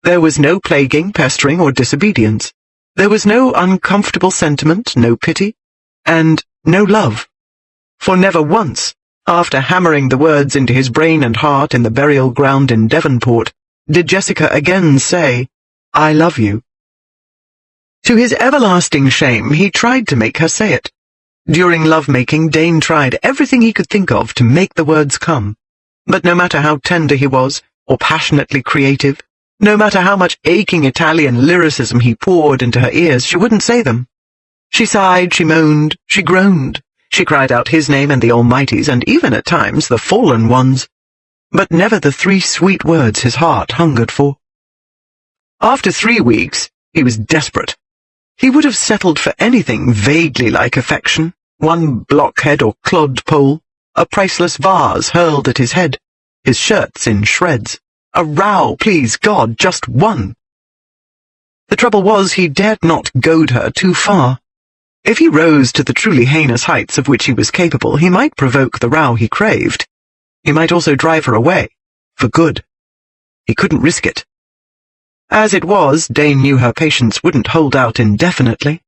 There was no plaguing, pestering, or disobedience. There was no uncomfortable sentiment, no pity, and no love. For never once, after hammering the words into his brain and heart in the burial ground in Devonport, did Jessica again say, "I love you." To his everlasting shame, he tried to make her say it. During love-making, Dane tried everything he could think of to make the words come. But no matter how tender he was, or passionately creative, no matter how much aching Italian lyricism he poured into her ears, she wouldn't say them. She sighed, she moaned, she groaned. She cried out his name and the Almighty's, and even at times the fallen ones, but never the 3 sweet words his heart hungered for. After 3 weeks, he was desperate. He would have settled for anything vaguely like affection, 1 blockhead or clodpole, a priceless vase hurled at his head, his shirts in shreds, a row, please God, just 1. The trouble was he dared not goad her too far. If he rose to the truly heinous heights of which he was capable, he might provoke the row he craved. He might also drive her away, for good. He couldn't risk it. As it was, Dane knew her patience wouldn't hold out indefinitely.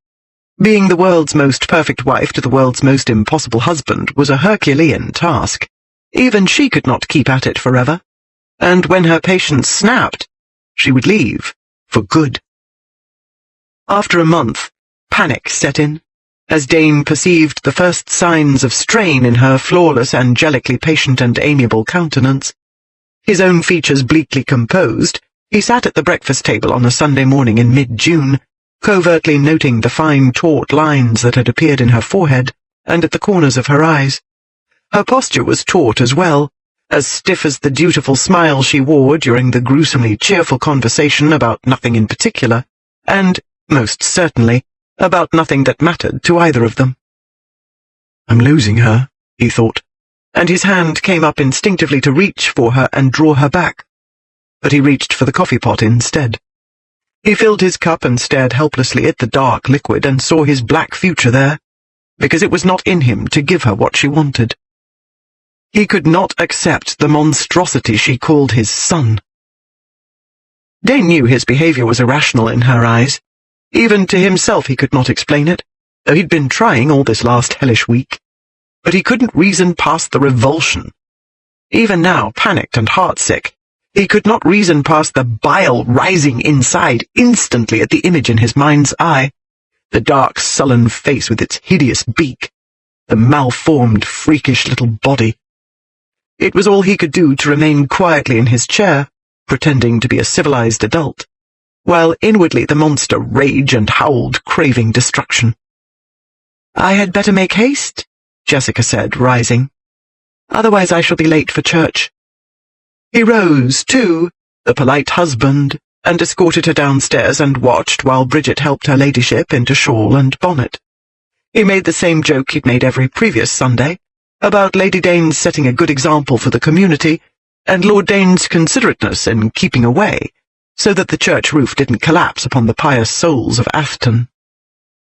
Being the world's most perfect wife to the world's most impossible husband was a Herculean task. Even she could not keep at it forever. And when her patience snapped, she would leave, for good. After a month, panic set in, as Dane perceived the first signs of strain in her flawless, angelically patient and amiable countenance. His own features bleakly composed, he sat at the breakfast table on a Sunday morning in mid-June, covertly noting the fine taut lines that had appeared in her forehead and at the corners of her eyes. Her posture was taut as well, as stiff as the dutiful smile she wore during the gruesomely cheerful conversation about nothing in particular, and, most certainly, about nothing that mattered to either of them. "I'm losing her," he thought, and his hand came up instinctively to reach for her and draw her back. But he reached for the coffee pot instead. He filled his cup and stared helplessly at the dark liquid and saw his black future there, because it was not in him to give her what she wanted. He could not accept the monstrosity she called his son. Dane knew his behavior was irrational in her eyes. Even to himself he could not explain it, though he'd been trying all this last hellish week. But he couldn't reason past the revulsion. Even now, panicked and heartsick, he could not reason past the bile rising inside instantly at the image in his mind's eye, the dark, sullen face with its hideous beak, the malformed, freakish little body. It was all he could do to remain quietly in his chair, pretending to be a civilized adult, while inwardly the monster raged and howled, craving destruction. "I had better make haste," Jessica said, rising. "Otherwise I shall be late for church." He rose, too, the polite husband, and escorted her downstairs and watched while Bridget helped her ladyship into shawl and bonnet. He made the same joke he'd made every previous Sunday, about Lady Dane's setting a good example for the community, and Lord Dane's considerateness in keeping away, so that the church roof didn't collapse upon the pious souls of Afton.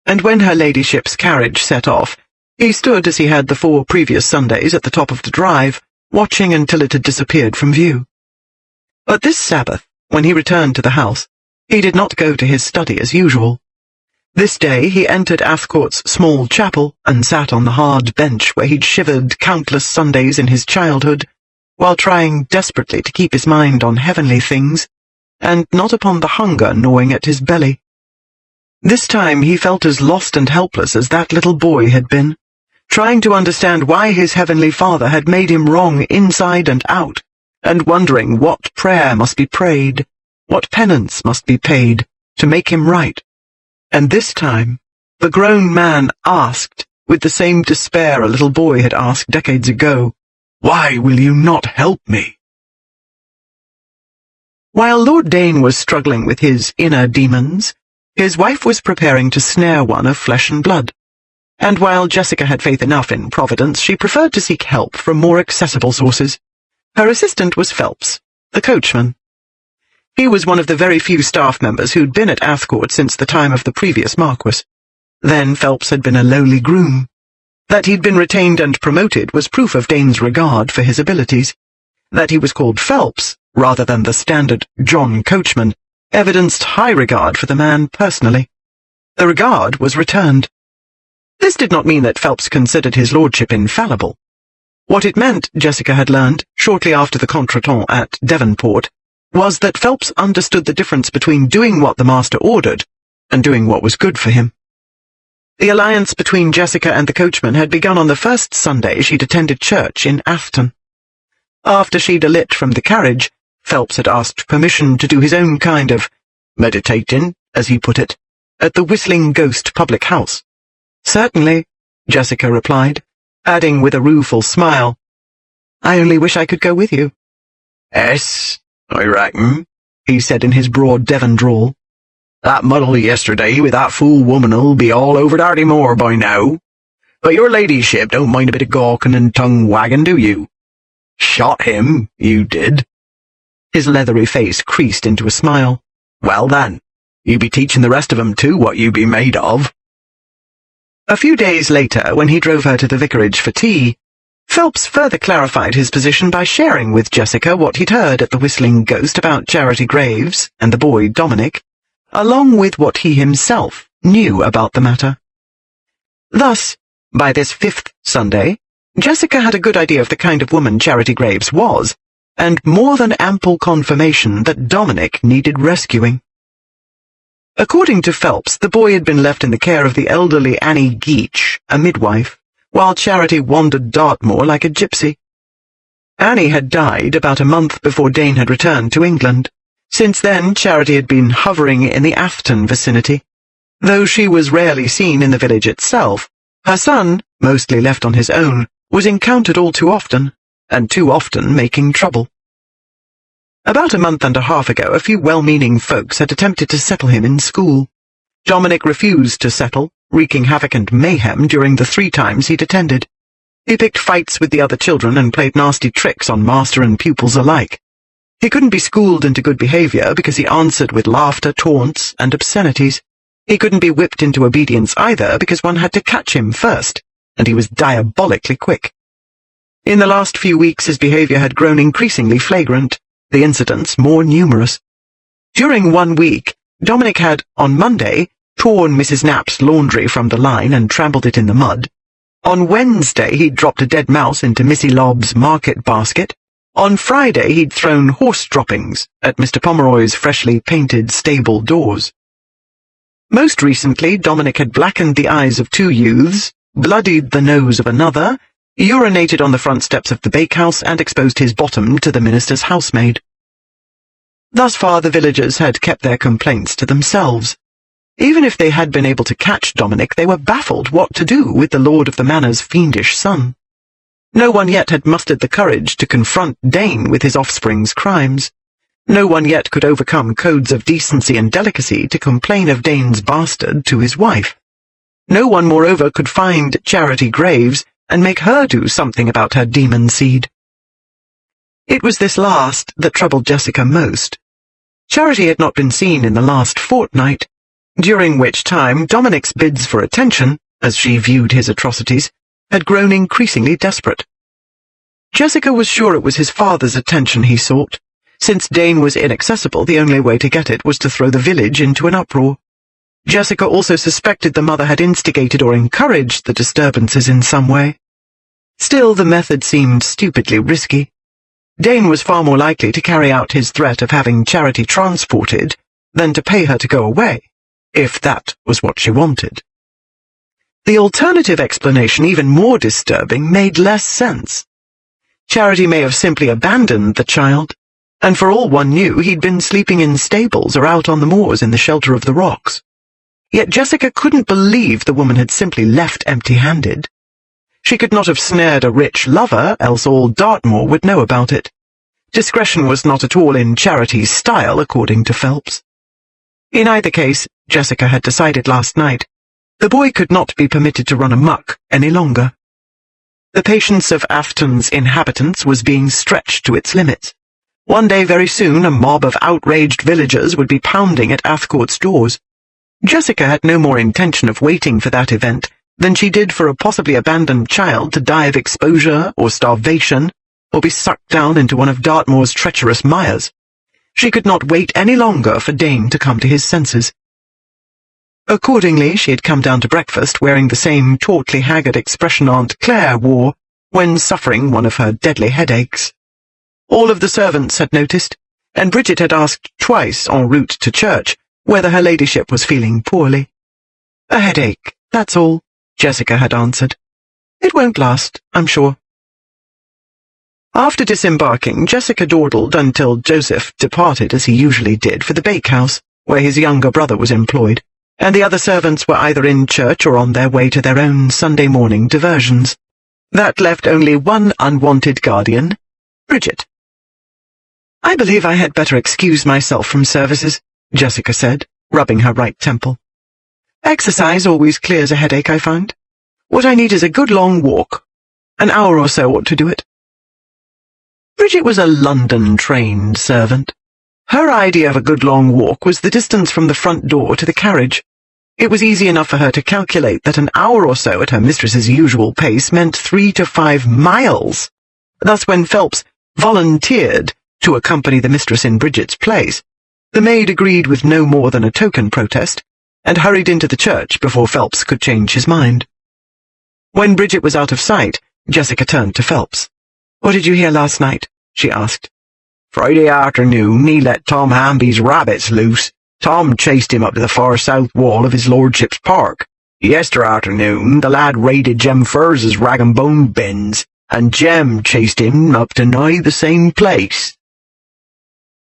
And when her ladyship's carriage set off, he stood as he had the 4 previous Sundays at the top of the drive, watching until it had disappeared from view. But this Sabbath, when he returned to the house, he did not go to his study as usual. This day he entered Athcourt's small chapel and sat on the hard bench where he'd shivered countless Sundays in his childhood, while trying desperately to keep his mind on heavenly things, and not upon the hunger gnawing at his belly. This time he felt as lost and helpless as that little boy had been, trying to understand why his heavenly Father had made him wrong inside and out, and wondering what prayer must be prayed, what penance must be paid, to make him right. And this time, the grown man asked, with the same despair a little boy had asked decades ago, "Why will you not help me?" While Lord Dane was struggling with his inner demons, his wife was preparing to snare one of flesh and blood. And while Jessica had faith enough in Providence, she preferred to seek help from more accessible sources. Her assistant was Phelps, the coachman. He was one of the very few staff members who'd been at Athcourt since the time of the previous Marquis. Then Phelps had been a lowly groom. That he'd been retained and promoted was proof of Dane's regard for his abilities. That he was called Phelps, rather than the standard John Coachman, evidenced high regard for the man personally. The regard was returned. This did not mean that Phelps considered his lordship infallible. What it meant, Jessica had learned, shortly after the contretemps at Devonport, was that Phelps understood the difference between doing what the master ordered and doing what was good for him. The alliance between Jessica and the coachman had begun on the first Sunday she'd attended church in Afton. After she'd alit from the carriage, Phelps had asked permission to do his own kind of meditating, as he put it, at the Whistling Ghost public house. "Certainly," Jessica replied, adding with a rueful smile, "I only wish I could go with you." "Yes, I reckon," he said in his broad Devon drawl. "That muddle yesterday with that fool woman'll be all over Dartmoor by now. But your ladyship don't mind a bit of gawking and tongue-wagging, do you? Shot him, you did." His leathery face creased into a smile. "Well then, you be teaching the rest of 'em too what you be made of." A few days later, when he drove her to the vicarage for tea, Phelps further clarified his position by sharing with Jessica what he'd heard at the Whistling Ghost about Charity Graves and the boy Dominic, along with what he himself knew about the matter. Thus, by this 5th Sunday, Jessica had a good idea of the kind of woman Charity Graves was, and more than ample confirmation that Dominic needed rescuing. According to Phelps, the boy had been left in the care of the elderly Annie Geach, a midwife, while Charity wandered Dartmoor like a gypsy. Annie had died about a month before Dane had returned to England. Since then, Charity had been hovering in the Afton vicinity. Though she was rarely seen in the village itself, her son, mostly left on his own, was encountered all too often, and too often making trouble. About a month and a half ago, a few well-meaning folks had attempted to settle him in school. Dominic refused to settle, wreaking havoc and mayhem during the 3 times he'd attended. He picked fights with the other children and played nasty tricks on master and pupils alike. He couldn't be schooled into good behavior because he answered with laughter, taunts, and obscenities. He couldn't be whipped into obedience either because one had to catch him first, and he was diabolically quick. In the last few weeks his behavior had grown increasingly flagrant, the incidents more numerous. During one week, Dominic had, on Monday, torn Mrs. Knapp's laundry from the line and trampled it in the mud. On Wednesday he'd dropped a dead mouse into Missy Lobb's market basket. On Friday he'd thrown horse droppings at Mr. Pomeroy's freshly painted stable doors. Most recently, Dominic had blackened the eyes of 2 youths, bloodied the nose of another, urinated on the front steps of the bakehouse, and exposed his bottom to the minister's housemaid. Thus far the villagers had kept their complaints to themselves. Even if they had been able to catch Dominic, they were baffled what to do with the lord of the manor's fiendish son. No one yet had mustered the courage to confront Dane with his offspring's crimes. No one yet could overcome codes of decency and delicacy to complain of Dane's bastard to his wife. No one, moreover, could find Charity Graves and make her do something about her demon seed. It was this last that troubled Jessica most. Charity had not been seen in the last fortnight, during which time Dominic's bids for attention, as she viewed his atrocities, had grown increasingly desperate. Jessica was sure it was his father's attention he sought. Since Dane was inaccessible, the only way to get it was to throw the village into an uproar. Jessica also suspected the mother had instigated or encouraged the disturbances in some way. Still, the method seemed stupidly risky. Dane was far more likely to carry out his threat of having Charity transported than to pay her to go away, if that was what she wanted. The alternative explanation, even more disturbing, made less sense. Charity may have simply abandoned the child, and for all one knew, he'd been sleeping in stables or out on the moors in the shelter of the rocks. Yet Jessica couldn't believe the woman had simply left empty-handed. She could not have snared a rich lover, else all Dartmoor would know about it. Discretion was not at all in Charity's style, according to Phelps. In either case, Jessica had decided last night, the boy could not be permitted to run amok any longer. The patience of Afton's inhabitants was being stretched to its limits. One day very soon a mob of outraged villagers would be pounding at Athcourt's doors. Jessica had no more intention of waiting for that event than she did for a possibly abandoned child to die of exposure or starvation, or be sucked down into one of Dartmoor's treacherous mires. She could not wait any longer for Dane to come to his senses. Accordingly, she had come down to breakfast wearing the same tautly haggard expression Aunt Claire wore when suffering one of her deadly headaches. All of the servants had noticed, and Bridget had asked twice en route to church whether her ladyship was feeling poorly. "A headache, that's all," Jessica had answered. "It won't last, I'm sure." After disembarking, Jessica dawdled until Joseph departed as he usually did for the bakehouse, where his younger brother was employed, and the other servants were either in church or on their way to their own Sunday morning diversions. That left only one unwanted guardian, Bridget. "I believe I had better excuse myself from services," Jessica said, rubbing her right temple. "Exercise always clears a headache, I find. What I need is a good long walk. An hour or so ought to do it." Bridget was a London-trained servant. Her idea of a good long walk was the distance from the front door to the carriage. It was easy enough for her to calculate that an hour or so at her mistress's usual pace meant 3 to 5 miles. Thus, when Phelps volunteered to accompany the mistress in Bridget's place, the maid agreed with no more than a token protest, and hurried into the church before Phelps could change his mind. When Bridget was out of sight, Jessica turned to Phelps. "What did you hear last night?" she asked. "Friday afternoon he let Tom Hamby's rabbits loose. Tom chased him up to the far south wall of his lordship's park. Yester afternoon the lad raided Jem Furs's rag and bone bins, and Jem chased him up to nigh the same place."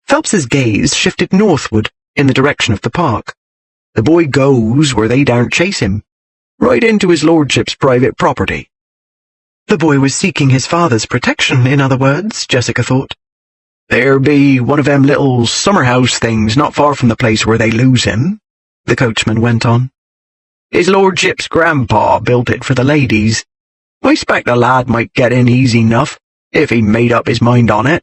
Phelps's gaze shifted northward, in the direction of the park. "The boy goes where they daren't chase him, right into his lordship's private property." The boy was seeking his father's protection, in other words, Jessica thought. "There be one of them little summer-house things not far from the place where they lose him," the coachman went on. "His lordship's grandpa built it for the ladies. I expect the lad might get in easy enough, if he made up his mind on it."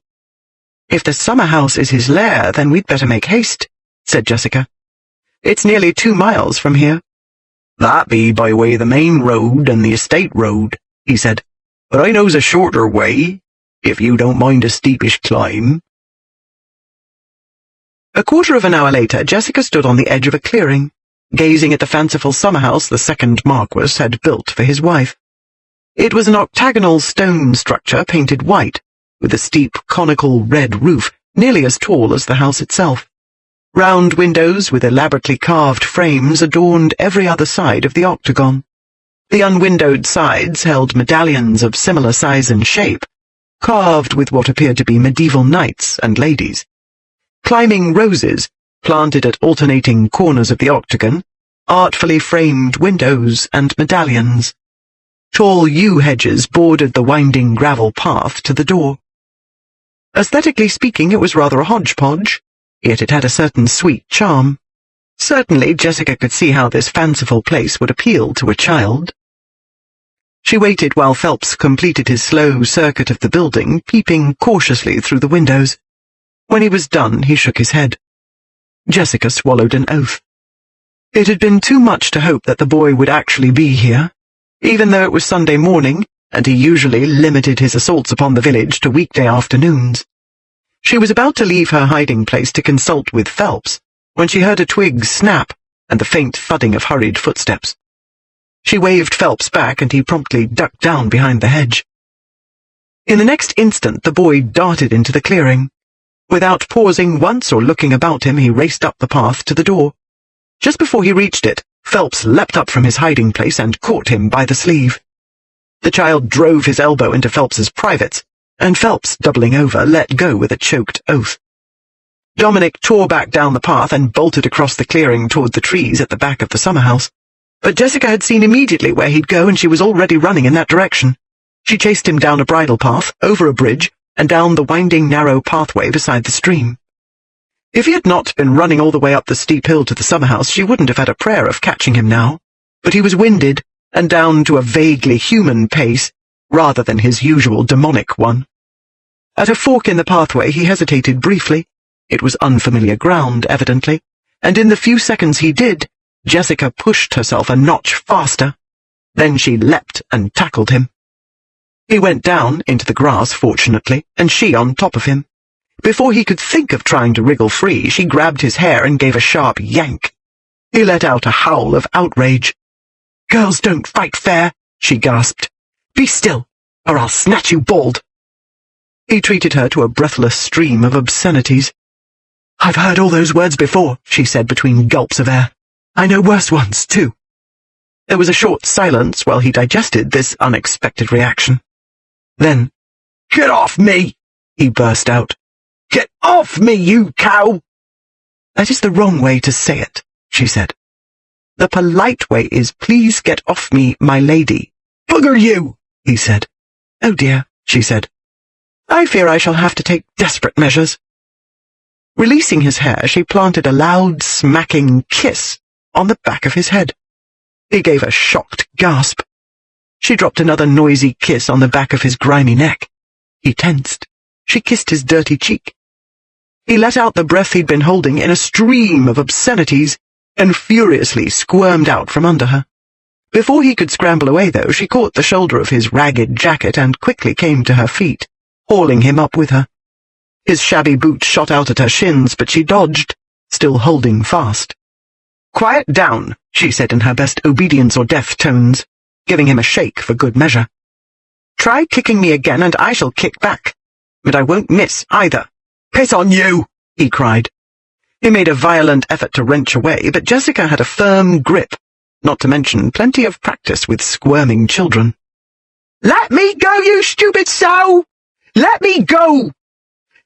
"If the summer-house is his lair, then we'd better make haste," said Jessica. "It's nearly 2 miles from here." "That be by way of the main road and the estate road," he said. "But I knows a shorter way, if you don't mind a steepish climb." A quarter of an hour later, Jessica stood on the edge of a clearing, gazing at the fanciful summer-house the second Marquess had built for his wife. It was an octagonal stone structure painted white, with a steep, conical red roof nearly as tall as the house itself. Round windows with elaborately carved frames adorned every other side of the octagon. The unwindowed sides held medallions of similar size and shape, carved with what appeared to be medieval knights and ladies. Climbing roses, planted at alternating corners of the octagon, artfully framed windows and medallions. Tall yew hedges bordered the winding gravel path to the door. Aesthetically speaking, it was rather a hodgepodge, yet it had a certain sweet charm. Certainly, Jessica could see how this fanciful place would appeal to a child. She waited while Phelps completed his slow circuit of the building, peeping cautiously through the windows. When he was done, he shook his head. Jessica swallowed an oath. It had been too much to hope that the boy would actually be here, even though it was Sunday morning, and he usually limited his assaults upon the village to weekday afternoons. She was about to leave her hiding place to consult with Phelps, when she heard a twig snap and the faint thudding of hurried footsteps. She waved Phelps back, and he promptly ducked down behind the hedge. In the next instant, the boy darted into the clearing. Without pausing once or looking about him, he raced up the path to the door. Just before he reached it, Phelps leapt up from his hiding place and caught him by the sleeve. The child drove his elbow into Phelps's privates, and Phelps, doubling over, let go with a choked oath. Dominic tore back down the path and bolted across the clearing toward the trees at the back of the summer house. But Jessica had seen immediately where he'd go, and she was already running in that direction. She chased him down a bridle path, over a bridge, and down the winding, narrow pathway beside the stream. If he had not been running all the way up the steep hill to the summer house, she wouldn't have had a prayer of catching him now. But he was winded, and down to a vaguely human pace, rather than his usual demonic one. At a fork in the pathway he hesitated briefly. It was unfamiliar ground, evidently, and in the few seconds he did, Jessica pushed herself a notch faster. Then she leapt and tackled him. He went down into the grass, fortunately, and she on top of him. Before he could think of trying to wriggle free, she grabbed his hair and gave a sharp yank. He let out a howl of outrage. "Girls don't fight fair," she gasped. "Be still, or I'll snatch you bald." He treated her to a breathless stream of obscenities. "I've heard all those words before," she said between gulps of air. "I know worse ones, too." There was a short silence while he digested this unexpected reaction. Then, "Get off me!" he burst out. "Get off me, you cow!" "That is the wrong way to say it," she said. "The polite way is, please get off me, my lady." "Bugger you!" he said. "Oh dear," she said. "I fear I shall have to take desperate measures." Releasing his hair, she planted a loud, smacking kiss on the back of his head. He gave a shocked gasp. She dropped another noisy kiss on the back of his grimy neck. He tensed. She kissed his dirty cheek. He let out the breath he'd been holding in a stream of obscenities and furiously squirmed out from under her. Before he could scramble away, though, she caught the shoulder of his ragged jacket and quickly came to her feet, hauling him up with her. His shabby boots shot out at her shins, but she dodged, still holding fast. "Quiet down," she said in her best obedience or death tones, giving him a shake for good measure. "Try kicking me again and I shall kick back. But I won't miss either." "Piss on you!" he cried. He made a violent effort to wrench away, but Jessica had a firm grip, not to mention plenty of practice with squirming children. "Let me go, you stupid sow! Let me go!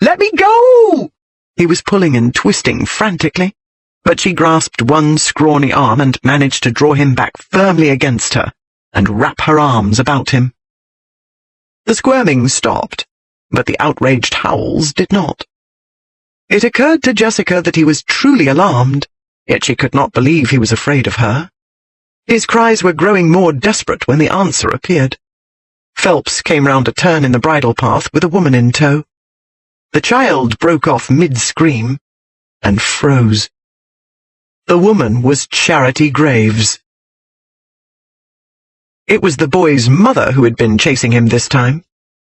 Let me go!" He was pulling and twisting frantically, but she grasped one scrawny arm and managed to draw him back firmly against her and wrap her arms about him. The squirming stopped, but the outraged howls did not. It occurred to Jessica that he was truly alarmed, yet she could not believe he was afraid of her. His cries were growing more desperate when the answer appeared. Phelps came round a turn in the bridle path with a woman in tow. The child broke off mid-scream and froze. The woman was Charity Graves. It was the boy's mother who had been chasing him this time,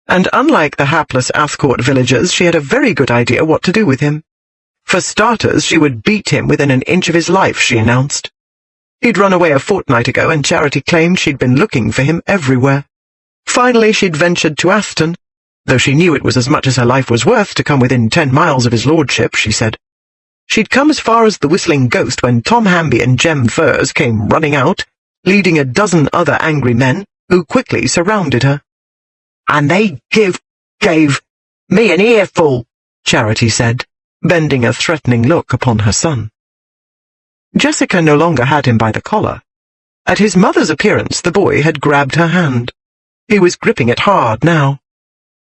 and unlike the hapless Athcourt villagers, she had a very good idea what to do with him. For starters, she would beat him within an inch of his life, she announced. He'd run away a fortnight ago, and Charity claimed she'd been looking for him everywhere. Finally, she'd ventured to Afton, though she knew it was as much as her life was worth to come within 10 miles of his lordship, she said. She'd come as far as the Whistling Ghost when Tom Hamby and Jem Furs came running out, leading a dozen other angry men, who quickly surrounded her. "And they gave me an earful," Charity said, bending a threatening look upon her son. Jessica no longer had him by the collar. At his mother's appearance, the boy had grabbed her hand. He was gripping it hard now.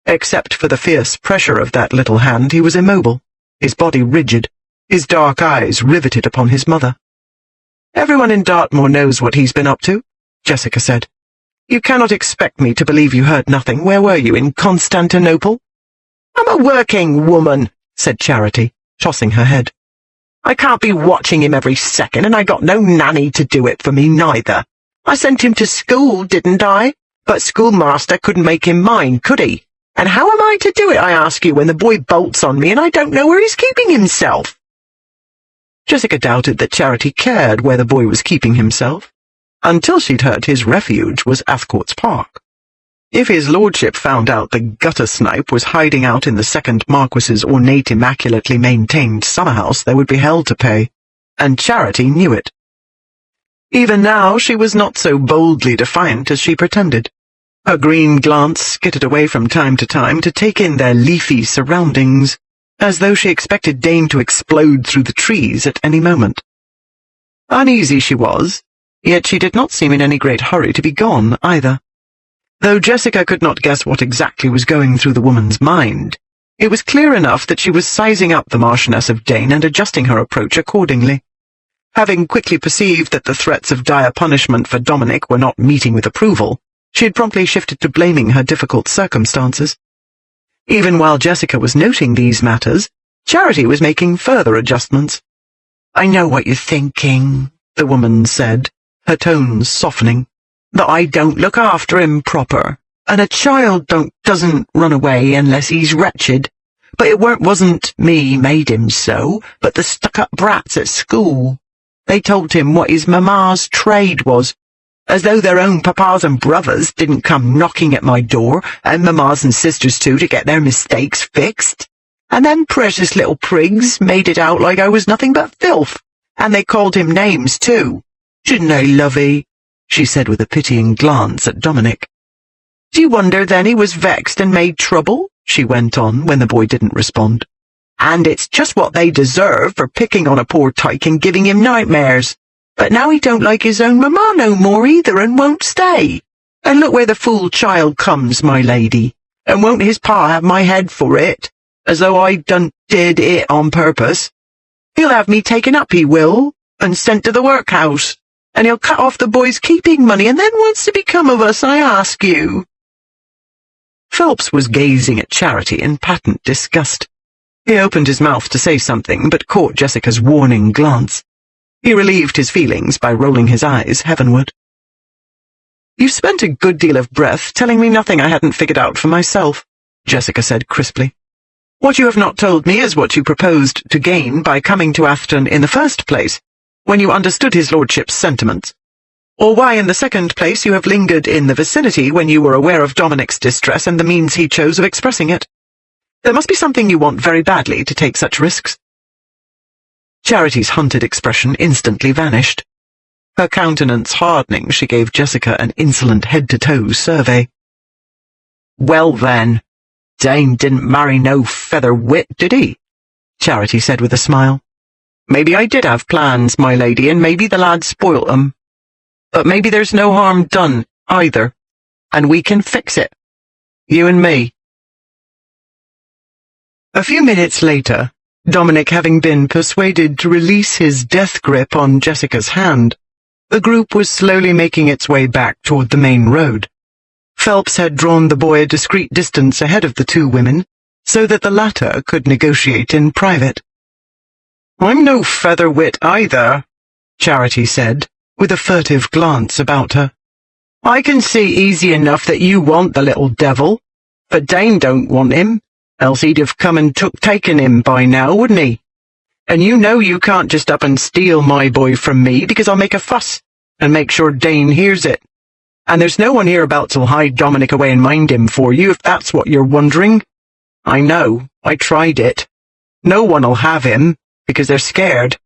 Except for the fierce pressure of that little hand, he was immobile, his body rigid, his dark eyes riveted upon his mother. "Everyone in Dartmoor knows what he's been up to," Jessica said. "You cannot expect me to believe you heard nothing. Where were you, in Constantinople?" "I'm a working woman," said Charity, tossing her head. "I can't be watching him every second, and I got no nanny to do it for me neither. I sent him to school, didn't I? But schoolmaster couldn't make him mine, could he? And how am I to do it, I ask you, when the boy bolts on me and I don't know where he's keeping himself?" Jessica doubted that Charity cared where the boy was keeping himself, until she'd heard his refuge was Athcourt's Park. If his lordship found out the gutter snipe was hiding out in the second Marquis's ornate, immaculately maintained summer house, there would be hell to pay, and Charity knew it. Even now she was not so boldly defiant as she pretended. Her green glance skittered away from time to take in their leafy surroundings, as though she expected Dane to explode through the trees at any moment. Uneasy she was, yet she did not seem in any great hurry to be gone either. Though Jessica could not guess what exactly was going through the woman's mind, it was clear enough that she was sizing up the Marchioness of Dane and adjusting her approach accordingly. Having quickly perceived that the threats of dire punishment for Dominic were not meeting with approval, she had promptly shifted to blaming her difficult circumstances. Even while Jessica was noting these matters, Charity was making further adjustments. "I know what you're thinking," the woman said, her tones softening, "that I don't look after him proper, and a child doesn't run away unless he's wretched. But it wasn't me made him so, but the stuck-up brats at school. They told him what his mamma's trade was, as though their own papas and brothers didn't come knocking at my door, and mammas and sisters too, to get their mistakes fixed. And them precious little prigs made it out like I was nothing but filth, and they called him names too. Didn't they, lovey?" she said with a pitying glance at Dominic. "Do you wonder then he was vexed and made trouble?" she went on when the boy didn't respond. "And it's just what they deserve for picking on a poor tyke and giving him nightmares. But now he don't like his own mamma no more either, and won't stay. And look where the fool child comes, my lady. And won't his pa have my head for it, as though I did it on purpose? He'll have me taken up, he will, and sent to the workhouse, and he'll cut off the boy's keeping money, and then what's to become of us, I ask you?" Phelps was gazing at Charity in patent disgust. He opened his mouth to say something, but caught Jessica's warning glance. He relieved his feelings by rolling his eyes heavenward. "You've spent a good deal of breath telling me nothing I hadn't figured out for myself," Jessica said crisply. "What you have not told me is what you proposed to gain by coming to Afton in the first place, when you understood his lordship's sentiments. Or why, in the second place, you have lingered in the vicinity when you were aware of Dominic's distress and the means he chose of expressing it. There must be something you want very badly to take such risks." Charity's hunted expression instantly vanished. Her countenance hardening, she gave Jessica an insolent head-to-toe survey. "Well then, Dane didn't marry no feather wit, did he?" Charity said with a smile. "Maybe I did have plans, my lady, and maybe the lad spoilt 'em. But maybe there's no harm done, either, and we can fix it. You and me." A few minutes later, Dominic having been persuaded to release his death grip on Jessica's hand, the group was slowly making its way back toward the main road. Phelps had drawn the boy a discreet distance ahead of the two women, so that the latter could negotiate in private. "I'm no featherwit either," Charity said, with a furtive glance about her. "I can see easy enough that you want the little devil, but Dane don't want him, else he'd have come and taken him by now, wouldn't he? And you know you can't just up and steal my boy from me, because I'll make a fuss, and make sure Dane hears it. And there's no one hereabouts who'll hide Dominic away and mind him for you, if that's what you're wondering. I know, I tried it. No one'll have him, because they're scared.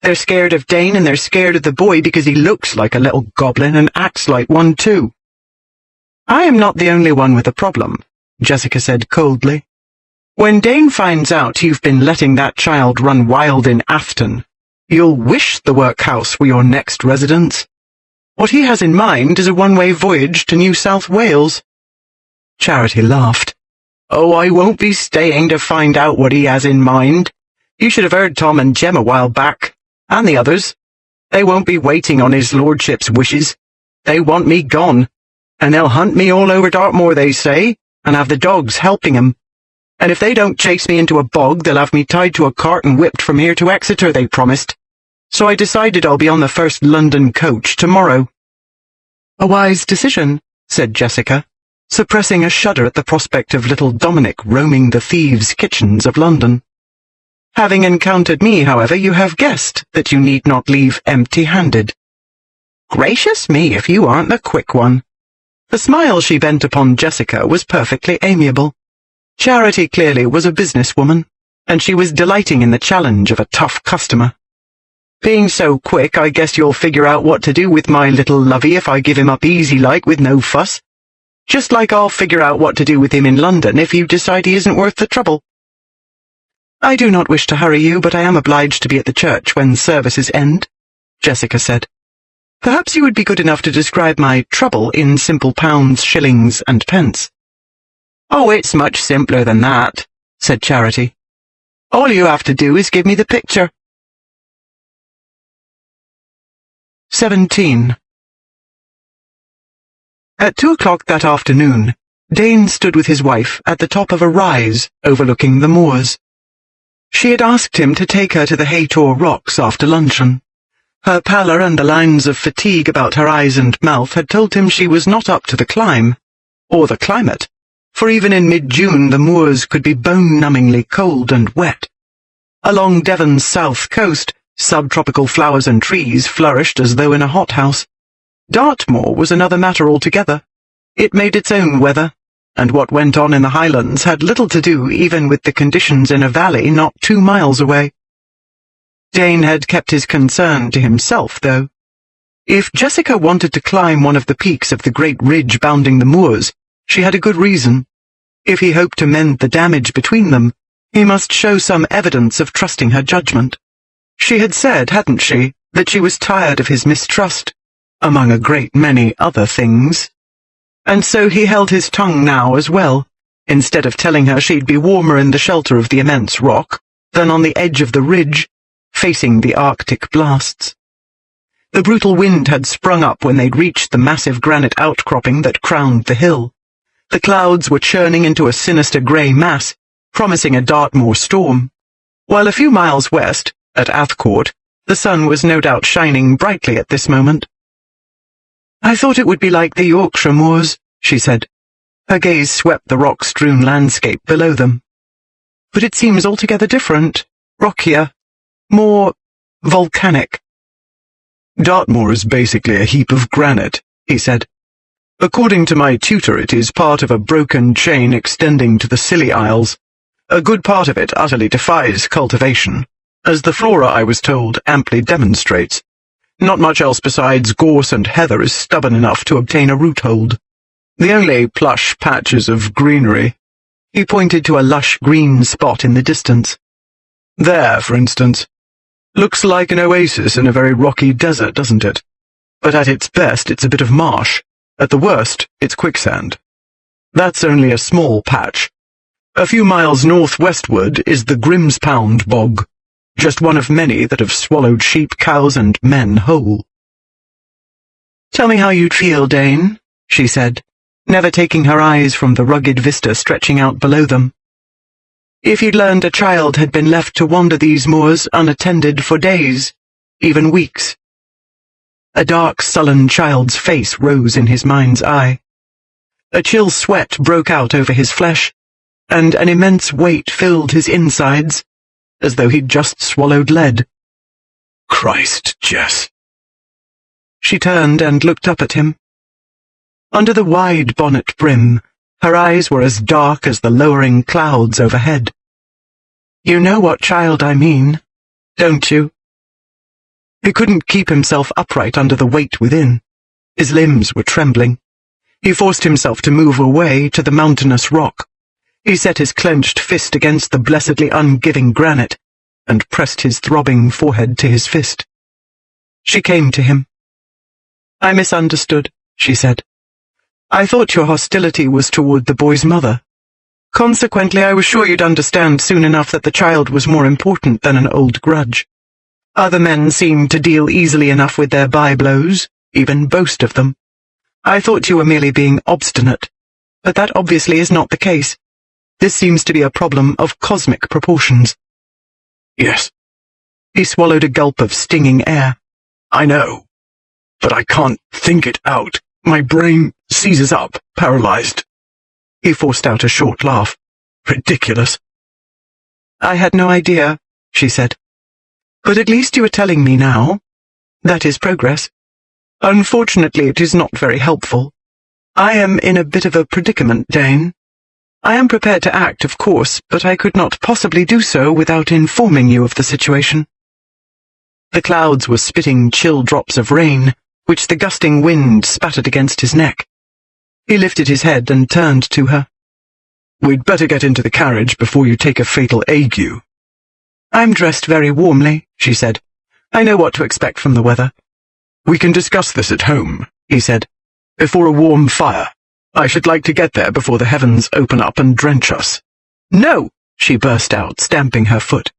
They're scared of Dane, and they're scared of the boy because he looks like a little goblin and acts like one too." "I am not the only one with a problem," Jessica said coldly. "When Dane finds out you've been letting that child run wild in Afton, you'll wish the workhouse were your next residence. What he has in mind is a one-way voyage to New South Wales." Charity laughed. "Oh, I won't be staying to find out what he has in mind. You should have heard Tom and Jem a while back, and the others. They won't be waiting on his lordship's wishes. They want me gone, and they'll hunt me all over Dartmoor, they say, and have the dogs helping 'em. And if they don't chase me into a bog, they'll have me tied to a cart and whipped from here to Exeter, they promised. So I decided I'll be on the first London coach tomorrow." "A wise decision," said Jessica, suppressing a shudder at the prospect of little Dominic roaming the thieves' kitchens of London. "Having encountered me, however, you have guessed that you need not leave empty-handed." "Gracious me, if you aren't the quick one." The smile she bent upon Jessica was perfectly amiable. Charity clearly was a businesswoman, and she was delighting in the challenge of a tough customer. Being so quick, I guess you'll figure out what to do with my little lovey if I give him up easy-like with no fuss. Just like I'll figure out what to do with him in London if you decide he isn't worth the trouble. I do not wish to hurry you, but I am obliged to be at the church when services end, Jessica said. Perhaps you would be good enough to describe my trouble in simple pounds, shillings, and pence. Oh, it's much simpler than that, said Charity. All you have to do is give me the picture. 17. At 2 o'clock that afternoon, Dane stood with his wife at the top of a rise overlooking the moors. She had asked him to take her to the Haytor Rocks after luncheon. Her pallor and the lines of fatigue about her eyes and mouth had told him she was not up to the climb, or the climate, for even in mid-June the moors could be bone-numbingly cold and wet. Along Devon's south coast, subtropical flowers and trees flourished as though in a hothouse. Dartmoor was another matter altogether. It made its own weather, and what went on in the Highlands had little to do even with the conditions in a valley not 2 miles away. Dane had kept his concern to himself, though. If Jessica wanted to climb one of the peaks of the great ridge bounding the moors, she had a good reason. If he hoped to mend the damage between them, he must show some evidence of trusting her judgment. She had said, hadn't she, that she was tired of his mistrust, among a great many other things. And so he held his tongue now as well, instead of telling her she'd be warmer in the shelter of the immense rock than on the edge of the ridge, facing the Arctic blasts. The brutal wind had sprung up when they'd reached the massive granite outcropping that crowned the hill. The clouds were churning into a sinister grey mass, promising a Dartmoor storm, while a few miles west, at Athcourt, the sun was no doubt shining brightly at this moment. I thought it would be like the Yorkshire moors, she said. Her gaze swept the rock-strewn landscape below them. But it seems altogether different, rockier, more volcanic. Dartmoor is basically a heap of granite, he said. According to my tutor, it is part of a broken chain extending to the Scilly Isles. A good part of it utterly defies cultivation, as the flora, I was told, amply demonstrates. Not much else besides gorse and heather is stubborn enough to obtain a roothold. The only plush patches of greenery. He pointed to a lush green spot in the distance. There, for instance. Looks like an oasis in a very rocky desert, doesn't it? But at its best, it's a bit of marsh. At the worst, it's quicksand. That's only a small patch. A few miles northwestward is the Grimspound Bog, just one of many that have swallowed sheep, cows, and men whole. Tell me how you'd feel, Dane, she said, never taking her eyes from the rugged vista stretching out below them. If you'd learned a child had been left to wander these moors unattended for days, even weeks. A dark, sullen child's face rose in his mind's eye. A chill sweat broke out over his flesh, and an immense weight filled his insides, as though he'd just swallowed lead. Christ, Jess. She turned and looked up at him. Under the wide bonnet brim, her eyes were as dark as the lowering clouds overhead. You know what child I mean, don't you? He couldn't keep himself upright under the weight within. His limbs were trembling. He forced himself to move away to the mountainous rock. He set his clenched fist against the blessedly ungiving granite, and pressed his throbbing forehead to his fist. She came to him. I misunderstood, she said. I thought your hostility was toward the boy's mother. Consequently, I was sure you'd understand soon enough that the child was more important than an old grudge. Other men seemed to deal easily enough with their byblows, even boast of them. I thought you were merely being obstinate, but that obviously is not the case. This seems to be a problem of cosmic proportions. Yes. He swallowed a gulp of stinging air. I know, but I can't think it out. My brain seizes up, paralyzed. He forced out a short laugh. Ridiculous. I had no idea, she said. But at least you are telling me now. That is progress. Unfortunately, it is not very helpful. I am in a bit of a predicament, Dane. I am prepared to act, of course, but I could not possibly do so without informing you of the situation. The clouds were spitting chill drops of rain, which the gusting wind spattered against his neck. He lifted his head and turned to her. "We'd better get into the carriage before you take a fatal ague." "I'm dressed very warmly," she said. "I know what to expect from the weather." "We can discuss this at home," he said, "before a warm fire. I should like to get there before the heavens open up and drench us." "No!" she burst out, stamping her foot.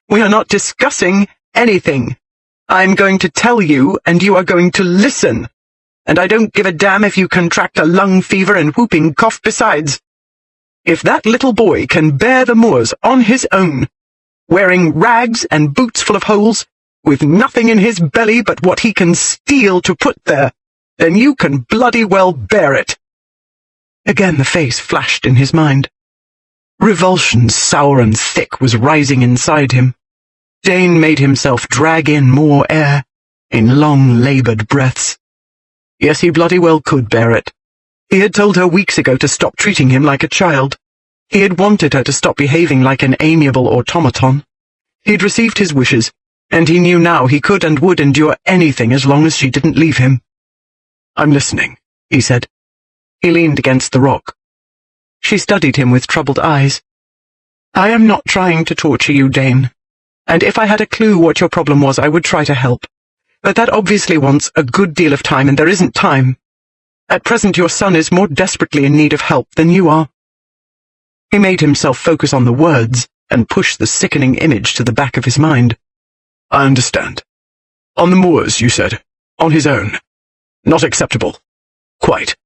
"We are not discussing anything. I'm going to tell you, and you are going to listen. And I don't give a damn if you contract a lung fever and whooping cough besides. If that little boy can bear the moors on his own, wearing rags and boots full of holes, with nothing in his belly but what he can steal to put there, then you can bloody well bear it." Again the face flashed in his mind. Revulsion, sour and thick, was rising inside him. Dane made himself drag in more air, in long, laboured breaths. Yes, he bloody well could bear it. He had told her weeks ago to stop treating him like a child. He had wanted her to stop behaving like an amiable automaton. He'd received his wishes, and he knew now he could and would endure anything as long as she didn't leave him. "I'm listening," he said. He leaned against the rock. She studied him with troubled eyes. "I am not trying to torture you, Dane. And if I had a clue what your problem was, I would try to help. But that obviously wants a good deal of time, and there isn't time. At present your son is more desperately in need of help than you are." He made himself focus on the words and push the sickening image to the back of his mind. "I understand. On the moors, you said. On his own. Not acceptable. Quite.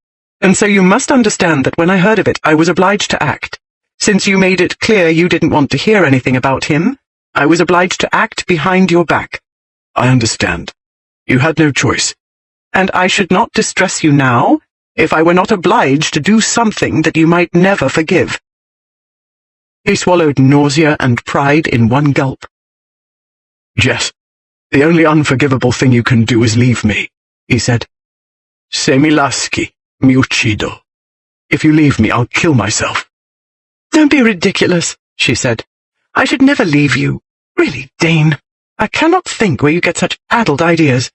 And so you must understand that when I heard of it, I was obliged to act. Since you made it clear you didn't want to hear anything about him, I was obliged to act behind your back." "I understand. You had no choice." "And I should not distress you now, if I were not obliged to do something that you might never forgive." He swallowed nausea and pride in one gulp. "Jess, the only unforgivable thing you can do is leave me," he said. "Se mi lasci, mi uccido. If you leave me, I'll kill myself." "Don't be ridiculous," she said. "I should never leave you. Really, Dane, I cannot think where you get such addled ideas."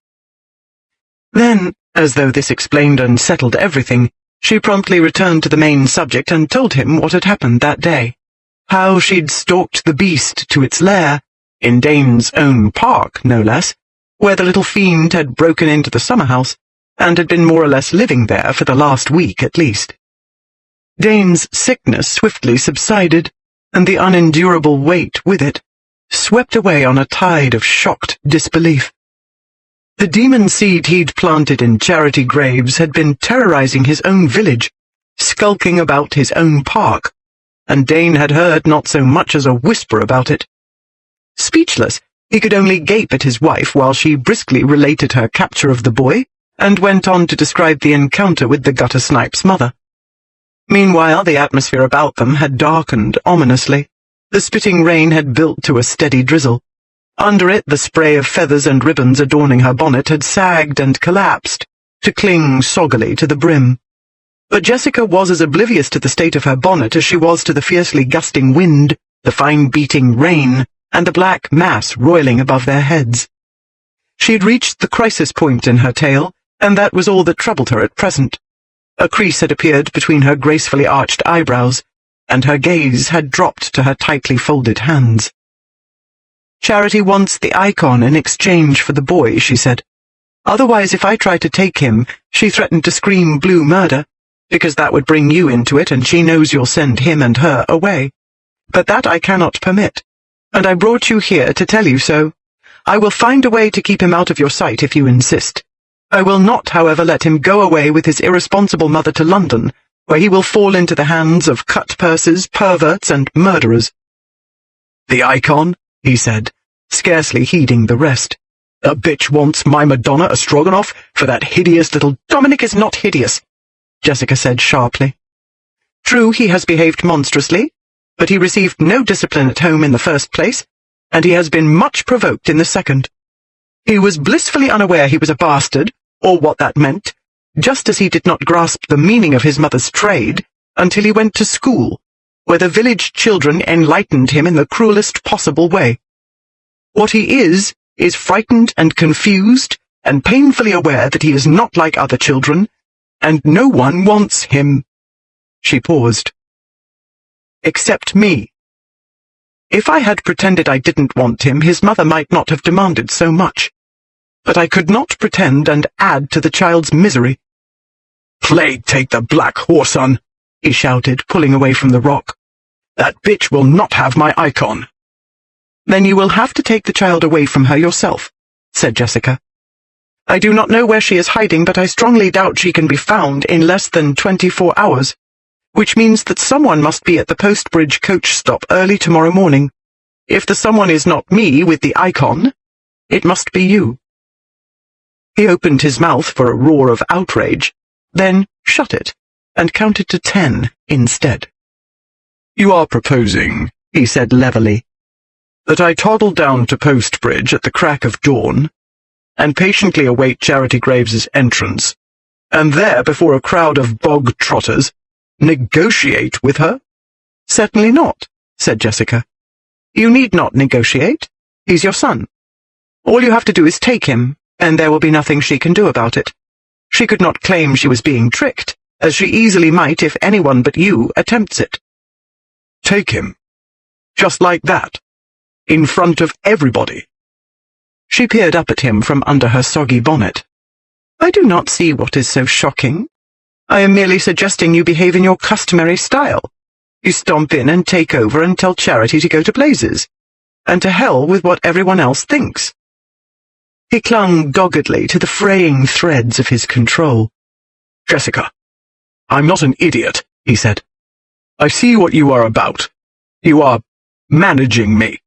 Then, as though this explained and settled everything, she promptly returned to the main subject and told him what had happened that day. How she'd stalked the beast to its lair, in Dane's own park, no less, where the little fiend had broken into the summer house, and had been more or less living there for the last week at least. Dane's sickness swiftly subsided, and the unendurable weight with it, swept away on a tide of shocked disbelief. The demon seed he'd planted in charity graves had been terrorizing his own village, skulking about his own park, and Dane had heard not so much as a whisper about it. Speechless, he could only gape at his wife while she briskly related her capture of the boy, and went on to describe the encounter with the gutter snipe's mother. Meanwhile, the atmosphere about them had darkened ominously. The spitting rain had built to a steady drizzle. Under it, the spray of feathers and ribbons adorning her bonnet had sagged and collapsed, to cling soggily to the brim. But Jessica was as oblivious to the state of her bonnet as she was to the fiercely gusting wind, the fine beating rain, and the black mass roiling above their heads. She had reached the crisis point in her tale, and that was all that troubled her at present. A crease had appeared between her gracefully arched eyebrows, and her gaze had dropped to her tightly folded hands. "Charity wants the icon in exchange for the boy," she said. "Otherwise, if I try to take him, she threatened to scream blue murder, because that would bring you into it, and she knows you'll send him and her away. But that I cannot permit, and I brought you here to tell you so. I will find a way to keep him out of your sight if you insist. I will not, however, let him go away with his irresponsible mother to London, where he will fall into the hands of cut-purses, perverts, and murderers." "The icon?" he said, scarcely heeding the rest. "That bitch wants my Madonna a stroganoff for that hideous little—" "Dominic is not hideous," Jessica said sharply. "True, he has behaved monstrously, but he received no discipline at home in the first place, and he has been much provoked in the second. He was blissfully unaware he was a bastard, or what that meant, just as he did not grasp the meaning of his mother's trade until he went to school, where the village children enlightened him in the cruelest possible way. What he is is frightened and confused and painfully aware that he is not like other children, and no one wants him." She paused. "Except me. If I had pretended I didn't want him, his mother might not have demanded so much. But I could not pretend and add to the child's misery." "Plague take the black horse on," he shouted, pulling away from the rock. "That bitch will not have my icon." "Then you will have to take the child away from her yourself," said Jessica. "I do not know where she is hiding, but I strongly doubt she can be found in less than 24 hours, which means that someone must be at the Postbridge coach stop early tomorrow morning. If the someone is not me with the icon, it must be you." He opened his mouth for a roar of outrage, then shut it, and counted to 10 instead. "You are proposing," he said levelly, "that I toddle down to Postbridge at the crack of dawn, and patiently await Charity Graves's entrance, and there, before a crowd of bog trotters, negotiate with her?" "Certainly not," said Jessica. "You need not negotiate. He's your son. All you have to do is take him, and there will be nothing she can do about it. She could not claim she was being tricked, as she easily might if anyone but you attempts it." "Take him? Just like that? In front of everybody?" She peered up at him from under her soggy bonnet. "I do not see what is so shocking. I am merely suggesting you behave in your customary style. You stomp in and take over and tell Charity to go to blazes, and to hell with what everyone else thinks." He clung doggedly to the fraying threads of his control. "Jessica, I'm not an idiot," he said. "I see what you are about. You are managing me.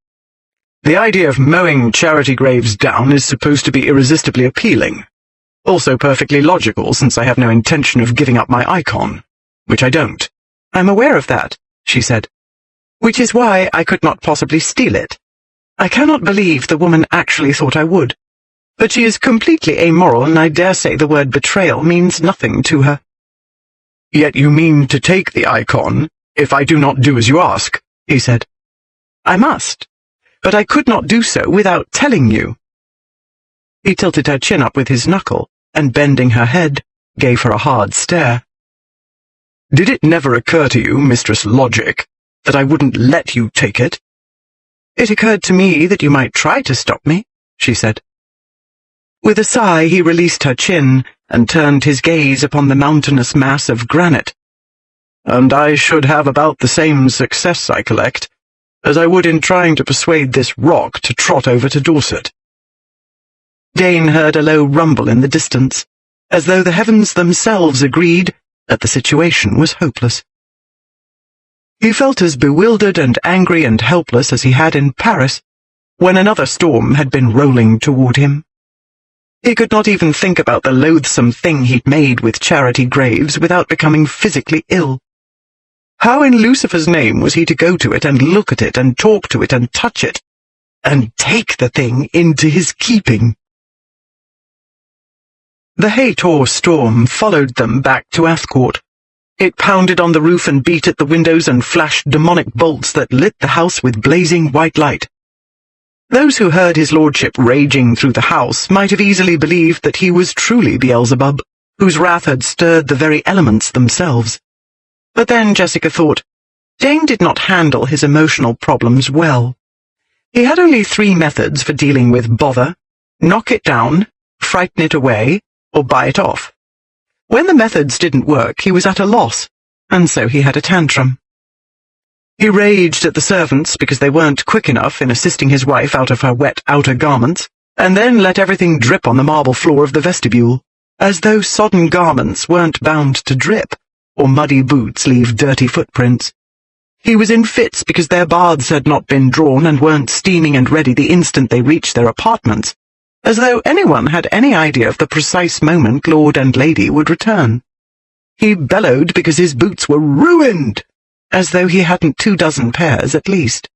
The idea of mowing Charity Graves down is supposed to be irresistibly appealing. Also perfectly logical, since I have no intention of giving up my icon, which I don't." "I'm aware of that," she said, "which is why I could not possibly steal it. I cannot believe the woman actually thought I would. But she is completely amoral, and I dare say the word betrayal means nothing to her." "Yet you mean to take the icon, if I do not do as you ask," he said. "I must, but I could not do so without telling you." He tilted her chin up with his knuckle, and bending her head, gave her a hard stare. "Did it never occur to you, Mistress Logic, that I wouldn't let you take it?" "It occurred to me that you might try to stop me," she said. With a sigh, he released her chin and turned his gaze upon the mountainous mass of granite. "And I should have about the same success, I collect, as I would in trying to persuade this rock to trot over to Dorset." Dane heard a low rumble in the distance, as though the heavens themselves agreed that the situation was hopeless. He felt as bewildered and angry and helpless as he had in Paris, when another storm had been rolling toward him. He could not even think about the loathsome thing he'd made with Charity Graves without becoming physically ill. How in Lucifer's name was he to go to it and look at it and talk to it and touch it, and take the thing into his keeping? The Hator storm followed them back to Athcourt. It pounded on the roof and beat at the windows and flashed demonic bolts that lit the house with blazing white light. Those who heard his lordship raging through the house might have easily believed that he was truly Beelzebub, whose wrath had stirred the very elements themselves. But then, Jessica thought, Dane did not handle his emotional problems well. He had only 3 methods for dealing with bother: knock it down, frighten it away, or buy it off. When the methods didn't work, he was at a loss, and so he had a tantrum. He raged at the servants because they weren't quick enough in assisting his wife out of her wet outer garments, and then let everything drip on the marble floor of the vestibule, as though sodden garments weren't bound to drip, or muddy boots leave dirty footprints. He was in fits because their baths had not been drawn and weren't steaming and ready the instant they reached their apartments, as though anyone had any idea of the precise moment Lord and Lady would return. He bellowed because his boots were ruined, as though he hadn't 24 pairs at least.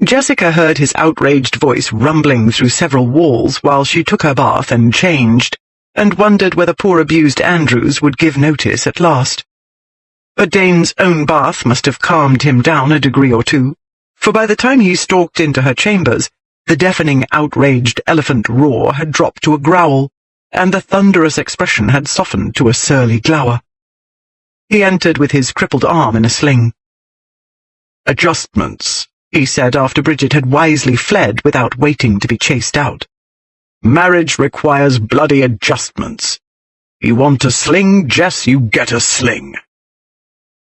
Jessica heard his outraged voice rumbling through several walls while she took her bath and changed, and wondered whether poor abused Andrews would give notice at last. But Dane's own bath must have calmed him down a degree or two, for by the time he stalked into her chambers, The deafening, outraged elephant roar had dropped to a growl, and the thunderous expression had softened to a surly glower. He entered with his crippled arm in a sling. "Adjustments," he said after Bridget had wisely fled without waiting to be chased out. "Marriage requires bloody adjustments. You want a sling, Jess, you get a sling."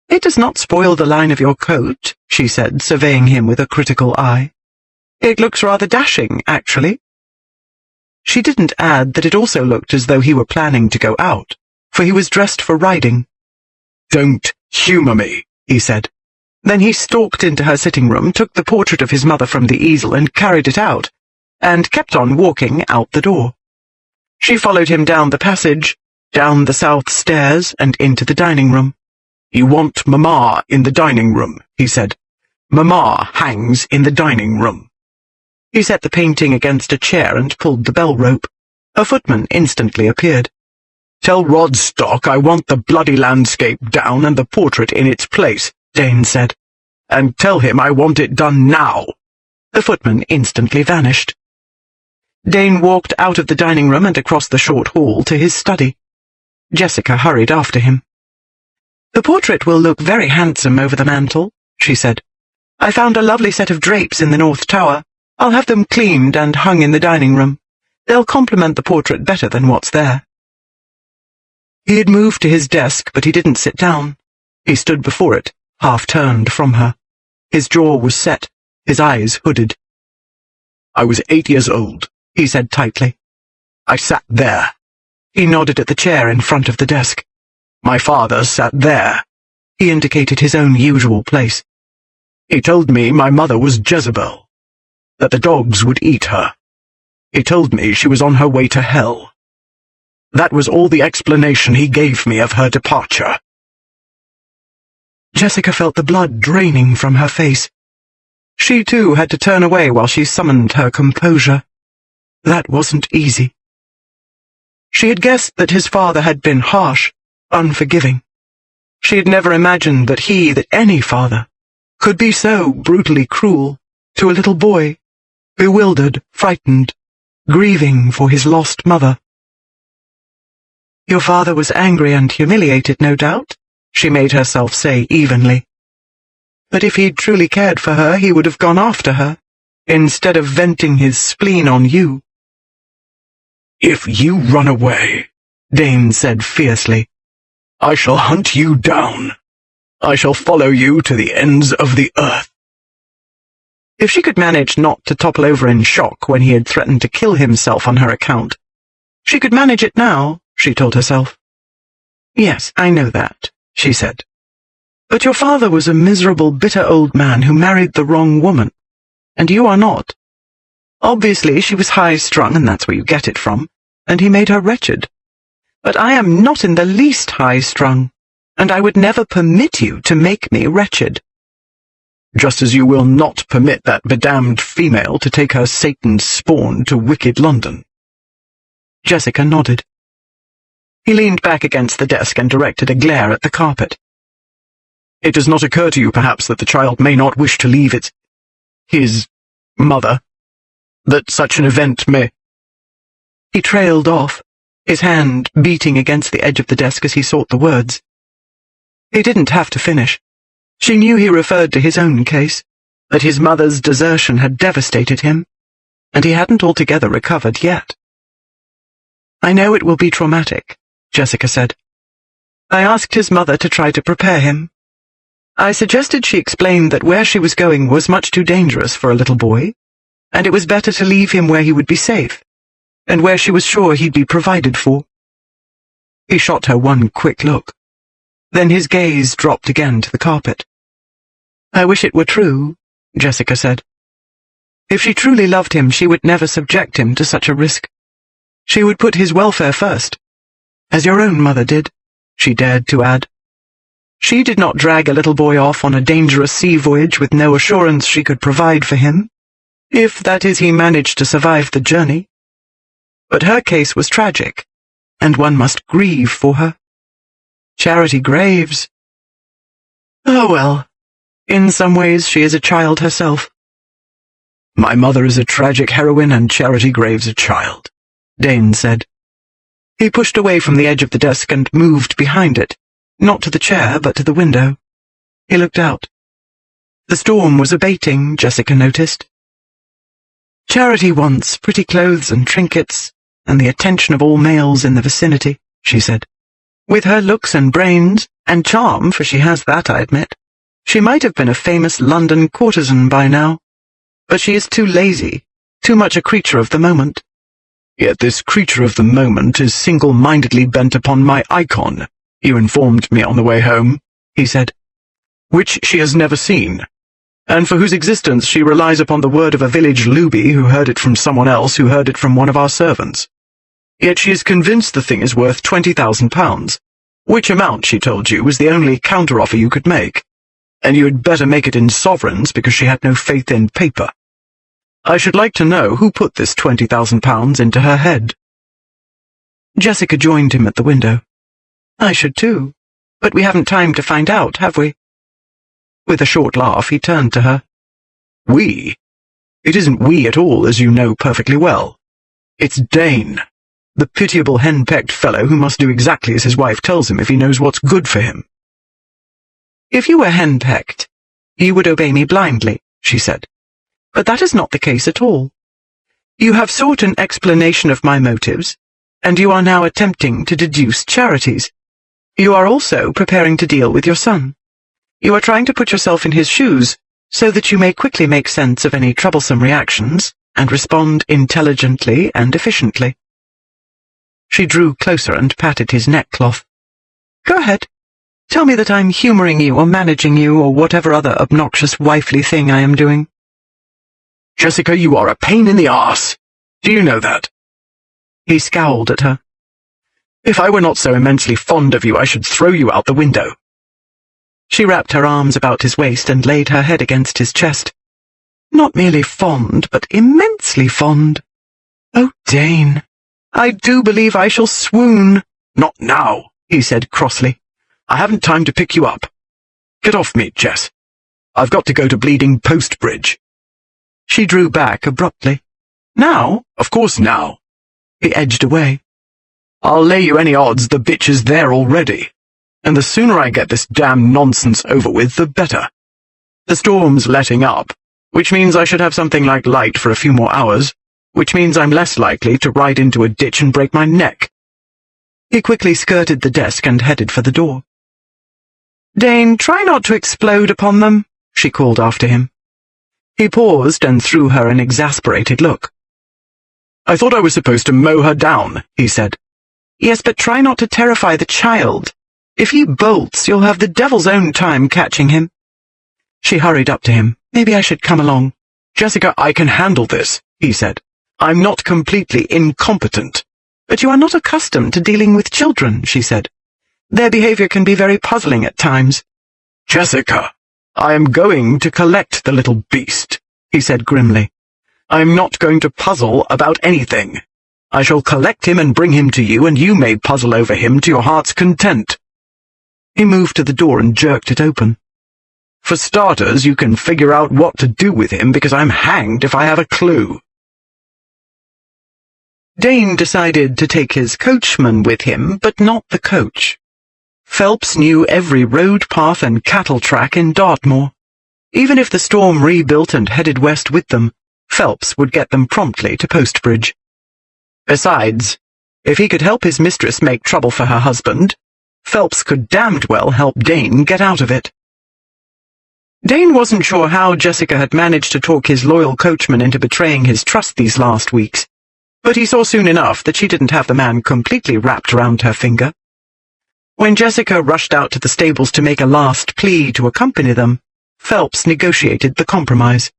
"It does not spoil the line of your coat," she said, surveying him with a critical eye. "It looks rather dashing, actually." She didn't add that it also looked as though he were planning to go out, for he was dressed for riding. "Don't humour me," he said. Then he stalked into her sitting room, took the portrait of his mother from the easel and carried it out, and kept on walking out the door. She followed him down the passage, down the south stairs, and into the dining room. "You want Mama in the dining room," he said. "Mama hangs in the dining room." He set the painting against a chair and pulled the bell rope. A footman instantly appeared. "Tell Rodstock I want the bloody landscape down and the portrait in its place," Dane said. "And tell him I want it done now." The footman instantly vanished. Dane walked out of the dining room and across the short hall to his study. Jessica hurried after him. "The portrait will look very handsome over the mantel," she said. "I found a lovely set of drapes in the north tower. I'll have them cleaned and hung in the dining room. They'll complement the portrait better than what's there." He had moved to his desk, but he didn't sit down. He stood before it, half-turned from her. His jaw was set, his eyes hooded. "I was 8 years old," he said tightly. "I sat there." He nodded at the chair in front of the desk. "My father sat there." He indicated his own usual place. "He told me my mother was Jezebel, that the dogs would eat her. He told me she was on her way to hell. That was all the explanation he gave me of her departure." Jessica felt the blood draining from her face. She too had to turn away while she summoned her composure. That wasn't easy. She had guessed that his father had been harsh, unforgiving. She had never imagined that any father, could be so brutally cruel to a little boy, bewildered, frightened, grieving for his lost mother. "Your father was angry and humiliated, no doubt," she made herself say evenly. "But if he'd truly cared for her, he would have gone after her, instead of venting his spleen on you." "If you run away," Dane said fiercely, "I shall hunt you down. I shall follow you to the ends of the earth." If she could manage not to topple over in shock when he had threatened to kill himself on her account, she could manage it now, she told herself. "Yes, I know that," she said. "But your father was a miserable, bitter old man who married the wrong woman, and you are not. Obviously, she was high-strung, and that's where you get it from, and he made her wretched. But I am not in the least high-strung, and I would never permit you to make me wretched." "Just as you will not permit that bedamned female to take her Satan's spawn to wicked London." Jessica nodded. He leaned back against the desk and directed a glare at the carpet. "It does not occur to you, perhaps, that the child may not wish to leave his mother, that such an event may—" He trailed off, his hand beating against the edge of the desk as he sought the words. He didn't have to finish. She knew he referred to his own case, that his mother's desertion had devastated him, and he hadn't altogether recovered yet. "I know it will be traumatic," Jessica said. "I asked his mother to try to prepare him. I suggested she explained that where she was going was much too dangerous for a little boy, and it was better to leave him where he would be safe, and where she was sure he'd be provided for." He shot her one quick look. Then his gaze dropped again to the carpet. "I wish it were true," Jessica said. "If she truly loved him, she would never subject him to such a risk. She would put his welfare first, as your own mother did," she dared to add. "She did not drag a little boy off on a dangerous sea voyage with no assurance she could provide for him, if that is he managed to survive the journey. But her case was tragic, and one must grieve for her. Charity Graves. Oh well, in some ways she is a child herself." My mother is a tragic heroine and Charity Graves a child, Dane said. He pushed away from the edge of the desk and moved behind it, not to the chair but to the window. He looked out. The storm was abating, Jessica noticed. Charity wants pretty clothes and trinkets, and the attention of all males in the vicinity, she said. With her looks and brains, and charm, for she has that, I admit, she might have been a famous London courtesan by now. But she is too lazy, too much a creature of the moment. Yet this creature of the moment is single-mindedly bent upon my icon, you informed me on the way home, he said, which she has never seen, and for whose existence she relies upon the word of a village looby who heard it from someone else who heard it from one of our servants. Yet she is convinced the thing is worth £20,000, which amount, she told you, was the only counter-offer you could make, and you had better make it in sovereigns because she had no faith in paper. I should like to know who put this £20,000 into her head. Jessica joined him at the window. I should too, but we haven't time to find out, have we? With a short laugh, he turned to her. We? It isn't we at all, as you know perfectly well. It's Dane, the pitiable henpecked fellow who must do exactly as his wife tells him if he knows what's good for him. If you were henpecked, you would obey me blindly, she said. But that is not the case at all. You have sought an explanation of my motives, and you are now attempting to deduce Charity's. You are also preparing to deal with your son. You are trying to put yourself in his shoes, so that you may quickly make sense of any troublesome reactions, and respond intelligently and efficiently. She drew closer and patted his neckcloth. Go ahead. Tell me that I'm humoring you or managing you or whatever other obnoxious wifely thing I am doing. Jessica, you are a pain in the arse. Do you know that? He scowled at her. If I were not so immensely fond of you, I should throw you out the window. She wrapped her arms about his waist and laid her head against his chest. Not merely fond, but immensely fond. Oh, Dane, I do believe I shall swoon. Not now, he said crossly. I haven't time to pick you up. Get off me, Jess. I've got to go to Bleeding Post Bridge. She drew back abruptly. Now? Of course now. He edged away. I'll lay you any odds the bitch is there already. And the sooner I get this damn nonsense over with, the better. The storm's letting up, which means I should have something like light for a few more hours, which means I'm less likely to ride into a ditch and break my neck. He quickly skirted the desk and headed for the door. Dane, try not to explode upon them, she called after him. He paused and threw her an exasperated look. I thought I was supposed to mow her down, he said. Yes, but try not to terrify the child. If he bolts, you'll have the devil's own time catching him. She hurried up to him. Maybe I should come along. Jessica, I can handle this, he said. I'm not completely incompetent. But you are not accustomed to dealing with children, she said. Their behavior can be very puzzling at times. Jessica, I am going to collect the little beast, he said grimly. I'm not going to puzzle about anything. I shall collect him and bring him to you, and you may puzzle over him to your heart's content. He moved to the door and jerked it open. For starters, you can figure out what to do with him, because I'm hanged if I have a clue. Dane decided to take his coachman with him, but not the coach. Phelps knew every road path and cattle track in Dartmoor. Even if the storm rebuilt and headed west with them, Phelps would get them promptly to Postbridge. Besides, if he could help his mistress make trouble for her husband, Phelps could damned well help Dane get out of it. Dane wasn't sure how Jessica had managed to talk his loyal coachman into betraying his trust these last weeks, but he saw soon enough that she didn't have the man completely wrapped around her finger. When Jessica rushed out to the stables to make a last plea to accompany them, Phelps negotiated the compromise.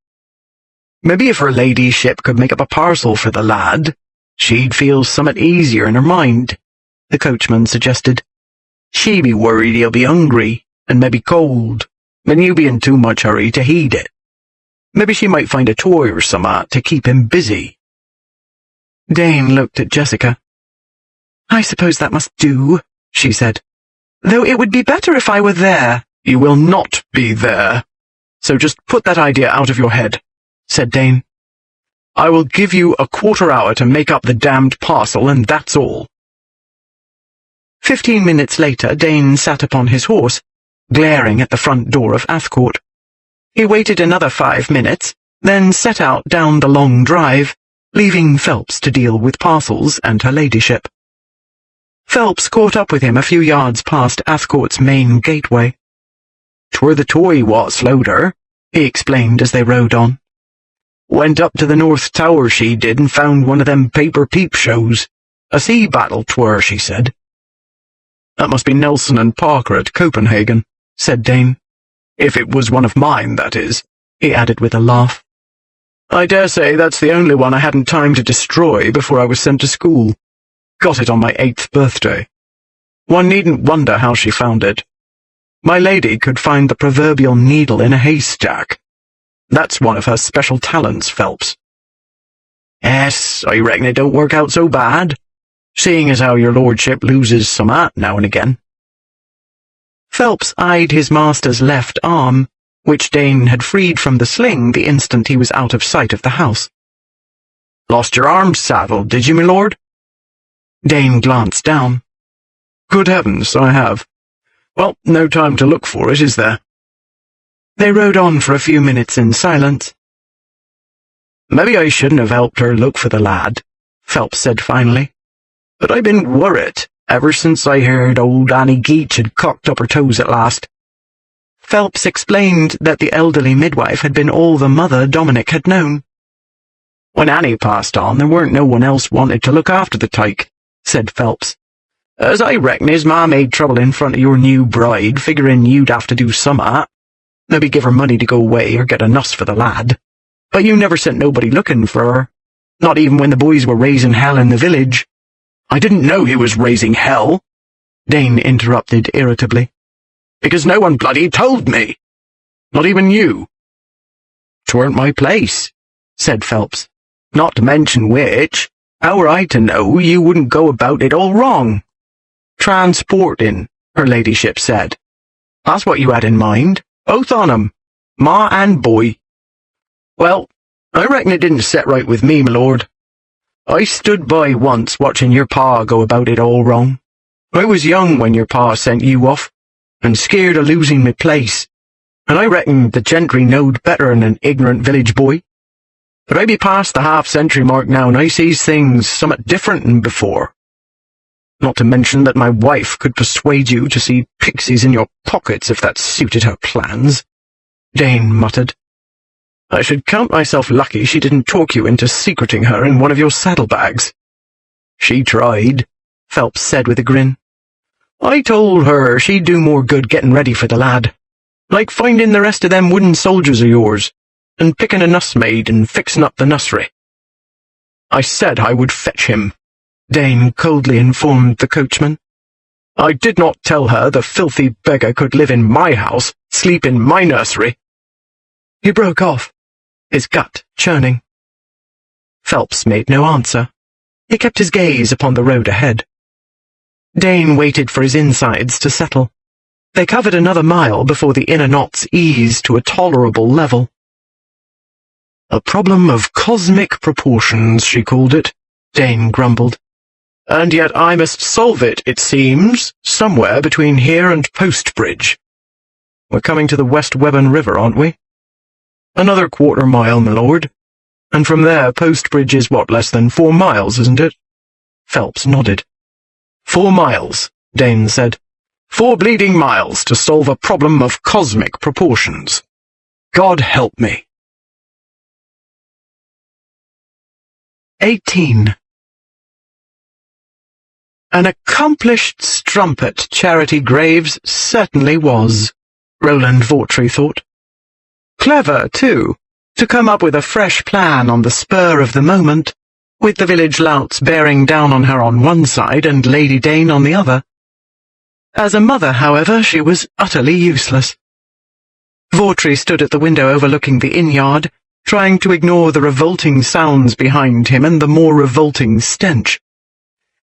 Maybe if her ladyship could make up a parcel for the lad, she'd feel summat easier in her mind, the coachman suggested. She be worried he'll be hungry, and maybe cold, and you be in too much hurry to heed it. Maybe she might find a toy or summat to keep him busy. Dane looked at Jessica. I suppose that must do, she said. Though it would be better if I were there. You will not be there. So just put that idea out of your head, said Dane. I will give you a quarter-hour to make up the damned parcel, and that's all." 15 minutes later, Dane sat upon his horse, glaring at the front door of Athcourt. He waited another 5 minutes, then set out down the long drive, leaving Phelps to deal with parcels and her ladyship. Phelps caught up with him a few yards past Athcourt's main gateway. "'Twere the toy what slowed her," he explained as they rode on. "Went up to the North Tower, she did, and found one of them paper peep shows. A sea battle 'twere, she said." "That must be Nelson and Parker at Copenhagen," said Dane. "If it was one of mine, that is," he added with a laugh. "I dare say that's the only one I hadn't time to destroy before I was sent to school. Got it on my 8th birthday. One needn't wonder how she found it. My lady could find the proverbial needle in a haystack. That's one of her special talents, Phelps." "Yes, I reckon it don't work out so bad, seeing as how your lordship loses some art now and again." Phelps eyed his master's left arm, which Dane had freed from the sling the instant he was out of sight of the house. "Lost your arm saddle, did you, my lord?" Dane glanced down. "Good heavens, I have. Well, no time to look for it, is there?" They rode on for a few minutes in silence. "Maybe I shouldn't have helped her look for the lad," Phelps said finally. "But I've been worried ever since I heard old Annie Geach had cocked up her toes at last." Phelps explained that the elderly midwife had been all the mother Dominic had known. "When Annie passed on, there weren't no one else wanted to look after the tyke," said Phelps. "As I reckon his ma made trouble in front of your new bride, figuring you'd have to do summat. Maybe give her money to go away or get a nuss for the lad. But you never sent nobody looking for her, not even when the boys were raising hell in the village." "I didn't know he was raising hell," Dane interrupted irritably, "because no one bloody told me. Not even you." "'Tweren't my place," said Phelps. "Not to mention which, how were I to know you wouldn't go about it all wrong?" "Transporting," her ladyship said. "That's what you had in mind, both on 'em, ma and boy." "Well, I reckon it didn't set right with me, my lord. I stood by once watching your pa go about it all wrong. I was young when your pa sent you off, and scared of losing my place, and I reckon the gentry knowed better than an ignorant village boy. But I be past the half-century mark now, and I sees things somewhat different than before. Not to mention that my wife could persuade you to see pixies in your pockets if that suited her plans," Dane muttered. "I should count myself lucky she didn't talk you into secreting her in one of your saddlebags." "She tried," Phelps said with a grin. "I told her she'd do more good getting ready for the lad, like finding the rest of them wooden soldiers of yours, and picking a nussmaid and fixing up the nursery." "I said I would fetch him," Dane coldly informed the coachman. "I did not tell her the filthy beggar could live in my house, sleep in my nursery." He broke off, his gut churning. Phelps made no answer. He kept his gaze upon the road ahead. Dane waited for his insides to settle. They covered another mile before the inner knots eased to a tolerable level. "A problem of cosmic proportions, she called it," Dane grumbled. "And yet I must solve it, it seems, somewhere between here and Postbridge. We're coming to the West Webburn River, aren't we?" "Another quarter-mile, my lord. And from there Postbridge is what, less than 4 miles, isn't it?" Phelps nodded. 4 miles, Dane said. 4 bleeding miles to solve a problem of cosmic proportions. God help me. 18. An accomplished strumpet Charity Graves certainly was, Roland Vautry thought. Clever, too, to come up with a fresh plan on the spur of the moment, with the village louts bearing down on her on one side and Lady Dane on the other. As a mother, however, she was utterly useless. Vautry stood at the window overlooking the inn-yard, trying to ignore the revolting sounds behind him and the more revolting stench.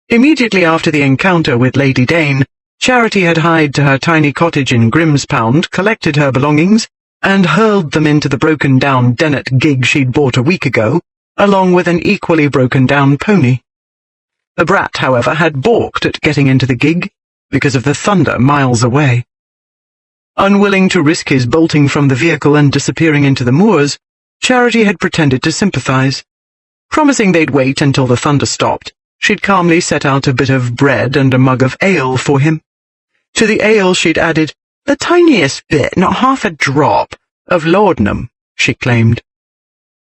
Immediately after the encounter with Lady Dane, Charity had hied to her tiny cottage in Grimspound, collected her belongings, and hurled them into the broken-down Dennett gig she'd bought a week ago, along with an equally broken-down pony. The brat, however, had balked at getting into the gig because of the thunder miles away. Unwilling to risk his bolting from the vehicle and disappearing into the moors, Charity had pretended to sympathize. Promising they'd wait until the thunder stopped, she'd calmly set out a bit of bread and a mug of ale for him. To the ale she'd added the tiniest bit, not half a drop, of laudanum, she claimed.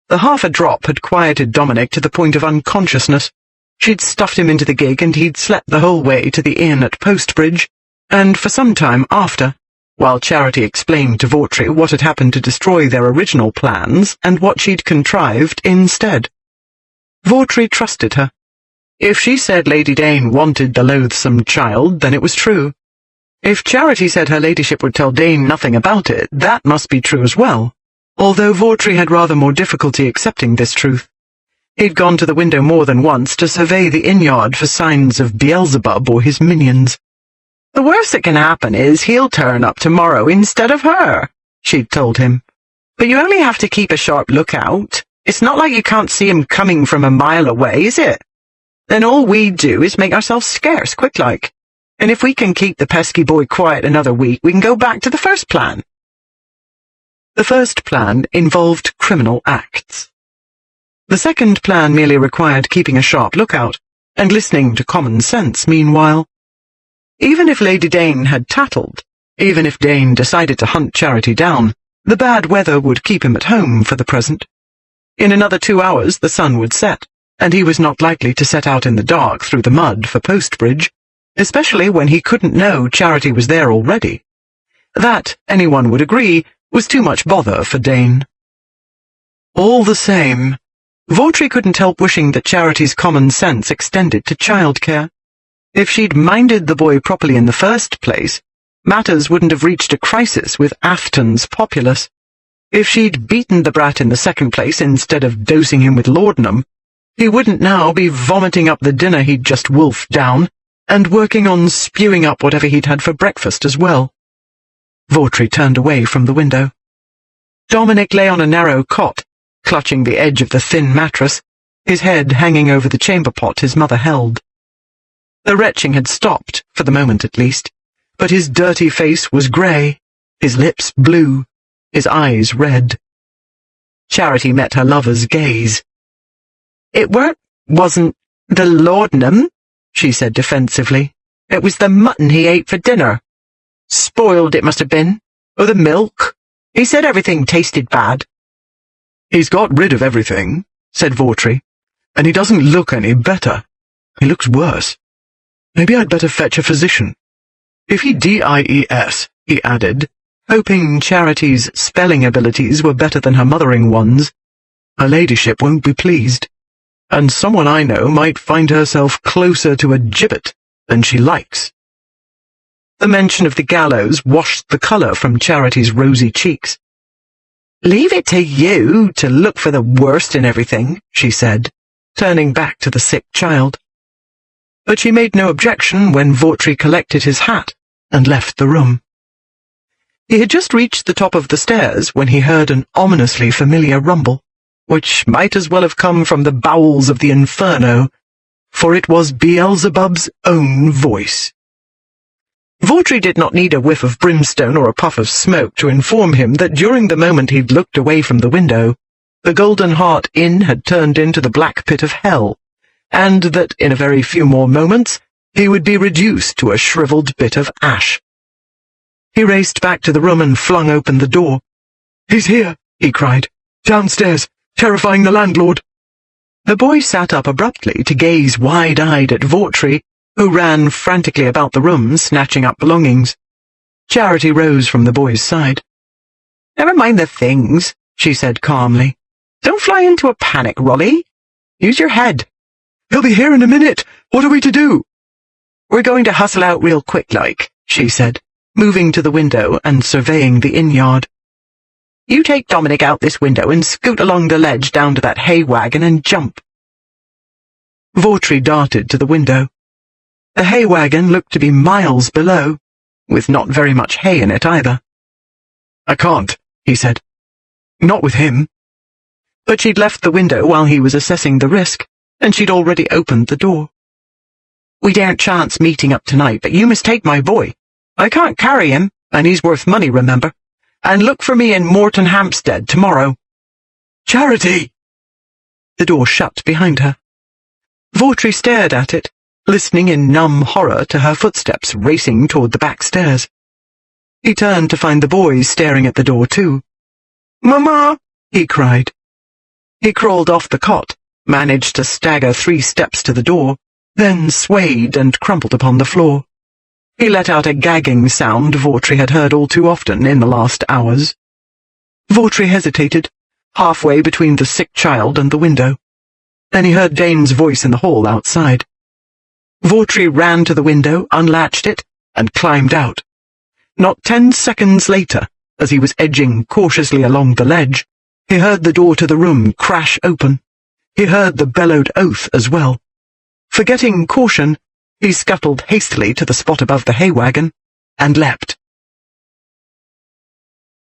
The half a drop had quieted Dominic to the point of unconsciousness. She'd stuffed him into the gig and he'd slept the whole way to the inn at Postbridge, and for some time after, while Charity explained to Vautry what had happened to destroy their original plans and what she'd contrived instead. Vautry trusted her. If she said Lady Dane wanted the loathsome child, then it was true. If Charity said her ladyship would tell Dane nothing about it, that must be true as well, although Vautry had rather more difficulty accepting this truth. He'd gone to the window more than once to survey the inn-yard for signs of Beelzebub or his minions. "The worst that can happen is he'll turn up tomorrow instead of her," she'd told him. "But you only have to keep a sharp lookout. It's not like you can't see him coming from a mile away, is it? Then all we do is make ourselves scarce, quick-like. And if we can keep the pesky boy quiet another week, we can go back to the first plan." The first plan involved criminal acts. The second plan merely required keeping a sharp lookout, and listening to common sense meanwhile. Even if Lady Dane had tattled, even if Dane decided to hunt Charity down, the bad weather would keep him at home for the present. In another 2 hours the sun would set, and he was not likely to set out in the dark through the mud for Postbridge, especially when he couldn't know Charity was there already. That, anyone would agree, was too much bother for Dane. All the same, Vautry couldn't help wishing that Charity's common sense extended to childcare. If she'd minded the boy properly in the first place, matters wouldn't have reached a crisis with Afton's populace. If she'd beaten the brat in the second place instead of dosing him with laudanum, he wouldn't now be vomiting up the dinner he'd just wolfed down, and working on spewing up whatever he'd had for breakfast as well. Vautry turned away from the window. Dominic lay on a narrow cot, clutching the edge of the thin mattress, his head hanging over the chamber pot his mother held. The retching had stopped, for the moment at least, but his dirty face was grey, his lips blue, his eyes red. Charity met her lover's gaze. "It wasn't the laudanum," she said defensively. "It was the mutton he ate for dinner. Spoiled it must have been, or the milk. He said everything tasted bad." "He's got rid of everything," said Vautry, "and he doesn't look any better. He looks worse. Maybe I'd better fetch a physician. If he dies, he added, hoping Charity's spelling abilities were better than her mothering ones, her ladyship won't be pleased, and someone I know might find herself closer to a gibbet than she likes." The mention of the gallows washed the colour from Charity's rosy cheeks. "Leave it to you to look for the worst in everything," she said, turning back to the sick child. But she made no objection when Vautry collected his hat and left the room. He had just reached the top of the stairs when he heard an ominously familiar rumble, which might as well have come from the bowels of the inferno, for it was Beelzebub's own voice. Vautry did not need a whiff of brimstone or a puff of smoke to inform him that during the moment he'd looked away from the window, the Golden Heart Inn had turned into the black pit of hell, and that in a very few more moments he would be reduced to a shriveled bit of ash. He raced back to the room and flung open the door. "He's here," he cried. "Downstairs, terrifying the landlord." The boy sat up abruptly to gaze wide-eyed at Vautry, who ran frantically about the room, snatching up belongings. Charity rose from the boy's side. "Never mind the things," she said calmly. "Don't fly into a panic, Rolly. Use your head." "He'll be here in a minute. What are we to do?" "We're going to hustle out real quick-like," she said, moving to the window and surveying the inn-yard. "You take Dominic out this window and scoot along the ledge down to that hay wagon and jump." Vautry darted to the window. The hay wagon looked to be miles below, with not very much hay in it either. "I can't," he said. "Not with him." but she'd left the window while he was assessing the risk, and she'd already opened the door. "We daren't chance meeting up tonight, but you must take my boy. I can't carry him, and he's worth money, remember. And look for me in Morton Hampstead tomorrow." "Charity!" The door shut behind her. Vautry stared at it, listening in numb horror to her footsteps racing toward the back stairs. He turned to find the boy staring at the door too. "Mama!" he cried. He crawled off the cot, managed to stagger 3 steps to the door, then swayed and crumpled upon the floor. He let out a gagging sound Vautry had heard all too often in the last hours. Vautry hesitated, halfway between the sick child and the window. Then he heard Dane's voice in the hall outside. Vautry ran to the window, unlatched it, and climbed out. Not 10 seconds later, as he was edging cautiously along the ledge, he heard the door to the room crash open. He heard the bellowed oath as well. Forgetting caution, he scuttled hastily to the spot above the hay wagon, and leapt.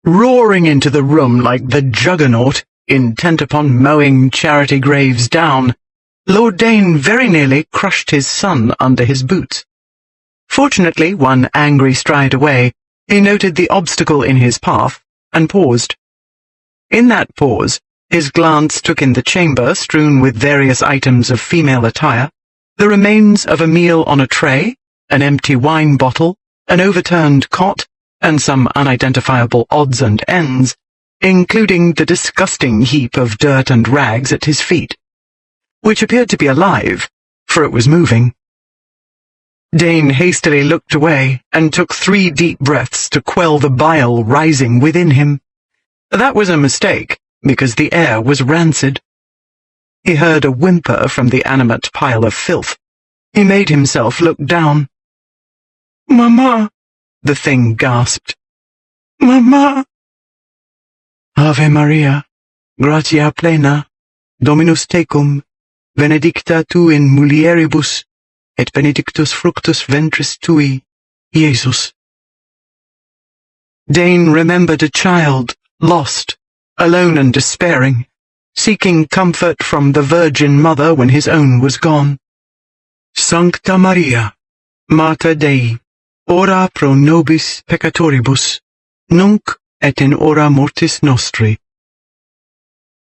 Roaring into the room like the juggernaut, intent upon mowing Charity Graves down, Lord Dane very nearly crushed his son under his boots. Fortunately, one angry stride away, he noted the obstacle in his path, and paused. In that pause, his glance took in the chamber strewn with various items of female attire, the remains of a meal on a tray, an empty wine bottle, an overturned cot, and some unidentifiable odds and ends, including the disgusting heap of dirt and rags at his feet, which appeared to be alive, for it was moving. Dane hastily looked away and took 3 deep breaths to quell the bile rising within him. That was a mistake, because the air was rancid. He heard a whimper from the animate pile of filth. He made himself look down. "Mama," the thing gasped. "Mama." "Ave Maria, gratia plena, Dominus tecum, benedicta tu in mulieribus, et benedictus fructus ventris tui, Jesus." Dane remembered a child, lost, alone and despairing, seeking comfort from the Virgin Mother when his own was gone. "Sancta Maria, Mater Dei, ora pro nobis peccatoribus, nunc et in hora mortis nostri."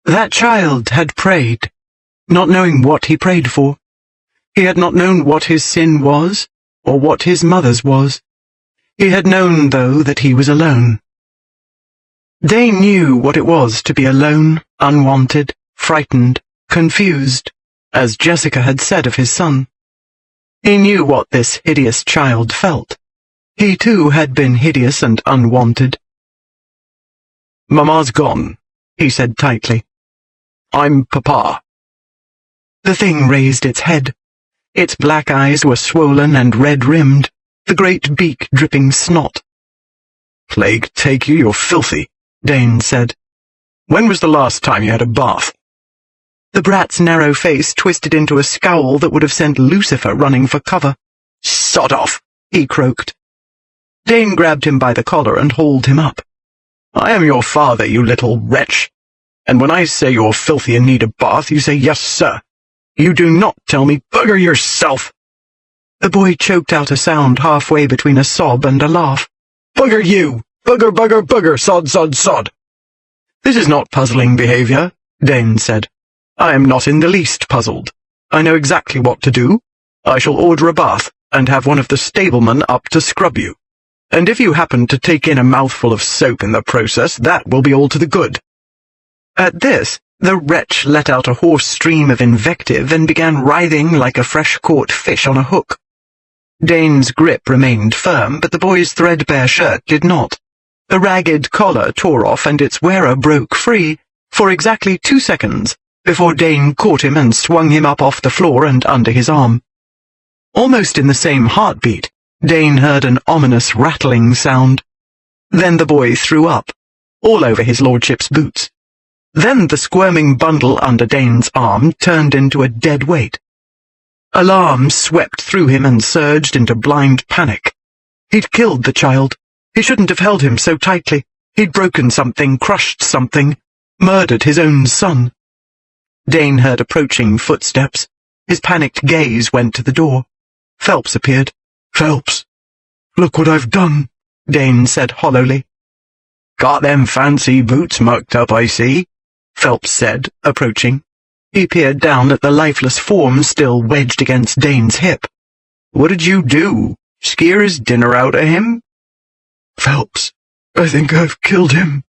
That child had prayed, not knowing what he prayed for. He had not known what his sin was, or what his mother's was. He had known, though, that he was alone. Dane knew what it was to be alone, unwanted, frightened, confused, as Jessica had said of his son. He knew what this hideous child felt. He too had been hideous and unwanted. "Mama's gone," he said tightly. "I'm Papa." The thing raised its head. Its black eyes were swollen and red-rimmed, the great beak dripping snot. "Plague take you, you're filthy," Dane said. "When was the last time you had a bath?" The brat's narrow face twisted into a scowl that would have sent Lucifer running for cover. "Sod off," he croaked. Dane grabbed him by the collar and hauled him up. "I am your father, you little wretch. And when I say you're filthy and need a bath, you say yes, sir. You do not tell me bugger yourself." The boy choked out a sound halfway between a sob and a laugh. "Bugger you! Bugger, bugger, bugger, sod, sod, sod." "This is not puzzling behavior," Dane said. "I am not in the least puzzled. I know exactly what to do. I shall order a bath, and have one of the stablemen up to scrub you. And if you happen to take in a mouthful of soap in the process, that will be all to the good." At this, the wretch let out a hoarse stream of invective and began writhing like a fresh-caught fish on a hook. Dane's grip remained firm, but the boy's threadbare shirt did not. The ragged collar tore off and its wearer broke free, for exactly 2 seconds, before Dane caught him and swung him up off the floor and under his arm. Almost in the same heartbeat, Dane heard an ominous rattling sound. Then the boy threw up, all over his lordship's boots. Then the squirming bundle under Dane's arm turned into a dead weight. Alarm swept through him and surged into blind panic. He'd killed the child. He shouldn't have held him so tightly. He'd broken something, crushed something, murdered his own son. Dane heard approaching footsteps. His panicked gaze went to the door. Phelps appeared. "Phelps, look what I've done," Dane said hollowly. "Got them fancy boots mucked up, I see," Phelps said, approaching. He peered down at the lifeless form still wedged against Dane's hip. "What did you do? Scare his dinner out of him?" "Phelps, I think I've killed him."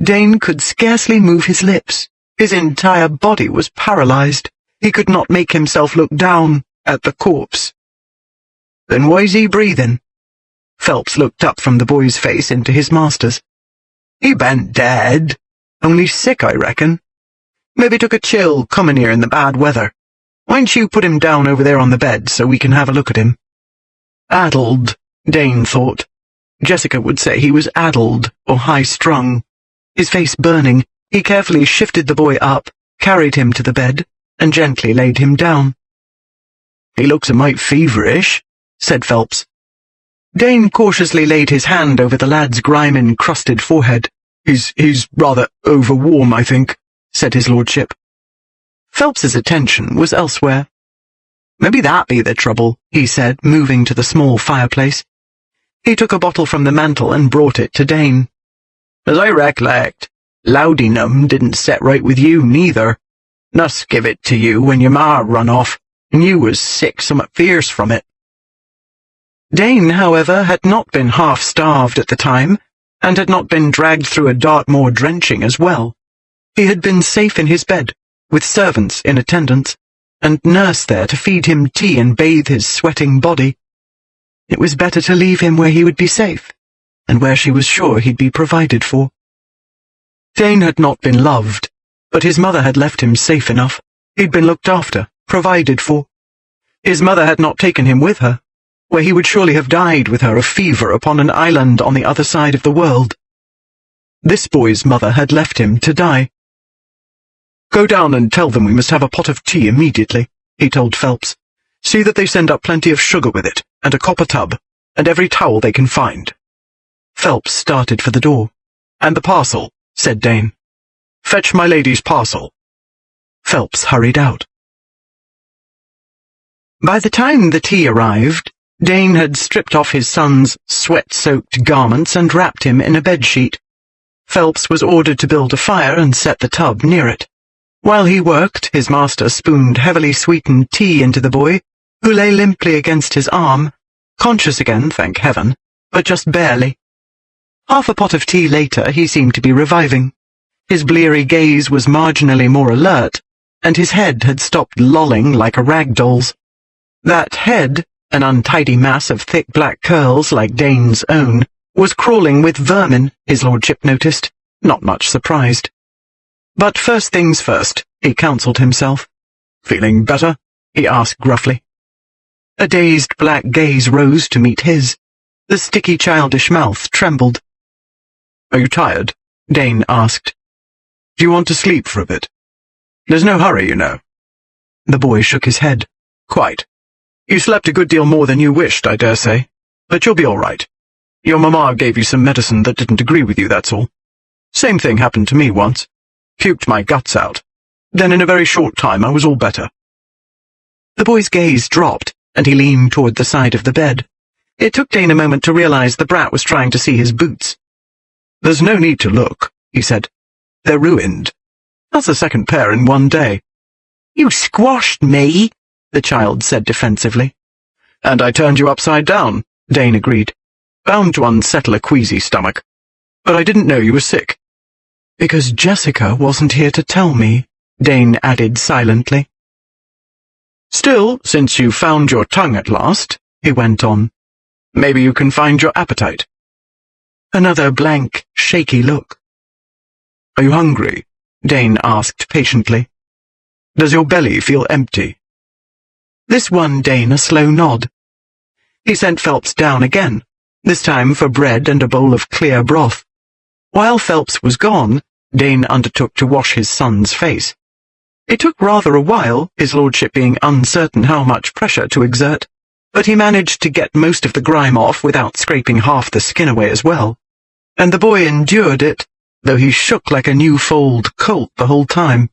Dane could scarcely move his lips. His entire body was paralyzed. He could not make himself look down at the corpse. "Then why's he breathing?" Phelps looked up from the boy's face into his master's. "He ben't dead. Only sick, I reckon. Maybe took a chill coming here in the bad weather. Why'n't you put him down over there on the bed so we can have a look at him?" Addled, Dane thought. Jessica would say he was addled or high-strung. His face burning, he carefully shifted the boy up, carried him to the bed, and gently laid him down. "He looks a mite feverish," said Phelps. Dane cautiously laid his hand over the lad's grime-encrusted forehead. He's rather overwarm, I think," said his lordship. Phelps's attention was elsewhere. "Maybe that be the trouble," he said, moving to the small fireplace. He took a bottle from the mantel and brought it to Dane. "As I recollect, Loudingham didn't set right with you, neither. Nuss give it to you when your ma run off, and you was sick somewhat fierce from it." Dane, however, had not been half-starved at the time, and had not been dragged through a Dartmoor drenching as well. He had been safe in his bed, with servants in attendance, and nurse there to feed him tea and bathe his sweating body. It was better to leave him where he would be safe, and where she was sure he'd be provided for. Dane had not been loved, but his mother had left him safe enough. He'd been looked after, provided for. His mother had not taken him with her, where he would surely have died with her of fever upon an island on the other side of the world. This boy's mother had left him to die. "Go down and tell them we must have a pot of tea immediately," he told Phelps. "See that they send up plenty of sugar with it, and a copper tub, and every towel they can find." Phelps started for the door. "And the parcel," said Dane. "Fetch my lady's parcel." Phelps hurried out. By the time the tea arrived, Dane had stripped off his son's sweat-soaked garments and wrapped him in a bedsheet. Phelps was ordered to build a fire and set the tub near it. While he worked, his master spooned heavily sweetened tea into the boy, who lay limply against his arm, conscious again, thank heaven, but just barely. Half a pot of tea later, he seemed to be reviving. His bleary gaze was marginally more alert, and his head had stopped lolling like a rag doll's. That head, an untidy mass of thick black curls like Dane's own, was crawling with vermin, his lordship noticed, not much surprised. But first things first, he counselled himself. "Feeling better?" he asked gruffly. A dazed black gaze rose to meet his. The sticky childish mouth trembled. "Are you tired?" Dane asked. "Do you want to sleep for a bit? There's no hurry, you know." The boy shook his head. "Quite. You slept a good deal more than you wished, I dare say, but you'll be all right. Your mamma gave you some medicine that didn't agree with you, that's all. Same thing happened to me once. Puked my guts out. Then in a very short time I was all better." The boy's gaze dropped, and he leaned toward the side of the bed. It took Dane a moment to realize the brat was trying to see his boots. "There's no need to look," he said. "They're ruined. That's the second pair in one day." "You squashed me," the child said defensively. "And I turned you upside down," Dane agreed. "Bound to unsettle a queasy stomach. But I didn't know you were sick." "Because Jessica wasn't here to tell me," Dane added silently. "Still, since you've found your tongue at last," he went on, "maybe you can find your appetite." Another blank, shaky look. "Are you hungry?" Dane asked patiently. "Does your belly feel empty?" This won Dane a slow nod. He sent Phelps down again, this time for bread and a bowl of clear broth. While Phelps was gone, Dane undertook to wash his son's face. It took rather a while, his lordship being uncertain how much pressure to exert, but he managed to get most of the grime off without scraping half the skin away as well, and the boy endured it, though he shook like a new-foaled colt the whole time.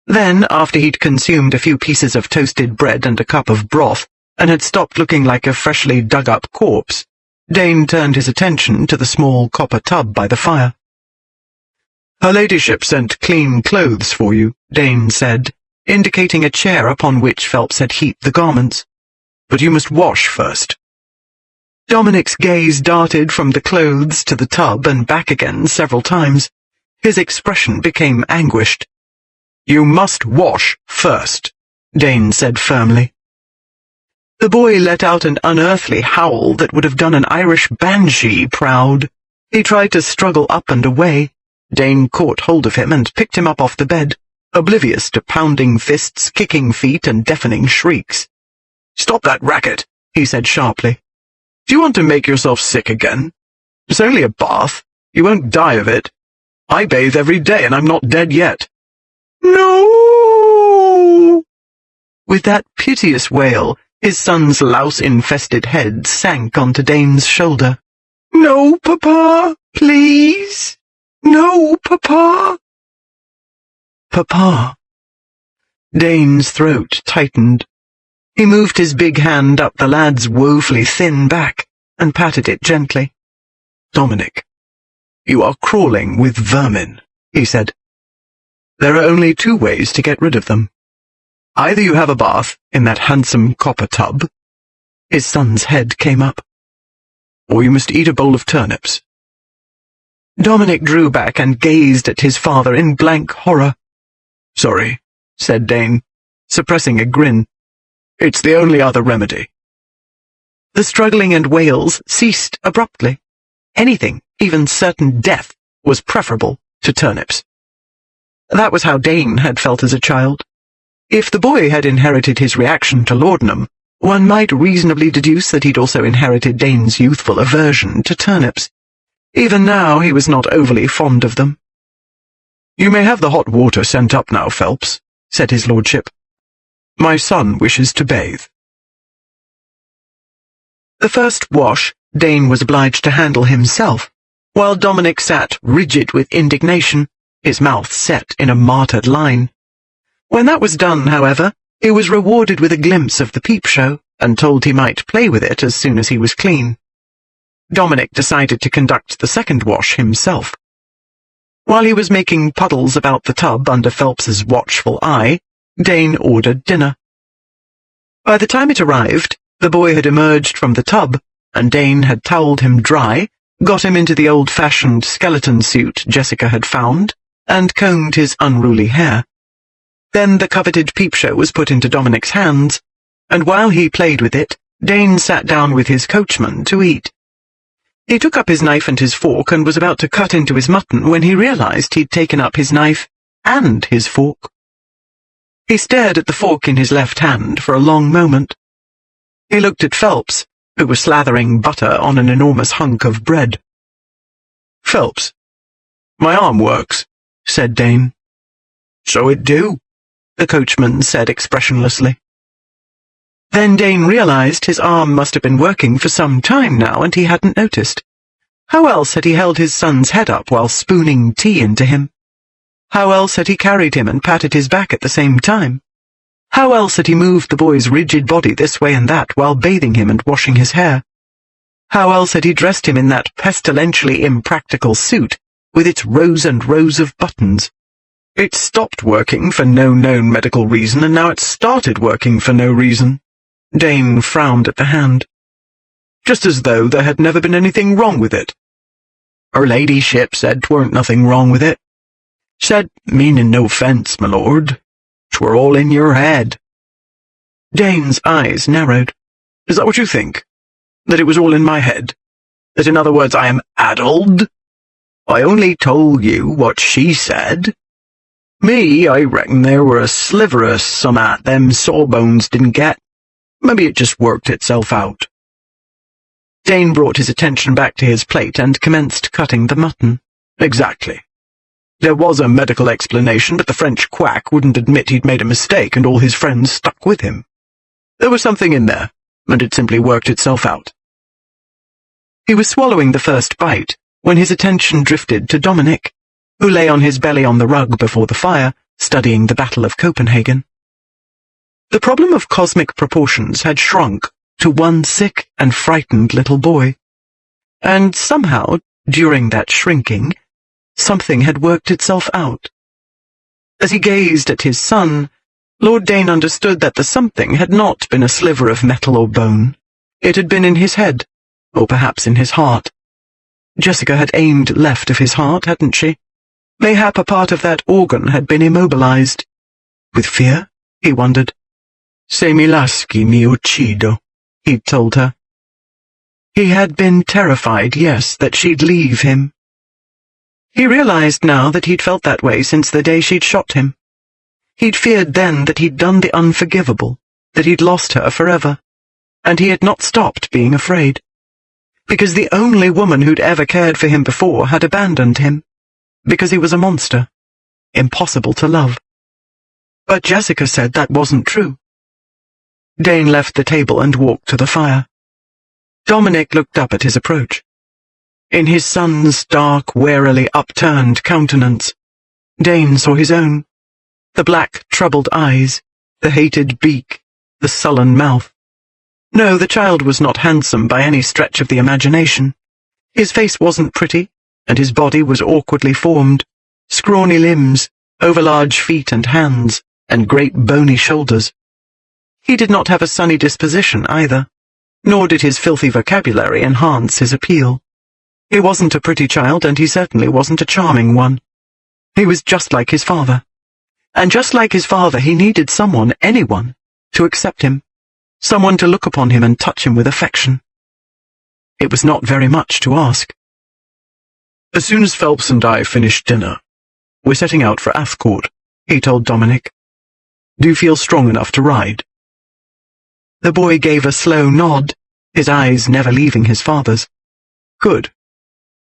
Then, after he'd consumed a few pieces of toasted bread and a cup of broth, and had stopped looking like a freshly dug-up corpse, Dane turned his attention to the small copper tub by the fire. "Her ladyship sent clean clothes for you," Dane said, indicating a chair upon which Phelps had heaped the garments. "But you must wash first." Dominic's gaze darted from the clothes to the tub and back again several times. His expression became anguished. "You must wash first," Dane said firmly. The boy let out an unearthly howl that would have done an Irish banshee proud. He tried to struggle up and away. Dane caught hold of him and picked him up off the bed, oblivious to pounding fists, kicking feet, and deafening shrieks. "Stop that racket," he said sharply. "Do you want to make yourself sick again? It's only a bath. You won't die of it. I bathe every day and I'm not dead yet." "No!" With that piteous wail, his son's louse-infested head sank onto Dane's shoulder. "No, Papa, please. No, Papa." Papa. Dane's throat tightened. He moved his big hand up the lad's woefully thin back and patted it gently. "Dominic, you are crawling with vermin," he said. "There are only two ways to get rid of them. Either you have a bath in that handsome copper tub," his son's head came up, "or you must eat a bowl of turnips." Dominic drew back and gazed at his father in blank horror. "Sorry," said Dane, suppressing a grin. "It's the only other remedy." The struggling and wails ceased abruptly. Anything, even certain death, was preferable to turnips. That was how Dane had felt as a child. If the boy had inherited his reaction to laudanum, one might reasonably deduce that he'd also inherited Dane's youthful aversion to turnips. Even now he was not overly fond of them. "You may have the hot water sent up now, Phelps," said his lordship. "My son wishes to bathe." The first wash Dane was obliged to handle himself, while Dominic sat rigid with indignation, his mouth set in a martyred line. When that was done, however, he was rewarded with a glimpse of the peep show and told he might play with it as soon as he was clean. Dominic decided to conduct the second wash himself. While he was making puddles about the tub under Phelps's watchful eye, Dane ordered dinner. By the time it arrived, the boy had emerged from the tub, and Dane had towelled him dry, got him into the old-fashioned skeleton suit Jessica had found, and combed his unruly hair. Then the coveted peep show was put into Dominic's hands, and while he played with it, Dane sat down with his coachman to eat. He took up his knife and his fork and was about to cut into his mutton when he realized he'd taken up his knife and his fork. He stared at the fork in his left hand for a long moment. He looked at Phelps, who was slathering butter on an enormous hunk of bread. "Phelps, my arm works," said Dane. "So it do," the coachman said expressionlessly. Then Dane realized his arm must have been working for some time now, and he hadn't noticed. How else had he held his son's head up while spooning tea into him? How else had he carried him and patted his back at the same time? How else had he moved the boy's rigid body this way and that while bathing him and washing his hair? How else had he dressed him in that pestilentially impractical suit, with its rows and rows of buttons? It stopped working for no known medical reason, and now it started working for no reason. Dane frowned at the hand. Just as though there had never been anything wrong with it. "Her ladyship said 'tweren't nothing wrong with it. Said, meaning no offence, my lord, 'twere all in your head." Dane's eyes narrowed. "Is that what you think? That it was all in my head? That, in other words, I am addled? I only told you what she said. Me, I reckon there were a sliver of summat them sawbones didn't get. Maybe it just worked itself out." Dane brought his attention back to his plate and commenced cutting the mutton. "Exactly. There was a medical explanation, but the French quack wouldn't admit he'd made a mistake, and all his friends stuck with him. There was something in there, and it simply worked itself out." He was swallowing the first bite when his attention drifted to Dominic, who lay on his belly on the rug before the fire, studying the Battle of Copenhagen. The problem of cosmic proportions had shrunk to one sick and frightened little boy, and somehow, during that shrinking, something had worked itself out. As he gazed at his son, Lord Dane understood that the something had not been a sliver of metal or bone. It had been in his head, or perhaps in his heart. Jessica had aimed left of his heart, hadn't she? Mayhap a part of that organ had been immobilized. With fear, he wondered. "Se mi lasci mi uccido," he'd told her. He had been terrified, yes, that she'd leave him. He realized now that he'd felt that way since the day she'd shot him. He'd feared then that he'd done the unforgivable, that he'd lost her forever, and he had not stopped being afraid. Because the only woman who'd ever cared for him before had abandoned him. Because he was a monster, impossible to love. But Jessica said that wasn't true. Dane left the table and walked to the fire. Dominic looked up at his approach. In his son's dark, warily upturned countenance, Dane saw his own. The black, troubled eyes, the hated beak, the sullen mouth. No, the child was not handsome by any stretch of the imagination. His face wasn't pretty, and his body was awkwardly formed. Scrawny limbs, overlarge feet and hands, and great bony shoulders. He did not have a sunny disposition either, nor did his filthy vocabulary enhance his appeal. He wasn't a pretty child, and he certainly wasn't a charming one. He was just like his father. And just like his father, he needed someone, anyone, to accept him, someone to look upon him and touch him with affection. It was not very much to ask. "As soon as Phelps and I finish dinner, we're setting out for Athcourt," he told Dominic. "Do you feel strong enough to ride?" The boy gave a slow nod, his eyes never leaving his father's. "Good.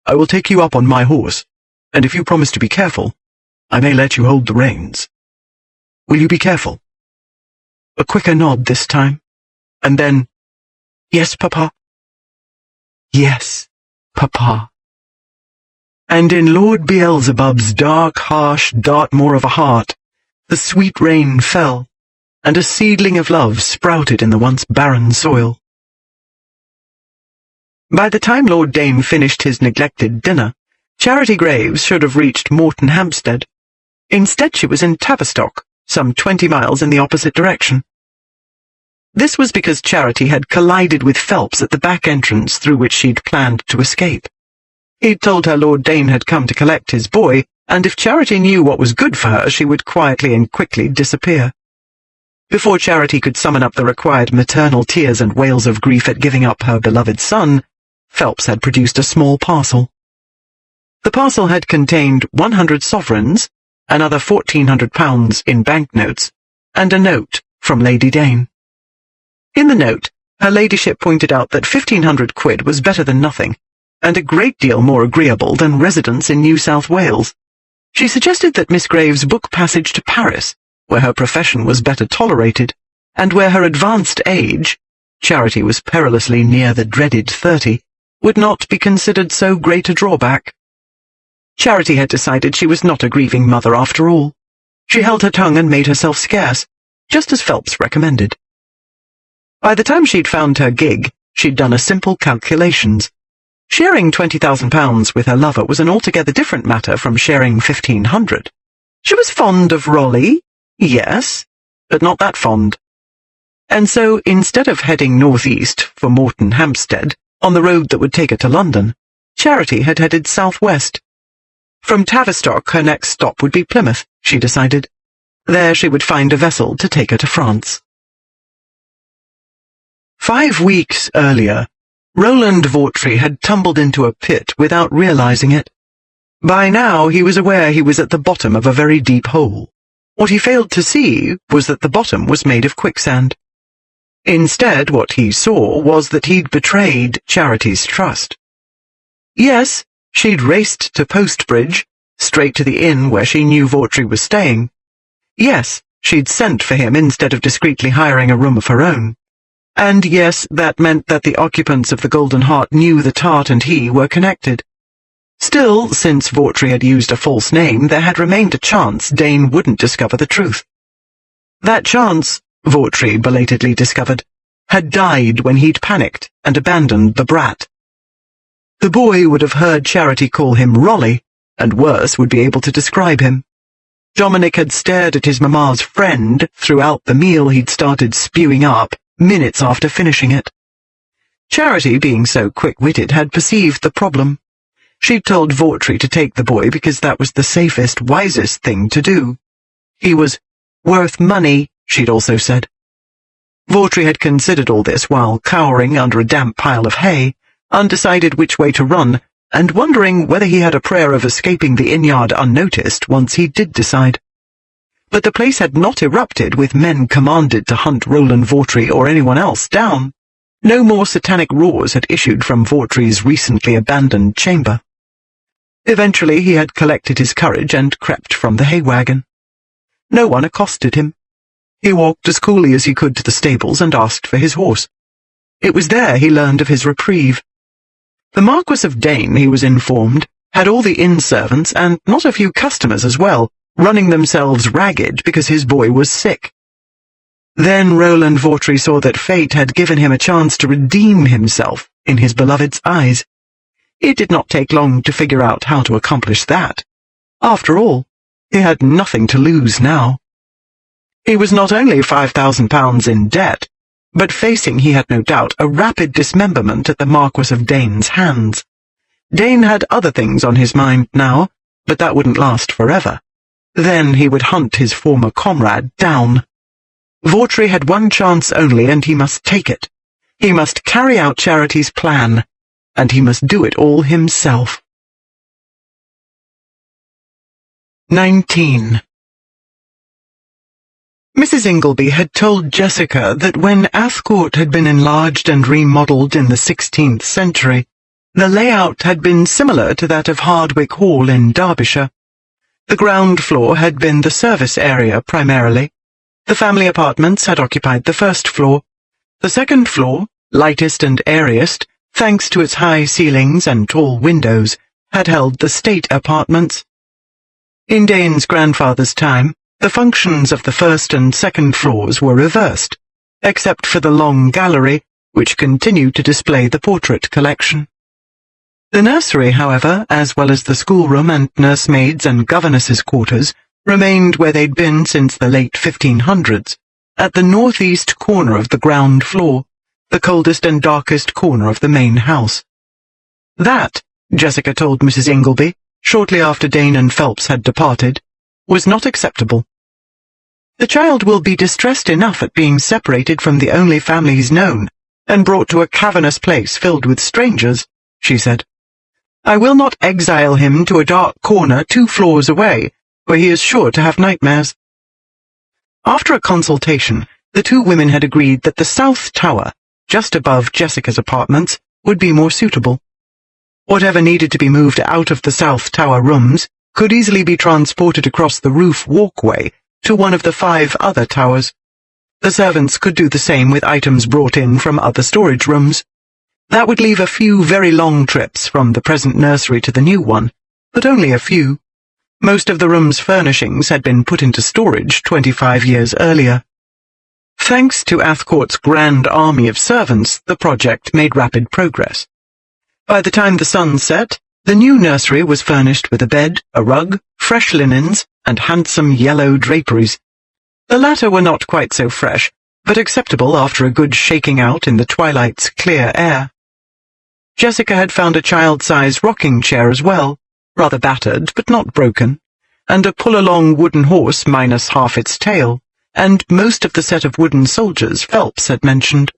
I will take you up on my horse, and if you promise to be careful, I may let you hold the reins. Will you be careful?" A quicker nod this time, and then, "Yes, Papa." "Yes, Papa." And in Lord Beelzebub's dark, harsh Dartmoor of a heart, the sweet rain fell, and a seedling of love sprouted in the once barren soil. By the time Lord Dane finished his neglected dinner, Charity Graves should have reached Moreton Hampstead. Instead, she was in Tavistock, some 20 miles in the opposite direction. This was because Charity had collided with Phelps at the back entrance through which she'd planned to escape. He'd told her Lord Dane had come to collect his boy, and if Charity knew what was good for her, she would quietly and quickly disappear. Before Charity could summon up the required maternal tears and wails of grief at giving up her beloved son, Phelps had produced a small parcel. The parcel had contained 100 sovereigns, another £1,400 in banknotes, and a note from Lady Dane. In the note, her ladyship pointed out that 1,500 quid was better than nothing, and a great deal more agreeable than residence in New South Wales. She suggested that Miss Graves book passage to Paris, where her profession was better tolerated, and where her advanced age, Charity was perilously near the dreaded 30, would not be considered so great a drawback. Charity had decided she was not a grieving mother after all. She held her tongue and made herself scarce, just as Phelps recommended. By the time she'd found her gig, she'd done a simple calculations. Sharing £20,000 with her lover was an altogether different matter from sharing 1,500. She was fond of Raleigh, yes, but not that fond. And so, instead of heading northeast for Moreton Hampstead, on the road that would take her to London, Charity had headed southwest. From Tavistock, her next stop would be Plymouth, she decided. There she would find a vessel to take her to France. 5 weeks earlier, Roland Vautry had tumbled into a pit without realizing it. By now he was aware he was at the bottom of a very deep hole. What he failed to see was that the bottom was made of quicksand. Instead, what he saw was that he'd betrayed Charity's trust. Yes, she'd raced to Postbridge, straight to the inn where she knew Vautry was staying. Yes, she'd sent for him instead of discreetly hiring a room of her own. And yes, that meant that the occupants of the Golden Heart knew the Tart and he were connected. Still, since Vautry had used a false name, there had remained a chance Dane wouldn't discover the truth. That chance, Vautry belatedly discovered, had died when he'd panicked and abandoned the brat. The boy would have heard Charity call him Rolly, and worse, would be able to describe him. Dominic had stared at his mamma's friend throughout the meal he'd started spewing up minutes after finishing it. Charity, being so quick-witted, had perceived the problem. She'd told Vautry to take the boy because that was the safest, wisest thing to do. He was worth money, she'd also said. Vautry had considered all this while cowering under a damp pile of hay, undecided which way to run, and wondering whether he had a prayer of escaping the inn-yard unnoticed once he did decide. But the place had not erupted with men commanded to hunt Roland Vautry or anyone else down. No more satanic roars had issued from Vautry's recently abandoned chamber. Eventually he had collected his courage and crept from the hay wagon. No one accosted him. He walked as coolly as he could to the stables and asked for his horse. It was there he learned of his reprieve. The Marquis of Dane, he was informed, had all the inn servants, and not a few customers as well, running themselves ragged because his boy was sick. Then Roland Vautry saw that fate had given him a chance to redeem himself in his beloved's eyes. It did not take long to figure out how to accomplish that. After all, he had nothing to lose now. He was not only £5,000 in debt, but facing, he had no doubt, a rapid dismemberment at the Marquis of Dane's hands. Dane had other things on his mind now, but that wouldn't last forever. Then he would hunt his former comrade down. Vautry had one chance only, and he must take it. He must carry out Charity's plan, and he must do it all himself. 19. Mrs. Ingleby had told Jessica that when Athcourt had been enlarged and remodelled in the 16th century, the layout had been similar to that of Hardwick Hall in Derbyshire. The ground floor had been the service area primarily. The family apartments had occupied the first floor. The second floor, lightest and airiest, thanks to its high ceilings and tall windows, had held the state apartments. In Dane's grandfather's time, the functions of the first and second floors were reversed, except for the long gallery, which continued to display the portrait collection. The nursery, however, as well as the schoolroom and nursemaids' and governess's quarters, remained where they'd been since the late 1500s, at the northeast corner of the ground floor, the coldest and darkest corner of the main house. That, Jessica told Mrs. Ingleby, shortly after Dane and Phelps had departed, was not acceptable. The child will be distressed enough at being separated from the only family he's known, and brought to a cavernous place filled with strangers, she said. I will not exile him to a dark corner 2 floors away, where he is sure to have nightmares. After a consultation, the 2 women had agreed that the south tower, just above Jessica's apartments, would be more suitable. Whatever needed to be moved out of the south tower rooms could easily be transported across the roof walkway to one of the 5 other towers. The servants could do the same with items brought in from other storage rooms. That would leave a few very long trips from the present nursery to the new one, but only a few. Most of the room's furnishings had been put into storage 25 years earlier. Thanks to Athcourt's grand army of servants, the project made rapid progress. By the time the sun set, the new nursery was furnished with a bed, a rug, fresh linens, and handsome yellow draperies. The latter were not quite so fresh, but acceptable after a good shaking out in the twilight's clear air. Jessica had found a child-size rocking chair as well, rather battered but not broken, and a pull-along wooden horse minus half its tail, and most of the set of wooden soldiers Phelps had mentioned.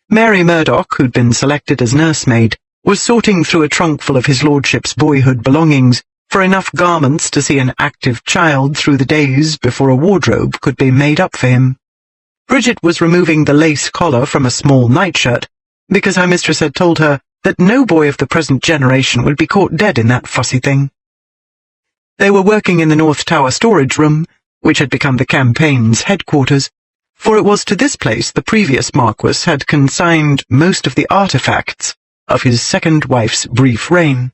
Mary Murdoch, who'd been selected as nursemaid, was sorting through a trunk full of his lordship's boyhood belongings for enough garments to see an active child through the days before a wardrobe could be made up for him. Bridget was removing the lace collar from a small nightshirt, because her mistress had told her that no boy of the present generation would be caught dead in that fussy thing. They were working in the North Tower storage room, which had become the campaign's headquarters, for it was to this place the previous Marquis had consigned most of the artifacts of his second wife's brief reign.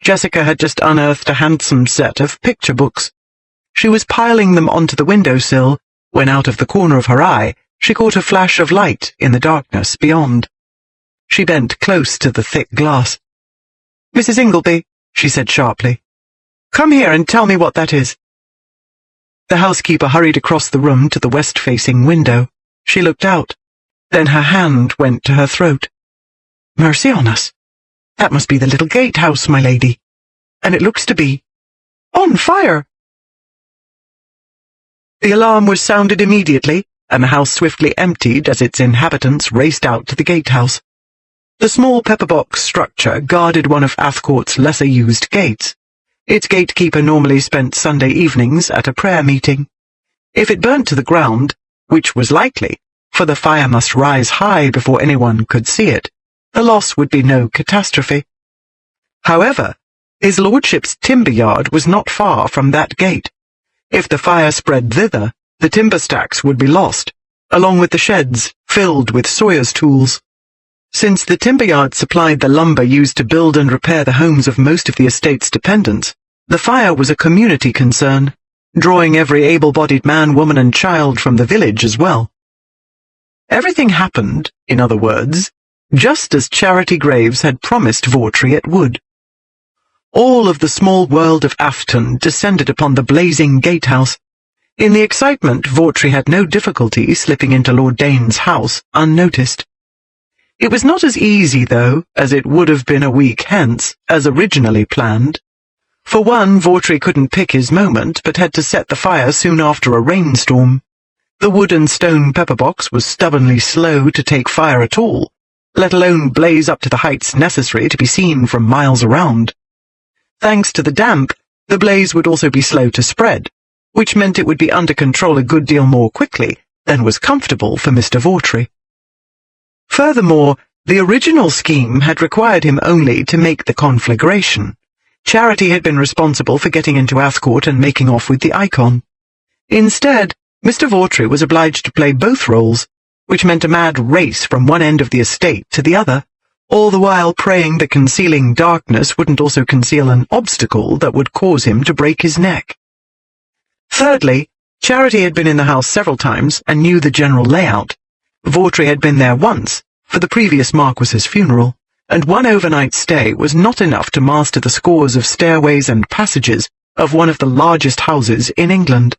Jessica had just unearthed a handsome set of picture books. She was piling them onto the windowsill when out of the corner of her eye she caught a flash of light in the darkness beyond. She bent close to the thick glass. "Mrs. Ingleby," she said sharply, "come here and tell me what that is." The housekeeper hurried across the room to the west-facing window. She looked out. Then her hand went to her throat. "Mercy on us! That must be the little gatehouse, my lady. And it looks to be on fire!" The alarm was sounded immediately, and the house swiftly emptied as its inhabitants raced out to the gatehouse. The small pepper-box structure guarded one of Athcourt's lesser-used gates. Its gatekeeper normally spent Sunday evenings at a prayer meeting. If it burnt to the ground, which was likely, for the fire must rise high before anyone could see it, the loss would be no catastrophe. However, his lordship's timber yard was not far from that gate. If the fire spread thither, the timber stacks would be lost, along with the sheds filled with sawyer's tools. Since the timber yard supplied the lumber used to build and repair the homes of most of the estate's dependents, the fire was a community concern, drawing every able-bodied man, woman, and child from the village as well. Everything happened, in other words, just as Charity Graves had promised Vawtry it would. All of the small world of Afton descended upon the blazing gatehouse. In the excitement, Vawtry had no difficulty slipping into Lord Dane's house unnoticed. It was not as easy, though, as it would have been a week hence, as originally planned. For one, Vawtry couldn't pick his moment, but had to set the fire soon after a rainstorm. The wood and stone pepper-box was stubbornly slow to take fire at all, let alone blaze up to the heights necessary to be seen from miles around. Thanks to the damp, the blaze would also be slow to spread, which meant it would be under control a good deal more quickly than was comfortable for Mr. Vawtry. Furthermore, the original scheme had required him only to make the conflagration. Charity had been responsible for getting into Athcourt and making off with the icon. Instead, Mr. Vawtry was obliged to play both roles, which meant a mad race from one end of the estate to the other, all the while praying the concealing darkness wouldn't also conceal an obstacle that would cause him to break his neck. Thirdly, Charity had been in the house several times and knew the general layout. Vawtry had been there once, for the previous Marquis's funeral, and one overnight stay was not enough to master the scores of stairways and passages of one of the largest houses in England.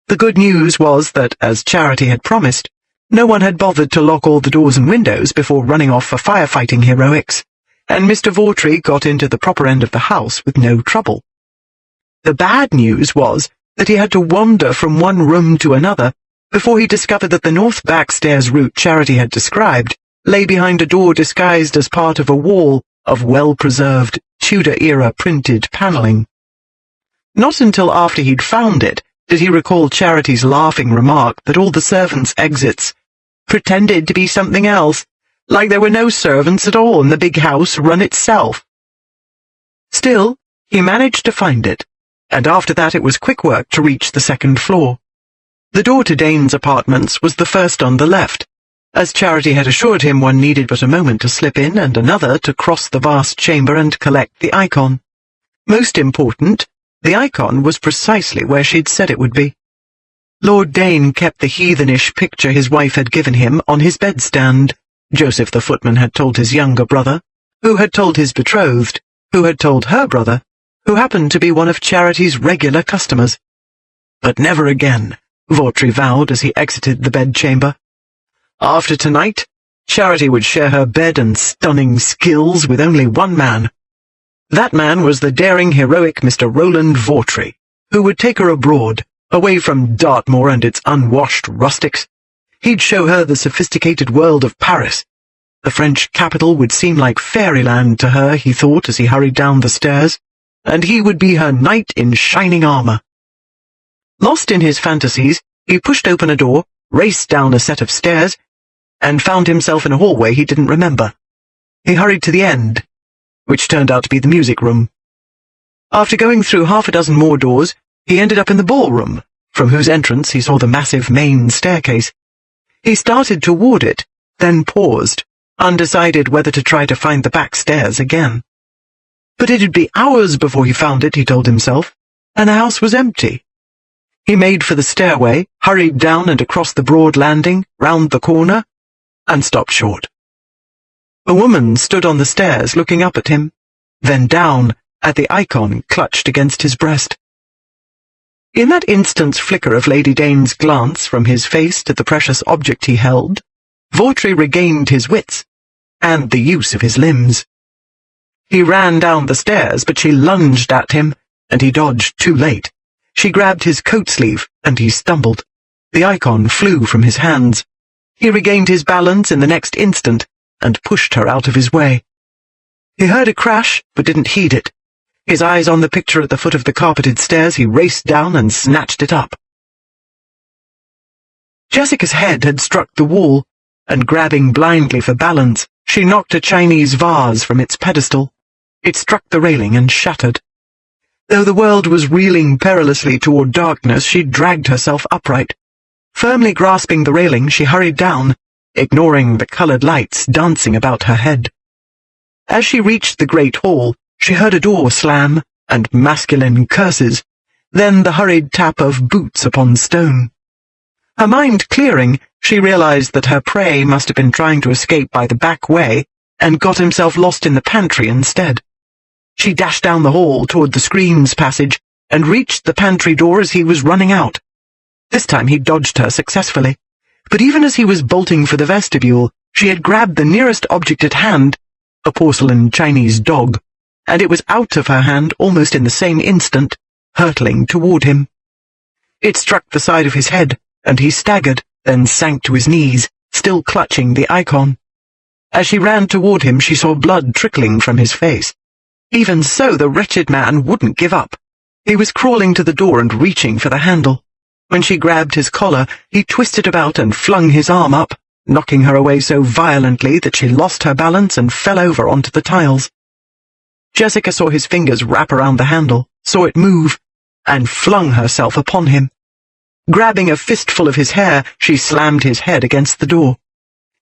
The good news was that, as Charity had promised, no one had bothered to lock all the doors and windows before running off for firefighting heroics, and Mr. Vawtry got into the proper end of the house with no trouble. The bad news was that he had to wander from one room to another before he discovered that the north backstairs route Charity had described lay behind a door disguised as part of a wall of well-preserved Tudor-era printed panelling. Not until after he'd found it did he recall Charity's laughing remark that all the servants' exits pretended to be something else, like there were no servants at all and the big house run itself. Still, he managed to find it, and after that it was quick work to reach the second floor. The door to Dane's apartments was the first on the left. As Charity had assured him, one needed but a moment to slip in and another to cross the vast chamber and collect the icon. Most important, the icon was precisely where she'd said it would be. Lord Dane kept the heathenish picture his wife had given him on his bedstand. Joseph the footman had told his younger brother, who had told his betrothed, who had told her brother, who happened to be one of Charity's regular customers. But never again, Vawtry vowed as he exited the bedchamber. After tonight, Charity would share her bed and stunning skills with only one man. That man was the daring, heroic Mr. Roland Vawtry, who would take her abroad, away from Dartmoor and its unwashed rustics. He'd show her the sophisticated world of Paris. The French capital would seem like fairyland to her, he thought as he hurried down the stairs, and he would be her knight in shining armor. Lost in his fantasies, he pushed open a door, raced down a set of stairs, and found himself in a hallway he didn't remember. He hurried to the end, which turned out to be the music room. After going through half a dozen more doors, he ended up in the ballroom, from whose entrance he saw the massive main staircase. He started toward it, then paused, undecided whether to try to find the back stairs again. But it'd be hours before he found it, he told himself, and the house was empty. He made for the stairway, hurried down and across the broad landing, round the corner, and stopped short. A woman stood on the stairs looking up at him, then down at the icon clutched against his breast. In that instant's flicker of Lady Dane's glance from his face to the precious object he held, Vautry regained his wits, and the use of his limbs. He ran down the stairs, but she lunged at him, and he dodged too late. She grabbed his coat sleeve, and he stumbled. The icon flew from his hands. He regained his balance in the next instant, and pushed her out of his way. He heard a crash, but didn't heed it. His eyes on the picture at the foot of the carpeted stairs, he raced down and snatched it up. Jessica's head had struck the wall, and grabbing blindly for balance, she knocked a Chinese vase from its pedestal. It struck the railing and shattered. Though the world was reeling perilously toward darkness, she dragged herself upright. Firmly grasping the railing, she hurried down, ignoring the colored lights dancing about her head. As she reached the great hall, she heard a door slam, and masculine curses, then the hurried tap of boots upon stone. Her mind clearing, she realized that her prey must have been trying to escape by the back way, and got himself lost in the pantry instead. She dashed down the hall toward the screams passage, and reached the pantry door as he was running out. This time he dodged her successfully, but even as he was bolting for the vestibule, she had grabbed the nearest object at hand, a porcelain Chinese dog, and it was out of her hand almost in the same instant, hurtling toward him. It struck the side of his head, and he staggered, then sank to his knees, still clutching the icon. As she ran toward him, she saw blood trickling from his face. Even so, the wretched man wouldn't give up. He was crawling to the door and reaching for the handle. When she grabbed his collar, he twisted about and flung his arm up, knocking her away so violently that she lost her balance and fell over onto the tiles. Jessica saw his fingers wrap around the handle, saw it move, and flung herself upon him. Grabbing a fistful of his hair, she slammed his head against the door.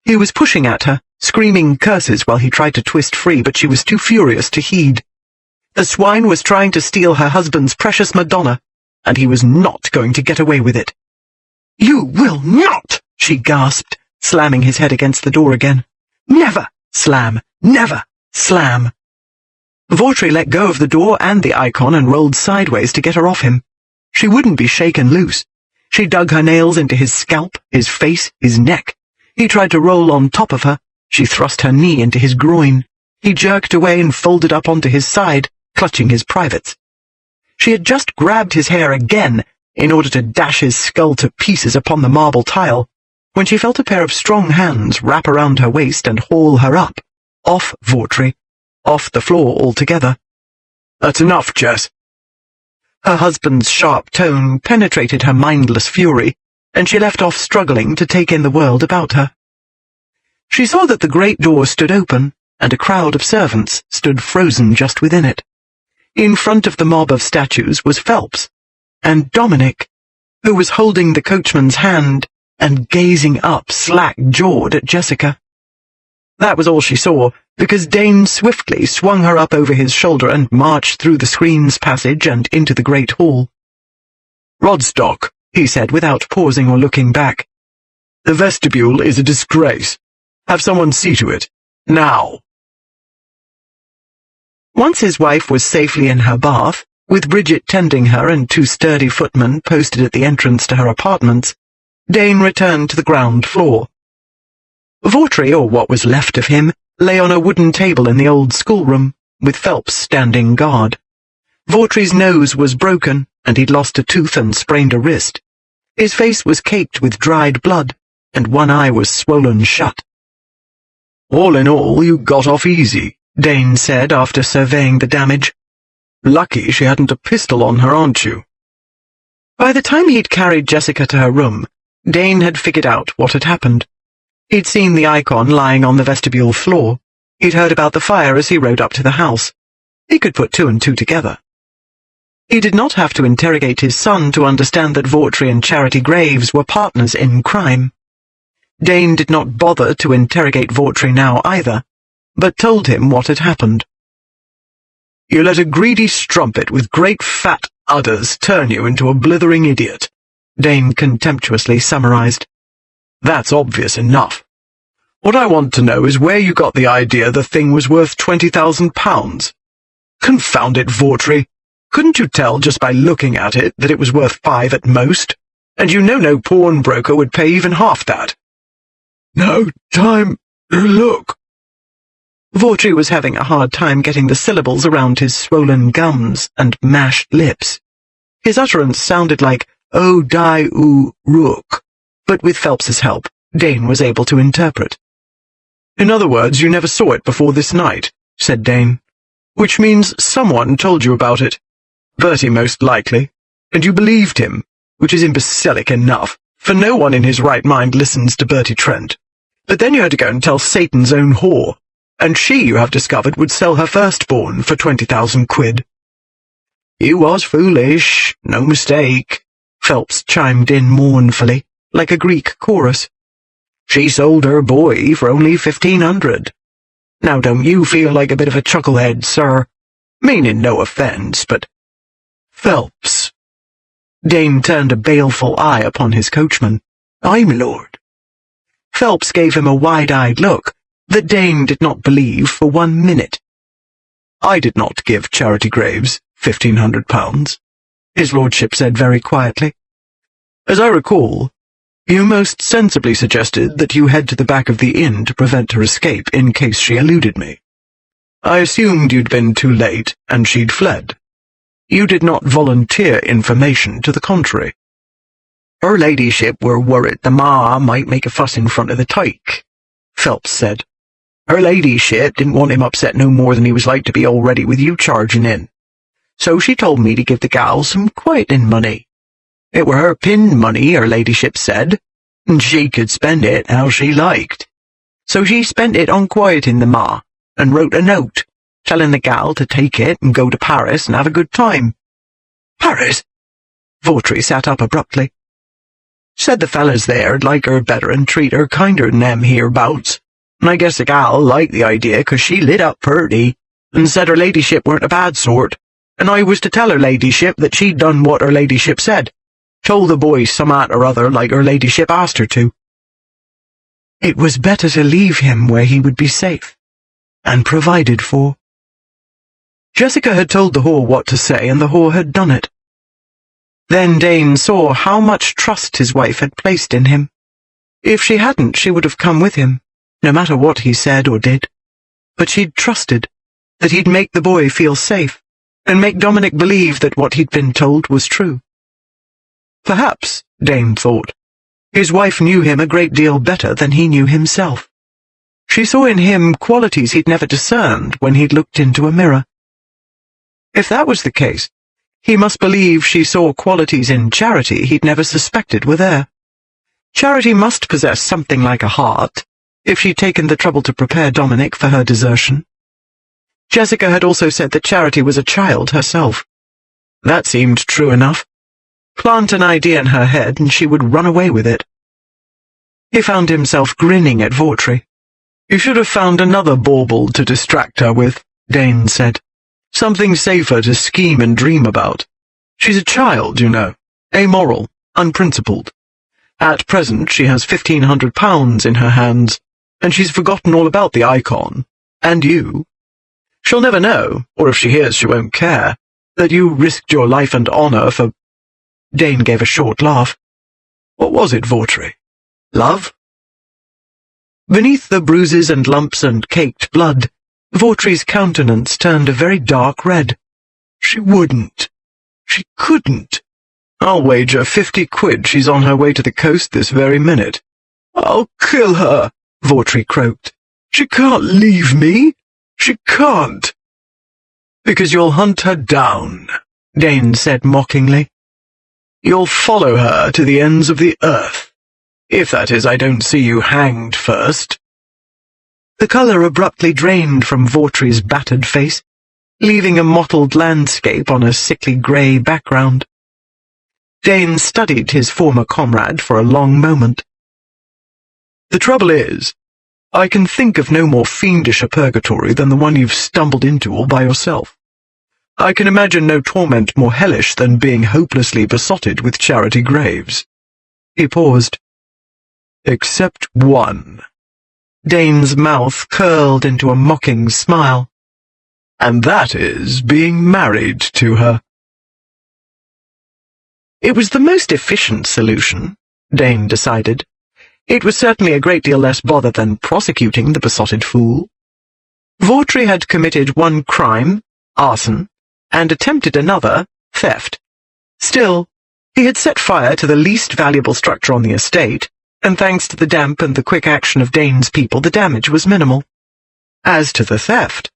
He was pushing at her, screaming curses while he tried to twist free, but she was too furious to heed. The swine was trying to steal her husband's precious Madonna, and he was not going to get away with it. "You will not!" she gasped, slamming his head against the door again. "Never!" Slam! Never! Slam! Vautry let go of the door and the icon and rolled sideways to get her off him. She wouldn't be shaken loose. She dug her nails into his scalp, his face, his neck. He tried to roll on top of her. She thrust her knee into his groin. He jerked away and folded up onto his side, clutching his privates. She had just grabbed his hair again in order to dash his skull to pieces upon the marble tile, when she felt a pair of strong hands wrap around her waist and haul her up, off Vautry, off the floor altogether. "That's enough, Jess." Her husband's sharp tone penetrated her mindless fury, and she left off struggling to take in the world about her. She saw that the great door stood open, and a crowd of servants stood frozen just within it. In front of the mob of statues was Phelps, and Dominic, who was holding the coachman's hand and gazing up slack-jawed at Jessica. That was all she saw, because Dane swiftly swung her up over his shoulder and marched through the screens passage and into the great hall. "Rodstock," he said without pausing or looking back. "The vestibule is a disgrace. Have someone see to it. Now." Once his wife was safely in her bath, with Bridget tending her and 2 sturdy footmen posted at the entrance to her apartments, Dane returned to the ground floor. Vautry, or what was left of him, lay on a wooden table in the old schoolroom, with Phelps standing guard. Vautry's nose was broken, and he'd lost a tooth and sprained a wrist. His face was caked with dried blood, and one eye was swollen shut. "All in all, you got off easy," Dane said after surveying the damage. "Lucky she hadn't a pistol on her, aren't you?" By the time he'd carried Jessica to her room, Dane had figured out what had happened. He'd seen the icon lying on the vestibule floor. He'd heard about the fire as he rode up to the house. He could put 2 and 2 together. He did not have to interrogate his son to understand that Vautry and Charity Graves were partners in crime. Dane did not bother to interrogate Vautry now either, but told him what had happened. You let a greedy strumpet with great fat udders turn you into a blithering idiot," Dane contemptuously summarized. "That's obvious enough. What I want to know is where you got the idea the thing was worth £20,000. Confound it, Vautry. Couldn't you tell just by looking at it that it was worth 5 at most? And you know no pawnbroker would pay even half that." "No time to look." Vautry was having a hard time getting the syllables around his swollen gums and mashed lips. His utterance sounded like "O-die-oo-rook," but with Phelps's help, Dane was able to interpret. "In other words, you never saw it before this night," said Dane. "Which means someone told you about it. Bertie most likely. And you believed him, which is imbecilic enough, for no one in his right mind listens to Bertie Trent. But then you had to go and tell Satan's own whore, and she, you have discovered, would sell her firstborn for 20,000 quid. "You was foolish, no mistake," Phelps chimed in mournfully, like a Greek chorus. "She sold her boy for only 1,500. Now don't you feel like a bit of a chucklehead, sir? Meaning no offence, but—" "Phelps." Dane turned a baleful eye upon his coachman. "Aye, my lord." Phelps gave him a wide-eyed look that Dane did not believe for 1 minute. "I did not give Charity Graves £1,500, his lordship said very quietly. "As I recall, you most sensibly suggested that you head to the back of the inn to prevent her escape in case she eluded me. I assumed you'd been too late and she'd fled. You did not volunteer information to the contrary." "Her ladyship were worried the ma might make a fuss in front of the tyke," Phelps said. "Her ladyship didn't want him upset no more than he was like to be already with you charging in. So she told me to give the gal some quietin' money. It were her pin money, her ladyship said, and she could spend it how she liked. So she spent it on quietin' the ma, and wrote a note, telling the gal to take it and go to Paris and have a good time." "Paris?" Vautry sat up abruptly. "Said the fellas there'd like her better and treat her kinder than them hereabouts, and I guess the gal liked the idea 'cause she lit up purty, and said her ladyship weren't a bad sort, and I was to tell her ladyship that she'd done what her ladyship said, told the boy summat or other like her ladyship asked her to." It was better to leave him where he would be safe, and provided for. Jessica had told the whore what to say, and the whore had done it. Then Dane saw how much trust his wife had placed in him. If she hadn't, she would have come with him, no matter what he said or did. But she'd trusted that he'd make the boy feel safe, and make Dominic believe that what he'd been told was true. Perhaps, Dane thought, his wife knew him a great deal better than he knew himself. She saw in him qualities he'd never discerned when he'd looked into a mirror. If that was the case, he must believe she saw qualities in Charity he'd never suspected were there. Charity must possess something like a heart, if she'd taken the trouble to prepare Dominic for her desertion. Jessica had also said that Charity was a child herself. That seemed true enough. Plant an idea in her head and she would run away with it. He found himself grinning at Vautry. "You should have found another bauble to distract her with," Dane said. "Something safer to scheme and dream about. She's a child, you know, amoral, unprincipled. At present she has £1,500 in her hands, and she's forgotten all about the icon, and you. She'll never know, or if she hears she won't care, that you risked your life and honour for—" Dane gave a short laugh. "What was it, Vautry? Love?" Beneath the bruises and lumps and caked blood, Vautry's countenance turned a very dark red. "She wouldn't. She couldn't. I'll wager 50 quid she's on her way to the coast this very minute." "I'll kill her," Vautry croaked. "She can't leave me. She can't." "Because you'll hunt her down," Dane said mockingly. "You'll follow her to the ends of the earth. If that is, I don't see you hanged first." The colour abruptly drained from Vautry's battered face, leaving a mottled landscape on a sickly grey background. Dane studied his former comrade for a long moment. "The trouble is, I can think of no more fiendish a purgatory than the one you've stumbled into all by yourself. I can imagine no torment more hellish than being hopelessly besotted with Charity Graves. He paused. Except one. Dane's mouth curled into a mocking smile. And that is being married to her. It was the most efficient solution, Dane decided. It was certainly a great deal less bother than prosecuting the besotted fool. Vautry had committed one crime, arson, and attempted another, theft. Still, he had set fire to the least valuable structure on the estate, and thanks to the damp and the quick action of Dane's people, the damage was minimal. As to the theft,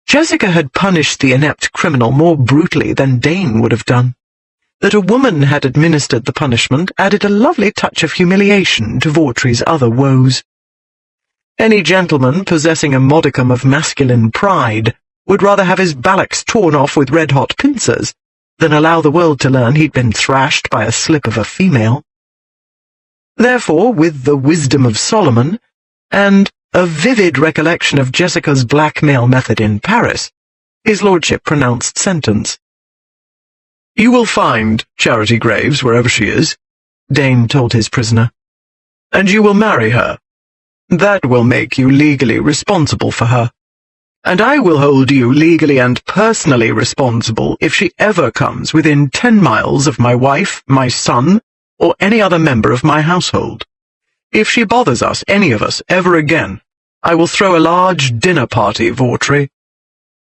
Jessica had punished the inept criminal more brutally than Dane would have done. That a woman had administered the punishment added a lovely touch of humiliation to Vautry's other woes. Any gentleman possessing a modicum of masculine pride would rather have his ballocks torn off with red-hot pincers than allow the world to learn he'd been thrashed by a slip of a female. Therefore, with the wisdom of Solomon, and a vivid recollection of Jessica's blackmail method in Paris, his lordship pronounced sentence. You will find Charity Graves wherever she is, Dane told his prisoner. And you will marry her. That will make you legally responsible for her. And I will hold you legally and personally responsible if she ever comes within 10 miles of my wife, my son, or any other member of my household. If she bothers us, any of us, ever again, I will throw a large dinner party, Vautry.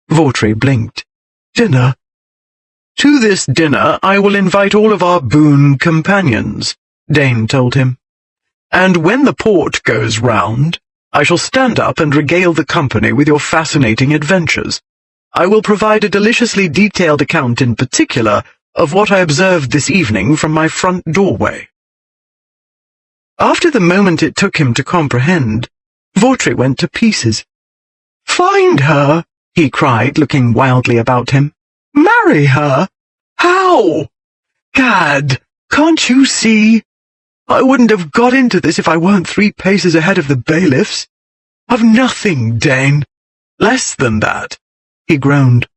Vautry blinked. Dinner? To this dinner I will invite all of our boon companions, Dane told him. And when the port goes round, I shall stand up and regale the company with your fascinating adventures. I will provide a deliciously detailed account in particular of what I observed this evening from my front doorway. After the moment it took him to comprehend, Vautry went to pieces. "Find her!" he cried, looking wildly about him. "Marry her? How? Gad, can't you see? I wouldn't have got into this if I weren't 3 paces ahead of the bailiffs. I've nothing, Dane. Less than that," he groaned.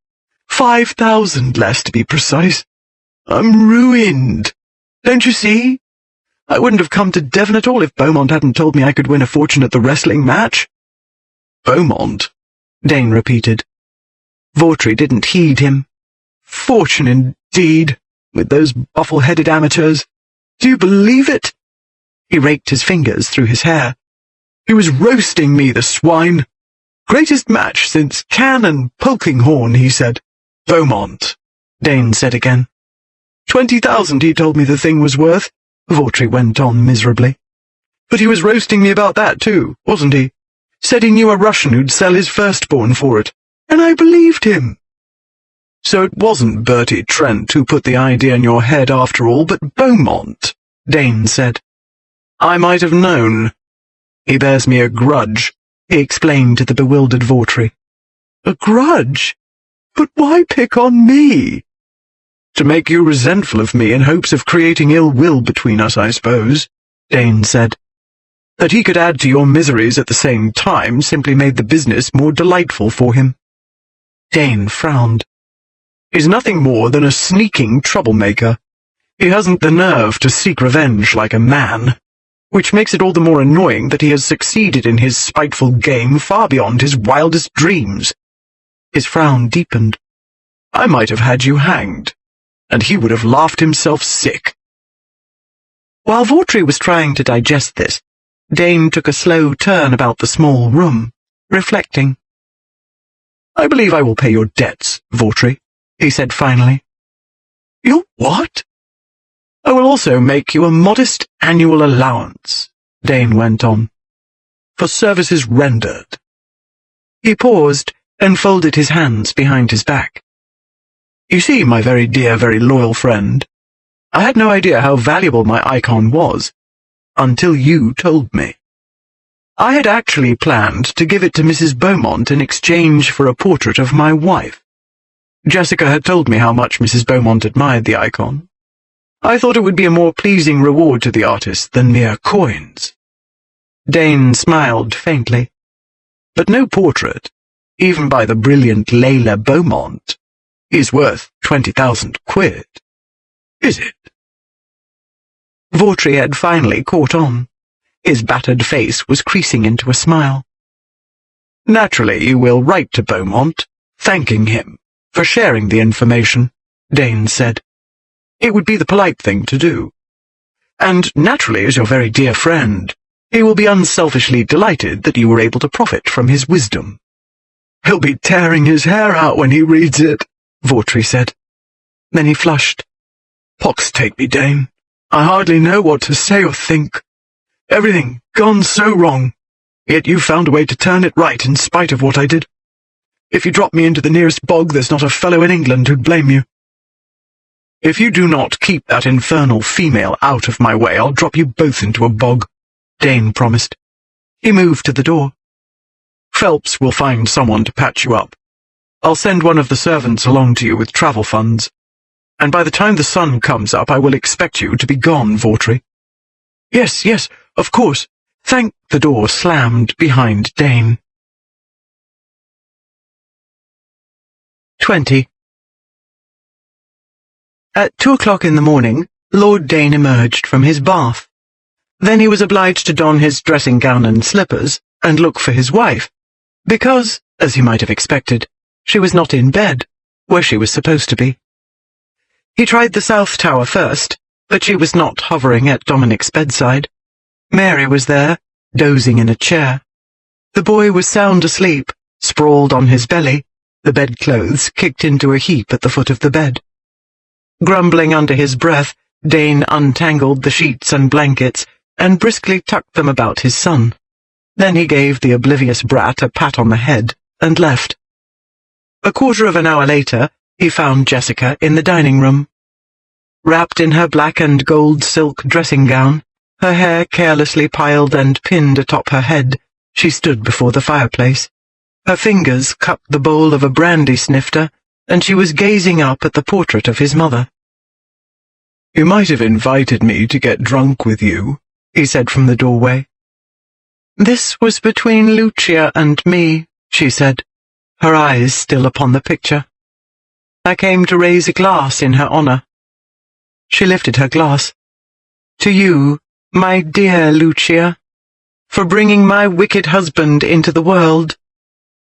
5,000 less, to be precise. I'm ruined. Don't you see? I wouldn't have come to Devon at all if Beaumont hadn't told me I could win a fortune at the wrestling match. Beaumont? Dane repeated. Vautry didn't heed him. Fortune indeed, with those buffle-headed amateurs. Do you believe it? He raked his fingers through his hair. He was roasting me, the swine. Greatest match since Cannes and Polkinghorne, he said. Beaumont, Dane said again. 20,000 he told me the thing was worth, Vautry went on miserably. But he was roasting me about that too, wasn't he? Said he knew a Russian who'd sell his firstborn for it, and I believed him. So it wasn't Bertie Trent who put the idea in your head after all, but Beaumont, Dane said. I might have known. He bears me a grudge, he explained to the bewildered Vautry. A grudge? But why pick on me? To make you resentful of me in hopes of creating ill will between us, I suppose, Dane said. That he could add to your miseries at the same time simply made the business more delightful for him. Dane frowned. He's nothing more than a sneaking troublemaker. He hasn't the nerve to seek revenge like a man, which makes it all the more annoying that he has succeeded in his spiteful game far beyond his wildest dreams. His frown deepened. I might have had you hanged, and he would have laughed himself sick. While Vautry was trying to digest this, Dane took a slow turn about the small room, reflecting. I believe I will pay your debts, Vautry, he said finally. Your what? I will also make you a modest annual allowance, Dane went on, for services rendered. He paused and folded his hands behind his back. You see, my very dear, very loyal friend, I had no idea how valuable my icon was, until you told me. I had actually planned to give it to Mrs. Beaumont in exchange for a portrait of my wife. Jessica had told me how much Mrs. Beaumont admired the icon. I thought it would be a more pleasing reward to the artist than mere coins. Dane smiled faintly. But no portrait, even by the brilliant Leila Beaumont. He's worth 20,000 quid. Is it? Vautry had finally caught on. His battered face was creasing into a smile. Naturally, you will write to Beaumont, thanking him for sharing the information, Dane said. It would be the polite thing to do. And naturally, as your very dear friend, he will be unselfishly delighted that you were able to profit from his wisdom. He'll be tearing his hair out when he reads it, Vautry said. Then he flushed. Pox take me, Dane. I hardly know what to say or think. Everything gone so wrong, yet you found a way to turn it right in spite of what I did. If you drop me into the nearest bog, there's not a fellow in England who'd blame you. If you do not keep that infernal female out of my way, I'll drop you both into a bog, Dane promised. He moved to the door. Phelps will find someone to patch you up. I'll send one of the servants along to you with travel funds. And by the time the sun comes up, I will expect you to be gone, Vautry. Yes, of course. The door slammed behind Dane. 20. At 2 o'clock in the morning, Lord Dane emerged from his bath. Then he was obliged to don his dressing gown and slippers and look for his wife, because, as he might have expected, she was not in bed, where she was supposed to be. He tried the south tower first, but she was not hovering at Dominic's bedside. Mary was there, dozing in a chair. The boy was sound asleep, sprawled on his belly, the bedclothes kicked into a heap at the foot of the bed. Grumbling under his breath, Dane untangled the sheets and blankets and briskly tucked them about his son. Then he gave the oblivious brat a pat on the head and left. A quarter of an hour later, he found Jessica in the dining room. Wrapped in her black and gold silk dressing gown, her hair carelessly piled and pinned atop her head, she stood before the fireplace. Her fingers cupped the bowl of a brandy snifter, and she was gazing up at the portrait of his mother. "You might have invited me to get drunk with you," he said from the doorway. "This was between Lucia and me," she said, her eyes still upon the picture. "I came to raise a glass in her honor." She lifted her glass. "To you, my dear Lucia, for bringing my wicked husband into the world,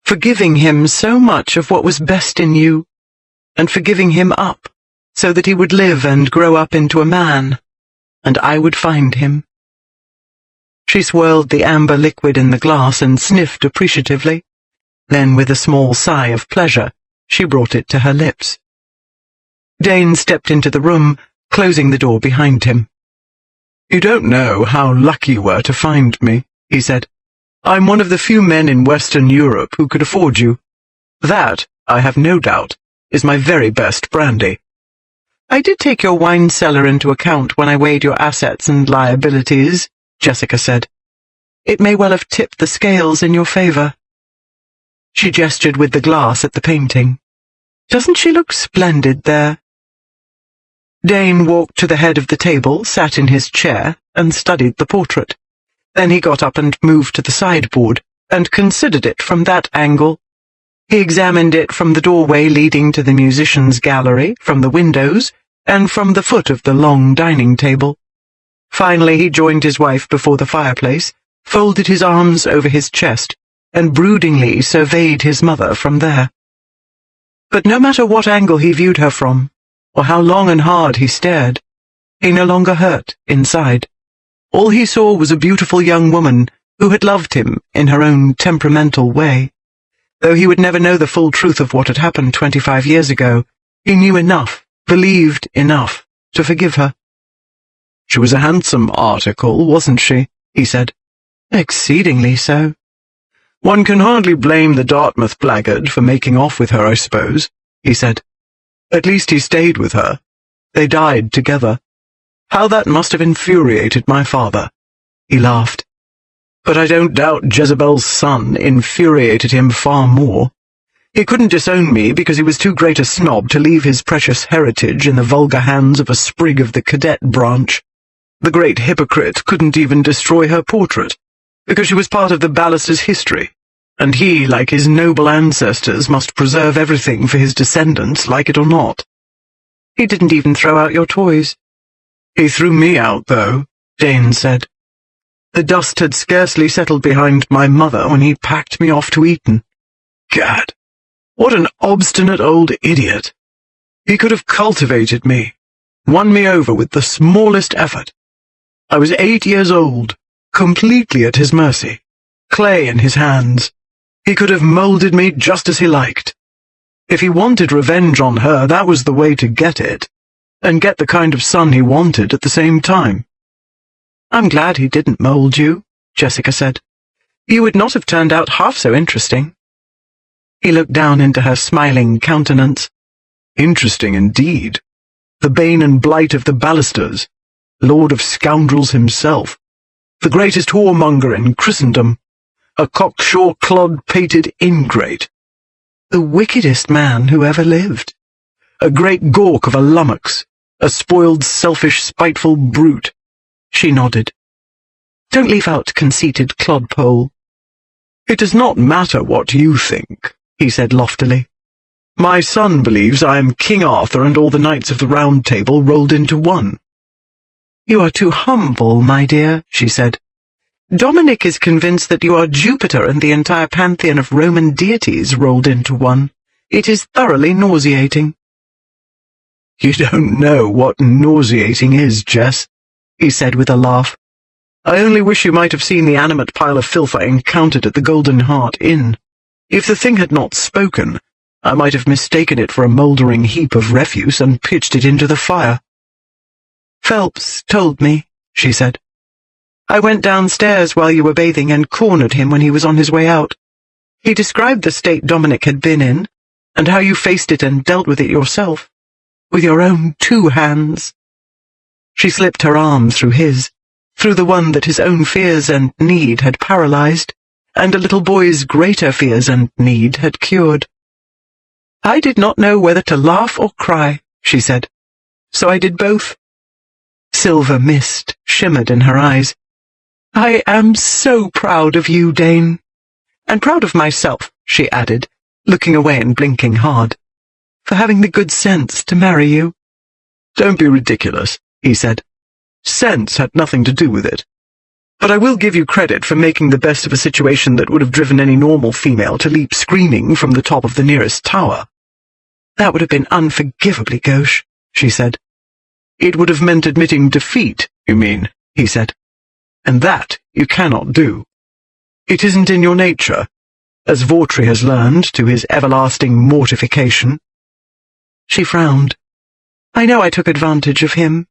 for giving him so much of what was best in you, and for giving him up so that he would live and grow up into a man, and I would find him." She swirled the amber liquid in the glass and sniffed appreciatively. Then, with a small sigh of pleasure, she brought it to her lips. Dane stepped into the room, closing the door behind him. "You don't know how lucky you were to find me," he said. "I'm one of the few men in Western Europe who could afford you. That, I have no doubt, is my very best brandy." "I did take your wine cellar into account when I weighed your assets and liabilities," Jessica said. "It may well have tipped the scales in your favor." She gestured with the glass at the painting. "Doesn't she look splendid there?" Dane walked to the head of the table, sat in his chair, and studied the portrait. Then he got up and moved to the sideboard, and considered it from that angle. He examined it from the doorway leading to the musicians' gallery, from the windows, and from the foot of the long dining table. Finally he joined his wife before the fireplace, folded his arms over his chest, and broodingly surveyed his mother from there. But no matter what angle he viewed her from, or how long and hard he stared, he no longer hurt inside. All he saw was a beautiful young woman who had loved him in her own temperamental way. Though he would never know the full truth of what had happened 25 years ago, he knew enough, believed enough, to forgive her. "She was a handsome article, wasn't she?" he said. "Exceedingly so." "One can hardly blame the Dartmouth blackguard for making off with her, I suppose," he said. "At least he stayed with her. They died together. How that must have infuriated my father." He laughed. "But I don't doubt Jezebel's son infuriated him far more. He couldn't disown me because he was too great a snob to leave his precious heritage in the vulgar hands of a sprig of the cadet branch. The great hypocrite couldn't even destroy her portrait, because she was part of the Ballisters' history, and he, like his noble ancestors, must preserve everything for his descendants, like it or not. He didn't even throw out your toys. He threw me out, though, Dane said. The dust had scarcely settled behind my mother when he packed me off to Eton. Gad, what an obstinate old idiot. He could have cultivated me, won me over with the smallest effort. I was 8 years old, completely at his mercy, clay in his hands. He could have moulded me just as he liked. If he wanted revenge on her, that was the way to get it, and get the kind of son he wanted at the same time. I'm glad he didn't mould you, Jessica said. You would not have turned out half so interesting. He looked down into her smiling countenance. Interesting indeed. The bane and blight of the Ballisters, Lord of Scoundrels himself, the greatest whoremonger in Christendom, a cocksure clod-pated ingrate. The wickedest man who ever lived. A great gawk of a lummox, a spoiled, selfish, spiteful brute. She nodded. Don't leave out conceited clodpole. It does not matter what you think, he said loftily. My son believes I am King Arthur and all the knights of the Round Table rolled into one. You are too humble, my dear, she said. Dominic is convinced that you are Jupiter and the entire pantheon of Roman deities rolled into one. It is thoroughly nauseating. You don't know what nauseating is, Jess, he said with a laugh. I only wish you might have seen the animate pile of filth I encountered at the Golden Hart Inn. If the thing had not spoken, I might have mistaken it for a mouldering heap of refuse and pitched it into the fire. Phelps told me, she said. I went downstairs while you were bathing and cornered him when he was on his way out. He described the state Dominic had been in, and how you faced it and dealt with it yourself, with your own 2 hands. She slipped her arm through his, through the one that his own fears and need had paralyzed, and a little boy's greater fears and need had cured. I did not know whether to laugh or cry, she said, so I did both. Silver mist shimmered in her eyes. I am so proud of you, Dane. And proud of myself, she added, looking away and blinking hard, for having the good sense to marry you. Don't be ridiculous, he said. Sense had nothing to do with it. But I will give you credit for making the best of a situation that would have driven any normal female to leap screaming from the top of the nearest tower. That would have been unforgivably gauche, she said. It would have meant admitting defeat, you mean, he said. And that you cannot do. It isn't in your nature, as Vautry has learned to his everlasting mortification. She frowned. I know I took advantage of him.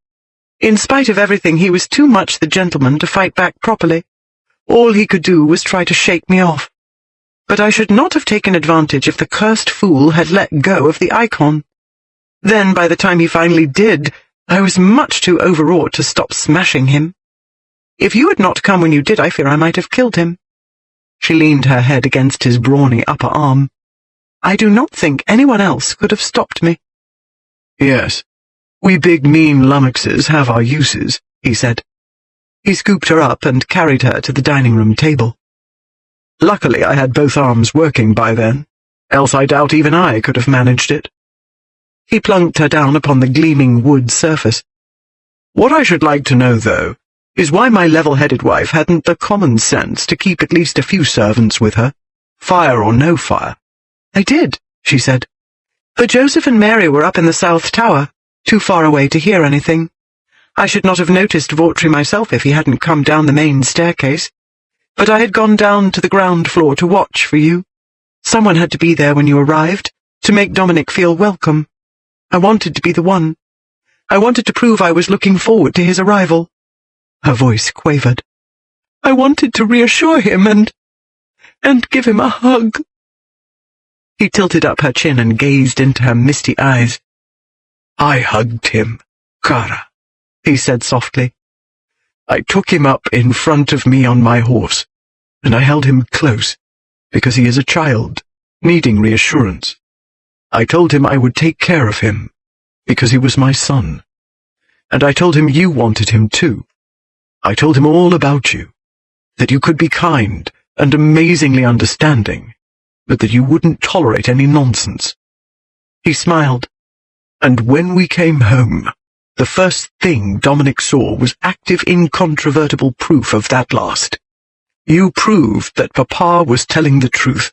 In spite of everything, he was too much the gentleman to fight back properly. All he could do was try to shake me off. But I should not have taken advantage if the cursed fool had let go of the icon. Then, by the time he finally did, I was much too overwrought to stop smashing him. If you had not come when you did, I fear I might have killed him. She leaned her head against his brawny upper arm. I do not think anyone else could have stopped me. Yes, we big mean lummoxes have our uses, he said. He scooped her up and carried her to the dining-room table. Luckily I had both arms working by then, else I doubt even I could have managed it. He plunked her down upon the gleaming wood surface. What I should like to know, though, is why my level-headed wife hadn't the common sense to keep at least a few servants with her, fire or no fire. I did, she said. But Joseph and Mary were up in the South Tower, too far away to hear anything. I should not have noticed Vautry myself if he hadn't come down the main staircase. But I had gone down to the ground floor to watch for you. Someone had to be there when you arrived, to make Dominic feel welcome. I wanted to be the one. I wanted to prove I was looking forward to his arrival. Her voice quavered. I wanted to reassure him and give him a hug. He tilted up her chin and gazed into her misty eyes. I hugged him, Cara, he said softly. I took him up in front of me on my horse, and I held him close, because he is a child, needing reassurance. I told him I would take care of him, because he was my son. And I told him you wanted him too. I told him all about you, that you could be kind and amazingly understanding, but that you wouldn't tolerate any nonsense. He smiled. And when we came home, the first thing Dominic saw was active, incontrovertible proof of that last. You proved that Papa was telling the truth,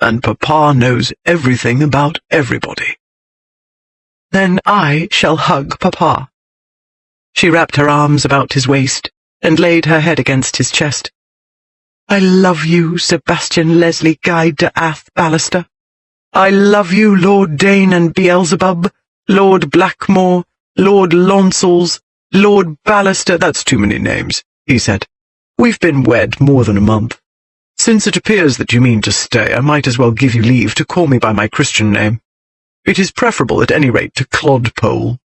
and Papa knows everything about everybody. Then I shall hug Papa. She wrapped her arms about his waist and laid her head against his chest. I love you, Sebastian Leslie Guy de Ath Ballister. I love you, Lord Dane and Beelzebub, Lord Blackmore, Lord Lonsels, Lord Ballister. That's too many names, he said. We've been wed more than a month. Since it appears that you mean to stay, I might as well give you leave to call me by my Christian name. It is preferable at any rate to Clodpole.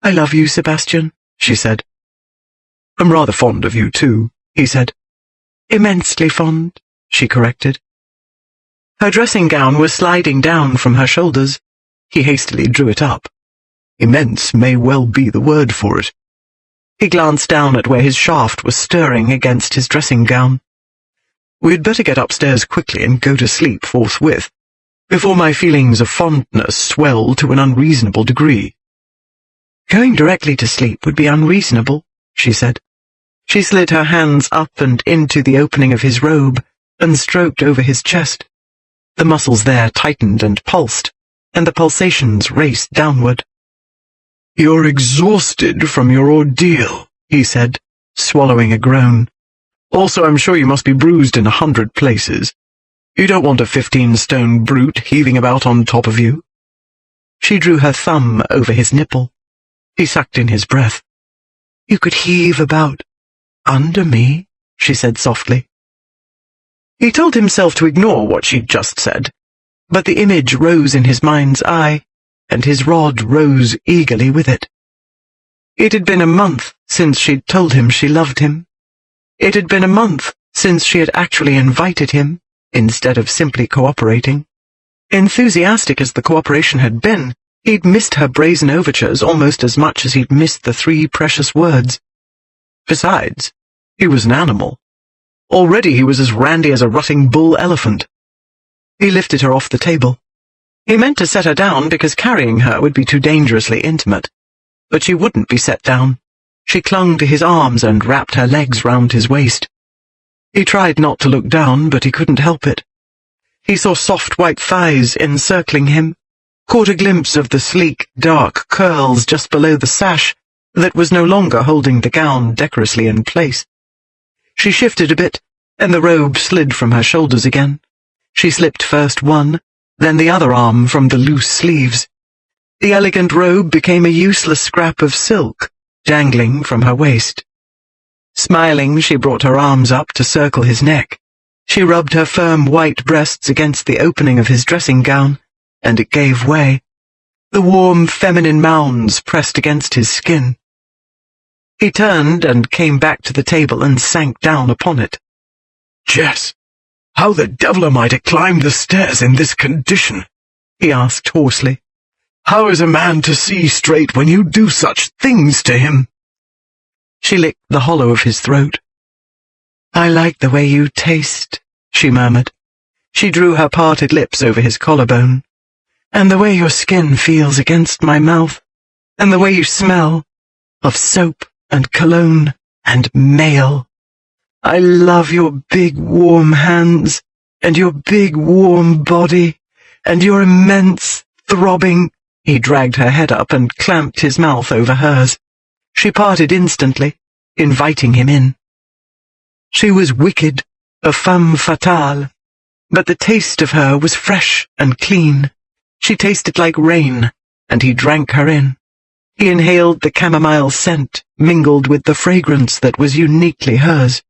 I love you, Sebastian, she said. I'm rather fond of you too, he said. Immensely fond, she corrected. Her dressing gown was sliding down from her shoulders. He hastily drew it up. Immense may well be the word for it. He glanced down at where his shaft was stirring against his dressing gown. We'd better get upstairs quickly and go to sleep forthwith, before my feelings of fondness swell to an unreasonable degree. Going directly to sleep would be unreasonable, she said. She slid her hands up and into the opening of his robe and stroked over his chest. The muscles there tightened and pulsed, and the pulsations raced downward. You're exhausted from your ordeal, he said, swallowing a groan. Also, I'm sure you must be bruised in 100 places. You don't want a 15-stone brute heaving about on top of you. She drew her thumb over his nipple. He sucked in his breath. You could heave about under me, she said softly. He told himself to ignore what she'd just said, but the image rose in his mind's eye, and his rod rose eagerly with it. It had been a month since she'd told him she loved him. It had been a month since she had actually invited him, instead of simply cooperating. Enthusiastic as the cooperation had been, he'd missed her brazen overtures almost as much as he'd missed the 3 precious words. Besides, he was an animal. Already he was as randy as a rutting bull-elephant. He lifted her off the table. He meant to set her down because carrying her would be too dangerously intimate. But she wouldn't be set down. She clung to his arms and wrapped her legs round his waist. He tried not to look down, but he couldn't help it. He saw soft white thighs encircling him, caught a glimpse of the sleek, dark curls just below the sash that was no longer holding the gown decorously in place. She shifted a bit, and the robe slid from her shoulders again. She slipped first one, then the other arm from the loose sleeves. The elegant robe became a useless scrap of silk, dangling from her waist. Smiling, she brought her arms up to circle his neck. She rubbed her firm white breasts against the opening of his dressing gown, and it gave way. The warm feminine mounds pressed against his skin. He turned and came back to the table and sank down upon it. Jess, how the devil am I to climb the stairs in this condition? He asked hoarsely. How is a man to see straight when you do such things to him? She licked the hollow of his throat. I like the way you taste, she murmured. She drew her parted lips over his collarbone. And the way your skin feels against my mouth, and the way you smell of soap and cologne and male. I love your big warm hands, and your big warm body, and your immense throbbing. He dragged her head up and clamped his mouth over hers. She parted instantly, inviting him in. She was wicked, a femme fatale, but the taste of her was fresh and clean. She tasted like rain, and he drank her in. He inhaled the chamomile scent, mingled with the fragrance that was uniquely hers.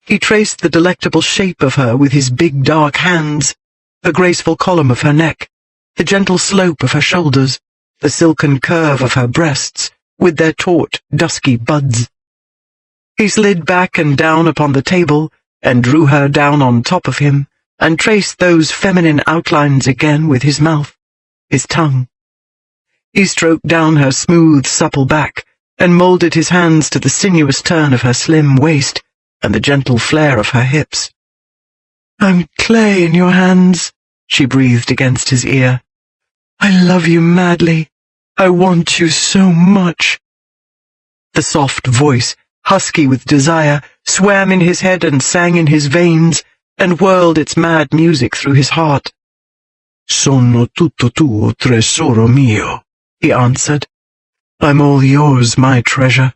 He traced the delectable shape of her with his big dark hands, the graceful column of her neck, the gentle slope of her shoulders, the silken curve of her breasts, with their taut, dusky buds. He slid back and down upon the table, and drew her down on top of him, and traced those feminine outlines again with his mouth, his tongue. He stroked down her smooth, supple back, and moulded his hands to the sinuous turn of her slim waist and the gentle flare of her hips. I'm clay in your hands, she breathed against his ear. I love you madly. I want you so much. The soft voice, husky with desire, swam in his head and sang in his veins, and whirled its mad music through his heart. Sono tutto tuo, tesoro mio, he answered. I'm all yours, my treasure.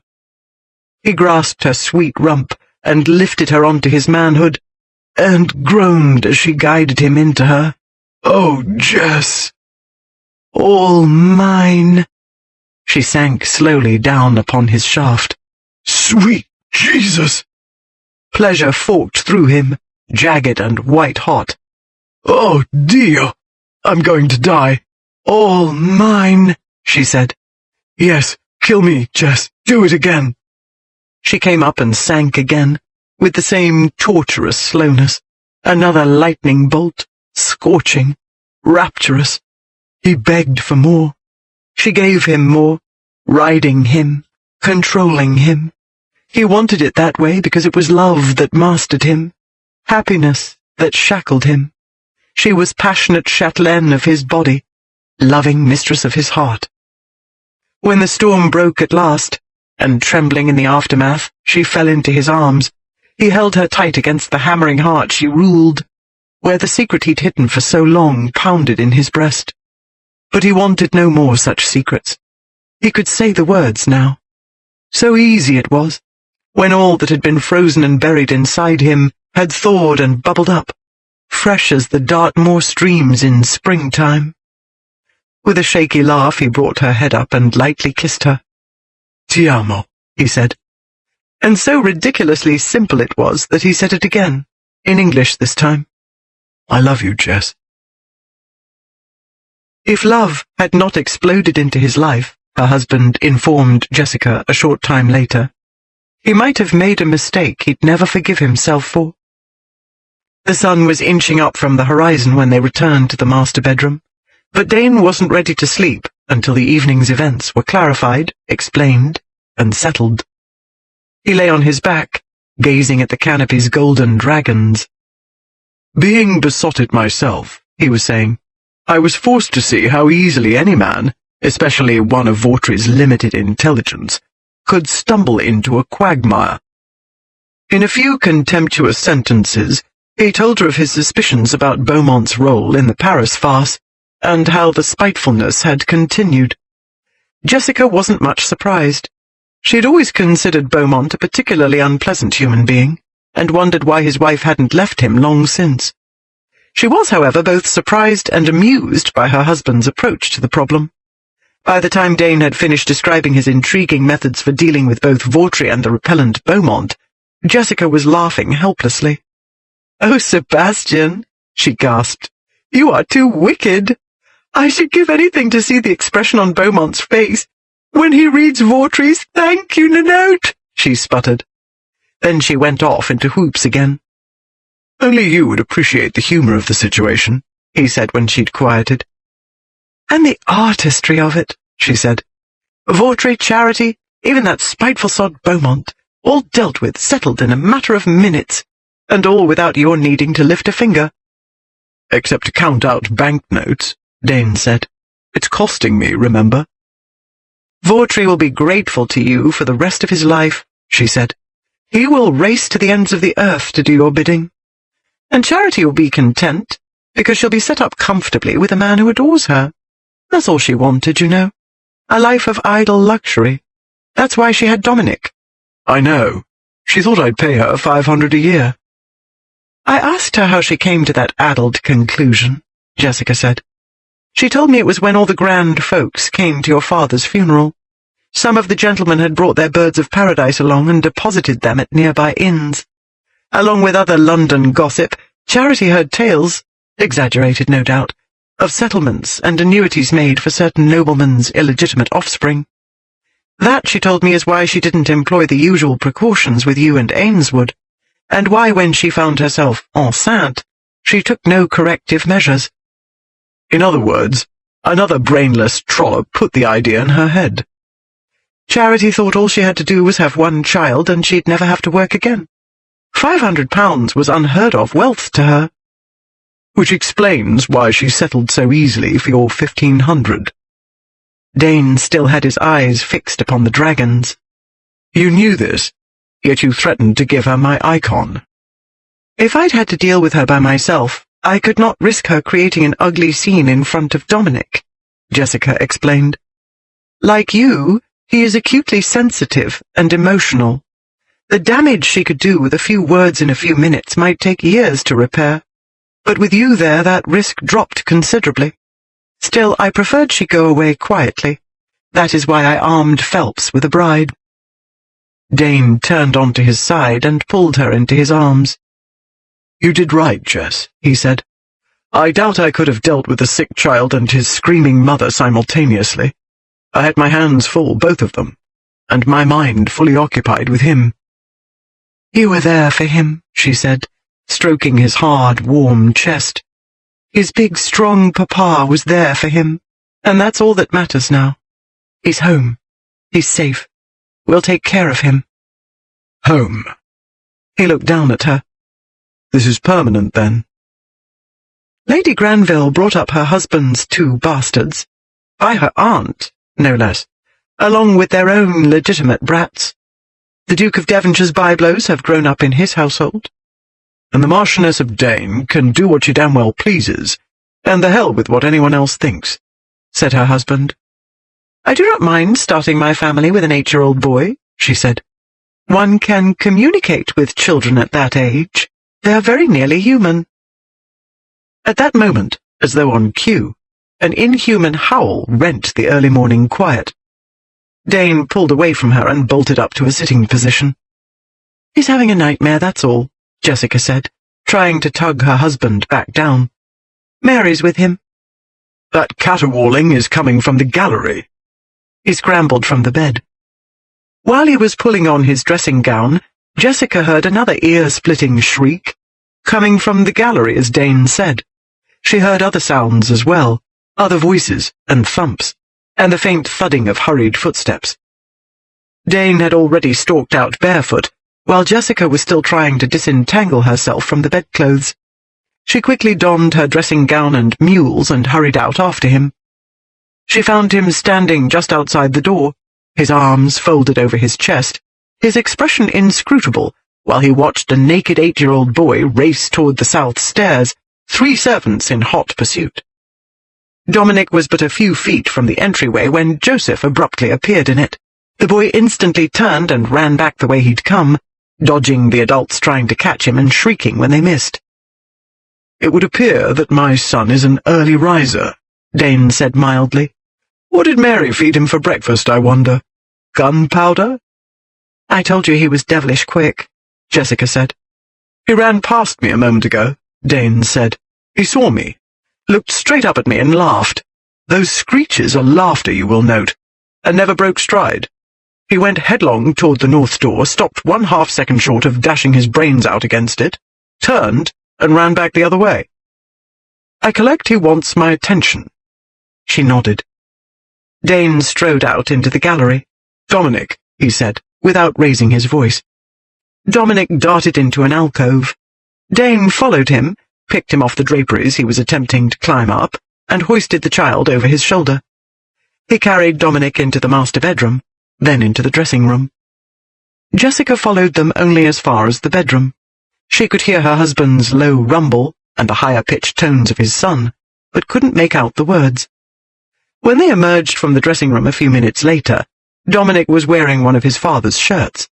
He grasped her sweet rump and lifted her onto his manhood, and groaned as she guided him into her. Oh, Jess! All mine. She sank slowly down upon his shaft. Sweet Jesus! Pleasure forked through him, jagged and white-hot. Oh, Dio! I'm going to die. All mine, she said. Yes, kill me, Jess. Do it again. She came up and sank again, with the same torturous slowness. Another lightning bolt, scorching, rapturous. He begged for more. She gave him more, riding him, controlling him. He wanted it that way because it was love that mastered him, happiness that shackled him. She was passionate chatelaine of his body, loving mistress of his heart. When the storm broke at last, and trembling in the aftermath, she fell into his arms, he held her tight against the hammering heart she ruled, where the secret he'd hidden for so long pounded in his breast. But he wanted no more such secrets. He could say the words now. So easy it was, when all that had been frozen and buried inside him had thawed and bubbled up, fresh as the Dartmoor streams in springtime. With a shaky laugh he brought her head up and lightly kissed her. Ti amo, he said. And so ridiculously simple it was that he said it again, in English this time. I love you, Jess. If love had not exploded into his life, her husband informed Jessica a short time later, he might have made a mistake he'd never forgive himself for. The sun was inching up from the horizon when they returned to the master bedroom, but Dane wasn't ready to sleep until the evening's events were clarified, explained, and settled. He lay on his back, gazing at the canopy's golden dragons. Being besotted myself, he was saying, I was forced to see how easily any man, especially one of Vaughtry's limited intelligence, could stumble into a quagmire. In a few contemptuous sentences, he told her of his suspicions about Beaumont's role in the Paris farce, and how the spitefulness had continued. Jessica wasn't much surprised. She had always considered Beaumont a particularly unpleasant human being, and wondered why his wife hadn't left him long since. She was, however, both surprised and amused by her husband's approach to the problem. By the time Dane had finished describing his intriguing methods for dealing with both Vaughtry and the repellent Beaumont, Jessica was laughing helplessly. "Oh, Sebastian," she gasped, "you are too wicked. I should give anything to see the expression on Beaumont's face when he reads Vaughtry's thank you note," she sputtered. Then she went off into whoops again. "Only you would appreciate the humour of the situation," he said when she'd quieted. "And the artistry of it," she said. "Vaughtry, Charity, even that spiteful sod Beaumont, all dealt with, settled in a matter of minutes, and all without your needing to lift a finger." "Except to count out banknotes," Dane said. "It's costing me, remember?" "Vaughtry will be grateful to you for the rest of his life," she said. "He will race to the ends of the earth to do your bidding. And Charity will be content, because she'll be set up comfortably with a man who adores her. That's all she wanted, you know. A life of idle luxury. That's why she had Dominic." "I know. She thought I'd pay her $500 a year." "I asked her how she came to that addled conclusion," Jessica said. "She told me it was when all the grand folks came to your father's funeral. Some of the gentlemen had brought their birds of paradise along and deposited them at nearby inns. Along with other London gossip, Charity heard tales, exaggerated no doubt, of settlements and annuities made for certain noblemen's illegitimate offspring. That, she told me, is why she didn't employ the usual precautions with you and Ainswood, and why when she found herself enceinte, she took no corrective measures." "In other words, another brainless trollop put the idea in her head." "Charity thought all she had to do was have one child and she'd never have to work again. £500 was unheard-of wealth to her. Which explains why she settled so easily for your 1,500. Dane still had his eyes fixed upon the dragons. You knew this, yet you threatened to give her my icon. If I'd had to deal with her by myself, I could not risk her creating an ugly scene in front of Dominic, Jessica explained. Like you, he is acutely sensitive and emotional. The damage she could do with a few words in a few minutes might take years to repair. But with you there, that risk dropped considerably. Still, I preferred she go away quietly. That is why I armed Phelps with a bride. Dane turned onto his side and pulled her into his arms. You did right, Jess, he said. I doubt I could have dealt with the sick child and his screaming mother simultaneously. I had my hands full, both of them, and my mind fully occupied with him. You were there for him, she said, stroking his hard, warm chest. His big, strong papa was there for him, and that's all that matters now. He's home. He's safe. We'll take care of him. Home. He looked down at her. This is permanent, then? Lady Granville brought up her husband's two bastards, by her aunt, no less, along with their own legitimate brats. The Duke of Devonshire's byblows have grown up in his household. And the Marchioness of Dane can do what she damn well pleases, and the hell with what anyone else thinks, said her husband. I do not mind starting my family with an 8-year-old boy, she said. One can communicate with children at that age. They are very nearly human. At that moment, as though on cue, an inhuman howl rent the early morning quiet. Dane pulled away from her and bolted up to a sitting position. He's having a nightmare, that's all, Jessica said, trying to tug her husband back down. Mary's with him. That caterwauling is coming from the gallery. He scrambled from the bed. While he was pulling on his dressing gown, Jessica heard another ear-splitting shriek, coming from the gallery as Dane said. She heard other sounds as well, other voices and thumps, and the faint thudding of hurried footsteps. Dane had already stalked out barefoot, while Jessica was still trying to disentangle herself from the bedclothes. She quickly donned her dressing gown and mules and hurried out after him. She found him standing just outside the door, his arms folded over his chest, his expression inscrutable, while he watched a naked 8-year-old boy race toward the south stairs, 3 servants in hot pursuit. Dominic was but a few feet from the entryway when Joseph abruptly appeared in it. The boy instantly turned and ran back the way he'd come, dodging the adults trying to catch him and shrieking when they missed. It would appear that my son is an early riser, Dane said mildly. What did Mary feed him for breakfast, I wonder? Gunpowder? I told you he was devilish quick, Jessica said. He ran past me a moment ago, Dane said. He saw me, looked straight up at me and laughed. Those screeches are laughter, you will note, and never broke stride. He went headlong toward the north door, stopped 1/2 second short of dashing his brains out against it, turned, and ran back the other way. I collect he wants my attention. She nodded. Dane strode out into the gallery. Dominic, he said, without raising his voice. Dominic darted into an alcove. Dane followed him, picked him off the draperies he was attempting to climb up, and hoisted the child over his shoulder. He carried Dominic into the master bedroom, then into the dressing room. Jessica followed them only as far as the bedroom. She could hear her husband's low rumble and the higher-pitched tones of his son, but couldn't make out the words. When they emerged from the dressing room a few minutes later, Dominic was wearing one of his father's shirts.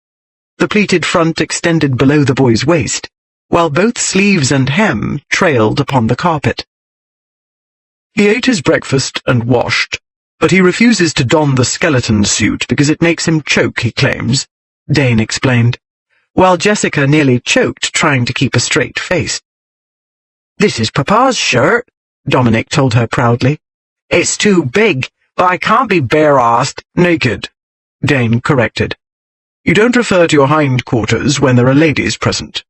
The pleated front extended below the boy's waist, while both sleeves and hem trailed upon the carpet. He ate his breakfast and washed, but he refuses to don the skeleton suit because it makes him choke, he claims, Dane explained, while Jessica nearly choked trying to keep a straight face. This is Papa's shirt, Dominic told her proudly. It's too big, but I can't be bare-assed. Naked, Dane corrected. You don't refer to your hindquarters when there are ladies present.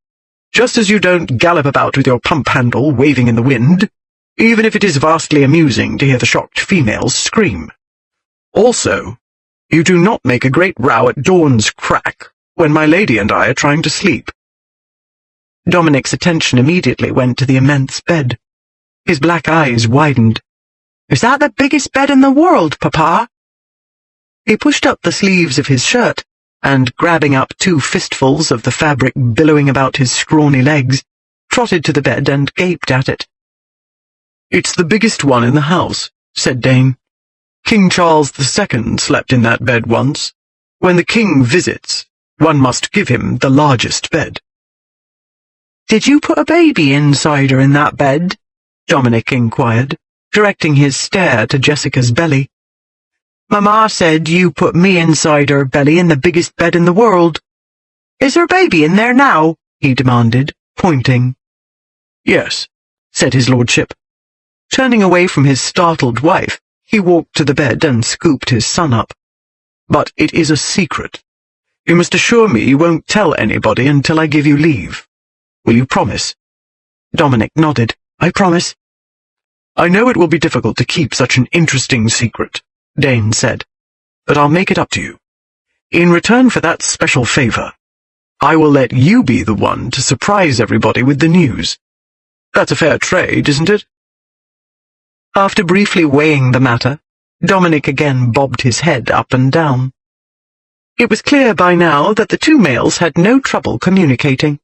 Just as you don't gallop about with your pump handle waving in the wind, even if it is vastly amusing to hear the shocked females scream. Also, you do not make a great row at dawn's crack when my lady and I are trying to sleep. Dominic's attention immediately went to the immense bed. His black eyes widened. Is that the biggest bed in the world, Papa? He pushed up the sleeves of his shirt, and, grabbing up 2 fistfuls of the fabric billowing about his scrawny legs, trotted to the bed and gaped at it. "It's the biggest one in the house," said Dane. "King Charles II slept in that bed once. When the king visits, one must give him the largest bed." Did you put a baby inside her in that bed? Dominic inquired, directing his stare to Jessica's belly. Mama said you put me inside her belly in the biggest bed in the world. Is her baby in there now? He demanded, pointing. "Yes," said his lordship. Turning away from his startled wife, he walked to the bed and scooped his son up. "But it is a secret. You must assure me you won't tell anybody until I give you leave. Will you promise?" Dominic nodded. "I promise." "I know it will be difficult to keep such an interesting secret," Dane said, "but I'll make it up to you. In return for that special favor, I will let you be the one to surprise everybody with the news. That's a fair trade, isn't it?" After briefly weighing the matter, Dominic again bobbed his head up and down. It was clear by now that the 2 males had no trouble communicating.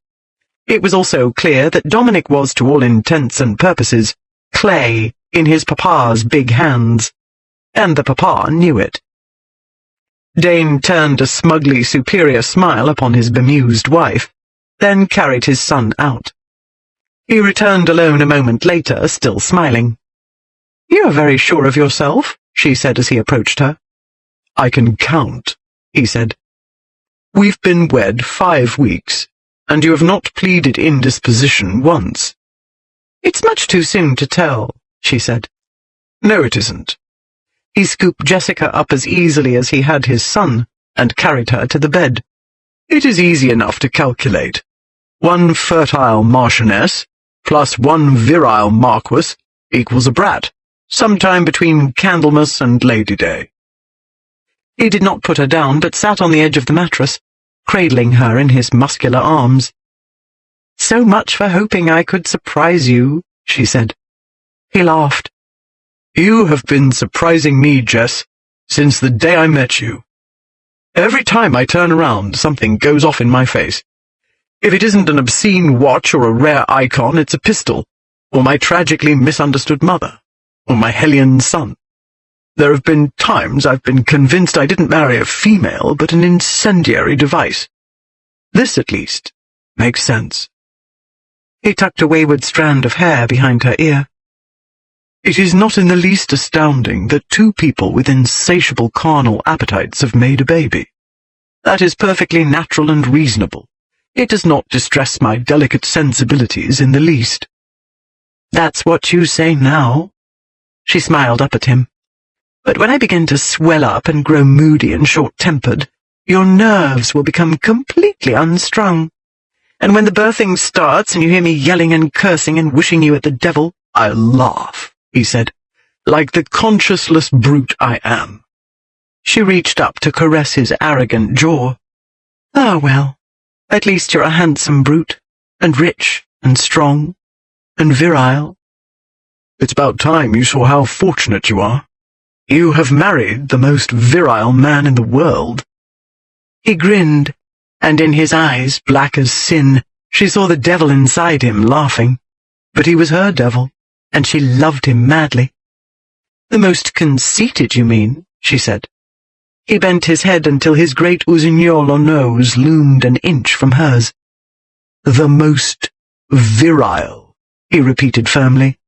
It was also clear that Dominic was, to all intents and purposes, clay in his papa's big hands, and the papa knew it. Dane turned a smugly superior smile upon his bemused wife, then carried his son out. He returned alone a moment later, still smiling. "You're very sure of yourself," she said as he approached her. "I can count," he said. "We've been wed 5 weeks, and you have not pleaded indisposition once." "It's much too soon to tell," she said. "No, it isn't." He scooped Jessica up as easily as he had his son, and carried her to the bed. "It is easy enough to calculate. 1 fertile marchioness plus 1 virile marquis equals a brat, sometime between Candlemas and Lady Day." He did not put her down, but sat on the edge of the mattress, cradling her in his muscular arms. "So much for hoping I could surprise you," she said. He laughed. "You have been surprising me, Jess, since the day I met you. Every time I turn around, something goes off in my face. If it isn't an obscene watch or a rare icon, it's a pistol, or my tragically misunderstood mother, or my hellion son. There have been times I've been convinced I didn't marry a female, but an incendiary device. This, at least, makes sense." He tucked a wayward strand of hair behind her ear. "It is not in the least astounding that 2 people with insatiable carnal appetites have made a baby. That is perfectly natural and reasonable. It does not distress my delicate sensibilities in the least." "That's what you say now." She smiled up at him. "But when I begin to swell up and grow moody and short-tempered, your nerves will become completely unstrung. And when the birthing starts and you hear me yelling and cursing and wishing you at the devil—" "I'll laugh," he said, "like the conscienceless brute I am." She reached up to caress his arrogant jaw. "Ah, well, at least you're a handsome brute, and rich, and strong, and virile." "It's about time you saw how fortunate you are. You have married the most virile man in the world." He grinned, and in his eyes, black as sin, she saw the devil inside him laughing. But he was her devil, and she loved him madly. "The most conceited, you mean," she said. He bent his head until his great usignolo nose loomed an inch from hers. "The most virile," he repeated firmly.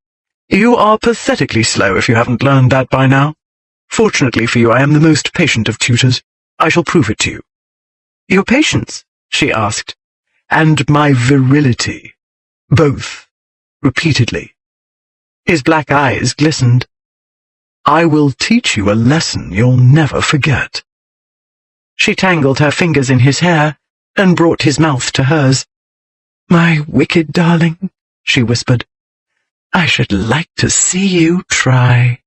"You are pathetically slow if you haven't learned that by now. Fortunately for you, I am the most patient of tutors. I shall prove it to you." "Your patience?" she asked. "And my virility. Both. Repeatedly." His black eyes glistened. "I will teach you a lesson you'll never forget." She tangled her fingers in his hair and brought his mouth to hers. "My wicked darling," she whispered, "I should like to see you try."